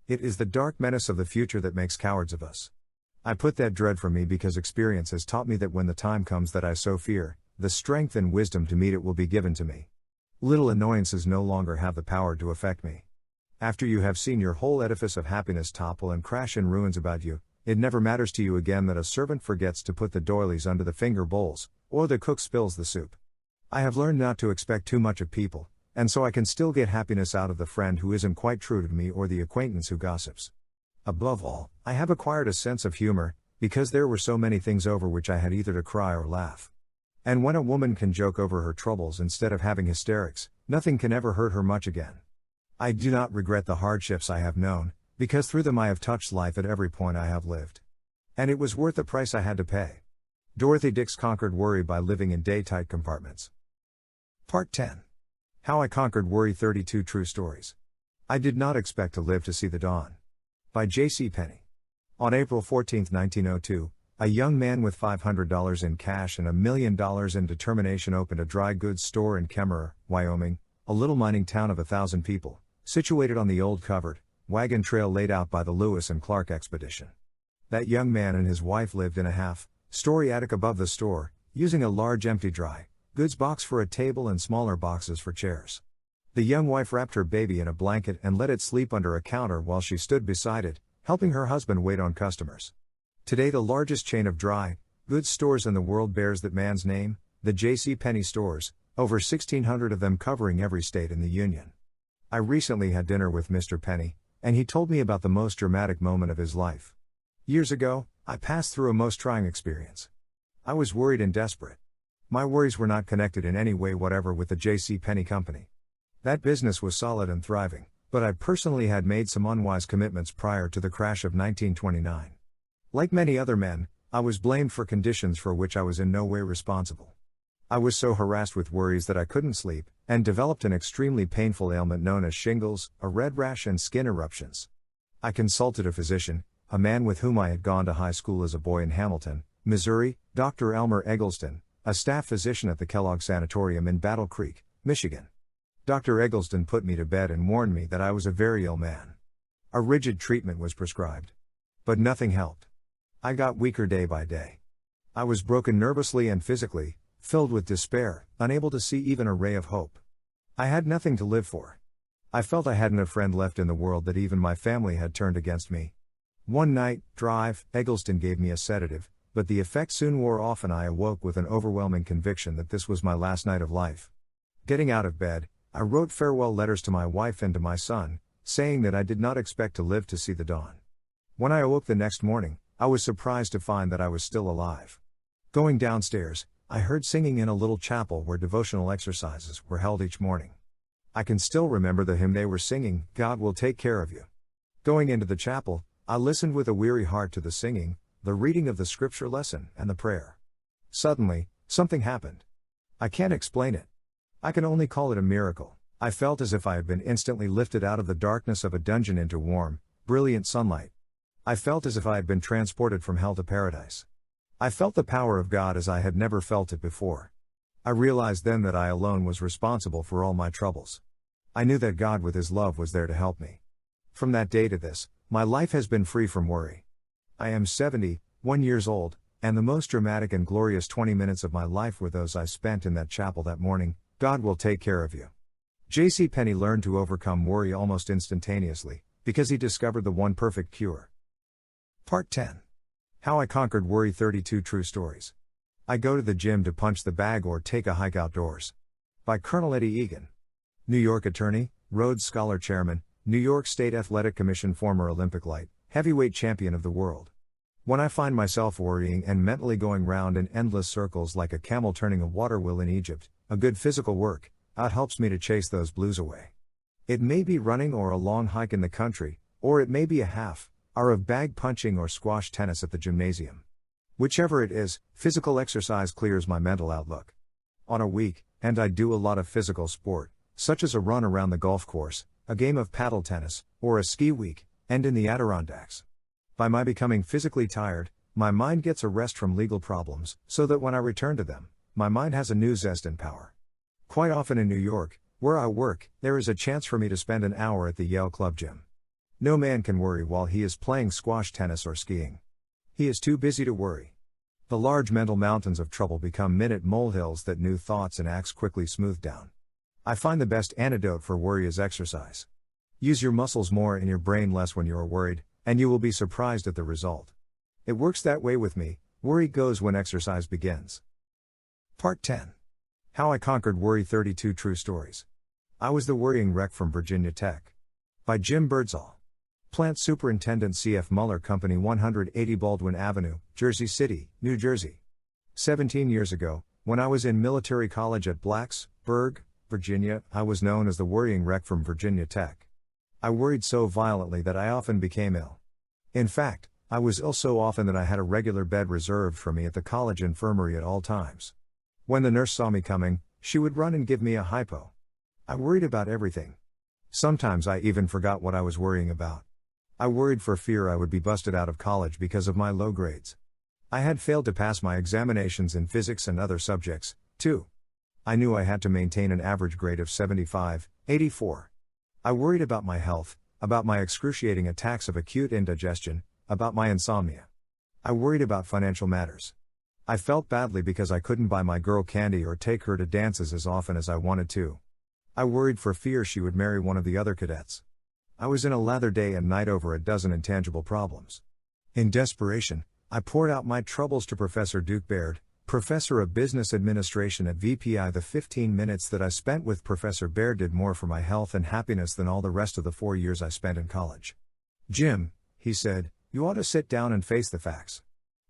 It is the dark menace of the future that makes cowards of us. I put that dread from me because experience has taught me that when the time comes that I so fear, the strength and wisdom to meet it will be given to me. Little annoyances no longer have the power to affect me. After you have seen your whole edifice of happiness topple and crash in ruins about you, it never matters to you again that a servant forgets to put the doilies under the finger bowls, or the cook spills the soup. I have learned not to expect too much of people, and so I can still get happiness out of the friend who isn't quite true to me or the acquaintance who gossips. Above all, I have acquired a sense of humor, because there were so many things over which I had either to cry or laugh. And when a woman can joke over her troubles instead of having hysterics, nothing can ever hurt her much again. I do not regret the hardships I have known, because through them I have touched life at every point I have lived. And it was worth the price I had to pay. Dorothy Dix conquered worry by living in day-tight compartments. Part 10. How I Conquered Worry, 32 True Stories. I Did Not Expect to Live to See the Dawn. By J.C. Penney. On April 14, 1902, a young man with $500 in cash and $1 million in determination opened a dry goods store in Kemmerer, Wyoming, a little mining town of 1,000 people, situated on the old covered wagon trail laid out by the Lewis and Clark expedition. That young man and his wife lived in a half-story attic above the store, using a large empty dry goods box for a table and smaller boxes for chairs. The young wife wrapped her baby in a blanket and let it sleep under a counter while she stood beside it, helping her husband wait on customers. Today the largest chain of dry goods stores in the world bears that man's name, the J.C. Penney stores, over 1,600 of them covering every state in the Union. I recently had dinner with Mr. Penney, and he told me about the most dramatic moment of his life. Years ago, I passed through a most trying experience. I was worried and desperate. My worries were not connected in any way whatever with the J.C. Penney Company. That business was solid and thriving, but I personally had made some unwise commitments prior to the crash of 1929. Like many other men, I was blamed for conditions for which I was in no way responsible. I was so harassed with worries that I couldn't sleep, and developed an extremely painful ailment known as shingles, a red rash and skin eruptions. I consulted a physician, a man with whom I had gone to high school as a boy in Hamilton, Missouri, Dr. Elmer Eggleston, a staff physician at the Kellogg Sanatorium in Battle Creek, Michigan. Dr. Eggleston put me to bed and warned me that I was a very ill man. A rigid treatment was prescribed. But nothing helped. I got weaker day by day. I was broken nervously and physically, filled with despair, unable to see even a ray of hope. I had nothing to live for. I felt I hadn't a friend left in the world, that even my family had turned against me. One night, Eggleston gave me a sedative, but the effect soon wore off and I awoke with an overwhelming conviction that this was my last night of life. Getting out of bed, I wrote farewell letters to my wife and to my son, saying that I did not expect to live to see the dawn. When I awoke the next morning, I was surprised to find that I was still alive. Going downstairs, I heard singing in a little chapel where devotional exercises were held each morning. I can still remember the hymn they were singing, "God Will Take Care of You." Going into the chapel, I listened with a weary heart to the singing, the reading of the scripture lesson, and the prayer. Suddenly, something happened. I can't explain it. I can only call it a miracle. I felt as if I had been instantly lifted out of the darkness of a dungeon into warm, brilliant sunlight. I felt as if I had been transported from hell to paradise. I felt the power of God as I had never felt it before. I realized then that I alone was responsible for all my troubles. I knew that God with His love was there to help me. From that day to this, my life has been free from worry. I am 71 years old, and the most dramatic and glorious 20 minutes of my life were those I spent in that chapel that morning. God will take care of you. J.C. Penney learned to overcome worry almost instantaneously, because he discovered the one perfect cure. Part 10. How I Conquered Worry, 32 True Stories. I Go to the Gym to Punch the Bag or Take a Hike Outdoors. By Colonel Eddie Egan. New York attorney, Rhodes Scholar Chairman, New York State Athletic Commission, former Olympic light heavyweight champion of the world. When I find myself worrying and mentally going round in endless circles like a camel turning a water wheel in Egypt, a good physical workout helps me to chase those blues away. It may be running or a long hike in the country, or it may be a half-hour of bag punching or squash tennis at the gymnasium. Whichever it is, physical exercise clears my mental outlook. On a week, and I do a lot of physical sport, such as a run around the golf course, a game of paddle tennis, or a ski week, and in the Adirondacks. By my becoming physically tired, my mind gets a rest from legal problems, so that when I return to them, my mind has a new zest and power. Quite often in New York, where I work, there is a chance for me to spend an hour at the Yale Club gym. No man can worry while he is playing squash tennis or skiing. He is too busy to worry. The large mental mountains of trouble become minute molehills that new thoughts and acts quickly smooth down. I find the best antidote for worry is exercise. Use your muscles more and your brain less when you are worried, and you will be surprised at the result. It works that way with me. Worry goes when exercise begins. Part 10. How I Conquered Worry, 32 True Stories. I Was the Worrying Wreck from Virginia Tech. By Jim Birdsall. Plant Superintendent C.F. Muller Company 180 Baldwin Avenue, Jersey City, New Jersey. 17 years ago, when I was in military college at Blacksburg, Virginia, I was known as the worrying wreck from Virginia Tech. I worried so violently that I often became ill. In fact, I was ill so often that I had a regular bed reserved for me at the college infirmary at all times. When the nurse saw me coming, she would run and give me a hypo. I worried about everything. Sometimes I even forgot what I was worrying about. I worried for fear I would be busted out of college because of my low grades. I had failed to pass my examinations in physics and other subjects, too. I knew I had to maintain an average grade of 75/84. I worried about my health, about my excruciating attacks of acute indigestion, about my insomnia. I worried about financial matters. I felt badly because I couldn't buy my girl candy or take her to dances as often as I wanted to. I worried for fear she would marry one of the other cadets. I was in a lather day and night over a dozen intangible problems. In desperation, I poured out my troubles to Professor Duke Baird, Professor of Business Administration at VPI. The 15 minutes that I spent with Professor Baird did more for my health and happiness than all the rest of the 4 years I spent in college. "Jim," he said, "you ought to sit down and face the facts.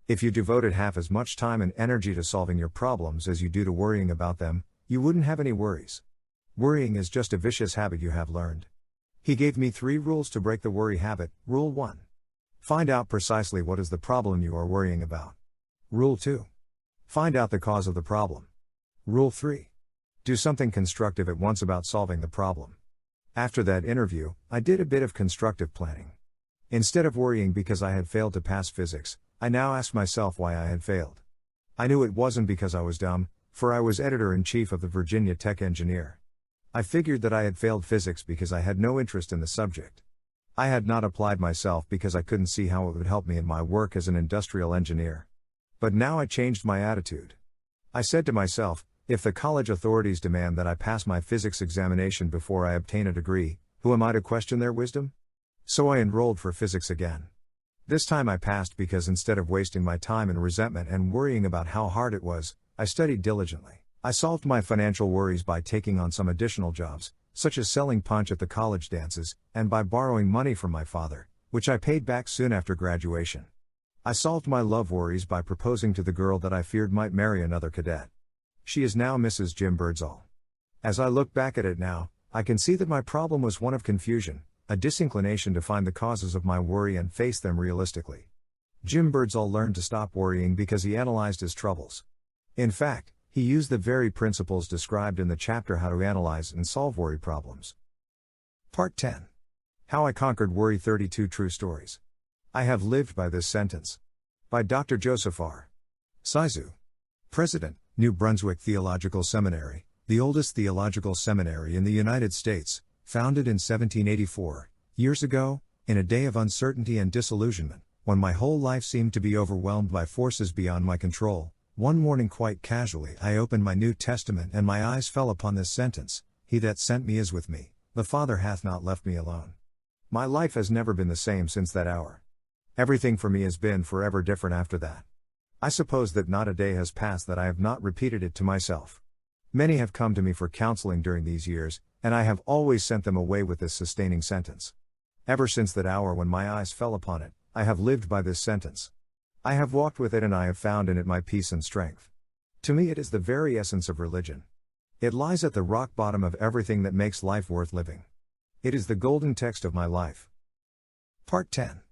If you devoted half as much time and energy to solving your problems as you do to worrying about them, you wouldn't have any worries. Worrying is just a vicious habit you have learned." He gave me 3 rules to break the worry habit. Rule 1. Find out precisely what is the problem you are worrying about. Rule 2. Find out the cause of the problem. Rule 3. Do something constructive at once about solving the problem. After that interview, I did a bit of constructive planning. Instead of worrying because I had failed to pass physics, I now asked myself why I had failed. I knew it wasn't because I was dumb, for I was editor-in-chief of the Virginia Tech Engineer. I figured that I had failed physics because I had no interest in the subject. I had not applied myself because I couldn't see how it would help me in my work as an industrial engineer. But now I changed my attitude. I said to myself, if the college authorities demand that I pass my physics examination before I obtain a degree, who am I to question their wisdom? So I enrolled for physics again. This time I passed because instead of wasting my time in resentment and worrying about how hard it was, I studied diligently. I solved my financial worries by taking on some additional jobs, such as selling punch at the college dances, and by borrowing money from my father, which I paid back soon after graduation. I solved my love worries by proposing to the girl that I feared might marry another cadet. She is now Mrs. Jim Birdsall. As I look back at it now, I can see that my problem was one of confusion, a disinclination to find the causes of my worry and face them realistically. Jim Birdsall learned to stop worrying because he analyzed his troubles. In fact, he used the very principles described in the chapter How to Analyze and Solve Worry Problems. Part 10. How I Conquered Worry. 32 True Stories. I have lived by this sentence. By Dr. Joseph R. Sizu. President, New Brunswick Theological Seminary, the oldest theological seminary in the United States, founded in 1784, years ago, in a day of uncertainty and disillusionment, when my whole life seemed to be overwhelmed by forces beyond my control. One morning quite casually I opened my New Testament and my eyes fell upon this sentence, "He that sent me is with me, the Father hath not left me alone." My life has never been the same since that hour. Everything for me has been forever different after that. I suppose that not a day has passed that I have not repeated it to myself. Many have come to me for counseling during these years, and I have always sent them away with this sustaining sentence. Ever since that hour when my eyes fell upon it, I have lived by this sentence. I have walked with it and I have found in it my peace and strength. To me it is the very essence of religion. It lies at the rock bottom of everything that makes life worth living. It is the golden text of my life. Part 10.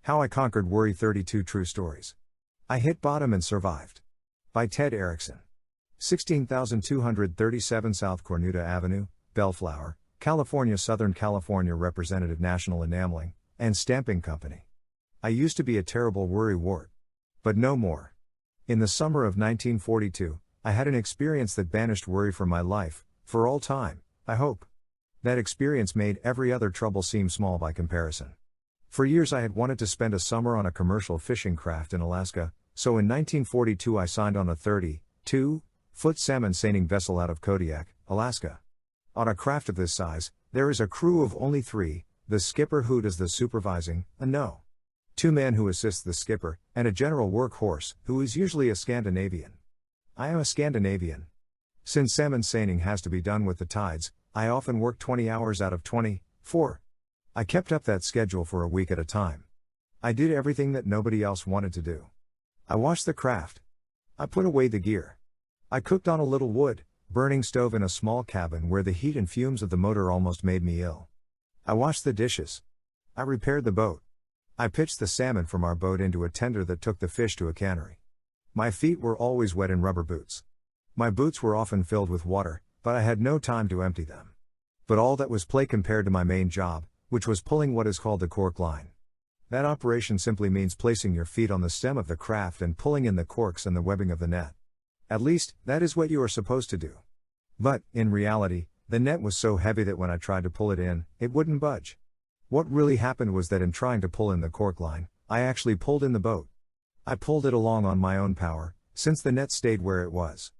How I Conquered Worry. 32 True Stories. I Hit Bottom and Survived. By Ted Erickson. 16,237 South Cornuta Avenue, Bellflower, California. Southern California. Representative, National Enameling and Stamping Company. I used to be a terrible worrywart. But no more. In the summer of 1942, I had an experience that banished worry from my life, for all time, I hope. That experience made every other trouble seem small by comparison. For years I had wanted to spend a summer on a commercial fishing craft in Alaska, so in 1942 I signed on a 32-foot salmon seining vessel out of Kodiak, Alaska. On a craft of this size, there is a crew of only 3, the skipper who does the supervising, and 2 men who assist the skipper, and a general workhorse, who is usually a Scandinavian. I am a Scandinavian. Since salmon seining has to be done with the tides, I often work 20 hours out of 24. I kept up that schedule for a week at a time. I did everything that nobody else wanted to do. I washed the craft. I put away the gear. I cooked on a little wood, burning stove in a small cabin where the heat and fumes of the motor almost made me ill. I washed the dishes. I repaired the boat. I pitched the salmon from our boat into a tender that took the fish to a cannery. My feet were always wet in rubber boots. My boots were often filled with water, but I had no time to empty them. But all that was play compared to my main job, which was pulling what is called the cork line. That operation simply means placing your feet on the stem of the craft and pulling in the corks and the webbing of the net. At least, that is what you are supposed to do. But, in reality, the net was so heavy that when I tried to pull it in, it wouldn't budge. What really happened was that in trying to pull in the cork line, I actually pulled in the boat. I pulled it along on my own power, since the net stayed where it was.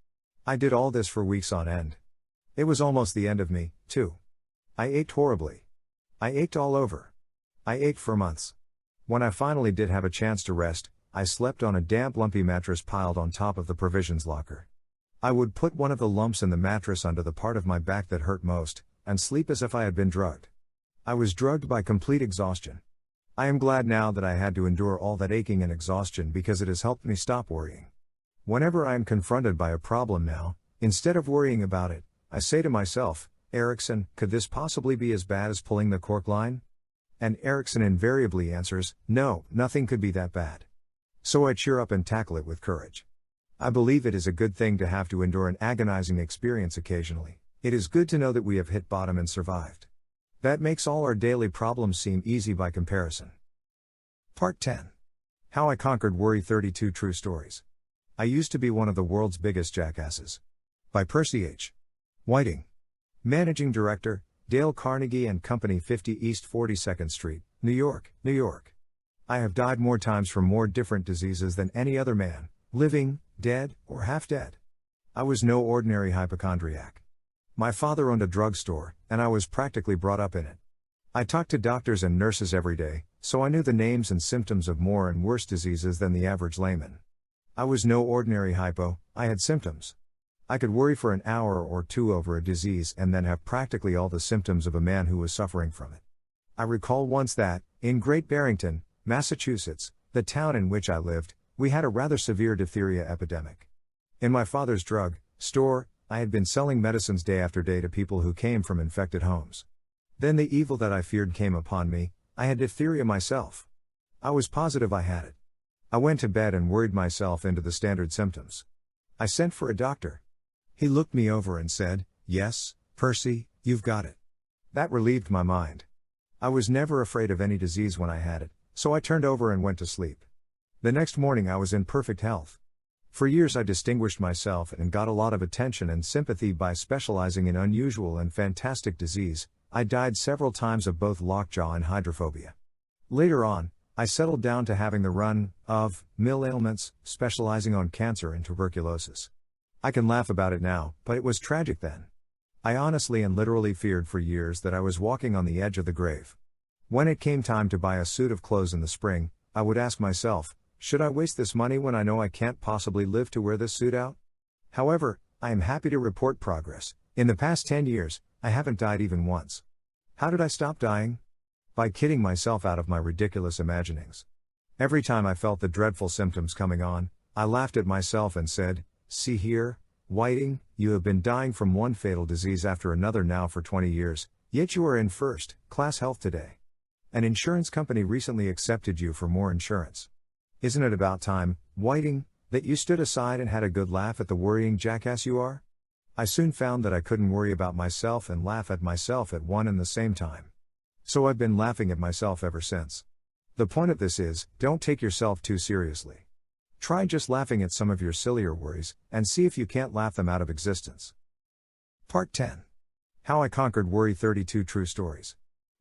I did all this for weeks on end. It was almost the end of me, too. I ached horribly. I ached all over. I ached for months. When I finally did have a chance to rest, I slept on a damp lumpy mattress piled on top of the provisions locker. I would put one of the lumps in the mattress under the part of my back that hurt most, and sleep as if I had been drugged. I was drugged by complete exhaustion. I am glad now that I had to endure all that aching and exhaustion because it has helped me stop worrying. Whenever I am confronted by a problem now, instead of worrying about it, I say to myself, Erickson, could this possibly be as bad as pulling the cork line? And Erickson invariably answers, no, nothing could be that bad. So I cheer up and tackle it with courage. I believe it is a good thing to have to endure an agonizing experience occasionally. It is good to know that we have hit bottom and survived. That makes all our daily problems seem easy by comparison. Part 10. How I Conquered Worry 32 True Stories. I used to be one of the world's biggest jackasses. By Percy H. Whiting. Managing Director, Dale Carnegie and Company, 50 East 42nd Street, New York, New York. I have died more times from more different diseases than any other man, living, dead, or half dead. I was no ordinary hypochondriac. My father owned a drugstore, and I was practically brought up in it. I talked to doctors and nurses every day, so I knew the names and symptoms of more and worse diseases than the average layman. I was no ordinary hypo, I had symptoms. I could worry for an hour or two over a disease and then have practically all the symptoms of a man who was suffering from it. I recall once that, in Great Barrington, Massachusetts, the town in which I lived, we had a rather severe diphtheria epidemic. In my father's drug store, I had been selling medicines day after day to people who came from infected homes. Then the evil that I feared came upon me. I had diphtheria myself. I was positive I had it. I went to bed and worried myself into the standard symptoms. I sent for a doctor. He looked me over and said, "Yes, Percy, you've got it." That relieved my mind. I was never afraid of any disease when I had it, so I turned over and went to sleep. The next morning I was in perfect health. For years I distinguished myself and got a lot of attention and sympathy by specializing in unusual and fantastic disease. I died several times of both lockjaw and hydrophobia. Later on, I settled down to having the run-of-mill ailments, specializing on cancer and tuberculosis. I can laugh about it now, but it was tragic then. I honestly and literally feared for years that I was walking on the edge of the grave. When it came time to buy a suit of clothes in the spring, I would ask myself, should I waste this money when I know I can't possibly live to wear this suit out? However, I am happy to report progress. In the past 10 years, I haven't died even once. How did I stop dying? By kidding myself out of my ridiculous imaginings. Every time I felt the dreadful symptoms coming on, I laughed at myself and said, "See here, Whiting, you have been dying from one fatal disease after another now for 20 years, yet you are in first-class health today. An insurance company recently accepted you for more insurance. Isn't it about time, Whiting, that you stood aside and had a good laugh at the worrying jackass you are?" I soon found that I couldn't worry about myself and laugh at myself at one and the same time. So I've been laughing at myself ever since. The point of this is, don't take yourself too seriously. Try just laughing at some of your sillier worries, and see if you can't laugh them out of existence. Part 10. How I Conquered Worry 32 True Stories.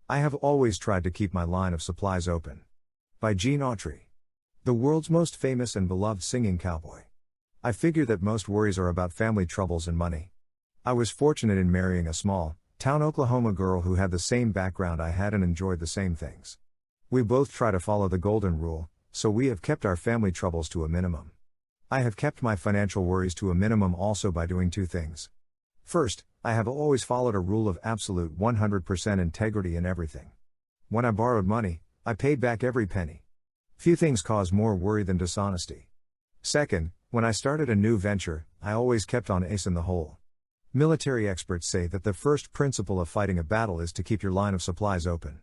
I have always tried to keep my line of supplies open. By Gene Autry. The world's most famous and beloved singing cowboy. I figure that most worries are about family troubles and money. I was fortunate in marrying a small-town Oklahoma girl who had the same background I had and enjoyed the same things. We both try to follow the golden rule, so we have kept our family troubles to a minimum. I have kept my financial worries to a minimum also by doing two things. First, I have always followed a rule of absolute 100% integrity in everything. When I borrowed money, I paid back every penny. Few things cause more worry than dishonesty. Second, when I started a new venture, I always kept on ace in the hole. Military experts say that the first principle of fighting a battle is to keep your line of supplies open.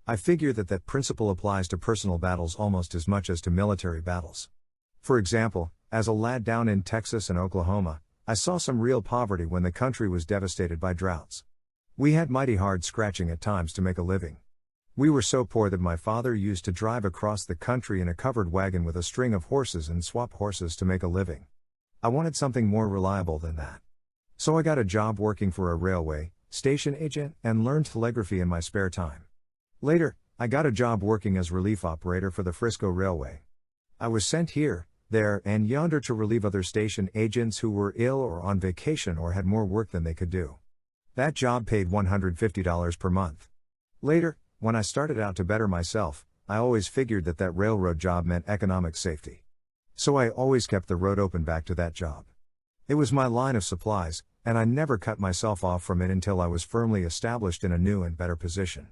I figure that principle applies to personal battles almost as much as to military battles. For example, as a lad down in Texas and Oklahoma, I saw some real poverty when the country was devastated by droughts. We had mighty hard scratching at times to make a living. We were so poor that my father used to drive across the country in a covered wagon with a string of horses and swap horses to make a living. I wanted something more reliable than that. So I got a job working for a railway station agent and learned telegraphy in my spare time. Later, I got a job working as relief operator for the Frisco Railway. I was sent here, there, and yonder to relieve other station agents who were ill or on vacation or had more work than they could do. That job paid $150 per month. Later, when I started out to better myself, I always figured that railroad job meant economic safety. So I always kept the road open back to that job. It was my line of supplies, and I never cut myself off from it until I was firmly established in a new and better position.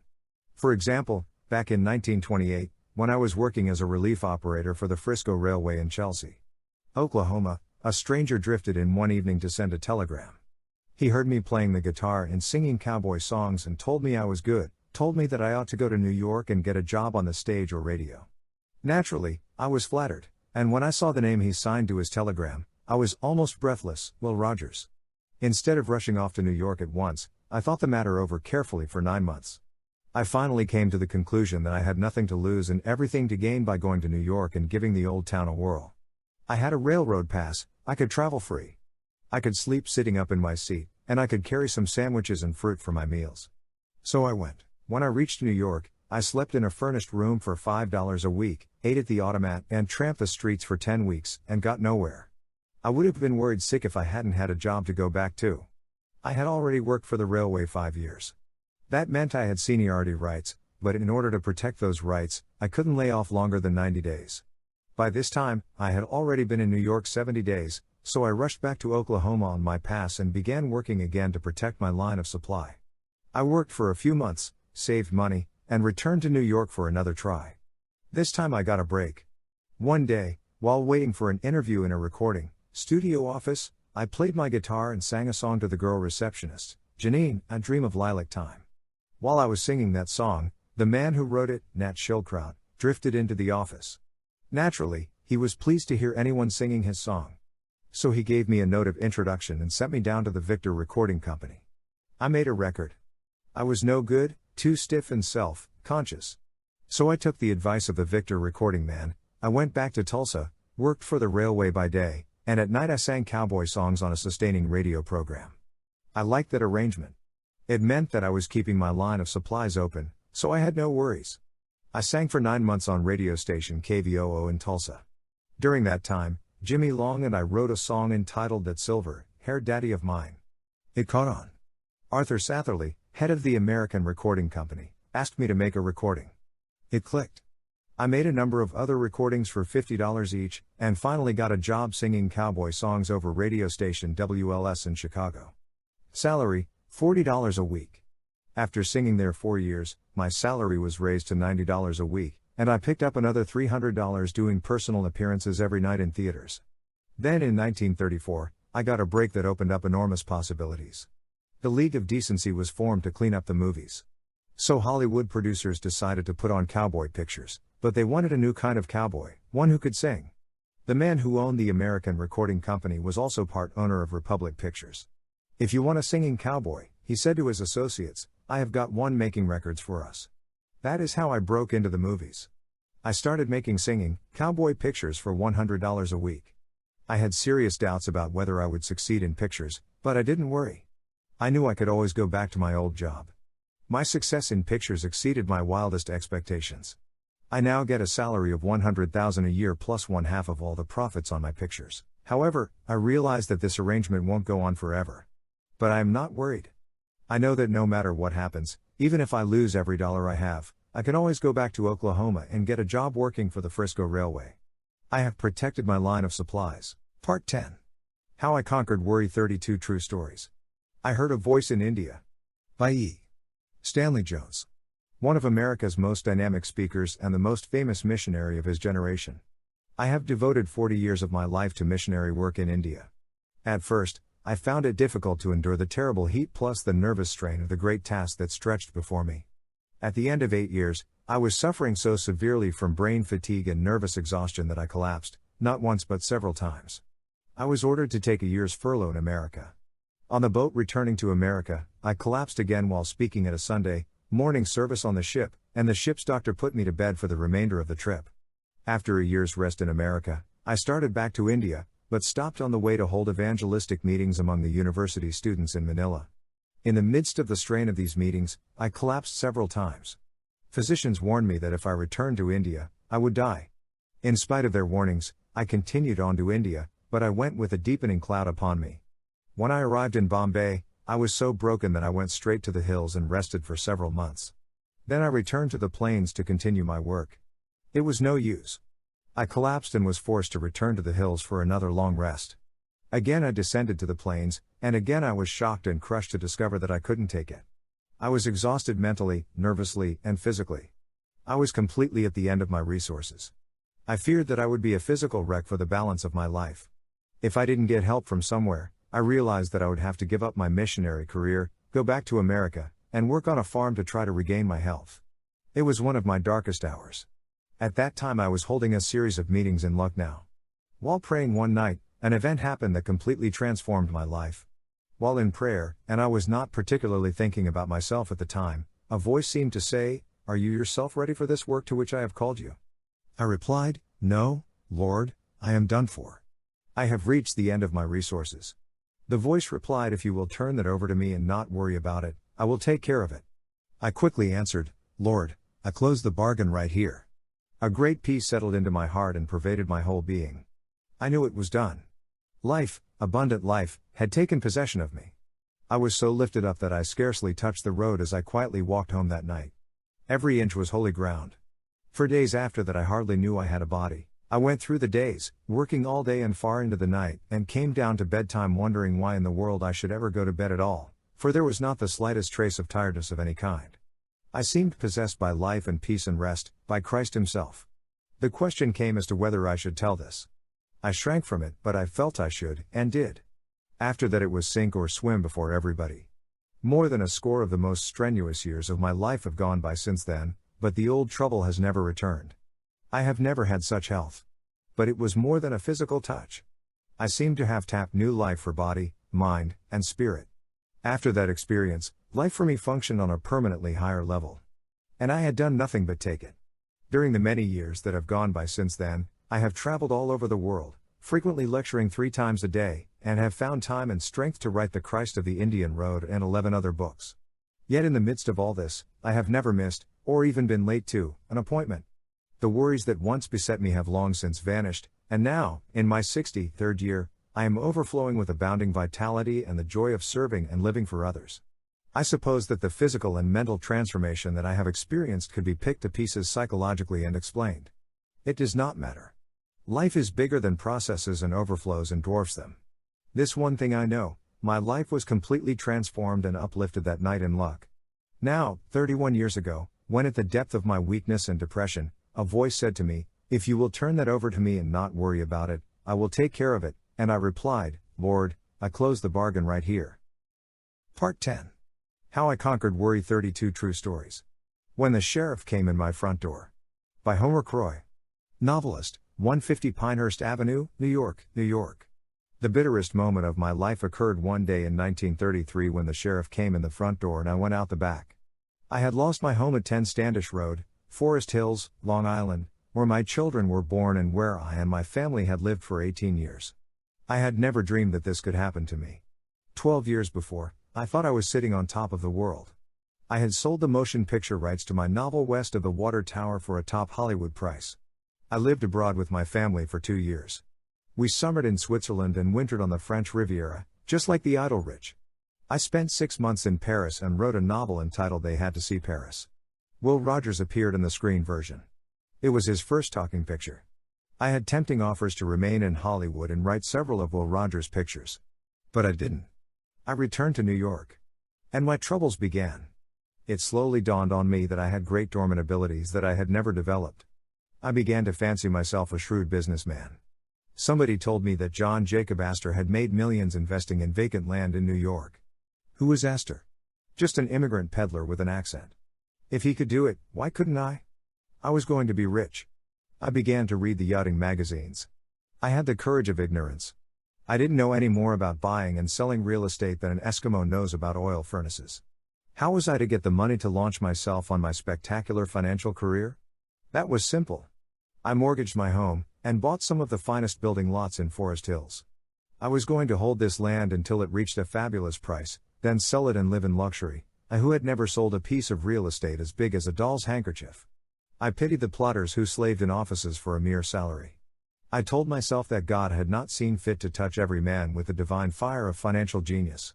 For example, back in 1928, when I was working as a relief operator for the Frisco Railway in Chelsea, Oklahoma, a stranger drifted in one evening to send a telegram. He heard me playing the guitar and singing cowboy songs and told me I was good, told me that I ought to go to New York and get a job on the stage or radio. Naturally, I was flattered, and when I saw the name he signed to his telegram, I was almost breathless, Will Rogers. Instead of rushing off to New York at once, I thought the matter over carefully for 9 months. I finally came to the conclusion that I had nothing to lose and everything to gain by going to New York and giving the old town a whirl. I had a railroad pass, I could travel free. I could sleep sitting up in my seat, and I could carry some sandwiches and fruit for my meals. So I went. When I reached New York, I slept in a furnished room for $5 a week, ate at the automat, and tramped the streets for 10 weeks, and got nowhere. I would have been worried sick if I hadn't had a job to go back to. I had already worked for the railway 5 years. That meant I had seniority rights, but in order to protect those rights, I couldn't lay off longer than 90 days. By this time, I had already been in New York 70 days, so I rushed back to Oklahoma on my pass and began working again to protect my line of supply. I worked for a few months, saved money, and returned to New York for another try. This time I got a break. One day, while waiting for an interview in a recording studio office, I played my guitar and sang a song to the girl receptionist, Janine, "I Dream of Lilac Time." While I was singing that song, the man who wrote it, Nat Schildkraut, drifted into the office. Naturally, he was pleased to hear anyone singing his song. So he gave me a note of introduction and sent me down to the Victor Recording Company. I made a record. I was no good, too stiff and self-conscious. So I took the advice of the Victor recording man, I went back to Tulsa, worked for the railway by day, and at night I sang cowboy songs on a sustaining radio program. I liked that arrangement. It meant that I was keeping my line of supplies open, so I had no worries. I sang for 9 months on radio station KVOO in Tulsa. During that time, Jimmy Long and I wrote a song entitled That Silver Haired Daddy of Mine. It caught on. Arthur Satherley, head of the American Recording Company, asked me to make a recording. It clicked. I made a number of other recordings for $50 each, and finally got a job singing cowboy songs over radio station WLS in Chicago. Salary, $40 a week. After singing there 4 years, my salary was raised to $90 a week, and I picked up another $300 doing personal appearances every night in theaters. Then in 1934, I got a break that opened up enormous possibilities. The League of Decency was formed to clean up the movies. So Hollywood producers decided to put on cowboy pictures, but they wanted a new kind of cowboy, one who could sing. The man who owned the American Recording Company was also part owner of Republic Pictures. "If you want a singing cowboy," he said to his associates, "I have got one making records for us." That is how I broke into the movies. I started making singing, cowboy pictures for $100 a week. I had serious doubts about whether I would succeed in pictures, but I didn't worry. I knew I could always go back to my old job. My success in pictures exceeded my wildest expectations. I now get a salary of $100,000 a year plus 1/2 of all the profits on my pictures. However, I realize that this arrangement won't go on forever. But I am not worried. I know that no matter what happens, even if I lose every dollar I have, I can always go back to Oklahoma and get a job working for the Frisco Railway. I have protected my line of supplies. Part 10. How I Conquered Worry. 32 True Stories. I Heard a Voice in India. By E. Stanley Jones. One of America's most dynamic speakers and the most famous missionary of his generation. I have devoted 40 years of my life to missionary work in India. At first, I found it difficult to endure the terrible heat plus the nervous strain of the great task that stretched before me. At the end of 8 years, I was suffering so severely from brain fatigue and nervous exhaustion that I collapsed, not once but several times. I was ordered to take a year's furlough in America. On the boat returning to America, I collapsed again while speaking at a Sunday morning service on the ship, and the ship's doctor put me to bed for the remainder of the trip. After a year's rest in America, I started back to India, but stopped on the way to hold evangelistic meetings among the university students in Manila. In the midst of the strain of these meetings, I collapsed several times. Physicians warned me that if I returned to India, I would die. In spite of their warnings, I continued on to India, but I went with a deepening cloud upon me. When I arrived in Bombay, I was so broken that I went straight to the hills and rested for several months. Then I returned to the plains to continue my work. It was no use. I collapsed and was forced to return to the hills for another long rest. Again I descended to the plains, and again I was shocked and crushed to discover that I couldn't take it. I was exhausted mentally, nervously, and physically. I was completely at the end of my resources. I feared that I would be a physical wreck for the balance of my life. If I didn't get help from somewhere, I realized that I would have to give up my missionary career, go back to America, and work on a farm to try to regain my health. It was one of my darkest hours. At that time I was holding a series of meetings in Lucknow. While praying one night, an event happened that completely transformed my life. While in prayer, and I was not particularly thinking about myself at the time, a voice seemed to say, "Are you yourself ready for this work to which I have called you?" I replied, "No, Lord, I am done for. I have reached the end of my resources." The voice replied, "If you will turn that over to me and not worry about it, I will take care of it." I quickly answered, "Lord, I close the bargain right here." A great peace settled into my heart and pervaded my whole being. I knew it was done. Life, abundant life, had taken possession of me. I was so lifted up that I scarcely touched the road as I quietly walked home that night. Every inch was holy ground. For days after that I hardly knew I had a body. I went through the days, working all day and far into the night, and came down to bedtime wondering why in the world I should ever go to bed at all, for there was not the slightest trace of tiredness of any kind. I seemed possessed by life and peace and rest, by Christ Himself. The question came as to whether I should tell this. I shrank from it, but I felt I should, and did. After that it was sink or swim before everybody. More than a score of the most strenuous years of my life have gone by since then, but the old trouble has never returned. I have never had such health. But it was more than a physical touch. I seemed to have tapped new life for body, mind, and spirit. After that experience, life for me functioned on a permanently higher level. And I had done nothing but take it. During the many years that have gone by since then, I have traveled all over the world, frequently lecturing 3 times a day, and have found time and strength to write The Christ of the Indian Road and 11 other books. Yet in the midst of all this, I have never missed, or even been late to, an appointment. The worries that once beset me have long since vanished, and now, in my 63rd year, I am overflowing with abounding vitality and the joy of serving and living for others. I suppose that the physical and mental transformation that I have experienced could be picked to pieces psychologically and explained. It does not matter. Life is bigger than processes and overflows and dwarfs them. This one thing I know, my life was completely transformed and uplifted that night in luck. Now, 31 years ago, when at the depth of my weakness and depression, a voice said to me, "If you will turn that over to me and not worry about it, I will take care of it," and I replied, "Lord, I close the bargain right here." Part 10. How I Conquered Worry. 32 True Stories. When the Sheriff Came in My Front Door. By Homer Croy. Novelist, 150 Pinehurst Avenue, New York, New York. The bitterest moment of my life occurred one day in 1933 when the sheriff came in the front door and I went out the back. I had lost my home at 10 Standish Road, Forest Hills, Long Island, where my children were born and where I and my family had lived for 18 years. I had never dreamed that this could happen to me. 12 years before, I thought I was sitting on top of the world. I had sold the motion picture rights to my novel West of the Water Tower for a top Hollywood price. I lived abroad with my family for 2 years. We summered in Switzerland and wintered on the French Riviera, just like the idle rich. I spent 6 months in Paris and wrote a novel entitled They Had to See Paris. Will Rogers appeared in the screen version. It was his first talking picture. I had tempting offers to remain in Hollywood and write several of Will Rogers' pictures. But I didn't. I returned to New York. And my troubles began. It slowly dawned on me that I had great dormant abilities that I had never developed. I began to fancy myself a shrewd businessman. Somebody told me that John Jacob Astor had made millions investing in vacant land in New York. Who was Astor? Just an immigrant peddler with an accent. If he could do it, why couldn't I? I was going to be rich. I began to read the yachting magazines. I had the courage of ignorance. I didn't know any more about buying and selling real estate than an Eskimo knows about oil furnaces. How was I to get the money to launch myself on my spectacular financial career? That was simple. I mortgaged my home, and bought some of the finest building lots in Forest Hills. I was going to hold this land until it reached a fabulous price, then sell it and live in luxury, I who had never sold a piece of real estate as big as a doll's handkerchief. I pitied the plotters who slaved in offices for a mere salary. I told myself that God had not seen fit to touch every man with the divine fire of financial genius.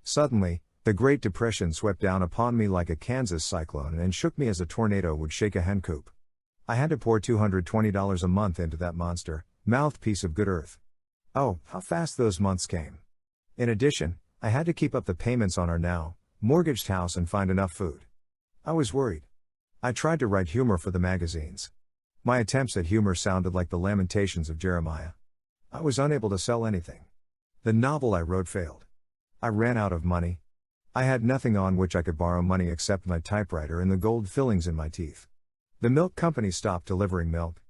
Suddenly, the Great Depression swept down upon me like a Kansas cyclone and shook me as a tornado would shake a hen coop. I had to pour $220 a month into that monster, mouthpiece of good earth. Oh, how fast those months came. In addition, I had to keep up the payments on our now mortgaged house and find enough food. I was worried. I tried to write humor for the magazines. My attempts at humor sounded like the Lamentations of Jeremiah. I was unable to sell anything. The novel I wrote failed. I ran out of money. I had nothing on which I could borrow money except my typewriter and the gold fillings in my teeth. The milk company stopped delivering milk.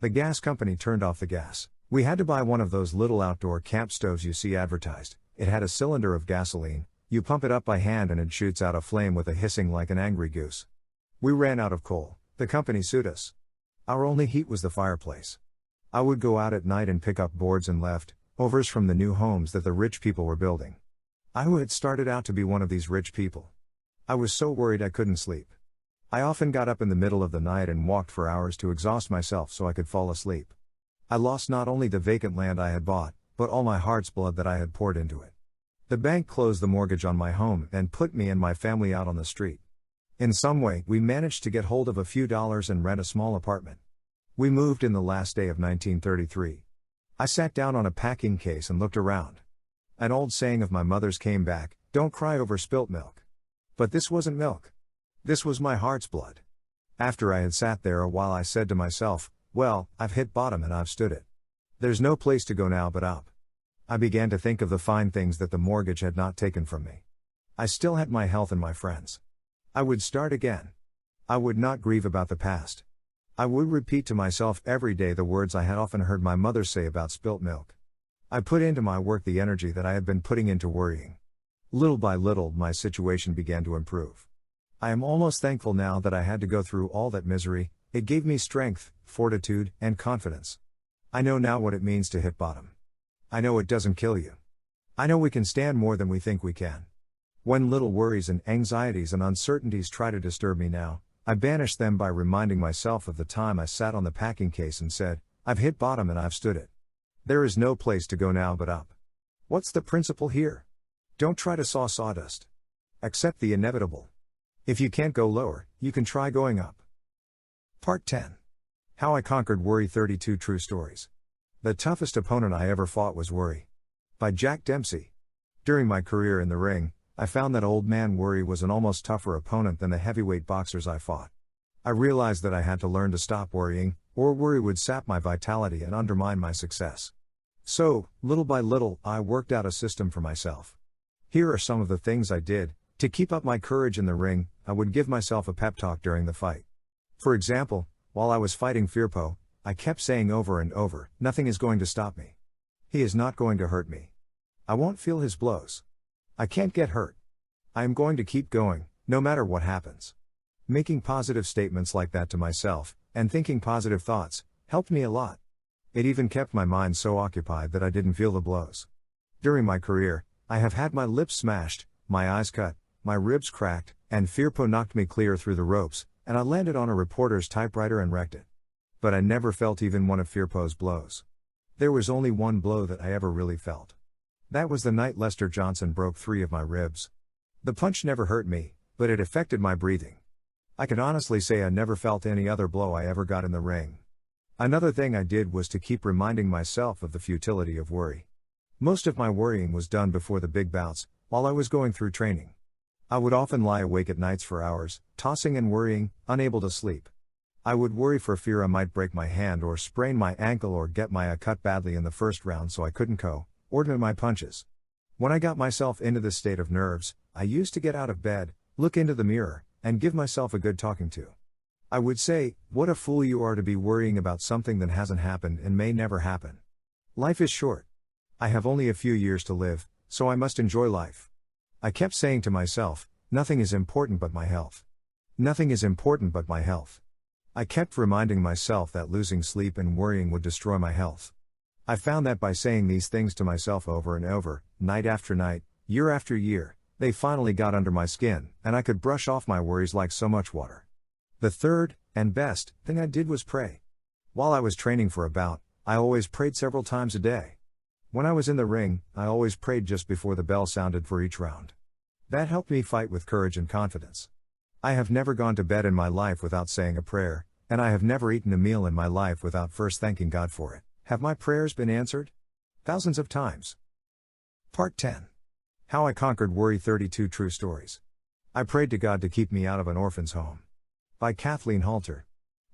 The gas company turned off the gas. We had to buy one of those little outdoor camp stoves you see advertised. It had a cylinder of gasoline, you pump it up by hand and it shoots out a flame with a hissing like an angry goose. We ran out of coal, the company sued us. Our only heat was the fireplace. I would go out at night and pick up boards and leftovers from the new homes that the rich people were building. I who had started out to be one of these rich people. I was so worried I couldn't sleep. I often got up in the middle of the night and walked for hours to exhaust myself so I could fall asleep. I lost not only the vacant land I had bought, but all my heart's blood that I had poured into it. The bank closed the mortgage on my home and put me and my family out on the street. In some way, we managed to get hold of a few dollars and rent a small apartment. We moved in the last day of 1933. I sat down on a packing case and looked around. An old saying of my mother's came back, "Don't cry over spilt milk." But this wasn't milk. This was my heart's blood. After I had sat there a while, I said to myself, well, I've hit bottom and I've stood it. There's no place to go now but up. I began to think of the fine things that the mortgage had not taken from me. I still had my health and my friends. I would start again. I would not grieve about the past. I would repeat to myself every day the words I had often heard my mother say about spilt milk. I put into my work the energy that I had been putting into worrying. Little by little, my situation began to improve. I am almost thankful now that I had to go through all that misery. It gave me strength, fortitude, and confidence. I know now what it means to hit bottom. I know it doesn't kill you. I know we can stand more than we think we can. When little worries and anxieties and uncertainties try to disturb me now, I banish them by reminding myself of the time I sat on the packing case and said, I've hit bottom and I've stood it. There is no place to go now but up. What's the principle here? Don't try to saw sawdust. Accept the inevitable. If you can't go lower, you can try going up. Part 10. How I Conquered Worry. 32 True Stories. The toughest opponent I ever fought was worry. By Jack Dempsey. During my career in the ring, I found that old man worry was an almost tougher opponent than the heavyweight boxers I fought. I realized that I had to learn to stop worrying, or worry would sap my vitality and undermine my success. So, little by little, I worked out a system for myself. Here are some of the things I did. To keep up my courage in the ring, I would give myself a pep talk during the fight. For example, while I was fighting Firpo, I kept saying over and over, nothing is going to stop me. He is not going to hurt me. I won't feel his blows. I can't get hurt. I am going to keep going, no matter what happens. Making positive statements like that to myself, and thinking positive thoughts, helped me a lot. It even kept my mind so occupied that I didn't feel the blows. During my career, I have had my lips smashed, my eyes cut, my ribs cracked, and Firpo knocked me clear through the ropes, and I landed on a reporter's typewriter and wrecked it. But I never felt even one of Firpo's blows. There was only one blow that I ever really felt. That was the night Lester Johnson broke 3 of my ribs. The punch never hurt me, but it affected my breathing. I can honestly say I never felt any other blow I ever got in the ring. Another thing I did was to keep reminding myself of the futility of worry. Most of my worrying was done before the big bouts, while I was going through training. I would often lie awake at nights for hours, tossing and worrying, unable to sleep. I would worry for fear I might break my hand or sprain my ankle or get my cut badly in the first round so I couldn't coordinate my punches. When I got myself into this state of nerves, I used to get out of bed, look into the mirror, and give myself a good talking to. I would say, "What a fool you are to be worrying about something that hasn't happened and may never happen. Life is short. I have only a few years to live, so I must enjoy life." I kept saying to myself, "Nothing is important but my health. Nothing is important but my health." I kept reminding myself that losing sleep and worrying would destroy my health. I found that by saying these things to myself over and over, night after night, year after year, they finally got under my skin, and I could brush off my worries like so much water. The third, and best, thing I did was pray. While I was training for a bout, I always prayed several times a day. When I was in the ring, I always prayed just before the bell sounded for each round. That helped me fight with courage and confidence. I have never gone to bed in my life without saying a prayer, and I have never eaten a meal in my life without first thanking God for it. Have my prayers been answered? Thousands of times. Part 10. How I Conquered Worry. 32 True Stories. I prayed to God to keep me out of an orphan's home. By Kathleen Halter.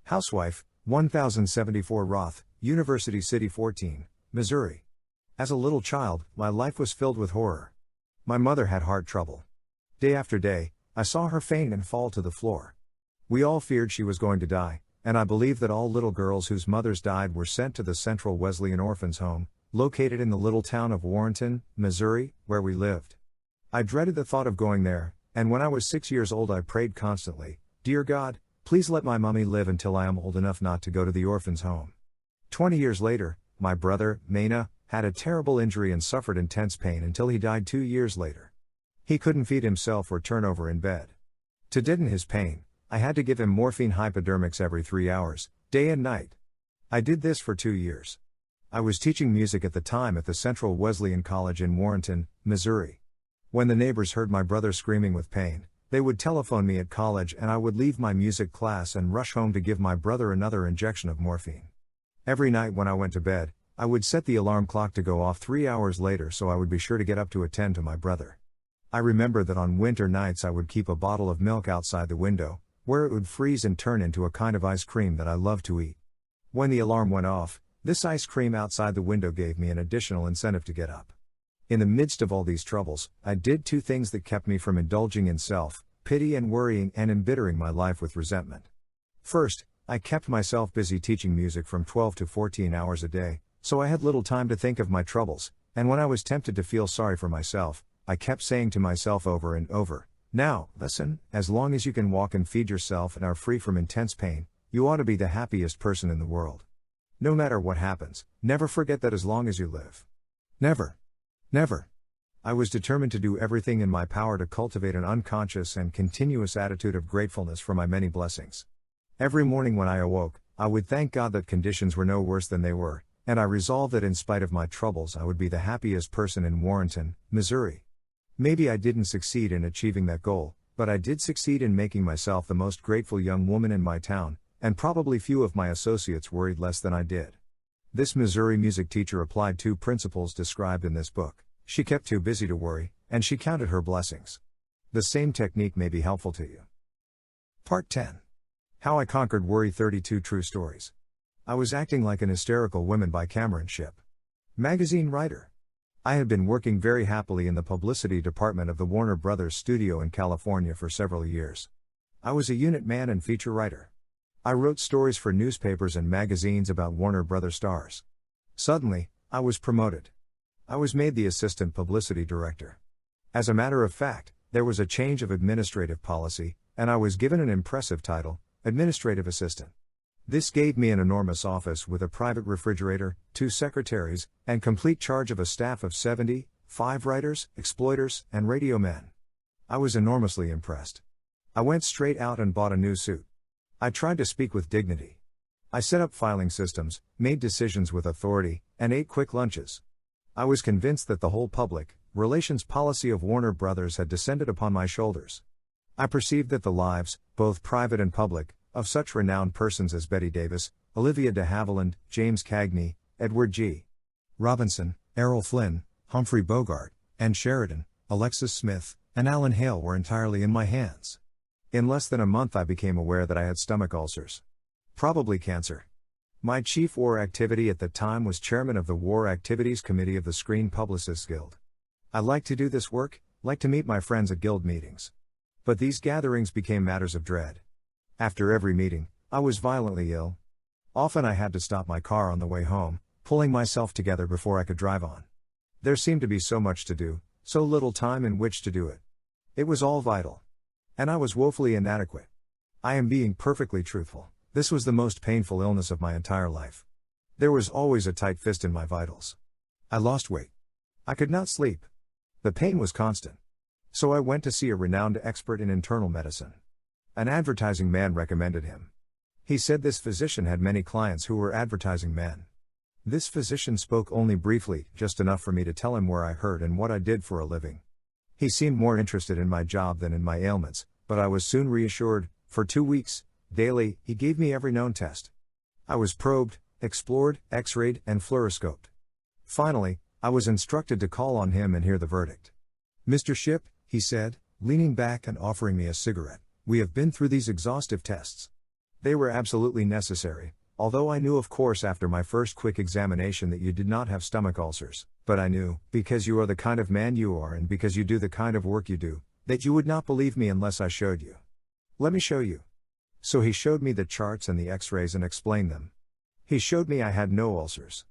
Housewife, 1074 Roth, University City 14, Missouri. As a little child, my life was filled with horror. My mother had heart trouble. Day after day, I saw her faint and fall to the floor. We all feared she was going to die, and I believe that all little girls whose mothers died were sent to the Central Wesleyan Orphans Home, located in the little town of Warrenton, Missouri, where we lived. I dreaded the thought of going there, and when I was 6 years old I prayed constantly, "Dear God, please let my mommy live until I am old enough not to go to the orphans' home." 20 years later, my brother, Maina, had a terrible injury and suffered intense pain until he died 2 years later. He couldn't feed himself or turn over in bed. To deaden his pain, I had to give him morphine hypodermics every 3 hours, day and night. I did this for 2 years. I was teaching music at the time at the Central Wesleyan College in Warrenton, Missouri. When the neighbors heard my brother screaming with pain, they would telephone me at college and I would leave my music class and rush home to give my brother another injection of morphine. Every night when I went to bed, I would set the alarm clock to go off 3 hours later so I would be sure to get up to attend to my brother. I remember that on winter nights I would keep a bottle of milk outside the window, where it would freeze and turn into a kind of ice cream that I loved to eat. When the alarm went off, this ice cream outside the window gave me an additional incentive to get up. In the midst of all these troubles, I did 2 things that kept me from indulging in self-pity and worrying and embittering my life with resentment. First, I kept myself busy teaching music from 12 to 14 hours a day, so I had little time to think of my troubles, and when I was tempted to feel sorry for myself, I kept saying to myself over and over, "Now, listen, as long as you can walk and feed yourself and are free from intense pain, you ought to be the happiest person in the world. No matter what happens, never forget that as long as you live. Never. Never." I was determined to do everything in my power to cultivate an unconscious and continuous attitude of gratefulness for my many blessings. Every morning when I awoke, I would thank God that conditions were no worse than they were, and I resolved that in spite of my troubles I would be the happiest person in Warrenton, Missouri. Maybe I didn't succeed in achieving that goal, but I did succeed in making myself the most grateful young woman in my town, and probably few of my associates worried less than I did. This Missouri music teacher applied 2 principles described in this book. She kept too busy to worry, and she counted her blessings. The same technique may be helpful to you. Part 10. How I Conquered Worry. 32 True Stories. I Was Acting Like an Hysterical Woman by Cameron Shipp. Magazine writer. I had been working very happily in the publicity department of the Warner Brothers studio in California for several years. I was a unit man and feature writer. I wrote stories for newspapers and magazines about Warner Brothers stars. Suddenly, I was promoted. I was made the assistant publicity director. As a matter of fact, there was a change of administrative policy, and I was given an impressive title, administrative assistant. This gave me an enormous office with a private refrigerator, 2 secretaries, and complete charge of a staff of 70, 5 writers, exploiters, and radio men. I was enormously impressed. I went straight out and bought a new suit. I tried to speak with dignity. I set up filing systems, made decisions with authority, and ate quick lunches. I was convinced that the whole public relations policy of Warner Brothers had descended upon my shoulders. I perceived that the lives, both private and public, of such renowned persons as Betty Davis, Olivia de Havilland, James Cagney, Edward G. Robinson, Errol Flynn, Humphrey Bogart, Ann Sheridan, Alexis Smith, and Alan Hale were entirely in my hands. In less than a month I became aware that I had stomach ulcers. Probably cancer. My chief war activity at the time was chairman of the War Activities Committee of the Screen Publicists Guild. I liked to do this work, liked to meet my friends at guild meetings. But these gatherings became matters of dread. After every meeting, I was violently ill. Often I had to stop my car on the way home, pulling myself together before I could drive on. There seemed to be so much to do, so little time in which to do it. It was all vital. And I was woefully inadequate. I am being perfectly truthful. This was the most painful illness of my entire life. There was always a tight fist in my vitals. I lost weight. I could not sleep. The pain was constant. So I went to see a renowned expert in internal medicine. An advertising man recommended him. He said this physician had many clients who were advertising men. This physician spoke only briefly, just enough for me to tell him where I hurt and what I did for a living. He seemed more interested in my job than in my ailments, but I was soon reassured. For 2 weeks, daily, he gave me every known test. I was probed, explored, x-rayed, and fluoroscoped. Finally, I was instructed to call on him and hear the verdict. "Mr. Shipp," he said, leaning back and offering me a cigarette, "we have been through these exhaustive tests. They were absolutely necessary, although I knew of course after my first quick examination that you did not have stomach ulcers, but I knew, because you are the kind of man you are and because you do the kind of work you do, that you would not believe me unless I showed you. Let me show you." So he showed me the charts and the x-rays and explained them. He showed me I had no ulcers.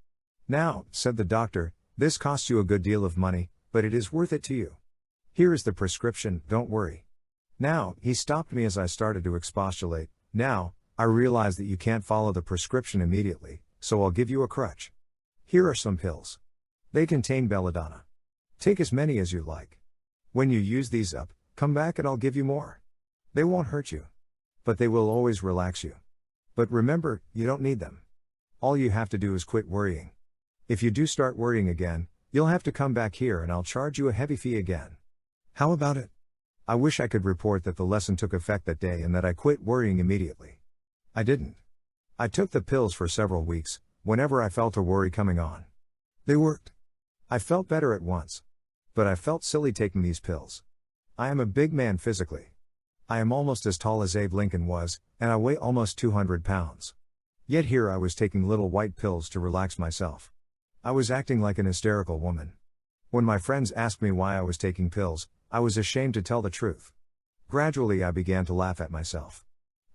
"Now," said the doctor, "this costs you a good deal of money, but it is worth it to you. Here is the prescription, don't worry." Now, he stopped me as I started to expostulate. "Now, I realize that you can't follow the prescription immediately, so I'll give you a crutch. Here are some pills. They contain belladonna. Take as many as you like. When you use these up, come back and I'll give you more. They won't hurt you. But they will always relax you. But remember, you don't need them. All you have to do is quit worrying. If you do start worrying again, you'll have to come back here and I'll charge you a heavy fee again. How about it?" I wish I could report that the lesson took effect that day and that I quit worrying immediately. I didn't. I took the pills for several weeks, whenever I felt a worry coming on. They worked. I felt better at once. But I felt silly taking these pills. I am a big man physically. I am almost as tall as Abe Lincoln was, and I weigh almost 200 pounds. Yet here I was taking little white pills to relax myself. I was acting like an hysterical woman. When my friends asked me why I was taking pills, I was ashamed to tell the truth. Gradually I began to laugh at myself.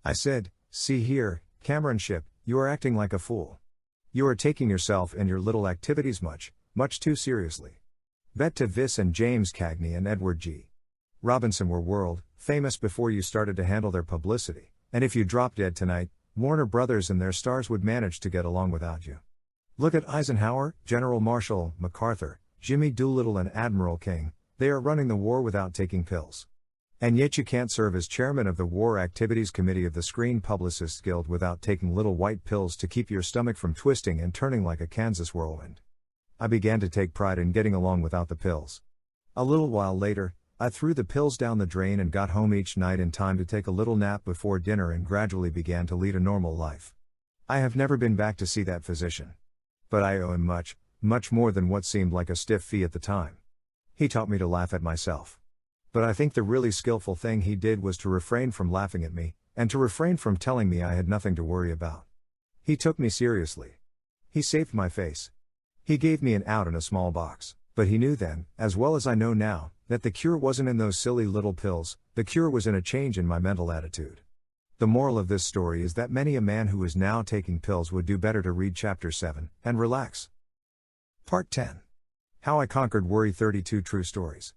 I said, "See here, Cameron Shipp, you are acting like a fool. You are taking yourself and your little activities much too seriously." Bette Davis and James Cagney and Edward G. Robinson were world famous before you started to handle their publicity, and if you dropped dead tonight, Warner Brothers and their stars would manage to get along without you. Look at Eisenhower, General Marshall, MacArthur, Jimmy Doolittle and Admiral King. They are running the war without taking pills. And yet you can't serve as chairman of the War Activities Committee of the Screen Publicists Guild without taking little white pills to keep your stomach from twisting and turning like a Kansas whirlwind. I began to take pride in getting along without the pills. A little while later, I threw the pills down the drain and got home each night in time to take a little nap before dinner and gradually began to lead a normal life. I have never been back to see that physician. But I owe him much more than what seemed like a stiff fee at the time. He taught me to laugh at myself. But I think the really skillful thing he did was to refrain from laughing at me, and to refrain from telling me I had nothing to worry about. He took me seriously. He saved my face. He gave me an out in a small box, but he knew then, as well as I know now, that the cure wasn't in those silly little pills, the cure was in a change in my mental attitude. The moral of this story is that many a man who is now taking pills would do better to read Chapter 7, and relax. Part 10. How I Conquered Worry. 32 True Stories.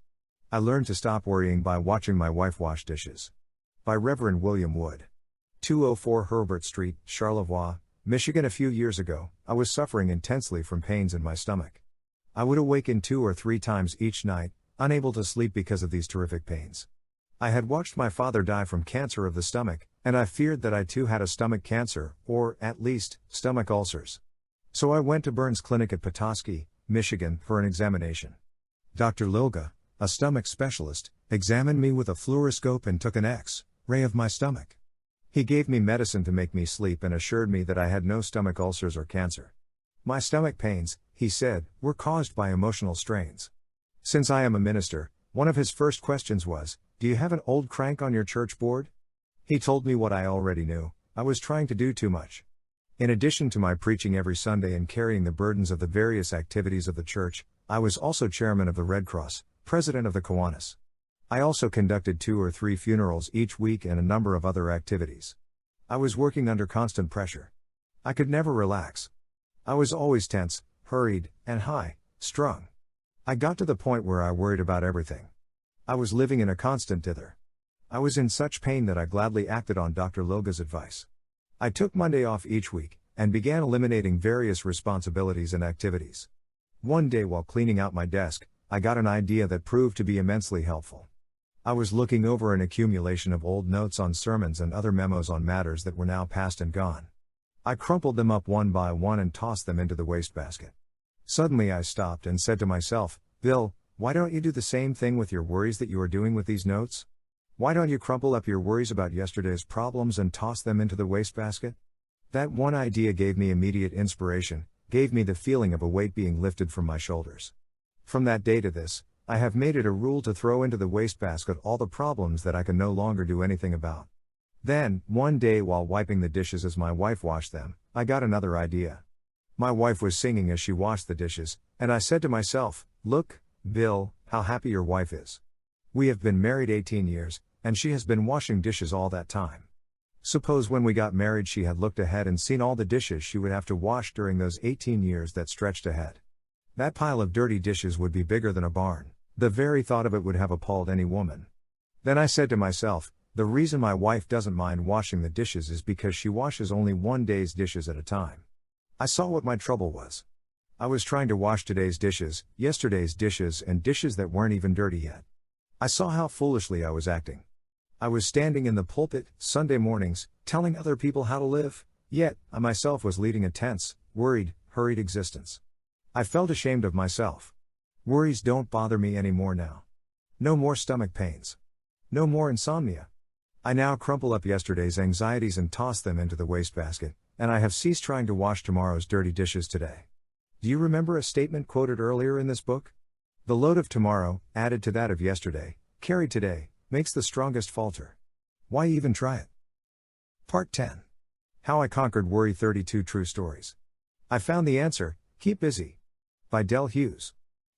I learned to stop worrying by watching my wife wash dishes. By Reverend William Wood. 204 Herbert Street, Charlevoix, Michigan. A few years ago, I was suffering intensely from pains in my stomach. I would awaken 2 or 3 times each night, unable to sleep because of these terrific pains. I had watched my father die from cancer of the stomach, and I feared that I too had a stomach cancer, or, at least, stomach ulcers. So I went to Burns Clinic at Petoskey, Michigan, for an examination. Dr. Lilga, a stomach specialist, examined me with a fluoroscope and took an X-ray of my stomach. He gave me medicine to make me sleep and assured me that I had no stomach ulcers or cancer. My stomach pains, he said, were caused by emotional strains. Since I am a minister, One of his first questions was, "Do you have an old crank on your church board?" He told me what I already knew: I was trying to do too much. In addition to my preaching every Sunday and carrying the burdens of the various activities of the church, I was also chairman of the Red Cross, president of the Kiwanis. I also conducted 2 or 3 funerals each week and a number of other activities. I was working under constant pressure. I could never relax. I was always tense, hurried, and high-strung. I got to the point where I worried about everything. I was living in a constant dither. I was in such pain that I gladly acted on Dr. Lilga's advice. I took Monday off each week, and began eliminating various responsibilities and activities. One day while cleaning out my desk, I got an idea that proved to be immensely helpful. I was looking over an accumulation of old notes on sermons and other memos on matters that were now past and gone. I crumpled them up one by one and tossed them into the wastebasket. Suddenly I stopped and said to myself, "Bill, why don't you do the same thing with your worries that you are doing with these notes? Why don't you crumple up your worries about yesterday's problems and toss them into the wastebasket?" That one idea gave me immediate inspiration, gave me the feeling of a weight being lifted from my shoulders. From that day to this, I have made it a rule to throw into the wastebasket all the problems that I can no longer do anything about. Then, one day while wiping the dishes as my wife washed them, I got another idea. My wife was singing as she washed the dishes, and I said to myself, "Look, Bill, how happy your wife is. We have been married 18 years, and she has been washing dishes all that time. Suppose when we got married she had looked ahead and seen all the dishes she would have to wash during those 18 years that stretched ahead. That pile of dirty dishes would be bigger than a barn. The very thought of it would have appalled any woman." Then I said to myself, the reason my wife doesn't mind washing the dishes is because she washes only one day's dishes at a time. I saw what my trouble was. I was trying to wash today's dishes, yesterday's dishes, and dishes that weren't even dirty yet. I saw how foolishly I was acting. I was standing in the pulpit, Sunday mornings, telling other people how to live, yet I myself was leading a tense, worried, hurried existence. I felt ashamed of myself. Worries don't bother me anymore now. No more stomach pains. No more insomnia. I now crumple up yesterday's anxieties and toss them into the wastebasket, and I have ceased trying to wash tomorrow's dirty dishes today. Do you remember a statement quoted earlier in this book? The load of tomorrow, added to that of yesterday, carried today, makes the strongest falter. Why even try it? Part 10. How I Conquered Worry. 32 True Stories. I found the answer: keep busy. By Del Hughes.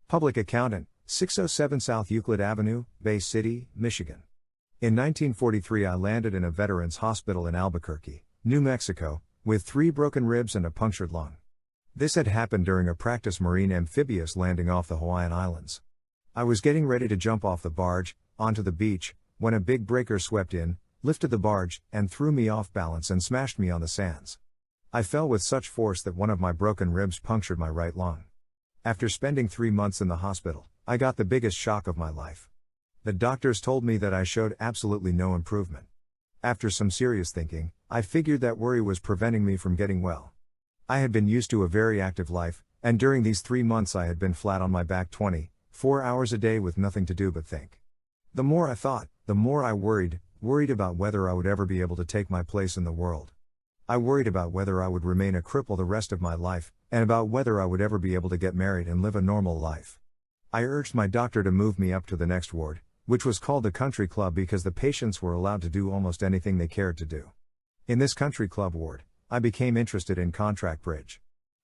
Public Accountant, 607 South Euclid Avenue, Bay City, Michigan. In 1943 I landed in a veterans hospital in Albuquerque, New Mexico, with 3 broken ribs and a punctured lung. This had happened during a practice marine amphibious landing off the Hawaiian Islands. I was getting ready to jump off the barge, onto the beach, when a big breaker swept in, lifted the barge, and threw me off balance and smashed me on the sands. I fell with such force that one of my broken ribs punctured my right lung. After spending 3 months in the hospital, I got the biggest shock of my life. The doctors told me that I showed absolutely no improvement. After some serious thinking, I figured that worry was preventing me from getting well. I had been used to a very active life, and during these 3 months I had been flat on my back 24 hours a day with nothing to do but think. The more I thought, the more I worried about whether I would ever be able to take my place in the world. I worried about whether I would remain a cripple the rest of my life, and about whether I would ever be able to get married and live a normal life. I urged my doctor to move me up to the next ward, which was called the country club because the patients were allowed to do almost anything they cared to do. In this country club ward, I became interested in contract bridge.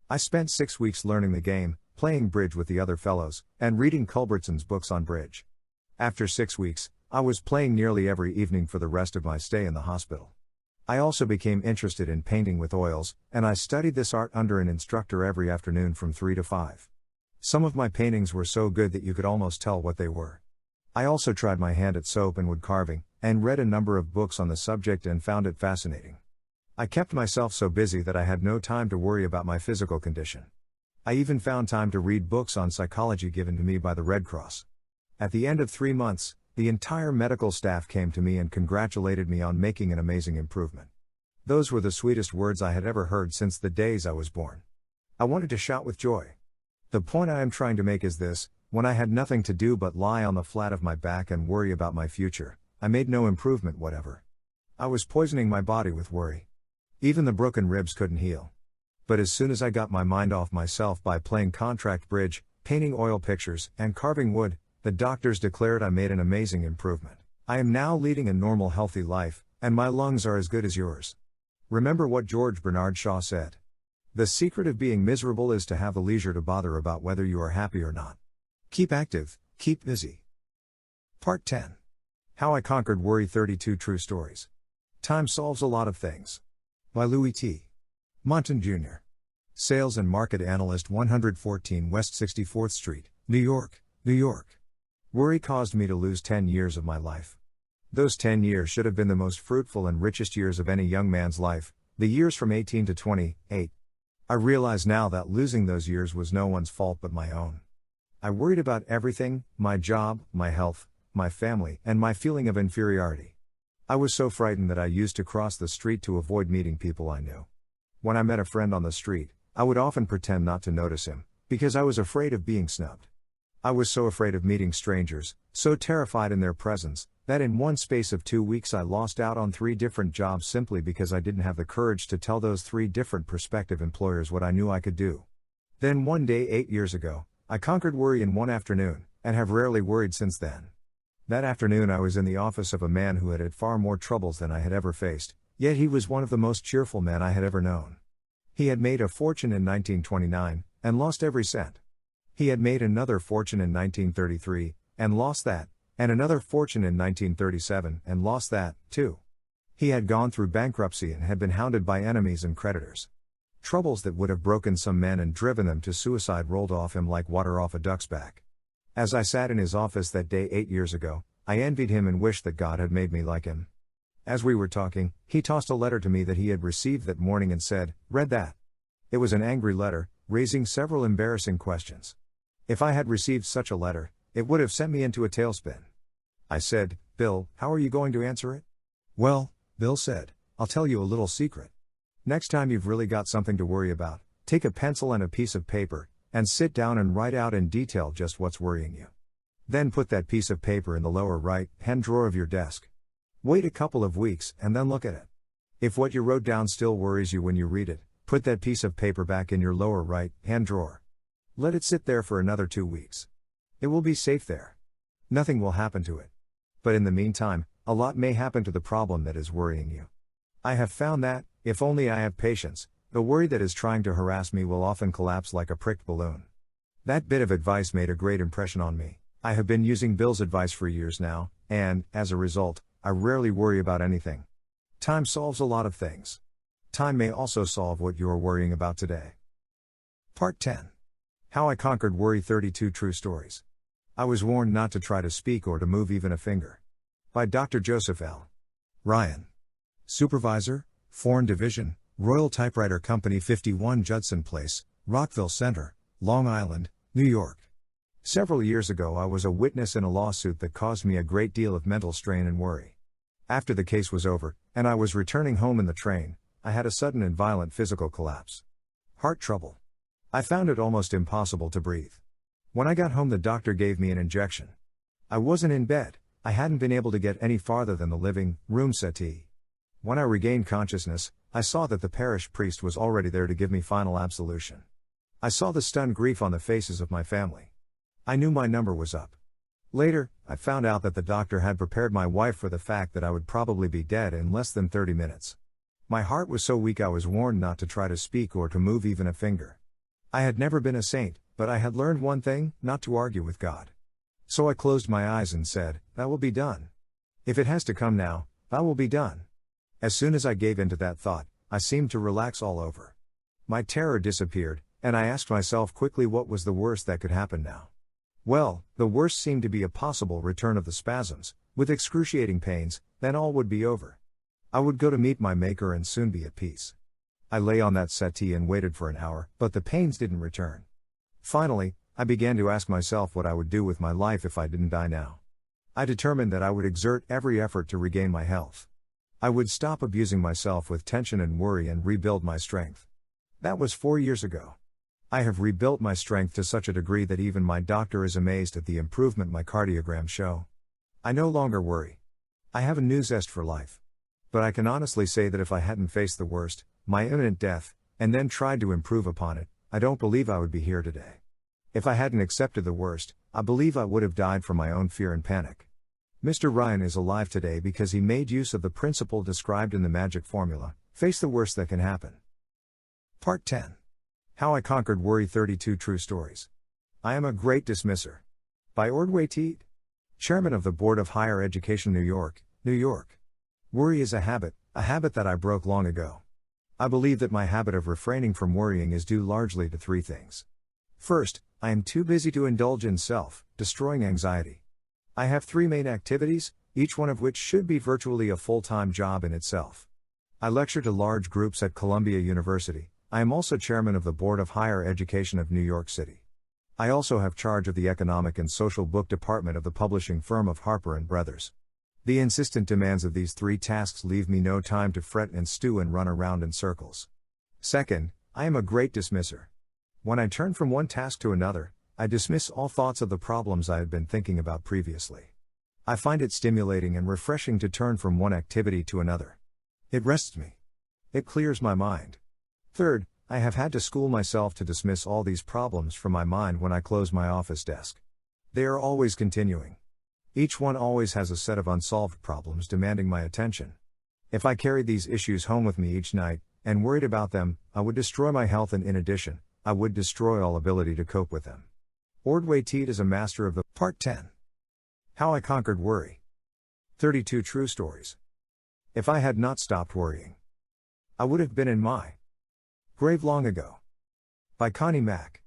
I spent 6 weeks learning the game, playing bridge with the other fellows, and reading Culbertson's books on bridge. After 6 weeks, I was playing nearly every evening for the rest of my stay in the hospital. I also became interested in painting with oils, and I studied this art under an instructor every afternoon from 3 to 5. Some of my paintings were so good that you could almost tell what they were. I also tried my hand at soap and wood carving, and read a number of books on the subject and found it fascinating. I kept myself so busy that I had no time to worry about my physical condition. I even found time to read books on psychology given to me by the Red Cross. At the end of 3 months, the entire medical staff came to me and congratulated me on making an amazing improvement. Those were the sweetest words I had ever heard since the days I was born. I wanted to shout with joy. The point I am trying to make is this: when I had nothing to do but lie on the flat of my back and worry about my future, I made no improvement whatever. I was poisoning my body with worry. Even the broken ribs couldn't heal. But as soon as I got my mind off myself by playing contract bridge, painting oil pictures, and carving wood, The doctors declared I made an amazing improvement. I am now leading a normal, healthy life, and my lungs are as good as yours. Remember what George Bernard Shaw said. The secret of being miserable is to have the leisure to bother about whether you are happy or not. Keep active, keep busy. Part 10. How I Conquered Worry, 32 True Stories. Time Solves a Lot of Things. By Louis T. Monton Jr. Sales and Market Analyst, 114 West 64th Street, New York, New York. Worry caused me to lose 10 years of my life. Those 10 years should have been the most fruitful and richest years of any young man's life, the years from 18 to 28. I realize now that losing those years was no one's fault but my own. I worried about everything: my job, my health, my family, and my feeling of inferiority. I was so frightened that I used to cross the street to avoid meeting people I knew. When I met a friend on the street, I would often pretend not to notice him, because I was afraid of being snubbed. I was so afraid of meeting strangers, so terrified in their presence, that in one space of 2 weeks I lost out on 3 different jobs simply because I didn't have the courage to tell those 3 different prospective employers what I knew I could do. Then one day 8 years ago, I conquered worry in one afternoon, and have rarely worried since then. That afternoon I was in the office of a man who had had far more troubles than I had ever faced, yet he was one of the most cheerful men I had ever known. He had made a fortune in 1929, and lost every cent. He had made another fortune in 1933, and lost that, and another fortune in 1937, and lost that, too. He had gone through bankruptcy and had been hounded by enemies and creditors. Troubles that would have broken some men and driven them to suicide rolled off him like water off a duck's back. As I sat in his office that day 8 years ago, I envied him and wished that God had made me like him. As we were talking, he tossed a letter to me that he had received that morning and said, "Read that." It was an angry letter, raising several embarrassing questions. If I had received such a letter, it would have sent me into a tailspin. I said, "Bill, how are you going to answer it?" "Well," Bill said, "I'll tell you a little secret. Next time you've really got something to worry about, take a pencil and a piece of paper, and sit down and write out in detail just what's worrying you. Then put that piece of paper in the lower right-hand drawer of your desk. Wait a couple of weeks, and then look at it. If what you wrote down still worries you when you read it, put that piece of paper back in your lower right-hand drawer. Let it sit there for another 2 weeks. It will be safe there. Nothing will happen to it. But in the meantime, a lot may happen to the problem that is worrying you. I have found that, if only I have patience, the worry that is trying to harass me will often collapse like a pricked balloon." That bit of advice made a great impression on me. I have been using Bill's advice for years now, and, as a result, I rarely worry about anything. Time solves a lot of things. Time may also solve what you are worrying about today. Part 10. How I Conquered Worry, 32 True Stories. I was warned not to try to speak or to move even a finger. By Dr. Joseph L. Ryan. Supervisor, Foreign Division, Royal Typewriter Company, 51 Judson Place, Rockville Center, Long Island, New York. Several years ago I was a witness in a lawsuit that caused me a great deal of mental strain and worry. After the case was over, and I was returning home in the train, I had a sudden and violent physical collapse. Heart trouble. I found it almost impossible to breathe. When I got home the doctor gave me an injection. I wasn't in bed, I hadn't been able to get any farther than the living room settee. When I regained consciousness, I saw that the parish priest was already there to give me final absolution. I saw the stunned grief on the faces of my family. I knew my number was up. Later, I found out that the doctor had prepared my wife for the fact that I would probably be dead in less than 30 minutes. My heart was so weak I was warned not to try to speak or to move even a finger. I had never been a saint, but I had learned one thing: not to argue with God. So I closed my eyes and said, "That will be done. If it has to come now, that will be done." As soon as I gave in to that thought, I seemed to relax all over. My terror disappeared, and I asked myself quickly what was the worst that could happen now. Well, the worst seemed to be a possible return of the spasms, with excruciating pains, then all would be over. I would go to meet my Maker and soon be at peace. I lay on that settee and waited for an hour, but the pains didn't return. Finally, I began to ask myself what I would do with my life if I didn't die now. I determined that I would exert every effort to regain my health. I would stop abusing myself with tension and worry and rebuild my strength. That was 4 years ago. I have rebuilt my strength to such a degree that even my doctor is amazed at the improvement my cardiograms show. I no longer worry. I have a new zest for life. But I can honestly say that if I hadn't faced the worst, my imminent death, and then tried to improve upon it, I don't believe I would be here today. If I hadn't accepted the worst, I believe I would have died from my own fear and panic. Mr. Ryan is alive today because he made use of the principle described in the magic formula: face the worst that can happen. Part 10. How I Conquered Worry, 32 True Stories. I Am a Great Dismisser. By Ordway Teed, Chairman of the Board of Higher Education, New York, New York. Worry is a habit that I broke long ago. I believe that my habit of refraining from worrying is due largely to three things. First, I am too busy to indulge in self-destroying anxiety. I have three main activities, each one of which should be virtually a full-time job in itself. I lecture to large groups at Columbia University. I am also chairman of the Board of Higher Education of New York City. I also have charge of the Economic and Social Book Department of the publishing firm of Harper & Brothers. The insistent demands of these three tasks leave me no time to fret and stew and run around in circles. Second, I am a great dismisser. When I turn from one task to another, I dismiss all thoughts of the problems I had been thinking about previously. I find it stimulating and refreshing to turn from one activity to another. It rests me. It clears my mind. Third, I have had to school myself to dismiss all these problems from my mind when I close my office desk. They are always continuing. Each one always has a set of unsolved problems demanding my attention. If I carried these issues home with me each night, and worried about them, I would destroy my health, and in addition, I would destroy all ability to cope with them. Ordway Teed is a master of the Part 10. How I Conquered Worry. 32 True Stories. If I had not stopped worrying, I would have been in my grave long ago. By Connie Mack.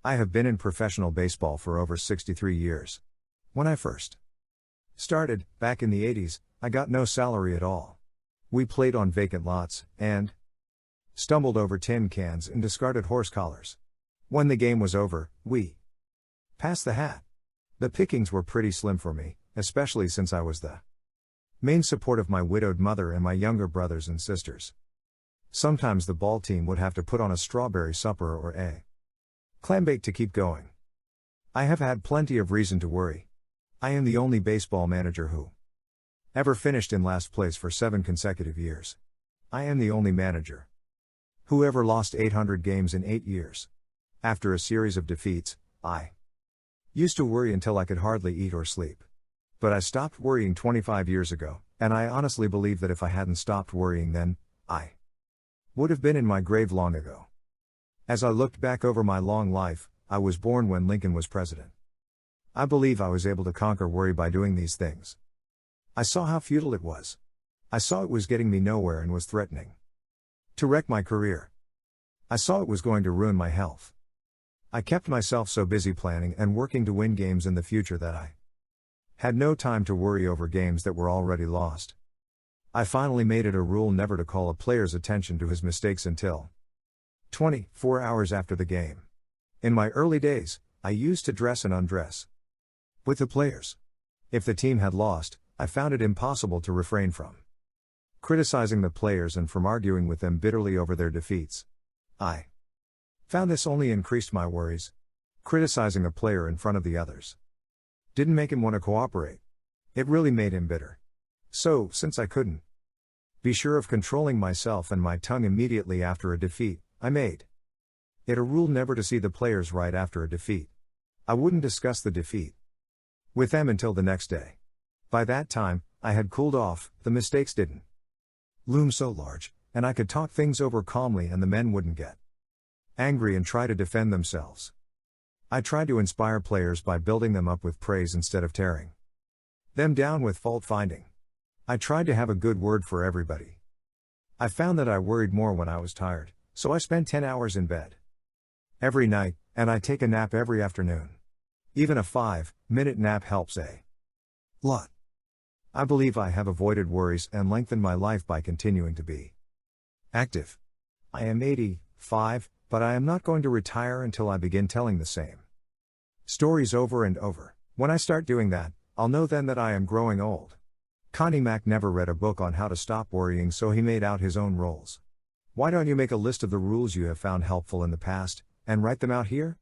I have been in professional baseball for over 63 years. When I first started, back in the 80s, I got no salary at all. We played on vacant lots, and stumbled over tin cans and discarded horse collars. When the game was over, we passed the hat. The pickings were pretty slim for me, especially since I was the main support of my widowed mother and my younger brothers and sisters. Sometimes the ball team would have to put on a strawberry supper or a clam bake to keep going. I have had plenty of reason to worry. I am the only baseball manager who ever finished in last place for 7 consecutive years. I am the only manager who ever lost 800 games in 8 years. After a series of defeats, I used to worry until I could hardly eat or sleep. But I stopped worrying 25 years ago, and I honestly believe that if I hadn't stopped worrying then, I would have been in my grave long ago. As I looked back over my long life, I was born when Lincoln was president. I believe I was able to conquer worry by doing these things. I saw how futile it was. I saw it was getting me nowhere and was threatening to wreck my career. I saw it was going to ruin my health. I kept myself so busy planning and working to win games in the future that I had no time to worry over games that were already lost. I finally made it a rule never to call a player's attention to his mistakes until 24 hours after the game. In my early days, I used to dress and undress with the players. If the team had lost, I found it impossible to refrain from criticizing the players and from arguing with them bitterly over their defeats. I found this only increased my worries. Criticizing a player in front of the others didn't make him want to cooperate. It really made him bitter. So, since I couldn't be sure of controlling myself and my tongue immediately after a defeat, I made it a rule never to see the players right after a defeat. I wouldn't discuss the defeat with them until the next day. By that time, I had cooled off, the mistakes didn't loom so large, and I could talk things over calmly and the men wouldn't get angry and try to defend themselves. I tried to inspire players by building them up with praise instead of tearing them down with fault finding. I tried to have a good word for everybody. I found that I worried more when I was tired, so I spent 10 hours in bed every night, and I take a nap every afternoon. Even a 5-minute nap helps a lot. I believe I have avoided worries and lengthened my life by continuing to be active. I am 85, but I am not going to retire until I begin telling the same stories over and over. When I start doing that, I'll know then that I am growing old. Connie Mack never read a book on how to stop worrying, so he made out his own rules. Why don't you make a list of the rules you have found helpful in the past, and write them out here?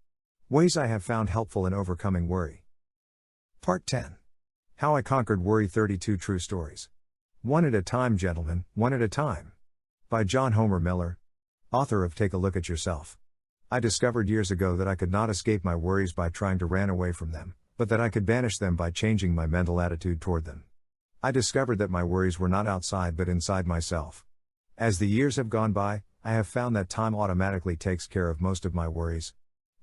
Ways I have found helpful in overcoming worry. Part 10. How I Conquered Worry, 32 True Stories. One at a time, gentlemen, one at a time. By John Homer Miller, author of Take a Look at Yourself. I discovered years ago that I could not escape my worries by trying to run away from them, but that I could banish them by changing my mental attitude toward them. I discovered that my worries were not outside but inside myself. As the years have gone by, I have found that time automatically takes care of most of my worries.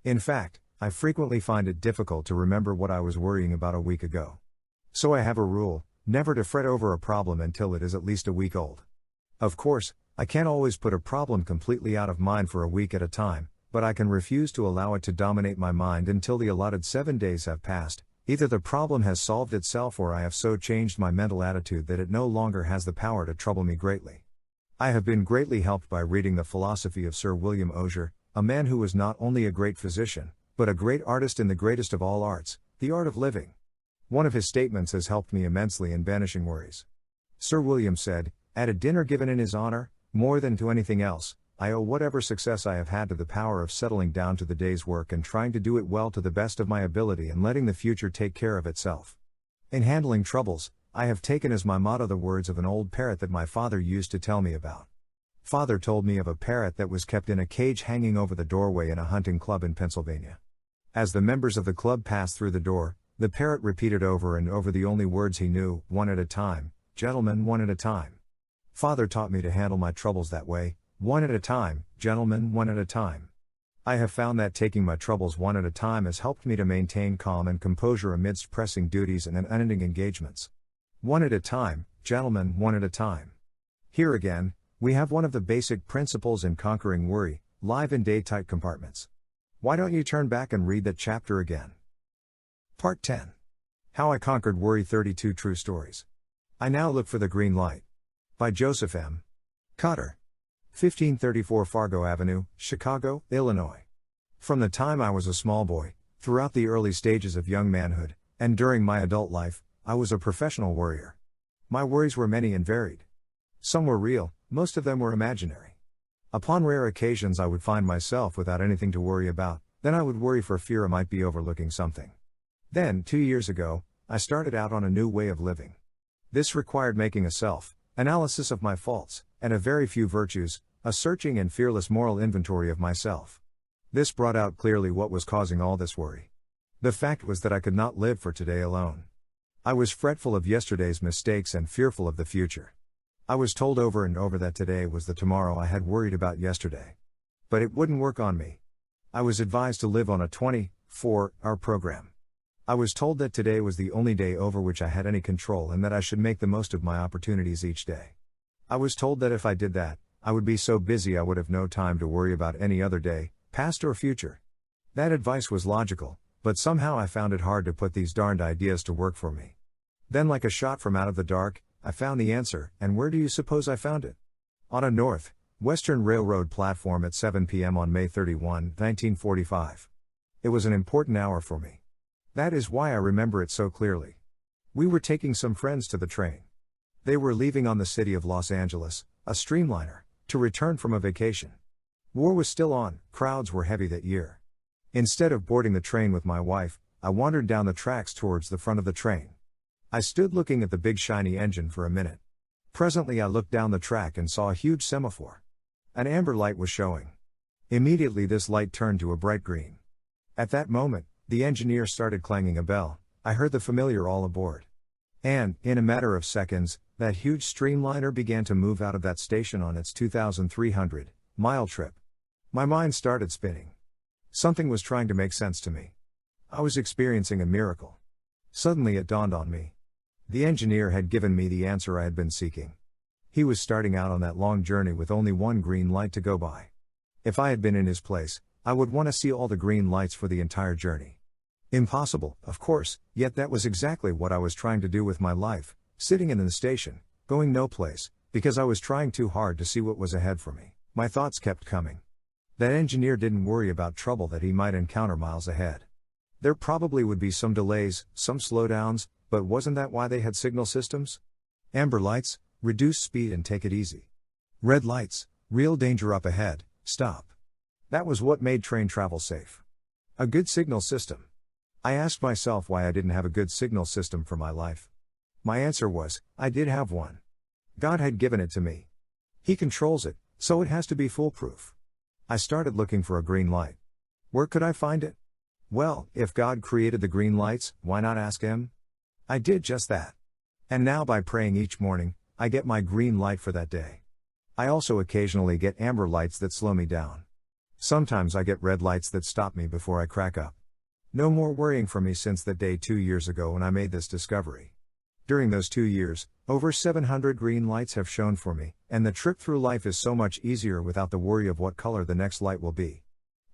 In fact, I frequently find it difficult to remember what I was worrying about a week ago. So I have a rule, never to fret over a problem until it is at least a week old. Of course, I can't always put a problem completely out of mind for a week at a time, but I can refuse to allow it to dominate my mind until the allotted 7 days have passed. Either the problem has solved itself or I have so changed my mental attitude that it no longer has the power to trouble me greatly. I have been greatly helped by reading the philosophy of Sir William Osier, a man who was not only a great physician, but a great artist in the greatest of all arts, the art of living. One of his statements has helped me immensely in banishing worries. Sir William said, "At a dinner given in his honor, more than to anything else, I owe whatever success I have had to the power of settling down to the day's work and trying to do it well to the best of my ability and letting the future take care of itself." In handling troubles, I have taken as my motto the words of an old parrot that my father used to tell me about. Father told me of a parrot that was kept in a cage hanging over the doorway in a hunting club in Pennsylvania. As the members of the club passed through the door, the parrot repeated over and over the only words he knew, "One at a time, gentlemen, one at a time." Father taught me to handle my troubles that way, one at a time, gentlemen, one at a time. I have found that taking my troubles one at a time has helped me to maintain calm and composure amidst pressing duties and unending engagements. One at a time, gentlemen, one at a time. Here again, we have one of the basic principles in conquering worry, live in day-tight compartments. Why don't you turn back and read that chapter again? Part 10. How I Conquered Worry, 32 True Stories. I Now Look for the Green Light. By Joseph M. Cotter. 1534 Fargo Avenue, Chicago, Illinois. From the time I was a small boy, throughout the early stages of young manhood, and during my adult life, I was a professional worrier. My worries were many and varied. Some were real, most of them were imaginary. Upon rare occasions I would find myself without anything to worry about, then I would worry for fear I might be overlooking something. Then, 2 years ago, I started out on a new way of living. This required making a self-analysis of my faults, and a very few virtues, a searching and fearless moral inventory of myself. This brought out clearly what was causing all this worry. The fact was that I could not live for today alone. I was fretful of yesterday's mistakes and fearful of the future. I was told over and over that today was the tomorrow I had worried about yesterday. But it wouldn't work on me. I was advised to live on a 24-hour program. I was told that today was the only day over which I had any control and that I should make the most of my opportunities each day. I was told that if I did that, I would be so busy I would have no time to worry about any other day, past or future. That advice was logical, but somehow I found it hard to put these darned ideas to work for me. Then, like a shot from out of the dark, I found the answer, and where do you suppose I found it? On a North-Western Railroad platform at 7 p.m. on May 31, 1945. It was an important hour for me. That is why I remember it so clearly. We were taking some friends to the train. They were leaving on the City of Los Angeles, a streamliner, to return from a vacation. War was still on, crowds were heavy that year. Instead of boarding the train with my wife, I wandered down the tracks towards the front of the train. I stood looking at the big shiny engine for a minute. Presently I looked down the track and saw a huge semaphore. An amber light was showing. Immediately this light turned to a bright green. At that moment, the engineer started clanging a bell. I heard the familiar "all aboard." And, in a matter of seconds, that huge streamliner began to move out of that station on its 2,300-mile trip. My mind started spinning. Something was trying to make sense to me. I was experiencing a miracle. Suddenly it dawned on me. The engineer had given me the answer I had been seeking. He was starting out on that long journey with only one green light to go by. If I had been in his place, I would want to see all the green lights for the entire journey. Impossible, of course, yet that was exactly what I was trying to do with my life, sitting in the station, going no place, because I was trying too hard to see what was ahead for me. My thoughts kept coming. That engineer didn't worry about trouble that he might encounter miles ahead. There probably would be some delays, some slowdowns, but wasn't that why they had signal systems? Amber lights, reduce speed and take it easy. Red lights, real danger up ahead, stop. That was what made train travel safe. A good signal system. I asked myself why I didn't have a good signal system for my life. My answer was, I did have one. God had given it to me. He controls it, so it has to be foolproof. I started looking for a green light. Where could I find it? Well, if God created the green lights, why not ask Him? I did just that. And now by praying each morning, I get my green light for that day. I also occasionally get amber lights that slow me down. Sometimes I get red lights that stop me before I crack up. No more worrying for me since that day 2 years ago when I made this discovery. During those 2 years, over 700 green lights have shone for me, and the trip through life is so much easier without the worry of what color the next light will be.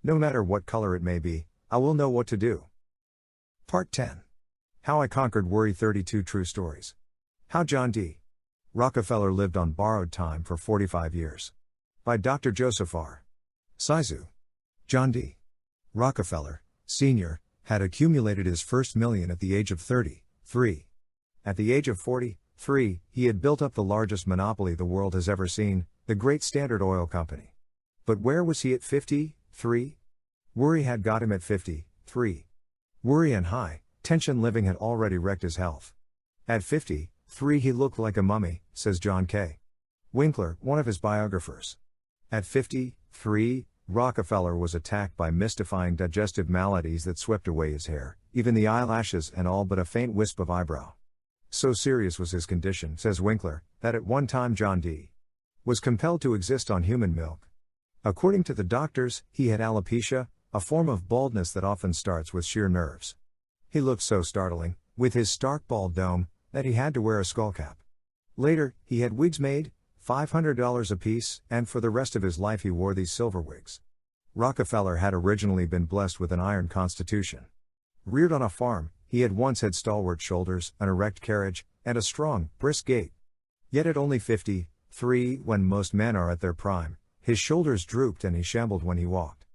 No matter what color it may be, I will know what to do. Part 10. How I Conquered Worry. 32 True Stories. How John D. Rockefeller Lived on Borrowed Time for 45 Years. By Dr. Joseph R. Sizu. John D. Rockefeller, Sr., had accumulated his first million at the age of 33. At the age of 43, he had built up the largest monopoly the world has ever seen, the Great Standard Oil Company. But where was he at 53? Worry had got him at 53. Worry and high tension living had already wrecked his health. At 53 he looked like a mummy, says John K. Winkler, one of his biographers. At 53, Rockefeller was attacked by mystifying digestive maladies that swept away his hair, even the eyelashes and all but a faint wisp of eyebrow. So serious was his condition, says Winkler, that at one time John D. was compelled to exist on human milk. According to the doctors, he had alopecia, a form of baldness that often starts with sheer nerves. He looked so startling, with his stark bald dome, that he had to wear a skullcap. Later, he had wigs made, $500 apiece, and for the rest of his life he wore these silver wigs. Rockefeller had originally been blessed with an iron constitution. Reared on a farm, he had once had stalwart shoulders, an erect carriage, and a strong, brisk gait. Yet at only 53, when most men are at their prime, his shoulders drooped and he shambled when he walked.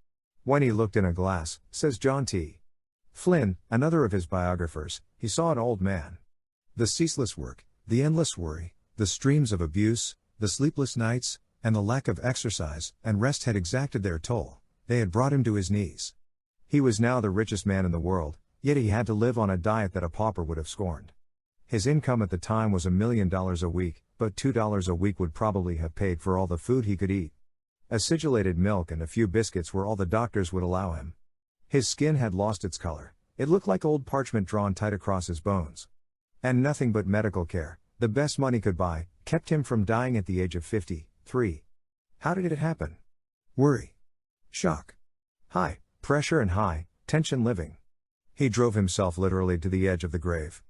When he looked in a glass, says John T. Flynn, another of his biographers, he saw an old man. The ceaseless work, the endless worry, the streams of abuse, the sleepless nights, and the lack of exercise and rest had exacted their toll. They had brought him to his knees. He was now the richest man in the world, yet he had to live on a diet that a pauper would have scorned. His income at the time was $1 million a week, but $2 a week would probably have paid for all the food he could eat. Acidulated milk and a few biscuits were all the doctors would allow him. His skin had lost its color. It looked like old parchment drawn tight across his bones. And nothing but medical care, the best money could buy, kept him from dying at the age of 53. How did it happen? Worry. Shock. High pressure and high tension living. He drove himself literally to the edge of the grave.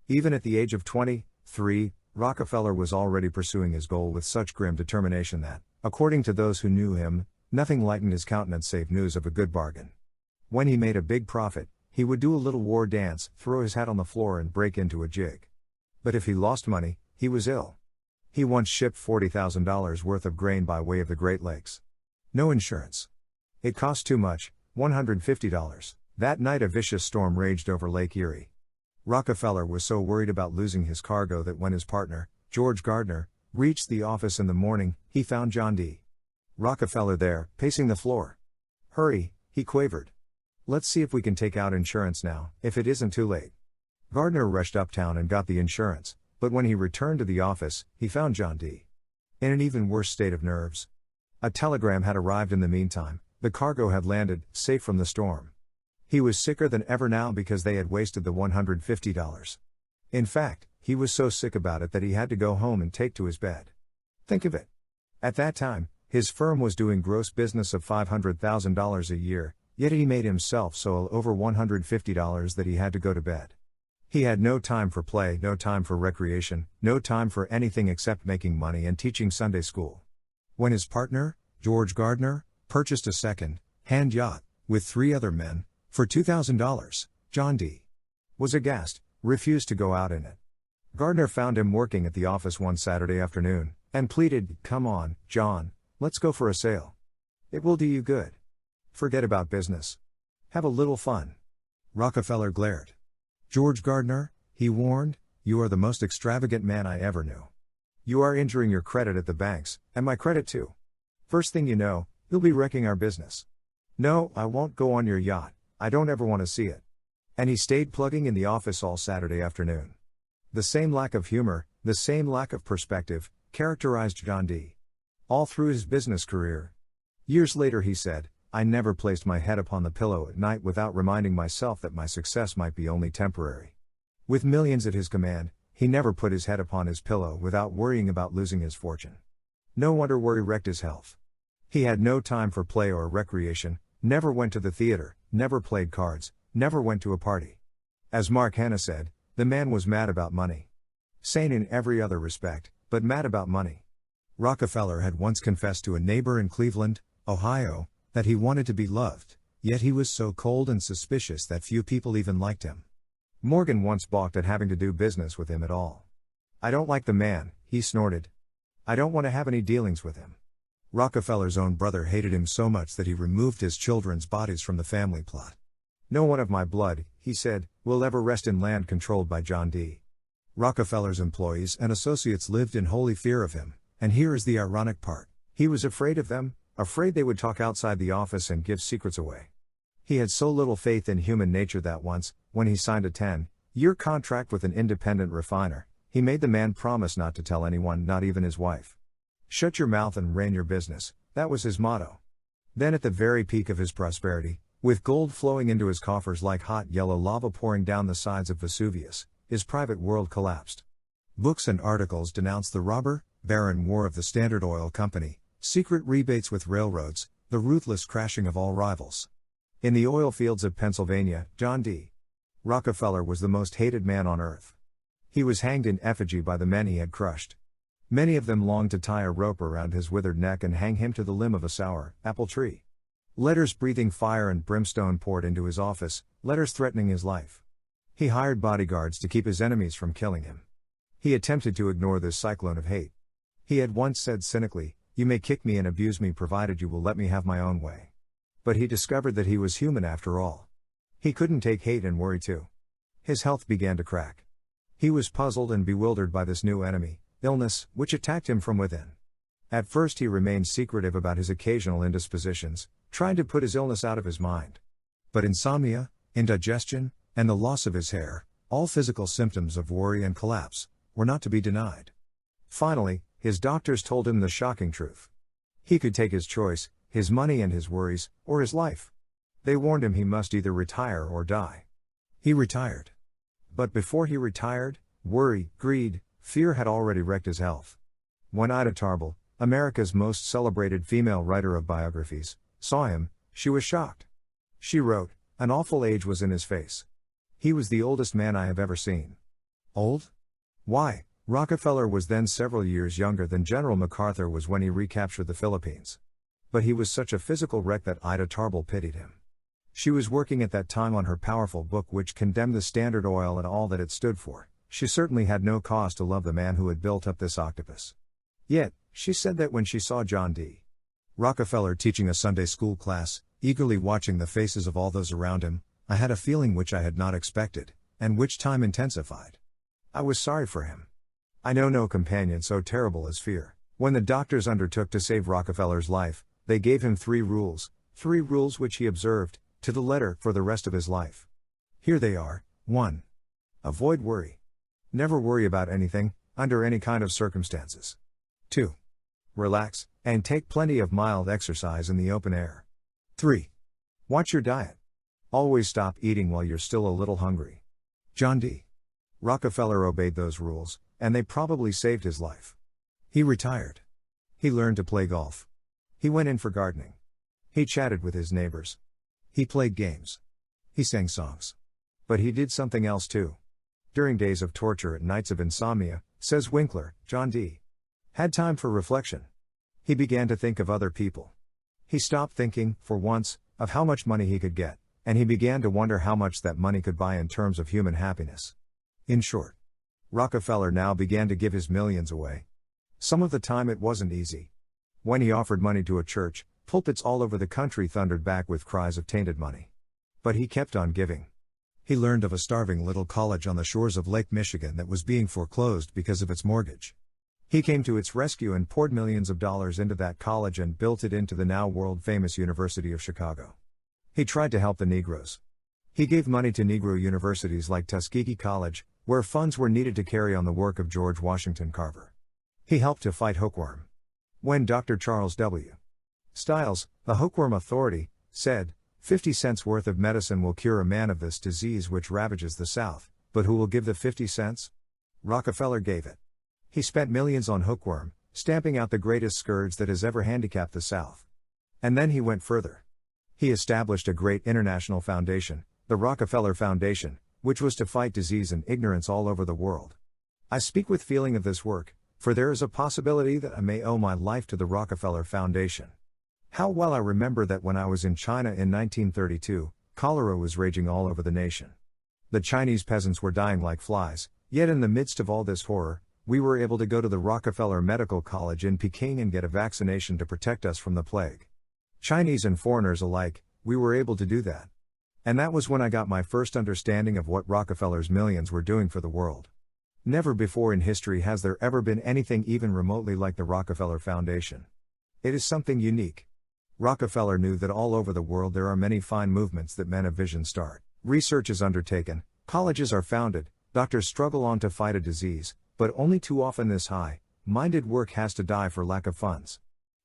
Even at the age of 23, Rockefeller was already pursuing his goal with such grim determination that, according to those who knew him, nothing lightened his countenance save news of a good bargain. When he made a big profit, he would do a little war dance, throw his hat on the floor and break into a jig. But if he lost money, he was ill. He once shipped $40,000 worth of grain by way of the Great Lakes. No insurance. It cost too much, $150. That night a vicious storm raged over Lake Erie. Rockefeller was so worried about losing his cargo that when his partner, George Gardner, reached the office in the morning, he found John D. Rockefeller there, pacing the floor. "Hurry," he quavered. "Let's see if we can take out insurance now, if it isn't too late." Gardner rushed uptown and got the insurance, but when he returned to the office, he found John D. in an even worse state of nerves. A telegram had arrived in the meantime. The cargo had landed, safe from the storm. He was sicker than ever now because they had wasted the $150. In fact, he was so sick about it that he had to go home and take to his bed. Think of it. At that time, his firm was doing gross business of $500,000 a year, yet he made himself so over $150 that he had to go to bed. He had no time for play, no time for recreation, no time for anything except making money and teaching Sunday school. When his partner, George Gardner, purchased a second-hand yacht, with 3 other men, for $2,000, John D. was aghast, refused to go out in it. Gardner found him working at the office one Saturday afternoon, and pleaded, "Come on, John, let's go for a sail. It will do you good. Forget about business. Have a little fun." Rockefeller glared. "George Gardner," he warned, "you are the most extravagant man I ever knew. You are injuring your credit at the banks, and my credit too. First thing you know, you'll be wrecking our business. No, I won't go on your yacht, I don't ever want to see it." And he stayed plugging in the office all Saturday afternoon. The same lack of humor, the same lack of perspective, characterized John D. all through his business career. Years later he said, "I never placed my head upon the pillow at night without reminding myself that my success might be only temporary." With millions at his command, he never put his head upon his pillow without worrying about losing his fortune. No wonder worry wrecked his health. He had no time for play or recreation, never went to the theater, never played cards, never went to a party. As Mark Hanna said, the man was mad about money. Sane in every other respect, but mad about money. Rockefeller had once confessed to a neighbor in Cleveland, Ohio, that he wanted to be loved, yet he was so cold and suspicious that few people even liked him. Morgan once balked at having to do business with him at all. "I don't like the man," he snorted. "I don't want to have any dealings with him." Rockefeller's own brother hated him so much that he removed his children's bodies from the family plot. "No one of my blood," he said, "will ever rest in land controlled by John D." Rockefeller's employees and associates lived in holy fear of him, and here is the ironic part. He was afraid of them, afraid they would talk outside the office and give secrets away. He had so little faith in human nature that once, when he signed a 10-year contract with an independent refiner, he made the man promise not to tell anyone, not even his wife. "Shut your mouth and rein your business," that was his motto. Then at the very peak of his prosperity, with gold flowing into his coffers like hot yellow lava pouring down the sides of Vesuvius, his private world collapsed. Books and articles denounced the robber, baron war of the Standard Oil Company, secret rebates with railroads, the ruthless crashing of all rivals. In the oil fields of Pennsylvania, John D. Rockefeller was the most hated man on earth. He was hanged in effigy by the men he had crushed. Many of them longed to tie a rope around his withered neck and hang him to the limb of a sour apple tree. Letters breathing fire and brimstone poured into his office, letters threatening his life. He hired bodyguards to keep his enemies from killing him. He attempted to ignore this cyclone of hate. He had once said cynically, "You may kick me and abuse me provided you will let me have my own way." But he discovered that he was human after all. He couldn't take hate and worry too. His health began to crack. He was puzzled and bewildered by this new enemy, illness, which attacked him from within. At first he remained secretive about his occasional indispositions, trying to put his illness out of his mind. But insomnia, indigestion, and the loss of his hair, all physical symptoms of worry and collapse, were not to be denied. Finally, his doctors told him the shocking truth. He could take his choice, his money and his worries, or his life. They warned him he must either retire or die. He retired. But before he retired, worry, greed, fear had already wrecked his health. When Ida Tarbell, America's most celebrated female writer of biographies, saw him, she was shocked. She wrote, "An awful age was in his face. He was the oldest man I have ever seen." Old? Why, Rockefeller was then several years younger than General MacArthur was when he recaptured the Philippines. But he was such a physical wreck that Ida Tarbell pitied him. She was working at that time on her powerful book which condemned the Standard Oil and all that it stood for. She certainly had no cause to love the man who had built up this octopus. Yet, she said that when she saw John D. Rockefeller teaching a Sunday school class, eagerly watching the faces of all those around him, I had a feeling which I had not expected, and which time intensified. I was sorry for him. I know no companion so terrible as fear. When the doctors undertook to save Rockefeller's life, they gave him three rules which he observed, to the letter, for the rest of his life. Here they are. 1. Avoid worry. Never worry about anything, under any kind of circumstances. 2. Relax, and take plenty of mild exercise in the open air. 3. Watch your diet. Always stop eating while you're still a little hungry. John D. Rockefeller obeyed those rules, and they probably saved his life. He retired. He learned to play golf. He went in for gardening. He chatted with his neighbors. He played games. He sang songs. But he did something else too. During days of torture and nights of insomnia, says Winkler, John D. had time for reflection. He began to think of other people. He stopped thinking, for once, of how much money he could get, and he began to wonder how much that money could buy in terms of human happiness. In short, Rockefeller now began to give his millions away. Some of the time it wasn't easy. When he offered money to a church, pulpits all over the country thundered back with cries of tainted money. But he kept on giving. He learned of a starving little college on the shores of Lake Michigan that was being foreclosed because of its mortgage. He came to its rescue and poured millions of dollars into that college and built it into the now world-famous University of Chicago. He tried to help the Negroes. He gave money to Negro universities like Tuskegee College, where funds were needed to carry on the work of George Washington Carver. He helped to fight hookworm. When Dr. Charles W. Stiles, the Hookworm Authority, said, 50 cents worth of medicine will cure a man of this disease which ravages the South, but who will give the 50 cents? Rockefeller gave it. He spent millions on hookworm, stamping out the greatest scourge that has ever handicapped the South. And then he went further. He established a great international foundation, the Rockefeller Foundation, which was to fight disease and ignorance all over the world. I speak with feeling of this work, for there is a possibility that I may owe my life to the Rockefeller Foundation. How well I remember that when I was in China in 1932, cholera was raging all over the nation. The Chinese peasants were dying like flies, yet in the midst of all this horror, we were able to go to the Rockefeller Medical College in Peking and get a vaccination to protect us from the plague. Chinese and foreigners alike, we were able to do that. And that was when I got my first understanding of what Rockefeller's millions were doing for the world. Never before in history has there ever been anything even remotely like the Rockefeller Foundation. It is something unique. Rockefeller knew that all over the world there are many fine movements that men of vision start. Research is undertaken, colleges are founded, doctors struggle on to fight a disease, but only too often this high-minded work has to die for lack of funds.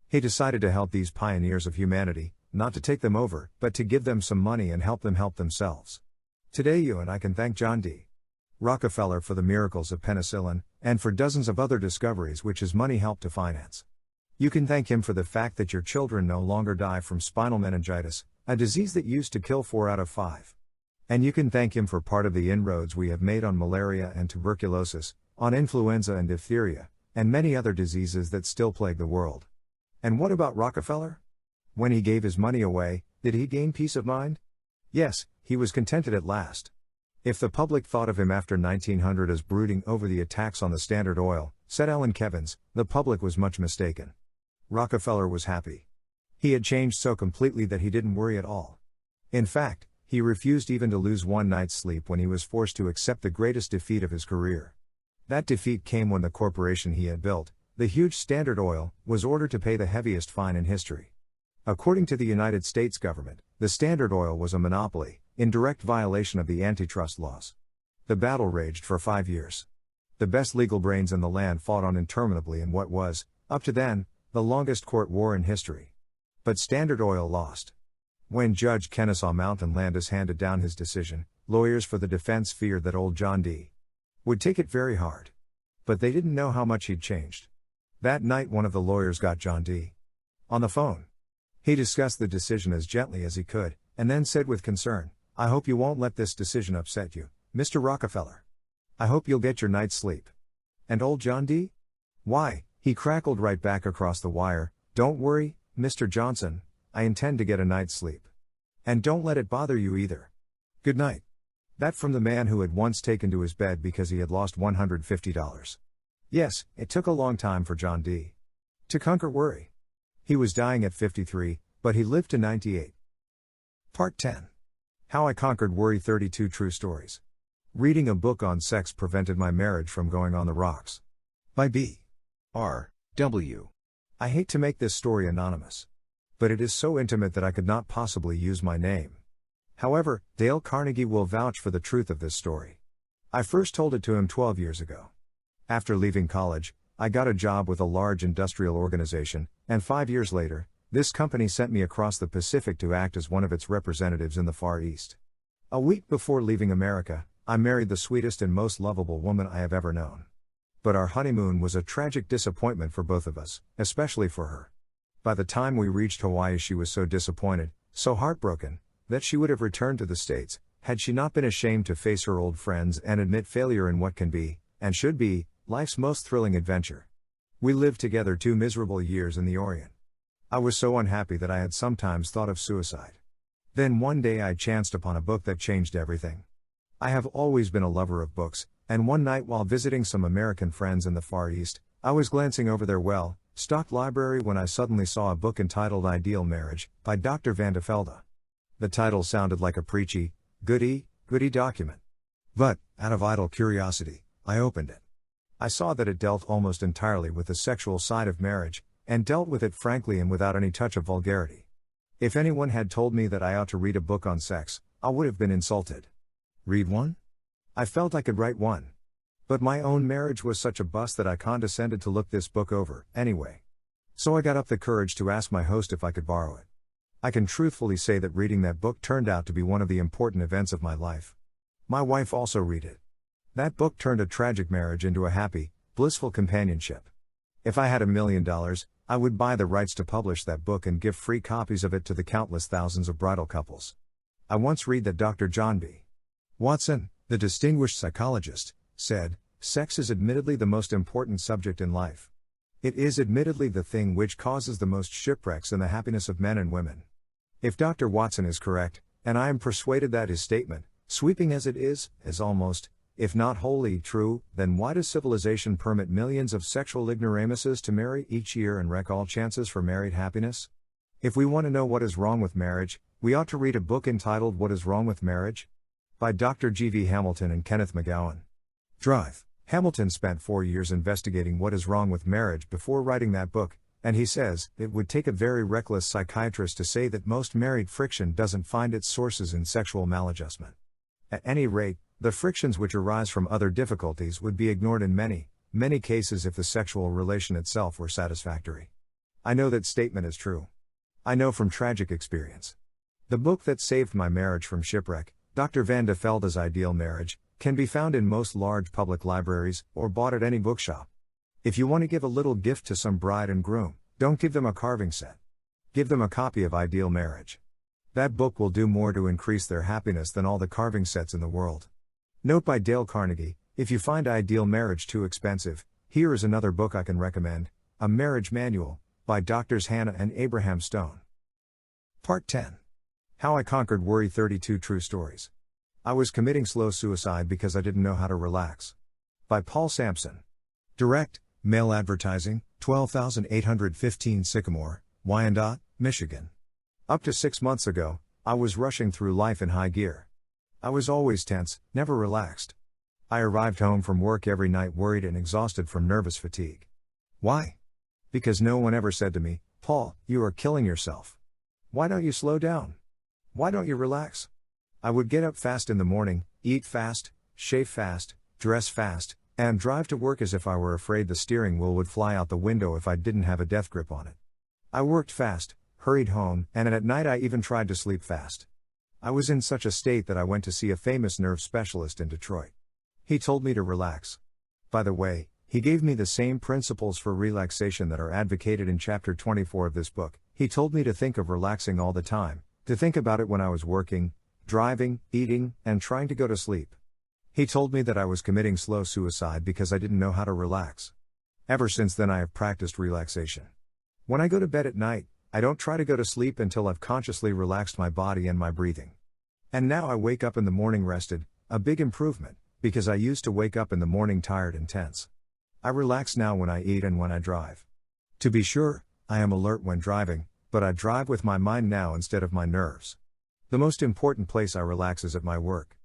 He decided to help these pioneers of humanity, not to take them over, but to give them some money and help them help themselves. Today you and I can thank John D. Rockefeller for the miracles of penicillin, and for dozens of other discoveries which his money helped to finance. You can thank him for the fact that your children no longer die from spinal meningitis, a disease that used to kill 4 out of 5. And you can thank him for part of the inroads we have made on malaria and tuberculosis, on influenza and diphtheria, and many other diseases that still plague the world. And what about Rockefeller? When he gave his money away, did he gain peace of mind? Yes, he was contented at last. If the public thought of him after 1900 as brooding over the attacks on the Standard Oil, said Ellen Kevins, the public was much mistaken. Rockefeller was happy. He had changed so completely that he didn't worry at all. In fact, he refused even to lose one night's sleep when he was forced to accept the greatest defeat of his career. That defeat came when the corporation he had built, the huge Standard Oil, was ordered to pay the heaviest fine in history. According to the United States government, the Standard Oil was a monopoly, in direct violation of the antitrust laws. The battle raged for 5 years. The best legal brains in the land fought on interminably in what was, up to then, the longest court war in history. But Standard Oil lost. When Judge Kennesaw Mountain Landis handed down his decision, lawyers for the defense feared that old John D. would take it very hard. But they didn't know how much he'd changed. That night one of the lawyers got John D. on the phone. He discussed the decision as gently as he could, and then said with concern, "I hope you won't let this decision upset you, Mr. Rockefeller. I hope you'll get your night's sleep." And old John D.? "Why," he crackled right back across the wire, "don't worry, Mr. Johnson, I intend to get a night's sleep. And don't let it bother you either. Good night." That from the man who had once taken to his bed because he had lost $150. Yes, it took a long time for John D. to conquer worry. He was dying at 53, but he lived to 98. Part 10. How I Conquered Worry. 32 True Stories. Reading a book on sex prevented my marriage from going on the rocks. By B. R. W. I hate to make this story anonymous. But it is so intimate that I could not possibly use my name. However, Dale Carnegie will vouch for the truth of this story. I first told it to him 12 years ago. After leaving college, I got a job with a large industrial organization, and 5 years later, this company sent me across the Pacific to act as one of its representatives in the Far East. A week before leaving America, I married the sweetest and most lovable woman I have ever known. But our honeymoon was a tragic disappointment for both of us, especially for her. By the time we reached Hawaii, she was so disappointed, so heartbroken, that she would have returned to the States, had she not been ashamed to face her old friends and admit failure in what can be, and should be, life's most thrilling adventure. We lived together 2 miserable years in the Orient. I was so unhappy that I had sometimes thought of suicide. Then one day I chanced upon a book that changed everything. I have always been a lover of books, and one night while visiting some American friends in the Far East, I was glancing over their well-stocked library when I suddenly saw a book entitled Ideal Marriage, by Dr. Van de Velde. The title sounded like a preachy, goody document. But, out of idle curiosity, I opened it. I saw that it dealt almost entirely with the sexual side of marriage, and dealt with it frankly and without any touch of vulgarity. If anyone had told me that I ought to read a book on sex, I would have been insulted. Read one? I felt I could write one. But my own marriage was such a bust that I condescended to look this book over, anyway. So I got up the courage to ask my host if I could borrow it. I can truthfully say that reading that book turned out to be one of the important events of my life. My wife also read it. That book turned a tragic marriage into a happy, blissful companionship. If I had $1 million, I would buy the rights to publish that book and give free copies of it to the countless thousands of bridal couples. I once read that Dr. John B. Watson, the distinguished psychologist, said, "Sex is admittedly the most important subject in life. It is admittedly the thing which causes the most shipwrecks in the happiness of men and women." If Dr. Watson is correct, and I am persuaded that his statement, sweeping as it is almost, if not wholly, true, then why does civilization permit millions of sexual ignoramuses to marry each year and wreck all chances for married happiness? If we want to know what is wrong with marriage, we ought to read a book entitled What is Wrong with Marriage? By Dr. G.V. Hamilton and Kenneth McGowan. Drive. Hamilton spent 4 years investigating what is wrong with marriage before writing that book, and he says, it would take a very reckless psychiatrist to say that most married friction doesn't find its sources in sexual maladjustment. At any rate, the frictions which arise from other difficulties would be ignored in many, many cases if the sexual relation itself were satisfactory. I know that statement is true. I know from tragic experience. The book that saved my marriage from shipwreck, Dr. Van de Velde's Ideal Marriage, can be found in most large public libraries or bought at any bookshop. If you want to give a little gift to some bride and groom, don't give them a carving set. Give them a copy of Ideal Marriage. That book will do more to increase their happiness than all the carving sets in the world. Note by Dale Carnegie, if you find Ideal Marriage too expensive, here is another book I can recommend, A Marriage Manual, by Drs. Hannah and Abraham Stone. Part 10. How I Conquered Worry, 32 True Stories. I was committing slow suicide because I didn't know how to relax. By Paul Sampson. Direct, mail advertising, 12,815 Sycamore, Wyandotte, Michigan. Up to 6 months ago, I was rushing through life in high gear. I was always tense, never relaxed. I arrived home from work every night worried and exhausted from nervous fatigue. Why? Because no one ever said to me, "Paul, you are killing yourself. Why don't you slow down? Why don't you relax?" I would get up fast in the morning, eat fast, shave fast, dress fast, and drive to work as if I were afraid the steering wheel would fly out the window if I didn't have a death grip on it. I worked fast, hurried home, and at night I even tried to sleep fast. I was in such a state that I went to see a famous nerve specialist in Detroit. He told me to relax. By the way, he gave me the same principles for relaxation that are advocated in chapter 24 of this book. He told me to think of relaxing all the time, to think about it when I was working, driving, eating, and trying to go to sleep. He told me that I was committing slow suicide because I didn't know how to relax. Ever since then I have practiced relaxation. When I go to bed at night, I don't try to go to sleep until I've consciously relaxed my body and my breathing. And now I wake up in the morning rested, a big improvement, because I used to wake up in the morning tired and tense. I relax now when I eat and when I drive. To be sure, I am alert when driving, but I drive with my mind now instead of my nerves. The most important place I relax is at my work.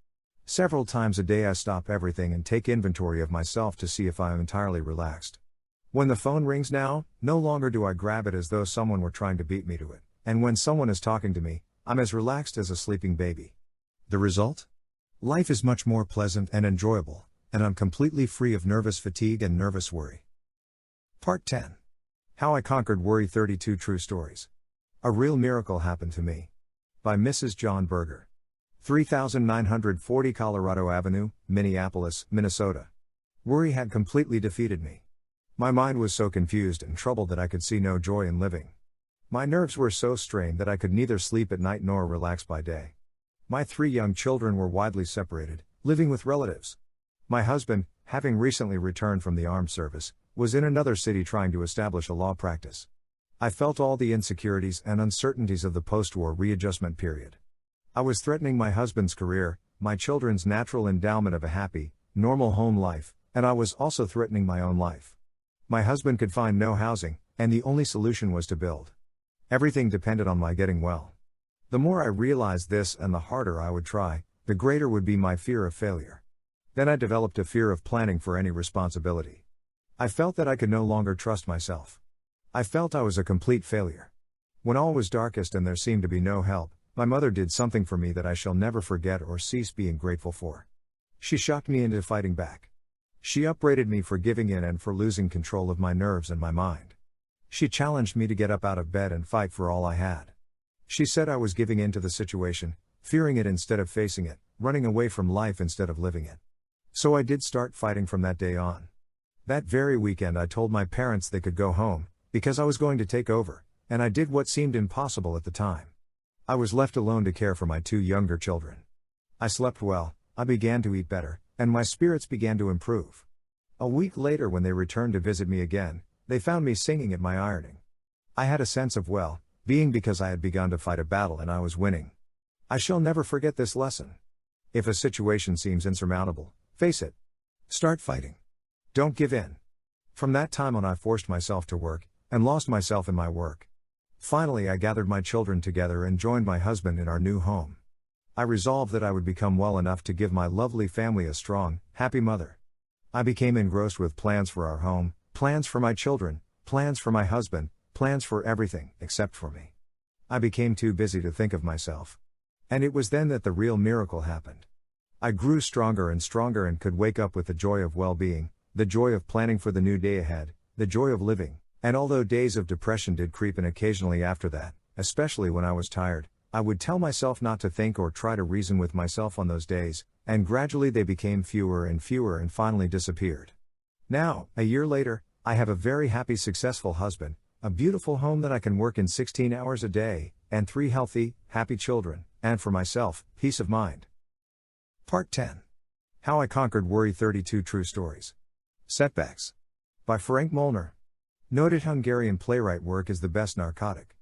Several times a day I stop everything and take inventory of myself to see if I am entirely relaxed. When the phone rings now, no longer do I grab it as though someone were trying to beat me to it, and when someone is talking to me, I'm as relaxed as a sleeping baby. The result? Life is much more pleasant and enjoyable, and I'm completely free of nervous fatigue and nervous worry. Part 10. How I Conquered Worry, 32 True Stories. A Real Miracle Happened to Me. By Mrs. John Berger. 3940 Colorado Avenue, Minneapolis, Minnesota. Worry had completely defeated me. My mind was so confused and troubled that I could see no joy in living. My nerves were so strained that I could neither sleep at night nor relax by day. My 3 young children were widely separated, living with relatives. My husband, having recently returned from the armed service, was in another city trying to establish a law practice. I felt all the insecurities and uncertainties of the post-war readjustment period. I was threatening my husband's career, my children's natural endowment of a happy, normal home life, and I was also threatening my own life. My husband could find no housing, and the only solution was to build. Everything depended on my getting well. The more I realized this and the harder I would try, the greater would be my fear of failure. Then I developed a fear of planning for any responsibility. I felt that I could no longer trust myself. I felt I was a complete failure. When all was darkest and there seemed to be no help, my mother did something for me that I shall never forget or cease being grateful for. She shocked me into fighting back. She upbraided me for giving in and for losing control of my nerves and my mind. She challenged me to get up out of bed and fight for all I had. She said I was giving in to the situation, fearing it instead of facing it, running away from life instead of living it. So I did start fighting from that day on. That very weekend I told my parents they could go home, because I was going to take over, and I did what seemed impossible at the time. I was left alone to care for my 2 younger children. I slept well, I began to eat better, and my spirits began to improve. A week later, when they returned to visit me again, they found me singing at my ironing. I had a sense of well-being because I had begun to fight a battle and I was winning. I shall never forget this lesson. If a situation seems insurmountable, face it. Start fighting. Don't give in. From that time on, I forced myself to work, and lost myself in my work. Finally, I gathered my children together and joined my husband in our new home. I resolved that I would become well enough to give my lovely family a strong, happy mother. I became engrossed with plans for our home, plans for my children, plans for my husband, plans for everything, except for me. I became too busy to think of myself. And it was then that the real miracle happened. I grew stronger and could wake up with the joy of well-being, the joy of planning for the new day ahead, the joy of living, and although days of depression did creep in occasionally after that, especially when I was tired, I would tell myself not to think or try to reason with myself on those days, and gradually they became fewer and finally disappeared. Now, a year later, I have a very happy, successful husband, a beautiful home that I can work in 16 hours a day, and 3 healthy, happy children, and for myself, peace of mind. Part 10. How I Conquered Worry, 32 True Stories. Setbacks. By Ferenc Molnar. Noted Hungarian playwright. Work is the best narcotic.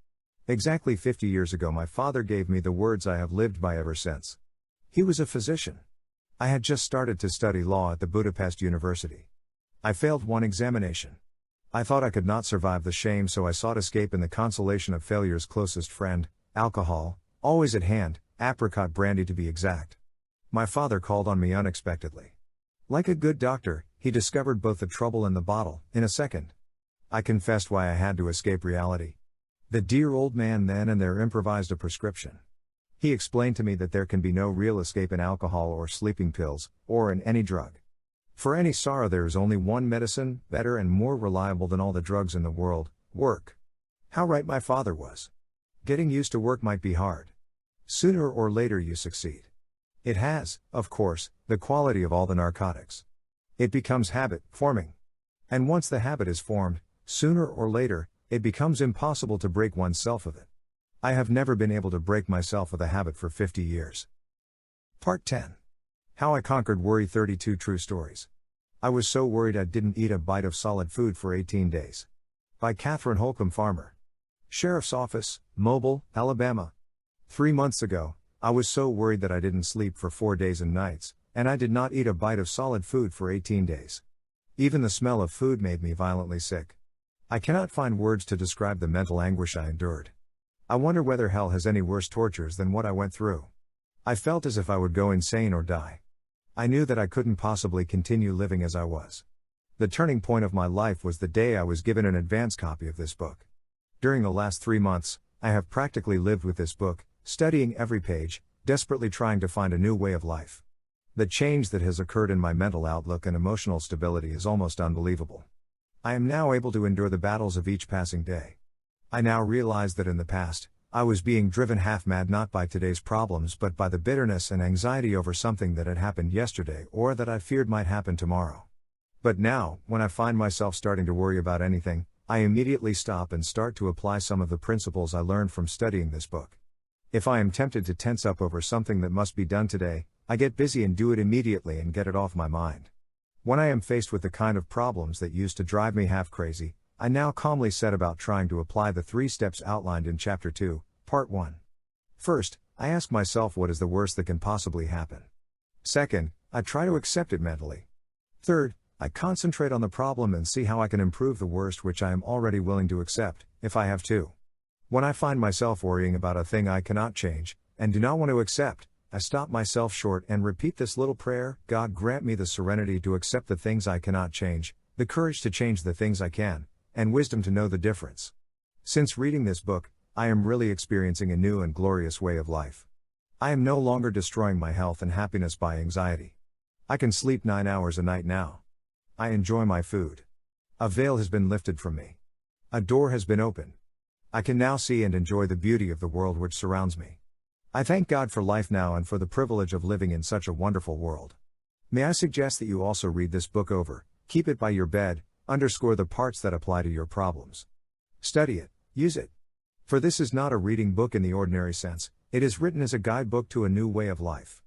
Exactly 50 years ago my father gave me the words I have lived by ever since. He was a physician. I had just started to study law at the Budapest University. I failed one examination. I thought I could not survive the shame, so I sought escape in the consolation of failure's closest friend, alcohol, always at hand, apricot brandy to be exact. My father called on me unexpectedly. Like a good doctor, he discovered both the trouble and the bottle, in a second. I confessed why I had to escape reality. The dear old man then and there improvised a prescription. He explained to me that there can be no real escape in alcohol or sleeping pills, or in any drug. For any sorrow there is only one medicine, better and more reliable than all the drugs in the world: work. How right my father was. Getting used to work might be hard. Sooner or later you succeed. It has, of course, the quality of all the narcotics. It becomes habit forming. And once the habit is formed, sooner or later, it becomes impossible to break oneself of it. I have never been able to break myself of the habit for 50 years. Part 10. How I Conquered Worry, 32 True Stories. I was so worried I didn't eat a bite of solid food for 18 days. By Catherine Holcomb Farmer. Sheriff's Office, Mobile, Alabama. 3 months ago, I was so worried that I didn't sleep for 4 days and nights, and I did not eat a bite of solid food for 18 days. Even the smell of food made me violently sick. I cannot find words to describe the mental anguish I endured. I wonder whether hell has any worse tortures than what I went through. I felt as if I would go insane or die. I knew that I couldn't possibly continue living as I was. The turning point of my life was the day I was given an advance copy of this book. During the last 3 months, I have practically lived with this book, studying every page, desperately trying to find a new way of life. The change that has occurred in my mental outlook and emotional stability is almost unbelievable. I am now able to endure the battles of each passing day. I now realize that in the past, I was being driven half mad not by today's problems but by the bitterness and anxiety over something that had happened yesterday or that I feared might happen tomorrow. But now, when I find myself starting to worry about anything, I immediately stop and start to apply some of the principles I learned from studying this book. If I am tempted to tense up over something that must be done today, I get busy and do it immediately and get it off my mind. When I am faced with the kind of problems that used to drive me half crazy, I now calmly set about trying to apply the 3 steps outlined in Chapter 2, Part 1. First, I ask myself what is the worst that can possibly happen. Second, I try to accept it mentally. Third, I concentrate on the problem and see how I can improve the worst, which I am already willing to accept, if I have to. When I find myself worrying about a thing I cannot change, and do not want to accept, I stop myself short and repeat this little prayer: God grant me the serenity to accept the things I cannot change, the courage to change the things I can, and wisdom to know the difference. Since reading this book, I am really experiencing a new and glorious way of life. I am no longer destroying my health and happiness by anxiety. I can sleep 9 hours a night now. I enjoy my food. A veil has been lifted from me. A door has been opened. I can now see and enjoy the beauty of the world which surrounds me. I thank God for life now and for the privilege of living in such a wonderful world. May I suggest that you also read this book over, keep it by your bed, underscore the parts that apply to your problems. Study it, use it. For this is not a reading book in the ordinary sense, it is written as a guidebook to a new way of life.